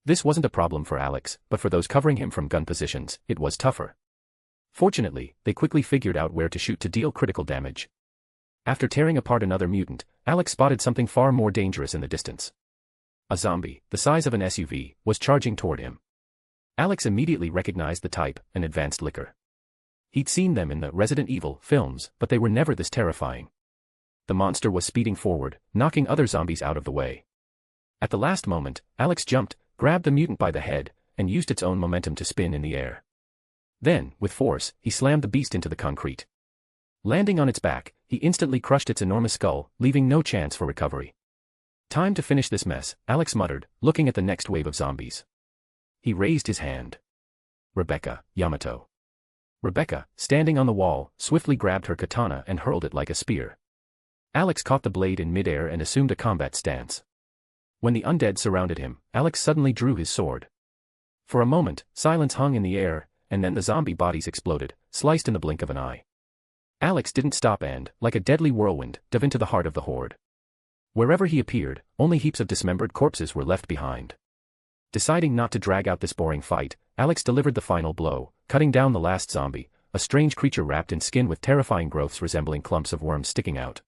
This wasn't a problem for Alex, but for those covering him from gun positions, it was tougher. Fortunately, they quickly figured out where to shoot to deal critical damage. After tearing apart another mutant, Alex spotted something far more dangerous in the distance. A zombie, the size of an SUV, was charging toward him. Alex immediately recognized the type, an advanced licker. He'd seen them in the Resident Evil films, but they were never this terrifying. The monster was speeding forward, knocking other zombies out of the way. At the last moment, Alex jumped, grabbed the mutant by the head, and used its own momentum to spin in the air. Then, with force, he slammed the beast into the concrete. Landing on its back, he instantly crushed its enormous skull, leaving no chance for recovery. Time to finish this mess, Alex muttered, looking at the next wave of zombies. He raised his hand. Rebecca, Yamato. Rebecca, standing on the wall, swiftly grabbed her katana and hurled it like a spear. Alex caught the blade in midair and assumed a combat stance. When the undead surrounded him, Alex suddenly drew his sword. For a moment, silence hung in the air, and then the zombie bodies exploded, sliced in the blink of an eye. Alex didn't stop and, like a deadly whirlwind, dove into the heart of the horde. Wherever he appeared, only heaps of dismembered corpses were left behind. Deciding not to drag out this boring fight, Alex delivered the final blow, cutting down the last zombie, a strange creature wrapped in skin with terrifying growths resembling clumps of worms sticking out.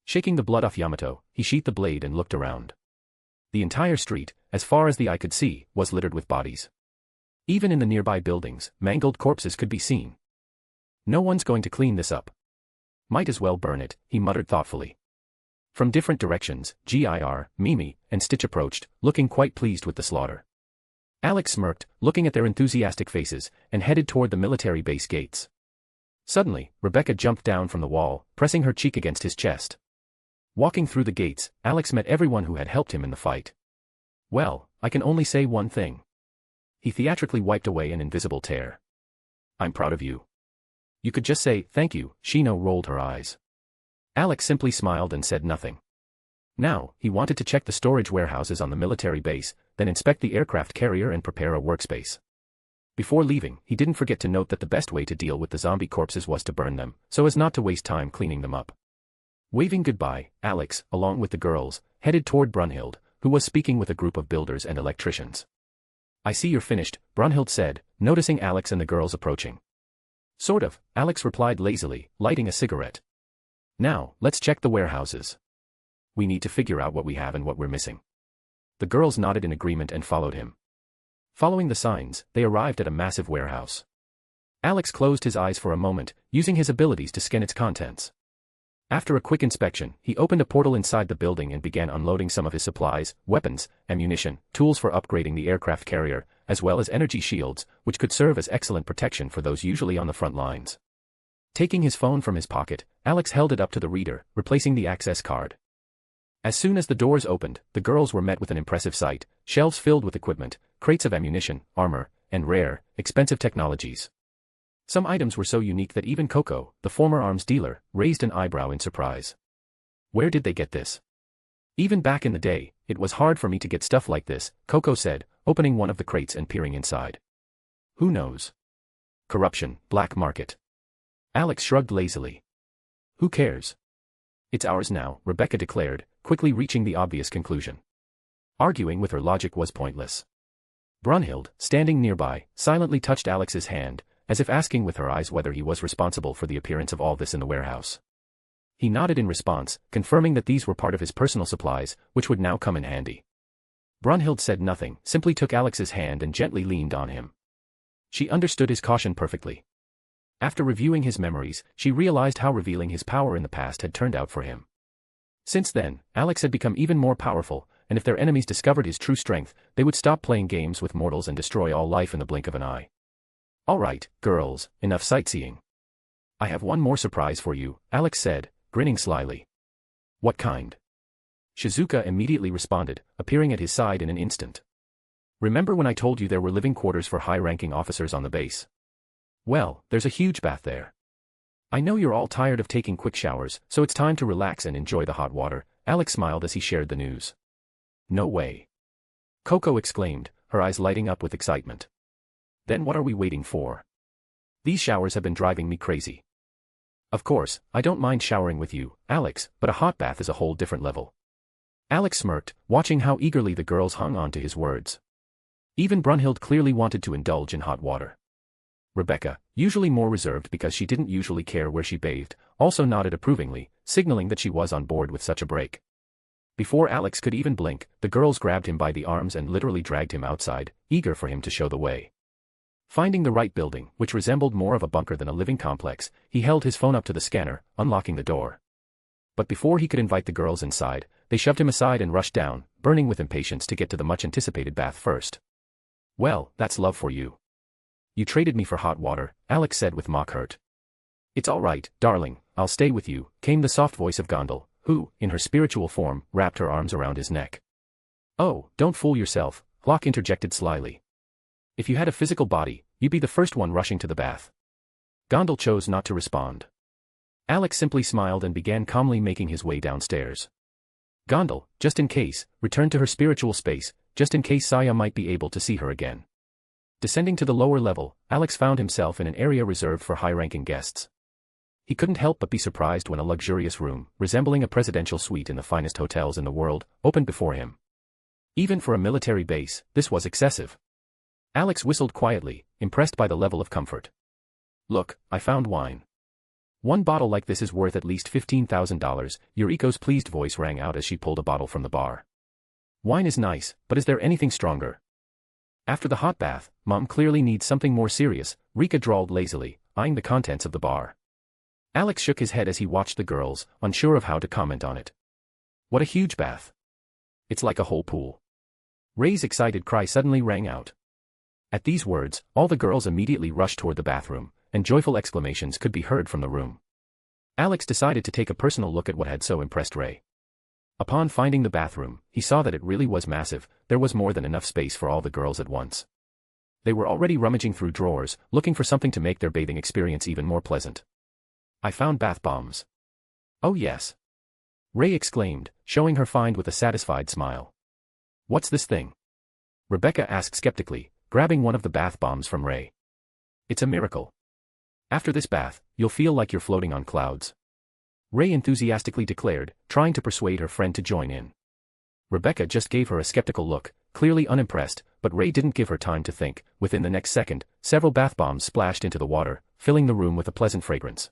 Shaking the blood off Yamato, he sheathed the blade and looked around. The entire street, as far as the eye could see, was littered with bodies. Even in the nearby buildings, mangled corpses could be seen. No one's going to clean this up. Might as well burn it, he muttered thoughtfully. From different directions, Gir, Mimi, and Stitch approached, looking quite pleased with the slaughter. Alex smirked, looking at their enthusiastic faces, and headed toward the military base gates. Suddenly, Rebecca jumped down from the wall, pressing her cheek against his chest. Walking through the gates, Alex met everyone who had helped him in the fight. Well, I can only say one thing. He theatrically wiped away an invisible tear. I'm proud of you. You could just say, thank you. Shino rolled her eyes. Alex simply smiled and said nothing. Now, he wanted to check the storage warehouses on the military base, then inspect the aircraft carrier and prepare a workspace. Before leaving, he didn't forget to note that the best way to deal with the zombie corpses was to burn them, so as not to waste time cleaning them up. Waving goodbye, Alex, along with the girls, headed toward Brunhild, who was speaking with a group of builders and electricians. I see you're finished, Brunhild said, noticing Alex and the girls approaching. Sort of, Alex replied lazily, lighting a cigarette. Now, let's check the warehouses. We need to figure out what we have and what we're missing. The girls nodded in agreement and followed him. Following the signs, they arrived at a massive warehouse. Alex closed his eyes for a moment, using his abilities to scan its contents. After a quick inspection, he opened a portal inside the building and began unloading some of his supplies, weapons, ammunition, tools for upgrading the aircraft carrier, as well as energy shields, which could serve as excellent protection for those usually on the front lines. Taking his phone from his pocket, Alex held it up to the reader, replacing the access card. As soon as the doors opened, the girls were met with an impressive sight: shelves filled with equipment, crates of ammunition, armor, and rare, expensive technologies. Some items were so unique that even Coco, the former arms dealer, raised an eyebrow in surprise. Where did they get this? Even back in the day, it was hard for me to get stuff like this, Coco said, opening one of the crates and peering inside. Who knows? Corruption, black market. Alex shrugged lazily. Who cares? It's ours now, Rebecca declared, quickly reaching the obvious conclusion. Arguing with her logic was pointless. Brunhild, standing nearby, silently touched Alex's hand, as if asking with her eyes whether he was responsible for the appearance of all this in the warehouse. He nodded in response, confirming that these were part of his personal supplies, which would now come in handy. Brunhild said nothing, simply took Alex's hand and gently leaned on him. She understood his caution perfectly. After reviewing his memories, she realized how revealing his power in the past had turned out for him. Since then, Alex had become even more powerful, and if their enemies discovered his true strength, they would stop playing games with mortals and destroy all life in the blink of an eye. All right, girls, enough sightseeing. I have one more surprise for you, Alex said, grinning slyly. What kind? Shizuka immediately responded, appearing at his side in an instant. Remember when I told you there were living quarters for high-ranking officers on the base? Well, there's a huge bath there. I know you're all tired of taking quick showers, so it's time to relax and enjoy the hot water, Alex smiled as he shared the news. No way. Coco exclaimed, her eyes lighting up with excitement. Then what are we waiting for? These showers have been driving me crazy. Of course, I don't mind showering with you, Alex, but a hot bath is a whole different level. Alex smirked, watching how eagerly the girls hung on to his words. Even Brunhild clearly wanted to indulge in hot water. Rebecca, usually more reserved because she didn't usually care where she bathed, also nodded approvingly, signaling that she was on board with such a break. Before Alex could even blink, the girls grabbed him by the arms and literally dragged him outside, eager for him to show the way. Finding the right building, which resembled more of a bunker than a living complex, he held his phone up to the scanner, unlocking the door. But before he could invite the girls inside, they shoved him aside and rushed down, burning with impatience to get to the much-anticipated bath first. Well, that's love for you. You traded me for hot water, Alex said with mock hurt. It's all right, darling, I'll stay with you, came the soft voice of Gondal, who, in her spiritual form, wrapped her arms around his neck. Oh, don't fool yourself, Locke interjected slyly. If you had a physical body, you'd be the first one rushing to the bath. Gondal chose not to respond. Alex simply smiled and began calmly making his way downstairs. Gondal, just in case, returned to her spiritual space, just in case Saya might be able to see her again. Descending to the lower level, Alex found himself in an area reserved for high-ranking guests. He couldn't help but be surprised when a luxurious room, resembling a presidential suite in the finest hotels in the world, opened before him. Even for a military base, this was excessive. Alex whistled quietly, impressed by the level of comfort. Look, I found wine. One bottle like this is worth at least $15,000, Yuriko's pleased voice rang out as she pulled a bottle from the bar. Wine is nice, but is there anything stronger? After the hot bath, Mom clearly needs something more serious, Rika drawled lazily, eyeing the contents of the bar. Alex shook his head as he watched the girls, unsure of how to comment on it. What a huge bath. It's like a whole pool. Ray's excited cry suddenly rang out. At these words, all the girls immediately rushed toward the bathroom, and joyful exclamations could be heard from the room. Alex decided to take a personal look at what had so impressed Ray. Upon finding the bathroom, he saw that it really was massive. There was more than enough space for all the girls at once. They were already rummaging through drawers, looking for something to make their bathing experience even more pleasant. I found bath bombs. Oh yes. Ray exclaimed, showing her find with a satisfied smile. What's this thing? Rebecca asked skeptically, grabbing one of the bath bombs from Ray. It's a miracle. After this bath, you'll feel like you're floating on clouds. Ray enthusiastically declared, trying to persuade her friend to join in. Rebecca just gave her a skeptical look, clearly unimpressed, but Ray didn't give her time to think. Within the next second, several bath bombs splashed into the water, filling the room with a pleasant fragrance.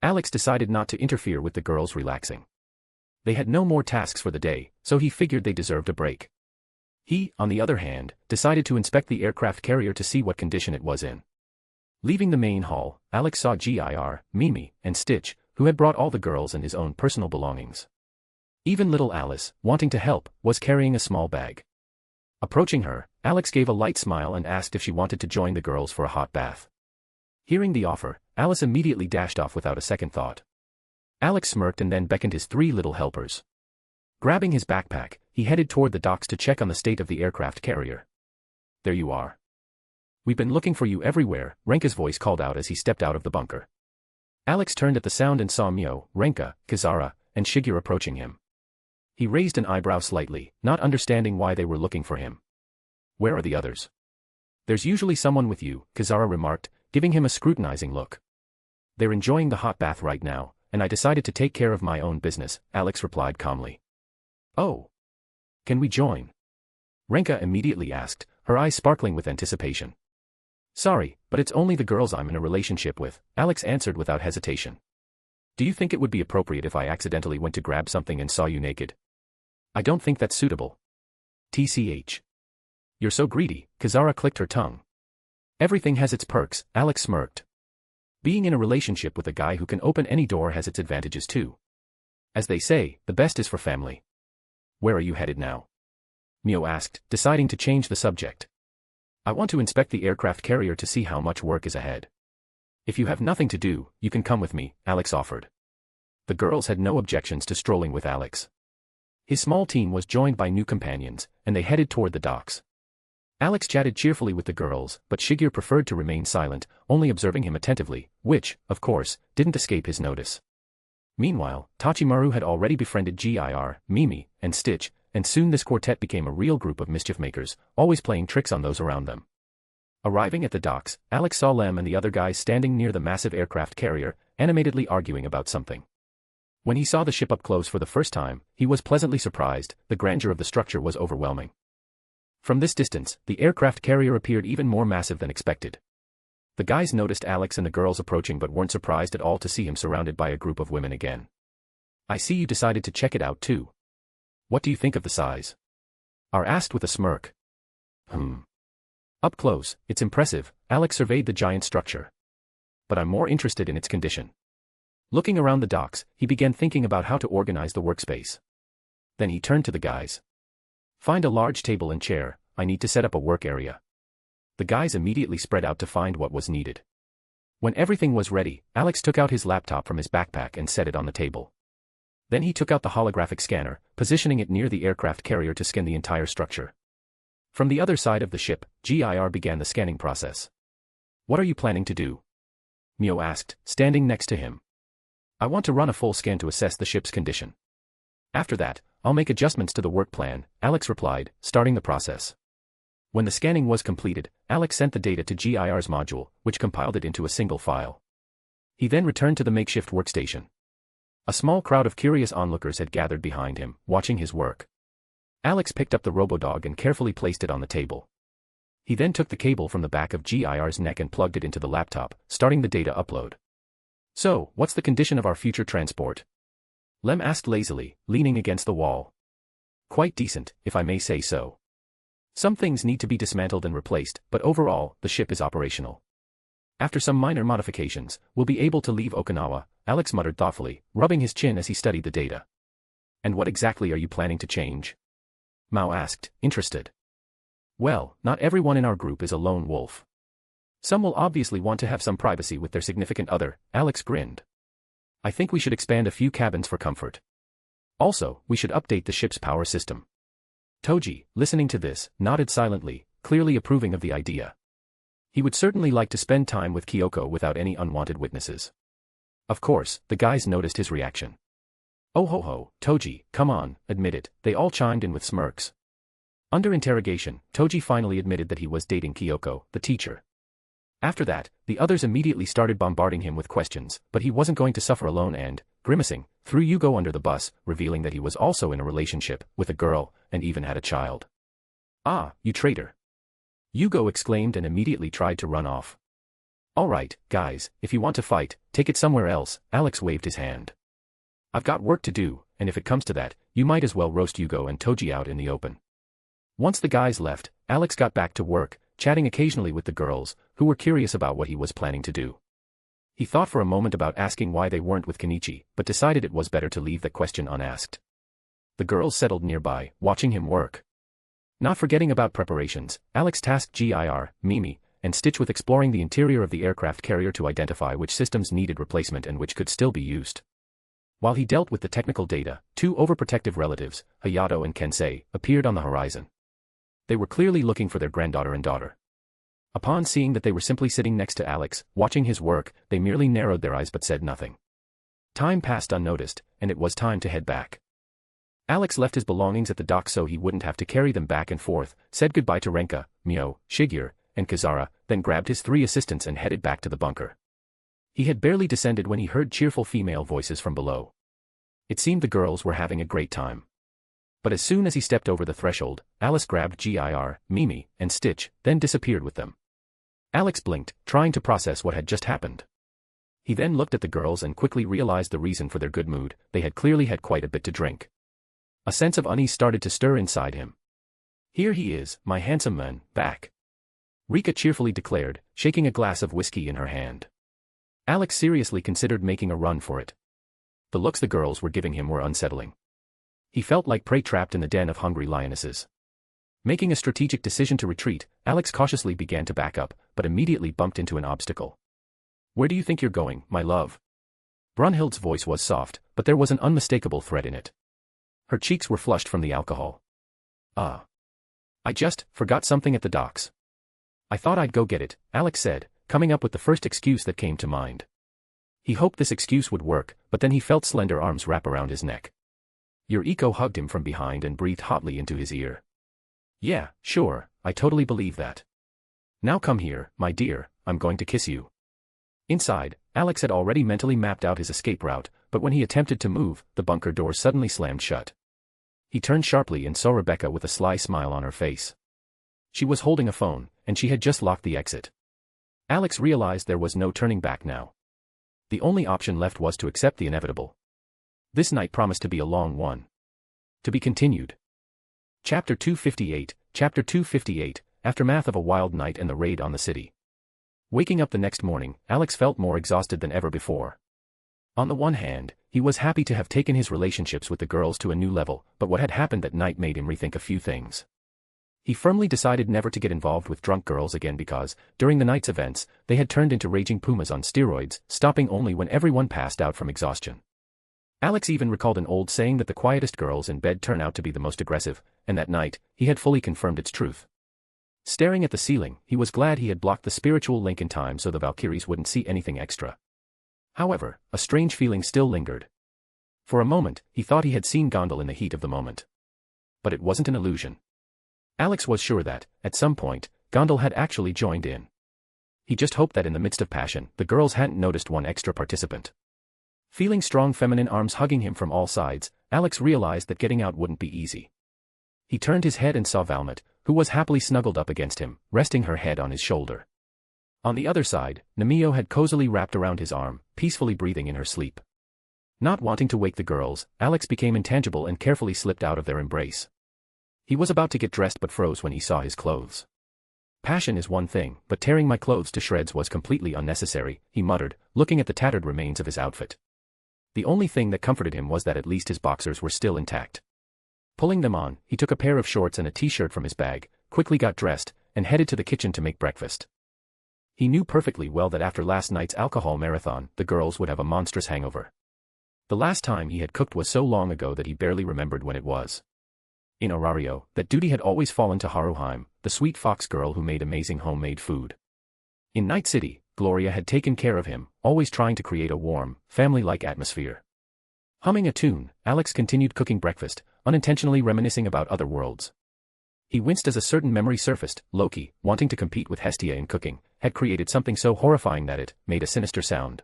Alex decided not to interfere with the girls relaxing. They had no more tasks for the day, so he figured they deserved a break. He, on the other hand, decided to inspect the aircraft carrier to see what condition it was in. Leaving the main hall, Alex saw Gir, Mimi, and Stitch, who had brought all the girls and his own personal belongings. Even little Alice, wanting to help, was carrying a small bag. Approaching her, Alex gave a light smile and asked if she wanted to join the girls for a hot bath. Hearing the offer, Alice immediately dashed off without a second thought. Alex smirked and then beckoned his three little helpers. Grabbing his backpack, he headed toward the docks to check on the state of the aircraft carrier. There you are. We've been looking for you everywhere, Renka's voice called out as he stepped out of the bunker. Alex turned at the sound and saw Mio, Renka, Kazara, and Shigeru approaching him. He raised an eyebrow slightly, not understanding why they were looking for him. Where are the others? There's usually someone with you, Kazara remarked, giving him a scrutinizing look. They're enjoying the hot bath right now, and I decided to take care of my own business, Alex replied calmly. Oh. Can we join? Renka immediately asked, her eyes sparkling with anticipation. Sorry, but it's only the girls I'm in a relationship with, Alex answered without hesitation. Do you think it would be appropriate if I accidentally went to grab something and saw you naked? I don't think that's suitable. TCH. You're so greedy, Kazara clicked her tongue. Everything has its perks, Alex smirked. Being in a relationship with a guy who can open any door has its advantages too. As they say, the best is for family. Where are you headed now? Mio asked, deciding to change the subject. I want to inspect the aircraft carrier to see how much work is ahead. If you have nothing to do, you can come with me, Alex offered. The girls had no objections to strolling with Alex. His small team was joined by new companions, and they headed toward the docks. Alex chatted cheerfully with the girls, but Shigeru preferred to remain silent, only observing him attentively, which, of course, didn't escape his notice. Meanwhile, Tachimaru had already befriended Gir, Mimi, and Stitch, and soon this quartet became a real group of mischief makers, always playing tricks on those around them. Arriving at the docks, Alex saw Lem and the other guys standing near the massive aircraft carrier, animatedly arguing about something. When he saw the ship up close for the first time, he was pleasantly surprised. The grandeur of the structure was overwhelming. From this distance, the aircraft carrier appeared even more massive than expected. The guys noticed Alex and the girls approaching but weren't surprised at all to see him surrounded by a group of women again. I see you decided to check it out too. What do you think of the size? R asked with a smirk. Up close, it's impressive, Alex surveyed the giant structure. But I'm more interested in its condition. Looking around the docks, he began thinking about how to organize the workspace. Then he turned to the guys. Find a large table and chair, I need to set up a work area. The guys immediately spread out to find what was needed. When everything was ready, Alex took out his laptop from his backpack and set it on the table. Then he took out the holographic scanner, positioning it near the aircraft carrier to scan the entire structure. From the other side of the ship, Gir began the scanning process. What are you planning to do? Mio asked, standing next to him. I want to run a full scan to assess the ship's condition. After that, I'll make adjustments to the work plan, Alex replied, starting the process. When the scanning was completed, Alex sent the data to Gir's module, which compiled it into a single file. He then returned to the makeshift workstation. A small crowd of curious onlookers had gathered behind him, watching his work. Alex picked up the robodog and carefully placed it on the table. He then took the cable from the back of Gir's neck and plugged it into the laptop, starting the data upload. So, what's the condition of our future transport? Lem asked lazily, leaning against the wall. Quite decent, if I may say so. Some things need to be dismantled and replaced, but overall, the ship is operational. After some minor modifications, we'll be able to leave Okinawa, Alex muttered thoughtfully, rubbing his chin as he studied the data. And what exactly are you planning to change? Mao asked, interested. Well, not everyone in our group is a lone wolf. Some will obviously want to have some privacy with their significant other, Alex grinned. I think we should expand a few cabins for comfort. Also, we should update the ship's power system. Toji, listening to this, nodded silently, clearly approving of the idea. He would certainly like to spend time with Kyoko without any unwanted witnesses. Of course, the guys noticed his reaction. Oh ho ho, Toji, come on, admit it, they all chimed in with smirks. Under interrogation, Toji finally admitted that he was dating Kyoko, the teacher. After that, the others immediately started bombarding him with questions, but he wasn't going to suffer alone and, grimacing, threw Yugo under the bus, revealing that he was also in a relationship with a girl, and even had a child. Ah, you traitor! Yugo exclaimed and immediately tried to run off. All right, guys, if you want to fight, take it somewhere else, Alex waved his hand. I've got work to do, and if it comes to that, you might as well roast Yugo and Toji out in the open. Once the guys left, Alex got back to work, chatting occasionally with the girls, who were curious about what he was planning to do. He thought for a moment about asking why they weren't with Kenichi, but decided it was better to leave that question unasked. The girls settled nearby, watching him work. Not forgetting about preparations, Alex tasked Gir, Mimi, and Stitch with exploring the interior of the aircraft carrier to identify which systems needed replacement and which could still be used. While he dealt with the technical data, two overprotective relatives, Hayato and Kensei, appeared on the horizon. They were clearly looking for their granddaughter and daughter. Upon seeing that they were simply sitting next to Alex, watching his work, they merely narrowed their eyes but said nothing. Time passed unnoticed, and it was time to head back. Alex left his belongings at the dock so he wouldn't have to carry them back and forth, said goodbye to Renka, Mio, Shigeru, and Kazara, then grabbed his 3 assistants and headed back to the bunker. He had barely descended when he heard cheerful female voices from below. It seemed the girls were having a great time. But as soon as he stepped over the threshold, Alice grabbed Gir, Mimi, and Stitch, then disappeared with them. Alex blinked, trying to process what had just happened. He then looked at the girls and quickly realized the reason for their good mood. They had clearly had quite a bit to drink. A sense of unease started to stir inside him. Here he is, my handsome man, back. Rika cheerfully declared, shaking a glass of whiskey in her hand. Alex seriously considered making a run for it. The looks the girls were giving him were unsettling. He felt like prey trapped in the den of hungry lionesses. Making a strategic decision to retreat, Alex cautiously began to back up, but immediately bumped into an obstacle. Where do you think you're going, my love? Brunhild's voice was soft, but there was an unmistakable threat in it. Her cheeks were flushed from the alcohol. I just forgot something at the docks. I thought I'd go get it, Alex said, coming up with the first excuse that came to mind. He hoped this excuse would work, but then he felt slender arms wrap around his neck. Yuriko hugged him from behind and breathed hotly into his ear. Yeah, sure, I totally believe that. Now come here, my dear, I'm going to kiss you. Inside, Alex had already mentally mapped out his escape route, but when he attempted to move, the bunker door suddenly slammed shut. He turned sharply and saw Rebecca with a sly smile on her face. She was holding a phone, and she had just locked the exit. Alex realized there was no turning back now. The only option left was to accept the inevitable. This night promised to be a long one. To be continued. Chapter 258, Aftermath of a Wild Night and the Raid on the City. Waking up the next morning, Alex felt more exhausted than ever before. On the one hand, he was happy to have taken his relationships with the girls to a new level, but what had happened that night made him rethink a few things. He firmly decided never to get involved with drunk girls again because, during the night's events, they had turned into raging pumas on steroids, stopping only when everyone passed out from exhaustion. Alex even recalled an old saying that the quietest girls in bed turn out to be the most aggressive, and that night, he had fully confirmed its truth. Staring at the ceiling, he was glad he had blocked the spiritual link in time so the Valkyries wouldn't see anything extra. However, a strange feeling still lingered. For a moment, he thought he had seen Gondal in the heat of the moment. But it wasn't an illusion. Alex was sure that, at some point, Gondal had actually joined in. He just hoped that in the midst of passion, the girls hadn't noticed one extra participant. Feeling strong feminine arms hugging him from all sides, Alex realized that getting out wouldn't be easy. He turned his head and saw Valmet, who was happily snuggled up against him, resting her head on his shoulder. On the other side, Namio had cozily wrapped around his arm, peacefully breathing in her sleep. Not wanting to wake the girls, Alex became intangible and carefully slipped out of their embrace. He was about to get dressed but froze when he saw his clothes. Passion is one thing, but tearing my clothes to shreds was completely unnecessary, he muttered, looking at the tattered remains of his outfit. The only thing that comforted him was that at least his boxers were still intact. Pulling them on, he took a pair of shorts and a t-shirt from his bag, quickly got dressed, and headed to the kitchen to make breakfast. He knew perfectly well that after last night's alcohol marathon, the girls would have a monstrous hangover. The last time he had cooked was so long ago that he barely remembered when it was. In Orario, that duty had always fallen to Haruheim, the sweet fox girl who made amazing homemade food. In Night City, Gloria had taken care of him, always trying to create a warm, family-like atmosphere. Humming a tune, Alex continued cooking breakfast, unintentionally reminiscing about other worlds. He winced as a certain memory surfaced. Loki, wanting to compete with Hestia in cooking, had created something so horrifying that it made a sinister sound.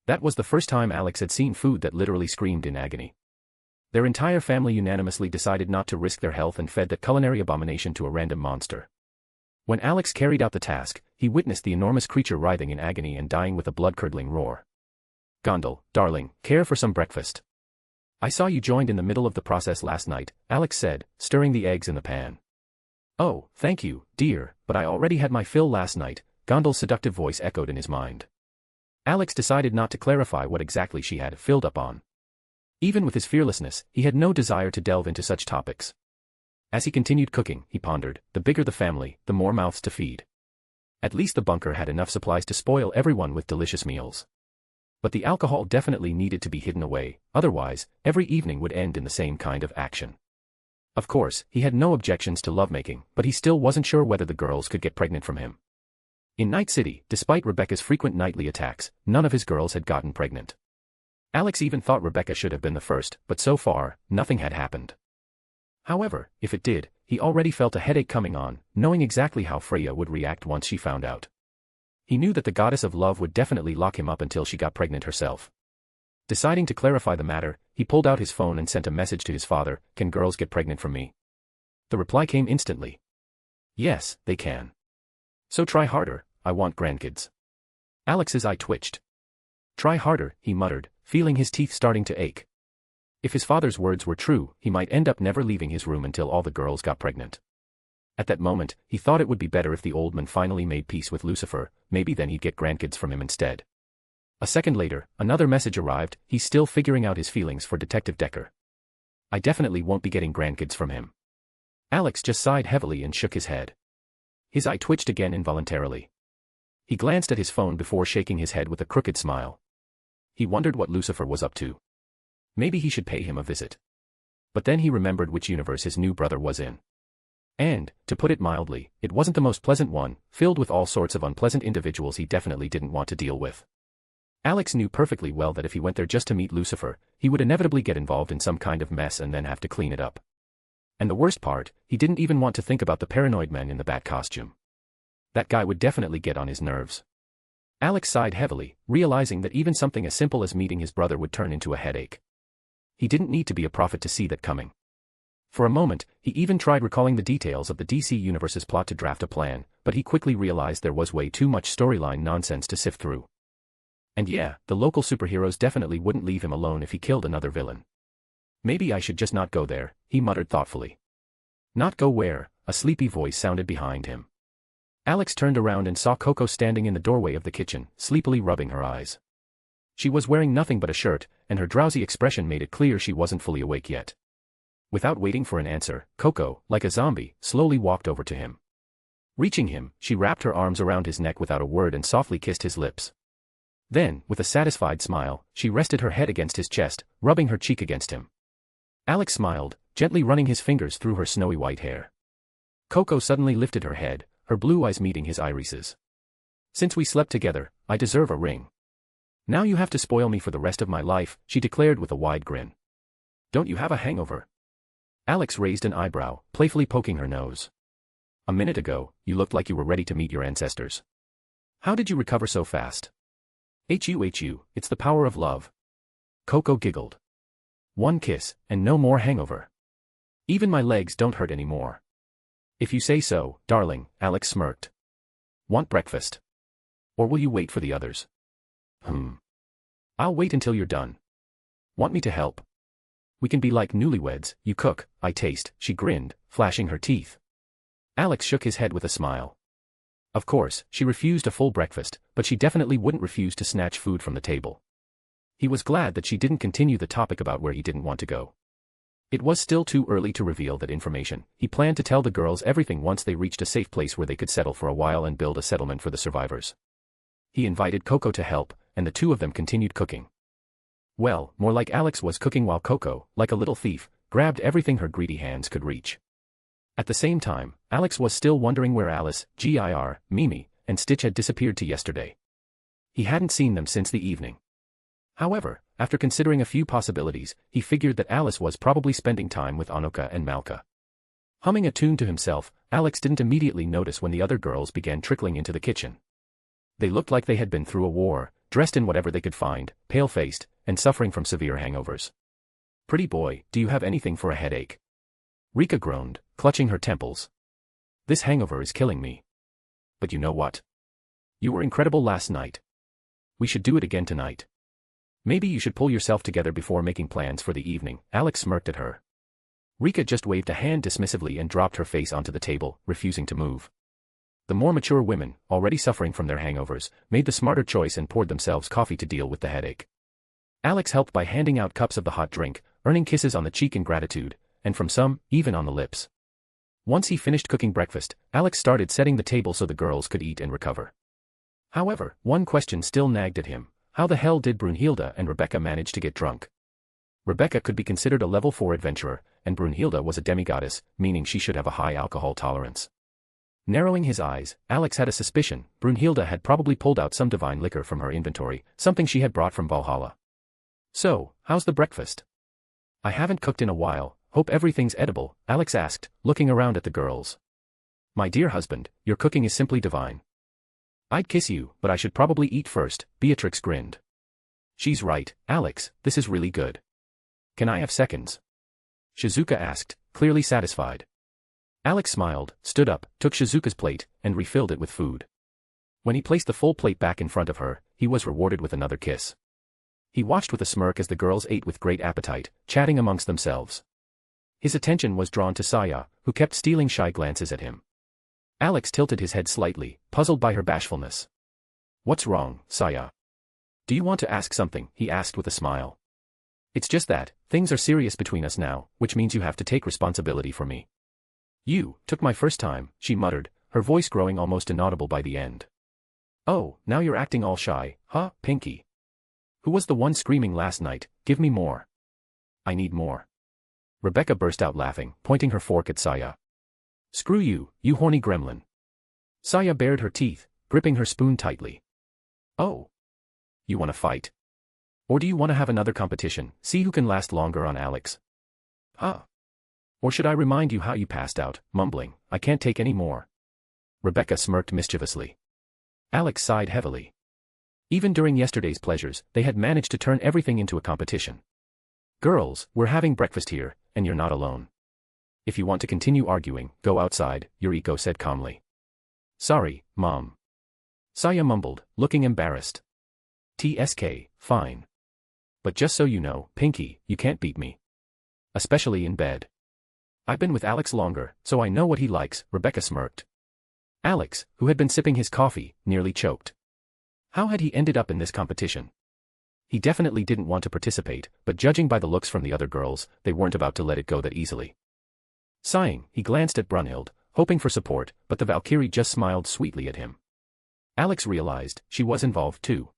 That was the first time Alex had seen food that literally screamed in agony. Their entire family unanimously decided not to risk their health and fed that culinary abomination to a random monster. When Alex carried out the task, he witnessed the enormous creature writhing in agony and dying with a blood-curdling roar. "Gondal, darling, care for some breakfast?" "I saw you joined in the middle of the process last night," Alex said, stirring the eggs in the pan. "Oh, thank you, dear, but I already had my fill last night," Gondal's seductive voice echoed in his mind. Alex decided not to clarify what exactly she had filled up on. Even with his fearlessness, he had no desire to delve into such topics. As he continued cooking, he pondered, the bigger the family, the more mouths to feed. At least the bunker had enough supplies to spoil everyone with delicious meals. But the alcohol definitely needed to be hidden away, otherwise, every evening would end in the same kind of action. Of course, he had no objections to lovemaking, but he still wasn't sure whether the girls could get pregnant from him. In Night City, despite Rebecca's frequent nightly attacks, none of his girls had gotten pregnant. Alex even thought Rebecca should have been the first, but so far, nothing had happened. However, if it did, he already felt a headache coming on, knowing exactly how Freya would react once she found out. He knew that the goddess of love would definitely lock him up until she got pregnant herself. Deciding to clarify the matter, he pulled out his phone and sent a message to his father, "Can girls get pregnant from me?" The reply came instantly. "Yes, they can. So try harder, I want grandkids." Alex's eye twitched. "Try harder," he muttered, feeling his teeth starting to ache. If his father's words were true, he might end up never leaving his room until all the girls got pregnant. At that moment, he thought it would be better if the old man finally made peace with Lucifer, maybe then he'd get grandkids from him instead. A second later, another message arrived. He's still figuring out his feelings for Detective Decker. "I definitely won't be getting grandkids from him." Alex just sighed heavily and shook his head. His eye twitched again involuntarily. He glanced at his phone before shaking his head with a crooked smile. He wondered what Lucifer was up to. Maybe he should pay him a visit. But then he remembered which universe his new brother was in. And, to put it mildly, it wasn't the most pleasant one, filled with all sorts of unpleasant individuals he definitely didn't want to deal with. Alex knew perfectly well that if he went there just to meet Lucifer, he would inevitably get involved in some kind of mess and then have to clean it up. And the worst part, he didn't even want to think about the paranoid man in the bat costume. That guy would definitely get on his nerves. Alex sighed heavily, realizing that even something as simple as meeting his brother would turn into a headache. He didn't need to be a prophet to see that coming. For a moment, he even tried recalling the details of the DC Universe's plot to draft a plan, but he quickly realized there was way too much storyline nonsense to sift through. And yeah, the local superheroes definitely wouldn't leave him alone if he killed another villain. "Maybe I should just not go there," he muttered thoughtfully. "Not go where?" A sleepy voice sounded behind him. Alex turned around and saw Coco standing in the doorway of the kitchen, sleepily rubbing her eyes. She was wearing nothing but a shirt, and her drowsy expression made it clear she wasn't fully awake yet. Without waiting for an answer, Coco, like a zombie, slowly walked over to him. Reaching him, she wrapped her arms around his neck without a word and softly kissed his lips. Then, with a satisfied smile, she rested her head against his chest, rubbing her cheek against him. Alex smiled, gently running his fingers through her snowy white hair. Coco suddenly lifted her head, her blue eyes meeting his irises. "Since we slept together, I deserve a ring. Now you have to spoil me for the rest of my life," she declared with a wide grin. "Don't you have a hangover?" Alex raised an eyebrow, playfully poking her nose. "A minute ago, you looked like you were ready to meet your ancestors. How did you recover so fast?" HU, it's the power of love." Coco giggled. "One kiss, and no more hangover. Even my legs don't hurt anymore." "If you say so, darling," Alex smirked. "Want breakfast? Or will you wait for the others?" I'll wait until you're done." "Want me to help?" We can be like newlyweds, you cook, I taste, she grinned, flashing her teeth. Alex shook his head with a smile. Of course, she refused a full breakfast, but she definitely wouldn't refuse to snatch food from the table. He was glad that she didn't continue the topic about where he didn't want to go. It was still too early to reveal that information. He planned to tell the girls everything once they reached a safe place where they could settle for a while and build a settlement for the survivors. He invited Coco to help, and the two of them continued cooking. Well, more like Alex was cooking while Coco, like a little thief, grabbed everything her greedy hands could reach. At the same time, Alex was still wondering where Alice, Mimi, and Stitch had disappeared to yesterday. He hadn't seen them since the evening. However, after considering a few possibilities, he figured that Alice was probably spending time with Anoka and Malka. Humming a tune to himself, Alex didn't immediately notice when the other girls began trickling into the kitchen. They looked like they had been through a war, dressed in whatever they could find, pale-faced, and suffering from severe hangovers. Pretty boy, do you have anything for a headache? Rika groaned, clutching her temples. This hangover is killing me. But you know what? You were incredible last night. We should do it again tonight. Maybe you should pull yourself together before making plans for the evening, Alex smirked at her. Rika just waved a hand dismissively and dropped her face onto the table, refusing to move. The more mature women, already suffering from their hangovers, made the smarter choice and poured themselves coffee to deal with the headache. Alex helped by handing out cups of the hot drink, earning kisses on the cheek in gratitude, and from some, even on the lips. Once he finished cooking breakfast, Alex started setting the table so the girls could eat and recover. However, one question still nagged at him. How the hell did Brunhilde and Rebecca manage to get drunk? Rebecca could be considered a level 4 adventurer, and Brunhilde was a demigoddess, meaning she should have a high alcohol tolerance. Narrowing his eyes, Alex had a suspicion Brunhilde had probably pulled out some divine liquor from her inventory, something she had brought from Valhalla. So, how's the breakfast? I haven't cooked in a while, hope everything's edible, Alex asked, looking around at the girls. My dear husband, your cooking is simply divine. I'd kiss you, but I should probably eat first, Beatrix grinned. She's right, Alex, this is really good. Can I have seconds? Shizuka asked, clearly satisfied. Alex smiled, stood up, took Shizuka's plate, and refilled it with food. When he placed the full plate back in front of her, he was rewarded with another kiss. He watched with a smirk as the girls ate with great appetite, chatting amongst themselves. His attention was drawn to Saya, who kept stealing shy glances at him. Alex tilted his head slightly, puzzled by her bashfulness. What's wrong, Saya? Do you want to ask something? He asked with a smile. It's just that, things are serious between us now, which means you have to take responsibility for me. You took my first time, she muttered, her voice growing almost inaudible by the end. Oh, now you're acting all shy, huh, Pinky? Who was the one screaming last night, give me more. I need more. Rebecca burst out laughing, pointing her fork at Saya. Screw you, you horny gremlin. Saya bared her teeth, gripping her spoon tightly. Oh. You want to fight? Or do you want to have another competition, see who can last longer on Alex? Huh? Or should I remind you how you passed out, mumbling, I can't take any more? Rebecca smirked mischievously. Alex sighed heavily. Even during yesterday's pleasures, they had managed to turn everything into a competition. Girls, we're having breakfast here, and you're not alone. If you want to continue arguing, go outside, Yuriko said calmly. Sorry, Mom. Saya mumbled, looking embarrassed. TSK, fine. But just so you know, Pinky, you can't beat me. Especially in bed. I've been with Alex longer, so I know what he likes, Rebecca smirked. Alex, who had been sipping his coffee, nearly choked. How had he ended up in this competition? He definitely didn't want to participate, but judging by the looks from the other girls, they weren't about to let it go that easily. Sighing, he glanced at Brunhild, hoping for support, but the Valkyrie just smiled sweetly at him. Alex realized she was involved too.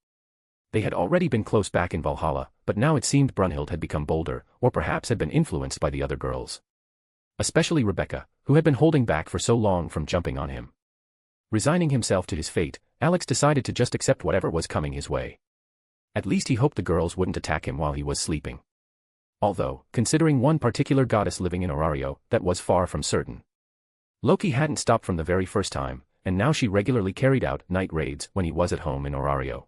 They had already been close back in Valhalla, but now it seemed Brunhild had become bolder, or perhaps had been influenced by the other girls. Especially Rebecca, who had been holding back for so long from jumping on him. Resigning himself to his fate, Alex decided to just accept whatever was coming his way. At least he hoped the girls wouldn't attack him while he was sleeping. Although, considering one particular goddess living in Orario, that was far from certain. Loki hadn't stopped from the very first time, and now she regularly carried out night raids when he was at home in Orario.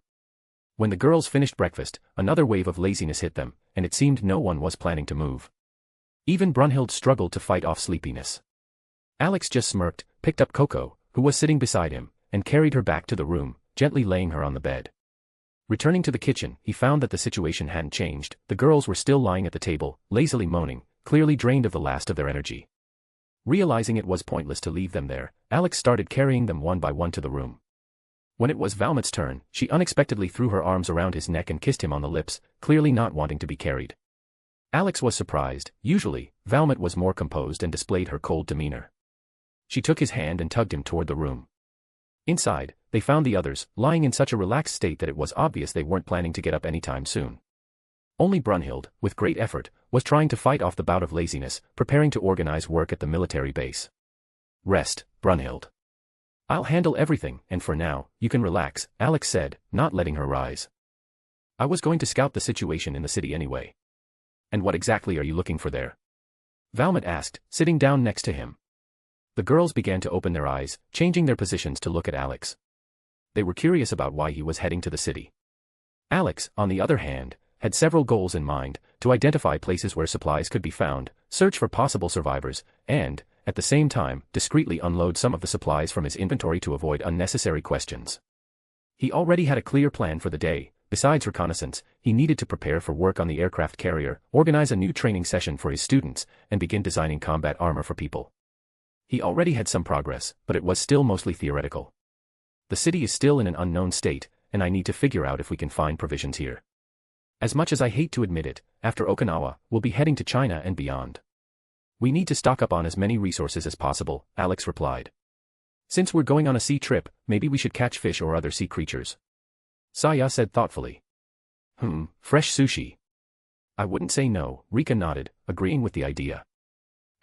When the girls finished breakfast, another wave of laziness hit them, and it seemed no one was planning to move. Even Brunhild struggled to fight off sleepiness. Alex just smirked, picked up Coco, who was sitting beside him, and carried her back to the room, gently laying her on the bed. Returning to the kitchen, he found that the situation hadn't changed. The girls were still lying at the table, lazily moaning, clearly drained of the last of their energy. Realizing it was pointless to leave them there, Alex started carrying them one by one to the room. When it was Valmet's turn, she unexpectedly threw her arms around his neck and kissed him on the lips, clearly not wanting to be carried. Alex was surprised. Usually, Valmet was more composed and displayed her cold demeanor. She took his hand and tugged him toward the room. Inside, they found the others, lying in such a relaxed state that it was obvious they weren't planning to get up anytime soon. Only Brunhild, with great effort, was trying to fight off the bout of laziness, preparing to organize work at the military base. "Rest, Brunhild. I'll handle everything, and for now, you can relax," Alex said, not letting her rise. "I was going to scout the situation in the city anyway." "And what exactly are you looking for there?" Valmet asked, sitting down next to him. The girls began to open their eyes, changing their positions to look at Alex. They were curious about why he was heading to the city. Alex, on the other hand, had several goals in mind: to identify places where supplies could be found, search for possible survivors, and, at the same time, discreetly unload some of the supplies from his inventory to avoid unnecessary questions. He already had a clear plan for the day. Besides reconnaissance, he needed to prepare for work on the aircraft carrier, organize a new training session for his students, and begin designing combat armor for people. He already had some progress, but it was still mostly theoretical. "The city is still in an unknown state, and I need to figure out if we can find provisions here. As much as I hate to admit it, after Okinawa, we'll be heading to China and beyond. We need to stock up on as many resources as possible," Alex replied. "Since we're going on a sea trip, maybe we should catch fish or other sea creatures," Saya said thoughtfully. Fresh sushi. I wouldn't say no," Rika nodded, agreeing with the idea.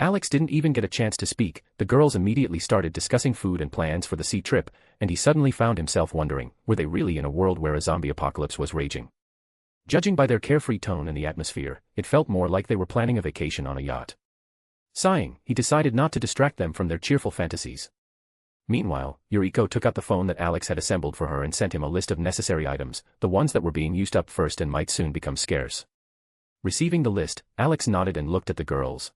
Alex didn't even get a chance to speak. The girls immediately started discussing food and plans for the sea trip, and he suddenly found himself wondering, were they really in a world where a zombie apocalypse was raging? Judging by their carefree tone and the atmosphere, it felt more like they were planning a vacation on a yacht. Sighing, he decided not to distract them from their cheerful fantasies. Meanwhile, Yuriko took out the phone that Alex had assembled for her and sent him a list of necessary items, the ones that were being used up first and might soon become scarce. Receiving the list, Alex nodded and looked at the girls.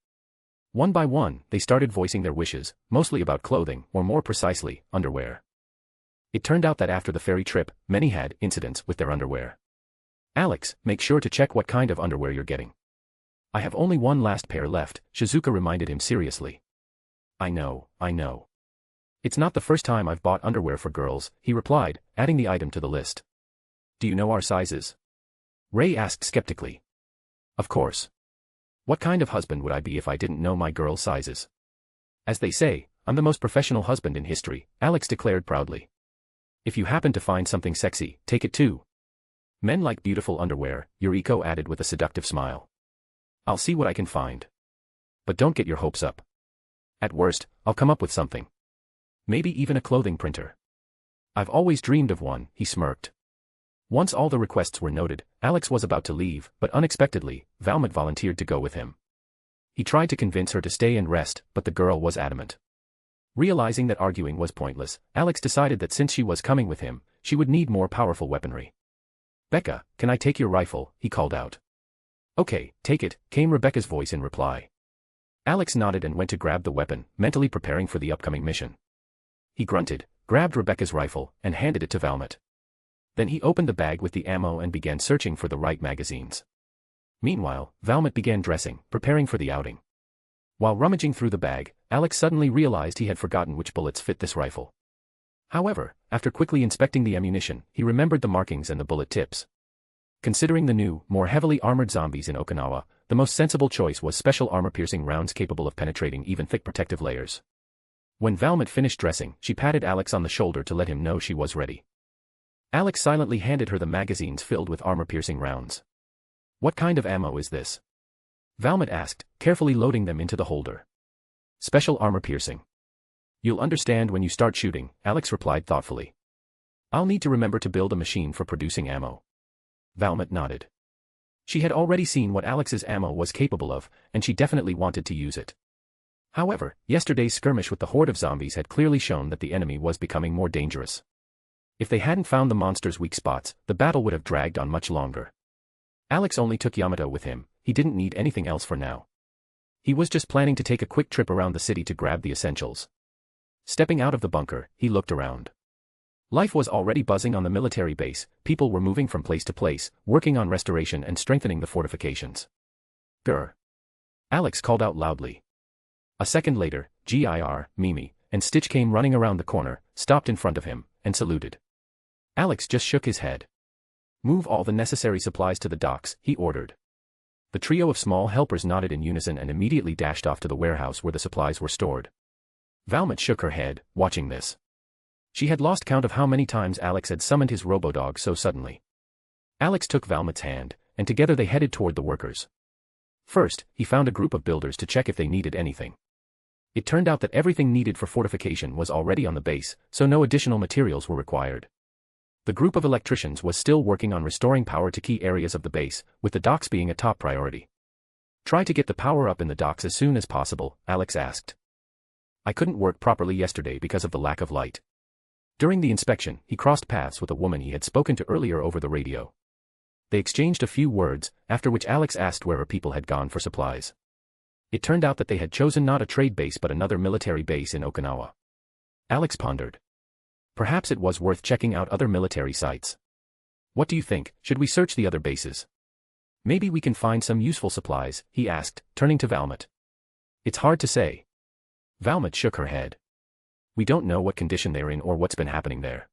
One by one, they started voicing their wishes, mostly about clothing, or more precisely, underwear. It turned out that after the ferry trip, many had incidents with their underwear. "Alex, make sure to check what kind of underwear you're getting." "I have only one last pair left," Shizuka reminded him seriously. I know. "It's not the first time I've bought underwear for girls," he replied, adding the item to the list. "Do you know our sizes?" Ray asked skeptically. "Of course. What kind of husband would I be if I didn't know my girls' sizes?" "As they say, I'm the most professional husband in history," Alex declared proudly. "If you happen to find something sexy, take it too." "Men like beautiful underwear," Yuriko added with a seductive smile. "I'll see what I can find. But don't get your hopes up. At worst, I'll come up with something. Maybe even a clothing printer. I've always dreamed of one," he smirked. Once all the requests were noted, Alex was about to leave, but unexpectedly, Valmet volunteered to go with him. He tried to convince her to stay and rest, but the girl was adamant. Realizing that arguing was pointless, Alex decided that since she was coming with him, she would need more powerful weaponry. "Becca, can I take your rifle?" he called out. "Okay, take it," came Rebecca's voice in reply. Alex nodded and went to grab the weapon, mentally preparing for the upcoming mission. He grunted, grabbed Rebecca's rifle, and handed it to Valmet. Then he opened the bag with the ammo and began searching for the right magazines. Meanwhile, Valmet began dressing, preparing for the outing. While rummaging through the bag, Alex suddenly realized he had forgotten which bullets fit this rifle. However, after quickly inspecting the ammunition, he remembered the markings and the bullet tips. Considering the new, more heavily armored zombies in Okinawa, the most sensible choice was special armor-piercing rounds capable of penetrating even thick protective layers. When Valmet finished dressing, she patted Alex on the shoulder to let him know she was ready. Alex silently handed her the magazines filled with armor-piercing rounds. "What kind of ammo is this?" Valmet asked, carefully loading them into the holder. "Special armor-piercing. You'll understand when you start shooting," Alex replied thoughtfully. "I'll need to remember to build a machine for producing ammo." Valmet nodded. She had already seen what Alex's ammo was capable of, and she definitely wanted to use it. However, yesterday's skirmish with the horde of zombies had clearly shown that the enemy was becoming more dangerous. If they hadn't found the monster's weak spots, the battle would have dragged on much longer. Alex only took Yamato with him. He didn't need anything else for now. He was just planning to take a quick trip around the city to grab the essentials. Stepping out of the bunker, he looked around. Life was already buzzing on the military base, people were moving from place to place, working on restoration and strengthening the fortifications. Grr. Alex called out loudly. A second later, Gir, Mimi, and Stitch came running around the corner, stopped in front of him, and saluted. Alex just shook his head. Move all the necessary supplies to the docks, he ordered. The trio of small helpers nodded in unison and immediately dashed off to the warehouse where the supplies were stored. Valmet shook her head, watching this. She had lost count of how many times Alex had summoned his robodog so suddenly. Alex took Valmet's hand, and together they headed toward the workers. First, he found a group of builders to check if they needed anything. It turned out that everything needed for fortification was already on the base, so no additional materials were required. The group of electricians was still working on restoring power to key areas of the base, with the docks being a top priority. Try to get the power up in the docks as soon as possible, Alex asked. I couldn't work properly yesterday because of the lack of light. During the inspection, he crossed paths with a woman he had spoken to earlier over the radio. They exchanged a few words, after which Alex asked where her people had gone for supplies. It turned out that they had chosen not a trade base but another military base in Okinawa. Alex pondered. Perhaps it was worth checking out other military sites. What do you think, should we search the other bases? Maybe we can find some useful supplies, he asked, turning to Valmet. It's hard to say. Valmet shook her head. We don't know what condition they're in or what's been happening there.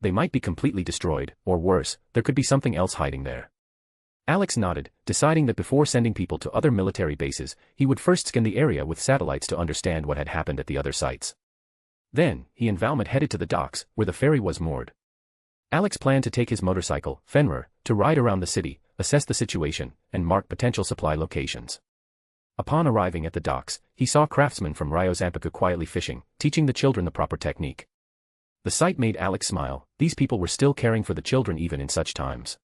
They might be completely destroyed, or worse, there could be something else hiding there. Alex nodded, deciding that before sending people to other military bases, he would first scan the area with satellites to understand what had happened at the other sites. Then, he and Valmet headed to the docks, where the ferry was moored. Alex planned to take his motorcycle, Fenrir, to ride around the city, assess the situation, and mark potential supply locations. Upon arriving at the docks, he saw craftsmen from Rio Zampiku quietly fishing, teaching the children the proper technique. The sight made Alex smile, these people were still caring for the children even in such times.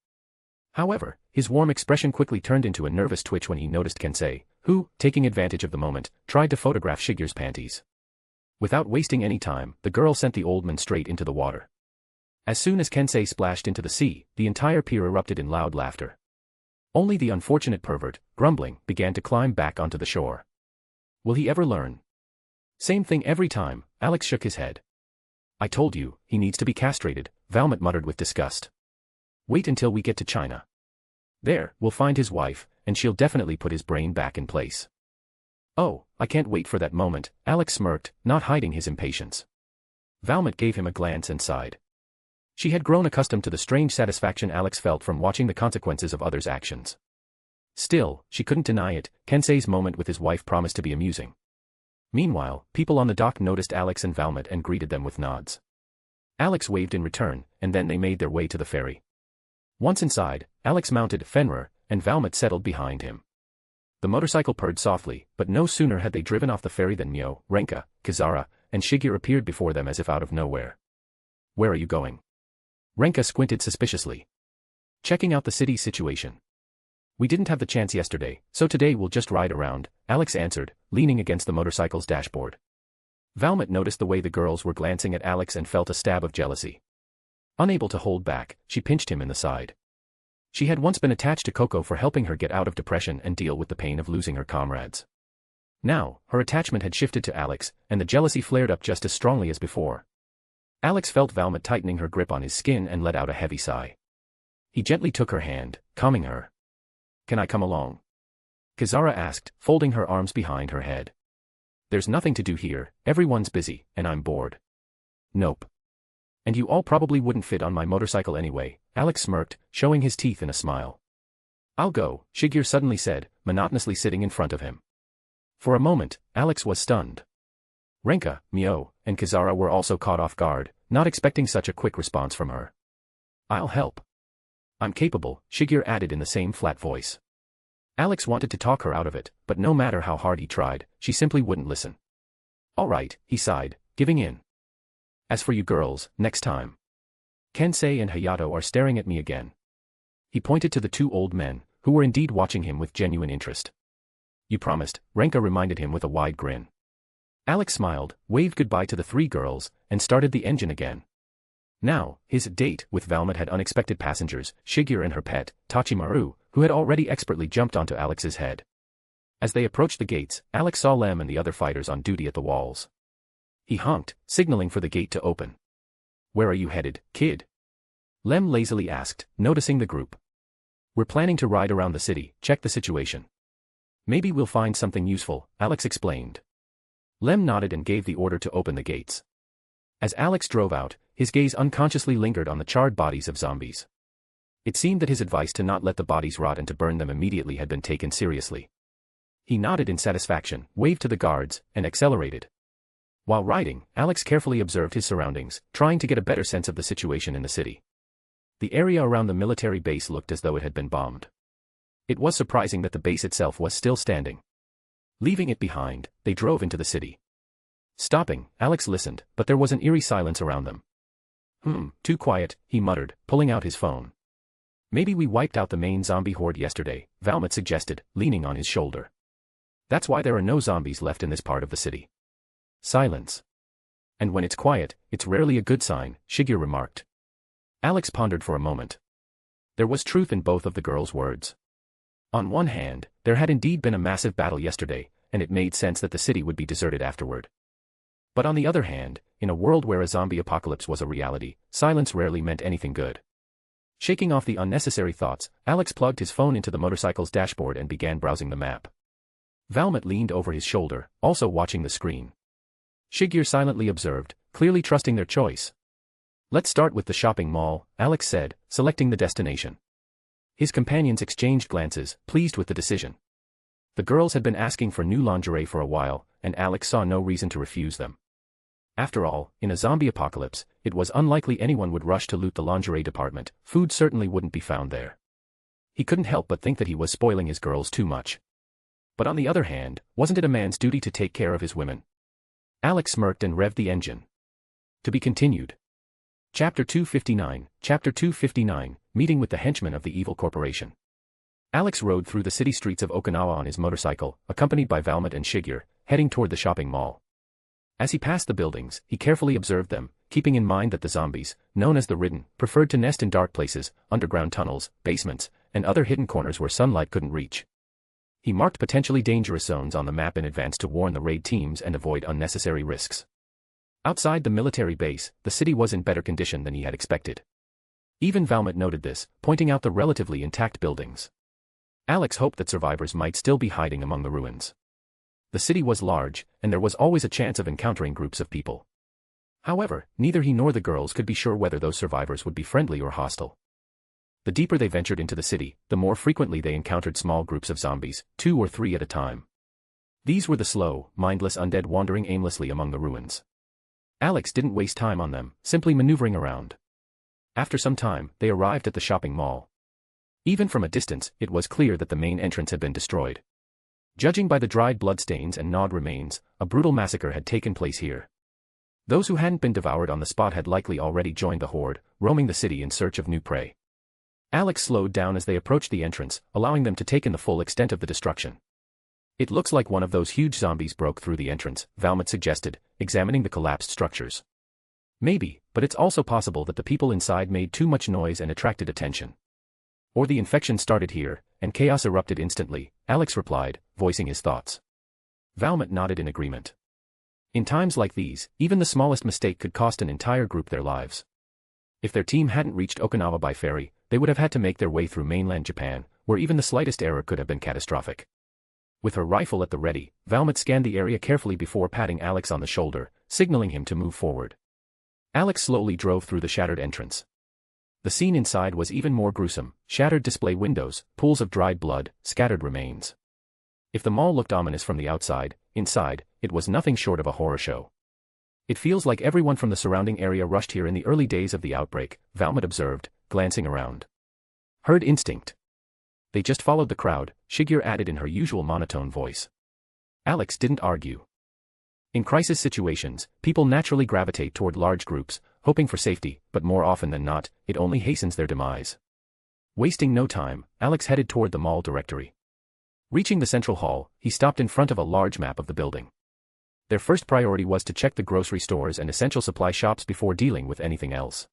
However, his warm expression quickly turned into a nervous twitch when he noticed Kensei, who, taking advantage of the moment, tried to photograph Shigure's panties. Without wasting any time, the girl sent the old man straight into the water. As soon as Kensei splashed into the sea, the entire pier erupted in loud laughter. Only the unfortunate pervert, grumbling, began to climb back onto the shore. Will he ever learn? Same thing every time, Alex shook his head. I told you, he needs to be castrated, Valmet muttered with disgust. Wait until we get to China. There, we'll find his wife, and she'll definitely put his brain back in place. Oh, I can't wait for that moment, Alex smirked, not hiding his impatience. Valmet gave him a glance and sighed. She had grown accustomed to the strange satisfaction Alex felt from watching the consequences of others' actions. Still, she couldn't deny it, Kensei's moment with his wife promised to be amusing. Meanwhile, people on the dock noticed Alex and Valmet and greeted them with nods. Alex waved in return, and then they made their way to the ferry. Once inside, Alex mounted Fenrir, and Valmet settled behind him. The motorcycle purred softly, but no sooner had they driven off the ferry than Mio, Renka, Kizara, and Shigure appeared before them as if out of nowhere. Where are you going? Renka squinted suspiciously. Checking out the city's situation. We didn't have the chance yesterday, so today we'll just ride around, Alex answered, leaning against the motorcycle's dashboard. Valmet noticed the way the girls were glancing at Alex and felt a stab of jealousy. Unable to hold back, she pinched him in the side. She had once been attached to Coco for helping her get out of depression and deal with the pain of losing her comrades. Now, her attachment had shifted to Alex, and the jealousy flared up just as strongly as before. Alex felt Valmet tightening her grip on his skin and let out a heavy sigh. He gently took her hand, calming her. Can I come along? Kizara asked, folding her arms behind her head. There's nothing to do here, everyone's busy, and I'm bored. Nope. And you all probably wouldn't fit on my motorcycle anyway, Alex smirked, showing his teeth in a smile. I'll go, Shigure suddenly said, monotonously sitting in front of him. For a moment, Alex was stunned. Renka, Mio, and Kizara were also caught off guard, not expecting such a quick response from her. I'll help. I'm capable, Shigure added in the same flat voice. Alex wanted to talk her out of it, but no matter how hard he tried, she simply wouldn't listen. All right, he sighed, giving in. As for you girls, next time. Kensei and Hayato are staring at me again. He pointed to the two old men, who were indeed watching him with genuine interest. You promised, Renka reminded him with a wide grin. Alex smiled, waved goodbye to the three girls, and started the engine again. Now, his date with Valmet had unexpected passengers, Shigure and her pet, Tachimaru, who had already expertly jumped onto Alex's head. As they approached the gates, Alex saw Lem and the other fighters on duty at the walls. He honked, signaling for the gate to open. "Where are you headed, kid?" Lem lazily asked, noticing the group. "We're planning to ride around the city, check the situation. Maybe we'll find something useful," Alex explained. Lem nodded and gave the order to open the gates. As Alex drove out, his gaze unconsciously lingered on the charred bodies of zombies. It seemed that his advice to not let the bodies rot and to burn them immediately had been taken seriously. He nodded in satisfaction, waved to the guards, and accelerated. While riding, Alex carefully observed his surroundings, trying to get a better sense of the situation in the city. The area around the military base looked as though it had been bombed. It was surprising that the base itself was still standing. Leaving it behind, they drove into the city. Stopping, Alex listened, but there was an eerie silence around them. Too quiet," he muttered, pulling out his phone. "Maybe we wiped out the main zombie horde yesterday," Valmont suggested, leaning on his shoulder. "That's why there are no zombies left in this part of the city." Silence. "And when it's quiet, it's rarely a good sign," Shigeru remarked. Alex pondered for a moment. There was truth in both of the girl's words. On one hand, there had indeed been a massive battle yesterday, and it made sense that the city would be deserted afterward. But on the other hand, in a world where a zombie apocalypse was a reality, silence rarely meant anything good. Shaking off the unnecessary thoughts, Alex plugged his phone into the motorcycle's dashboard and began browsing the map. Valmont leaned over his shoulder, also watching the screen. Shigeru silently observed, clearly trusting their choice. "Let's start with the shopping mall," Alex said, selecting the destination. His companions exchanged glances, pleased with the decision. The girls had been asking for new lingerie for a while, and Alex saw no reason to refuse them. After all, in a zombie apocalypse, it was unlikely anyone would rush to loot the lingerie department. Food certainly wouldn't be found there. He couldn't help but think that he was spoiling his girls too much. But on the other hand, wasn't it a man's duty to take care of his women? Alex smirked and revved the engine. To be continued. Chapter 259, Meeting with the Henchmen of the Evil Corporation. Alex rode through the city streets of Okinawa on his motorcycle, accompanied by Valmont and Shigeru, heading toward the shopping mall. As he passed the buildings, he carefully observed them, keeping in mind that the zombies, known as the Ridden, preferred to nest in dark places, underground tunnels, basements, and other hidden corners where sunlight couldn't reach. He marked potentially dangerous zones on the map in advance to warn the raid teams and avoid unnecessary risks. Outside the military base, the city was in better condition than he had expected. Even Valmont noted this, pointing out the relatively intact buildings. Alex hoped that survivors might still be hiding among the ruins. The city was large, and there was always a chance of encountering groups of people. However, neither he nor the girls could be sure whether those survivors would be friendly or hostile. The deeper they ventured into the city, the more frequently they encountered small groups of zombies, 2 or 3 at a time. These were the slow, mindless undead wandering aimlessly among the ruins. Alex didn't waste time on them, simply maneuvering around. After some time, they arrived at the shopping mall. Even from a distance, it was clear that the main entrance had been destroyed. Judging by the dried bloodstains and gnawed remains, a brutal massacre had taken place here. Those who hadn't been devoured on the spot had likely already joined the horde, roaming the city in search of new prey. Alex slowed down as they approached the entrance, allowing them to take in the full extent of the destruction. "It looks like one of those huge zombies broke through the entrance," Valmont suggested, examining the collapsed structures. "Maybe, but it's also possible that the people inside made too much noise and attracted attention. Or the infection started here, and chaos erupted instantly," Alex replied, voicing his thoughts. Valmont nodded in agreement. In times like these, even the smallest mistake could cost an entire group their lives. If their team hadn't reached Okinawa by ferry, they would have had to make their way through mainland Japan, where even the slightest error could have been catastrophic. With her rifle at the ready, Valmont scanned the area carefully before patting Alex on the shoulder, signaling him to move forward. Alex slowly drove through the shattered entrance. The scene inside was even more gruesome: shattered display windows, pools of dried blood, scattered remains. If the mall looked ominous from the outside, inside, it was nothing short of a horror show. "It feels like everyone from the surrounding area rushed here in the early days of the outbreak," Valmont observed, glancing around. "Herd instinct. They just followed the crowd," Shigeru added in her usual monotone voice. Alex didn't argue. In crisis situations, people naturally gravitate toward large groups, hoping for safety, but more often than not, it only hastens their demise. Wasting no time, Alex headed toward the mall directory. Reaching the central hall, he stopped in front of a large map of the building. Their first priority was to check the grocery stores and essential supply shops before dealing with anything else.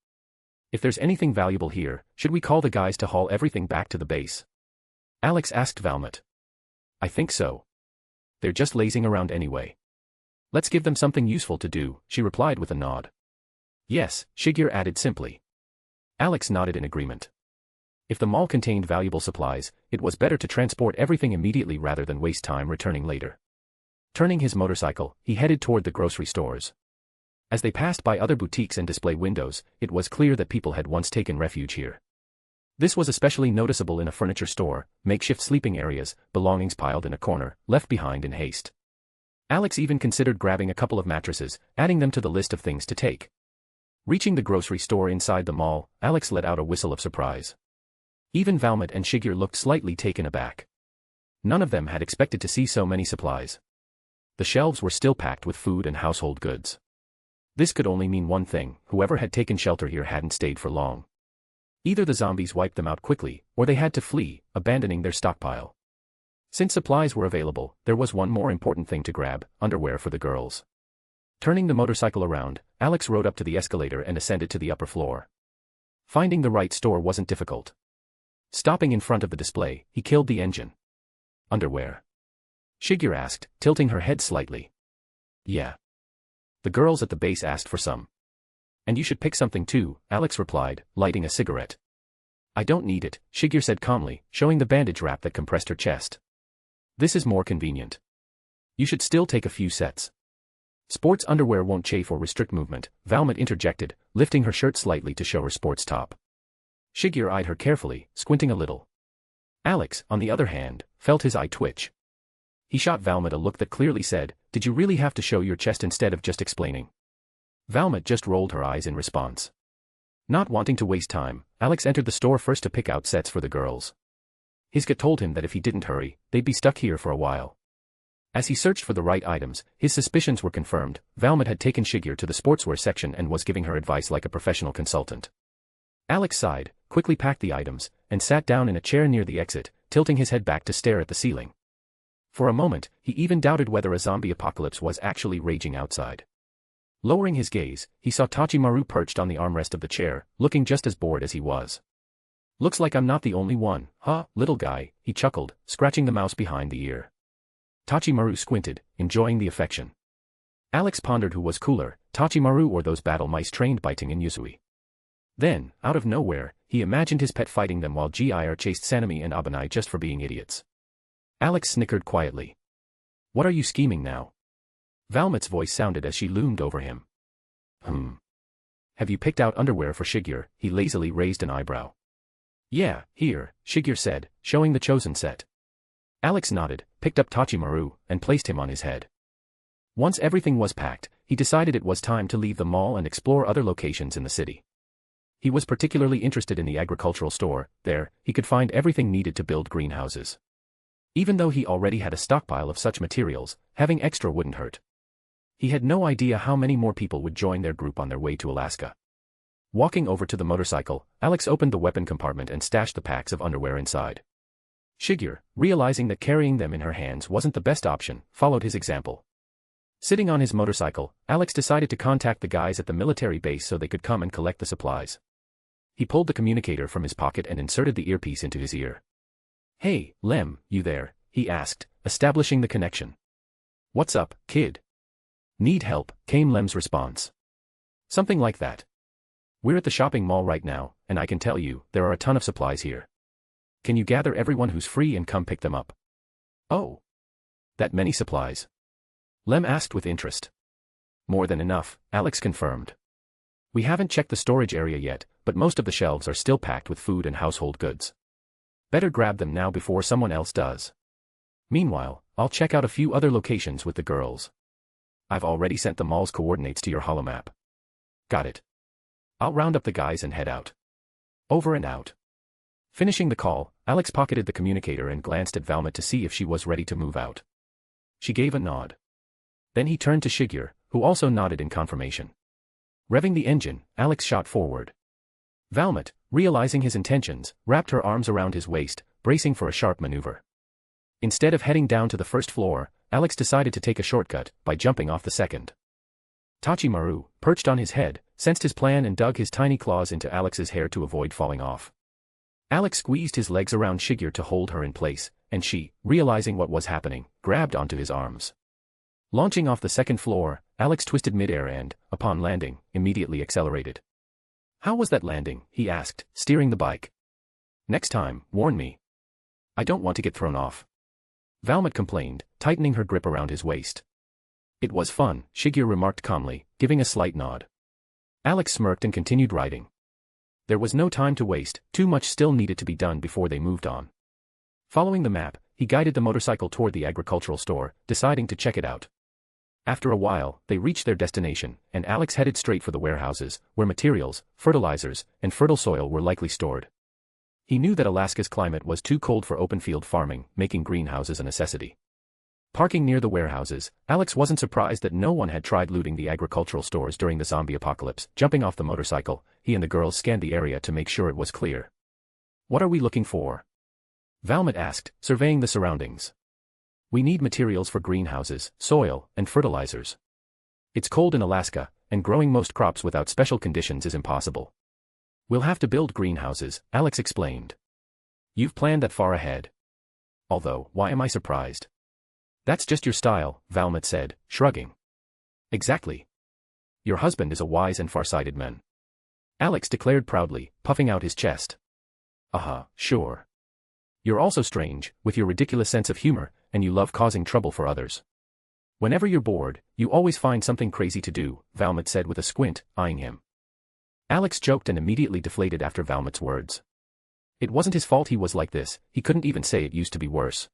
"If there's anything valuable here, should we call the guys to haul everything back to the base?" Alex asked Valmont. "I think so. They're just lazing around anyway. Let's give them something useful to do," she replied with a nod. Yes, Shigeru added simply. Alex nodded in agreement. If the mall contained valuable supplies, it was better to transport everything immediately rather than waste time returning later. Turning his motorcycle, he headed toward the grocery stores. As they passed by other boutiques and display windows, it was clear that people had once taken refuge here. This was especially noticeable in a furniture store, makeshift sleeping areas, belongings piled in a corner, left behind in haste. Alex even considered grabbing a couple of mattresses, adding them to the list of things to take. Reaching the grocery store inside the mall, Alex let out a whistle of surprise. Even Valmont and Shigeru looked slightly taken aback. None of them had expected to see so many supplies. The shelves were still packed with food and household goods. This could only mean one thing: whoever had taken shelter here hadn't stayed for long. Either the zombies wiped them out quickly, or they had to flee, abandoning their stockpile. Since supplies were available, there was one more important thing to grab: underwear for the girls. Turning the motorcycle around, Alex rode up to the escalator and ascended to the upper floor. Finding the right store wasn't difficult. Stopping in front of the display, he killed the engine. Underwear? Shigeru asked, tilting her head slightly. Yeah. The girls at the base asked for some. And you should pick something too, Alex replied, lighting a cigarette. I don't need it, Shigeru said calmly, showing the bandage wrap that compressed her chest. This is more convenient. You should still take a few sets. Sports underwear won't chafe or restrict movement, Valmont interjected, lifting her shirt slightly to show her sports top. Shigeru eyed her carefully, squinting a little. Alex, on the other hand, felt his eye twitch. He shot Valmont a look that clearly said, "Did you really have to show your chest instead of just explaining?" Valmont just rolled her eyes in response. Not wanting to waste time, Alex entered the store first to pick out sets for the girls. His gut told him that if he didn't hurry, they'd be stuck here for a while. As he searched for the right items, his suspicions were confirmed. Valmont had taken Shigeru to the sportswear section and was giving her advice like a professional consultant. Alex sighed, quickly packed the items, and sat down in a chair near the exit, tilting his head back to stare at the ceiling. For a moment, he even doubted whether a zombie apocalypse was actually raging outside. Lowering his gaze, he saw Tachimaru perched on the armrest of the chair, looking just as bored as he was. Looks like I'm not the only one, huh, little guy, he chuckled, scratching the mouse behind the ear. Tachimaru squinted, enjoying the affection. Alex pondered who was cooler, Tachimaru or those battle mice trained by Ting and Yuzui. Then, out of nowhere, he imagined his pet fighting them while GIR chased Sanemi and Abanai just for being idiots. Alex snickered quietly. What are you scheming now? Valmont's voice sounded as she loomed over him. Have you picked out underwear for Shigeru? He lazily raised an eyebrow. Yeah, here, Shigeru said, showing the chosen set. Alex nodded, picked up Tachimaru, and placed him on his head. Once everything was packed, he decided it was time to leave the mall and explore other locations in the city. He was particularly interested in the agricultural store. There, he could find everything needed to build greenhouses. Even though he already had a stockpile of such materials, having extra wouldn't hurt. He had no idea how many more people would join their group on their way to Alaska. Walking over to the motorcycle, Alex opened the weapon compartment and stashed the packs of underwear inside. Shigeru, realizing that carrying them in her hands wasn't the best option, followed his example. Sitting on his motorcycle, Alex decided to contact the guys at the military base so they could come and collect the supplies. He pulled the communicator from his pocket and inserted the earpiece into his ear. Hey, Lem, you there? He asked, establishing the connection. What's up, kid? Need help, came Lem's response. Something like that. We're at the shopping mall right now, and I can tell you, there are a ton of supplies here. Can you gather everyone who's free and come pick them up? Oh. That many supplies? Lem asked with interest. More than enough, Alex confirmed. We haven't checked the storage area yet, but most of the shelves are still packed with food and household goods. Better grab them now before someone else does. Meanwhile, I'll check out a few other locations with the girls. I've already sent the mall's coordinates to your holomap. Got it. I'll round up the guys and head out. Over and out. Finishing the call, Alex pocketed the communicator and glanced at Valmont to see if she was ready to move out. She gave a nod. Then he turned to Shigeru, who also nodded in confirmation. Revving the engine, Alex shot forward. Valmont, realizing his intentions, wrapped her arms around his waist, bracing for a sharp maneuver. Instead of heading down to the first floor, Alex decided to take a shortcut by jumping off the second. Tachimaru, perched on his head, sensed his plan and dug his tiny claws into Alex's hair to avoid falling off. Alex squeezed his legs around Shigeru to hold her in place, and she, realizing what was happening, grabbed onto his arms. Launching off the second floor, Alex twisted midair and, upon landing, immediately accelerated. How was that landing? He asked, steering the bike. Next time, warn me. I don't want to get thrown off. Valmet complained, tightening her grip around his waist. It was fun, Shigeru remarked calmly, giving a slight nod. Alex smirked and continued riding. There was no time to waste, too much still needed to be done before they moved on. Following the map, he guided the motorcycle toward the agricultural store, deciding to check it out. After a while, they reached their destination, and Alex headed straight for the warehouses, where materials, fertilizers, and fertile soil were likely stored. He knew that Alaska's climate was too cold for open-field farming, making greenhouses a necessity. Parking near the warehouses, Alex wasn't surprised that no one had tried looting the agricultural stores during the zombie apocalypse. Jumping off the motorcycle, he and the girls scanned the area to make sure it was clear. What are we looking for? Valmet asked, surveying the surroundings. We need materials for greenhouses, soil, and fertilizers. It's cold in Alaska, and growing most crops without special conditions is impossible. We'll have to build greenhouses, Alex explained. You've planned that far ahead. Although, why am I surprised? That's just your style, Valmet said, shrugging. Exactly. Your husband is a wise and far-sighted man. Alex declared proudly, puffing out his chest. Sure. You're also strange, with your ridiculous sense of humor, and you love causing trouble for others. Whenever you're bored, you always find something crazy to do, Valmet said with a squint, eyeing him. Alex joked and immediately deflated after Valmet's words. It wasn't his fault he was like this, he couldn't even say it used to be worse.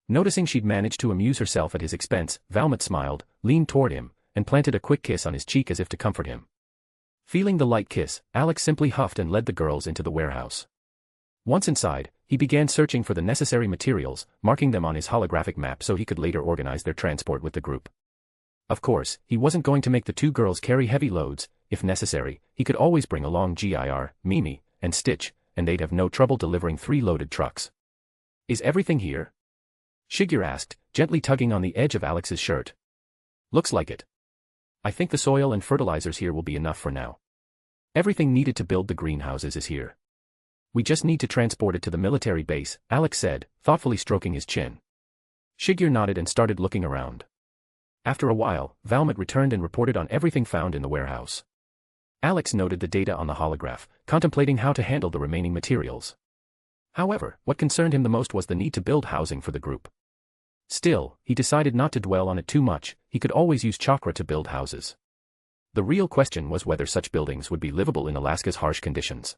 Noticing she'd managed to amuse herself at his expense, Valmet smiled, leaned toward him, and planted a quick kiss on his cheek as if to comfort him. Feeling the light kiss, Alex simply huffed and led the girls into the warehouse. Once inside, he began searching for the necessary materials, marking them on his holographic map so he could later organize their transport with the group. Of course, he wasn't going to make the two girls carry heavy loads. If necessary, he could always bring along Gir, Mimi, and Stitch, and they'd have no trouble delivering 3 loaded trucks. Is everything here? Shigeru asked, gently tugging on the edge of Alex's shirt. Looks like it. I think the soil and fertilizers here will be enough for now. Everything needed to build the greenhouses is here. We just need to transport it to the military base, Alex said, thoughtfully stroking his chin. Shigeru nodded and started looking around. After a while, Valmet returned and reported on everything found in the warehouse. Alex noted the data on the holograph, contemplating how to handle the remaining materials. However, what concerned him the most was the need to build housing for the group. Still, he decided not to dwell on it too much, he could always use chakra to build houses. The real question was whether such buildings would be livable in Alaska's harsh conditions.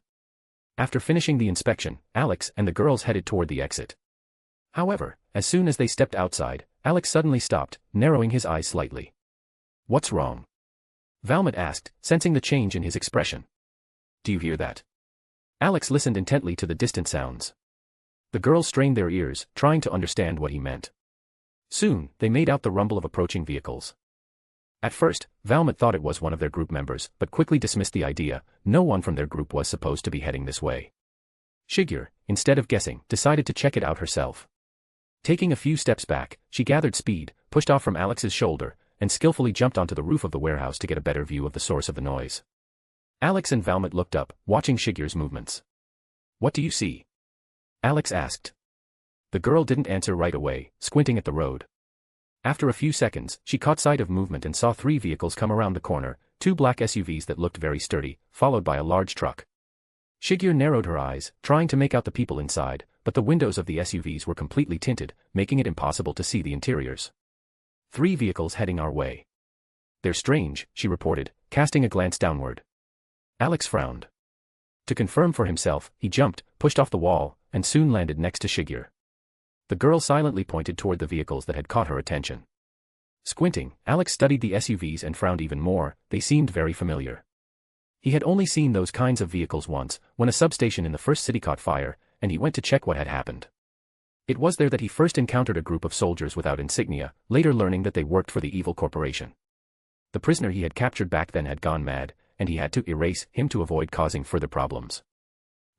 After finishing the inspection, Alex and the girls headed toward the exit. However, as soon as they stepped outside, Alex suddenly stopped, narrowing his eyes slightly. What's wrong? Valmet asked, sensing the change in his expression. Do you hear that? Alex listened intently to the distant sounds. The girls strained their ears, trying to understand what he meant. Soon, they made out the rumble of approaching vehicles. At first, Valmet thought it was one of their group members, but quickly dismissed the idea. No one from their group was supposed to be heading this way. Shigeru, instead of guessing, decided to check it out herself. Taking a few steps back, she gathered speed, pushed off from Alex's shoulder, and skillfully jumped onto the roof of the warehouse to get a better view of the source of the noise. Alex and Valmet looked up, watching Shigeru's movements. What do you see? Alex asked. The girl didn't answer right away, squinting at the road. After a few seconds, she caught sight of movement and saw 3 vehicles come around the corner, 2 black SUVs that looked very sturdy, followed by a large truck. Shigeru narrowed her eyes, trying to make out the people inside, but the windows of the SUVs were completely tinted, making it impossible to see the interiors. 3 vehicles heading our way. They're strange, she reported, casting a glance downward. Alex frowned. To confirm for himself, he jumped, pushed off the wall, and soon landed next to Shigeru. The girl silently pointed toward the vehicles that had caught her attention. Squinting, Alex studied the SUVs and frowned even more. They seemed very familiar. He had only seen those kinds of vehicles once, when a substation in the first city caught fire, and he went to check what had happened. It was there that he first encountered a group of soldiers without insignia, later learning that they worked for the evil corporation. The prisoner he had captured back then had gone mad, and he had to erase him to avoid causing further problems.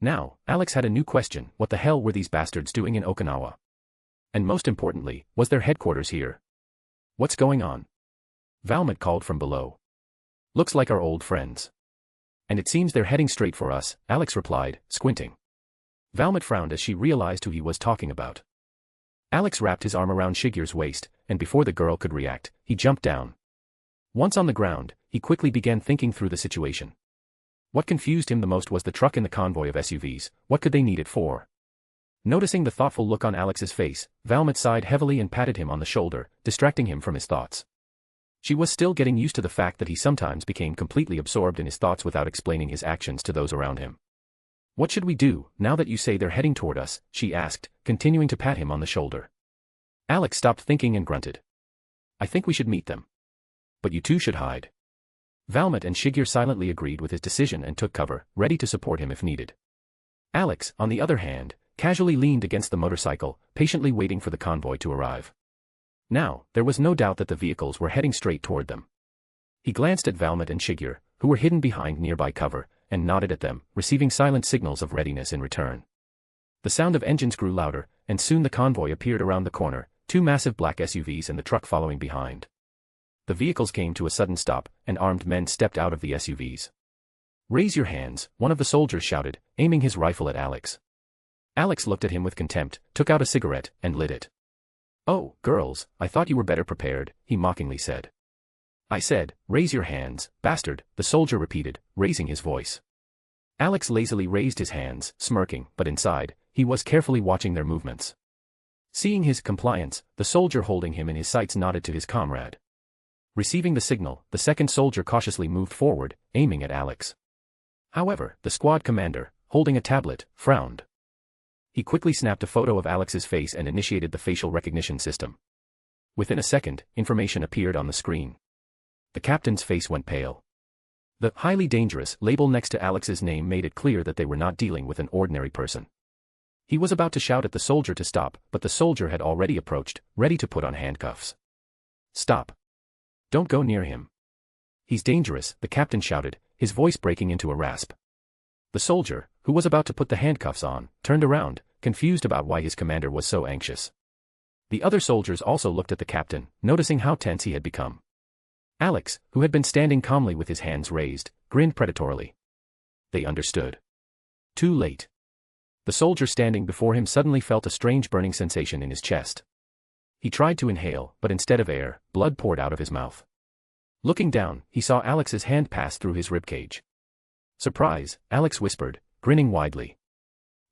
Now, Alex had a new question: what the hell were these bastards doing in Okinawa? And most importantly, was their headquarters here? What's going on? Valmet called from below. Looks like our old friends. And it seems they're heading straight for us, Alex replied, squinting. Valmet frowned as she realized who he was talking about. Alex wrapped his arm around Shigeru's waist, and before the girl could react, he jumped down. Once on the ground, he quickly began thinking through the situation. What confused him the most was the truck in the convoy of SUVs. What could they need it for? Noticing the thoughtful look on Alex's face, Valmet sighed heavily and patted him on the shoulder, distracting him from his thoughts. She was still getting used to the fact that he sometimes became completely absorbed in his thoughts without explaining his actions to those around him. What should we do, now that you say they're heading toward us? She asked, continuing to pat him on the shoulder. Alex stopped thinking and grunted. I think we should meet them. But you two should hide. Valmet and Shigir silently agreed with his decision and took cover, ready to support him if needed. Alex, on the other hand, casually leaned against the motorcycle, patiently waiting for the convoy to arrive. Now, there was no doubt that the vehicles were heading straight toward them. He glanced at Valmet and Shigir, who were hidden behind nearby cover, and nodded at them, receiving silent signals of readiness in return. The sound of engines grew louder, and soon the convoy appeared around the corner, two massive black SUVs and the truck following behind. The vehicles came to a sudden stop, and armed men stepped out of the SUVs. Raise your hands, one of the soldiers shouted, aiming his rifle at Alex. Alex looked at him with contempt, took out a cigarette, and lit it. Oh, girls, I thought you were better prepared, he mockingly said. I said, raise your hands, bastard, the soldier repeated, raising his voice. Alex lazily raised his hands, smirking, but inside, he was carefully watching their movements. Seeing his compliance, the soldier holding him in his sights nodded to his comrade. Receiving the signal, the second soldier cautiously moved forward, aiming at Alex. However, the squad commander, holding a tablet, frowned. He quickly snapped a photo of Alex's face and initiated the facial recognition system. Within a second, information appeared on the screen. The captain's face went pale. The highly dangerous label next to Alex's name made it clear that they were not dealing with an ordinary person. He was about to shout at the soldier to stop, but the soldier had already approached, ready to put on handcuffs. Stop. Don't go near him. He's dangerous, the captain shouted, his voice breaking into a rasp. The soldier, who was about to put the handcuffs on, turned around, confused about why his commander was so anxious. The other soldiers also looked at the captain, noticing how tense he had become. Alex, who had been standing calmly with his hands raised, grinned predatorily. They understood. Too late. The soldier standing before him suddenly felt a strange burning sensation in his chest. He tried to inhale, but instead of air, blood poured out of his mouth. Looking down, he saw Alex's hand pass through his ribcage. Surprise, Alex whispered, grinning widely.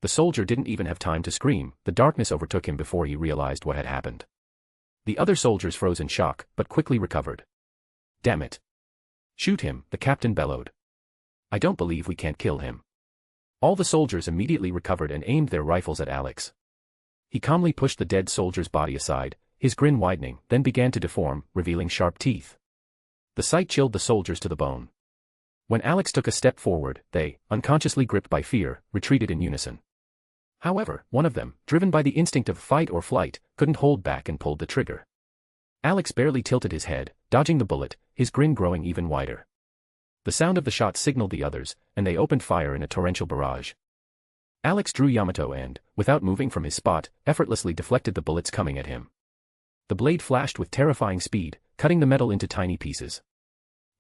The soldier didn't even have time to scream, the darkness overtook him before he realized what had happened. The other soldiers froze in shock, but quickly recovered. Damn it. Shoot him, the captain bellowed. I don't believe we can't kill him. All the soldiers immediately recovered and aimed their rifles at Alex. He calmly pushed the dead soldier's body aside, his grin widening, then began to deform, revealing sharp teeth. The sight chilled the soldiers to the bone. When Alex took a step forward, they, unconsciously gripped by fear, retreated in unison. However, one of them, driven by the instinct of fight or flight, couldn't hold back and pulled the trigger. Alex barely tilted his head, dodging the bullet, his grin growing even wider. The sound of the shot signaled the others, and they opened fire in a torrential barrage. Alex drew Yamato and, without moving from his spot, effortlessly deflected the bullets coming at him. The blade flashed with terrifying speed, cutting the metal into tiny pieces.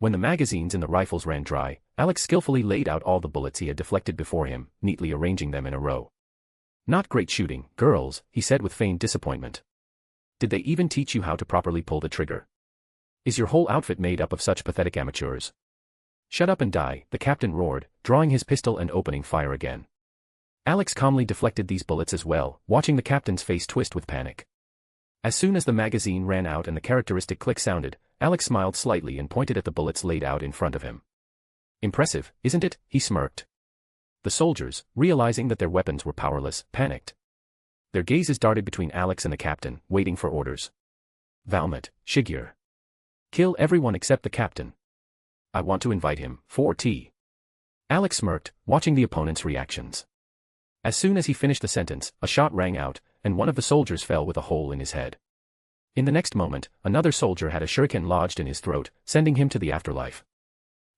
When the magazines in the rifles ran dry, Alex skillfully laid out all the bullets he had deflected before him, neatly arranging them in a row. Not great shooting, girls, he said with feigned disappointment. Did they even teach you how to properly pull the trigger? Is your whole outfit made up of such pathetic amateurs? Shut up and die, the captain roared, drawing his pistol and opening fire again. Alex calmly deflected these bullets as well, watching the captain's face twist with panic. As soon as the magazine ran out and the characteristic click sounded, Alex smiled slightly and pointed at the bullets laid out in front of him. Impressive, isn't it? He smirked. The soldiers, realizing that their weapons were powerless, panicked. Their gazes darted between Alex and the captain, waiting for orders. Valmet, Shigir. Kill everyone except the captain. I want to invite him, 4T. Alex smirked, watching the opponent's reactions. As soon as he finished the sentence, a shot rang out, and one of the soldiers fell with a hole in his head. In the next moment, another soldier had a shuriken lodged in his throat, sending him to the afterlife.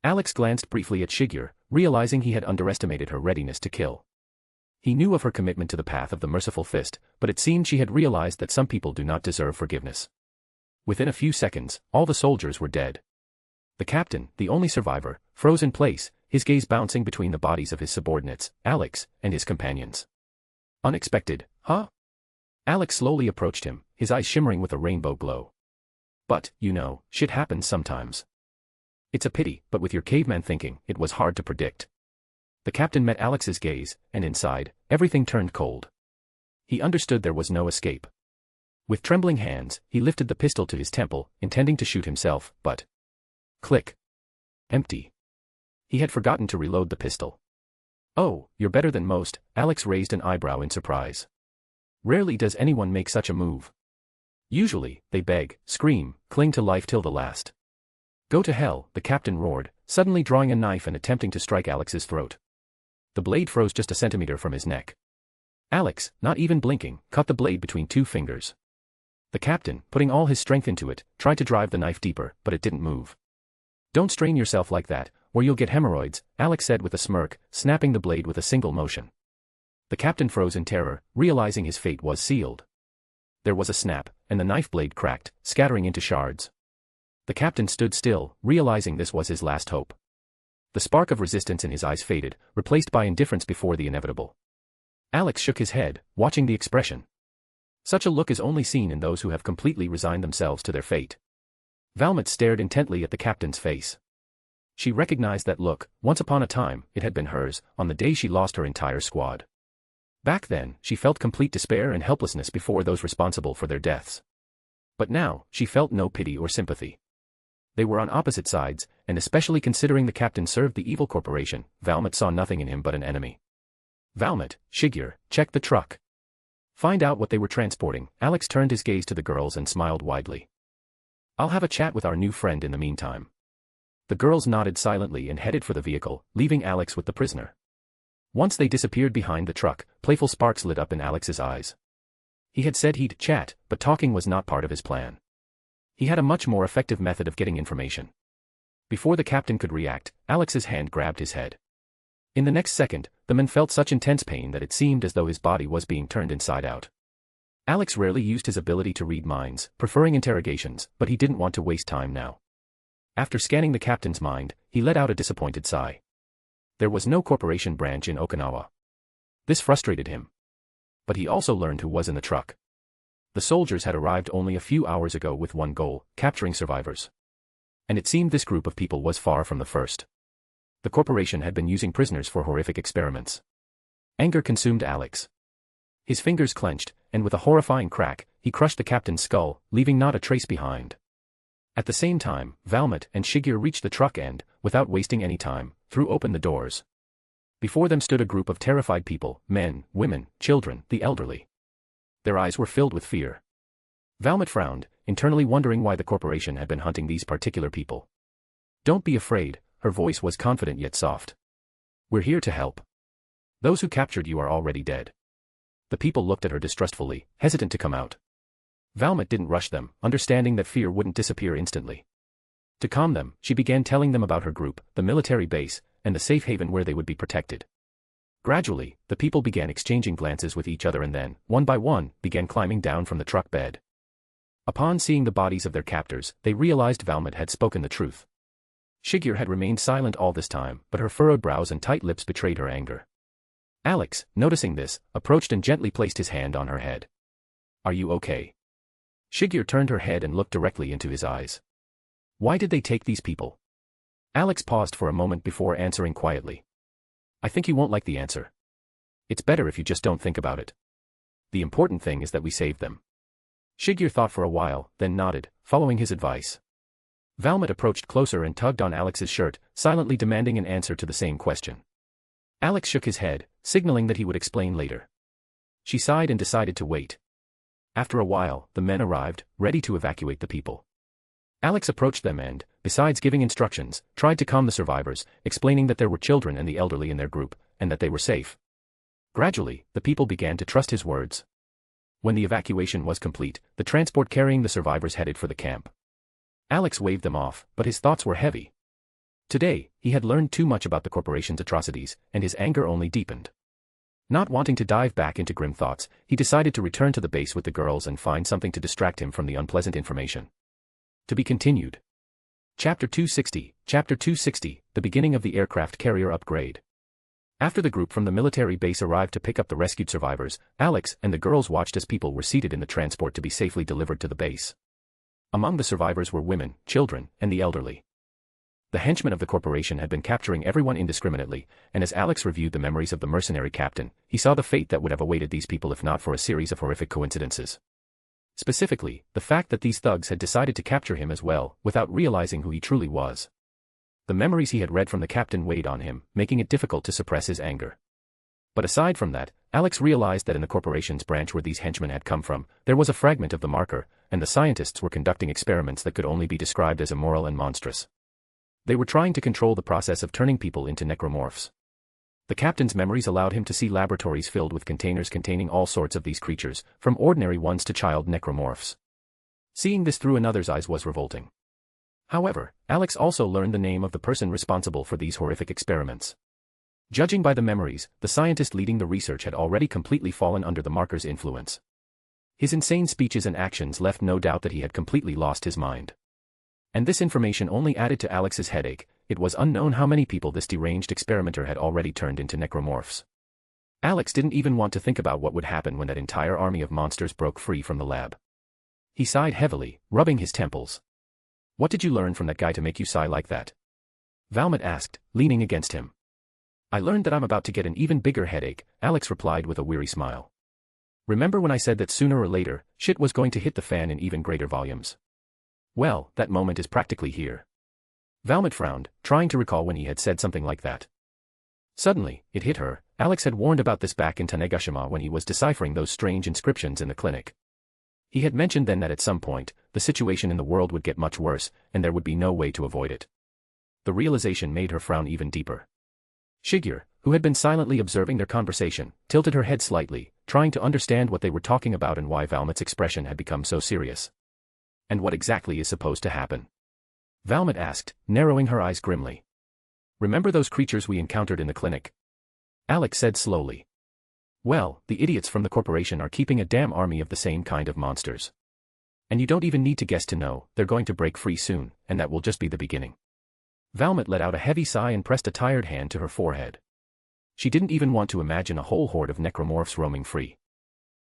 Alex glanced briefly at Shigir, realizing he had underestimated her readiness to kill. He knew of her commitment to the path of the merciful fist, but it seemed she had realized that some people do not deserve forgiveness. Within a few seconds, all the soldiers were dead. The captain, the only survivor, froze in place, his gaze bouncing between the bodies of his subordinates, Alex, and his companions. Unexpected, huh? Alex slowly approached him, his eyes shimmering with a rainbow glow. But, you know, shit happens sometimes. It's a pity, but with your caveman thinking, it was hard to predict. The captain met Alex's gaze, and inside, everything turned cold. He understood there was no escape. With trembling hands, he lifted the pistol to his temple, intending to shoot himself, but... click. Empty. He had forgotten to reload the pistol. Oh, you're better than most, Alex raised an eyebrow in surprise. Rarely does anyone make such a move. Usually, they beg, scream, cling to life till the last. Go to hell, the captain roared, suddenly drawing a knife and attempting to strike Alex's throat. The blade froze just a centimeter from his neck. Alex, not even blinking, caught the blade between two fingers. The captain, putting all his strength into it, tried to drive the knife deeper, but it didn't move. Don't strain yourself like that, or you'll get hemorrhoids, Alex said with a smirk, snapping the blade with a single motion. The captain froze in terror, realizing his fate was sealed. There was a snap, and the knife blade cracked, scattering into shards. The captain stood still, realizing this was his last hope. The spark of resistance in his eyes faded, replaced by indifference before the inevitable. Alex shook his head, watching the expression. Such a look is only seen in those who have completely resigned themselves to their fate. Valmont stared intently at the captain's face. She recognized that look. Once upon a time, it had been hers, on the day she lost her entire squad. Back then, she felt complete despair and helplessness before those responsible for their deaths. But now, she felt no pity or sympathy. They were on opposite sides, and especially considering the captain served the evil corporation, Valmont saw nothing in him but an enemy. Valmont, Shigyur, check the truck. Find out what they were transporting. Alex turned his gaze to the girls and smiled widely. I'll have a chat with our new friend in the meantime. The girls nodded silently and headed for the vehicle, leaving Alex with the prisoner. Once they disappeared behind the truck, playful sparks lit up in Alex's eyes. He had said he'd chat, but talking was not part of his plan. He had a much more effective method of getting information. Before the captain could react, Alex's hand grabbed his head. In the next second, the man felt such intense pain that it seemed as though his body was being turned inside out. Alex rarely used his ability to read minds, preferring interrogations, but he didn't want to waste time now. After scanning the captain's mind, he let out a disappointed sigh. There was no corporation branch in Okinawa. This frustrated him. But he also learned who was in the truck. The soldiers had arrived only a few hours ago with one goal, capturing survivors. And it seemed this group of people was far from the first. The corporation had been using prisoners for horrific experiments. Anger consumed Alex. His fingers clenched, and with a horrifying crack, he crushed the captain's skull, leaving not a trace behind. At the same time, Valmont and Shigyur reached the truck and, without wasting any time, threw open the doors. Before them stood a group of terrified people, men, women, children, the elderly. Their eyes were filled with fear. Valmont frowned, internally wondering why the corporation had been hunting these particular people. Don't be afraid, her voice was confident yet soft. We're here to help. Those who captured you are already dead. The people looked at her distrustfully, hesitant to come out. Valmont didn't rush them, understanding that fear wouldn't disappear instantly. To calm them, she began telling them about her group, the military base, and the safe haven where they would be protected. Gradually, the people began exchanging glances with each other and then, one by one, began climbing down from the truck bed. Upon seeing the bodies of their captors, they realized Valmont had spoken the truth. Shigyur had remained silent all this time, but her furrowed brows and tight lips betrayed her anger. Alex, noticing this, approached and gently placed his hand on her head. Are you okay? Shigyur turned her head and looked directly into his eyes. Why did they take these people? Alex paused for a moment before answering quietly. I think you won't like the answer. It's better if you just don't think about it. The important thing is that we saved them. Shigyur thought for a while, then nodded, following his advice. Valmont approached closer and tugged on Alex's shirt, silently demanding an answer to the same question. Alex shook his head, signaling that he would explain later. She sighed and decided to wait. After a while, the men arrived, ready to evacuate the people. Alex approached them and, besides giving instructions, tried to calm the survivors, explaining that there were children and the elderly in their group, and that they were safe. Gradually, the people began to trust his words. When the evacuation was complete, the transport carrying the survivors headed for the camp. Alex waved them off, but his thoughts were heavy. Today, he had learned too much about the corporation's atrocities, and his anger only deepened. Not wanting to dive back into grim thoughts, he decided to return to the base with the girls and find something to distract him from the unpleasant information. To be continued. Chapter 260, the beginning of the aircraft carrier upgrade. After the group from the military base arrived to pick up the rescued survivors, Alex and the girls watched as people were seated in the transport to be safely delivered to the base. Among the survivors were women, children, and the elderly. The henchmen of the corporation had been capturing everyone indiscriminately, and as Alex reviewed the memories of the mercenary captain, he saw the fate that would have awaited these people if not for a series of horrific coincidences. Specifically, the fact that these thugs had decided to capture him as well, without realizing who he truly was. The memories he had read from the captain weighed on him, making it difficult to suppress his anger. But aside from that, Alex realized that in the corporation's branch where these henchmen had come from, there was a fragment of the marker, and the scientists were conducting experiments that could only be described as immoral and monstrous. They were trying to control the process of turning people into necromorphs. The captain's memories allowed him to see laboratories filled with containers containing all sorts of these creatures, from ordinary ones to child necromorphs. Seeing this through another's eyes was revolting. However, Alex also learned the name of the person responsible for these horrific experiments. Judging by the memories, the scientist leading the research had already completely fallen under the marker's influence. His insane speeches and actions left no doubt that he had completely lost his mind. And this information only added to Alex's headache. It was unknown how many people this deranged experimenter had already turned into necromorphs. Alex didn't even want to think about what would happen when that entire army of monsters broke free from the lab. He sighed heavily, rubbing his temples. "What did you learn from that guy to make you sigh like that?" Valmont asked, leaning against him. "I learned that I'm about to get an even bigger headache," Alex replied with a weary smile. "Remember when I said that sooner or later, shit was going to hit the fan in even greater volumes? Well, that moment is practically here." Valmont frowned, trying to recall when he had said something like that. Suddenly, it hit her. Alex had warned about this back in Tanegashima when he was deciphering those strange inscriptions in the clinic. He had mentioned then that at some point, the situation in the world would get much worse, and there would be no way to avoid it. The realization made her frown even deeper. Shigeru, who had been silently observing their conversation, tilted her head slightly, trying to understand what they were talking about and why Valmont's expression had become so serious. "And what exactly is supposed to happen?" Valmont asked, narrowing her eyes grimly. "Remember those creatures we encountered in the clinic?" Alex said slowly. "Well, the idiots from the corporation are keeping a damn army of the same kind of monsters. And you don't even need to guess to know, they're going to break free soon, and that will just be the beginning." Valmont let out a heavy sigh and pressed a tired hand to her forehead. She didn't even want to imagine a whole horde of necromorphs roaming free.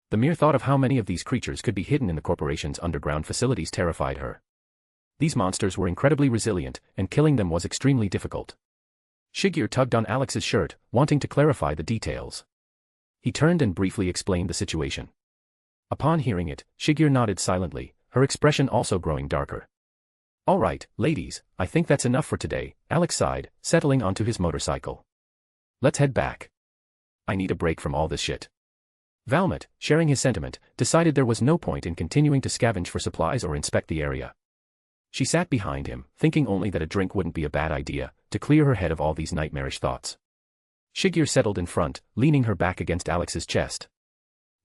The mere thought of how many of these creatures could be hidden in the corporation's underground facilities terrified her. These monsters were incredibly resilient, and killing them was extremely difficult. Shigeru tugged on Alex's shirt, wanting to clarify the details. He turned and briefly explained the situation. Upon hearing it, Shigeru nodded silently, her expression also growing darker. "All right, ladies, I think that's enough for today," Alex sighed, settling onto his motorcycle. "Let's head back. I need a break from all this shit." Valmont, sharing his sentiment, decided there was no point in continuing to scavenge for supplies or inspect the area. She sat behind him, thinking only that a drink wouldn't be a bad idea, to clear her head of all these nightmarish thoughts. Shigeru settled in front, leaning her back against Alex's chest.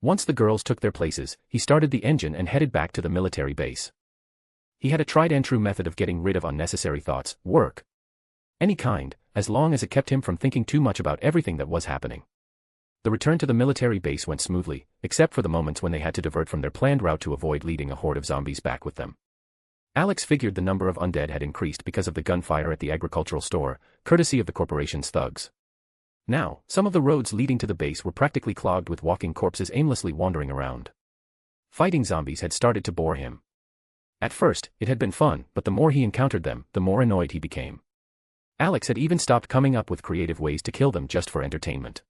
Once the girls took their places, he started the engine and headed back to the military base. He had a tried-and-true method of getting rid of unnecessary thoughts, work. Any kind, as long as it kept him from thinking too much about everything that was happening. The return to the military base went smoothly, except for the moments when they had to divert from their planned route to avoid leading a horde of zombies back with them. Alex figured the number of undead had increased because of the gunfire at the agricultural store, courtesy of the corporation's thugs. Now, some of the roads leading to the base were practically clogged with walking corpses aimlessly wandering around. Fighting zombies had started to bore him. At first, it had been fun, but the more he encountered them, the more annoyed he became. Alex had even stopped coming up with creative ways to kill them just for entertainment.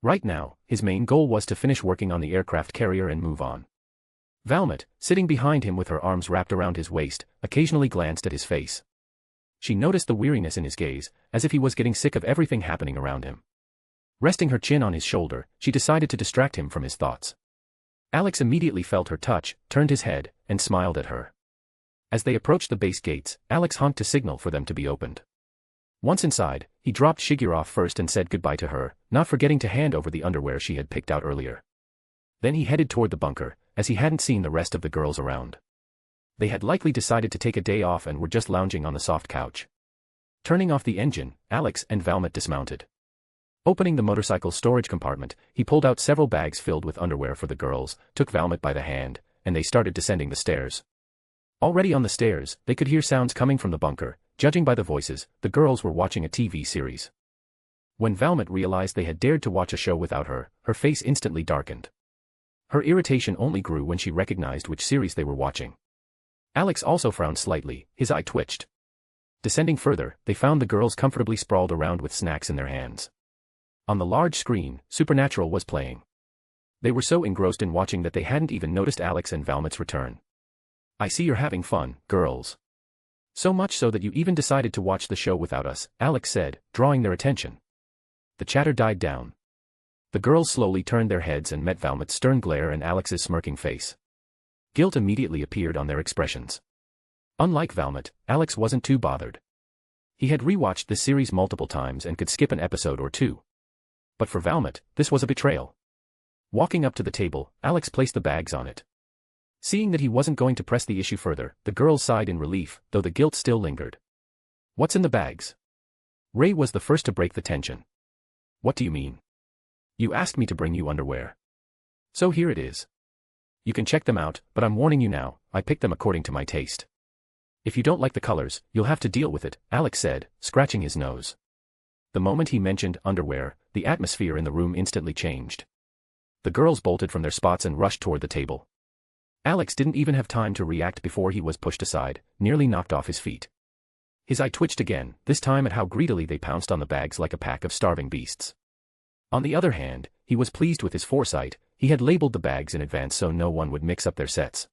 Right now, his main goal was to finish working on the aircraft carrier and move on. Valmont, sitting behind him with her arms wrapped around his waist, occasionally glanced at his face. She noticed the weariness in his gaze, as if he was getting sick of everything happening around him. Resting her chin on his shoulder, she decided to distract him from his thoughts. Alex immediately felt her touch, turned his head, and smiled at her. As they approached the base gates, Alex honked to signal for them to be opened. Once inside, he dropped Shigeru off first and said goodbye to her, not forgetting to hand over the underwear she had picked out earlier. Then he headed toward the bunker, as he hadn't seen the rest of the girls around. They had likely decided to take a day off and were just lounging on the soft couch. Turning off the engine, Alex and Valmont dismounted. Opening the motorcycle's storage compartment, he pulled out several bags filled with underwear for the girls, took Valmont by the hand, and they started descending the stairs. Already on the stairs, they could hear sounds coming from the bunker. Judging by the voices, the girls were watching a TV series. When Valmont realized they had dared to watch a show without her, her face instantly darkened. Her irritation only grew when she recognized which series they were watching. Alex also frowned slightly, his eye twitched. Descending further, they found the girls comfortably sprawled around with snacks in their hands. On the large screen, Supernatural was playing. They were so engrossed in watching that they hadn't even noticed Alex and Valmet's return. "I see you're having fun, girls. So much so that you even decided to watch the show without us," Alex said, drawing their attention. The chatter died down. The girls slowly turned their heads and met Valmet's stern glare and Alex's smirking face. Guilt immediately appeared on their expressions. Unlike Valmet, Alex wasn't too bothered. He had rewatched this series multiple times and could skip an episode or two. But for Valmet, this was a betrayal. Walking up to the table, Alex placed the bags on it. Seeing that he wasn't going to press the issue further, the girls sighed in relief, though the guilt still lingered. "What's in the bags?" Ray was the first to break the tension. "What do you mean? You asked me to bring you underwear. So here it is. You can check them out, but I'm warning you now, I picked them according to my taste. If you don't like the colors, you'll have to deal with it," Alex said, scratching his nose. The moment he mentioned underwear, the atmosphere in the room instantly changed. The girls bolted from their spots and rushed toward the table. Alex didn't even have time to react before he was pushed aside, nearly knocked off his feet. His eye twitched again, this time at how greedily they pounced on the bags like a pack of starving beasts. On the other hand, he was pleased with his foresight. He had labeled the bags in advance so no one would mix up their sets.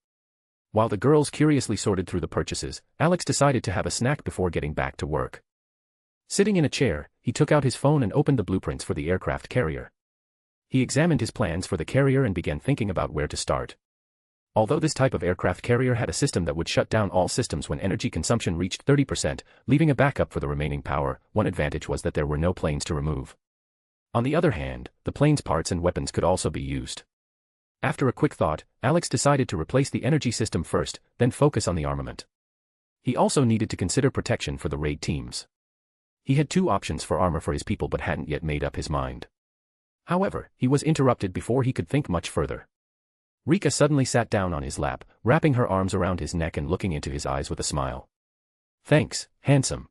While the girls curiously sorted through the purchases, Alex decided to have a snack before getting back to work. Sitting in a chair, he took out his phone and opened the blueprints for the aircraft carrier. He examined his plans for the carrier and began thinking about where to start. Although this type of aircraft carrier had a system that would shut down all systems when energy consumption reached 30%, leaving a backup for the remaining power, one advantage was that there were no planes to remove. On the other hand, the plane's parts and weapons could also be used. After a quick thought, Alex decided to replace the energy system first, then focus on the armament. He also needed to consider protection for the raid teams. He had two options for armor for his people but hadn't yet made up his mind. However, he was interrupted before he could think much further. Rika suddenly sat down on his lap, wrapping her arms around his neck and looking into his eyes with a smile. "Thanks, handsome."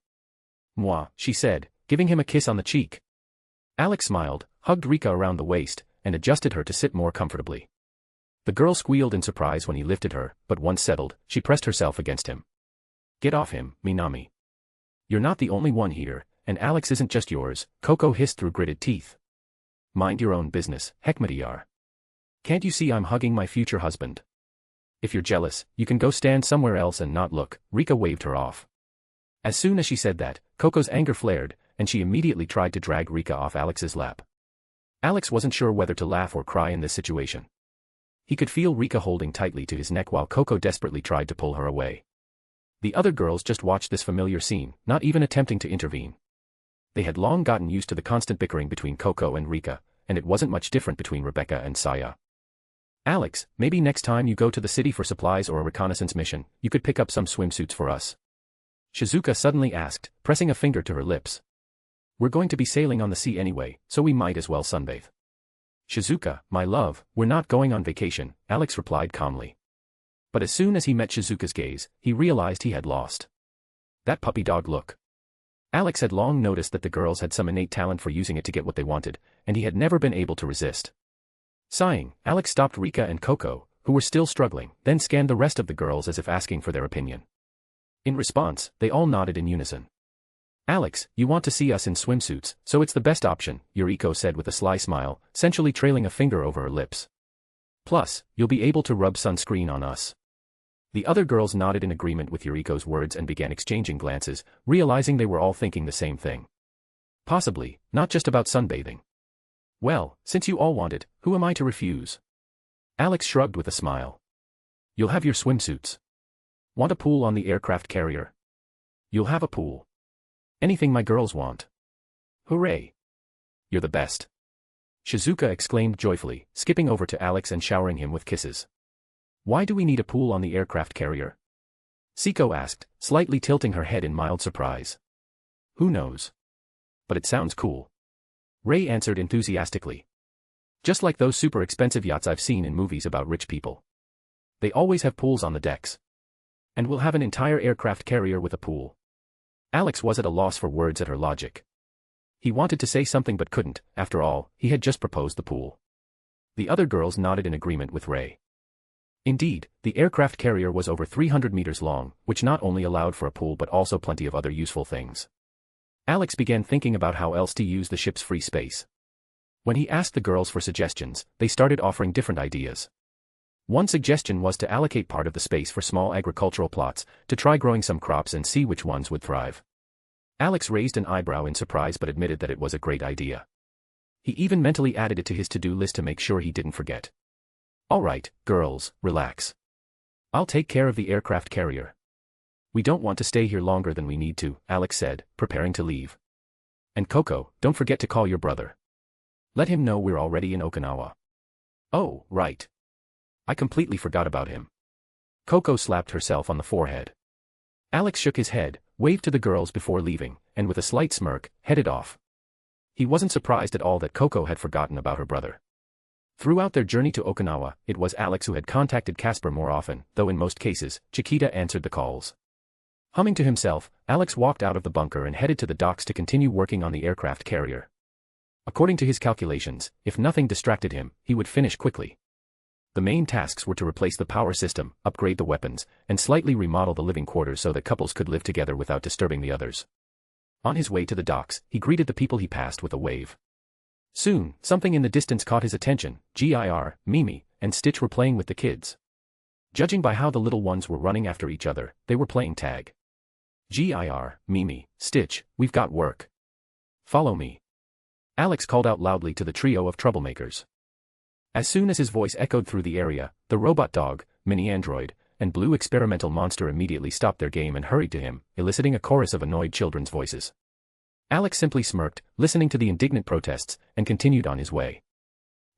"Moi," she said, giving him a kiss on the cheek. Alex smiled, hugged Rika around the waist, and adjusted her to sit more comfortably. The girl squealed in surprise when he lifted her, but once settled, she pressed herself against him. "Get off him, Minami. You're not the only one here, and Alex isn't just yours," Coco hissed through gritted teeth. "Mind your own business, Hekmatyar. Can't you see I'm hugging my future husband? If you're jealous, you can go stand somewhere else and not look," Rika waved her off. As soon as she said that, Coco's anger flared, and she immediately tried to drag Rika off Alex's lap. Alex wasn't sure whether to laugh or cry in this situation. He could feel Rika holding tightly to his neck while Coco desperately tried to pull her away. The other girls just watched this familiar scene, not even attempting to intervene. They had long gotten used to the constant bickering between Coco and Rika, and it wasn't much different between Rebecca and Saya. "Alex, maybe next time you go to the city for supplies or a reconnaissance mission, you could pick up some swimsuits for us?" Shizuka suddenly asked, pressing a finger to her lips. "We're going to be sailing on the sea anyway, so we might as well sunbathe." "Shizuka, my love, we're not going on vacation," Alex replied calmly. But as soon as he met Shizuka's gaze, he realized he had lost. That puppy dog look. Alex had long noticed that the girls had some innate talent for using it to get what they wanted, and he had never been able to resist. Sighing, Alex stopped Rika and Coco, who were still struggling, then scanned the rest of the girls as if asking for their opinion. In response, they all nodded in unison. "Alex, you want to see us in swimsuits, so it's the best option," Yuriko said with a sly smile, sensually trailing a finger over her lips. "Plus, you'll be able to rub sunscreen on us." The other girls nodded in agreement with Yuriko's words and began exchanging glances, realizing they were all thinking the same thing. Possibly, not just about sunbathing. "Well, since you all want it, who am I to refuse?" Alex shrugged with a smile. "You'll have your swimsuits. Want a pool on the aircraft carrier? You'll have a pool. Anything my girls want. Hooray. You're the best." Shizuka exclaimed joyfully, skipping over to Alex and showering him with kisses. "Why do we need a pool on the aircraft carrier?" Siko asked, slightly tilting her head in mild surprise. "Who knows? But it sounds cool." Ray answered enthusiastically. "Just like those super expensive yachts I've seen in movies about rich people. They always have pools on the decks. And we'll have an entire aircraft carrier with a pool." Alex was at a loss for words at her logic. He wanted to say something but couldn't, after all, he had just proposed the pool. The other girls nodded in agreement with Ray. Indeed, the aircraft carrier was over 300 meters long, which not only allowed for a pool but also plenty of other useful things. Alex began thinking about how else to use the ship's free space. When he asked the girls for suggestions, they started offering different ideas. One suggestion was to allocate part of the space for small agricultural plots, to try growing some crops and see which ones would thrive. Alex raised an eyebrow in surprise but admitted that it was a great idea. He even mentally added it to his to-do list to make sure he didn't forget. All right, girls, relax. I'll take care of the aircraft carrier. We don't want to stay here longer than we need to, Alex said, preparing to leave. And Coco, don't forget to call your brother. Let him know we're already in Okinawa. Oh, right. I completely forgot about him. Coco slapped herself on the forehead. Alex shook his head, waved to the girls before leaving, and with a slight smirk, headed off. He wasn't surprised at all that Coco had forgotten about her brother. Throughout their journey to Okinawa, it was Alex who had contacted Casper more often, though in most cases, Chiquita answered the calls. Humming to himself, Alex walked out of the bunker and headed to the docks to continue working on the aircraft carrier. According to his calculations, if nothing distracted him, he would finish quickly. The main tasks were to replace the power system, upgrade the weapons, and slightly remodel the living quarters so that couples could live together without disturbing the others. On his way to the docks, he greeted the people he passed with a wave. Soon, something in the distance caught his attention. Gir, Mimi, and Stitch were playing with the kids. Judging by how the little ones were running after each other, they were playing tag. Gir, Mimi, Stitch, we've got work. Follow me. Alex called out loudly to the trio of troublemakers. As soon as his voice echoed through the area, the robot dog, mini android, and blue experimental monster immediately stopped their game and hurried to him, eliciting a chorus of annoyed children's voices. Alex simply smirked, listening to the indignant protests, and continued on his way.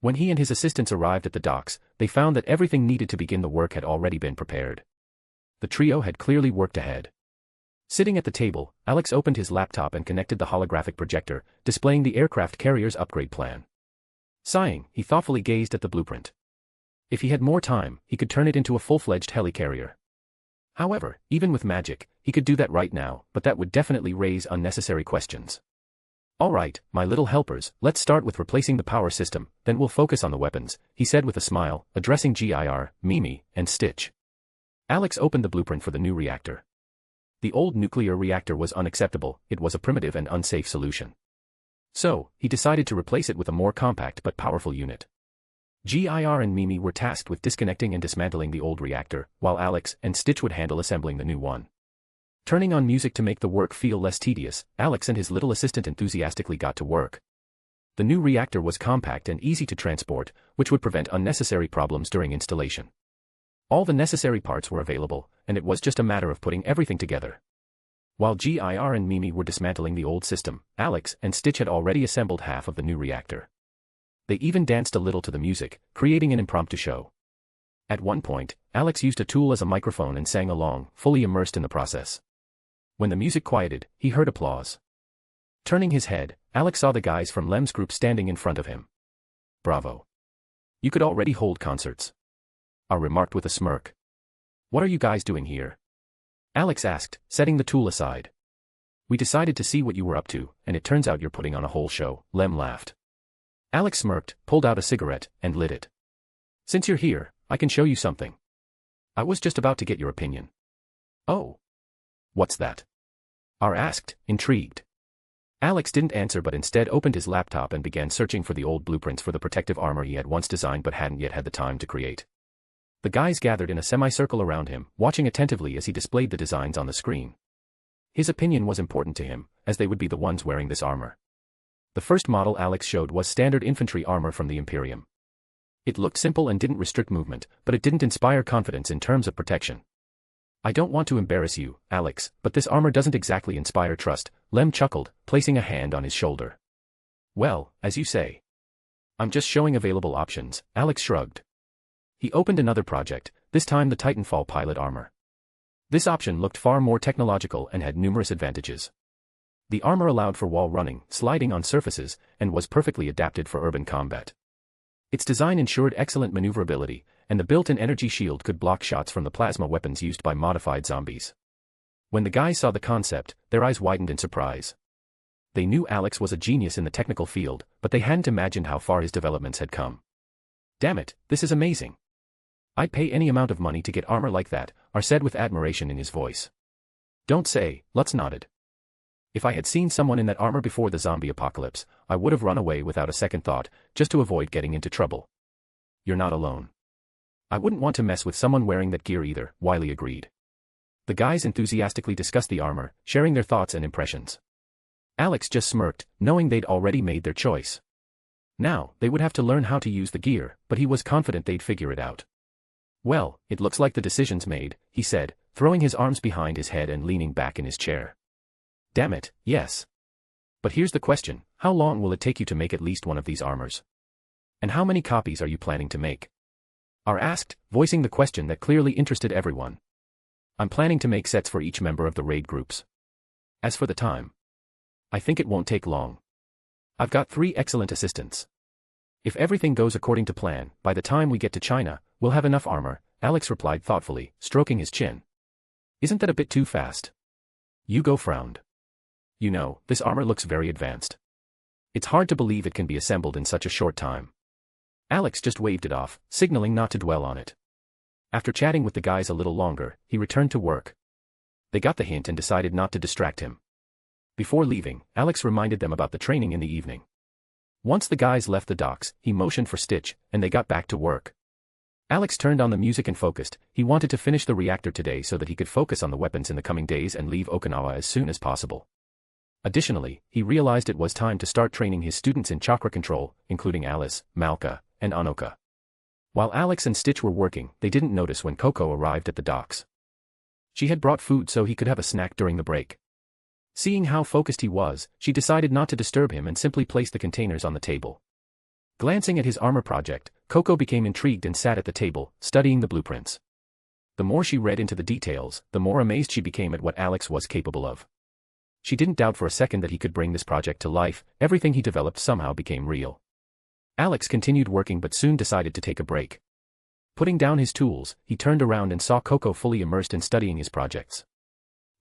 When he and his assistants arrived at the docks, they found that everything needed to begin the work had already been prepared. The trio had clearly worked ahead. Sitting at the table, Alex opened his laptop and connected the holographic projector, displaying the aircraft carrier's upgrade plan. Sighing, he thoughtfully gazed at the blueprint. If he had more time, he could turn it into a full-fledged helicarrier. However, even with magic, he could do that right now, but that would definitely raise unnecessary questions. All right, my little helpers, let's start with replacing the power system, then we'll focus on the weapons, he said with a smile, addressing Gir, Mimi, and Stitch. Alex opened the blueprint for the new reactor. The old nuclear reactor was unacceptable, it was a primitive and unsafe solution. So, he decided to replace it with a more compact but powerful unit. Gir and Mimi were tasked with disconnecting and dismantling the old reactor, while Alex and Stitch would handle assembling the new one. Turning on music to make the work feel less tedious, Alex and his little assistant enthusiastically got to work. The new reactor was compact and easy to transport, which would prevent unnecessary problems during installation. All the necessary parts were available, and it was just a matter of putting everything together. While Gir and Mimi were dismantling the old system, Alex and Stitch had already assembled half of the new reactor. They even danced a little to the music, creating an impromptu show. At one point, Alex used a tool as a microphone and sang along, fully immersed in the process. When the music quieted, he heard applause. Turning his head, Alex saw the guys from Lem's group standing in front of him. Bravo. You could already hold concerts. I remarked with a smirk. What are you guys doing here? Alex asked, setting the tool aside. We decided to see what you were up to, and it turns out you're putting on a whole show, Lem laughed. Alex smirked, pulled out a cigarette, and lit it. Since you're here, I can show you something. I was just about to get your opinion. Oh. What's that? R asked, intrigued. Alex didn't answer but instead opened his laptop and began searching for the old blueprints for the protective armor he had once designed but hadn't yet had the time to create. The guys gathered in a semicircle around him, watching attentively as he displayed the designs on the screen. His opinion was important to him, as they would be the ones wearing this armor. The first model Alex showed was standard infantry armor from the Imperium. It looked simple and didn't restrict movement, but it didn't inspire confidence in terms of protection. I don't want to embarrass you, Alex, but this armor doesn't exactly inspire trust, Lem chuckled, placing a hand on his shoulder. Well, as you say. I'm just showing available options, Alex shrugged. He opened another project, this time the Titanfall pilot armor. This option looked far more technological and had numerous advantages. The armor allowed for wall running, sliding on surfaces, and was perfectly adapted for urban combat. Its design ensured excellent maneuverability, and the built-in energy shield could block shots from the plasma weapons used by modified zombies. When the guys saw the concept, their eyes widened in surprise. They knew Alex was a genius in the technical field, but they hadn't imagined how far his developments had come. Damn it, this is amazing. "I'd pay any amount of money to get armor like that," R said with admiration in his voice. "Don't say," Lutz nodded. "If I had seen someone in that armor before the zombie apocalypse, I would have run away without a second thought, just to avoid getting into trouble." "You're not alone." "I wouldn't want to mess with someone wearing that gear either," Wiley agreed. The guys enthusiastically discussed the armor, sharing their thoughts and impressions. Alex just smirked, knowing they'd already made their choice. Now, they would have to learn how to use the gear, but he was confident they'd figure it out. "Well, it looks like the decision's made," he said, throwing his arms behind his head and leaning back in his chair. "Damn it, yes. But here's the question, how long will it take you to make at least one of these armors? And how many copies are you planning to make?" R asked, voicing the question that clearly interested everyone. "I'm planning to make sets for each member of the raid groups. As for the time, I think it won't take long. I've got 3 excellent assistants. If everything goes according to plan, by the time we get to China, we'll have enough armor," Alex replied thoughtfully, stroking his chin. "Isn't that a bit too fast?" Hugo frowned. "You know, this armor looks very advanced. It's hard to believe it can be assembled in such a short time." Alex just waved it off, signaling not to dwell on it. After chatting with the guys a little longer, he returned to work. They got the hint and decided not to distract him. Before leaving, Alex reminded them about the training in the evening. Once the guys left the docks, he motioned for Stitch, and they got back to work. Alex turned on the music and focused. He wanted to finish the reactor today so that he could focus on the weapons in the coming days and leave Okinawa as soon as possible. Additionally, he realized it was time to start training his students in chakra control, including Alice, Malka, and Anoka. While Alex and Stitch were working, they didn't notice when Coco arrived at the docks. She had brought food so he could have a snack during the break. Seeing how focused he was, she decided not to disturb him and simply placed the containers on the table. Glancing at his armor project, Coco became intrigued and sat at the table, studying the blueprints. The more she read into the details, the more amazed she became at what Alex was capable of. She didn't doubt for a second that he could bring this project to life. Everything he developed somehow became real. Alex continued working but soon decided to take a break. Putting down his tools, he turned around and saw Coco fully immersed in studying his projects.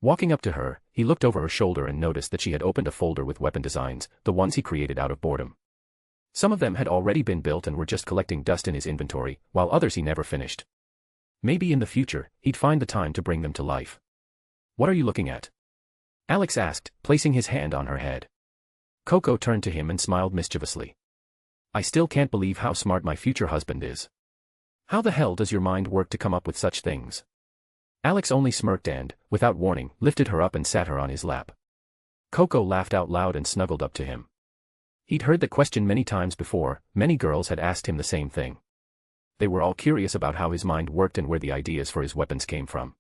Walking up to her, he looked over her shoulder and noticed that she had opened a folder with weapon designs, the ones he created out of boredom. Some of them had already been built and were just collecting dust in his inventory, while others he never finished. Maybe in the future, he'd find the time to bring them to life. "What are you looking at?" Alex asked, placing his hand on her head. Coco turned to him and smiled mischievously. "I still can't believe how smart my future husband is. How the hell does your mind work to come up with such things?" Alex only smirked and, without warning, lifted her up and sat her on his lap. Coco laughed out loud and snuggled up to him. He'd heard the question many times before. Many girls had asked him the same thing. They were all curious about how his mind worked and where the ideas for his weapons came from.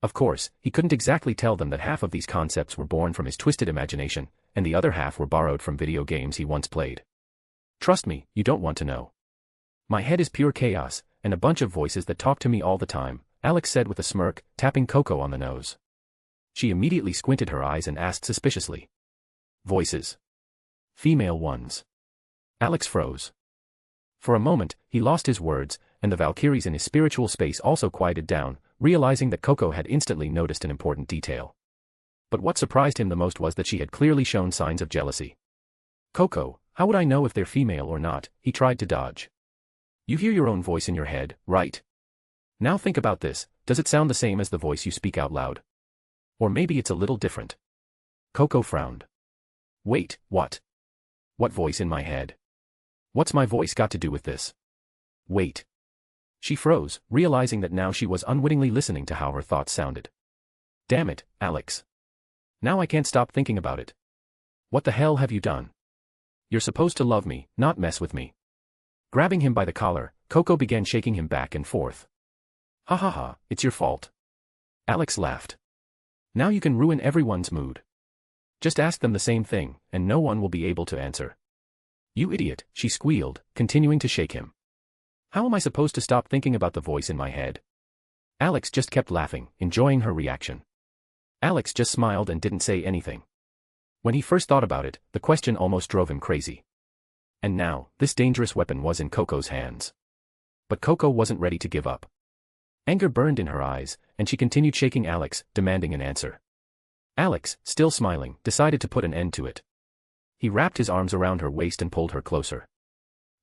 Of course, he couldn't exactly tell them that half of these concepts were born from his twisted imagination, and the other half were borrowed from video games he once played. "Trust me, you don't want to know. My head is pure chaos, and a bunch of voices that talk to me all the time," Alex said with a smirk, tapping Coco on the nose. She immediately squinted her eyes and asked suspiciously. "Voices? Female ones?" Alex froze. For a moment, he lost his words, and the Valkyries in his spiritual space also quieted down, realizing that Coco had instantly noticed an important detail. But what surprised him the most was that she had clearly shown signs of jealousy. "Coco, how would I know if they're female or not?" He tried to dodge. "You hear your own voice in your head, right? Now think about this, does it sound the same as the voice you speak out loud? Or maybe it's a little different." Coco frowned. "Wait, what? What voice in my head? What's my voice got to do with this? Wait." She froze, realizing that now she was unwittingly listening to how her thoughts sounded. "Damn it, Alex. Now I can't stop thinking about it. What the hell have you done? You're supposed to love me, not mess with me." Grabbing him by the collar, Coco began shaking him back and forth. "Ha ha ha, it's your fault." Alex laughed. "Now you can ruin everyone's mood. Just ask them the same thing, and no one will be able to answer." "You idiot," she squealed, continuing to shake him. "How am I supposed to stop thinking about the voice in my head?" Alex just kept laughing, enjoying her reaction. Alex just smiled and didn't say anything. When he first thought about it, the question almost drove him crazy. And now, this dangerous weapon was in Coco's hands. But Coco wasn't ready to give up. Anger burned in her eyes, and she continued shaking Alex, demanding an answer. Alex, still smiling, decided to put an end to it. He wrapped his arms around her waist and pulled her closer.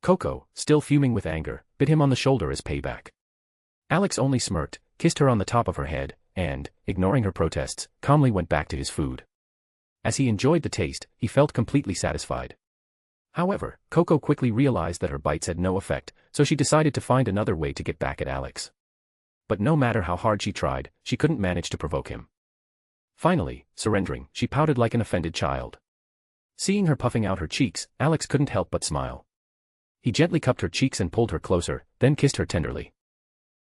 Coco, still fuming with anger, bit him on the shoulder as payback. Alex only smirked, kissed her on the top of her head, and, ignoring her protests, calmly went back to his food. As he enjoyed the taste, he felt completely satisfied. However, Coco quickly realized that her bites had no effect, so she decided to find another way to get back at Alex. But no matter how hard she tried, she couldn't manage to provoke him. Finally, surrendering, she pouted like an offended child. Seeing her puffing out her cheeks, Alex couldn't help but smile. He gently cupped her cheeks and pulled her closer, then kissed her tenderly.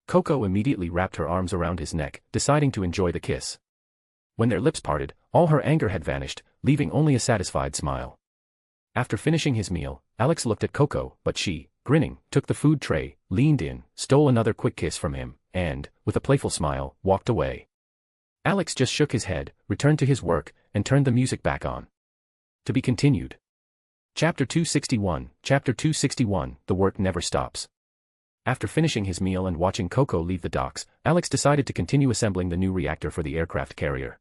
Coco immediately wrapped her arms around his neck, deciding to enjoy the kiss. When their lips parted, all her anger had vanished, leaving only a satisfied smile. After finishing his meal, Alex looked at Coco, but she, grinning, took the food tray, leaned in, stole another quick kiss from him, and, with a playful smile, walked away. Alex just shook his head, returned to his work, and turned the music back on. To be continued. Chapter 261, Chapter 261, The Work Never Stops. After finishing his meal and watching Coco leave the docks, Alex decided to continue assembling the new reactor for the aircraft carrier.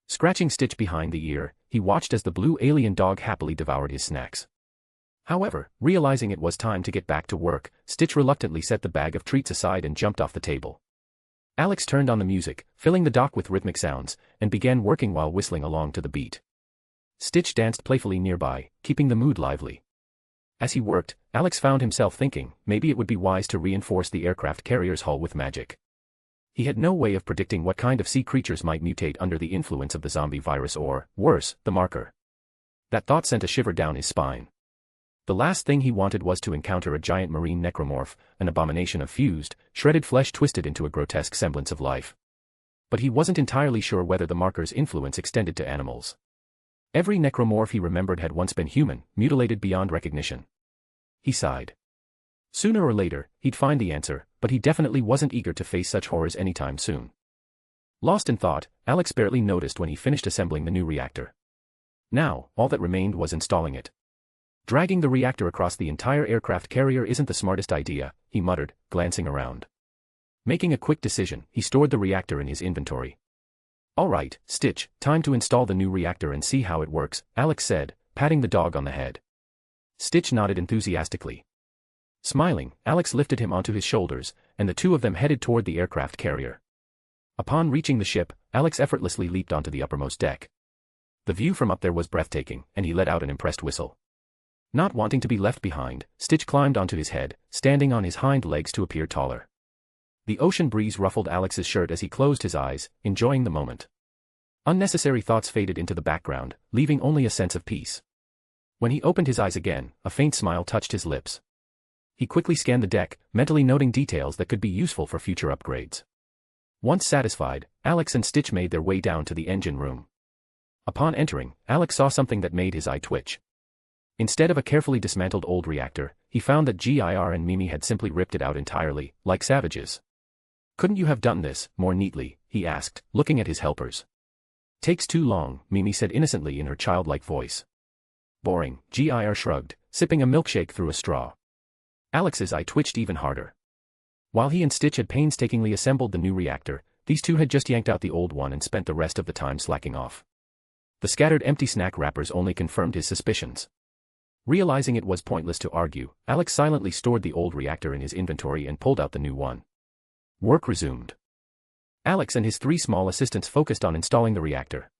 Scratching Stitch behind the ear, he watched as the blue alien dog happily devoured his snacks. However, realizing it was time to get back to work, Stitch reluctantly set the bag of treats aside and jumped off the table. Alex turned on the music, filling the dock with rhythmic sounds, and began working while whistling along to the beat. Stitch danced playfully nearby, keeping the mood lively. As he worked, Alex found himself thinking, maybe it would be wise to reinforce the aircraft carrier's hull with magic. He had no way of predicting what kind of sea creatures might mutate under the influence of the zombie virus or, worse, the marker. That thought sent a shiver down his spine. The last thing he wanted was to encounter a giant marine necromorph, an abomination of fused, shredded flesh twisted into a grotesque semblance of life. But he wasn't entirely sure whether the marker's influence extended to animals. Every necromorph he remembered had once been human, mutilated beyond recognition. He sighed. Sooner or later, he'd find the answer, but he definitely wasn't eager to face such horrors anytime soon. Lost in thought, Alex barely noticed when he finished assembling the new reactor. Now, all that remained was installing it. Dragging the reactor across the entire aircraft carrier isn't the smartest idea, he muttered, glancing around. Making a quick decision, he stored the reactor in his inventory. All right, Stitch, time to install the new reactor and see how it works, Alex said, patting the dog on the head. Stitch nodded enthusiastically. Smiling, Alex lifted him onto his shoulders, and the two of them headed toward the aircraft carrier. Upon reaching the ship, Alex effortlessly leaped onto the uppermost deck. The view from up there was breathtaking, and he let out an impressed whistle. Not wanting to be left behind, Stitch climbed onto his head, standing on his hind legs to appear taller. The ocean breeze ruffled Alex's shirt as he closed his eyes, enjoying the moment. Unnecessary thoughts faded into the background, leaving only a sense of peace. When he opened his eyes again, a faint smile touched his lips. He quickly scanned the deck, mentally noting details that could be useful for future upgrades. Once satisfied, Alex and Stitch made their way down to the engine room. Upon entering, Alex saw something that made his eye twitch. Instead of a carefully dismantled old reactor, he found that GIR and Mimi had simply ripped it out entirely, like savages. Couldn't you have done this more neatly, he asked, looking at his helpers. Takes too long, Mimi said innocently in her childlike voice. Boring, GIR shrugged, sipping a milkshake through a straw. Alex's eye twitched even harder. While he and Stitch had painstakingly assembled the new reactor, these two had just yanked out the old one and spent the rest of the time slacking off. The scattered empty snack wrappers only confirmed his suspicions. Realizing it was pointless to argue, Alex silently stored the old reactor in his inventory and pulled out the new one. Work resumed. Alex and his three small assistants focused on installing the reactor.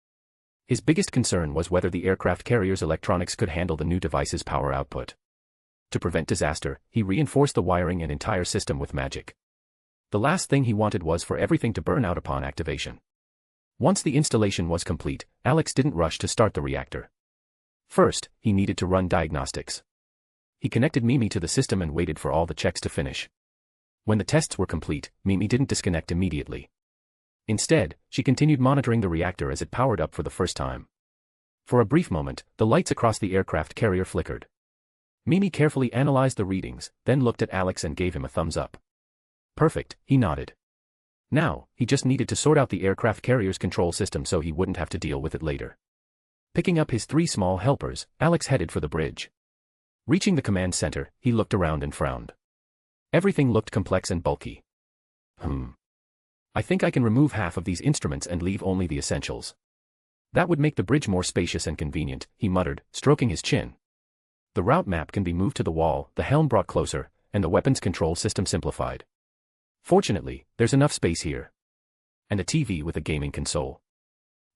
His biggest concern was whether the aircraft carrier's electronics could handle the new device's power output. To prevent disaster, he reinforced the wiring and entire system with magic. The last thing he wanted was for everything to burn out upon activation. Once the installation was complete, Alex didn't rush to start the reactor. First, he needed to run diagnostics. He connected Mimi to the system and waited for all the checks to finish. When the tests were complete, Mimi didn't disconnect immediately. Instead, she continued monitoring the reactor as it powered up for the first time. For a brief moment, the lights across the aircraft carrier flickered. Mimi carefully analyzed the readings, then looked at Alex and gave him a thumbs up. Perfect, he nodded. Now, he just needed to sort out the aircraft carrier's control system so he wouldn't have to deal with it later. Picking up his three small helpers, Alex headed for the bridge. Reaching the command center, he looked around and frowned. Everything looked complex and bulky. I think I can remove half of these instruments and leave only the essentials. That would make the bridge more spacious and convenient, he muttered, stroking his chin. The route map can be moved to the wall, the helm brought closer, and the weapons control system simplified. Fortunately, there's enough space here. And a TV with a gaming console.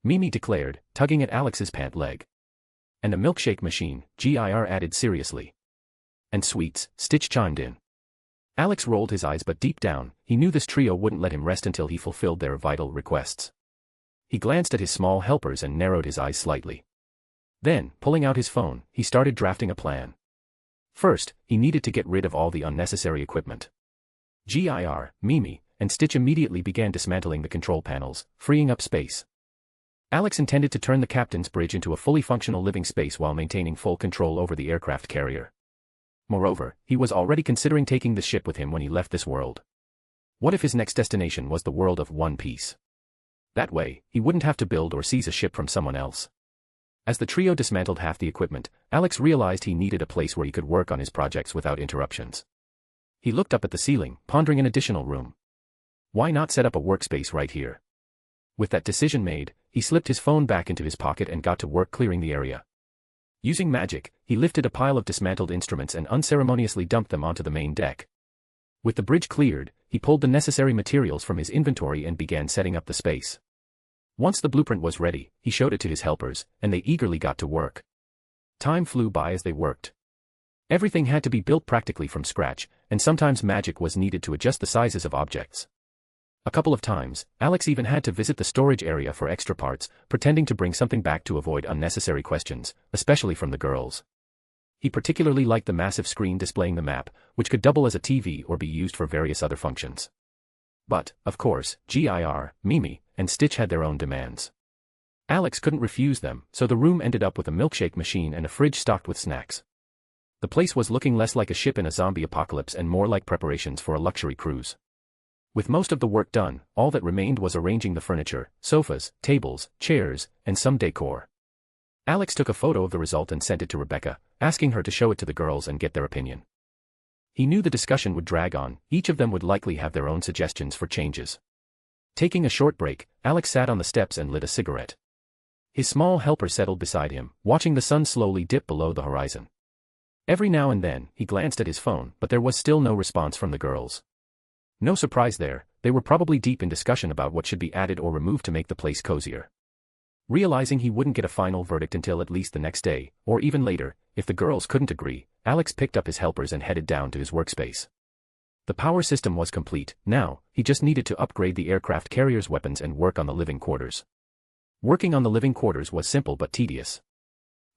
Mimi declared, tugging at Alex's pant leg. And a milkshake machine, Gir added seriously. And sweets, Stitch chimed in. Alex rolled his eyes, but deep down, he knew this trio wouldn't let him rest until he fulfilled their vital requests. He glanced at his small helpers and narrowed his eyes slightly. Then, pulling out his phone, he started drafting a plan. First, he needed to get rid of all the unnecessary equipment. Gir, Mimi, and Stitch immediately began dismantling the control panels, freeing up space. Alex intended to turn the captain's bridge into a fully functional living space while maintaining full control over the aircraft carrier. Moreover, he was already considering taking the ship with him when he left this world. What if his next destination was the world of One Piece? That way, he wouldn't have to build or seize a ship from someone else. As the trio dismantled half the equipment, Alex realized he needed a place where he could work on his projects without interruptions. He looked up at the ceiling, pondering an additional room. Why not set up a workspace right here? With that decision made, he slipped his phone back into his pocket and got to work clearing the area. Using magic, he lifted a pile of dismantled instruments and unceremoniously dumped them onto the main deck. With the bridge cleared, he pulled the necessary materials from his inventory and began setting up the space. Once the blueprint was ready, he showed it to his helpers, and they eagerly got to work. Time flew by as they worked. Everything had to be built practically from scratch, and sometimes magic was needed to adjust the sizes of objects. A couple of times, Alex even had to visit the storage area for extra parts, pretending to bring something back to avoid unnecessary questions, especially from the girls. He particularly liked the massive screen displaying the map, which could double as a TV or be used for various other functions. But, of course, Gir, Mimi, and Stitch had their own demands. Alex couldn't refuse them, so the room ended up with a milkshake machine and a fridge stocked with snacks. The place was looking less like a ship in a zombie apocalypse and more like preparations for a luxury cruise. With most of the work done, all that remained was arranging the furniture, sofas, tables, chairs, and some decor. Alex took a photo of the result and sent it to Rebecca, asking her to show it to the girls and get their opinion. He knew the discussion would drag on, each of them would likely have their own suggestions for changes. Taking a short break, Alex sat on the steps and lit a cigarette. His small helper settled beside him, watching the sun slowly dip below the horizon. Every now and then, he glanced at his phone, but there was still no response from the girls. No surprise there, they were probably deep in discussion about what should be added or removed to make the place cozier. Realizing he wouldn't get a final verdict until at least the next day, or even later, if the girls couldn't agree, Alex picked up his helpers and headed down to his workspace. The power system was complete. Now, he just needed to upgrade the aircraft carrier's weapons and work on the living quarters. Working on the living quarters was simple but tedious.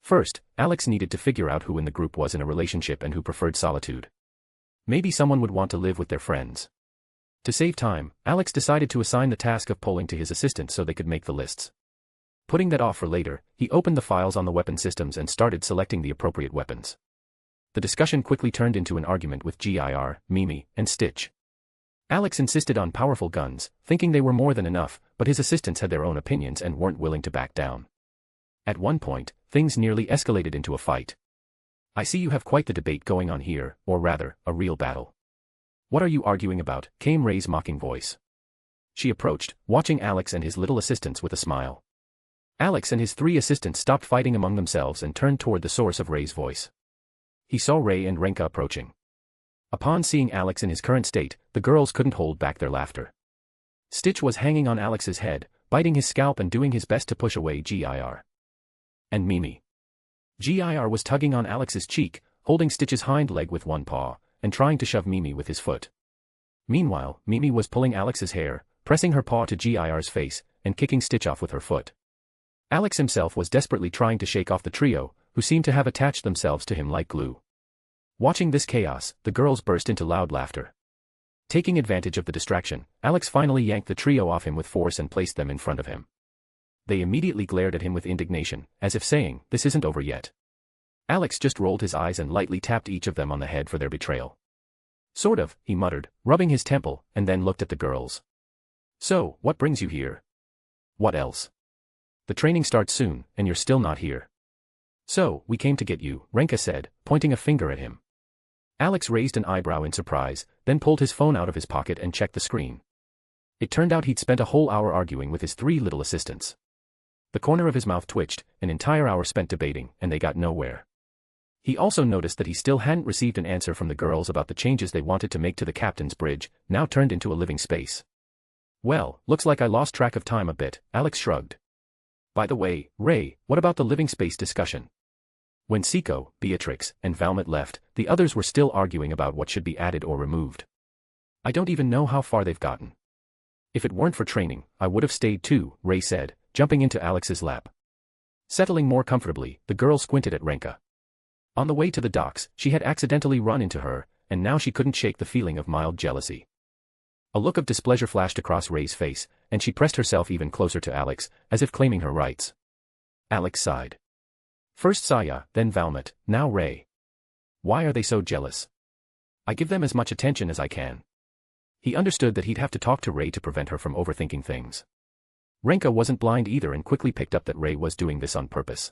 First, Alex needed to figure out who in the group was in a relationship and who preferred solitude. Maybe someone would want to live with their friends. To save time, Alex decided to assign the task of polling to his assistant so they could make the lists. Putting that off for later, he opened the files on the weapon systems and started selecting the appropriate weapons. The discussion quickly turned into an argument with Gir, Mimi, and Stitch. Alex insisted on powerful guns, thinking they were more than enough, but his assistants had their own opinions and weren't willing to back down. At one point, things nearly escalated into a fight. "I see you have quite the debate going on here, or rather, a real battle. What are you arguing about?" came Ray's mocking voice. She approached, watching Alex and his little assistants with a smile. Alex and his 3 assistants stopped fighting among themselves and turned toward the source of Ray's voice. He saw Ray and Renka approaching. Upon seeing Alex in his current state, the girls couldn't hold back their laughter. Stitch was hanging on Alex's head, biting his scalp and doing his best to push away Gir. And Mimi. Gir was tugging on Alex's cheek, holding Stitch's hind leg with one paw, and trying to shove Mimi with his foot. Meanwhile, Mimi was pulling Alex's hair, pressing her paw to Gir's face, and kicking Stitch off with her foot. Alex himself was desperately trying to shake off the trio, who seemed to have attached themselves to him like glue. Watching this chaos, the girls burst into loud laughter. Taking advantage of the distraction, Alex finally yanked the trio off him with force and placed them in front of him. They immediately glared at him with indignation, as if saying, "This isn't over yet." Alex just rolled his eyes and lightly tapped each of them on the head for their betrayal. "Sort of," he muttered, rubbing his temple, and then looked at the girls. "So, what brings you here?" "What else? The training starts soon, and you're still not here." "So, we came to get you," Renka said, pointing a finger at him. Alex raised an eyebrow in surprise, then pulled his phone out of his pocket and checked the screen. It turned out he'd spent a whole hour arguing with his 3 little assistants. The corner of his mouth twitched, an entire hour spent debating, and they got nowhere. He also noticed that he still hadn't received an answer from the girls about the changes they wanted to make to the captain's bridge, now turned into a living space. Well, looks like I lost track of time a bit, Alex shrugged. By the way, Ray, what about the living space discussion? When Seiko, Beatrix, and Valmont left, the others were still arguing about what should be added or removed. I don't even know how far they've gotten. If it weren't for training, I would have stayed too, Ray said, jumping into Alex's lap. Settling more comfortably, the girl squinted at Renka. On the way to the docks, she had accidentally run into her, and now she couldn't shake the feeling of mild jealousy. A look of displeasure flashed across Ray's face, and she pressed herself even closer to Alex, as if claiming her rights. Alex sighed. First Saya, then Valmont, now Ray. Why are they so jealous? I give them as much attention as I can. He understood that he'd have to talk to Ray to prevent her from overthinking things. Renka wasn't blind either and quickly picked up that Ray was doing this on purpose.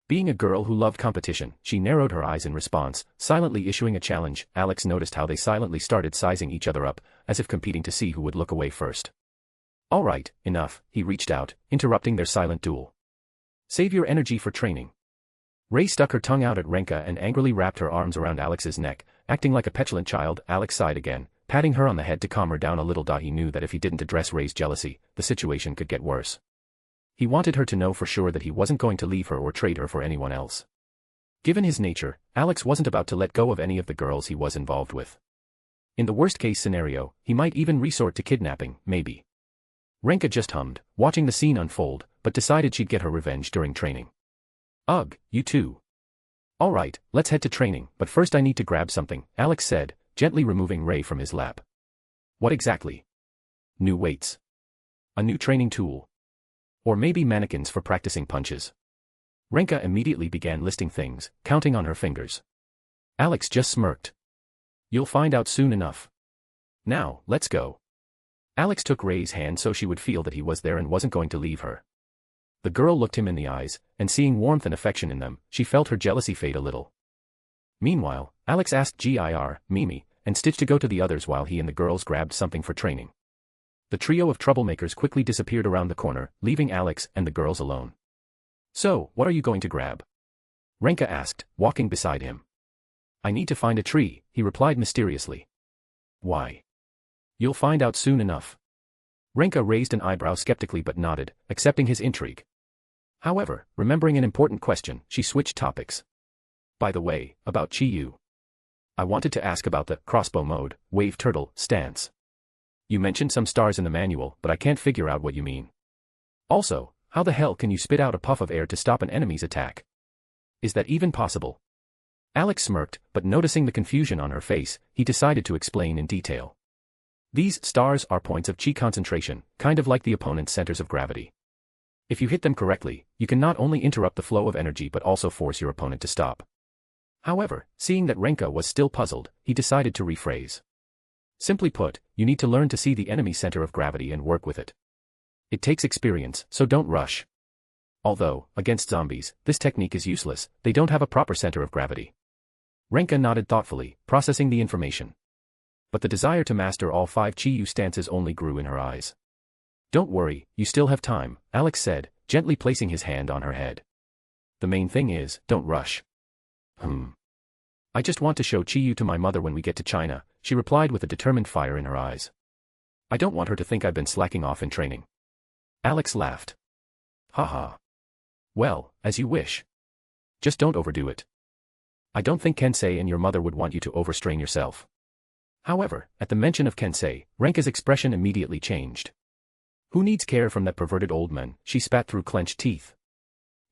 Being a girl who loved competition, she narrowed her eyes in response, silently issuing a challenge. Alex noticed how they silently started sizing each other up, as if competing to see who would look away first. All right, enough, he reached out, interrupting their silent duel. Save your energy for training. Ray stuck her tongue out at Renka and angrily wrapped her arms around Alex's neck, acting like a petulant child. Alex sighed again, patting her on the head to calm her down a little. He knew that if he didn't address Ray's jealousy, the situation could get worse. He wanted her to know for sure that he wasn't going to leave her or trade her for anyone else. Given his nature, Alex wasn't about to let go of any of the girls he was involved with. In the worst-case scenario, he might even resort to kidnapping, maybe. Renka just hummed, watching the scene unfold, but decided she'd get her revenge during training. Ugh, you too. All right, let's head to training, but first I need to grab something, Alex said, gently removing Ray from his lap. What exactly? New weights. A new training tool. Or maybe mannequins for practicing punches. Renka immediately began listing things, counting on her fingers. Alex just smirked. You'll find out soon enough. Now, let's go. Alex took Ray's hand so she would feel that he was there and wasn't going to leave her. The girl looked him in the eyes, and seeing warmth and affection in them, she felt her jealousy fade a little. Meanwhile, Alex asked Mimi, and Stitch to go to the others while he and the girls grabbed something for training. The trio of troublemakers quickly disappeared around the corner, leaving Alex and the girls alone. So, what are you going to grab? Renka asked, walking beside him. I need to find a tree, he replied mysteriously. Why? You'll find out soon enough. Renka raised an eyebrow skeptically but nodded, accepting his intrigue. However, remembering an important question, she switched topics. By the way, about Chi-Yu. I wanted to ask about the crossbow mode, wave turtle, stance. You mentioned some stars in the manual, but I can't figure out what you mean. Also, how the hell can you spit out a puff of air to stop an enemy's attack? Is that even possible? Alex smirked, but noticing the confusion on her face, he decided to explain in detail. These stars are points of chi concentration, kind of like the opponent's centers of gravity. If you hit them correctly, you can not only interrupt the flow of energy but also force your opponent to stop. However, seeing that Renka was still puzzled, he decided to rephrase. Simply put, you need to learn to see the enemy's center of gravity and work with it. It takes experience, so don't rush. Although, against zombies, this technique is useless, they don't have a proper center of gravity. Renka nodded thoughtfully, processing the information. But the desire to master all 5 Chi-Yu stances only grew in her eyes. Don't worry, you still have time, Alex said, gently placing his hand on her head. The main thing is, don't rush. I just want to show Chi-Yu to my mother when we get to China, she replied with a determined fire in her eyes. I don't want her to think I've been slacking off in training. Alex laughed. Haha. Well, as you wish. Just don't overdo it. I don't think Kensei and your mother would want you to overstrain yourself. However, at the mention of Kensei, Renka's expression immediately changed. Who needs care from that perverted old man, she spat through clenched teeth.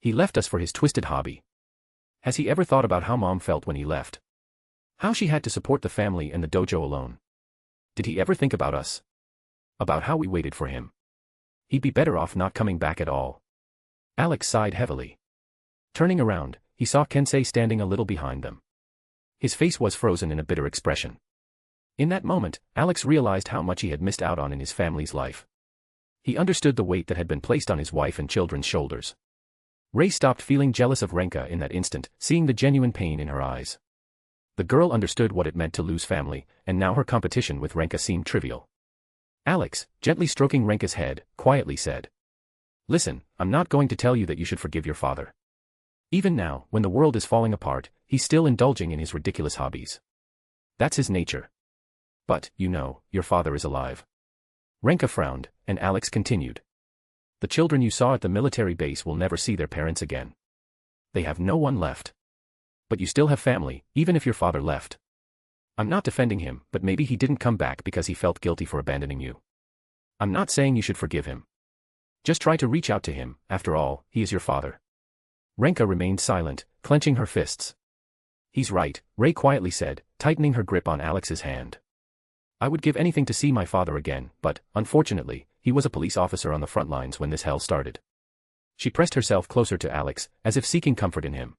He left us for his twisted hobby. Has he ever thought about how Mom felt when he left? How she had to support the family and the dojo alone? Did he ever think about us? About how we waited for him? He'd be better off not coming back at all. Alex sighed heavily. Turning around, he saw Kensei standing a little behind them. His face was frozen in a bitter expression. In that moment, Alex realized how much he had missed out on in his family's life. He understood the weight that had been placed on his wife and children's shoulders. Ray stopped feeling jealous of Renka in that instant, seeing the genuine pain in her eyes. The girl understood what it meant to lose family, and now her competition with Renka seemed trivial. Alex, gently stroking Renka's head, quietly said. Listen, I'm not going to tell you that you should forgive your father. Even now, when the world is falling apart, he's still indulging in his ridiculous hobbies. That's his nature. But, you know, your father is alive. Renka frowned, and Alex continued. The children you saw at the military base will never see their parents again. They have no one left. But you still have family, even if your father left. I'm not defending him, but maybe he didn't come back because he felt guilty for abandoning you. I'm not saying you should forgive him. Just try to reach out to him, after all, he is your father. Renka remained silent, clenching her fists. He's right, Ray quietly said, tightening her grip on Alex's hand. I would give anything to see my father again, but, unfortunately, he was a police officer on the front lines when this hell started. She pressed herself closer to Alex, as if seeking comfort in him.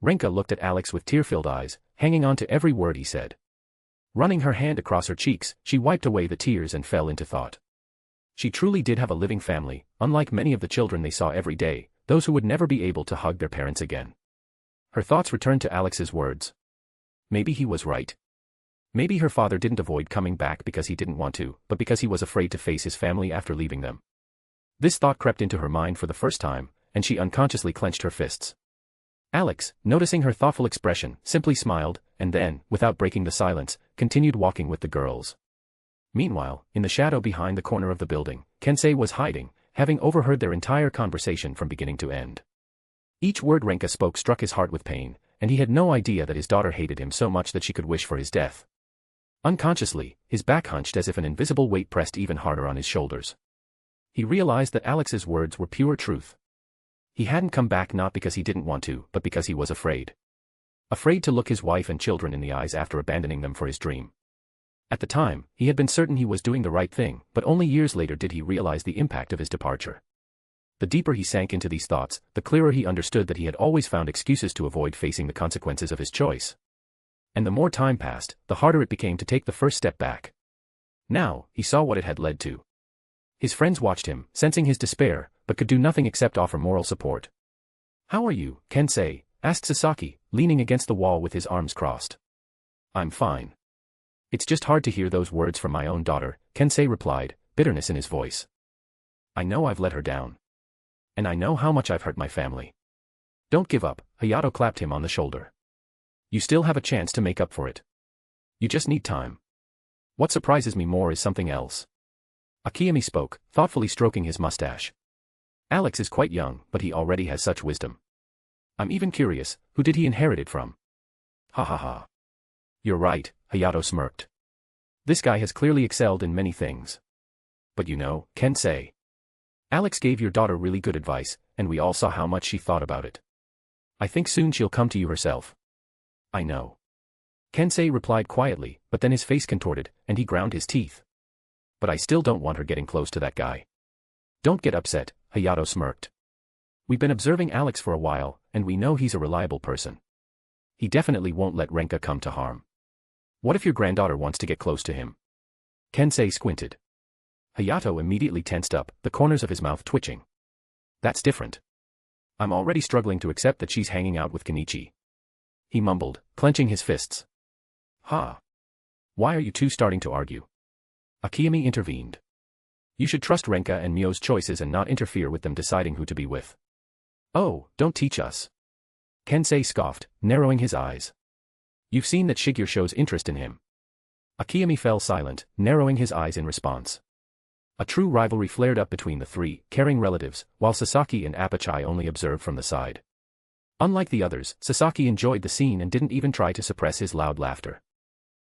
Renka looked at Alex with tear-filled eyes, hanging on to every word he said. Running her hand across her cheeks, she wiped away the tears and fell into thought. She truly did have a living family, unlike many of the children they saw every day, those who would never be able to hug their parents again. Her thoughts returned to Alex's words. Maybe he was right. Maybe her father didn't avoid coming back because he didn't want to, but because he was afraid to face his family after leaving them. This thought crept into her mind for the first time, and she unconsciously clenched her fists. Alex, noticing her thoughtful expression, simply smiled, and then, without breaking the silence, continued walking with the girls. Meanwhile, in the shadow behind the corner of the building, Kensei was hiding, having overheard their entire conversation from beginning to end. Each word Renka spoke struck his heart with pain, and he had no idea that his daughter hated him so much that she could wish for his death. Unconsciously, his back hunched as if an invisible weight pressed even harder on his shoulders. He realized that Alex's words were pure truth. He hadn't come back not because he didn't want to, but because he was afraid. Afraid to look his wife and children in the eyes after abandoning them for his dream. At the time, he had been certain he was doing the right thing, but only years later did he realize the impact of his departure. The deeper he sank into these thoughts, the clearer he understood that he had always found excuses to avoid facing the consequences of his choice. And the more time passed, the harder it became to take the first step back. Now, he saw what it had led to. His friends watched him, sensing his despair, but could do nothing except offer moral support. "How are you, Kensei?" asked Sasaki, leaning against the wall with his arms crossed. "I'm fine. It's just hard to hear those words from my own daughter," Kensei replied, bitterness in his voice. "I know I've let her down. And I know how much I've hurt my family. Don't give up," Hayato clapped him on the shoulder. "You still have a chance to make up for it. You just need time." "What surprises me more is something else." Akiyami spoke, thoughtfully stroking his mustache. "Alex is quite young, but he already has such wisdom. I'm even curious, who did he inherit it from?" "Ha ha ha. You're right," Hayato smirked. "This guy has clearly excelled in many things. But you know, Kensei, Alex gave your daughter really good advice, and we all saw how much she thought about it. I think soon she'll come to you herself." "I know." Kensei replied quietly, but then his face contorted, and he ground his teeth. "But I still don't want her getting close to that guy." "Don't get upset," Hayato smirked. "We've been observing Alex for a while, and we know he's a reliable person. He definitely won't let Renka come to harm. What if your granddaughter wants to get close to him?" Kensei squinted. Hayato immediately tensed up, the corners of his mouth twitching. "That's different. I'm already struggling to accept that she's hanging out with Kenichi," he mumbled, clenching his fists. "Ha! Why are you two starting to argue?" Akiyami intervened. "You should trust Renka and Mio's choices and not interfere with them deciding who to be with." "Oh, don't teach us." Kensei scoffed, narrowing his eyes. "You've seen that Shigeru shows interest in him." Akiyami fell silent, narrowing his eyes in response. A true rivalry flared up between the three, caring relatives, while Sasaki and Apachai only observed from the side. Unlike the others, Sasaki enjoyed the scene and didn't even try to suppress his loud laughter.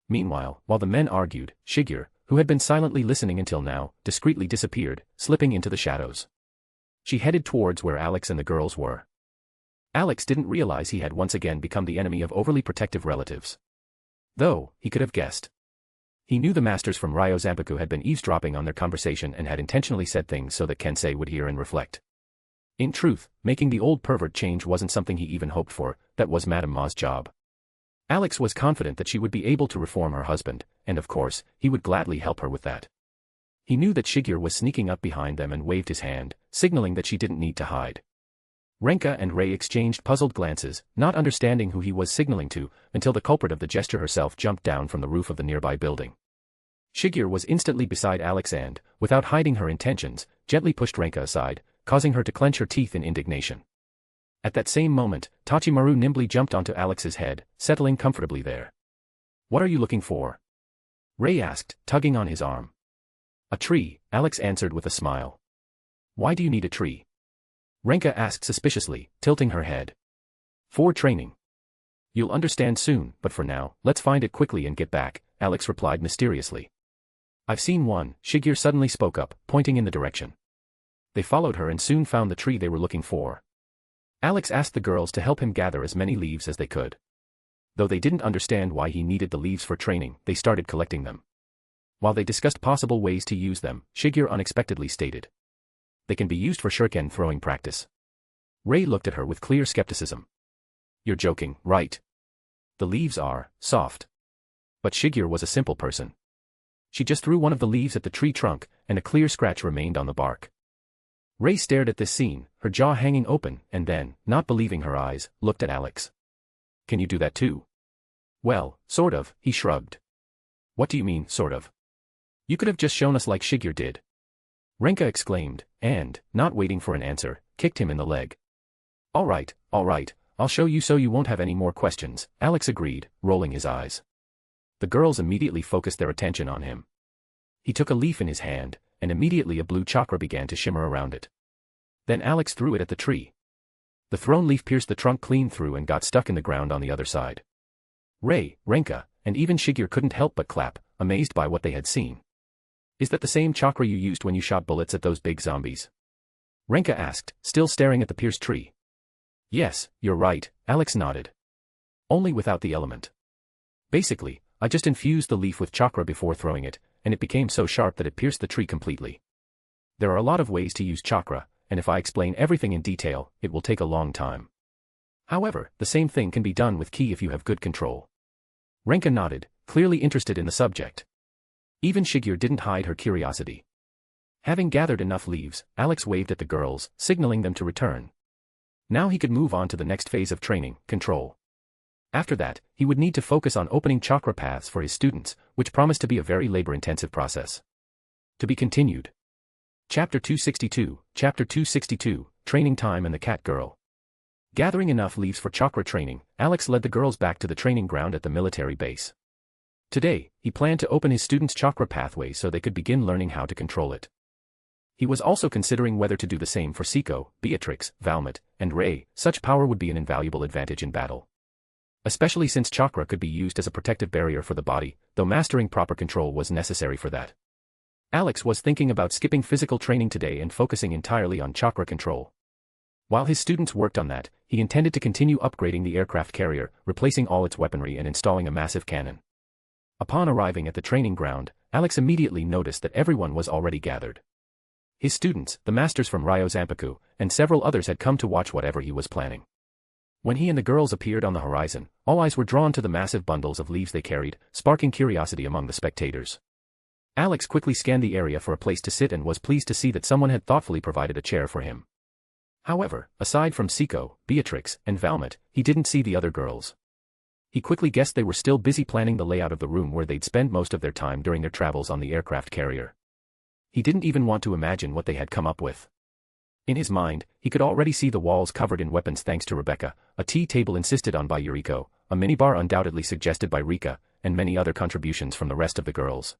Meanwhile, while the men argued, Shigeru, who had been silently listening until now, discreetly disappeared, slipping into the shadows. She headed towards where Alex and the girls were. Alex didn't realize he had once again become the enemy of overly protective relatives. Though, he could have guessed. He knew the masters from Ryo Zanpaku had been eavesdropping on their conversation and had intentionally said things so that Kensei would hear and reflect. In truth, making the old pervert change wasn't something he even hoped for, that was Madame Ma's job. Alex was confident that she would be able to reform her husband, and of course, he would gladly help her with that. He knew that Shigeru was sneaking up behind them and waved his hand, signaling that she didn't need to hide. Renka and Ray exchanged puzzled glances, not understanding who he was signaling to, until the culprit of the gesture herself jumped down from the roof of the nearby building. Shigeru was instantly beside Alex and, without hiding her intentions, gently pushed Renka aside, causing her to clench her teeth in indignation. At that same moment, Tachimaru nimbly jumped onto Alex's head, settling comfortably there. What are you looking for? Ray asked, tugging on his arm. A tree, Alex answered with a smile. Why do you need a tree? Renka asked suspiciously, tilting her head. For training. You'll understand soon, but for now, let's find it quickly and get back, Alex replied mysteriously. I've seen one, Shigeru suddenly spoke up, pointing in the direction. They followed her and soon found the tree they were looking for. Alex asked the girls to help him gather as many leaves as they could. Though they didn't understand why he needed the leaves for training, they started collecting them. While they discussed possible ways to use them, Shigeru unexpectedly stated. They can be used for shuriken throwing practice. Ray looked at her with clear skepticism. You're joking, right? The leaves are soft. But Shigeru was a simple person. She just threw one of the leaves at the tree trunk, and a clear scratch remained on the bark. Ray stared at this scene, her jaw hanging open, and then, not believing her eyes, looked at Alex. Can you do that too? Well, sort of, he shrugged. What do you mean, sort of? You could have just shown us like Shigeru did. Renka exclaimed, and, not waiting for an answer, kicked him in the leg. All right, I'll show you so you won't have any more questions, Alex agreed, rolling his eyes. The girls immediately focused their attention on him. He took a leaf in his hand, and immediately a blue chakra began to shimmer around it. Then Alex threw it at the tree. The thrown leaf pierced the trunk clean through and got stuck in the ground on the other side. Ray, Renka, and even Shigeru couldn't help but clap, amazed by what they had seen. Is that the same chakra you used when you shot bullets at those big zombies? Renka asked, still staring at the pierced tree. Yes, you're right, Alex nodded. Only without the element. Basically, I just infused the leaf with chakra before throwing it, and it became so sharp that it pierced the tree completely. There are a lot of ways to use chakra, and if I explain everything in detail, it will take a long time. However, the same thing can be done with ki if you have good control. Renka nodded, clearly interested in the subject. Even Shigeru didn't hide her curiosity. Having gathered enough leaves, Alex waved at the girls, signaling them to return. Now he could move on to the next phase of training, control. After that, he would need to focus on opening chakra paths for his students, which promised to be a very labor-intensive process. To be continued. Chapter 262, Training Time and the Cat Girl. Gathering enough leaves for chakra training, Alex led the girls back to the training ground at the military base. Today, he planned to open his students' chakra pathway so they could begin learning how to control it. He was also considering whether to do the same for Siko, Beatrix, Valmet, and Ray. Such power would be an invaluable advantage in battle. Especially since chakra could be used as a protective barrier for the body, though mastering proper control was necessary for that. Alex was thinking about skipping physical training today and focusing entirely on chakra control. While his students worked on that, he intended to continue upgrading the aircraft carrier, replacing all its weaponry and installing a massive cannon. Upon arriving at the training ground, Alex immediately noticed that everyone was already gathered. His students, the masters from Ryo Zanpaku, and several others had come to watch whatever he was planning. When he and the girls appeared on the horizon, all eyes were drawn to the massive bundles of leaves they carried, sparking curiosity among the spectators. Alex quickly scanned the area for a place to sit and was pleased to see that someone had thoughtfully provided a chair for him. However, aside from Siko, Beatrix, and Valmet, he didn't see the other girls. He quickly guessed they were still busy planning the layout of the room where they'd spend most of their time during their travels on the aircraft carrier. He didn't even want to imagine what they had come up with. In his mind, he could already see the walls covered in weapons thanks to Rebecca, a tea table insisted on by Yuriko, a minibar undoubtedly suggested by Rika, and many other contributions from the rest of the girls.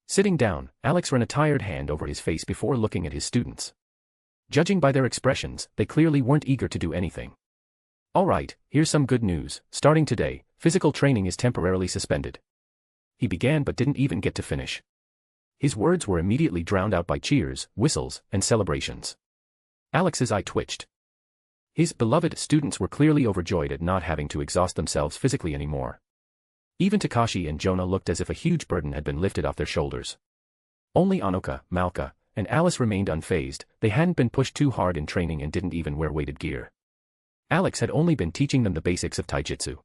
Sitting down, Alex ran a tired hand over his face before looking at his students. Judging by their expressions, they clearly weren't eager to do anything. Alright, here's some good news. Starting today, physical training is temporarily suspended. He began but didn't even get to finish. His words were immediately drowned out by cheers, whistles, and celebrations. Alex's eye twitched. His beloved students were clearly overjoyed at not having to exhaust themselves physically anymore. Even Takashi and Jonah looked as if a huge burden had been lifted off their shoulders. Only Anoka, Malka, and Alice remained unfazed. They hadn't been pushed too hard in training and didn't even wear weighted gear. Alex had only been teaching them the basics of taijutsu.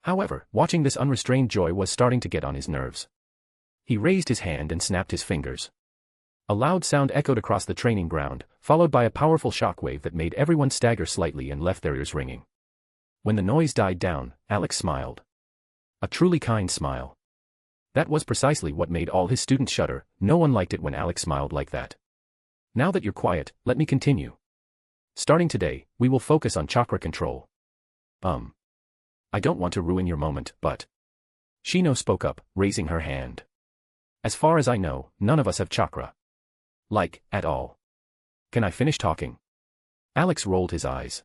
However, watching this unrestrained joy was starting to get on his nerves. He raised his hand and snapped his fingers. A loud sound echoed across the training ground, followed by a powerful shockwave that made everyone stagger slightly and left their ears ringing. When the noise died down, Alex smiled. A truly kind smile. That was precisely what made all his students shudder. No one liked it when Alex smiled like that. Now that you're quiet, let me continue. Starting today, we will focus on chakra control. I don't want to ruin your moment, but... Shino spoke up, raising her hand. As far as I know, none of us have chakra. Like, at all. Can I finish talking? Alex rolled his eyes.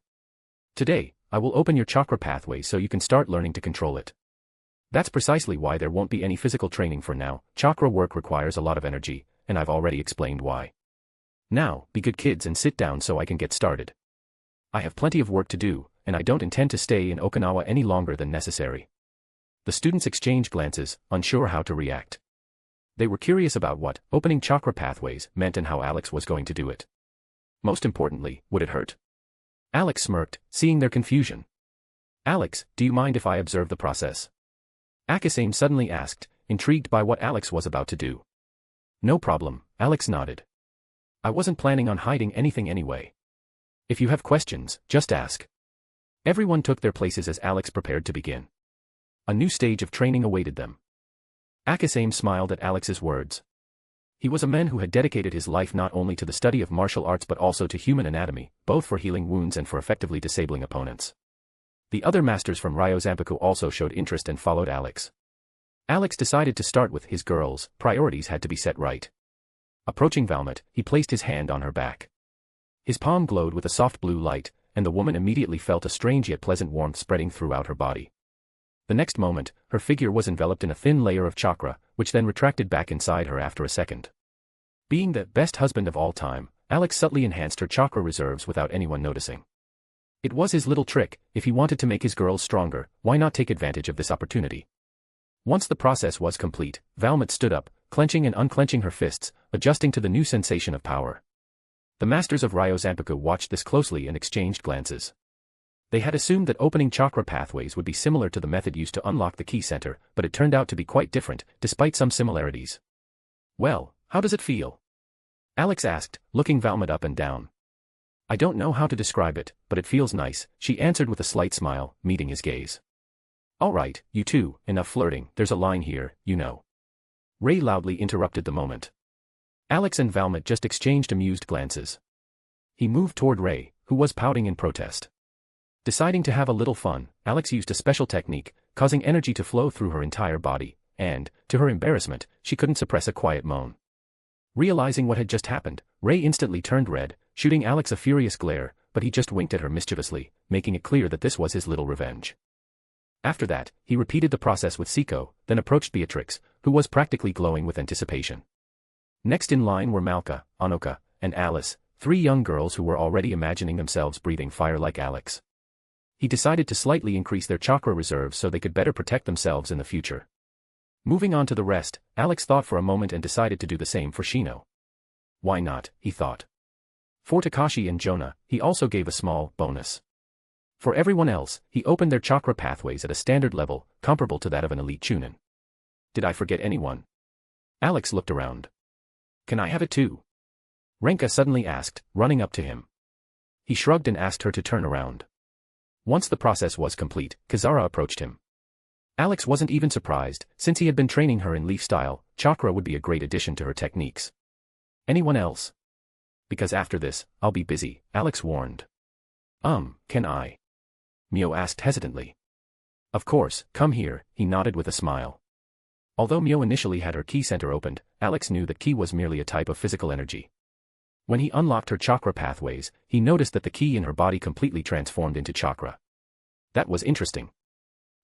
Today, I will open your chakra pathway so you can start learning to control it. That's precisely why there won't be any physical training for now. Chakra work requires a lot of energy, and I've already explained why. Now, be good kids and sit down so I can get started. I have plenty of work to do, and I don't intend to stay in Okinawa any longer than necessary. The students exchanged glances, unsure how to react. They were curious about what opening chakra pathways meant and how Alex was going to do it. Most importantly, would it hurt? Alex smirked, seeing their confusion. Alex, do you mind if I observe the process? Akasame suddenly asked, intrigued by what Alex was about to do. No problem, Alex nodded. I wasn't planning on hiding anything anyway. If you have questions, just ask. Everyone took their places as Alex prepared to begin. A new stage of training awaited them. Akasame smiled at Alex's words. He was a man who had dedicated his life not only to the study of martial arts but also to human anatomy, both for healing wounds and for effectively disabling opponents. The other masters from Ryo Zanpaku also showed interest and followed Alex. Alex decided to start with his girls. Priorities had to be set right. Approaching Valmet, he placed his hand on her back. His palm glowed with a soft blue light, and the woman immediately felt a strange yet pleasant warmth spreading throughout her body. The next moment, her figure was enveloped in a thin layer of chakra, which then retracted back inside her after a second. Being the best husband of all time, Alex subtly enhanced her chakra reserves without anyone noticing. It was his little trick. If he wanted to make his girls stronger, why not take advantage of this opportunity? Once the process was complete, Valmet stood up, clenching and unclenching her fists, adjusting to the new sensation of power. The masters of Ryo Zanpaku watched this closely and exchanged glances. They had assumed that opening chakra pathways would be similar to the method used to unlock the key center, but it turned out to be quite different, despite some similarities. Well, how does it feel? Alex asked, looking Valmet up and down. I don't know how to describe it, but it feels nice, she answered with a slight smile, meeting his gaze. All right, you two, enough flirting, there's a line here, you know. Ray loudly interrupted the moment. Alex and Valmet just exchanged amused glances. He moved toward Ray, who was pouting in protest. Deciding to have a little fun, Alex used a special technique, causing energy to flow through her entire body, and, to her embarrassment, she couldn't suppress a quiet moan. Realizing what had just happened, Ray instantly turned red, shooting Alex a furious glare, but he just winked at her mischievously, making it clear that this was his little revenge. After that, he repeated the process with Siko, then approached Beatrix, who was practically glowing with anticipation. Next in line were Malka, Anoka, and Alice, 3 young girls who were already imagining themselves breathing fire like Alex. He decided to slightly increase their chakra reserves so they could better protect themselves in the future. Moving on to the rest, Alex thought for a moment and decided to do the same for Shino. Why not, he thought. For Takashi and Jonah, he also gave a small bonus. For everyone else, he opened their chakra pathways at a standard level, comparable to that of an elite chunin. Did I forget anyone? Alex looked around. Can I have it too? Renka suddenly asked, running up to him. He shrugged and asked her to turn around. Once the process was complete, Kazara approached him. Alex wasn't even surprised, since he had been training her in leaf style. Chakra would be a great addition to her techniques. Anyone else? Because after this, I'll be busy, Alex warned. Can I? Mio asked hesitantly. Of course, come here, he nodded with a smile. Although Mio initially had her ki center opened, Alex knew that ki was merely a type of physical energy. When he unlocked her chakra pathways, he noticed that the ki in her body completely transformed into chakra. That was interesting.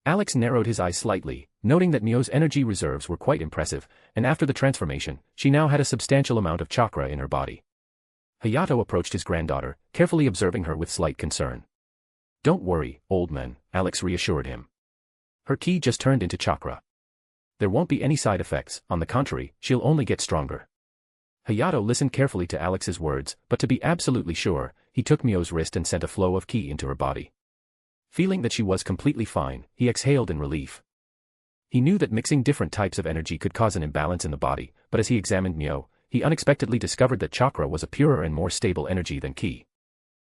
Alex narrowed his eyes slightly, noting that Mio's energy reserves were quite impressive, and after the transformation, she now had a substantial amount of chakra in her body. Hayato approached his granddaughter, carefully observing her with slight concern. Don't worry, old man, Alex reassured him. Her ki just turned into chakra. There won't be any side effects, on the contrary, she'll only get stronger. Hayato listened carefully to Alex's words, but to be absolutely sure, he took Mio's wrist and sent a flow of ki into her body. Feeling that she was completely fine, he exhaled in relief. He knew that mixing different types of energy could cause an imbalance in the body, but as he examined Mio, he unexpectedly discovered that chakra was a purer and more stable energy than ki.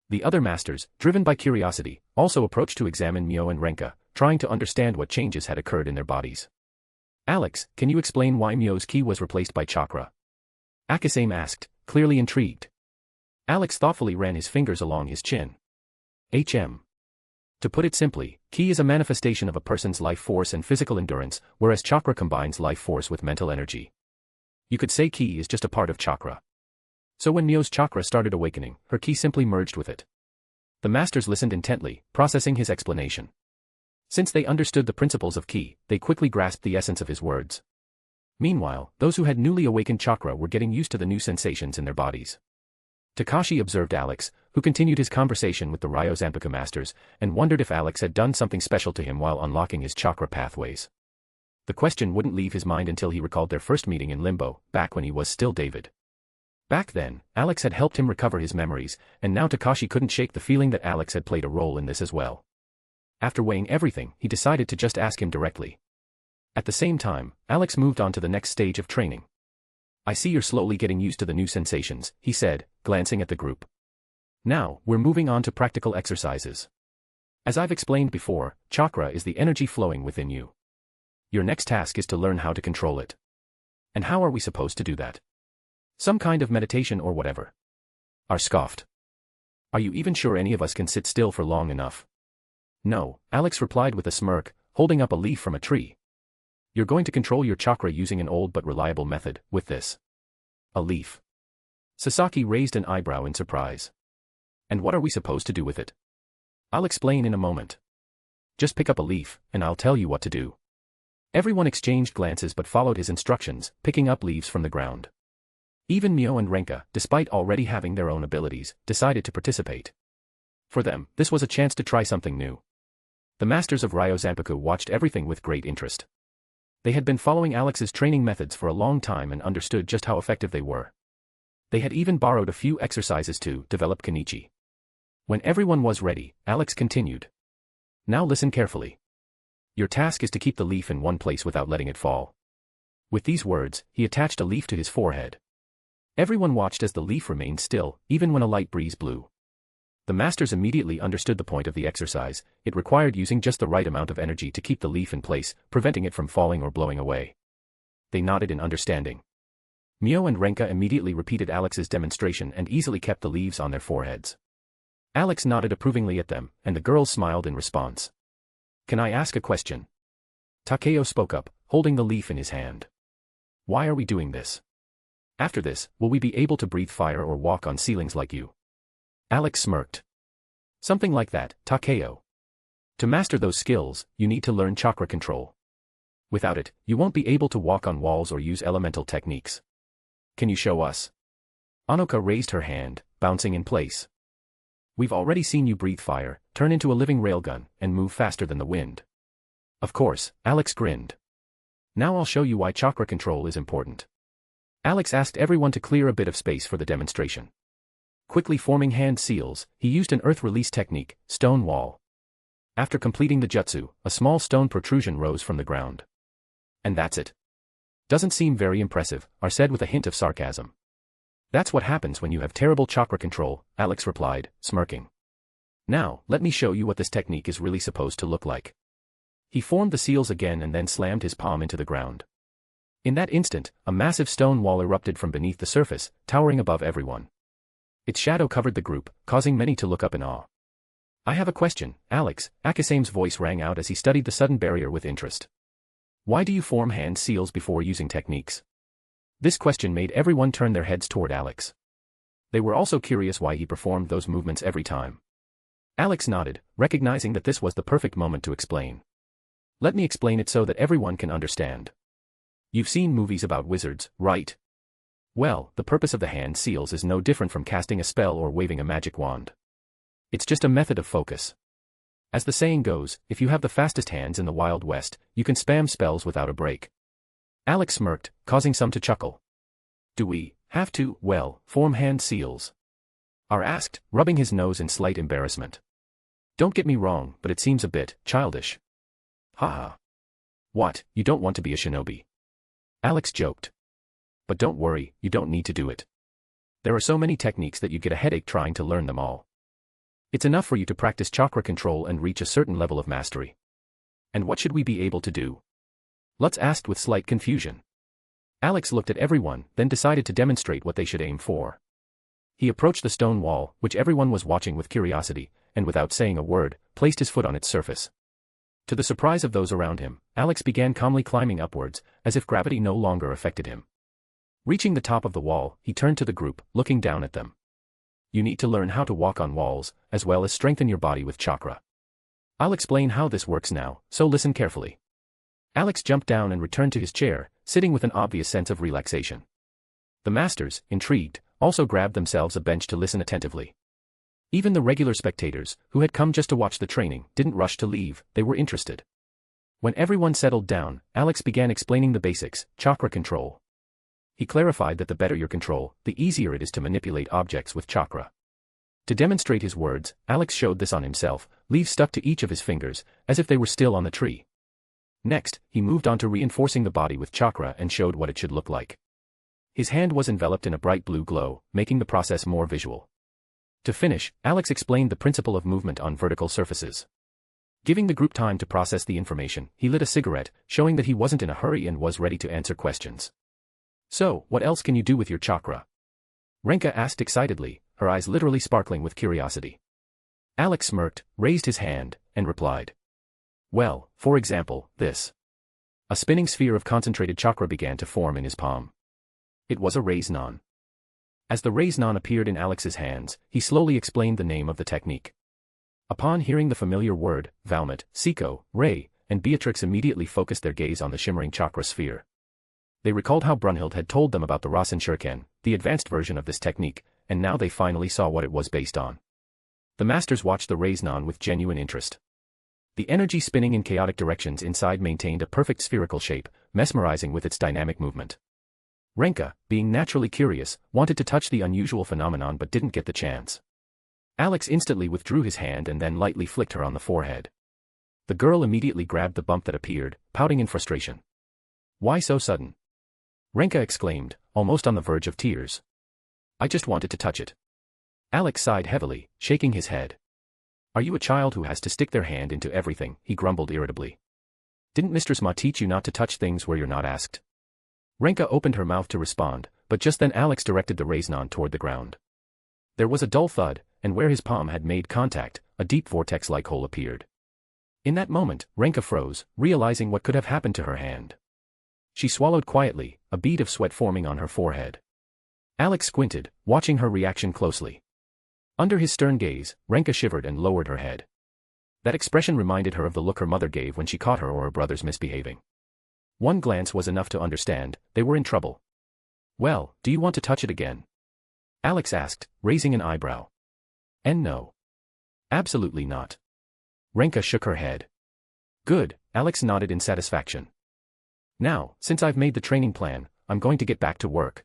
The other masters, driven by curiosity, also approached to examine Mio and Renka, trying to understand what changes had occurred in their bodies. Alex, can you explain why Mio's ki was replaced by chakra? Akasame asked, clearly intrigued. Alex thoughtfully ran his fingers along his chin. HM. To put it simply, ki is a manifestation of a person's life force and physical endurance, whereas chakra combines life force with mental energy. You could say ki is just a part of chakra. So when Mio's chakra started awakening, her ki simply merged with it. The masters listened intently, processing his explanation. Since they understood the principles of ki, they quickly grasped the essence of his words. Meanwhile, those who had newly awakened chakra were getting used to the new sensations in their bodies. Takashi observed Alex, who continued his conversation with the Ryo Zanpaku masters, and wondered if Alex had done something special to him while unlocking his chakra pathways. The question wouldn't leave his mind until he recalled their first meeting in Limbo, back when he was still David. Back then, Alex had helped him recover his memories, and now Takashi couldn't shake the feeling that Alex had played a role in this as well. After weighing everything, he decided to just ask him directly. At the same time, Alex moved on to the next stage of training. I see you're slowly getting used to the new sensations, he said, glancing at the group. Now, we're moving on to practical exercises. As I've explained before, chakra is the energy flowing within you. Your next task is to learn how to control it. And how are we supposed to do that? Some kind of meditation or whatever. R scoffed. Are you even sure any of us can sit still for long enough? No, Alex replied with a smirk, holding up a leaf from a tree. You're going to control your chakra using an old but reliable method, with this. A leaf. Sasaki raised an eyebrow in surprise. And what are we supposed to do with it? I'll explain in a moment. Just pick up a leaf, and I'll tell you what to do. Everyone exchanged glances but followed his instructions, picking up leaves from the ground. Even Mio and Renka, despite already having their own abilities, decided to participate. For them, this was a chance to try something new. The masters of Ryo Zanpaku watched everything with great interest. They had been following Alex's training methods for a long time and understood just how effective they were. They had even borrowed a few exercises to develop Kenichi. When everyone was ready, Alex continued. Now listen carefully. Your task is to keep the leaf in one place without letting it fall. With these words, he attached a leaf to his forehead. Everyone watched as the leaf remained still, even when a light breeze blew. The masters immediately understood the point of the exercise. It required using just the right amount of energy to keep the leaf in place, preventing it from falling or blowing away. They nodded in understanding. Mio and Renka immediately repeated Alex's demonstration and easily kept the leaves on their foreheads. Alex nodded approvingly at them, and the girls smiled in response. Can I ask a question? Takeo spoke up, holding the leaf in his hand. Why are we doing this? After this, will we be able to breathe fire or walk on ceilings like you? Alex smirked. Something like that, Takeo. To master those skills, you need to learn chakra control. Without it, you won't be able to walk on walls or use elemental techniques. Can you show us? Anoka raised her hand, bouncing in place. We've already seen you breathe fire, turn into a living railgun, and move faster than the wind. Of course, Alex grinned. Now I'll show you why chakra control is important. Alex asked everyone to clear a bit of space for the demonstration. Quickly forming hand seals, he used an earth release technique, stone wall. After completing the jutsu, a small stone protrusion rose from the ground. And that's it. Doesn't seem very impressive, R said with a hint of sarcasm. That's what happens when you have terrible chakra control, Alex replied, smirking. Now, let me show you what this technique is really supposed to look like. He formed the seals again and then slammed his palm into the ground. In that instant, a massive stone wall erupted from beneath the surface, towering above everyone. Its shadow covered the group, causing many to look up in awe. I have a question, Alex, Akasame's voice rang out as he studied the sudden barrier with interest. Why do you form hand seals before using techniques? This question made everyone turn their heads toward Alex. They were also curious why he performed those movements every time. Alex nodded, recognizing that this was the perfect moment to explain. Let me explain it so that everyone can understand. You've seen movies about wizards, right? Well, the purpose of the hand seals is no different from casting a spell or waving a magic wand. It's just a method of focus. As the saying goes, if you have the fastest hands in the Wild West, you can spam spells without a break. Alex smirked, causing some to chuckle. Do we have to, form hand seals? R asked, rubbing his nose in slight embarrassment. Don't get me wrong, but it seems a bit childish. Haha. What, you don't want to be a shinobi? Alex joked. But don't worry, you don't need to do it. There are so many techniques that you get a headache trying to learn them all. It's enough for you to practice chakra control and reach a certain level of mastery. And what should we be able to do? Lutz asked with slight confusion. Alex looked at everyone, then decided to demonstrate what they should aim for. He approached the stone wall, which everyone was watching with curiosity, and without saying a word, placed his foot on its surface. To the surprise of those around him, Alex began calmly climbing upwards, as if gravity no longer affected him. Reaching the top of the wall, he turned to the group, looking down at them. You need to learn how to walk on walls, as well as strengthen your body with chakra. I'll explain how this works now, so listen carefully. Alex jumped down and returned to his chair, sitting with an obvious sense of relaxation. The masters, intrigued, also grabbed themselves a bench to listen attentively. Even the regular spectators, who had come just to watch the training, didn't rush to leave, they were interested. When everyone settled down, Alex began explaining the basics: chakra control. He clarified that the better your control, the easier it is to manipulate objects with chakra. To demonstrate his words, Alex showed this on himself, leaves stuck to each of his fingers, as if they were still on the tree. Next, he moved on to reinforcing the body with chakra and showed what it should look like. His hand was enveloped in a bright blue glow, making the process more visual. To finish, Alex explained the principle of movement on vertical surfaces. Giving the group time to process the information, he lit a cigarette, showing that he wasn't in a hurry and was ready to answer questions. So, what else can you do with your chakra? Renka asked excitedly, her eyes literally sparkling with curiosity. Alex smirked, raised his hand, and replied. Well, for example, this. A spinning sphere of concentrated chakra began to form in his palm. It was a raisnan. As the raisnan appeared in Alex's hands, he slowly explained the name of the technique. Upon hearing the familiar word, Valmet, Siko, Ray, and Beatrix immediately focused their gaze on the shimmering chakra sphere. They recalled how Brunhild had told them about the Rasen Shuriken, the advanced version of this technique, and now they finally saw what it was based on. The masters watched the raisnan with genuine interest. The energy spinning in chaotic directions inside maintained a perfect spherical shape, mesmerizing with its dynamic movement. Renka, being naturally curious, wanted to touch the unusual phenomenon but didn't get the chance. Alex instantly withdrew his hand and then lightly flicked her on the forehead. The girl immediately grabbed the bump that appeared, pouting in frustration. Why so sudden? Renka exclaimed, almost on the verge of tears. I just wanted to touch it. Alex sighed heavily, shaking his head. Are you a child who has to stick their hand into everything? He grumbled irritably. Didn't Mistress Ma teach you not to touch things where you're not asked? Renka opened her mouth to respond, but just then Alex directed the raisnan toward the ground. There was a dull thud, and where his palm had made contact, a deep vortex-like hole appeared. In that moment, Renka froze, realizing what could have happened to her hand. She swallowed quietly, a bead of sweat forming on her forehead. Alex squinted, watching her reaction closely. Under his stern gaze, Renka shivered and lowered her head. That expression reminded her of the look her mother gave when she caught her or her brothers misbehaving. One glance was enough to understand, they were in trouble. Well, do you want to touch it again? Alex asked, raising an eyebrow. And no. Absolutely not. Renka shook her head. Good, Alex nodded in satisfaction. Now, since I've made the training plan, I'm going to get back to work.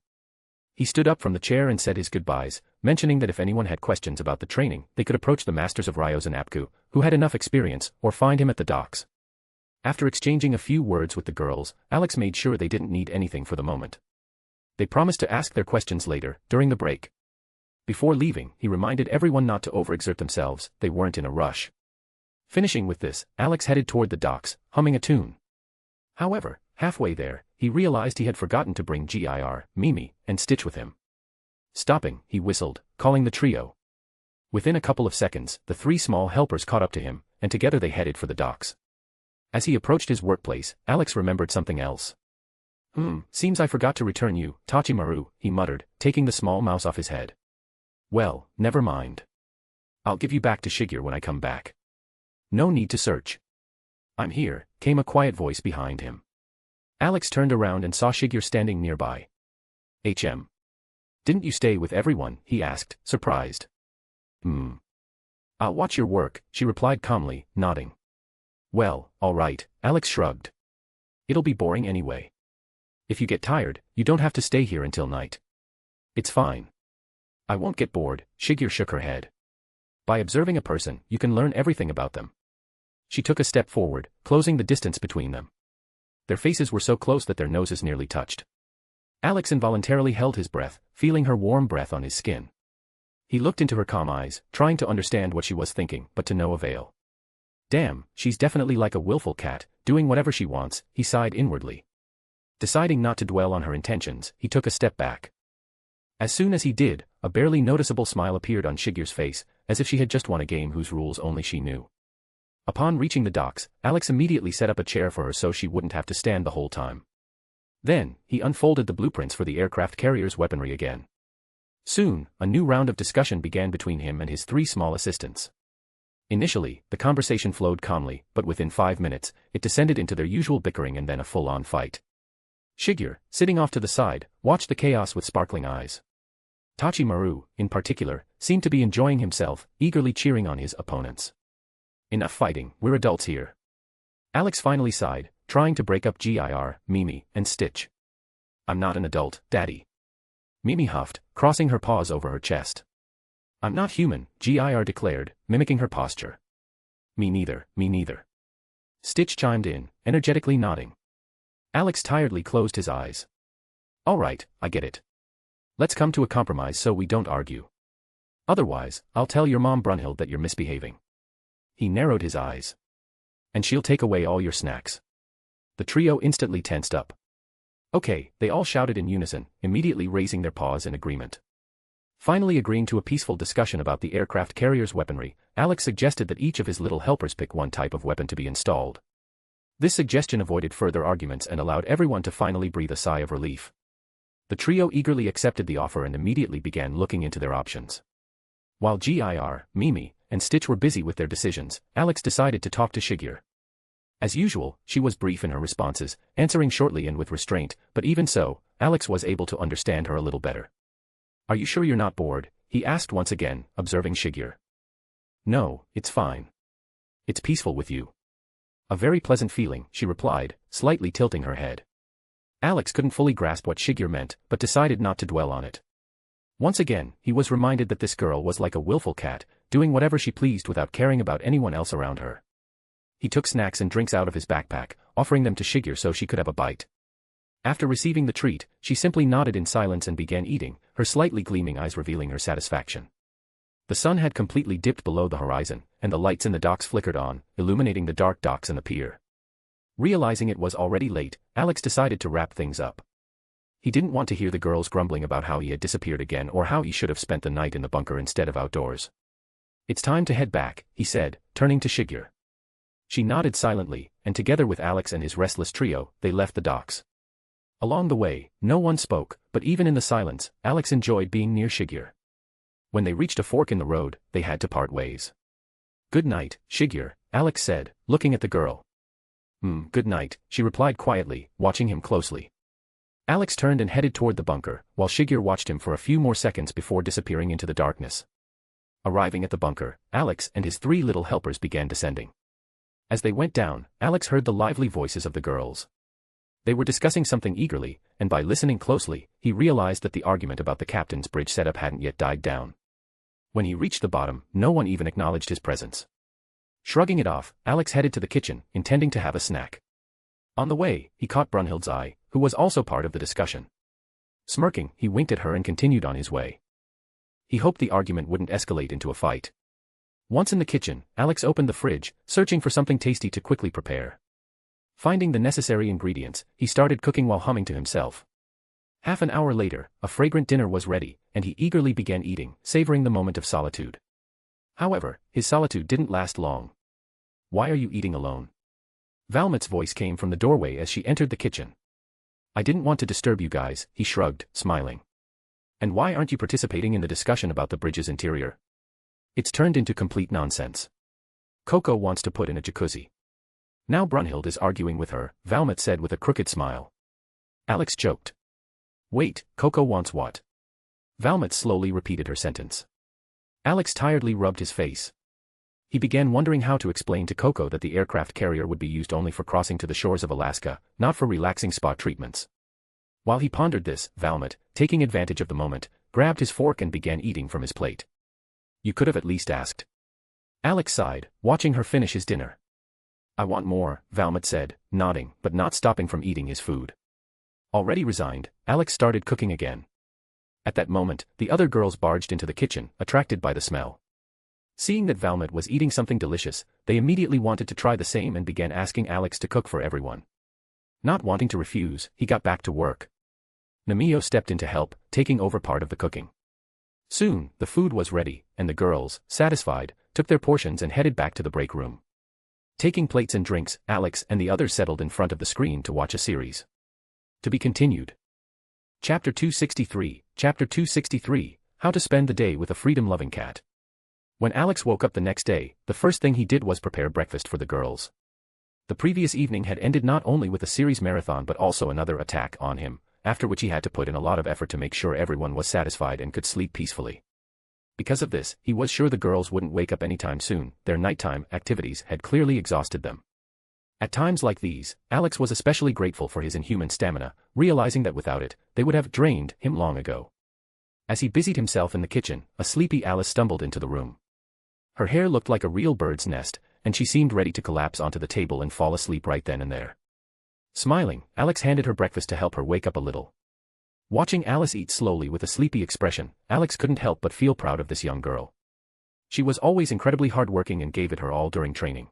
He stood up from the chair and said his goodbyes, mentioning that if anyone had questions about the training, they could approach the masters of Ryos and Apku, who had enough experience, or find him at the docks. After exchanging a few words with the girls, Alex made sure they didn't need anything for the moment. They promised to ask their questions later, during the break. Before leaving, he reminded everyone not to overexert themselves, they weren't in a rush. Finishing with this, Alex headed toward the docks, humming a tune. However, halfway there, he realized he had forgotten to bring Gir, Mimi, and Stitch with him. Stopping, he whistled, calling the trio. Within a couple of seconds, the three small helpers caught up to him, and together they headed for the docks. As he approached his workplace, Alex remembered something else. Seems I forgot to return you, Tachimaru, he muttered, taking the small mouse off his head. Well, never mind. I'll give you back to Shigeru when I come back. No need to search. I'm here, came a quiet voice behind him. Alex turned around and saw Shigeru standing nearby. Didn't you stay with everyone? He asked, surprised. I'll watch your work, she replied calmly, nodding. Well, all right, Alex shrugged. It'll be boring anyway. If you get tired, you don't have to stay here until night. It's fine. I won't get bored, Shigeru shook her head. By observing a person, you can learn everything about them. She took a step forward, closing the distance between them. Their faces were so close that their noses nearly touched. Alex involuntarily held his breath, feeling her warm breath on his skin. He looked into her calm eyes, trying to understand what she was thinking, but to no avail. Damn, she's definitely like a willful cat, doing whatever she wants, he sighed inwardly. Deciding not to dwell on her intentions, he took a step back. As soon as he did, a barely noticeable smile appeared on Shigur's face, as if she had just won a game whose rules only she knew. Upon reaching the docks, Alex immediately set up a chair for her so she wouldn't have to stand the whole time. Then, he unfolded the blueprints for the aircraft carrier's weaponry again. Soon, a new round of discussion began between him and his 3 small assistants. Initially, the conversation flowed calmly, but within 5 minutes, it descended into their usual bickering and then a full-on fight. Shigur, sitting off to the side, watched the chaos with sparkling eyes. Tachimaru, in particular, seemed to be enjoying himself, eagerly cheering on his opponents. Enough fighting, we're adults here. Alex finally sighed, trying to break up Gir, Mimi, and Stitch. I'm not an adult, Daddy. Mimi huffed, crossing her paws over her chest. I'm not human, Gir declared, mimicking her posture. Me neither, me neither. Stitch chimed in, energetically nodding. Alex tiredly closed his eyes. All right, I get it. Let's come to a compromise so we don't argue. Otherwise, I'll tell your mom Brunhild that you're misbehaving. He narrowed his eyes. And she'll take away all your snacks. The trio instantly tensed up. Okay, they all shouted in unison, immediately raising their paws in agreement. Finally agreeing to a peaceful discussion about the aircraft carrier's weaponry, Alex suggested that each of his little helpers pick one type of weapon to be installed. This suggestion avoided further arguments and allowed everyone to finally breathe a sigh of relief. The trio eagerly accepted the offer and immediately began looking into their options. While Gir, Mimi, and Stitch were busy with their decisions, Alex decided to talk to Shigur. As usual, she was brief in her responses, answering shortly and with restraint, but even so, Alex was able to understand her a little better. Are you sure you're not bored? He asked once again, observing Shigur. No, it's fine. It's peaceful with you. A very pleasant feeling, she replied, slightly tilting her head. Alex couldn't fully grasp what Shigur meant, but decided not to dwell on it. Once again, he was reminded that this girl was like a willful cat, doing whatever she pleased without caring about anyone else around her. He took snacks and drinks out of his backpack, offering them to Shigur so she could have a bite. After receiving the treat, she simply nodded in silence and began eating, her slightly gleaming eyes revealing her satisfaction. The sun had completely dipped below the horizon, and the lights in the docks flickered on, illuminating the dark docks and the pier. Realizing it was already late, Alex decided to wrap things up. He didn't want to hear the girls grumbling about how he had disappeared again or how he should have spent the night in the bunker instead of outdoors. It's time to head back, he said, turning to Shigur. She nodded silently, and together with Alex and his restless trio, they left the docks. Along the way, no one spoke, but even in the silence, Alex enjoyed being near Shigur. When they reached a fork in the road, they had to part ways. Good night, Shigur, Alex said, looking at the girl. Good night, she replied quietly, watching him closely. Alex turned and headed toward the bunker, while Shigur watched him for a few more seconds before disappearing into the darkness. Arriving at the bunker, Alex and his 3 little helpers began descending. As they went down, Alex heard the lively voices of the girls. They were discussing something eagerly, and by listening closely, he realized that the argument about the captain's bridge setup hadn't yet died down. When he reached the bottom, no one even acknowledged his presence. Shrugging it off, Alex headed to the kitchen, intending to have a snack. On the way, he caught Brunhild's eye, who was also part of the discussion. Smirking, he winked at her and continued on his way. He hoped the argument wouldn't escalate into a fight. Once in the kitchen, Alex opened the fridge, searching for something tasty to quickly prepare. Finding the necessary ingredients, he started cooking while humming to himself. Half an hour later, a fragrant dinner was ready, and he eagerly began eating, savoring the moment of solitude. However, his solitude didn't last long. Why are you eating alone? Valmet's voice came from the doorway as she entered the kitchen. I didn't want to disturb you guys, he shrugged, smiling. And why aren't you participating in the discussion about the bridge's interior? It's turned into complete nonsense. Coco wants to put in a jacuzzi. Now Brunhild is arguing with her, Valmet said with a crooked smile. Alex joked. Wait, Coco wants what? Valmet slowly repeated her sentence. Alex tiredly rubbed his face. He began wondering how to explain to Coco that the aircraft carrier would be used only for crossing to the shores of Alaska, not for relaxing spa treatments. While he pondered this, Valmet, taking advantage of the moment, grabbed his fork and began eating from his plate. You could have at least asked. Alex sighed, watching her finish his dinner. I want more, Valmet said, nodding, but not stopping from eating his food. Already resigned, Alex started cooking again. At that moment, the other girls barged into the kitchen, attracted by the smell. Seeing that Valmet was eating something delicious, they immediately wanted to try the same and began asking Alex to cook for everyone. Not wanting to refuse, he got back to work. Namio stepped in to help, taking over part of the cooking. Soon, the food was ready, and the girls, satisfied, took their portions and headed back to the break room. Taking plates and drinks, Alex and the others settled in front of the screen to watch a series. To be continued. Chapter 263, How to Spend the Day with a Freedom-Loving Cat. When Alex woke up the next day, the first thing he did was prepare breakfast for the girls. The previous evening had ended not only with a series marathon but also another attack on him, after which he had to put in a lot of effort to make sure everyone was satisfied and could sleep peacefully. Because of this, he was sure the girls wouldn't wake up anytime soon. Their nighttime activities had clearly exhausted them. At times like these, Alex was especially grateful for his inhuman stamina, realizing that without it, they would have drained him long ago. As he busied himself in the kitchen, a sleepy Alice stumbled into the room. Her hair looked like a real bird's nest, and she seemed ready to collapse onto the table and fall asleep right then and there. Smiling, Alex handed her breakfast to help her wake up a little. Watching Alice eat slowly with a sleepy expression, Alex couldn't help but feel proud of this young girl. She was always incredibly hardworking and gave it her all during training.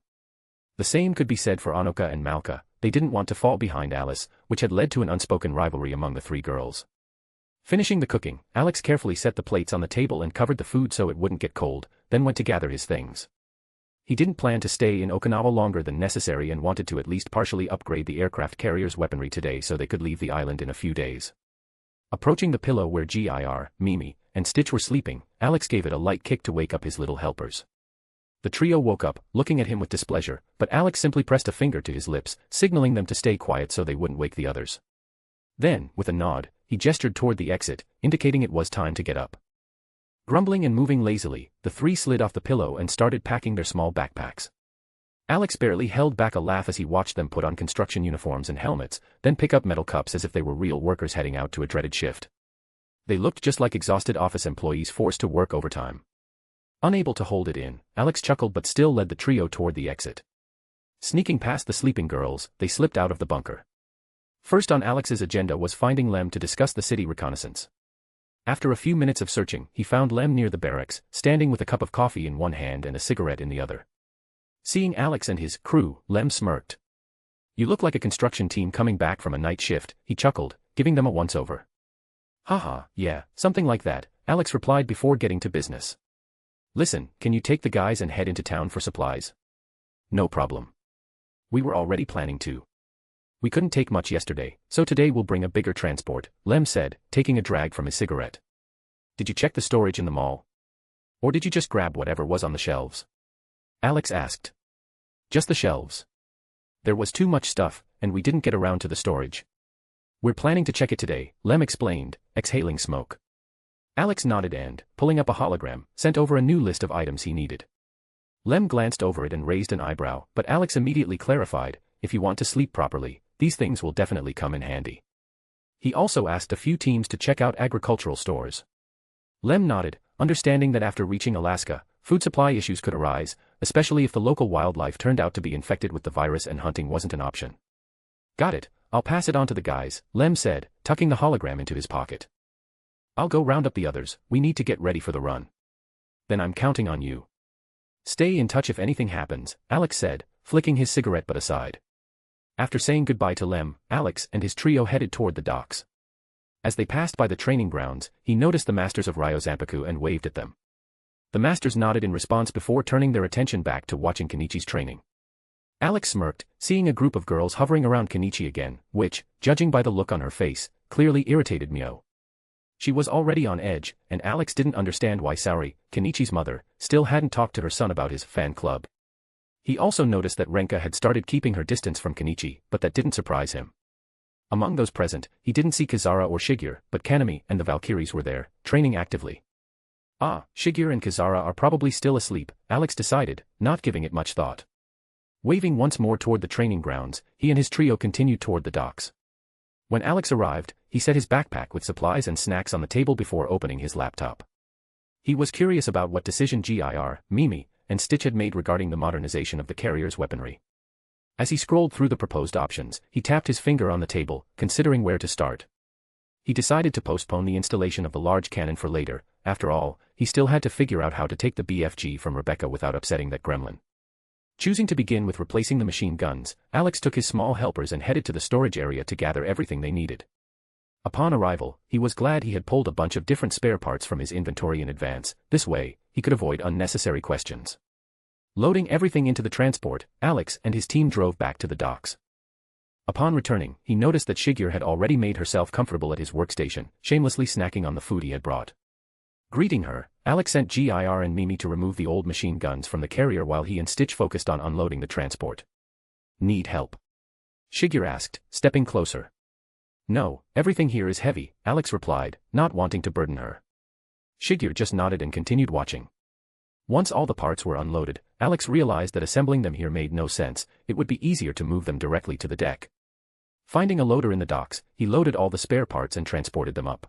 The same could be said for Anoka and Malka. They didn't want to fall behind Alice, which had led to an unspoken rivalry among the three girls. Finishing the cooking, Alex carefully set the plates on the table and covered the food so it wouldn't get cold, then went to gather his things. He didn't plan to stay in Okinawa longer than necessary and wanted to at least partially upgrade the aircraft carrier's weaponry today so they could leave the island in a few days. Approaching the pillow where Gir, Mimi, and Stitch were sleeping, Alex gave it a light kick to wake up his little helpers. The trio woke up, looking at him with displeasure, but Alex simply pressed a finger to his lips, signaling them to stay quiet so they wouldn't wake the others. Then, with a nod, he gestured toward the exit, indicating it was time to get up. Grumbling and moving lazily, the three slid off the pillow and started packing their small backpacks. Alex barely held back a laugh as he watched them put on construction uniforms and helmets, then pick up metal cups as if they were real workers heading out to a dreaded shift. They looked just like exhausted office employees forced to work overtime. Unable to hold it in, Alex chuckled but still led the trio toward the exit. Sneaking past the sleeping girls, they slipped out of the bunker. First on Alex's agenda was finding Lem to discuss the city reconnaissance. After a few minutes of searching, he found Lem near the barracks, standing with a cup of coffee in one hand and a cigarette in the other. Seeing Alex and his crew, Lem smirked. "You look like a construction team coming back from a night shift," he chuckled, giving them a once-over. "Haha, yeah, something like that," Alex replied before getting to business. "Listen, can you take the guys and head into town for supplies?" "No problem. We were already planning to. We couldn't take much yesterday, so today we'll bring a bigger transport," Lem said, taking a drag from his cigarette. "Did you check the storage in the mall? Or did you just grab whatever was on the shelves?" Alex asked. "Just the shelves. There was too much stuff, and we didn't get around to the storage. We're planning to check it today," Lem explained, exhaling smoke. Alex nodded and, pulling up a hologram, sent over a new list of items he needed. Lem glanced over it and raised an eyebrow, but Alex immediately clarified, "If you want to sleep properly, these things will definitely come in handy." He also asked a few teams to check out agricultural stores. Lem nodded, understanding that after reaching Alaska, food supply issues could arise, especially if the local wildlife turned out to be infected with the virus and hunting wasn't an option. "Got it, I'll pass it on to the guys," Lem said, tucking the hologram into his pocket. "I'll go round up the others, we need to get ready for the run. Then I'm counting on you. Stay in touch if anything happens," Alex said, flicking his cigarette butt aside. After saying goodbye to Lem, Alex and his trio headed toward the docks. As they passed by the training grounds, he noticed the masters of Ryo Zanpaku and waved at them. The masters nodded in response before turning their attention back to watching Kenichi's training. Alex smirked, seeing a group of girls hovering around Kenichi again, which, judging by the look on her face, clearly irritated Mio. She was already on edge, and Alex didn't understand why Saori, Kenichi's mother, still hadn't talked to her son about his fan club. He also noticed that Renka had started keeping her distance from Kenichi, but that didn't surprise him. Among those present, he didn't see Kizara or Shigeru, but Kanami and the Valkyries were there, training actively. Ah, Shigeru and Kizara are probably still asleep, Alex decided, not giving it much thought. Waving once more toward the training grounds, he and his trio continued toward the docks. When Alex arrived, he set his backpack with supplies and snacks on the table before opening his laptop. He was curious about what decision Gir, Mimi, and Stitch had made regarding the modernization of the carrier's weaponry. As he scrolled through the proposed options, he tapped his finger on the table, considering where to start. He decided to postpone the installation of the large cannon for later. After all, he still had to figure out how to take the BFG from Rebecca without upsetting that gremlin. Choosing to begin with replacing the machine guns, Alex took his small helpers and headed to the storage area to gather everything they needed. Upon arrival, he was glad he had pulled a bunch of different spare parts from his inventory in advance. This way, he could avoid unnecessary questions. Loading everything into the transport, Alex and his team drove back to the docks. Upon returning, he noticed that Shigeru had already made herself comfortable at his workstation, shamelessly snacking on the food he had brought. Greeting her, Alex sent Gir and Mimi to remove the old machine guns from the carrier while he and Stitch focused on unloading the transport. Need help? Shigeru asked, stepping closer. No, everything here is heavy, Alex replied, not wanting to burden her. Shigeru just nodded and continued watching. Once all the parts were unloaded, Alex realized that assembling them here made no sense. It would be easier to move them directly to the deck. Finding a loader in the docks, he loaded all the spare parts and transported them up.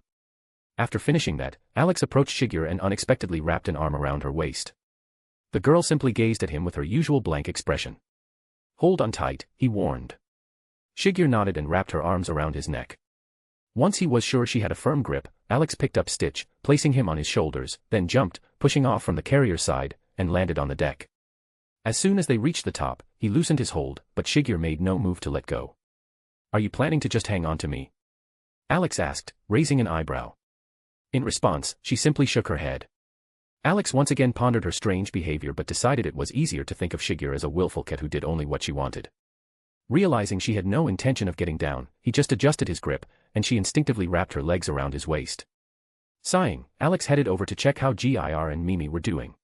After finishing that, Alex approached Shigeru and unexpectedly wrapped an arm around her waist. The girl simply gazed at him with her usual blank expression. Hold on tight, he warned. Shigeru nodded and wrapped her arms around his neck. Once he was sure she had a firm grip, Alex picked up Stitch, placing him on his shoulders, then jumped, pushing off from the carrier's side, and landed on the deck. As soon as they reached the top, he loosened his hold, but Shigeru made no move to let go. Are you planning to just hang on to me? Alex asked, raising an eyebrow. In response, she simply shook her head. Alex once again pondered her strange behavior but decided it was easier to think of Shigeru as a willful cat who did only what she wanted. Realizing she had no intention of getting down, he just adjusted his grip, and she instinctively wrapped her legs around his waist. Sighing, Alex headed over to check how Gir and Mimi were doing.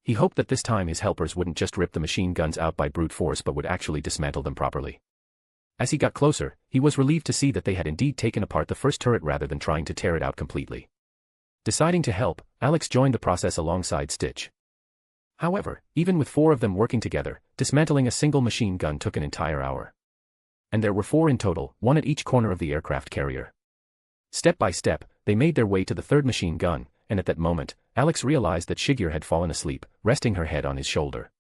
He hoped that this time his helpers wouldn't just rip the machine guns out by brute force but would actually dismantle them properly. As he got closer, he was relieved to see that they had indeed taken apart the first turret rather than trying to tear it out completely. Deciding to help, Alex joined the process alongside Stitch. However, even with 4 of them working together, dismantling a single machine gun took an entire hour. And there were 4 in total, 1 at each corner of the aircraft carrier. Step by step, they made their way to the 3rd machine gun, and at that moment, Alex realized that Shigeru had fallen asleep, resting her head on his shoulder.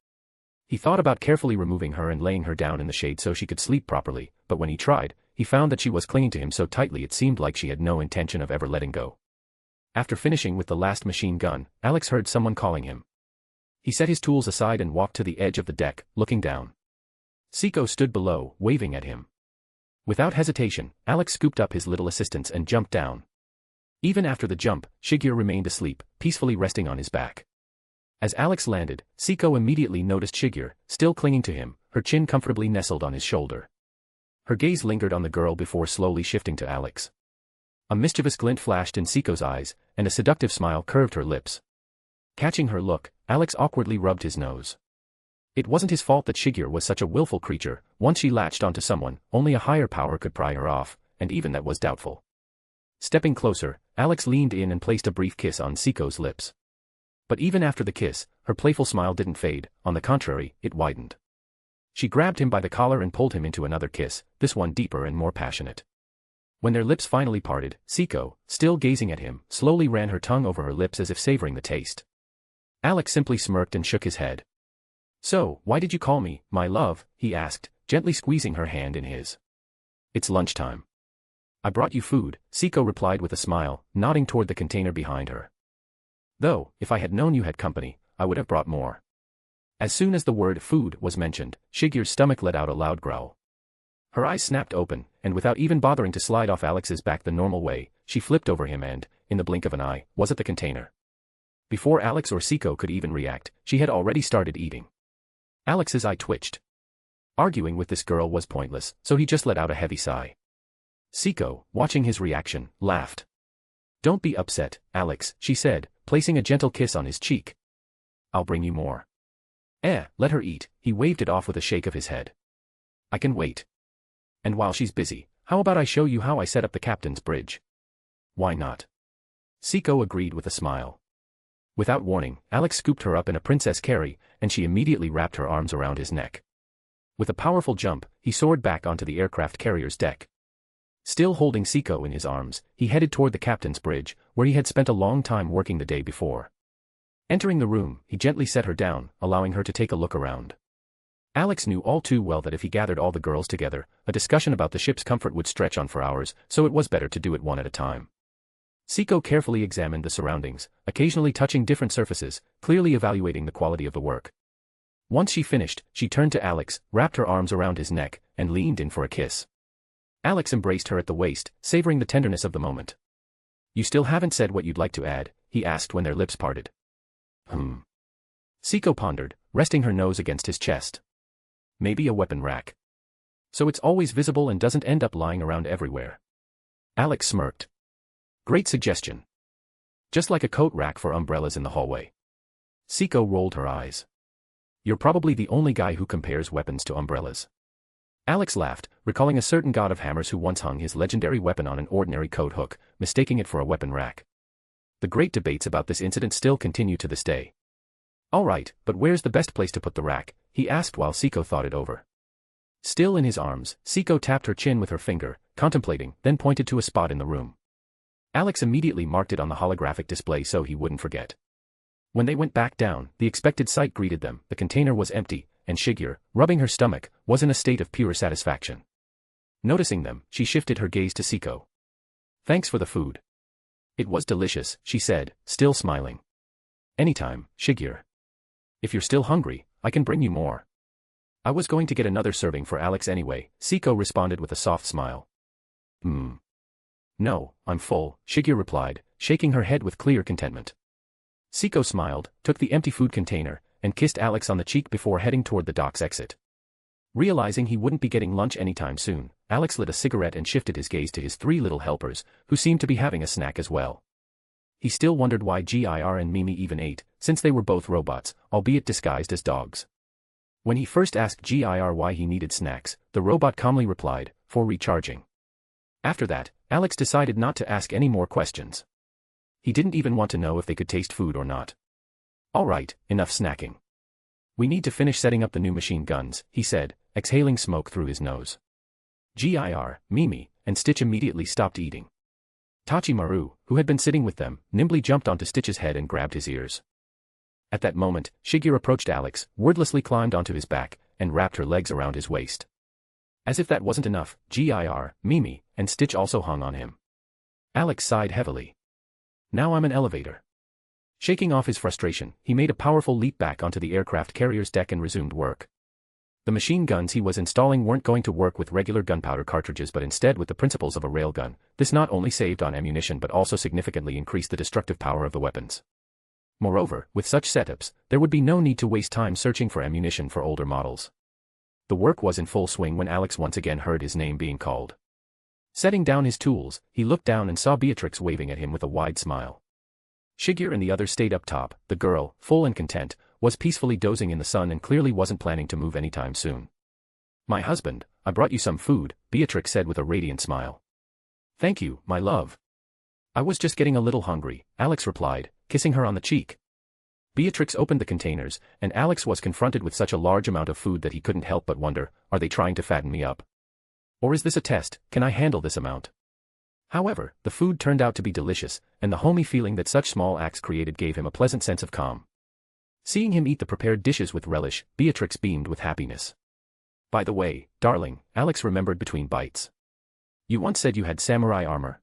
He thought about carefully removing her and laying her down in the shade so she could sleep properly, but when he tried, he found that she was clinging to him so tightly it seemed like she had no intention of ever letting go. After finishing with the last machine gun, Alex heard someone calling him. He set his tools aside and walked to the edge of the deck, looking down. Seiko stood below, waving at him. Without hesitation, Alex scooped up his little assistants and jumped down. Even after the jump, Shigeru remained asleep, peacefully resting on his back. As Alex landed, Seiko immediately noticed Shigeru, still clinging to him, her chin comfortably nestled on his shoulder. Her gaze lingered on the girl before slowly shifting to Alex. A mischievous glint flashed in Seiko's eyes, and a seductive smile curved her lips. Catching her look, Alex awkwardly rubbed his nose. It wasn't his fault that Shigeru was such a willful creature. Once she latched onto someone, only a higher power could pry her off, and even that was doubtful. Stepping closer, Alex leaned in and placed a brief kiss on Seiko's lips. But even after the kiss, her playful smile didn't fade, on the contrary, it widened. She grabbed him by the collar and pulled him into another kiss, this one deeper and more passionate. When their lips finally parted, Seiko, still gazing at him, slowly ran her tongue over her lips as if savoring the taste. Alex simply smirked and shook his head. So, why did you call me, my love? He asked, gently squeezing her hand in his. It's lunchtime. I brought you food, Seiko replied with a smile, nodding toward the container behind her. Though, if I had known you had company, I would have brought more. As soon as the word food was mentioned, Shigeru's stomach let out a loud growl. Her eyes snapped open, and without even bothering to slide off Alex's back the normal way, she flipped over him and, in the blink of an eye, was at the container. Before Alex or Seiko could even react, she had already started eating. Alex's eye twitched. Arguing with this girl was pointless, so he just let out a heavy sigh. Seiko, watching his reaction, laughed. Don't be upset, Alex, she said, placing a gentle kiss on his cheek. I'll bring you more. Let her eat, he waved it off with a shake of his head. I can wait. And while she's busy, how about I show you how I set up the captain's bridge? Why not? Seiko agreed with a smile. Without warning, Alex scooped her up in a princess carry, and she immediately wrapped her arms around his neck. With a powerful jump, he soared back onto the aircraft carrier's deck. Still holding Seiko in his arms, he headed toward the captain's bridge, where he had spent a long time working the day before. Entering the room, he gently set her down, allowing her to take a look around. Alex knew all too well that if he gathered all the girls together, a discussion about the ship's comfort would stretch on for hours, so it was better to do it one at a time. Seiko carefully examined the surroundings, occasionally touching different surfaces, clearly evaluating the quality of the work. Once she finished, she turned to Alex, wrapped her arms around his neck, and leaned in for a kiss. Alex embraced her at the waist, savoring the tenderness of the moment. You still haven't said what you'd like to add, he asked when their lips parted. Seiko pondered, resting her nose against his chest. Maybe a weapon rack. So it's always visible and doesn't end up lying around everywhere. Alex smirked. Great suggestion. Just like a coat rack for umbrellas in the hallway. Seiko rolled her eyes. You're probably the only guy who compares weapons to umbrellas. Alex laughed, recalling a certain god of hammers who once hung his legendary weapon on an ordinary coat hook, mistaking it for a weapon rack. The great debates about this incident still continue to this day. All right, but where's the best place to put the rack? He asked while Seiko thought it over. Still in his arms, Seiko tapped her chin with her finger, contemplating, then pointed to a spot in the room. Alex immediately marked it on the holographic display so he wouldn't forget. When they went back down, the expected sight greeted them. The container was empty, and Shigeru, rubbing her stomach, was in a state of pure satisfaction. Noticing them, she shifted her gaze to Seiko. Thanks for the food. It was delicious, she said, still smiling. Anytime, Shigeru. If you're still hungry, I can bring you more. I was going to get another serving for Alex anyway, Seiko responded with a soft smile. No, I'm full, Shigeru replied, shaking her head with clear contentment. Seiko smiled, took the empty food container, and kissed Alex on the cheek before heading toward the dock's exit. Realizing he wouldn't be getting lunch anytime soon, Alex lit a cigarette and shifted his gaze to his three little helpers, who seemed to be having a snack as well. He still wondered why Gir and Mimi even ate, since they were both robots, albeit disguised as dogs. When he first asked Gir why he needed snacks, the robot calmly replied, for recharging. After that, Alex decided not to ask any more questions. He didn't even want to know if they could taste food or not. All right, enough snacking. We need to finish setting up the new machine guns, he said, exhaling smoke through his nose. Gir, Mimi, and Stitch immediately stopped eating. Tachimaru, who had been sitting with them, nimbly jumped onto Stitch's head and grabbed his ears. At that moment, Shigeru approached Alex, wordlessly climbed onto his back, and wrapped her legs around his waist. As if that wasn't enough, Gir, Mimi, and Stitch also hung on him. Alex sighed heavily. Now I'm an elevator. Shaking off his frustration, he made a powerful leap back onto the aircraft carrier's deck and resumed work. The machine guns he was installing weren't going to work with regular gunpowder cartridges but instead with the principles of a railgun. This not only saved on ammunition but also significantly increased the destructive power of the weapons. Moreover, with such setups, there would be no need to waste time searching for ammunition for older models. The work was in full swing when Alex once again heard his name being called. Setting down his tools, he looked down and saw Beatrix waving at him with a wide smile. Shigeru and the others stayed up top. The girl, full and content, was peacefully dozing in the sun and clearly wasn't planning to move anytime soon. My husband, I brought you some food, Beatrix said with a radiant smile. Thank you, my love. I was just getting a little hungry, Alex replied, kissing her on the cheek. Beatrix opened the containers, and Alex was confronted with such a large amount of food that he couldn't help but wonder, are they trying to fatten me up? Or is this a test? Can I handle this amount? However, the food turned out to be delicious, and the homey feeling that such small acts created gave him a pleasant sense of calm. Seeing him eat the prepared dishes with relish, Beatrix beamed with happiness. By the way, darling, Alex remembered between bites. You once said you had samurai armor.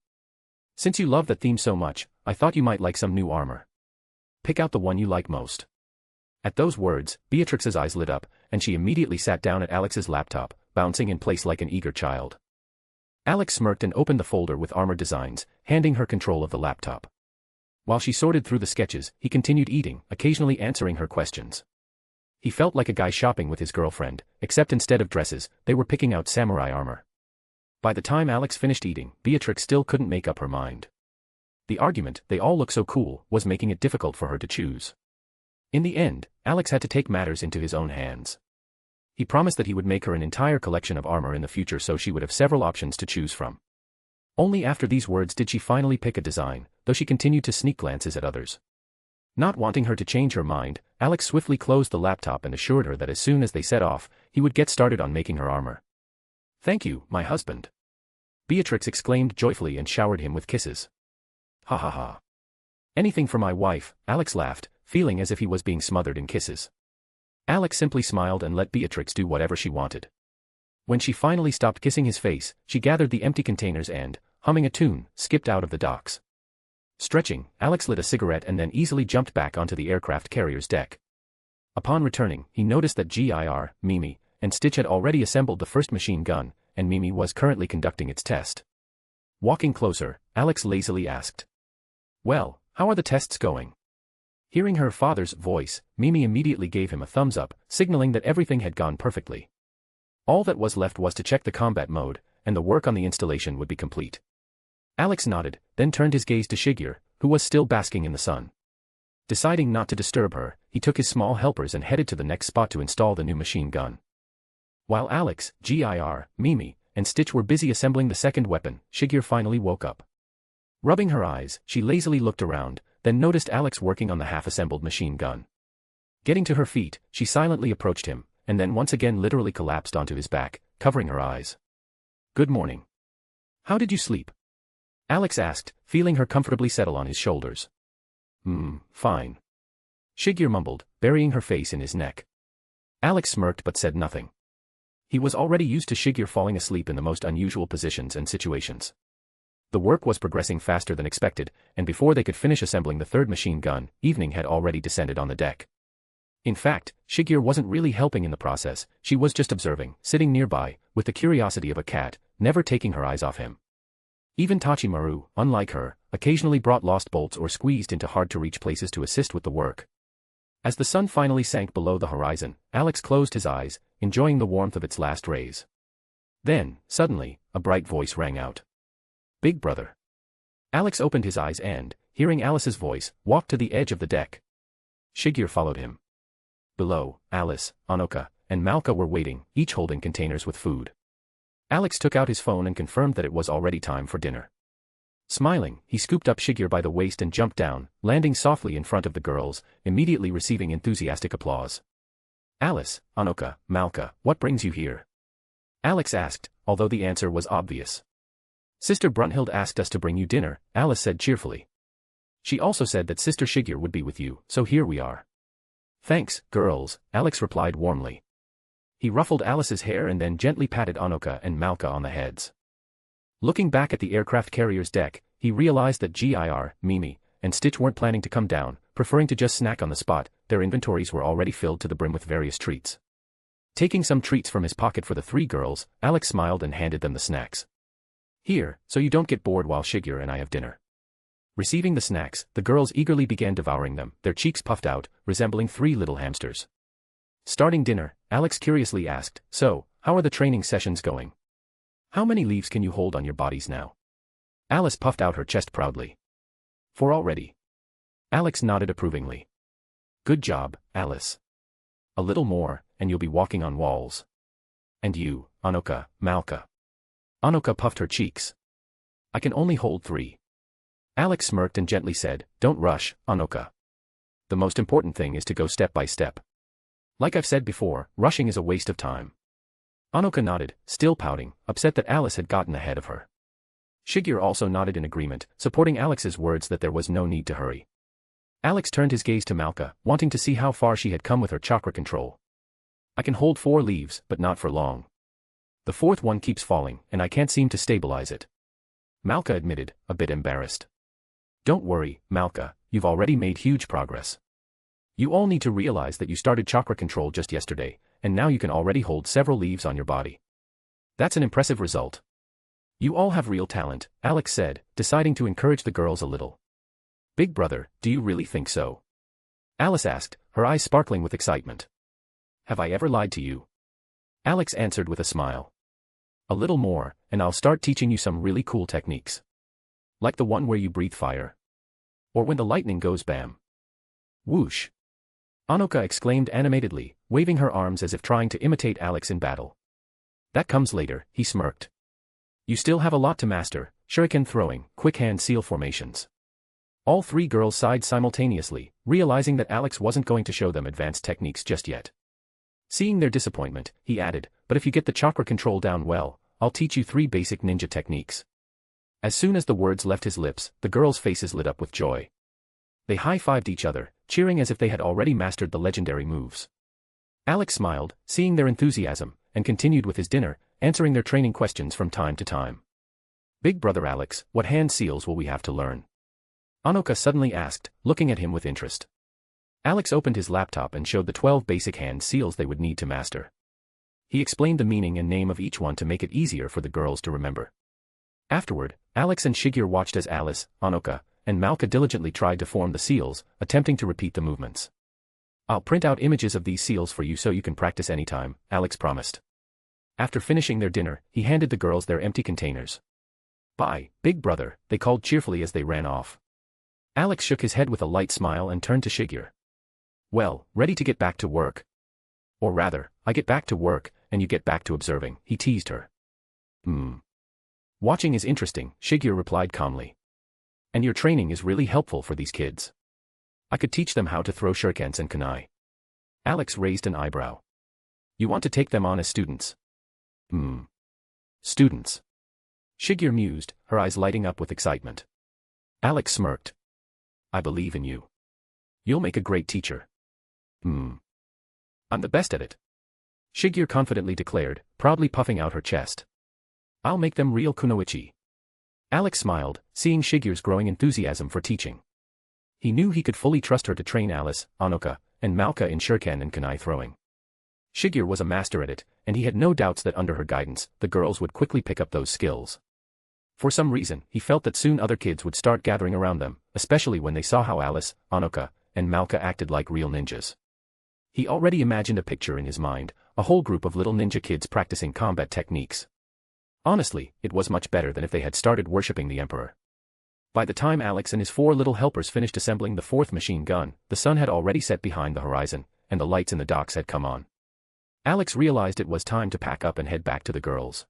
Since you love that theme so much, I thought you might like some new armor. Pick out the one you like most. At those words, Beatrix's eyes lit up, and she immediately sat down at Alex's laptop, bouncing in place like an eager child. Alex smirked and opened the folder with armor designs, handing her control of the laptop. While she sorted through the sketches, he continued eating, occasionally answering her questions. He felt like a guy shopping with his girlfriend, except instead of dresses, they were picking out samurai armor. By the time Alex finished eating, Beatrix still couldn't make up her mind. The argument, they all look so cool, was making it difficult for her to choose. In the end, Alex had to take matters into his own hands. He promised that he would make her an entire collection of armor in the future so she would have several options to choose from. Only after these words did she finally pick a design, though she continued to sneak glances at others. Not wanting her to change her mind, Alex swiftly closed the laptop and assured her that as soon as they set off, he would get started on making her armor. Thank you, my husband. Beatrix exclaimed joyfully and showered him with kisses. Ha ha ha. Anything for my wife, Alex laughed, feeling as if he was being smothered in kisses. Alex simply smiled and let Beatrix do whatever she wanted. When she finally stopped kissing his face, she gathered the empty containers and, humming a tune, skipped out of the docks. Stretching, Alex lit a cigarette and then easily jumped back onto the aircraft carrier's deck. Upon returning, he noticed that Gir, Mimi, and Stitch had already assembled the first machine gun, and Mimi was currently conducting its test. Walking closer, Alex lazily asked, "Well, how are the tests going?" Hearing her father's voice, Mimi immediately gave him a thumbs up, signaling that everything had gone perfectly. All that was left was to check the combat mode, and the work on the installation would be complete. Alex nodded, then turned his gaze to Shigeru, who was still basking in the sun. Deciding not to disturb her, he took his small helpers and headed to the next spot to install the new machine gun. While Alex, Mimi, and Stitch were busy assembling the second weapon, Shigeru finally woke up. Rubbing her eyes, she lazily looked around, then noticed Alex working on the half-assembled machine gun. Getting to her feet, she silently approached him, and then once again literally collapsed onto his back, covering her eyes. "Good morning. How did you sleep?" Alex asked, feeling her comfortably settle on his shoulders. Fine." Shigeru mumbled, burying her face in his neck. Alex smirked but said nothing. He was already used to Shigeru falling asleep in the most unusual positions and situations. The work was progressing faster than expected, and before they could finish assembling the third machine gun, evening had already descended on the deck. In fact, Shigeru wasn't really helping in the process, she was just observing, sitting nearby, with the curiosity of a cat, never taking her eyes off him. Even Tachimaru, unlike her, occasionally brought lost bolts or squeezed into hard-to-reach places to assist with the work. As the sun finally sank below the horizon, Alex closed his eyes, enjoying the warmth of its last rays. Then, suddenly, a bright voice rang out. "Big brother." Alex opened his eyes and, hearing Alice's voice, walked to the edge of the deck. Shigeru followed him. Below, Alice, Anoka, and Malka were waiting, each holding containers with food. Alex took out his phone and confirmed that it was already time for dinner. Smiling, he scooped up Shigeru by the waist and jumped down, landing softly in front of the girls, immediately receiving enthusiastic applause. "Alice, Anoka, Malka, what brings you here?" Alex asked, although the answer was obvious. "Sister Brunhild asked us to bring you dinner," Alice said cheerfully. "She also said that Sister Shigeru would be with you, so here we are." "Thanks, girls," Alex replied warmly. He ruffled Alice's hair and then gently patted Anoka and Malka on the heads. Looking back at the aircraft carrier's deck, he realized that Mimi, and Stitch weren't planning to come down, preferring to just snack on the spot. Their inventories were already filled to the brim with various treats. Taking some treats from his pocket for the three girls, Alex smiled and handed them the snacks. "Here, so you don't get bored while Shigeru and I have dinner." Receiving the snacks, the girls eagerly began devouring them, their cheeks puffed out, resembling three little hamsters. Starting dinner, Alex curiously asked, "So, how are the training sessions going? How many leaves can you hold on your bodies now?" Alice puffed out her chest proudly. "4 already." Alex nodded approvingly. "Good job, Alice. A little more, and you'll be walking on walls." "And you, Anoka, Malka?" Anoka puffed her cheeks. "I can only hold 3. Alex smirked and gently said, "Don't rush, Anoka. The most important thing is to go step by step. Like I've said before, rushing is a waste of time." Anoka nodded, still pouting, upset that Alice had gotten ahead of her. Shigeru also nodded in agreement, supporting Alex's words that there was no need to hurry. Alex turned his gaze to Malka, wanting to see how far she had come with her chakra control. "I can hold 4 leaves, but not for long. The 4th one keeps falling, and I can't seem to stabilize it." Malka admitted, a bit embarrassed. "Don't worry, Malka, you've already made huge progress. You all need to realize that you started chakra control just yesterday, and now you can already hold several leaves on your body. That's an impressive result. You all have real talent," Alex said, deciding to encourage the girls a little. "Big brother, do you really think so?" Alice asked, her eyes sparkling with excitement. "Have I ever lied to you?" Alex answered with a smile. "A little more, and I'll start teaching you some really cool techniques. Like the one where you breathe fire. Or when the lightning goes bam. Whoosh." Anoka exclaimed animatedly, waving her arms as if trying to imitate Alex in battle. "That comes later," he smirked. "You still have a lot to master, shuriken throwing, quick hand seal formations." All 3 girls sighed simultaneously, realizing that Alex wasn't going to show them advanced techniques just yet. Seeing their disappointment, he added, "But if you get the chakra control down well, I'll teach you 3 basic ninja techniques." As soon as the words left his lips, the girls' faces lit up with joy. They high-fived each other, cheering as if they had already mastered the legendary moves. Alex smiled, seeing their enthusiasm, and continued with his dinner, answering their training questions from time to time. "Big brother Alex, what hand seals will we have to learn?" Anoka suddenly asked, looking at him with interest. Alex opened his laptop and showed the 12 basic hand seals they would need to master. He explained the meaning and name of each one to make it easier for the girls to remember. Afterward, Alex and Shigeru watched as Alice, Anoka, and Malka diligently tried to form the seals, attempting to repeat the movements. "I'll print out images of these seals for you so you can practice anytime," Alex promised. After finishing their dinner, he handed the girls their empty containers. "Bye, big brother," they called cheerfully as they ran off. Alex shook his head with a light smile and turned to Shigeru. "Well, ready to get back to work? Or rather, I get back to work, and you get back to observing," he teased her. "Watching is interesting," Shigeru replied calmly. "And your training is really helpful for these kids. I could teach them how to throw shurikens and kunai." Alex raised an eyebrow. "You want to take them on as students?" Students." Shigeru mused, her eyes lighting up with excitement. Alex smirked. "I believe in you. You'll make a great teacher." I'm the best at it," Shigeru confidently declared, proudly puffing out her chest. "I'll make them real kunoichi." Alex smiled, seeing Shigeru's growing enthusiasm for teaching. He knew he could fully trust her to train Alice, Anoka, and Malka in shuriken and kunai throwing. Shigeru was a master at it, and he had no doubts that under her guidance, the girls would quickly pick up those skills. For some reason, he felt that soon other kids would start gathering around them, especially when they saw how Alice, Anoka, and Malka acted like real ninjas. He already imagined a picture in his mind, a whole group of little ninja kids practicing combat techniques. Honestly, it was much better than if they had started worshipping the Emperor. By the time Alex and his 4 little helpers finished assembling the 4th machine gun, the sun had already set behind the horizon, and the lights in the docks had come on. Alex realized it was time to pack up and head back to the girls.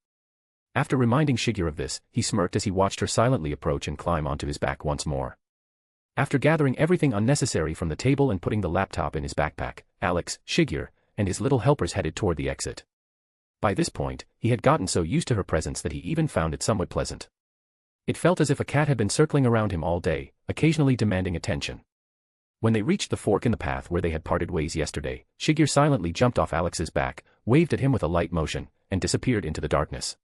After reminding Shigeru of this, he smirked as he watched her silently approach and climb onto his back once more. After gathering everything unnecessary from the table and putting the laptop in his backpack, Alex, Shigeru, and his little helpers headed toward the exit. By this point, he had gotten so used to her presence that he even found it somewhat pleasant. It felt as if a cat had been circling around him all day, occasionally demanding attention. When they reached the fork in the path where they had parted ways yesterday, Shigeru silently jumped off Alex's back, waved at him with a light motion, and disappeared into the darkness.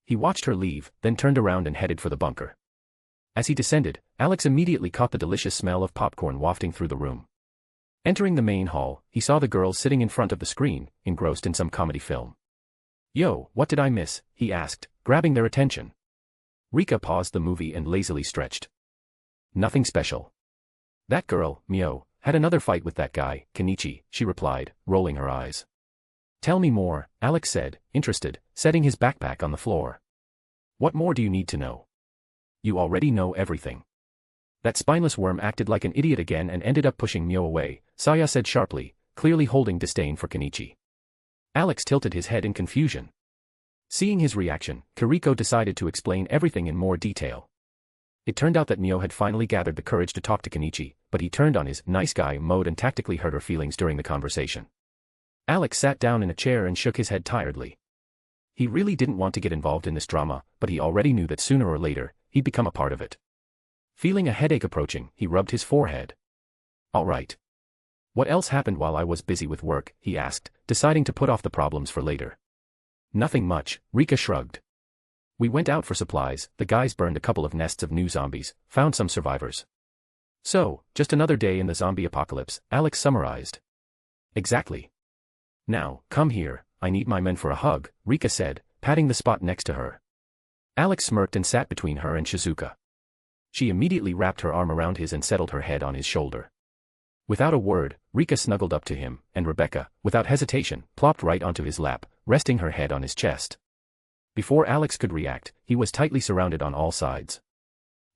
He watched her leave, then turned around and headed for the bunker. As he descended, Alex immediately caught the delicious smell of popcorn wafting through the room. Entering the main hall, he saw the girls sitting in front of the screen, engrossed in some comedy film. "Yo, what did I miss?" he asked, grabbing their attention. Rika paused the movie and lazily stretched. "Nothing special. That girl, Mio, had another fight with that guy, Kenichi," she replied, rolling her eyes. "Tell me more," Alex said, interested, setting his backpack on the floor. "What more do you need to know? You already know everything." "That spineless worm acted like an idiot again and ended up pushing Mio away," Saya said sharply, clearly holding disdain for Kenichi. Alex tilted his head in confusion. Seeing his reaction, Kiriko decided to explain everything in more detail. It turned out that Mio had finally gathered the courage to talk to Kenichi, but he turned on his nice guy mode and tactically hurt her feelings during the conversation. Alex sat down in a chair and shook his head tiredly. He really didn't want to get involved in this drama, but he already knew that sooner or later, he'd become a part of it. Feeling a headache approaching, he rubbed his forehead. "All right. What else happened while I was busy with work?" he asked, deciding to put off the problems for later. "Nothing much," Rika shrugged. "We went out for supplies, the guys burned a couple of nests of new zombies, found some survivors. So, just another day in the zombie apocalypse," Alex summarized. "Exactly. Now, come here, I need my men for a hug," Rika said, patting the spot next to her. Alex smirked and sat between her and Shizuka. She immediately wrapped her arm around his and settled her head on his shoulder. Without a word, Rika snuggled up to him, and Rebecca, without hesitation, plopped right onto his lap, resting her head on his chest. Before Alex could react, he was tightly surrounded on all sides.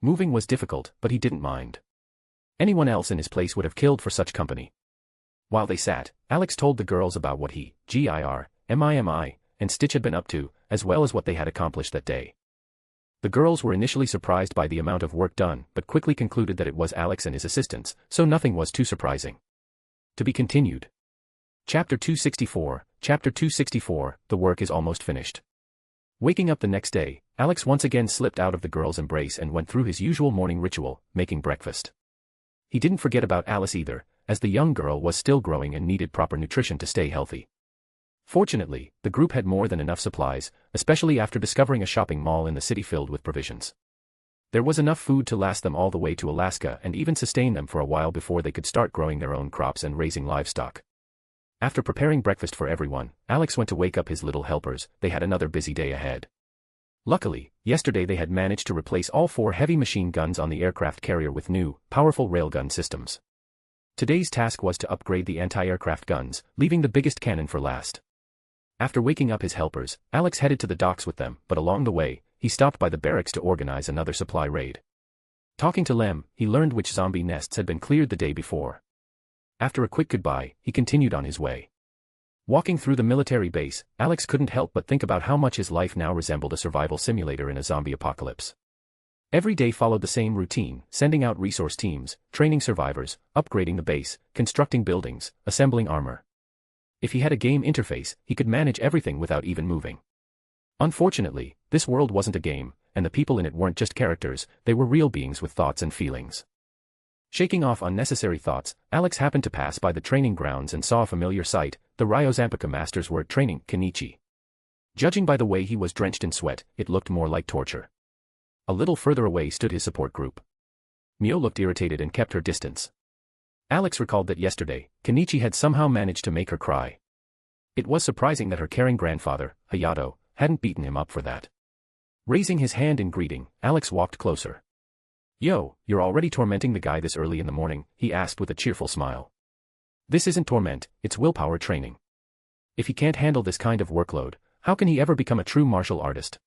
Moving was difficult, but he didn't mind. Anyone else in his place would have killed for such company. While they sat, Alex told the girls about what he, Gir, Mimi, and Stitch had been up to, as well as what they had accomplished that day. The girls were initially surprised by the amount of work done, but quickly concluded that it was Alex and his assistants, so nothing was too surprising. To be continued. Chapter 264, Chapter 264, the work is almost finished. Waking up the next day, Alex once again slipped out of the girls' embrace and went through his usual morning ritual, making breakfast. He didn't forget about Alice either, as the young girl was still growing and needed proper nutrition to stay healthy. Fortunately, the group had more than enough supplies, especially after discovering a shopping mall in the city filled with provisions. There was enough food to last them all the way to Alaska and even sustain them for a while before they could start growing their own crops and raising livestock. After preparing breakfast for everyone, Alex went to wake up his little helpers. They had another busy day ahead. Luckily, yesterday they had managed to replace all 4 heavy machine guns on the aircraft carrier with new, powerful railgun systems. Today's task was to upgrade the anti-aircraft guns, leaving the biggest cannon for last. After waking up his helpers, Alex headed to the docks with them, but along the way, he stopped by the barracks to organize another supply raid. Talking to Lem, he learned which zombie nests had been cleared the day before. After a quick goodbye, he continued on his way. Walking through the military base, Alex couldn't help but think about how much his life now resembled a survival simulator in a zombie apocalypse. Every day followed the same routine, sending out resource teams, training survivors, upgrading the base, constructing buildings, assembling armor. If he had a game interface, he could manage everything without even moving. Unfortunately, this world wasn't a game, and the people in it weren't just characters, they were real beings with thoughts and feelings. Shaking off unnecessary thoughts, Alex happened to pass by the training grounds and saw a familiar sight. The Ryozampaka masters were at training Kenichi. Judging by the way he was drenched in sweat, it looked more like torture. A little further away stood his support group. Mio looked irritated and kept her distance. Alex recalled that yesterday, Kenichi had somehow managed to make her cry. It was surprising that her caring grandfather, Hayato, hadn't beaten him up for that. Raising his hand in greeting, Alex walked closer. "Yo, you're already tormenting the guy this early in the morning?" he asked with a cheerful smile. "This isn't torment, it's willpower training. If he can't handle this kind of workload, how can he ever become a true martial artist?"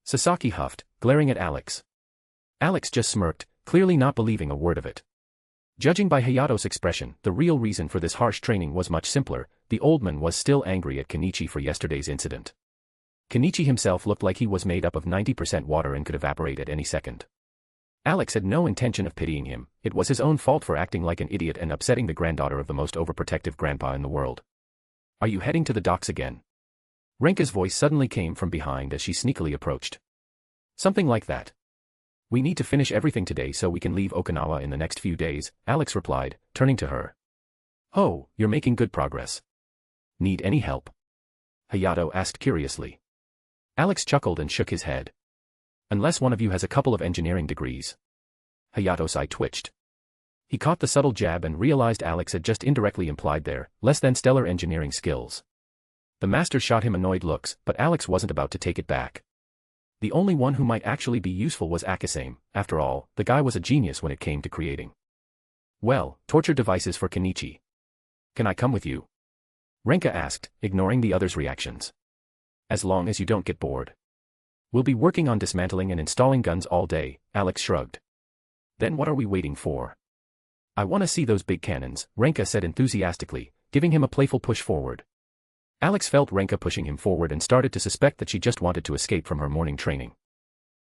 Sasaki huffed, glaring at Alex. Alex just smirked, clearly not believing a word of it. Judging by Hayato's expression, the real reason for this harsh training was much simpler. The old man was still angry at Kenichi for yesterday's incident. Kenichi himself looked like he was made up of 90% water and could evaporate at any second. Alex had no intention of pitying him. It was his own fault for acting like an idiot and upsetting the granddaughter of the most overprotective grandpa in the world. "Are you heading to the docks again?" Renka's voice suddenly came from behind as she sneakily approached. "Something like that. We need to finish everything today so we can leave Okinawa in the next few days," Alex replied, turning to her. "Oh, you're making good progress. Need any help?" Hayato asked curiously. Alex chuckled and shook his head. "Unless one of you has a couple of engineering degrees." Hayato's eye twitched. He caught the subtle jab and realized Alex had just indirectly implied their less than stellar engineering skills. The master shot him annoyed looks, but Alex wasn't about to take it back. The only one who might actually be useful was Akasame. After all, the guy was a genius when it came to creating. "Well, torture devices for Kenichi. Can I come with you?" Renka asked, ignoring the others' reactions. "As long as you don't get bored. We'll be working on dismantling and installing guns all day," Alex shrugged. "Then what are we waiting for?" "I want to see those big cannons," Renka said enthusiastically, giving him a playful push forward. Alex felt Renka pushing him forward and started to suspect that she just wanted to escape from her morning training.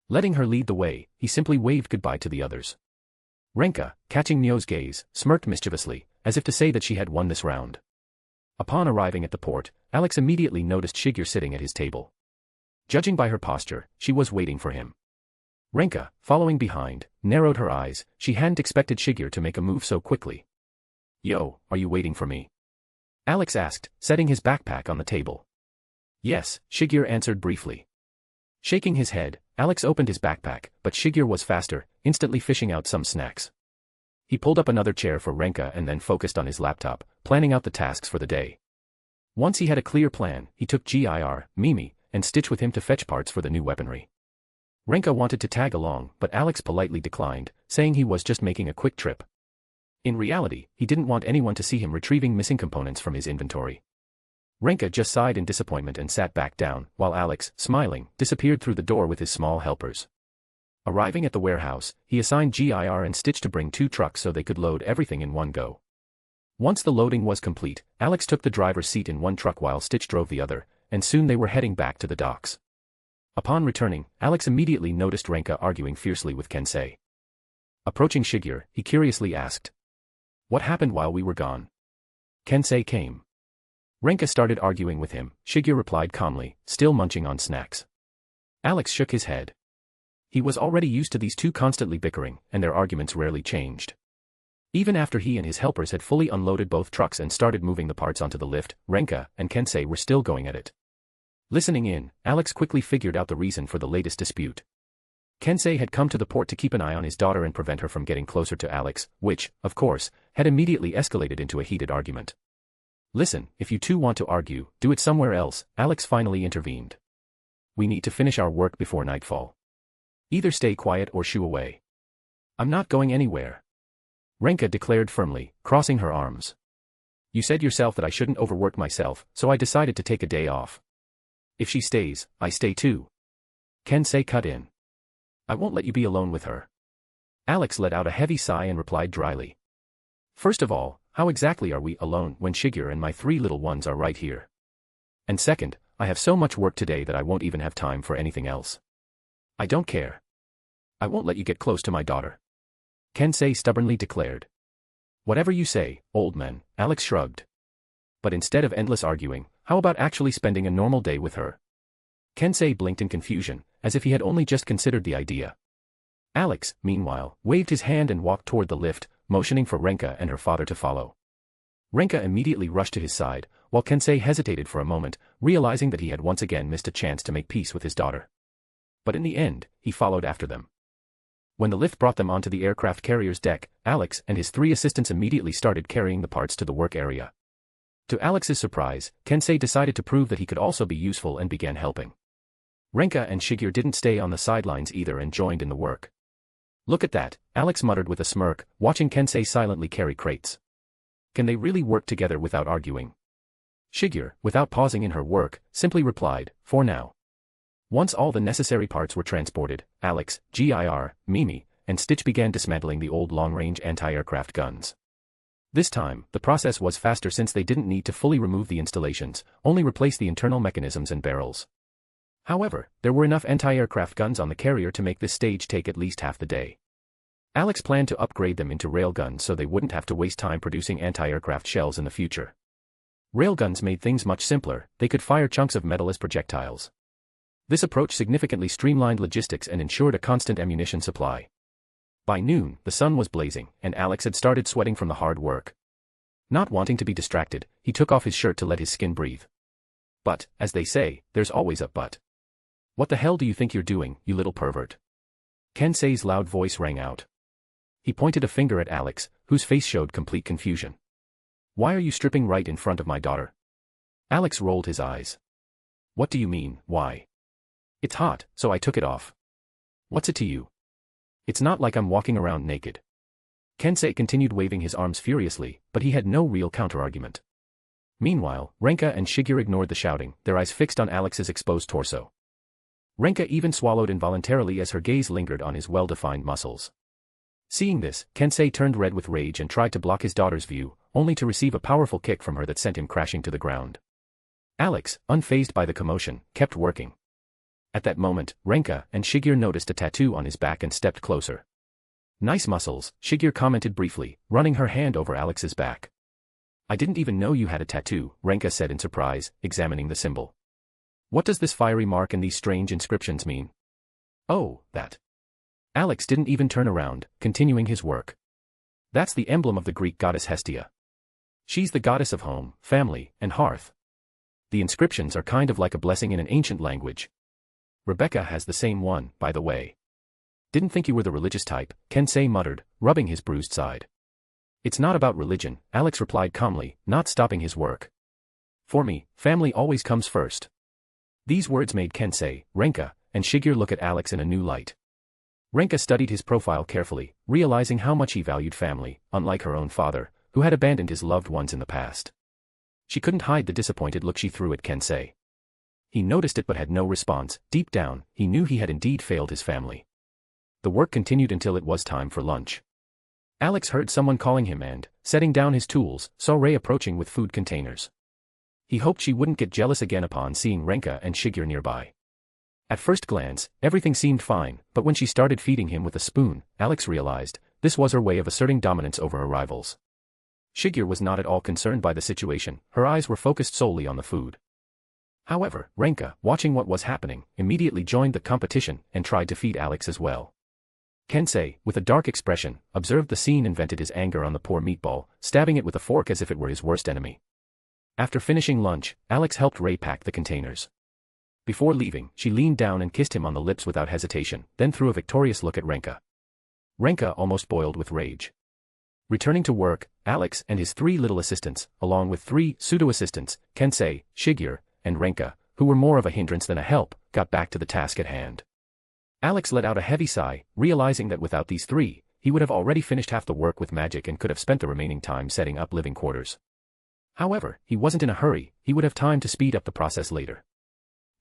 Letting her lead the way, he simply waved goodbye to the others. Renka, catching Mio's gaze, smirked mischievously, as if to say that she had won this round. Upon arriving at the port, Alex immediately noticed Shigeru sitting at his table. Judging by her posture, she was waiting for him. Renka, following behind, narrowed her eyes. She hadn't expected Shigeru to make a move so quickly. "Yo, are you waiting for me?" Alex asked, setting his backpack on the table. "Yes," Shigeru answered briefly. Shaking his head, Alex opened his backpack, but Shigeru was faster, instantly fishing out some snacks. He pulled up another chair for Renka and then focused on his laptop, planning out the tasks for the day. Once he had a clear plan, he took Gir, Mimi, and Stitch with him to fetch parts for the new weaponry. Renka wanted to tag along, but Alex politely declined, saying he was just making a quick trip. In reality, he didn't want anyone to see him retrieving missing components from his inventory. Renka just sighed in disappointment and sat back down, while Alex, smiling, disappeared through the door with his small helpers. Arriving at the warehouse, he assigned Gir and Stitch to bring 2 trucks so they could load everything in one go. Once the loading was complete, Alex took the driver's seat in one truck while Stitch drove the other, and soon they were heading back to the docks. Upon returning, Alex immediately noticed Renka arguing fiercely with Kensei. Approaching Shigeru, he curiously asked, "What happened while we were gone?" Kensei came. Renka started arguing with him, Shigeru replied calmly, still munching on snacks. Alex shook his head. He was already used to these two constantly bickering, and their arguments rarely changed. Even after he and his helpers had fully unloaded both trucks and started moving the parts onto the lift, Renka and Kensei were still going at it. Listening in, Alex quickly figured out the reason for the latest dispute. Kensei had come to the port to keep an eye on his daughter and prevent her from getting closer to Alex, which, of course, had immediately escalated into a heated argument. Listen, if you two want to argue, do it somewhere else, Alex finally intervened. We need to finish our work before nightfall. Either stay quiet or shoo away. I'm not going anywhere. Renka declared firmly, crossing her arms. You said yourself that I shouldn't overwork myself, so I decided to take a day off. If she stays, I stay too. Kensei cut in. I won't let you be alone with her. Alex let out a heavy sigh and replied dryly. First of all, how exactly are we alone when Shigeru and my 3 little ones are right here? And second, I have so much work today that I won't even have time for anything else. I don't care. I won't let you get close to my daughter. Kensei stubbornly declared. Whatever you say, old man, Alex shrugged. But instead of endless arguing, how about actually spending a normal day with her? Kensei blinked in confusion, as if he had only just considered the idea. Alex, meanwhile, waved his hand and walked toward the lift, motioning for Renka and her father to follow. Renka immediately rushed to his side, while Kensei hesitated for a moment, realizing that he had once again missed a chance to make peace with his daughter. But in the end, he followed after them. When the lift brought them onto the aircraft carrier's deck, Alex and his 3 assistants immediately started carrying the parts to the work area. To Alex's surprise, Kensei decided to prove that he could also be useful and began helping. Renka and Shigeru didn't stay on the sidelines either and joined in the work. Look at that, Alex muttered with a smirk, watching Kensei silently carry crates. Can they really work together without arguing? Shigeru, without pausing in her work, simply replied, for now. Once all the necessary parts were transported, Alex, Gir, Mimi, and Stitch began dismantling the old long-range anti-aircraft guns. This time, the process was faster since they didn't need to fully remove the installations, only replace the internal mechanisms and barrels. However, there were enough anti-aircraft guns on the carrier to make this stage take at least half the day. Alex planned to upgrade them into railguns so they wouldn't have to waste time producing anti-aircraft shells in the future. Railguns made things much simpler, they could fire chunks of metal as projectiles. This approach significantly streamlined logistics and ensured a constant ammunition supply. By noon, the sun was blazing, and Alex had started sweating from the hard work. Not wanting to be distracted, he took off his shirt to let his skin breathe. But, as they say, there's always a but. What the hell do you think you're doing, you little pervert? Kensei's loud voice rang out. He pointed a finger at Alex, whose face showed complete confusion. Why are you stripping right in front of my daughter? Alex rolled his eyes. What do you mean, why? It's hot, so I took it off. What's it to you? It's not like I'm walking around naked. Kensei continued waving his arms furiously, but he had no real counterargument. Meanwhile, Renka and Shigeru ignored the shouting, their eyes fixed on Alex's exposed torso. Renka even swallowed involuntarily as her gaze lingered on his well-defined muscles. Seeing this, Kensei turned red with rage and tried to block his daughter's view, only to receive a powerful kick from her that sent him crashing to the ground. Alex, unfazed by the commotion, kept working. At that moment, Renka and Shigeru noticed a tattoo on his back and stepped closer. Nice muscles, Shigeru commented briefly, running her hand over Alex's back. I didn't even know you had a tattoo, Renka said in surprise, examining the symbol. What does this fiery mark and these strange inscriptions mean? Oh, that. Alex didn't even turn around, continuing his work. That's the emblem of the Greek goddess Hestia. She's the goddess of home, family, and hearth. The inscriptions are kind of like a blessing in an ancient language. Rebecca has the same one, by the way. Didn't think you were the religious type, Kensei muttered, rubbing his bruised side. It's not about religion, Alex replied calmly, not stopping his work. For me, family always comes first. These words made Kensei, Renka, and Shigeru look at Alex in a new light. Renka studied his profile carefully, realizing how much he valued family, unlike her own father, who had abandoned his loved ones in the past. She couldn't hide the disappointed look she threw at Kensei. He noticed it but had no response. Deep down, he knew he had indeed failed his family. The work continued until it was time for lunch. Alex heard someone calling him and, setting down his tools, saw Rei approaching with food containers. He hoped she wouldn't get jealous again upon seeing Renka and Shigeru nearby. At first glance, everything seemed fine, but when she started feeding him with a spoon, Alex realized, this was her way of asserting dominance over her rivals. Shigeru was not at all concerned by the situation, her eyes were focused solely on the food. However, Renka, watching what was happening, immediately joined the competition and tried to feed Alex as well. Kensei, with a dark expression, observed the scene and vented his anger on the poor meatball, stabbing it with a fork as if it were his worst enemy. After finishing lunch, Alex helped Rei pack the containers. Before leaving, she leaned down and kissed him on the lips without hesitation, then threw a victorious look at Renka. Renka almost boiled with rage. Returning to work, Alex and his 3 little assistants, along with 3 pseudo-assistants, Kensei, Shigeru, and Renka, who were more of a hindrance than a help, got back to the task at hand. Alex let out a heavy sigh, realizing that without these 3, he would have already finished half the work with magic and could have spent the remaining time setting up living quarters. However, he wasn't in a hurry, he would have time to speed up the process later.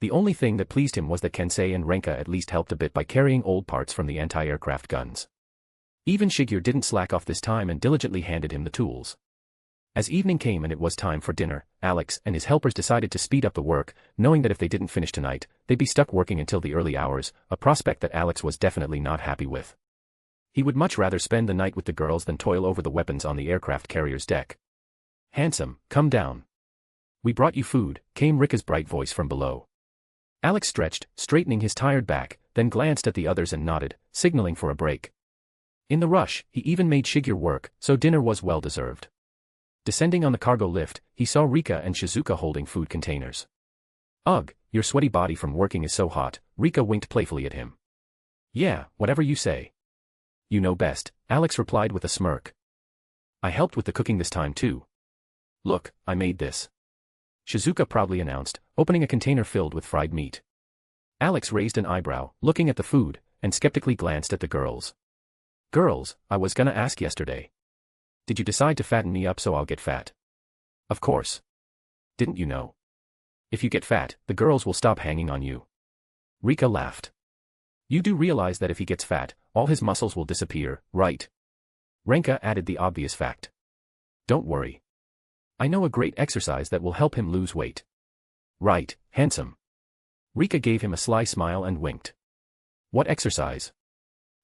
The only thing that pleased him was that Kensei and Renka at least helped a bit by carrying old parts from the anti-aircraft guns. Even Shigeru didn't slack off this time and diligently handed him the tools. As evening came and it was time for dinner, Alex and his helpers decided to speed up the work, knowing that if they didn't finish tonight, they'd be stuck working until the early hours, a prospect that Alex was definitely not happy with. He would much rather spend the night with the girls than toil over the weapons on the aircraft carrier's deck. "Handsome, come down. We brought you food," came Rika's bright voice from below. Alex stretched, straightening his tired back, then glanced at the others and nodded, signaling for a break. In the rush, he even made Shigeru work, so dinner was well deserved. Descending on the cargo lift, he saw Rika and Shizuka holding food containers. "Ugh, your sweaty body from working is so hot," Rika winked playfully at him. "Yeah, whatever you say. You know best," Alex replied with a smirk. "I helped with the cooking this time too. Look, I made this," Shizuka proudly announced, opening a container filled with fried meat. Alex raised an eyebrow, looking at the food, and skeptically glanced at the girls. "Girls, I was gonna ask yesterday. Did you decide to fatten me up so I'll get fat?" "Of course. Didn't you know? If you get fat, the girls will stop hanging on you." Rika laughed. "You do realize that if he gets fat, all his muscles will disappear, right?" Renka added the obvious fact. "Don't worry. I know a great exercise that will help him lose weight." "Right, handsome." Rika gave him a sly smile and winked. "What exercise?"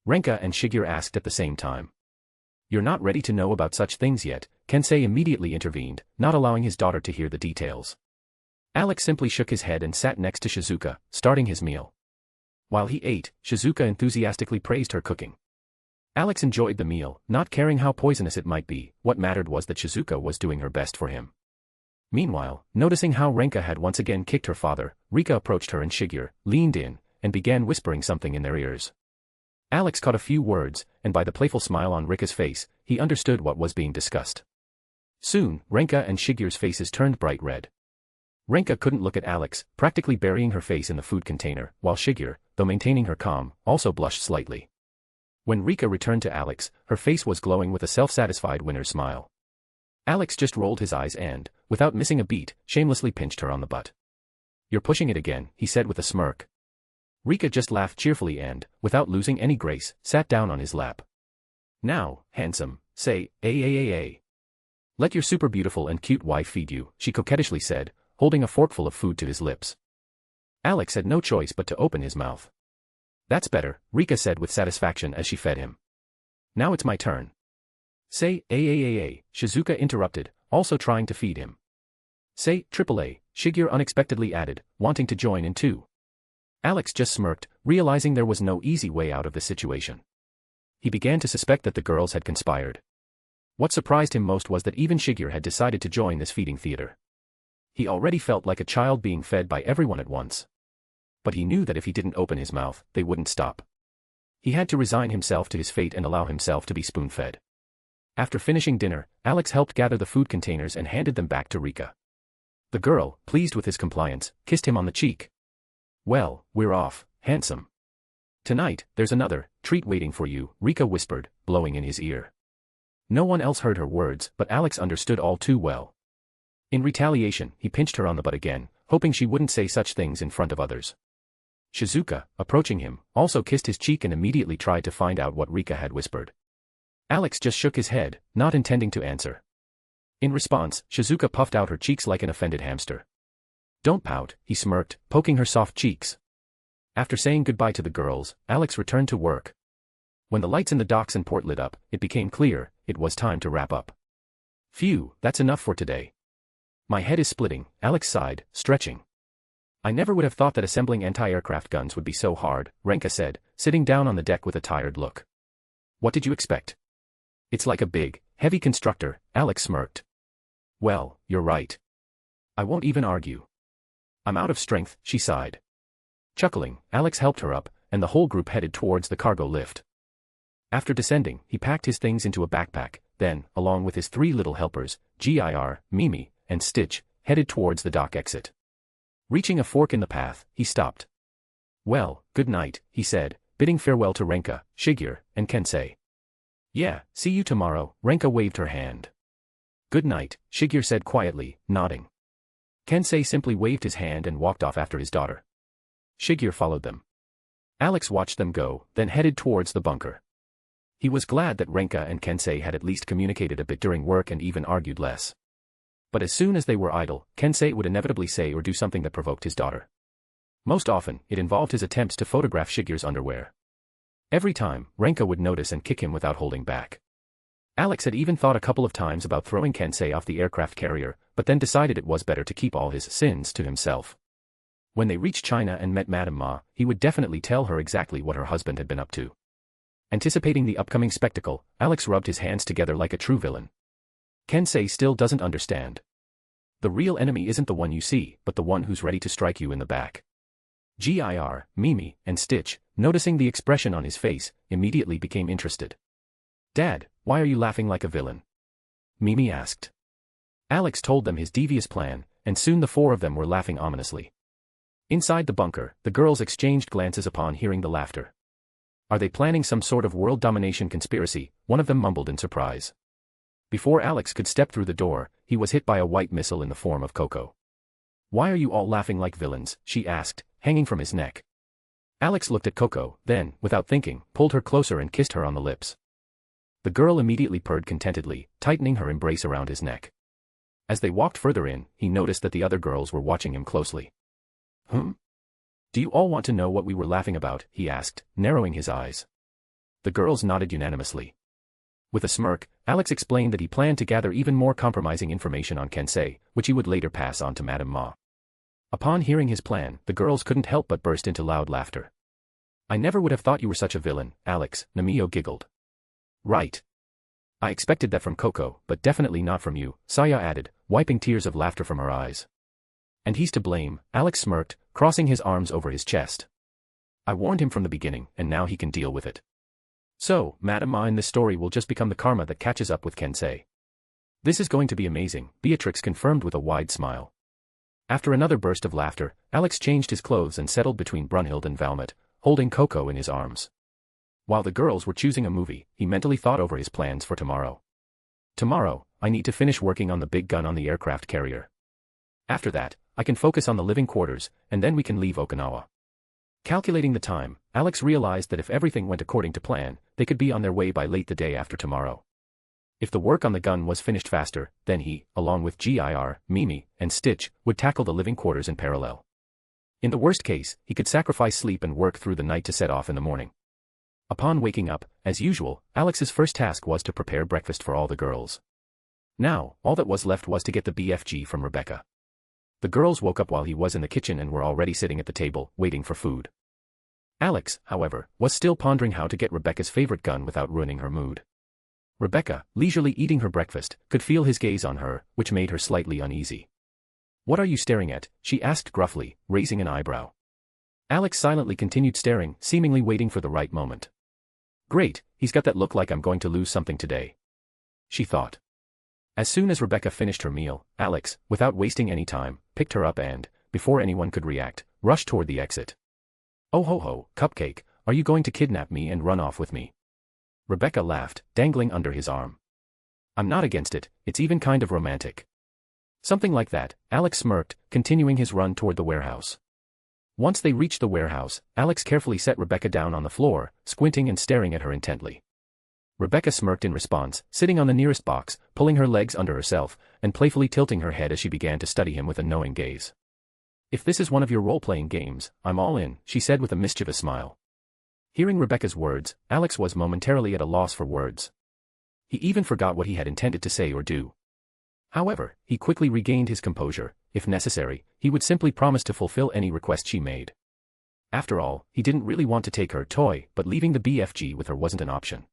Renka and Shigeru asked at the same time. "You're not ready to know about such things yet," Kensei immediately intervened, not allowing his daughter to hear the details. Alex simply shook his head and sat next to Shizuka, starting his meal. While he ate, Shizuka enthusiastically praised her cooking. Alex enjoyed the meal, not caring how poisonous it might be. What mattered was that Shizuka was doing her best for him. Meanwhile, noticing how Renka had once again kicked her father, Rika approached her and Shigeru, leaned in, and began whispering something in their ears. Alex caught a few words, and by the playful smile on Rika's face, he understood what was being discussed. Soon, Renka and Shigeru's faces turned bright red. Renka couldn't look at Alex, practically burying her face in the food container, while Shigeru, though maintaining her calm, also blushed slightly. When Rika returned to Alex, her face was glowing with a self-satisfied winner's smile. Alex just rolled his eyes and, without missing a beat, shamelessly pinched her on the butt. "You're pushing it again," he said with a smirk. Rika just laughed cheerfully and, without losing any grace, sat down on his lap. "Now, handsome, say, a. Let your super beautiful and cute wife feed you," she coquettishly said, holding a forkful of food to his lips. Alex had no choice but to open his mouth. "That's better," Rika said with satisfaction as she fed him. "Now it's my turn." "Say, a. Shizuka interrupted, also trying to feed him. "Say, AAA, Shigeru unexpectedly added, wanting to join in too. Alex just smirked, realizing there was no easy way out of the situation. He began to suspect that the girls had conspired. What surprised him most was that even Shigeru had decided to join this feeding theater. He already felt like a child being fed by everyone at once. But he knew that if he didn't open his mouth, they wouldn't stop. He had to resign himself to his fate and allow himself to be spoon-fed. After finishing dinner, Alex helped gather the food containers and handed them back to Rika. The girl, pleased with his compliance, kissed him on the cheek. "Well, we're off, handsome. Tonight, there's another treat waiting for you," Rika whispered, blowing in his ear. No one else heard her words, but Alex understood all too well. In retaliation, he pinched her on the butt again, hoping she wouldn't say such things in front of others. Shizuka, approaching him, also kissed his cheek and immediately tried to find out what Rika had whispered. Alex just shook his head, not intending to answer. In response, Shizuka puffed out her cheeks like an offended hamster. "Don't pout," he smirked, poking her soft cheeks. After saying goodbye to the girls, Alex returned to work. When the lights in the docks and port lit up, it became clear, it was time to wrap up. "Phew, that's enough for today. My head is splitting," Alex sighed, stretching. "I never would have thought that assembling anti-aircraft guns would be so hard," Renka said, sitting down on the deck with a tired look. "What did you expect? It's like a big, heavy constructor," Alex smirked. "Well, you're right. I won't even argue. I'm out of strength," she sighed. Chuckling, Alex helped her up, and the whole group headed towards the cargo lift. After descending, he packed his things into a backpack, then, along with his 3 little helpers, Gir, Mimi, and Stitch, headed towards the dock exit. Reaching a fork in the path, he stopped. "Well, good night," he said, bidding farewell to Renka, Shigeru, and Kensei. "Yeah, see you tomorrow," Renka waved her hand. "Good night," Shigeru said quietly, nodding. Kensei simply waved his hand and walked off after his daughter. Shigeru followed them. Alex watched them go, then headed towards the bunker. He was glad that Renka and Kensei had at least communicated a bit during work and even argued less. But as soon as they were idle, Kensei would inevitably say or do something that provoked his daughter. Most often, it involved his attempts to photograph Shigeru's underwear. Every time, Renka would notice and kick him without holding back. Alex had even thought a couple of times about throwing Kensei off the aircraft carrier, but then decided it was better to keep all his sins to himself. When they reached China and met Madame Ma, he would definitely tell her exactly what her husband had been up to. Anticipating the upcoming spectacle, Alex rubbed his hands together like a true villain. Kensei still doesn't understand. The real enemy isn't the one you see, but the one who's ready to strike you in the back. Gir, Mimi, and Stitch, noticing the expression on his face, immediately became interested. "Dad, why are you laughing like a villain?" Mimi asked. Alex told them his devious plan, and soon the 4 of them were laughing ominously. Inside the bunker, the girls exchanged glances upon hearing the laughter. "Are they planning some sort of world domination conspiracy?" one of them mumbled in surprise. Before Alex could step through the door, he was hit by a white missile in the form of Coco. "Why are you all laughing like villains?" she asked, hanging from his neck. Alex looked at Coco, then, without thinking, pulled her closer and kissed her on the lips. The girl immediately purred contentedly, tightening her embrace around his neck. As they walked further in, he noticed that the other girls were watching him closely. "Do you all want to know what we were laughing about?" he asked, narrowing his eyes. The girls nodded unanimously. With a smirk, Alex explained that he planned to gather even more compromising information on Kensei, which he would later pass on to Madame Ma. Upon hearing his plan, the girls couldn't help but burst into loud laughter. "I never would have thought you were such a villain, Alex," Namio giggled. "Right. I expected that from Coco, but definitely not from you," Saya added, wiping tears of laughter from her eyes. "And he's to blame," Alex smirked, crossing his arms over his chest. "I warned him from the beginning, and now he can deal with it. So, Madame Ma in this story will just become the karma that catches up with Kensei. This is going to be amazing," Beatrix confirmed with a wide smile. After another burst of laughter, Alex changed his clothes and settled between Brunhild and Valmet, holding Coco in his arms. While the girls were choosing a movie, he mentally thought over his plans for tomorrow. "Tomorrow, I need to finish working on the big gun on the aircraft carrier. After that, I can focus on the living quarters, and then we can leave Okinawa." Calculating the time, Alex realized that if everything went according to plan, they could be on their way by late the day after tomorrow. If the work on the gun was finished faster, then he, along with Gir, Mimi, and Stitch, would tackle the living quarters in parallel. In the worst case, he could sacrifice sleep and work through the night to set off in the morning. Upon waking up, as usual, Alex's first task was to prepare breakfast for all the girls. Now, all that was left was to get the BFG from Rebecca. The girls woke up while he was in the kitchen and were already sitting at the table, waiting for food. Alex, however, was still pondering how to get Rebecca's favorite gun without ruining her mood. Rebecca, leisurely eating her breakfast, could feel his gaze on her, which made her slightly uneasy. "What are you staring at?" she asked gruffly, raising an eyebrow. Alex silently continued staring, seemingly waiting for the right moment. "Great, he's got that look like I'm going to lose something today," she thought. As soon as Rebecca finished her meal, Alex, without wasting any time, picked her up and, before anyone could react, rushed toward the exit. "Oh ho ho, Cupcake, are you going to kidnap me and run off with me?" Rebecca laughed, dangling under his arm. "I'm not against it, it's even kind of romantic." Something like that, Alex smirked, continuing his run toward the warehouse. Once they reached the warehouse, Alex carefully set Rebecca down on the floor, squinting and staring at her intently. Rebecca smirked in response, sitting on the nearest box, pulling her legs under herself, and playfully tilting her head as she began to study him with a knowing gaze. "If this is one of your role-playing games, I'm all in," she said with a mischievous smile. Hearing Rebecca's words, Alex was momentarily at a loss for words. He even forgot what he had intended to say or do. However, he quickly regained his composure. If necessary, he would simply promise to fulfill any request she made. After all, he didn't really want to take her toy, but leaving the BFG with her wasn't an option.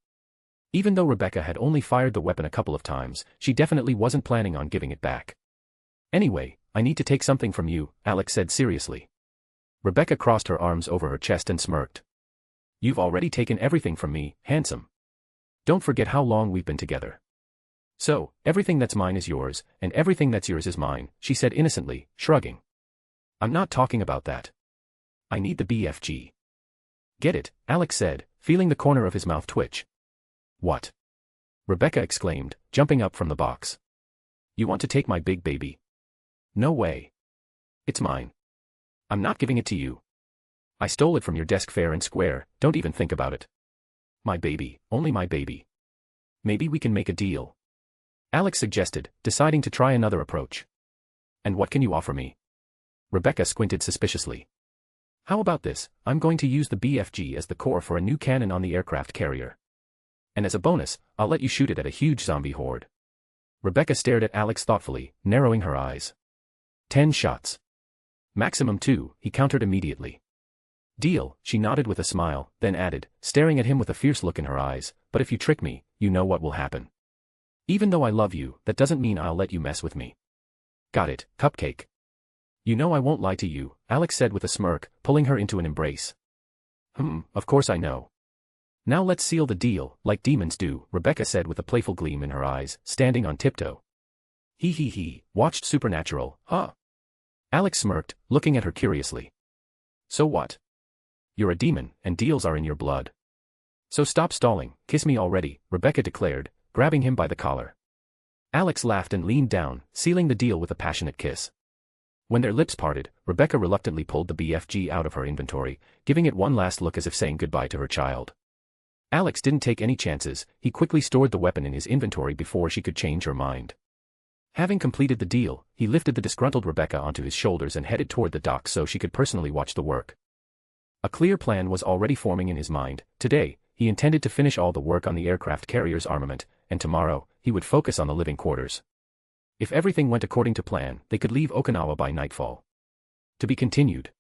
Even though Rebecca had only fired the weapon a couple of times, she definitely wasn't planning on giving it back. "Anyway, I need to take something from you," Alex said seriously. Rebecca crossed her arms over her chest and smirked. "You've already taken everything from me, handsome. Don't forget how long we've been together." So, everything that's mine is yours, and everything that's yours is mine, she said innocently, shrugging. I'm not talking about that. I need the BFG. Get it, Alex said, feeling the corner of his mouth twitch. What? Rebecca exclaimed, jumping up from the box. You want to take my big baby? No way. It's mine. I'm not giving it to you. I stole it from your desk fair and square, don't even think about it. My baby, only my baby. Maybe we can make a deal. Alex suggested, deciding to try another approach. And what can you offer me? Rebecca squinted suspiciously. How about this, I'm going to use the BFG as the core for a new cannon on the aircraft carrier. And as a bonus, I'll let you shoot it at a huge zombie horde. Rebecca stared at Alex thoughtfully, narrowing her eyes. 10 shots. Maximum 2, he countered immediately. Deal, she nodded with a smile, then added, staring at him with a fierce look in her eyes, but if you trick me, you know what will happen. Even though I love you, that doesn't mean I'll let you mess with me. Got it, cupcake. You know I won't lie to you, Alex said with a smirk, pulling her into an embrace. Of course I know. Now let's seal the deal, like demons do, Rebecca said with a playful gleam in her eyes, standing on tiptoe. He, watched Supernatural, huh? Alex smirked, looking at her curiously. So what? You're a demon, and deals are in your blood. So stop stalling, kiss me already, Rebecca declared, grabbing him by the collar. Alex laughed and leaned down, sealing the deal with a passionate kiss. When their lips parted, Rebecca reluctantly pulled the BFG out of her inventory, giving it one last look as if saying goodbye to her child. Alex didn't take any chances, he quickly stored the weapon in his inventory before she could change her mind. Having completed the deal, he lifted the disgruntled Rebecca onto his shoulders and headed toward the dock so she could personally watch the work. A clear plan was already forming in his mind. Today, he intended to finish all the work on the aircraft carrier's armament, and tomorrow, he would focus on the living quarters. If everything went according to plan, they could leave Okinawa by nightfall. To be continued.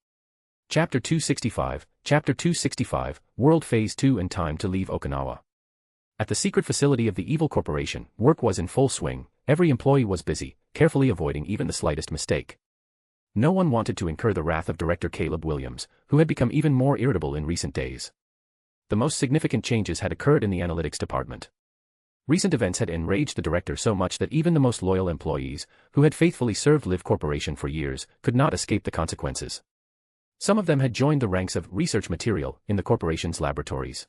Chapter 265, World Phase 2 and Time to Leave Okinawa. At the secret facility of the evil corporation, work was in full swing, every employee was busy, carefully avoiding even the slightest mistake. No one wanted to incur the wrath of Director Caleb Williams, who had become even more irritable in recent days. The most significant changes had occurred in the analytics department. Recent events had enraged the director so much that even the most loyal employees, who had faithfully served Live Corporation for years, could not escape the consequences. Some of them had joined the ranks of research material in the corporation's laboratories.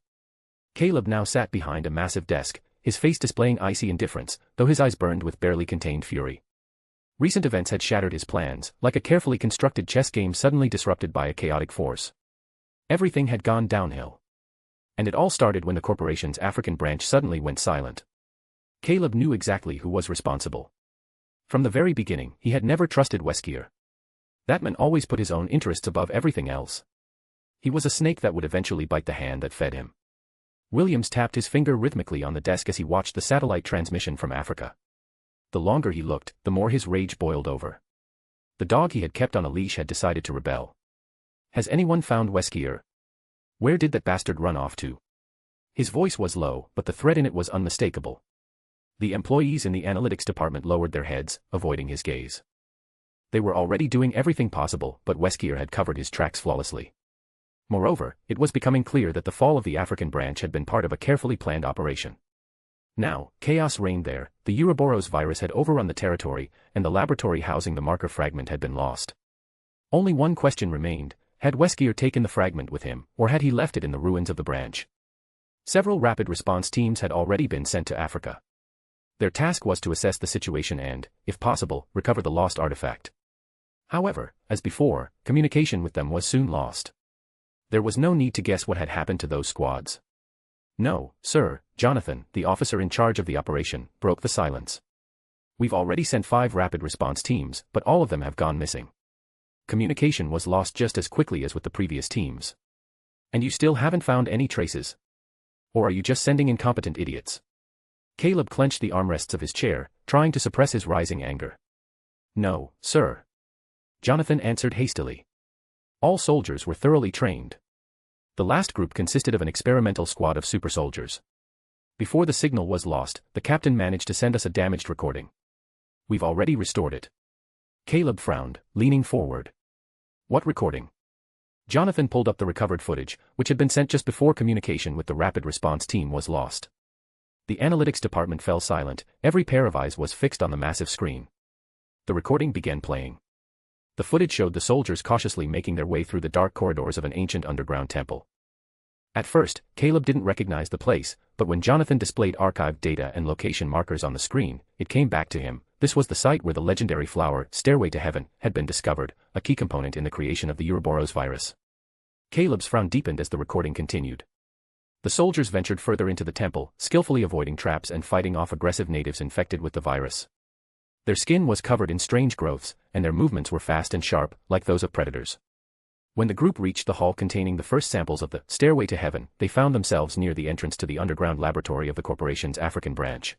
Caleb now sat behind a massive desk, his face displaying icy indifference, though his eyes burned with barely contained fury. Recent events had shattered his plans, like a carefully constructed chess game suddenly disrupted by a chaotic force. Everything had gone downhill. And it all started when the corporation's African branch suddenly went silent. Caleb knew exactly who was responsible. From the very beginning, he had never trusted Weskier. That man always put his own interests above everything else. He was a snake that would eventually bite the hand that fed him. Williams tapped his finger rhythmically on the desk as he watched the satellite transmission from Africa. The longer he looked, the more his rage boiled over. The dog he had kept on a leash had decided to rebel. Has anyone found Weskier? Where did that bastard run off to? His voice was low, but the threat in it was unmistakable. The employees in the analytics department lowered their heads, avoiding his gaze. They were already doing everything possible, but Weskier had covered his tracks flawlessly. Moreover, it was becoming clear that the fall of the African branch had been part of a carefully planned operation. Now, chaos reigned there, the Ouroboros virus had overrun the territory, and the laboratory housing the marker fragment had been lost. Only one question remained: had Weskier taken the fragment with him, or had he left it in the ruins of the branch? Several rapid response teams had already been sent to Africa. Their task was to assess the situation and, if possible, recover the lost artifact. However, as before, communication with them was soon lost. There was no need to guess what had happened to those squads. No, sir, Jonathan, the officer in charge of the operation, broke the silence. We've already sent 5 rapid response teams, but all of them have gone missing. Communication was lost just as quickly as with the previous teams. And you still haven't found any traces? Or are you just sending incompetent idiots? Caleb clenched the armrests of his chair, trying to suppress his rising anger. No, sir. Jonathan answered hastily. All soldiers were thoroughly trained. The last group consisted of an experimental squad of super soldiers. Before the signal was lost, the captain managed to send us a damaged recording. We've already restored it. Caleb frowned, leaning forward. What recording? Jonathan pulled up the recovered footage, which had been sent just before communication with the rapid response team was lost. The analytics department fell silent, every pair of eyes was fixed on the massive screen. The recording began playing. The footage showed the soldiers cautiously making their way through the dark corridors of an ancient underground temple. At first, Caleb didn't recognize the place, but when Jonathan displayed archived data and location markers on the screen, it came back to him. This was the site where the legendary flower, Stairway to Heaven, had been discovered, a key component in the creation of the Ouroboros virus. Caleb's frown deepened as the recording continued. The soldiers ventured further into the temple, skillfully avoiding traps and fighting off aggressive natives infected with the virus. Their skin was covered in strange growths, and their movements were fast and sharp, like those of predators. When the group reached the hall containing the first samples of the Stairway to Heaven, they found themselves near the entrance to the underground laboratory of the corporation's African branch.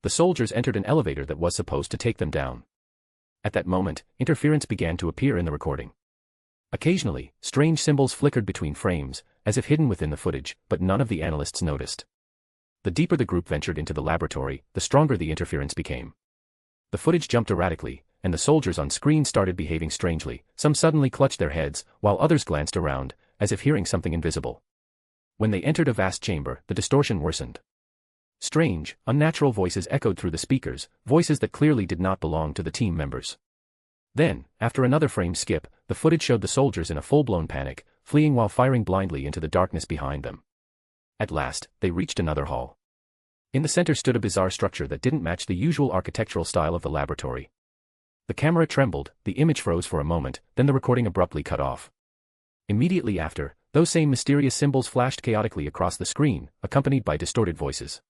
The soldiers entered an elevator that was supposed to take them down. At that moment, interference began to appear in the recording. Occasionally, strange symbols flickered between frames, as if hidden within the footage, but none of the analysts noticed. The deeper the group ventured into the laboratory, the stronger the interference became. The footage jumped erratically, and the soldiers on screen started behaving strangely. Some suddenly clutched their heads, while others glanced around, as if hearing something invisible. When they entered a vast chamber, the distortion worsened. Strange, unnatural voices echoed through the speakers, voices that clearly did not belong to the team members. Then, after another frame skip, the footage showed the soldiers in a full-blown panic, fleeing while firing blindly into the darkness behind them. At last, they reached another hall. In the center stood a bizarre structure that didn't match the usual architectural style of the laboratory. The camera trembled, the image froze for a moment, then the recording abruptly cut off. Immediately after, those same mysterious symbols flashed chaotically across the screen, accompanied by distorted voices.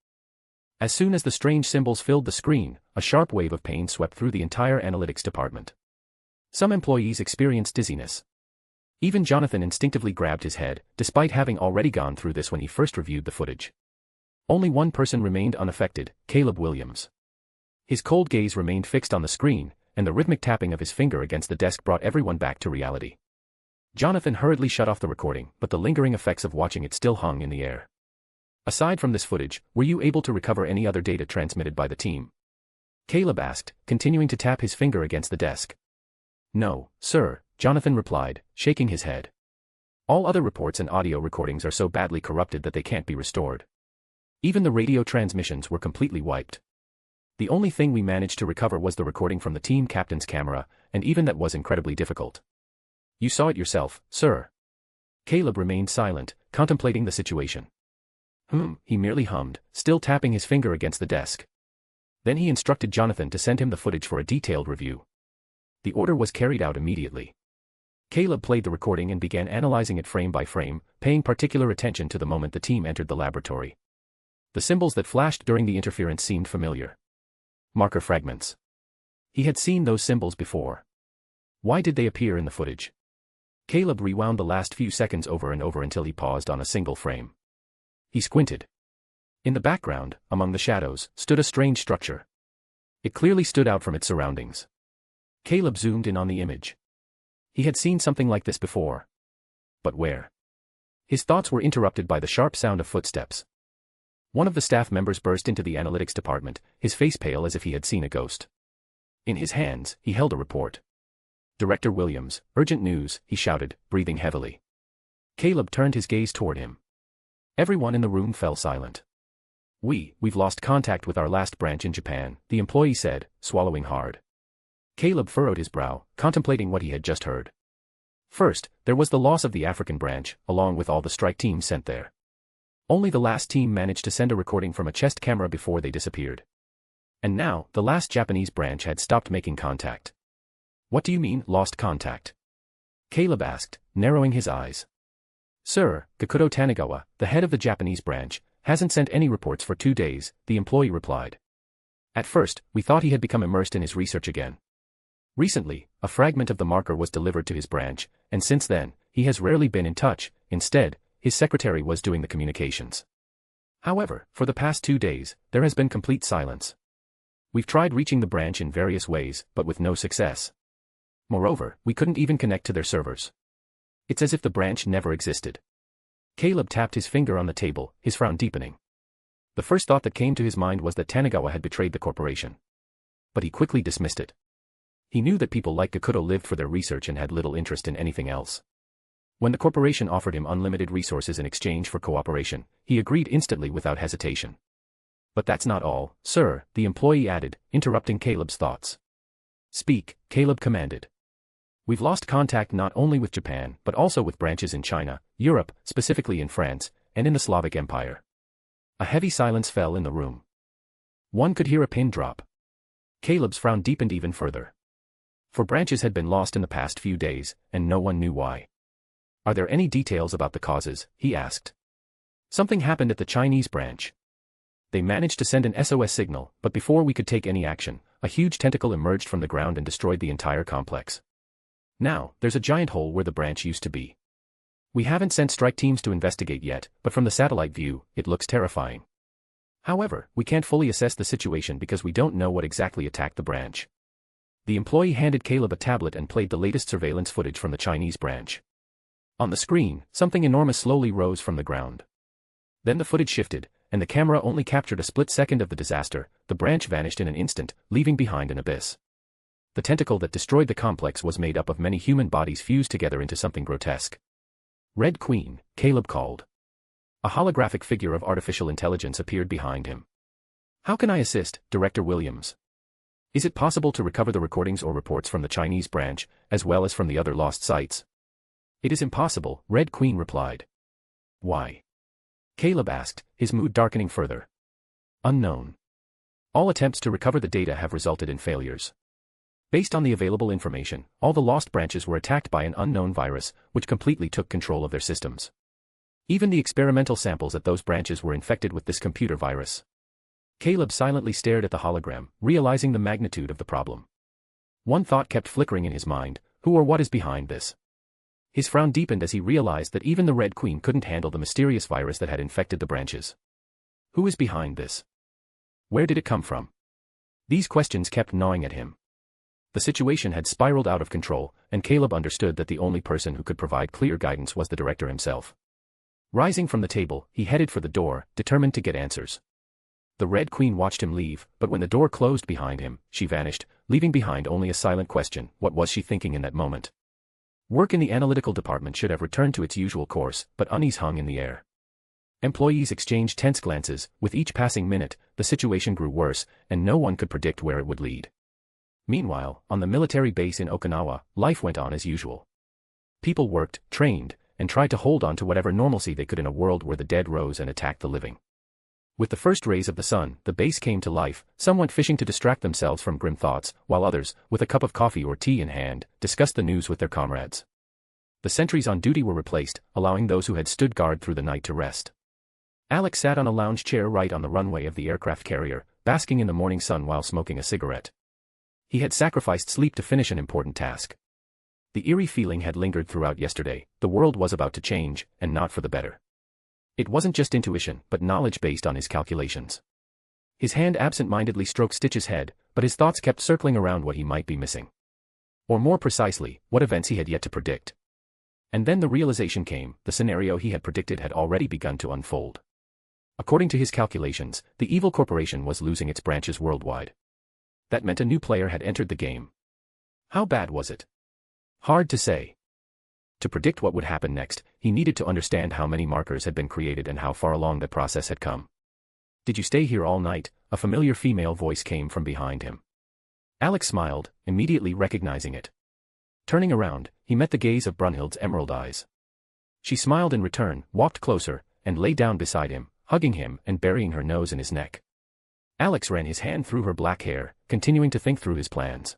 As soon as the strange symbols filled the screen, a sharp wave of pain swept through the entire analytics department. Some employees experienced dizziness. Even Jonathan instinctively grabbed his head, despite having already gone through this when he first reviewed the footage. Only one person remained unaffected, Caleb Williams. His cold gaze remained fixed on the screen, and the rhythmic tapping of his finger against the desk brought everyone back to reality. Jonathan hurriedly shut off the recording, but the lingering effects of watching it still hung in the air. Aside from this footage, were you able to recover any other data transmitted by the team? Caleb asked, continuing to tap his finger against the desk. No, sir, Jonathan replied, shaking his head. All other reports and audio recordings are so badly corrupted that they can't be restored. Even the radio transmissions were completely wiped. The only thing we managed to recover was the recording from the team captain's camera, and even that was incredibly difficult. You saw it yourself, sir. Caleb remained silent, contemplating the situation. He merely hummed, still tapping his finger against the desk. Then he instructed Jonathan to send him the footage for a detailed review. The order was carried out immediately. Caleb played the recording and began analyzing it frame by frame, paying particular attention to the moment the team entered the laboratory. The symbols that flashed during the interference seemed familiar. Marker fragments. He had seen those symbols before. Why did they appear in the footage? Caleb rewound the last few seconds over and over until he paused on a single frame. He squinted. In the background, among the shadows, stood a strange structure. It clearly stood out from its surroundings. Caleb zoomed in on the image. He had seen something like this before. But where? His thoughts were interrupted by the sharp sound of footsteps. One of the staff members burst into the analytics department, his face pale as if he had seen a ghost. In his hands, he held a report. Director Williams, urgent news, he shouted, breathing heavily. Caleb turned his gaze toward him. Everyone in the room fell silent. We've lost contact with our last branch in Japan, the employee said, swallowing hard. Caleb furrowed his brow, contemplating what he had just heard. First, there was the loss of the African branch, along with all the strike teams sent there. Only the last team managed to send a recording from a chest camera before they disappeared. And now, the last Japanese branch had stopped making contact. What do you mean, lost contact? Caleb asked, narrowing his eyes. Sir, Gakuto Tanagawa, the head of the Japanese branch, hasn't sent any reports for 2 days, the employee replied. At first, we thought he had become immersed in his research again. Recently, a fragment of the marker was delivered to his branch, and since then, he has rarely been in touch. Instead, his secretary was doing the communications. However, for the past 2 days, there has been complete silence. We've tried reaching the branch in various ways, but with no success. Moreover, we couldn't even connect to their servers. It's as if the branch never existed. Caleb tapped his finger on the table, his frown deepening. The first thought that came to his mind was that Tanagawa had betrayed the corporation. But he quickly dismissed it. He knew that people like Gakuto lived for their research and had little interest in anything else. When the corporation offered him unlimited resources in exchange for cooperation, he agreed instantly without hesitation. But that's not all, sir, the employee added, interrupting Caleb's thoughts. Speak, Caleb commanded. We've lost contact not only with Japan but also with branches in China, Europe, specifically in France, and in the Slavic Empire. A heavy silence fell in the room. One could hear a pin drop. Caleb's frown deepened even further. For branches had been lost in the past few days, and no one knew why. Are there any details about the causes? He asked. Something happened at the Chinese branch. They managed to send an SOS signal, but before we could take any action, a huge tentacle emerged from the ground and destroyed the entire complex. Now, there's a giant hole where the branch used to be. We haven't sent strike teams to investigate yet, but from the satellite view, it looks terrifying. However, we can't fully assess the situation because we don't know what exactly attacked the branch. The employee handed Caleb a tablet and played the latest surveillance footage from the Chinese branch. On the screen, something enormous slowly rose from the ground. Then the footage shifted, and the camera only captured a split second of the disaster. The branch vanished in an instant, leaving behind an abyss. The tentacle that destroyed the complex was made up of many human bodies fused together into something grotesque. Red Queen, Caleb called. A holographic figure of artificial intelligence appeared behind him. How can I assist, Director Williams? Is it possible to recover the recordings or reports from the Chinese branch, as well as from the other lost sites? It is impossible, Red Queen replied. Why? Caleb asked, his mood darkening further. Unknown. All attempts to recover the data have resulted in failures. Based on the available information, all the lost branches were attacked by an unknown virus, which completely took control of their systems. Even the experimental samples at those branches were infected with this computer virus. Caleb silently stared at the hologram, realizing the magnitude of the problem. One thought kept flickering in his mind: who or what is behind this? His frown deepened as he realized that even the Red Queen couldn't handle the mysterious virus that had infected the branches. Who is behind this? Where did it come from? These questions kept gnawing at him. The situation had spiraled out of control, and Caleb understood that the only person who could provide clear guidance was the director himself. Rising from the table, he headed for the door, determined to get answers. The Red Queen watched him leave, but when the door closed behind him, she vanished, leaving behind only a silent question: what was she thinking in that moment? Work in the analytical department should have returned to its usual course, but unease hung in the air. Employees exchanged tense glances. With each passing minute, the situation grew worse, and no one could predict where it would lead. Meanwhile, on the military base in Okinawa, life went on as usual. People worked, trained, and tried to hold on to whatever normalcy they could in a world where the dead rose and attacked the living. With the first rays of the sun, the base came to life. Some went fishing to distract themselves from grim thoughts, while others, with a cup of coffee or tea in hand, discussed the news with their comrades. The sentries on duty were replaced, allowing those who had stood guard through the night to rest. Alex sat on a lounge chair right on the runway of the aircraft carrier, basking in the morning sun while smoking a cigarette. He had sacrificed sleep to finish an important task. The eerie feeling had lingered throughout yesterday. The world was about to change, and not for the better. It wasn't just intuition, but knowledge based on his calculations. His hand absent-mindedly stroked Stitch's head, but his thoughts kept circling around what he might be missing. Or more precisely, what events he had yet to predict. And then the realization came: the scenario he had predicted had already begun to unfold. According to his calculations, the evil corporation was losing its branches worldwide. That meant a new player had entered the game. How bad was it? Hard to say. To predict what would happen next, he needed to understand how many markers had been created and how far along the process had come. Did you stay here all night? A familiar female voice came from behind him. Alex smiled, immediately recognizing it. Turning around, he met the gaze of Brunhild's emerald eyes. She smiled in return, walked closer, and lay down beside him, hugging him and burying her nose in his neck. Alex ran his hand through her black hair, continuing to think through his plans.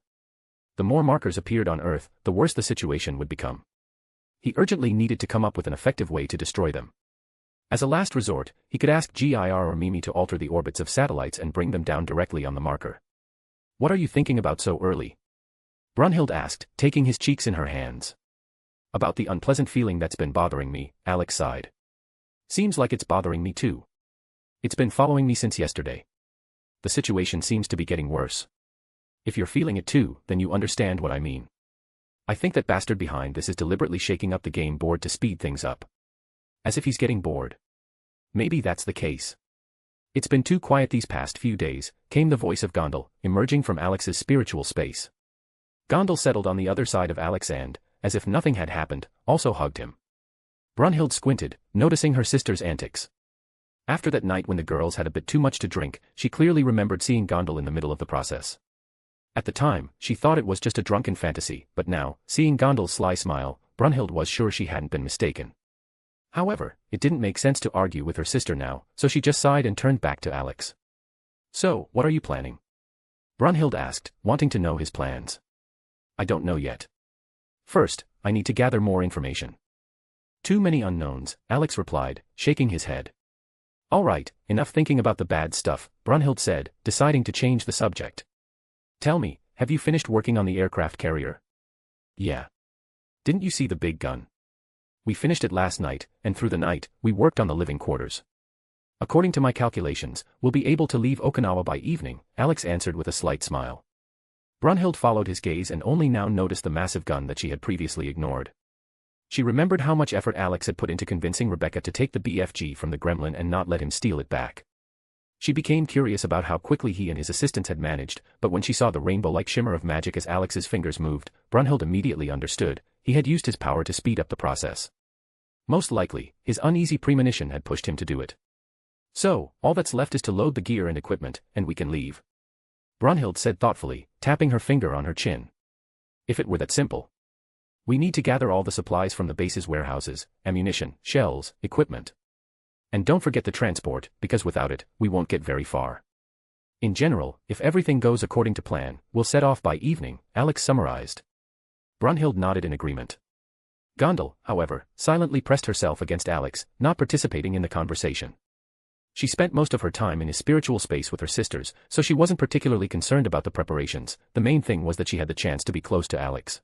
The more markers appeared on Earth, the worse the situation would become. He urgently needed to come up with an effective way to destroy them. As a last resort, he could ask GIR or Mimi to alter the orbits of satellites and bring them down directly on the marker. What are you thinking about so early? Brunhild asked, taking his cheeks in her hands. About the unpleasant feeling that's been bothering me, Alex sighed. Seems like it's bothering me too. It's been following me since yesterday. The situation seems to be getting worse. If you're feeling it too, then you understand what I mean. I think that bastard behind this is deliberately shaking up the game board to speed things up. As if he's getting bored. Maybe that's the case. It's been too quiet these past few days, came the voice of Gondel, emerging from Alex's spiritual space. Gondel settled on the other side of Alex and, as if nothing had happened, also hugged him. Brunhild squinted, noticing her sister's antics. After that night when the girls had a bit too much to drink, she clearly remembered seeing Gondel in the middle of the process. At the time, she thought it was just a drunken fantasy, but now, seeing Gondel's sly smile, Brunhild was sure she hadn't been mistaken. However, it didn't make sense to argue with her sister now, so she just sighed and turned back to Alex. "So, what are you planning?" Brunhild asked, wanting to know his plans. "I don't know yet. First, I need to gather more information." "Too many unknowns," Alex replied, shaking his head. "All right, enough thinking about the bad stuff," Brunhild said, deciding to change the subject. "Tell me, have you finished working on the aircraft carrier?" "Yeah. Didn't you see the big gun? We finished it last night, and through the night, we worked on the living quarters. According to my calculations, we'll be able to leave Okinawa by evening," Alex answered with a slight smile. Brunhild followed his gaze and only now noticed the massive gun that she had previously ignored. She remembered how much effort Alex had put into convincing Rebecca to take the BFG from the gremlin and not let him steal it back. She became curious about how quickly he and his assistants had managed, but when she saw the rainbow-like shimmer of magic as Alex's fingers moved, Brunhild immediately understood. He had used his power to speed up the process. Most likely, his uneasy premonition had pushed him to do it. "So, all that's left is to load the gear and equipment, and we can leave," Brunhild said thoughtfully, tapping her finger on her chin. "If it were that simple. We need to gather all the supplies from the base's warehouses, ammunition, shells, equipment. And don't forget the transport, because without it, we won't get very far. In general, if everything goes according to plan, we'll set off by evening," Alex summarized. Brunhild nodded in agreement. Gondel, however, silently pressed herself against Alex, not participating in the conversation. She spent most of her time in his spiritual space with her sisters, so she wasn't particularly concerned about the preparations. The main thing was that she had the chance to be close to Alex.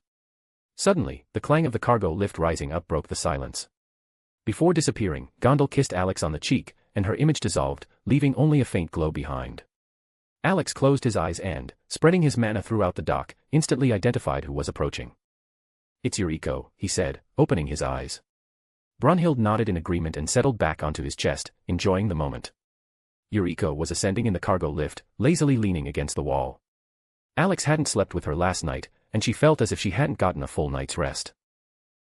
Suddenly, the clang of the cargo lift rising up broke the silence. Before disappearing, Gondel kissed Alex on the cheek, and her image dissolved, leaving only a faint glow behind. Alex closed his eyes and, spreading his mana throughout the dock, instantly identified who was approaching. "It's Yuriko," he said, opening his eyes. Brunhild nodded in agreement and settled back onto his chest, enjoying the moment. Yuriko was ascending in the cargo lift, lazily leaning against the wall. Alex hadn't slept with her last night, and she felt as if she hadn't gotten a full night's rest.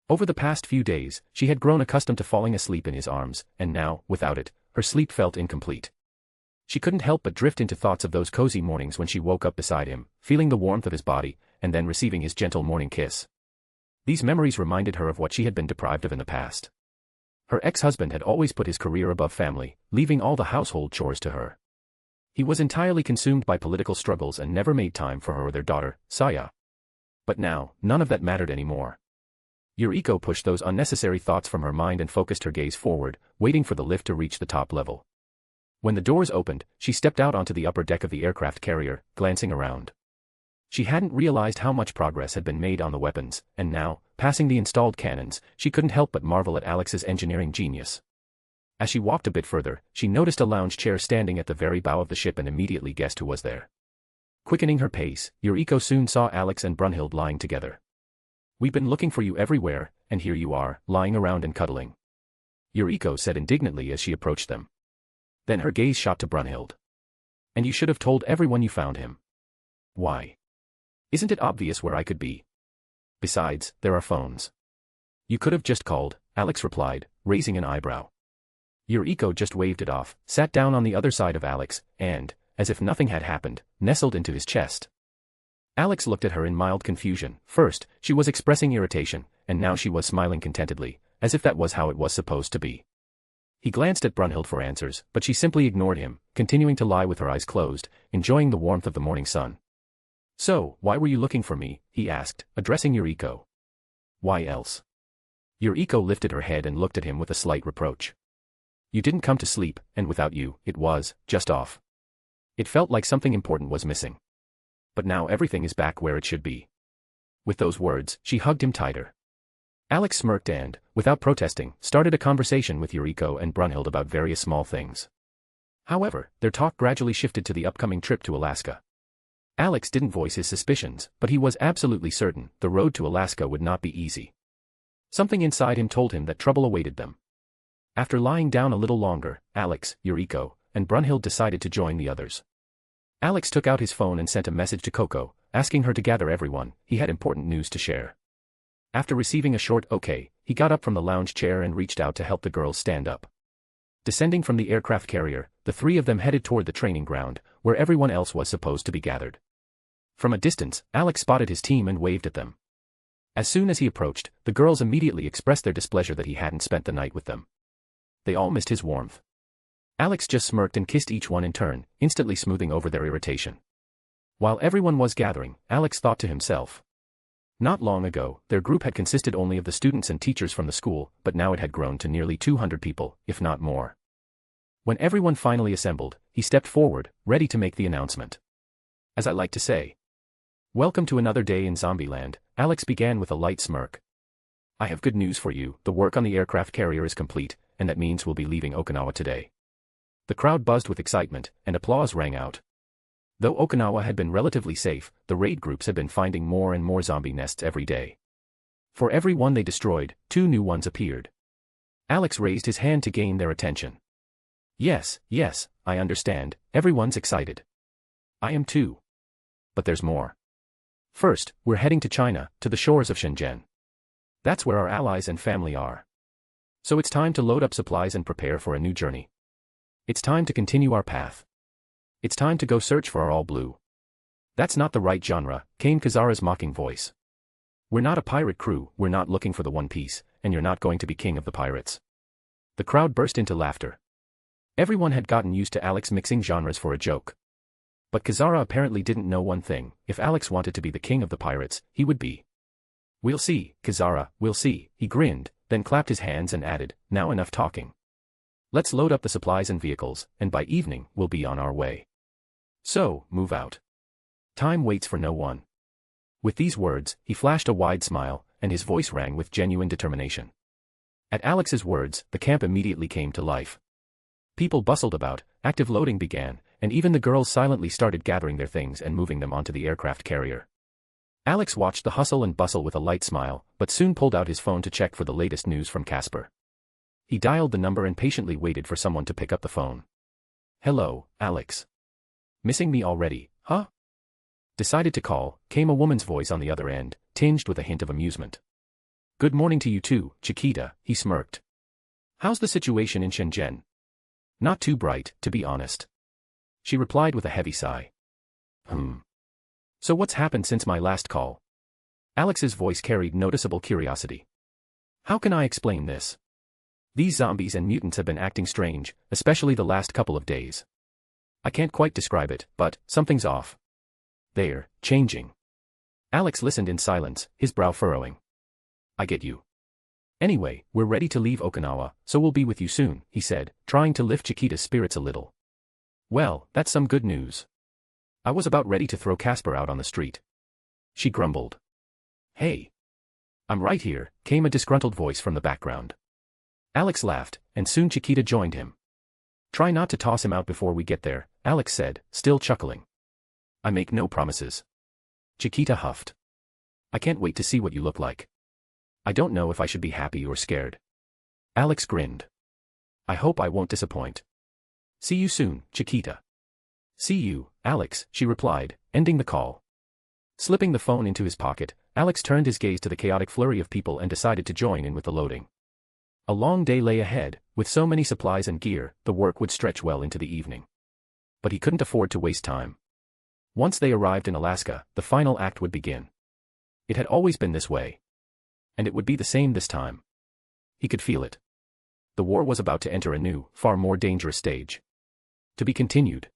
Over the past few days, she had grown accustomed to falling asleep in his arms, and now, without it, her sleep felt incomplete. She couldn't help but drift into thoughts of those cozy mornings when she woke up beside him, feeling the warmth of his body, and then receiving his gentle morning kiss. These memories reminded her of what she had been deprived of in the past. Her ex-husband had always put his career above family, leaving all the household chores to her. He was entirely consumed by political struggles and never made time for her or their daughter, Saya. But now, none of that mattered anymore. Yuriko pushed those unnecessary thoughts from her mind and focused her gaze forward, waiting for the lift to reach the top level. When the doors opened, she stepped out onto the upper deck of the aircraft carrier, glancing around. She hadn't realized how much progress had been made on the weapons, and now, passing the installed cannons, she couldn't help but marvel at Alex's engineering genius. As she walked a bit further, she noticed a lounge chair standing at the very bow of the ship and immediately guessed who was there. Quickening her pace, Yuriko soon saw Alex and Brunhild lying together. "We've been looking for you everywhere, and here you are, lying around and cuddling," Yuriko said indignantly as she approached them. Then her gaze shot to Brunhild. "And you should have told everyone you found him." "Why? Isn't it obvious where I could be? Besides, there are phones." "You could have just called," Alex replied, raising an eyebrow. Yuriko just waved it off, sat down on the other side of Alex, and, as if nothing had happened, nestled into his chest. Alex looked at her in mild confusion. First, she was expressing irritation, and now she was smiling contentedly, as if that was how it was supposed to be. He glanced at Brunhild for answers, but she simply ignored him, continuing to lie with her eyes closed, enjoying the warmth of the morning sun. "So, why were you looking for me?" he asked, addressing Yuriko. "Why else?" Yuriko lifted her head and looked at him with a slight reproach. "You didn't come to sleep, and without you, it was just off. It felt like something important was missing. But now everything is back where it should be." With those words, she hugged him tighter. Alex smirked and, without protesting, started a conversation with Yuriko and Brunhild about various small things. However, their talk gradually shifted to the upcoming trip to Alaska. Alex didn't voice his suspicions, but he was absolutely certain the road to Alaska would not be easy. Something inside him told him that trouble awaited them. After lying down a little longer, Alex, Yuriko, and Brunhild decided to join the others. Alex took out his phone and sent a message to Coco, asking her to gather everyone. He had important news to share. After receiving a short "okay," he got up from the lounge chair and reached out to help the girls stand up. Descending from the aircraft carrier, the three of them headed toward the training ground, where everyone else was supposed to be gathered. From a distance, Alex spotted his team and waved at them. As soon as he approached, the girls immediately expressed their displeasure that he hadn't spent the night with them. They all missed his warmth. Alex just smirked and kissed each one in turn, instantly smoothing over their irritation. While everyone was gathering, Alex thought to himself. Not long ago, their group had consisted only of the students and teachers from the school, but now it had grown to nearly 200 people, if not more. When everyone finally assembled, he stepped forward, ready to make the announcement. As I like to say, "Welcome to another day in Zombieland," Alex began with a light smirk. "I have good news for you, the work on the aircraft carrier is complete, and that means we'll be leaving Okinawa today." The crowd buzzed with excitement, and applause rang out. Though Okinawa had been relatively safe, the raid groups had been finding more and more zombie nests every day. For every one they destroyed, 2 new ones appeared. Alex raised his hand to gain their attention. Yes, I understand, everyone's excited. I am too. But there's more. First, we're heading to China, to the shores of Shenzhen. That's where our allies and family are. So it's time to load up supplies and prepare for a new journey. It's time to continue our path. It's time to go search for our all blue. That's not the right genre, came Kazara's mocking voice. We're not a pirate crew, we're not looking for the One Piece, and you're not going to be king of the pirates. The crowd burst into laughter. Everyone had gotten used to Alex mixing genres for a joke. But Kazara apparently didn't know one thing: if Alex wanted to be the king of the pirates, he would be. We'll see, Kazara, we'll see, he grinned, then clapped his hands and added, now enough talking. Let's load up the supplies and vehicles, and by evening, we'll be on our way. So, move out. Time waits for no one. With these words, he flashed a wide smile, and his voice rang with genuine determination. At Alex's words, the camp immediately came to life. People bustled about, active loading began, and even the girls silently started gathering their things and moving them onto the aircraft carrier. Alex watched the hustle and bustle with a light smile, but soon pulled out his phone to check for the latest news from Casper. He dialed the number and patiently waited for someone to pick up the phone. Hello, Alex. Missing me already, huh? Decided to call, came a woman's voice on the other end, tinged with a hint of amusement. Good morning to you too, Chiquita, he smirked. How's the situation in Shenzhen? Not too bright, to be honest. She replied with a heavy sigh. So what's happened since my last call? Alex's voice carried noticeable curiosity. How can I explain this? These zombies and mutants have been acting strange, especially the last couple of days. I can't quite describe it, but something's off. They're changing. Alex listened in silence, his brow furrowing. I get you. Anyway, we're ready to leave Okinawa, so we'll be with you soon, he said, trying to lift Chiquita's spirits a little. Well, that's some good news. I was about ready to throw Casper out on the street. She grumbled. Hey. I'm right here, came a disgruntled voice from the background. Alex laughed, and soon Chiquita joined him. Try not to toss him out before we get there, Alex said, still chuckling. I make no promises. Chiquita huffed. I can't wait to see what you look like. I don't know if I should be happy or scared. Alex grinned. I hope I won't disappoint. See you soon, Chiquita. See you, Alex, she replied, ending the call. Slipping the phone into his pocket, Alex turned his gaze to the chaotic flurry of people and decided to join in with the loading. A long day lay ahead, with so many supplies and gear, the work would stretch well into the evening. But he couldn't afford to waste time. Once they arrived in Alaska, the final act would begin. It had always been this way. And it would be the same this time. He could feel it. The war was about to enter a new, far more dangerous stage. To be continued.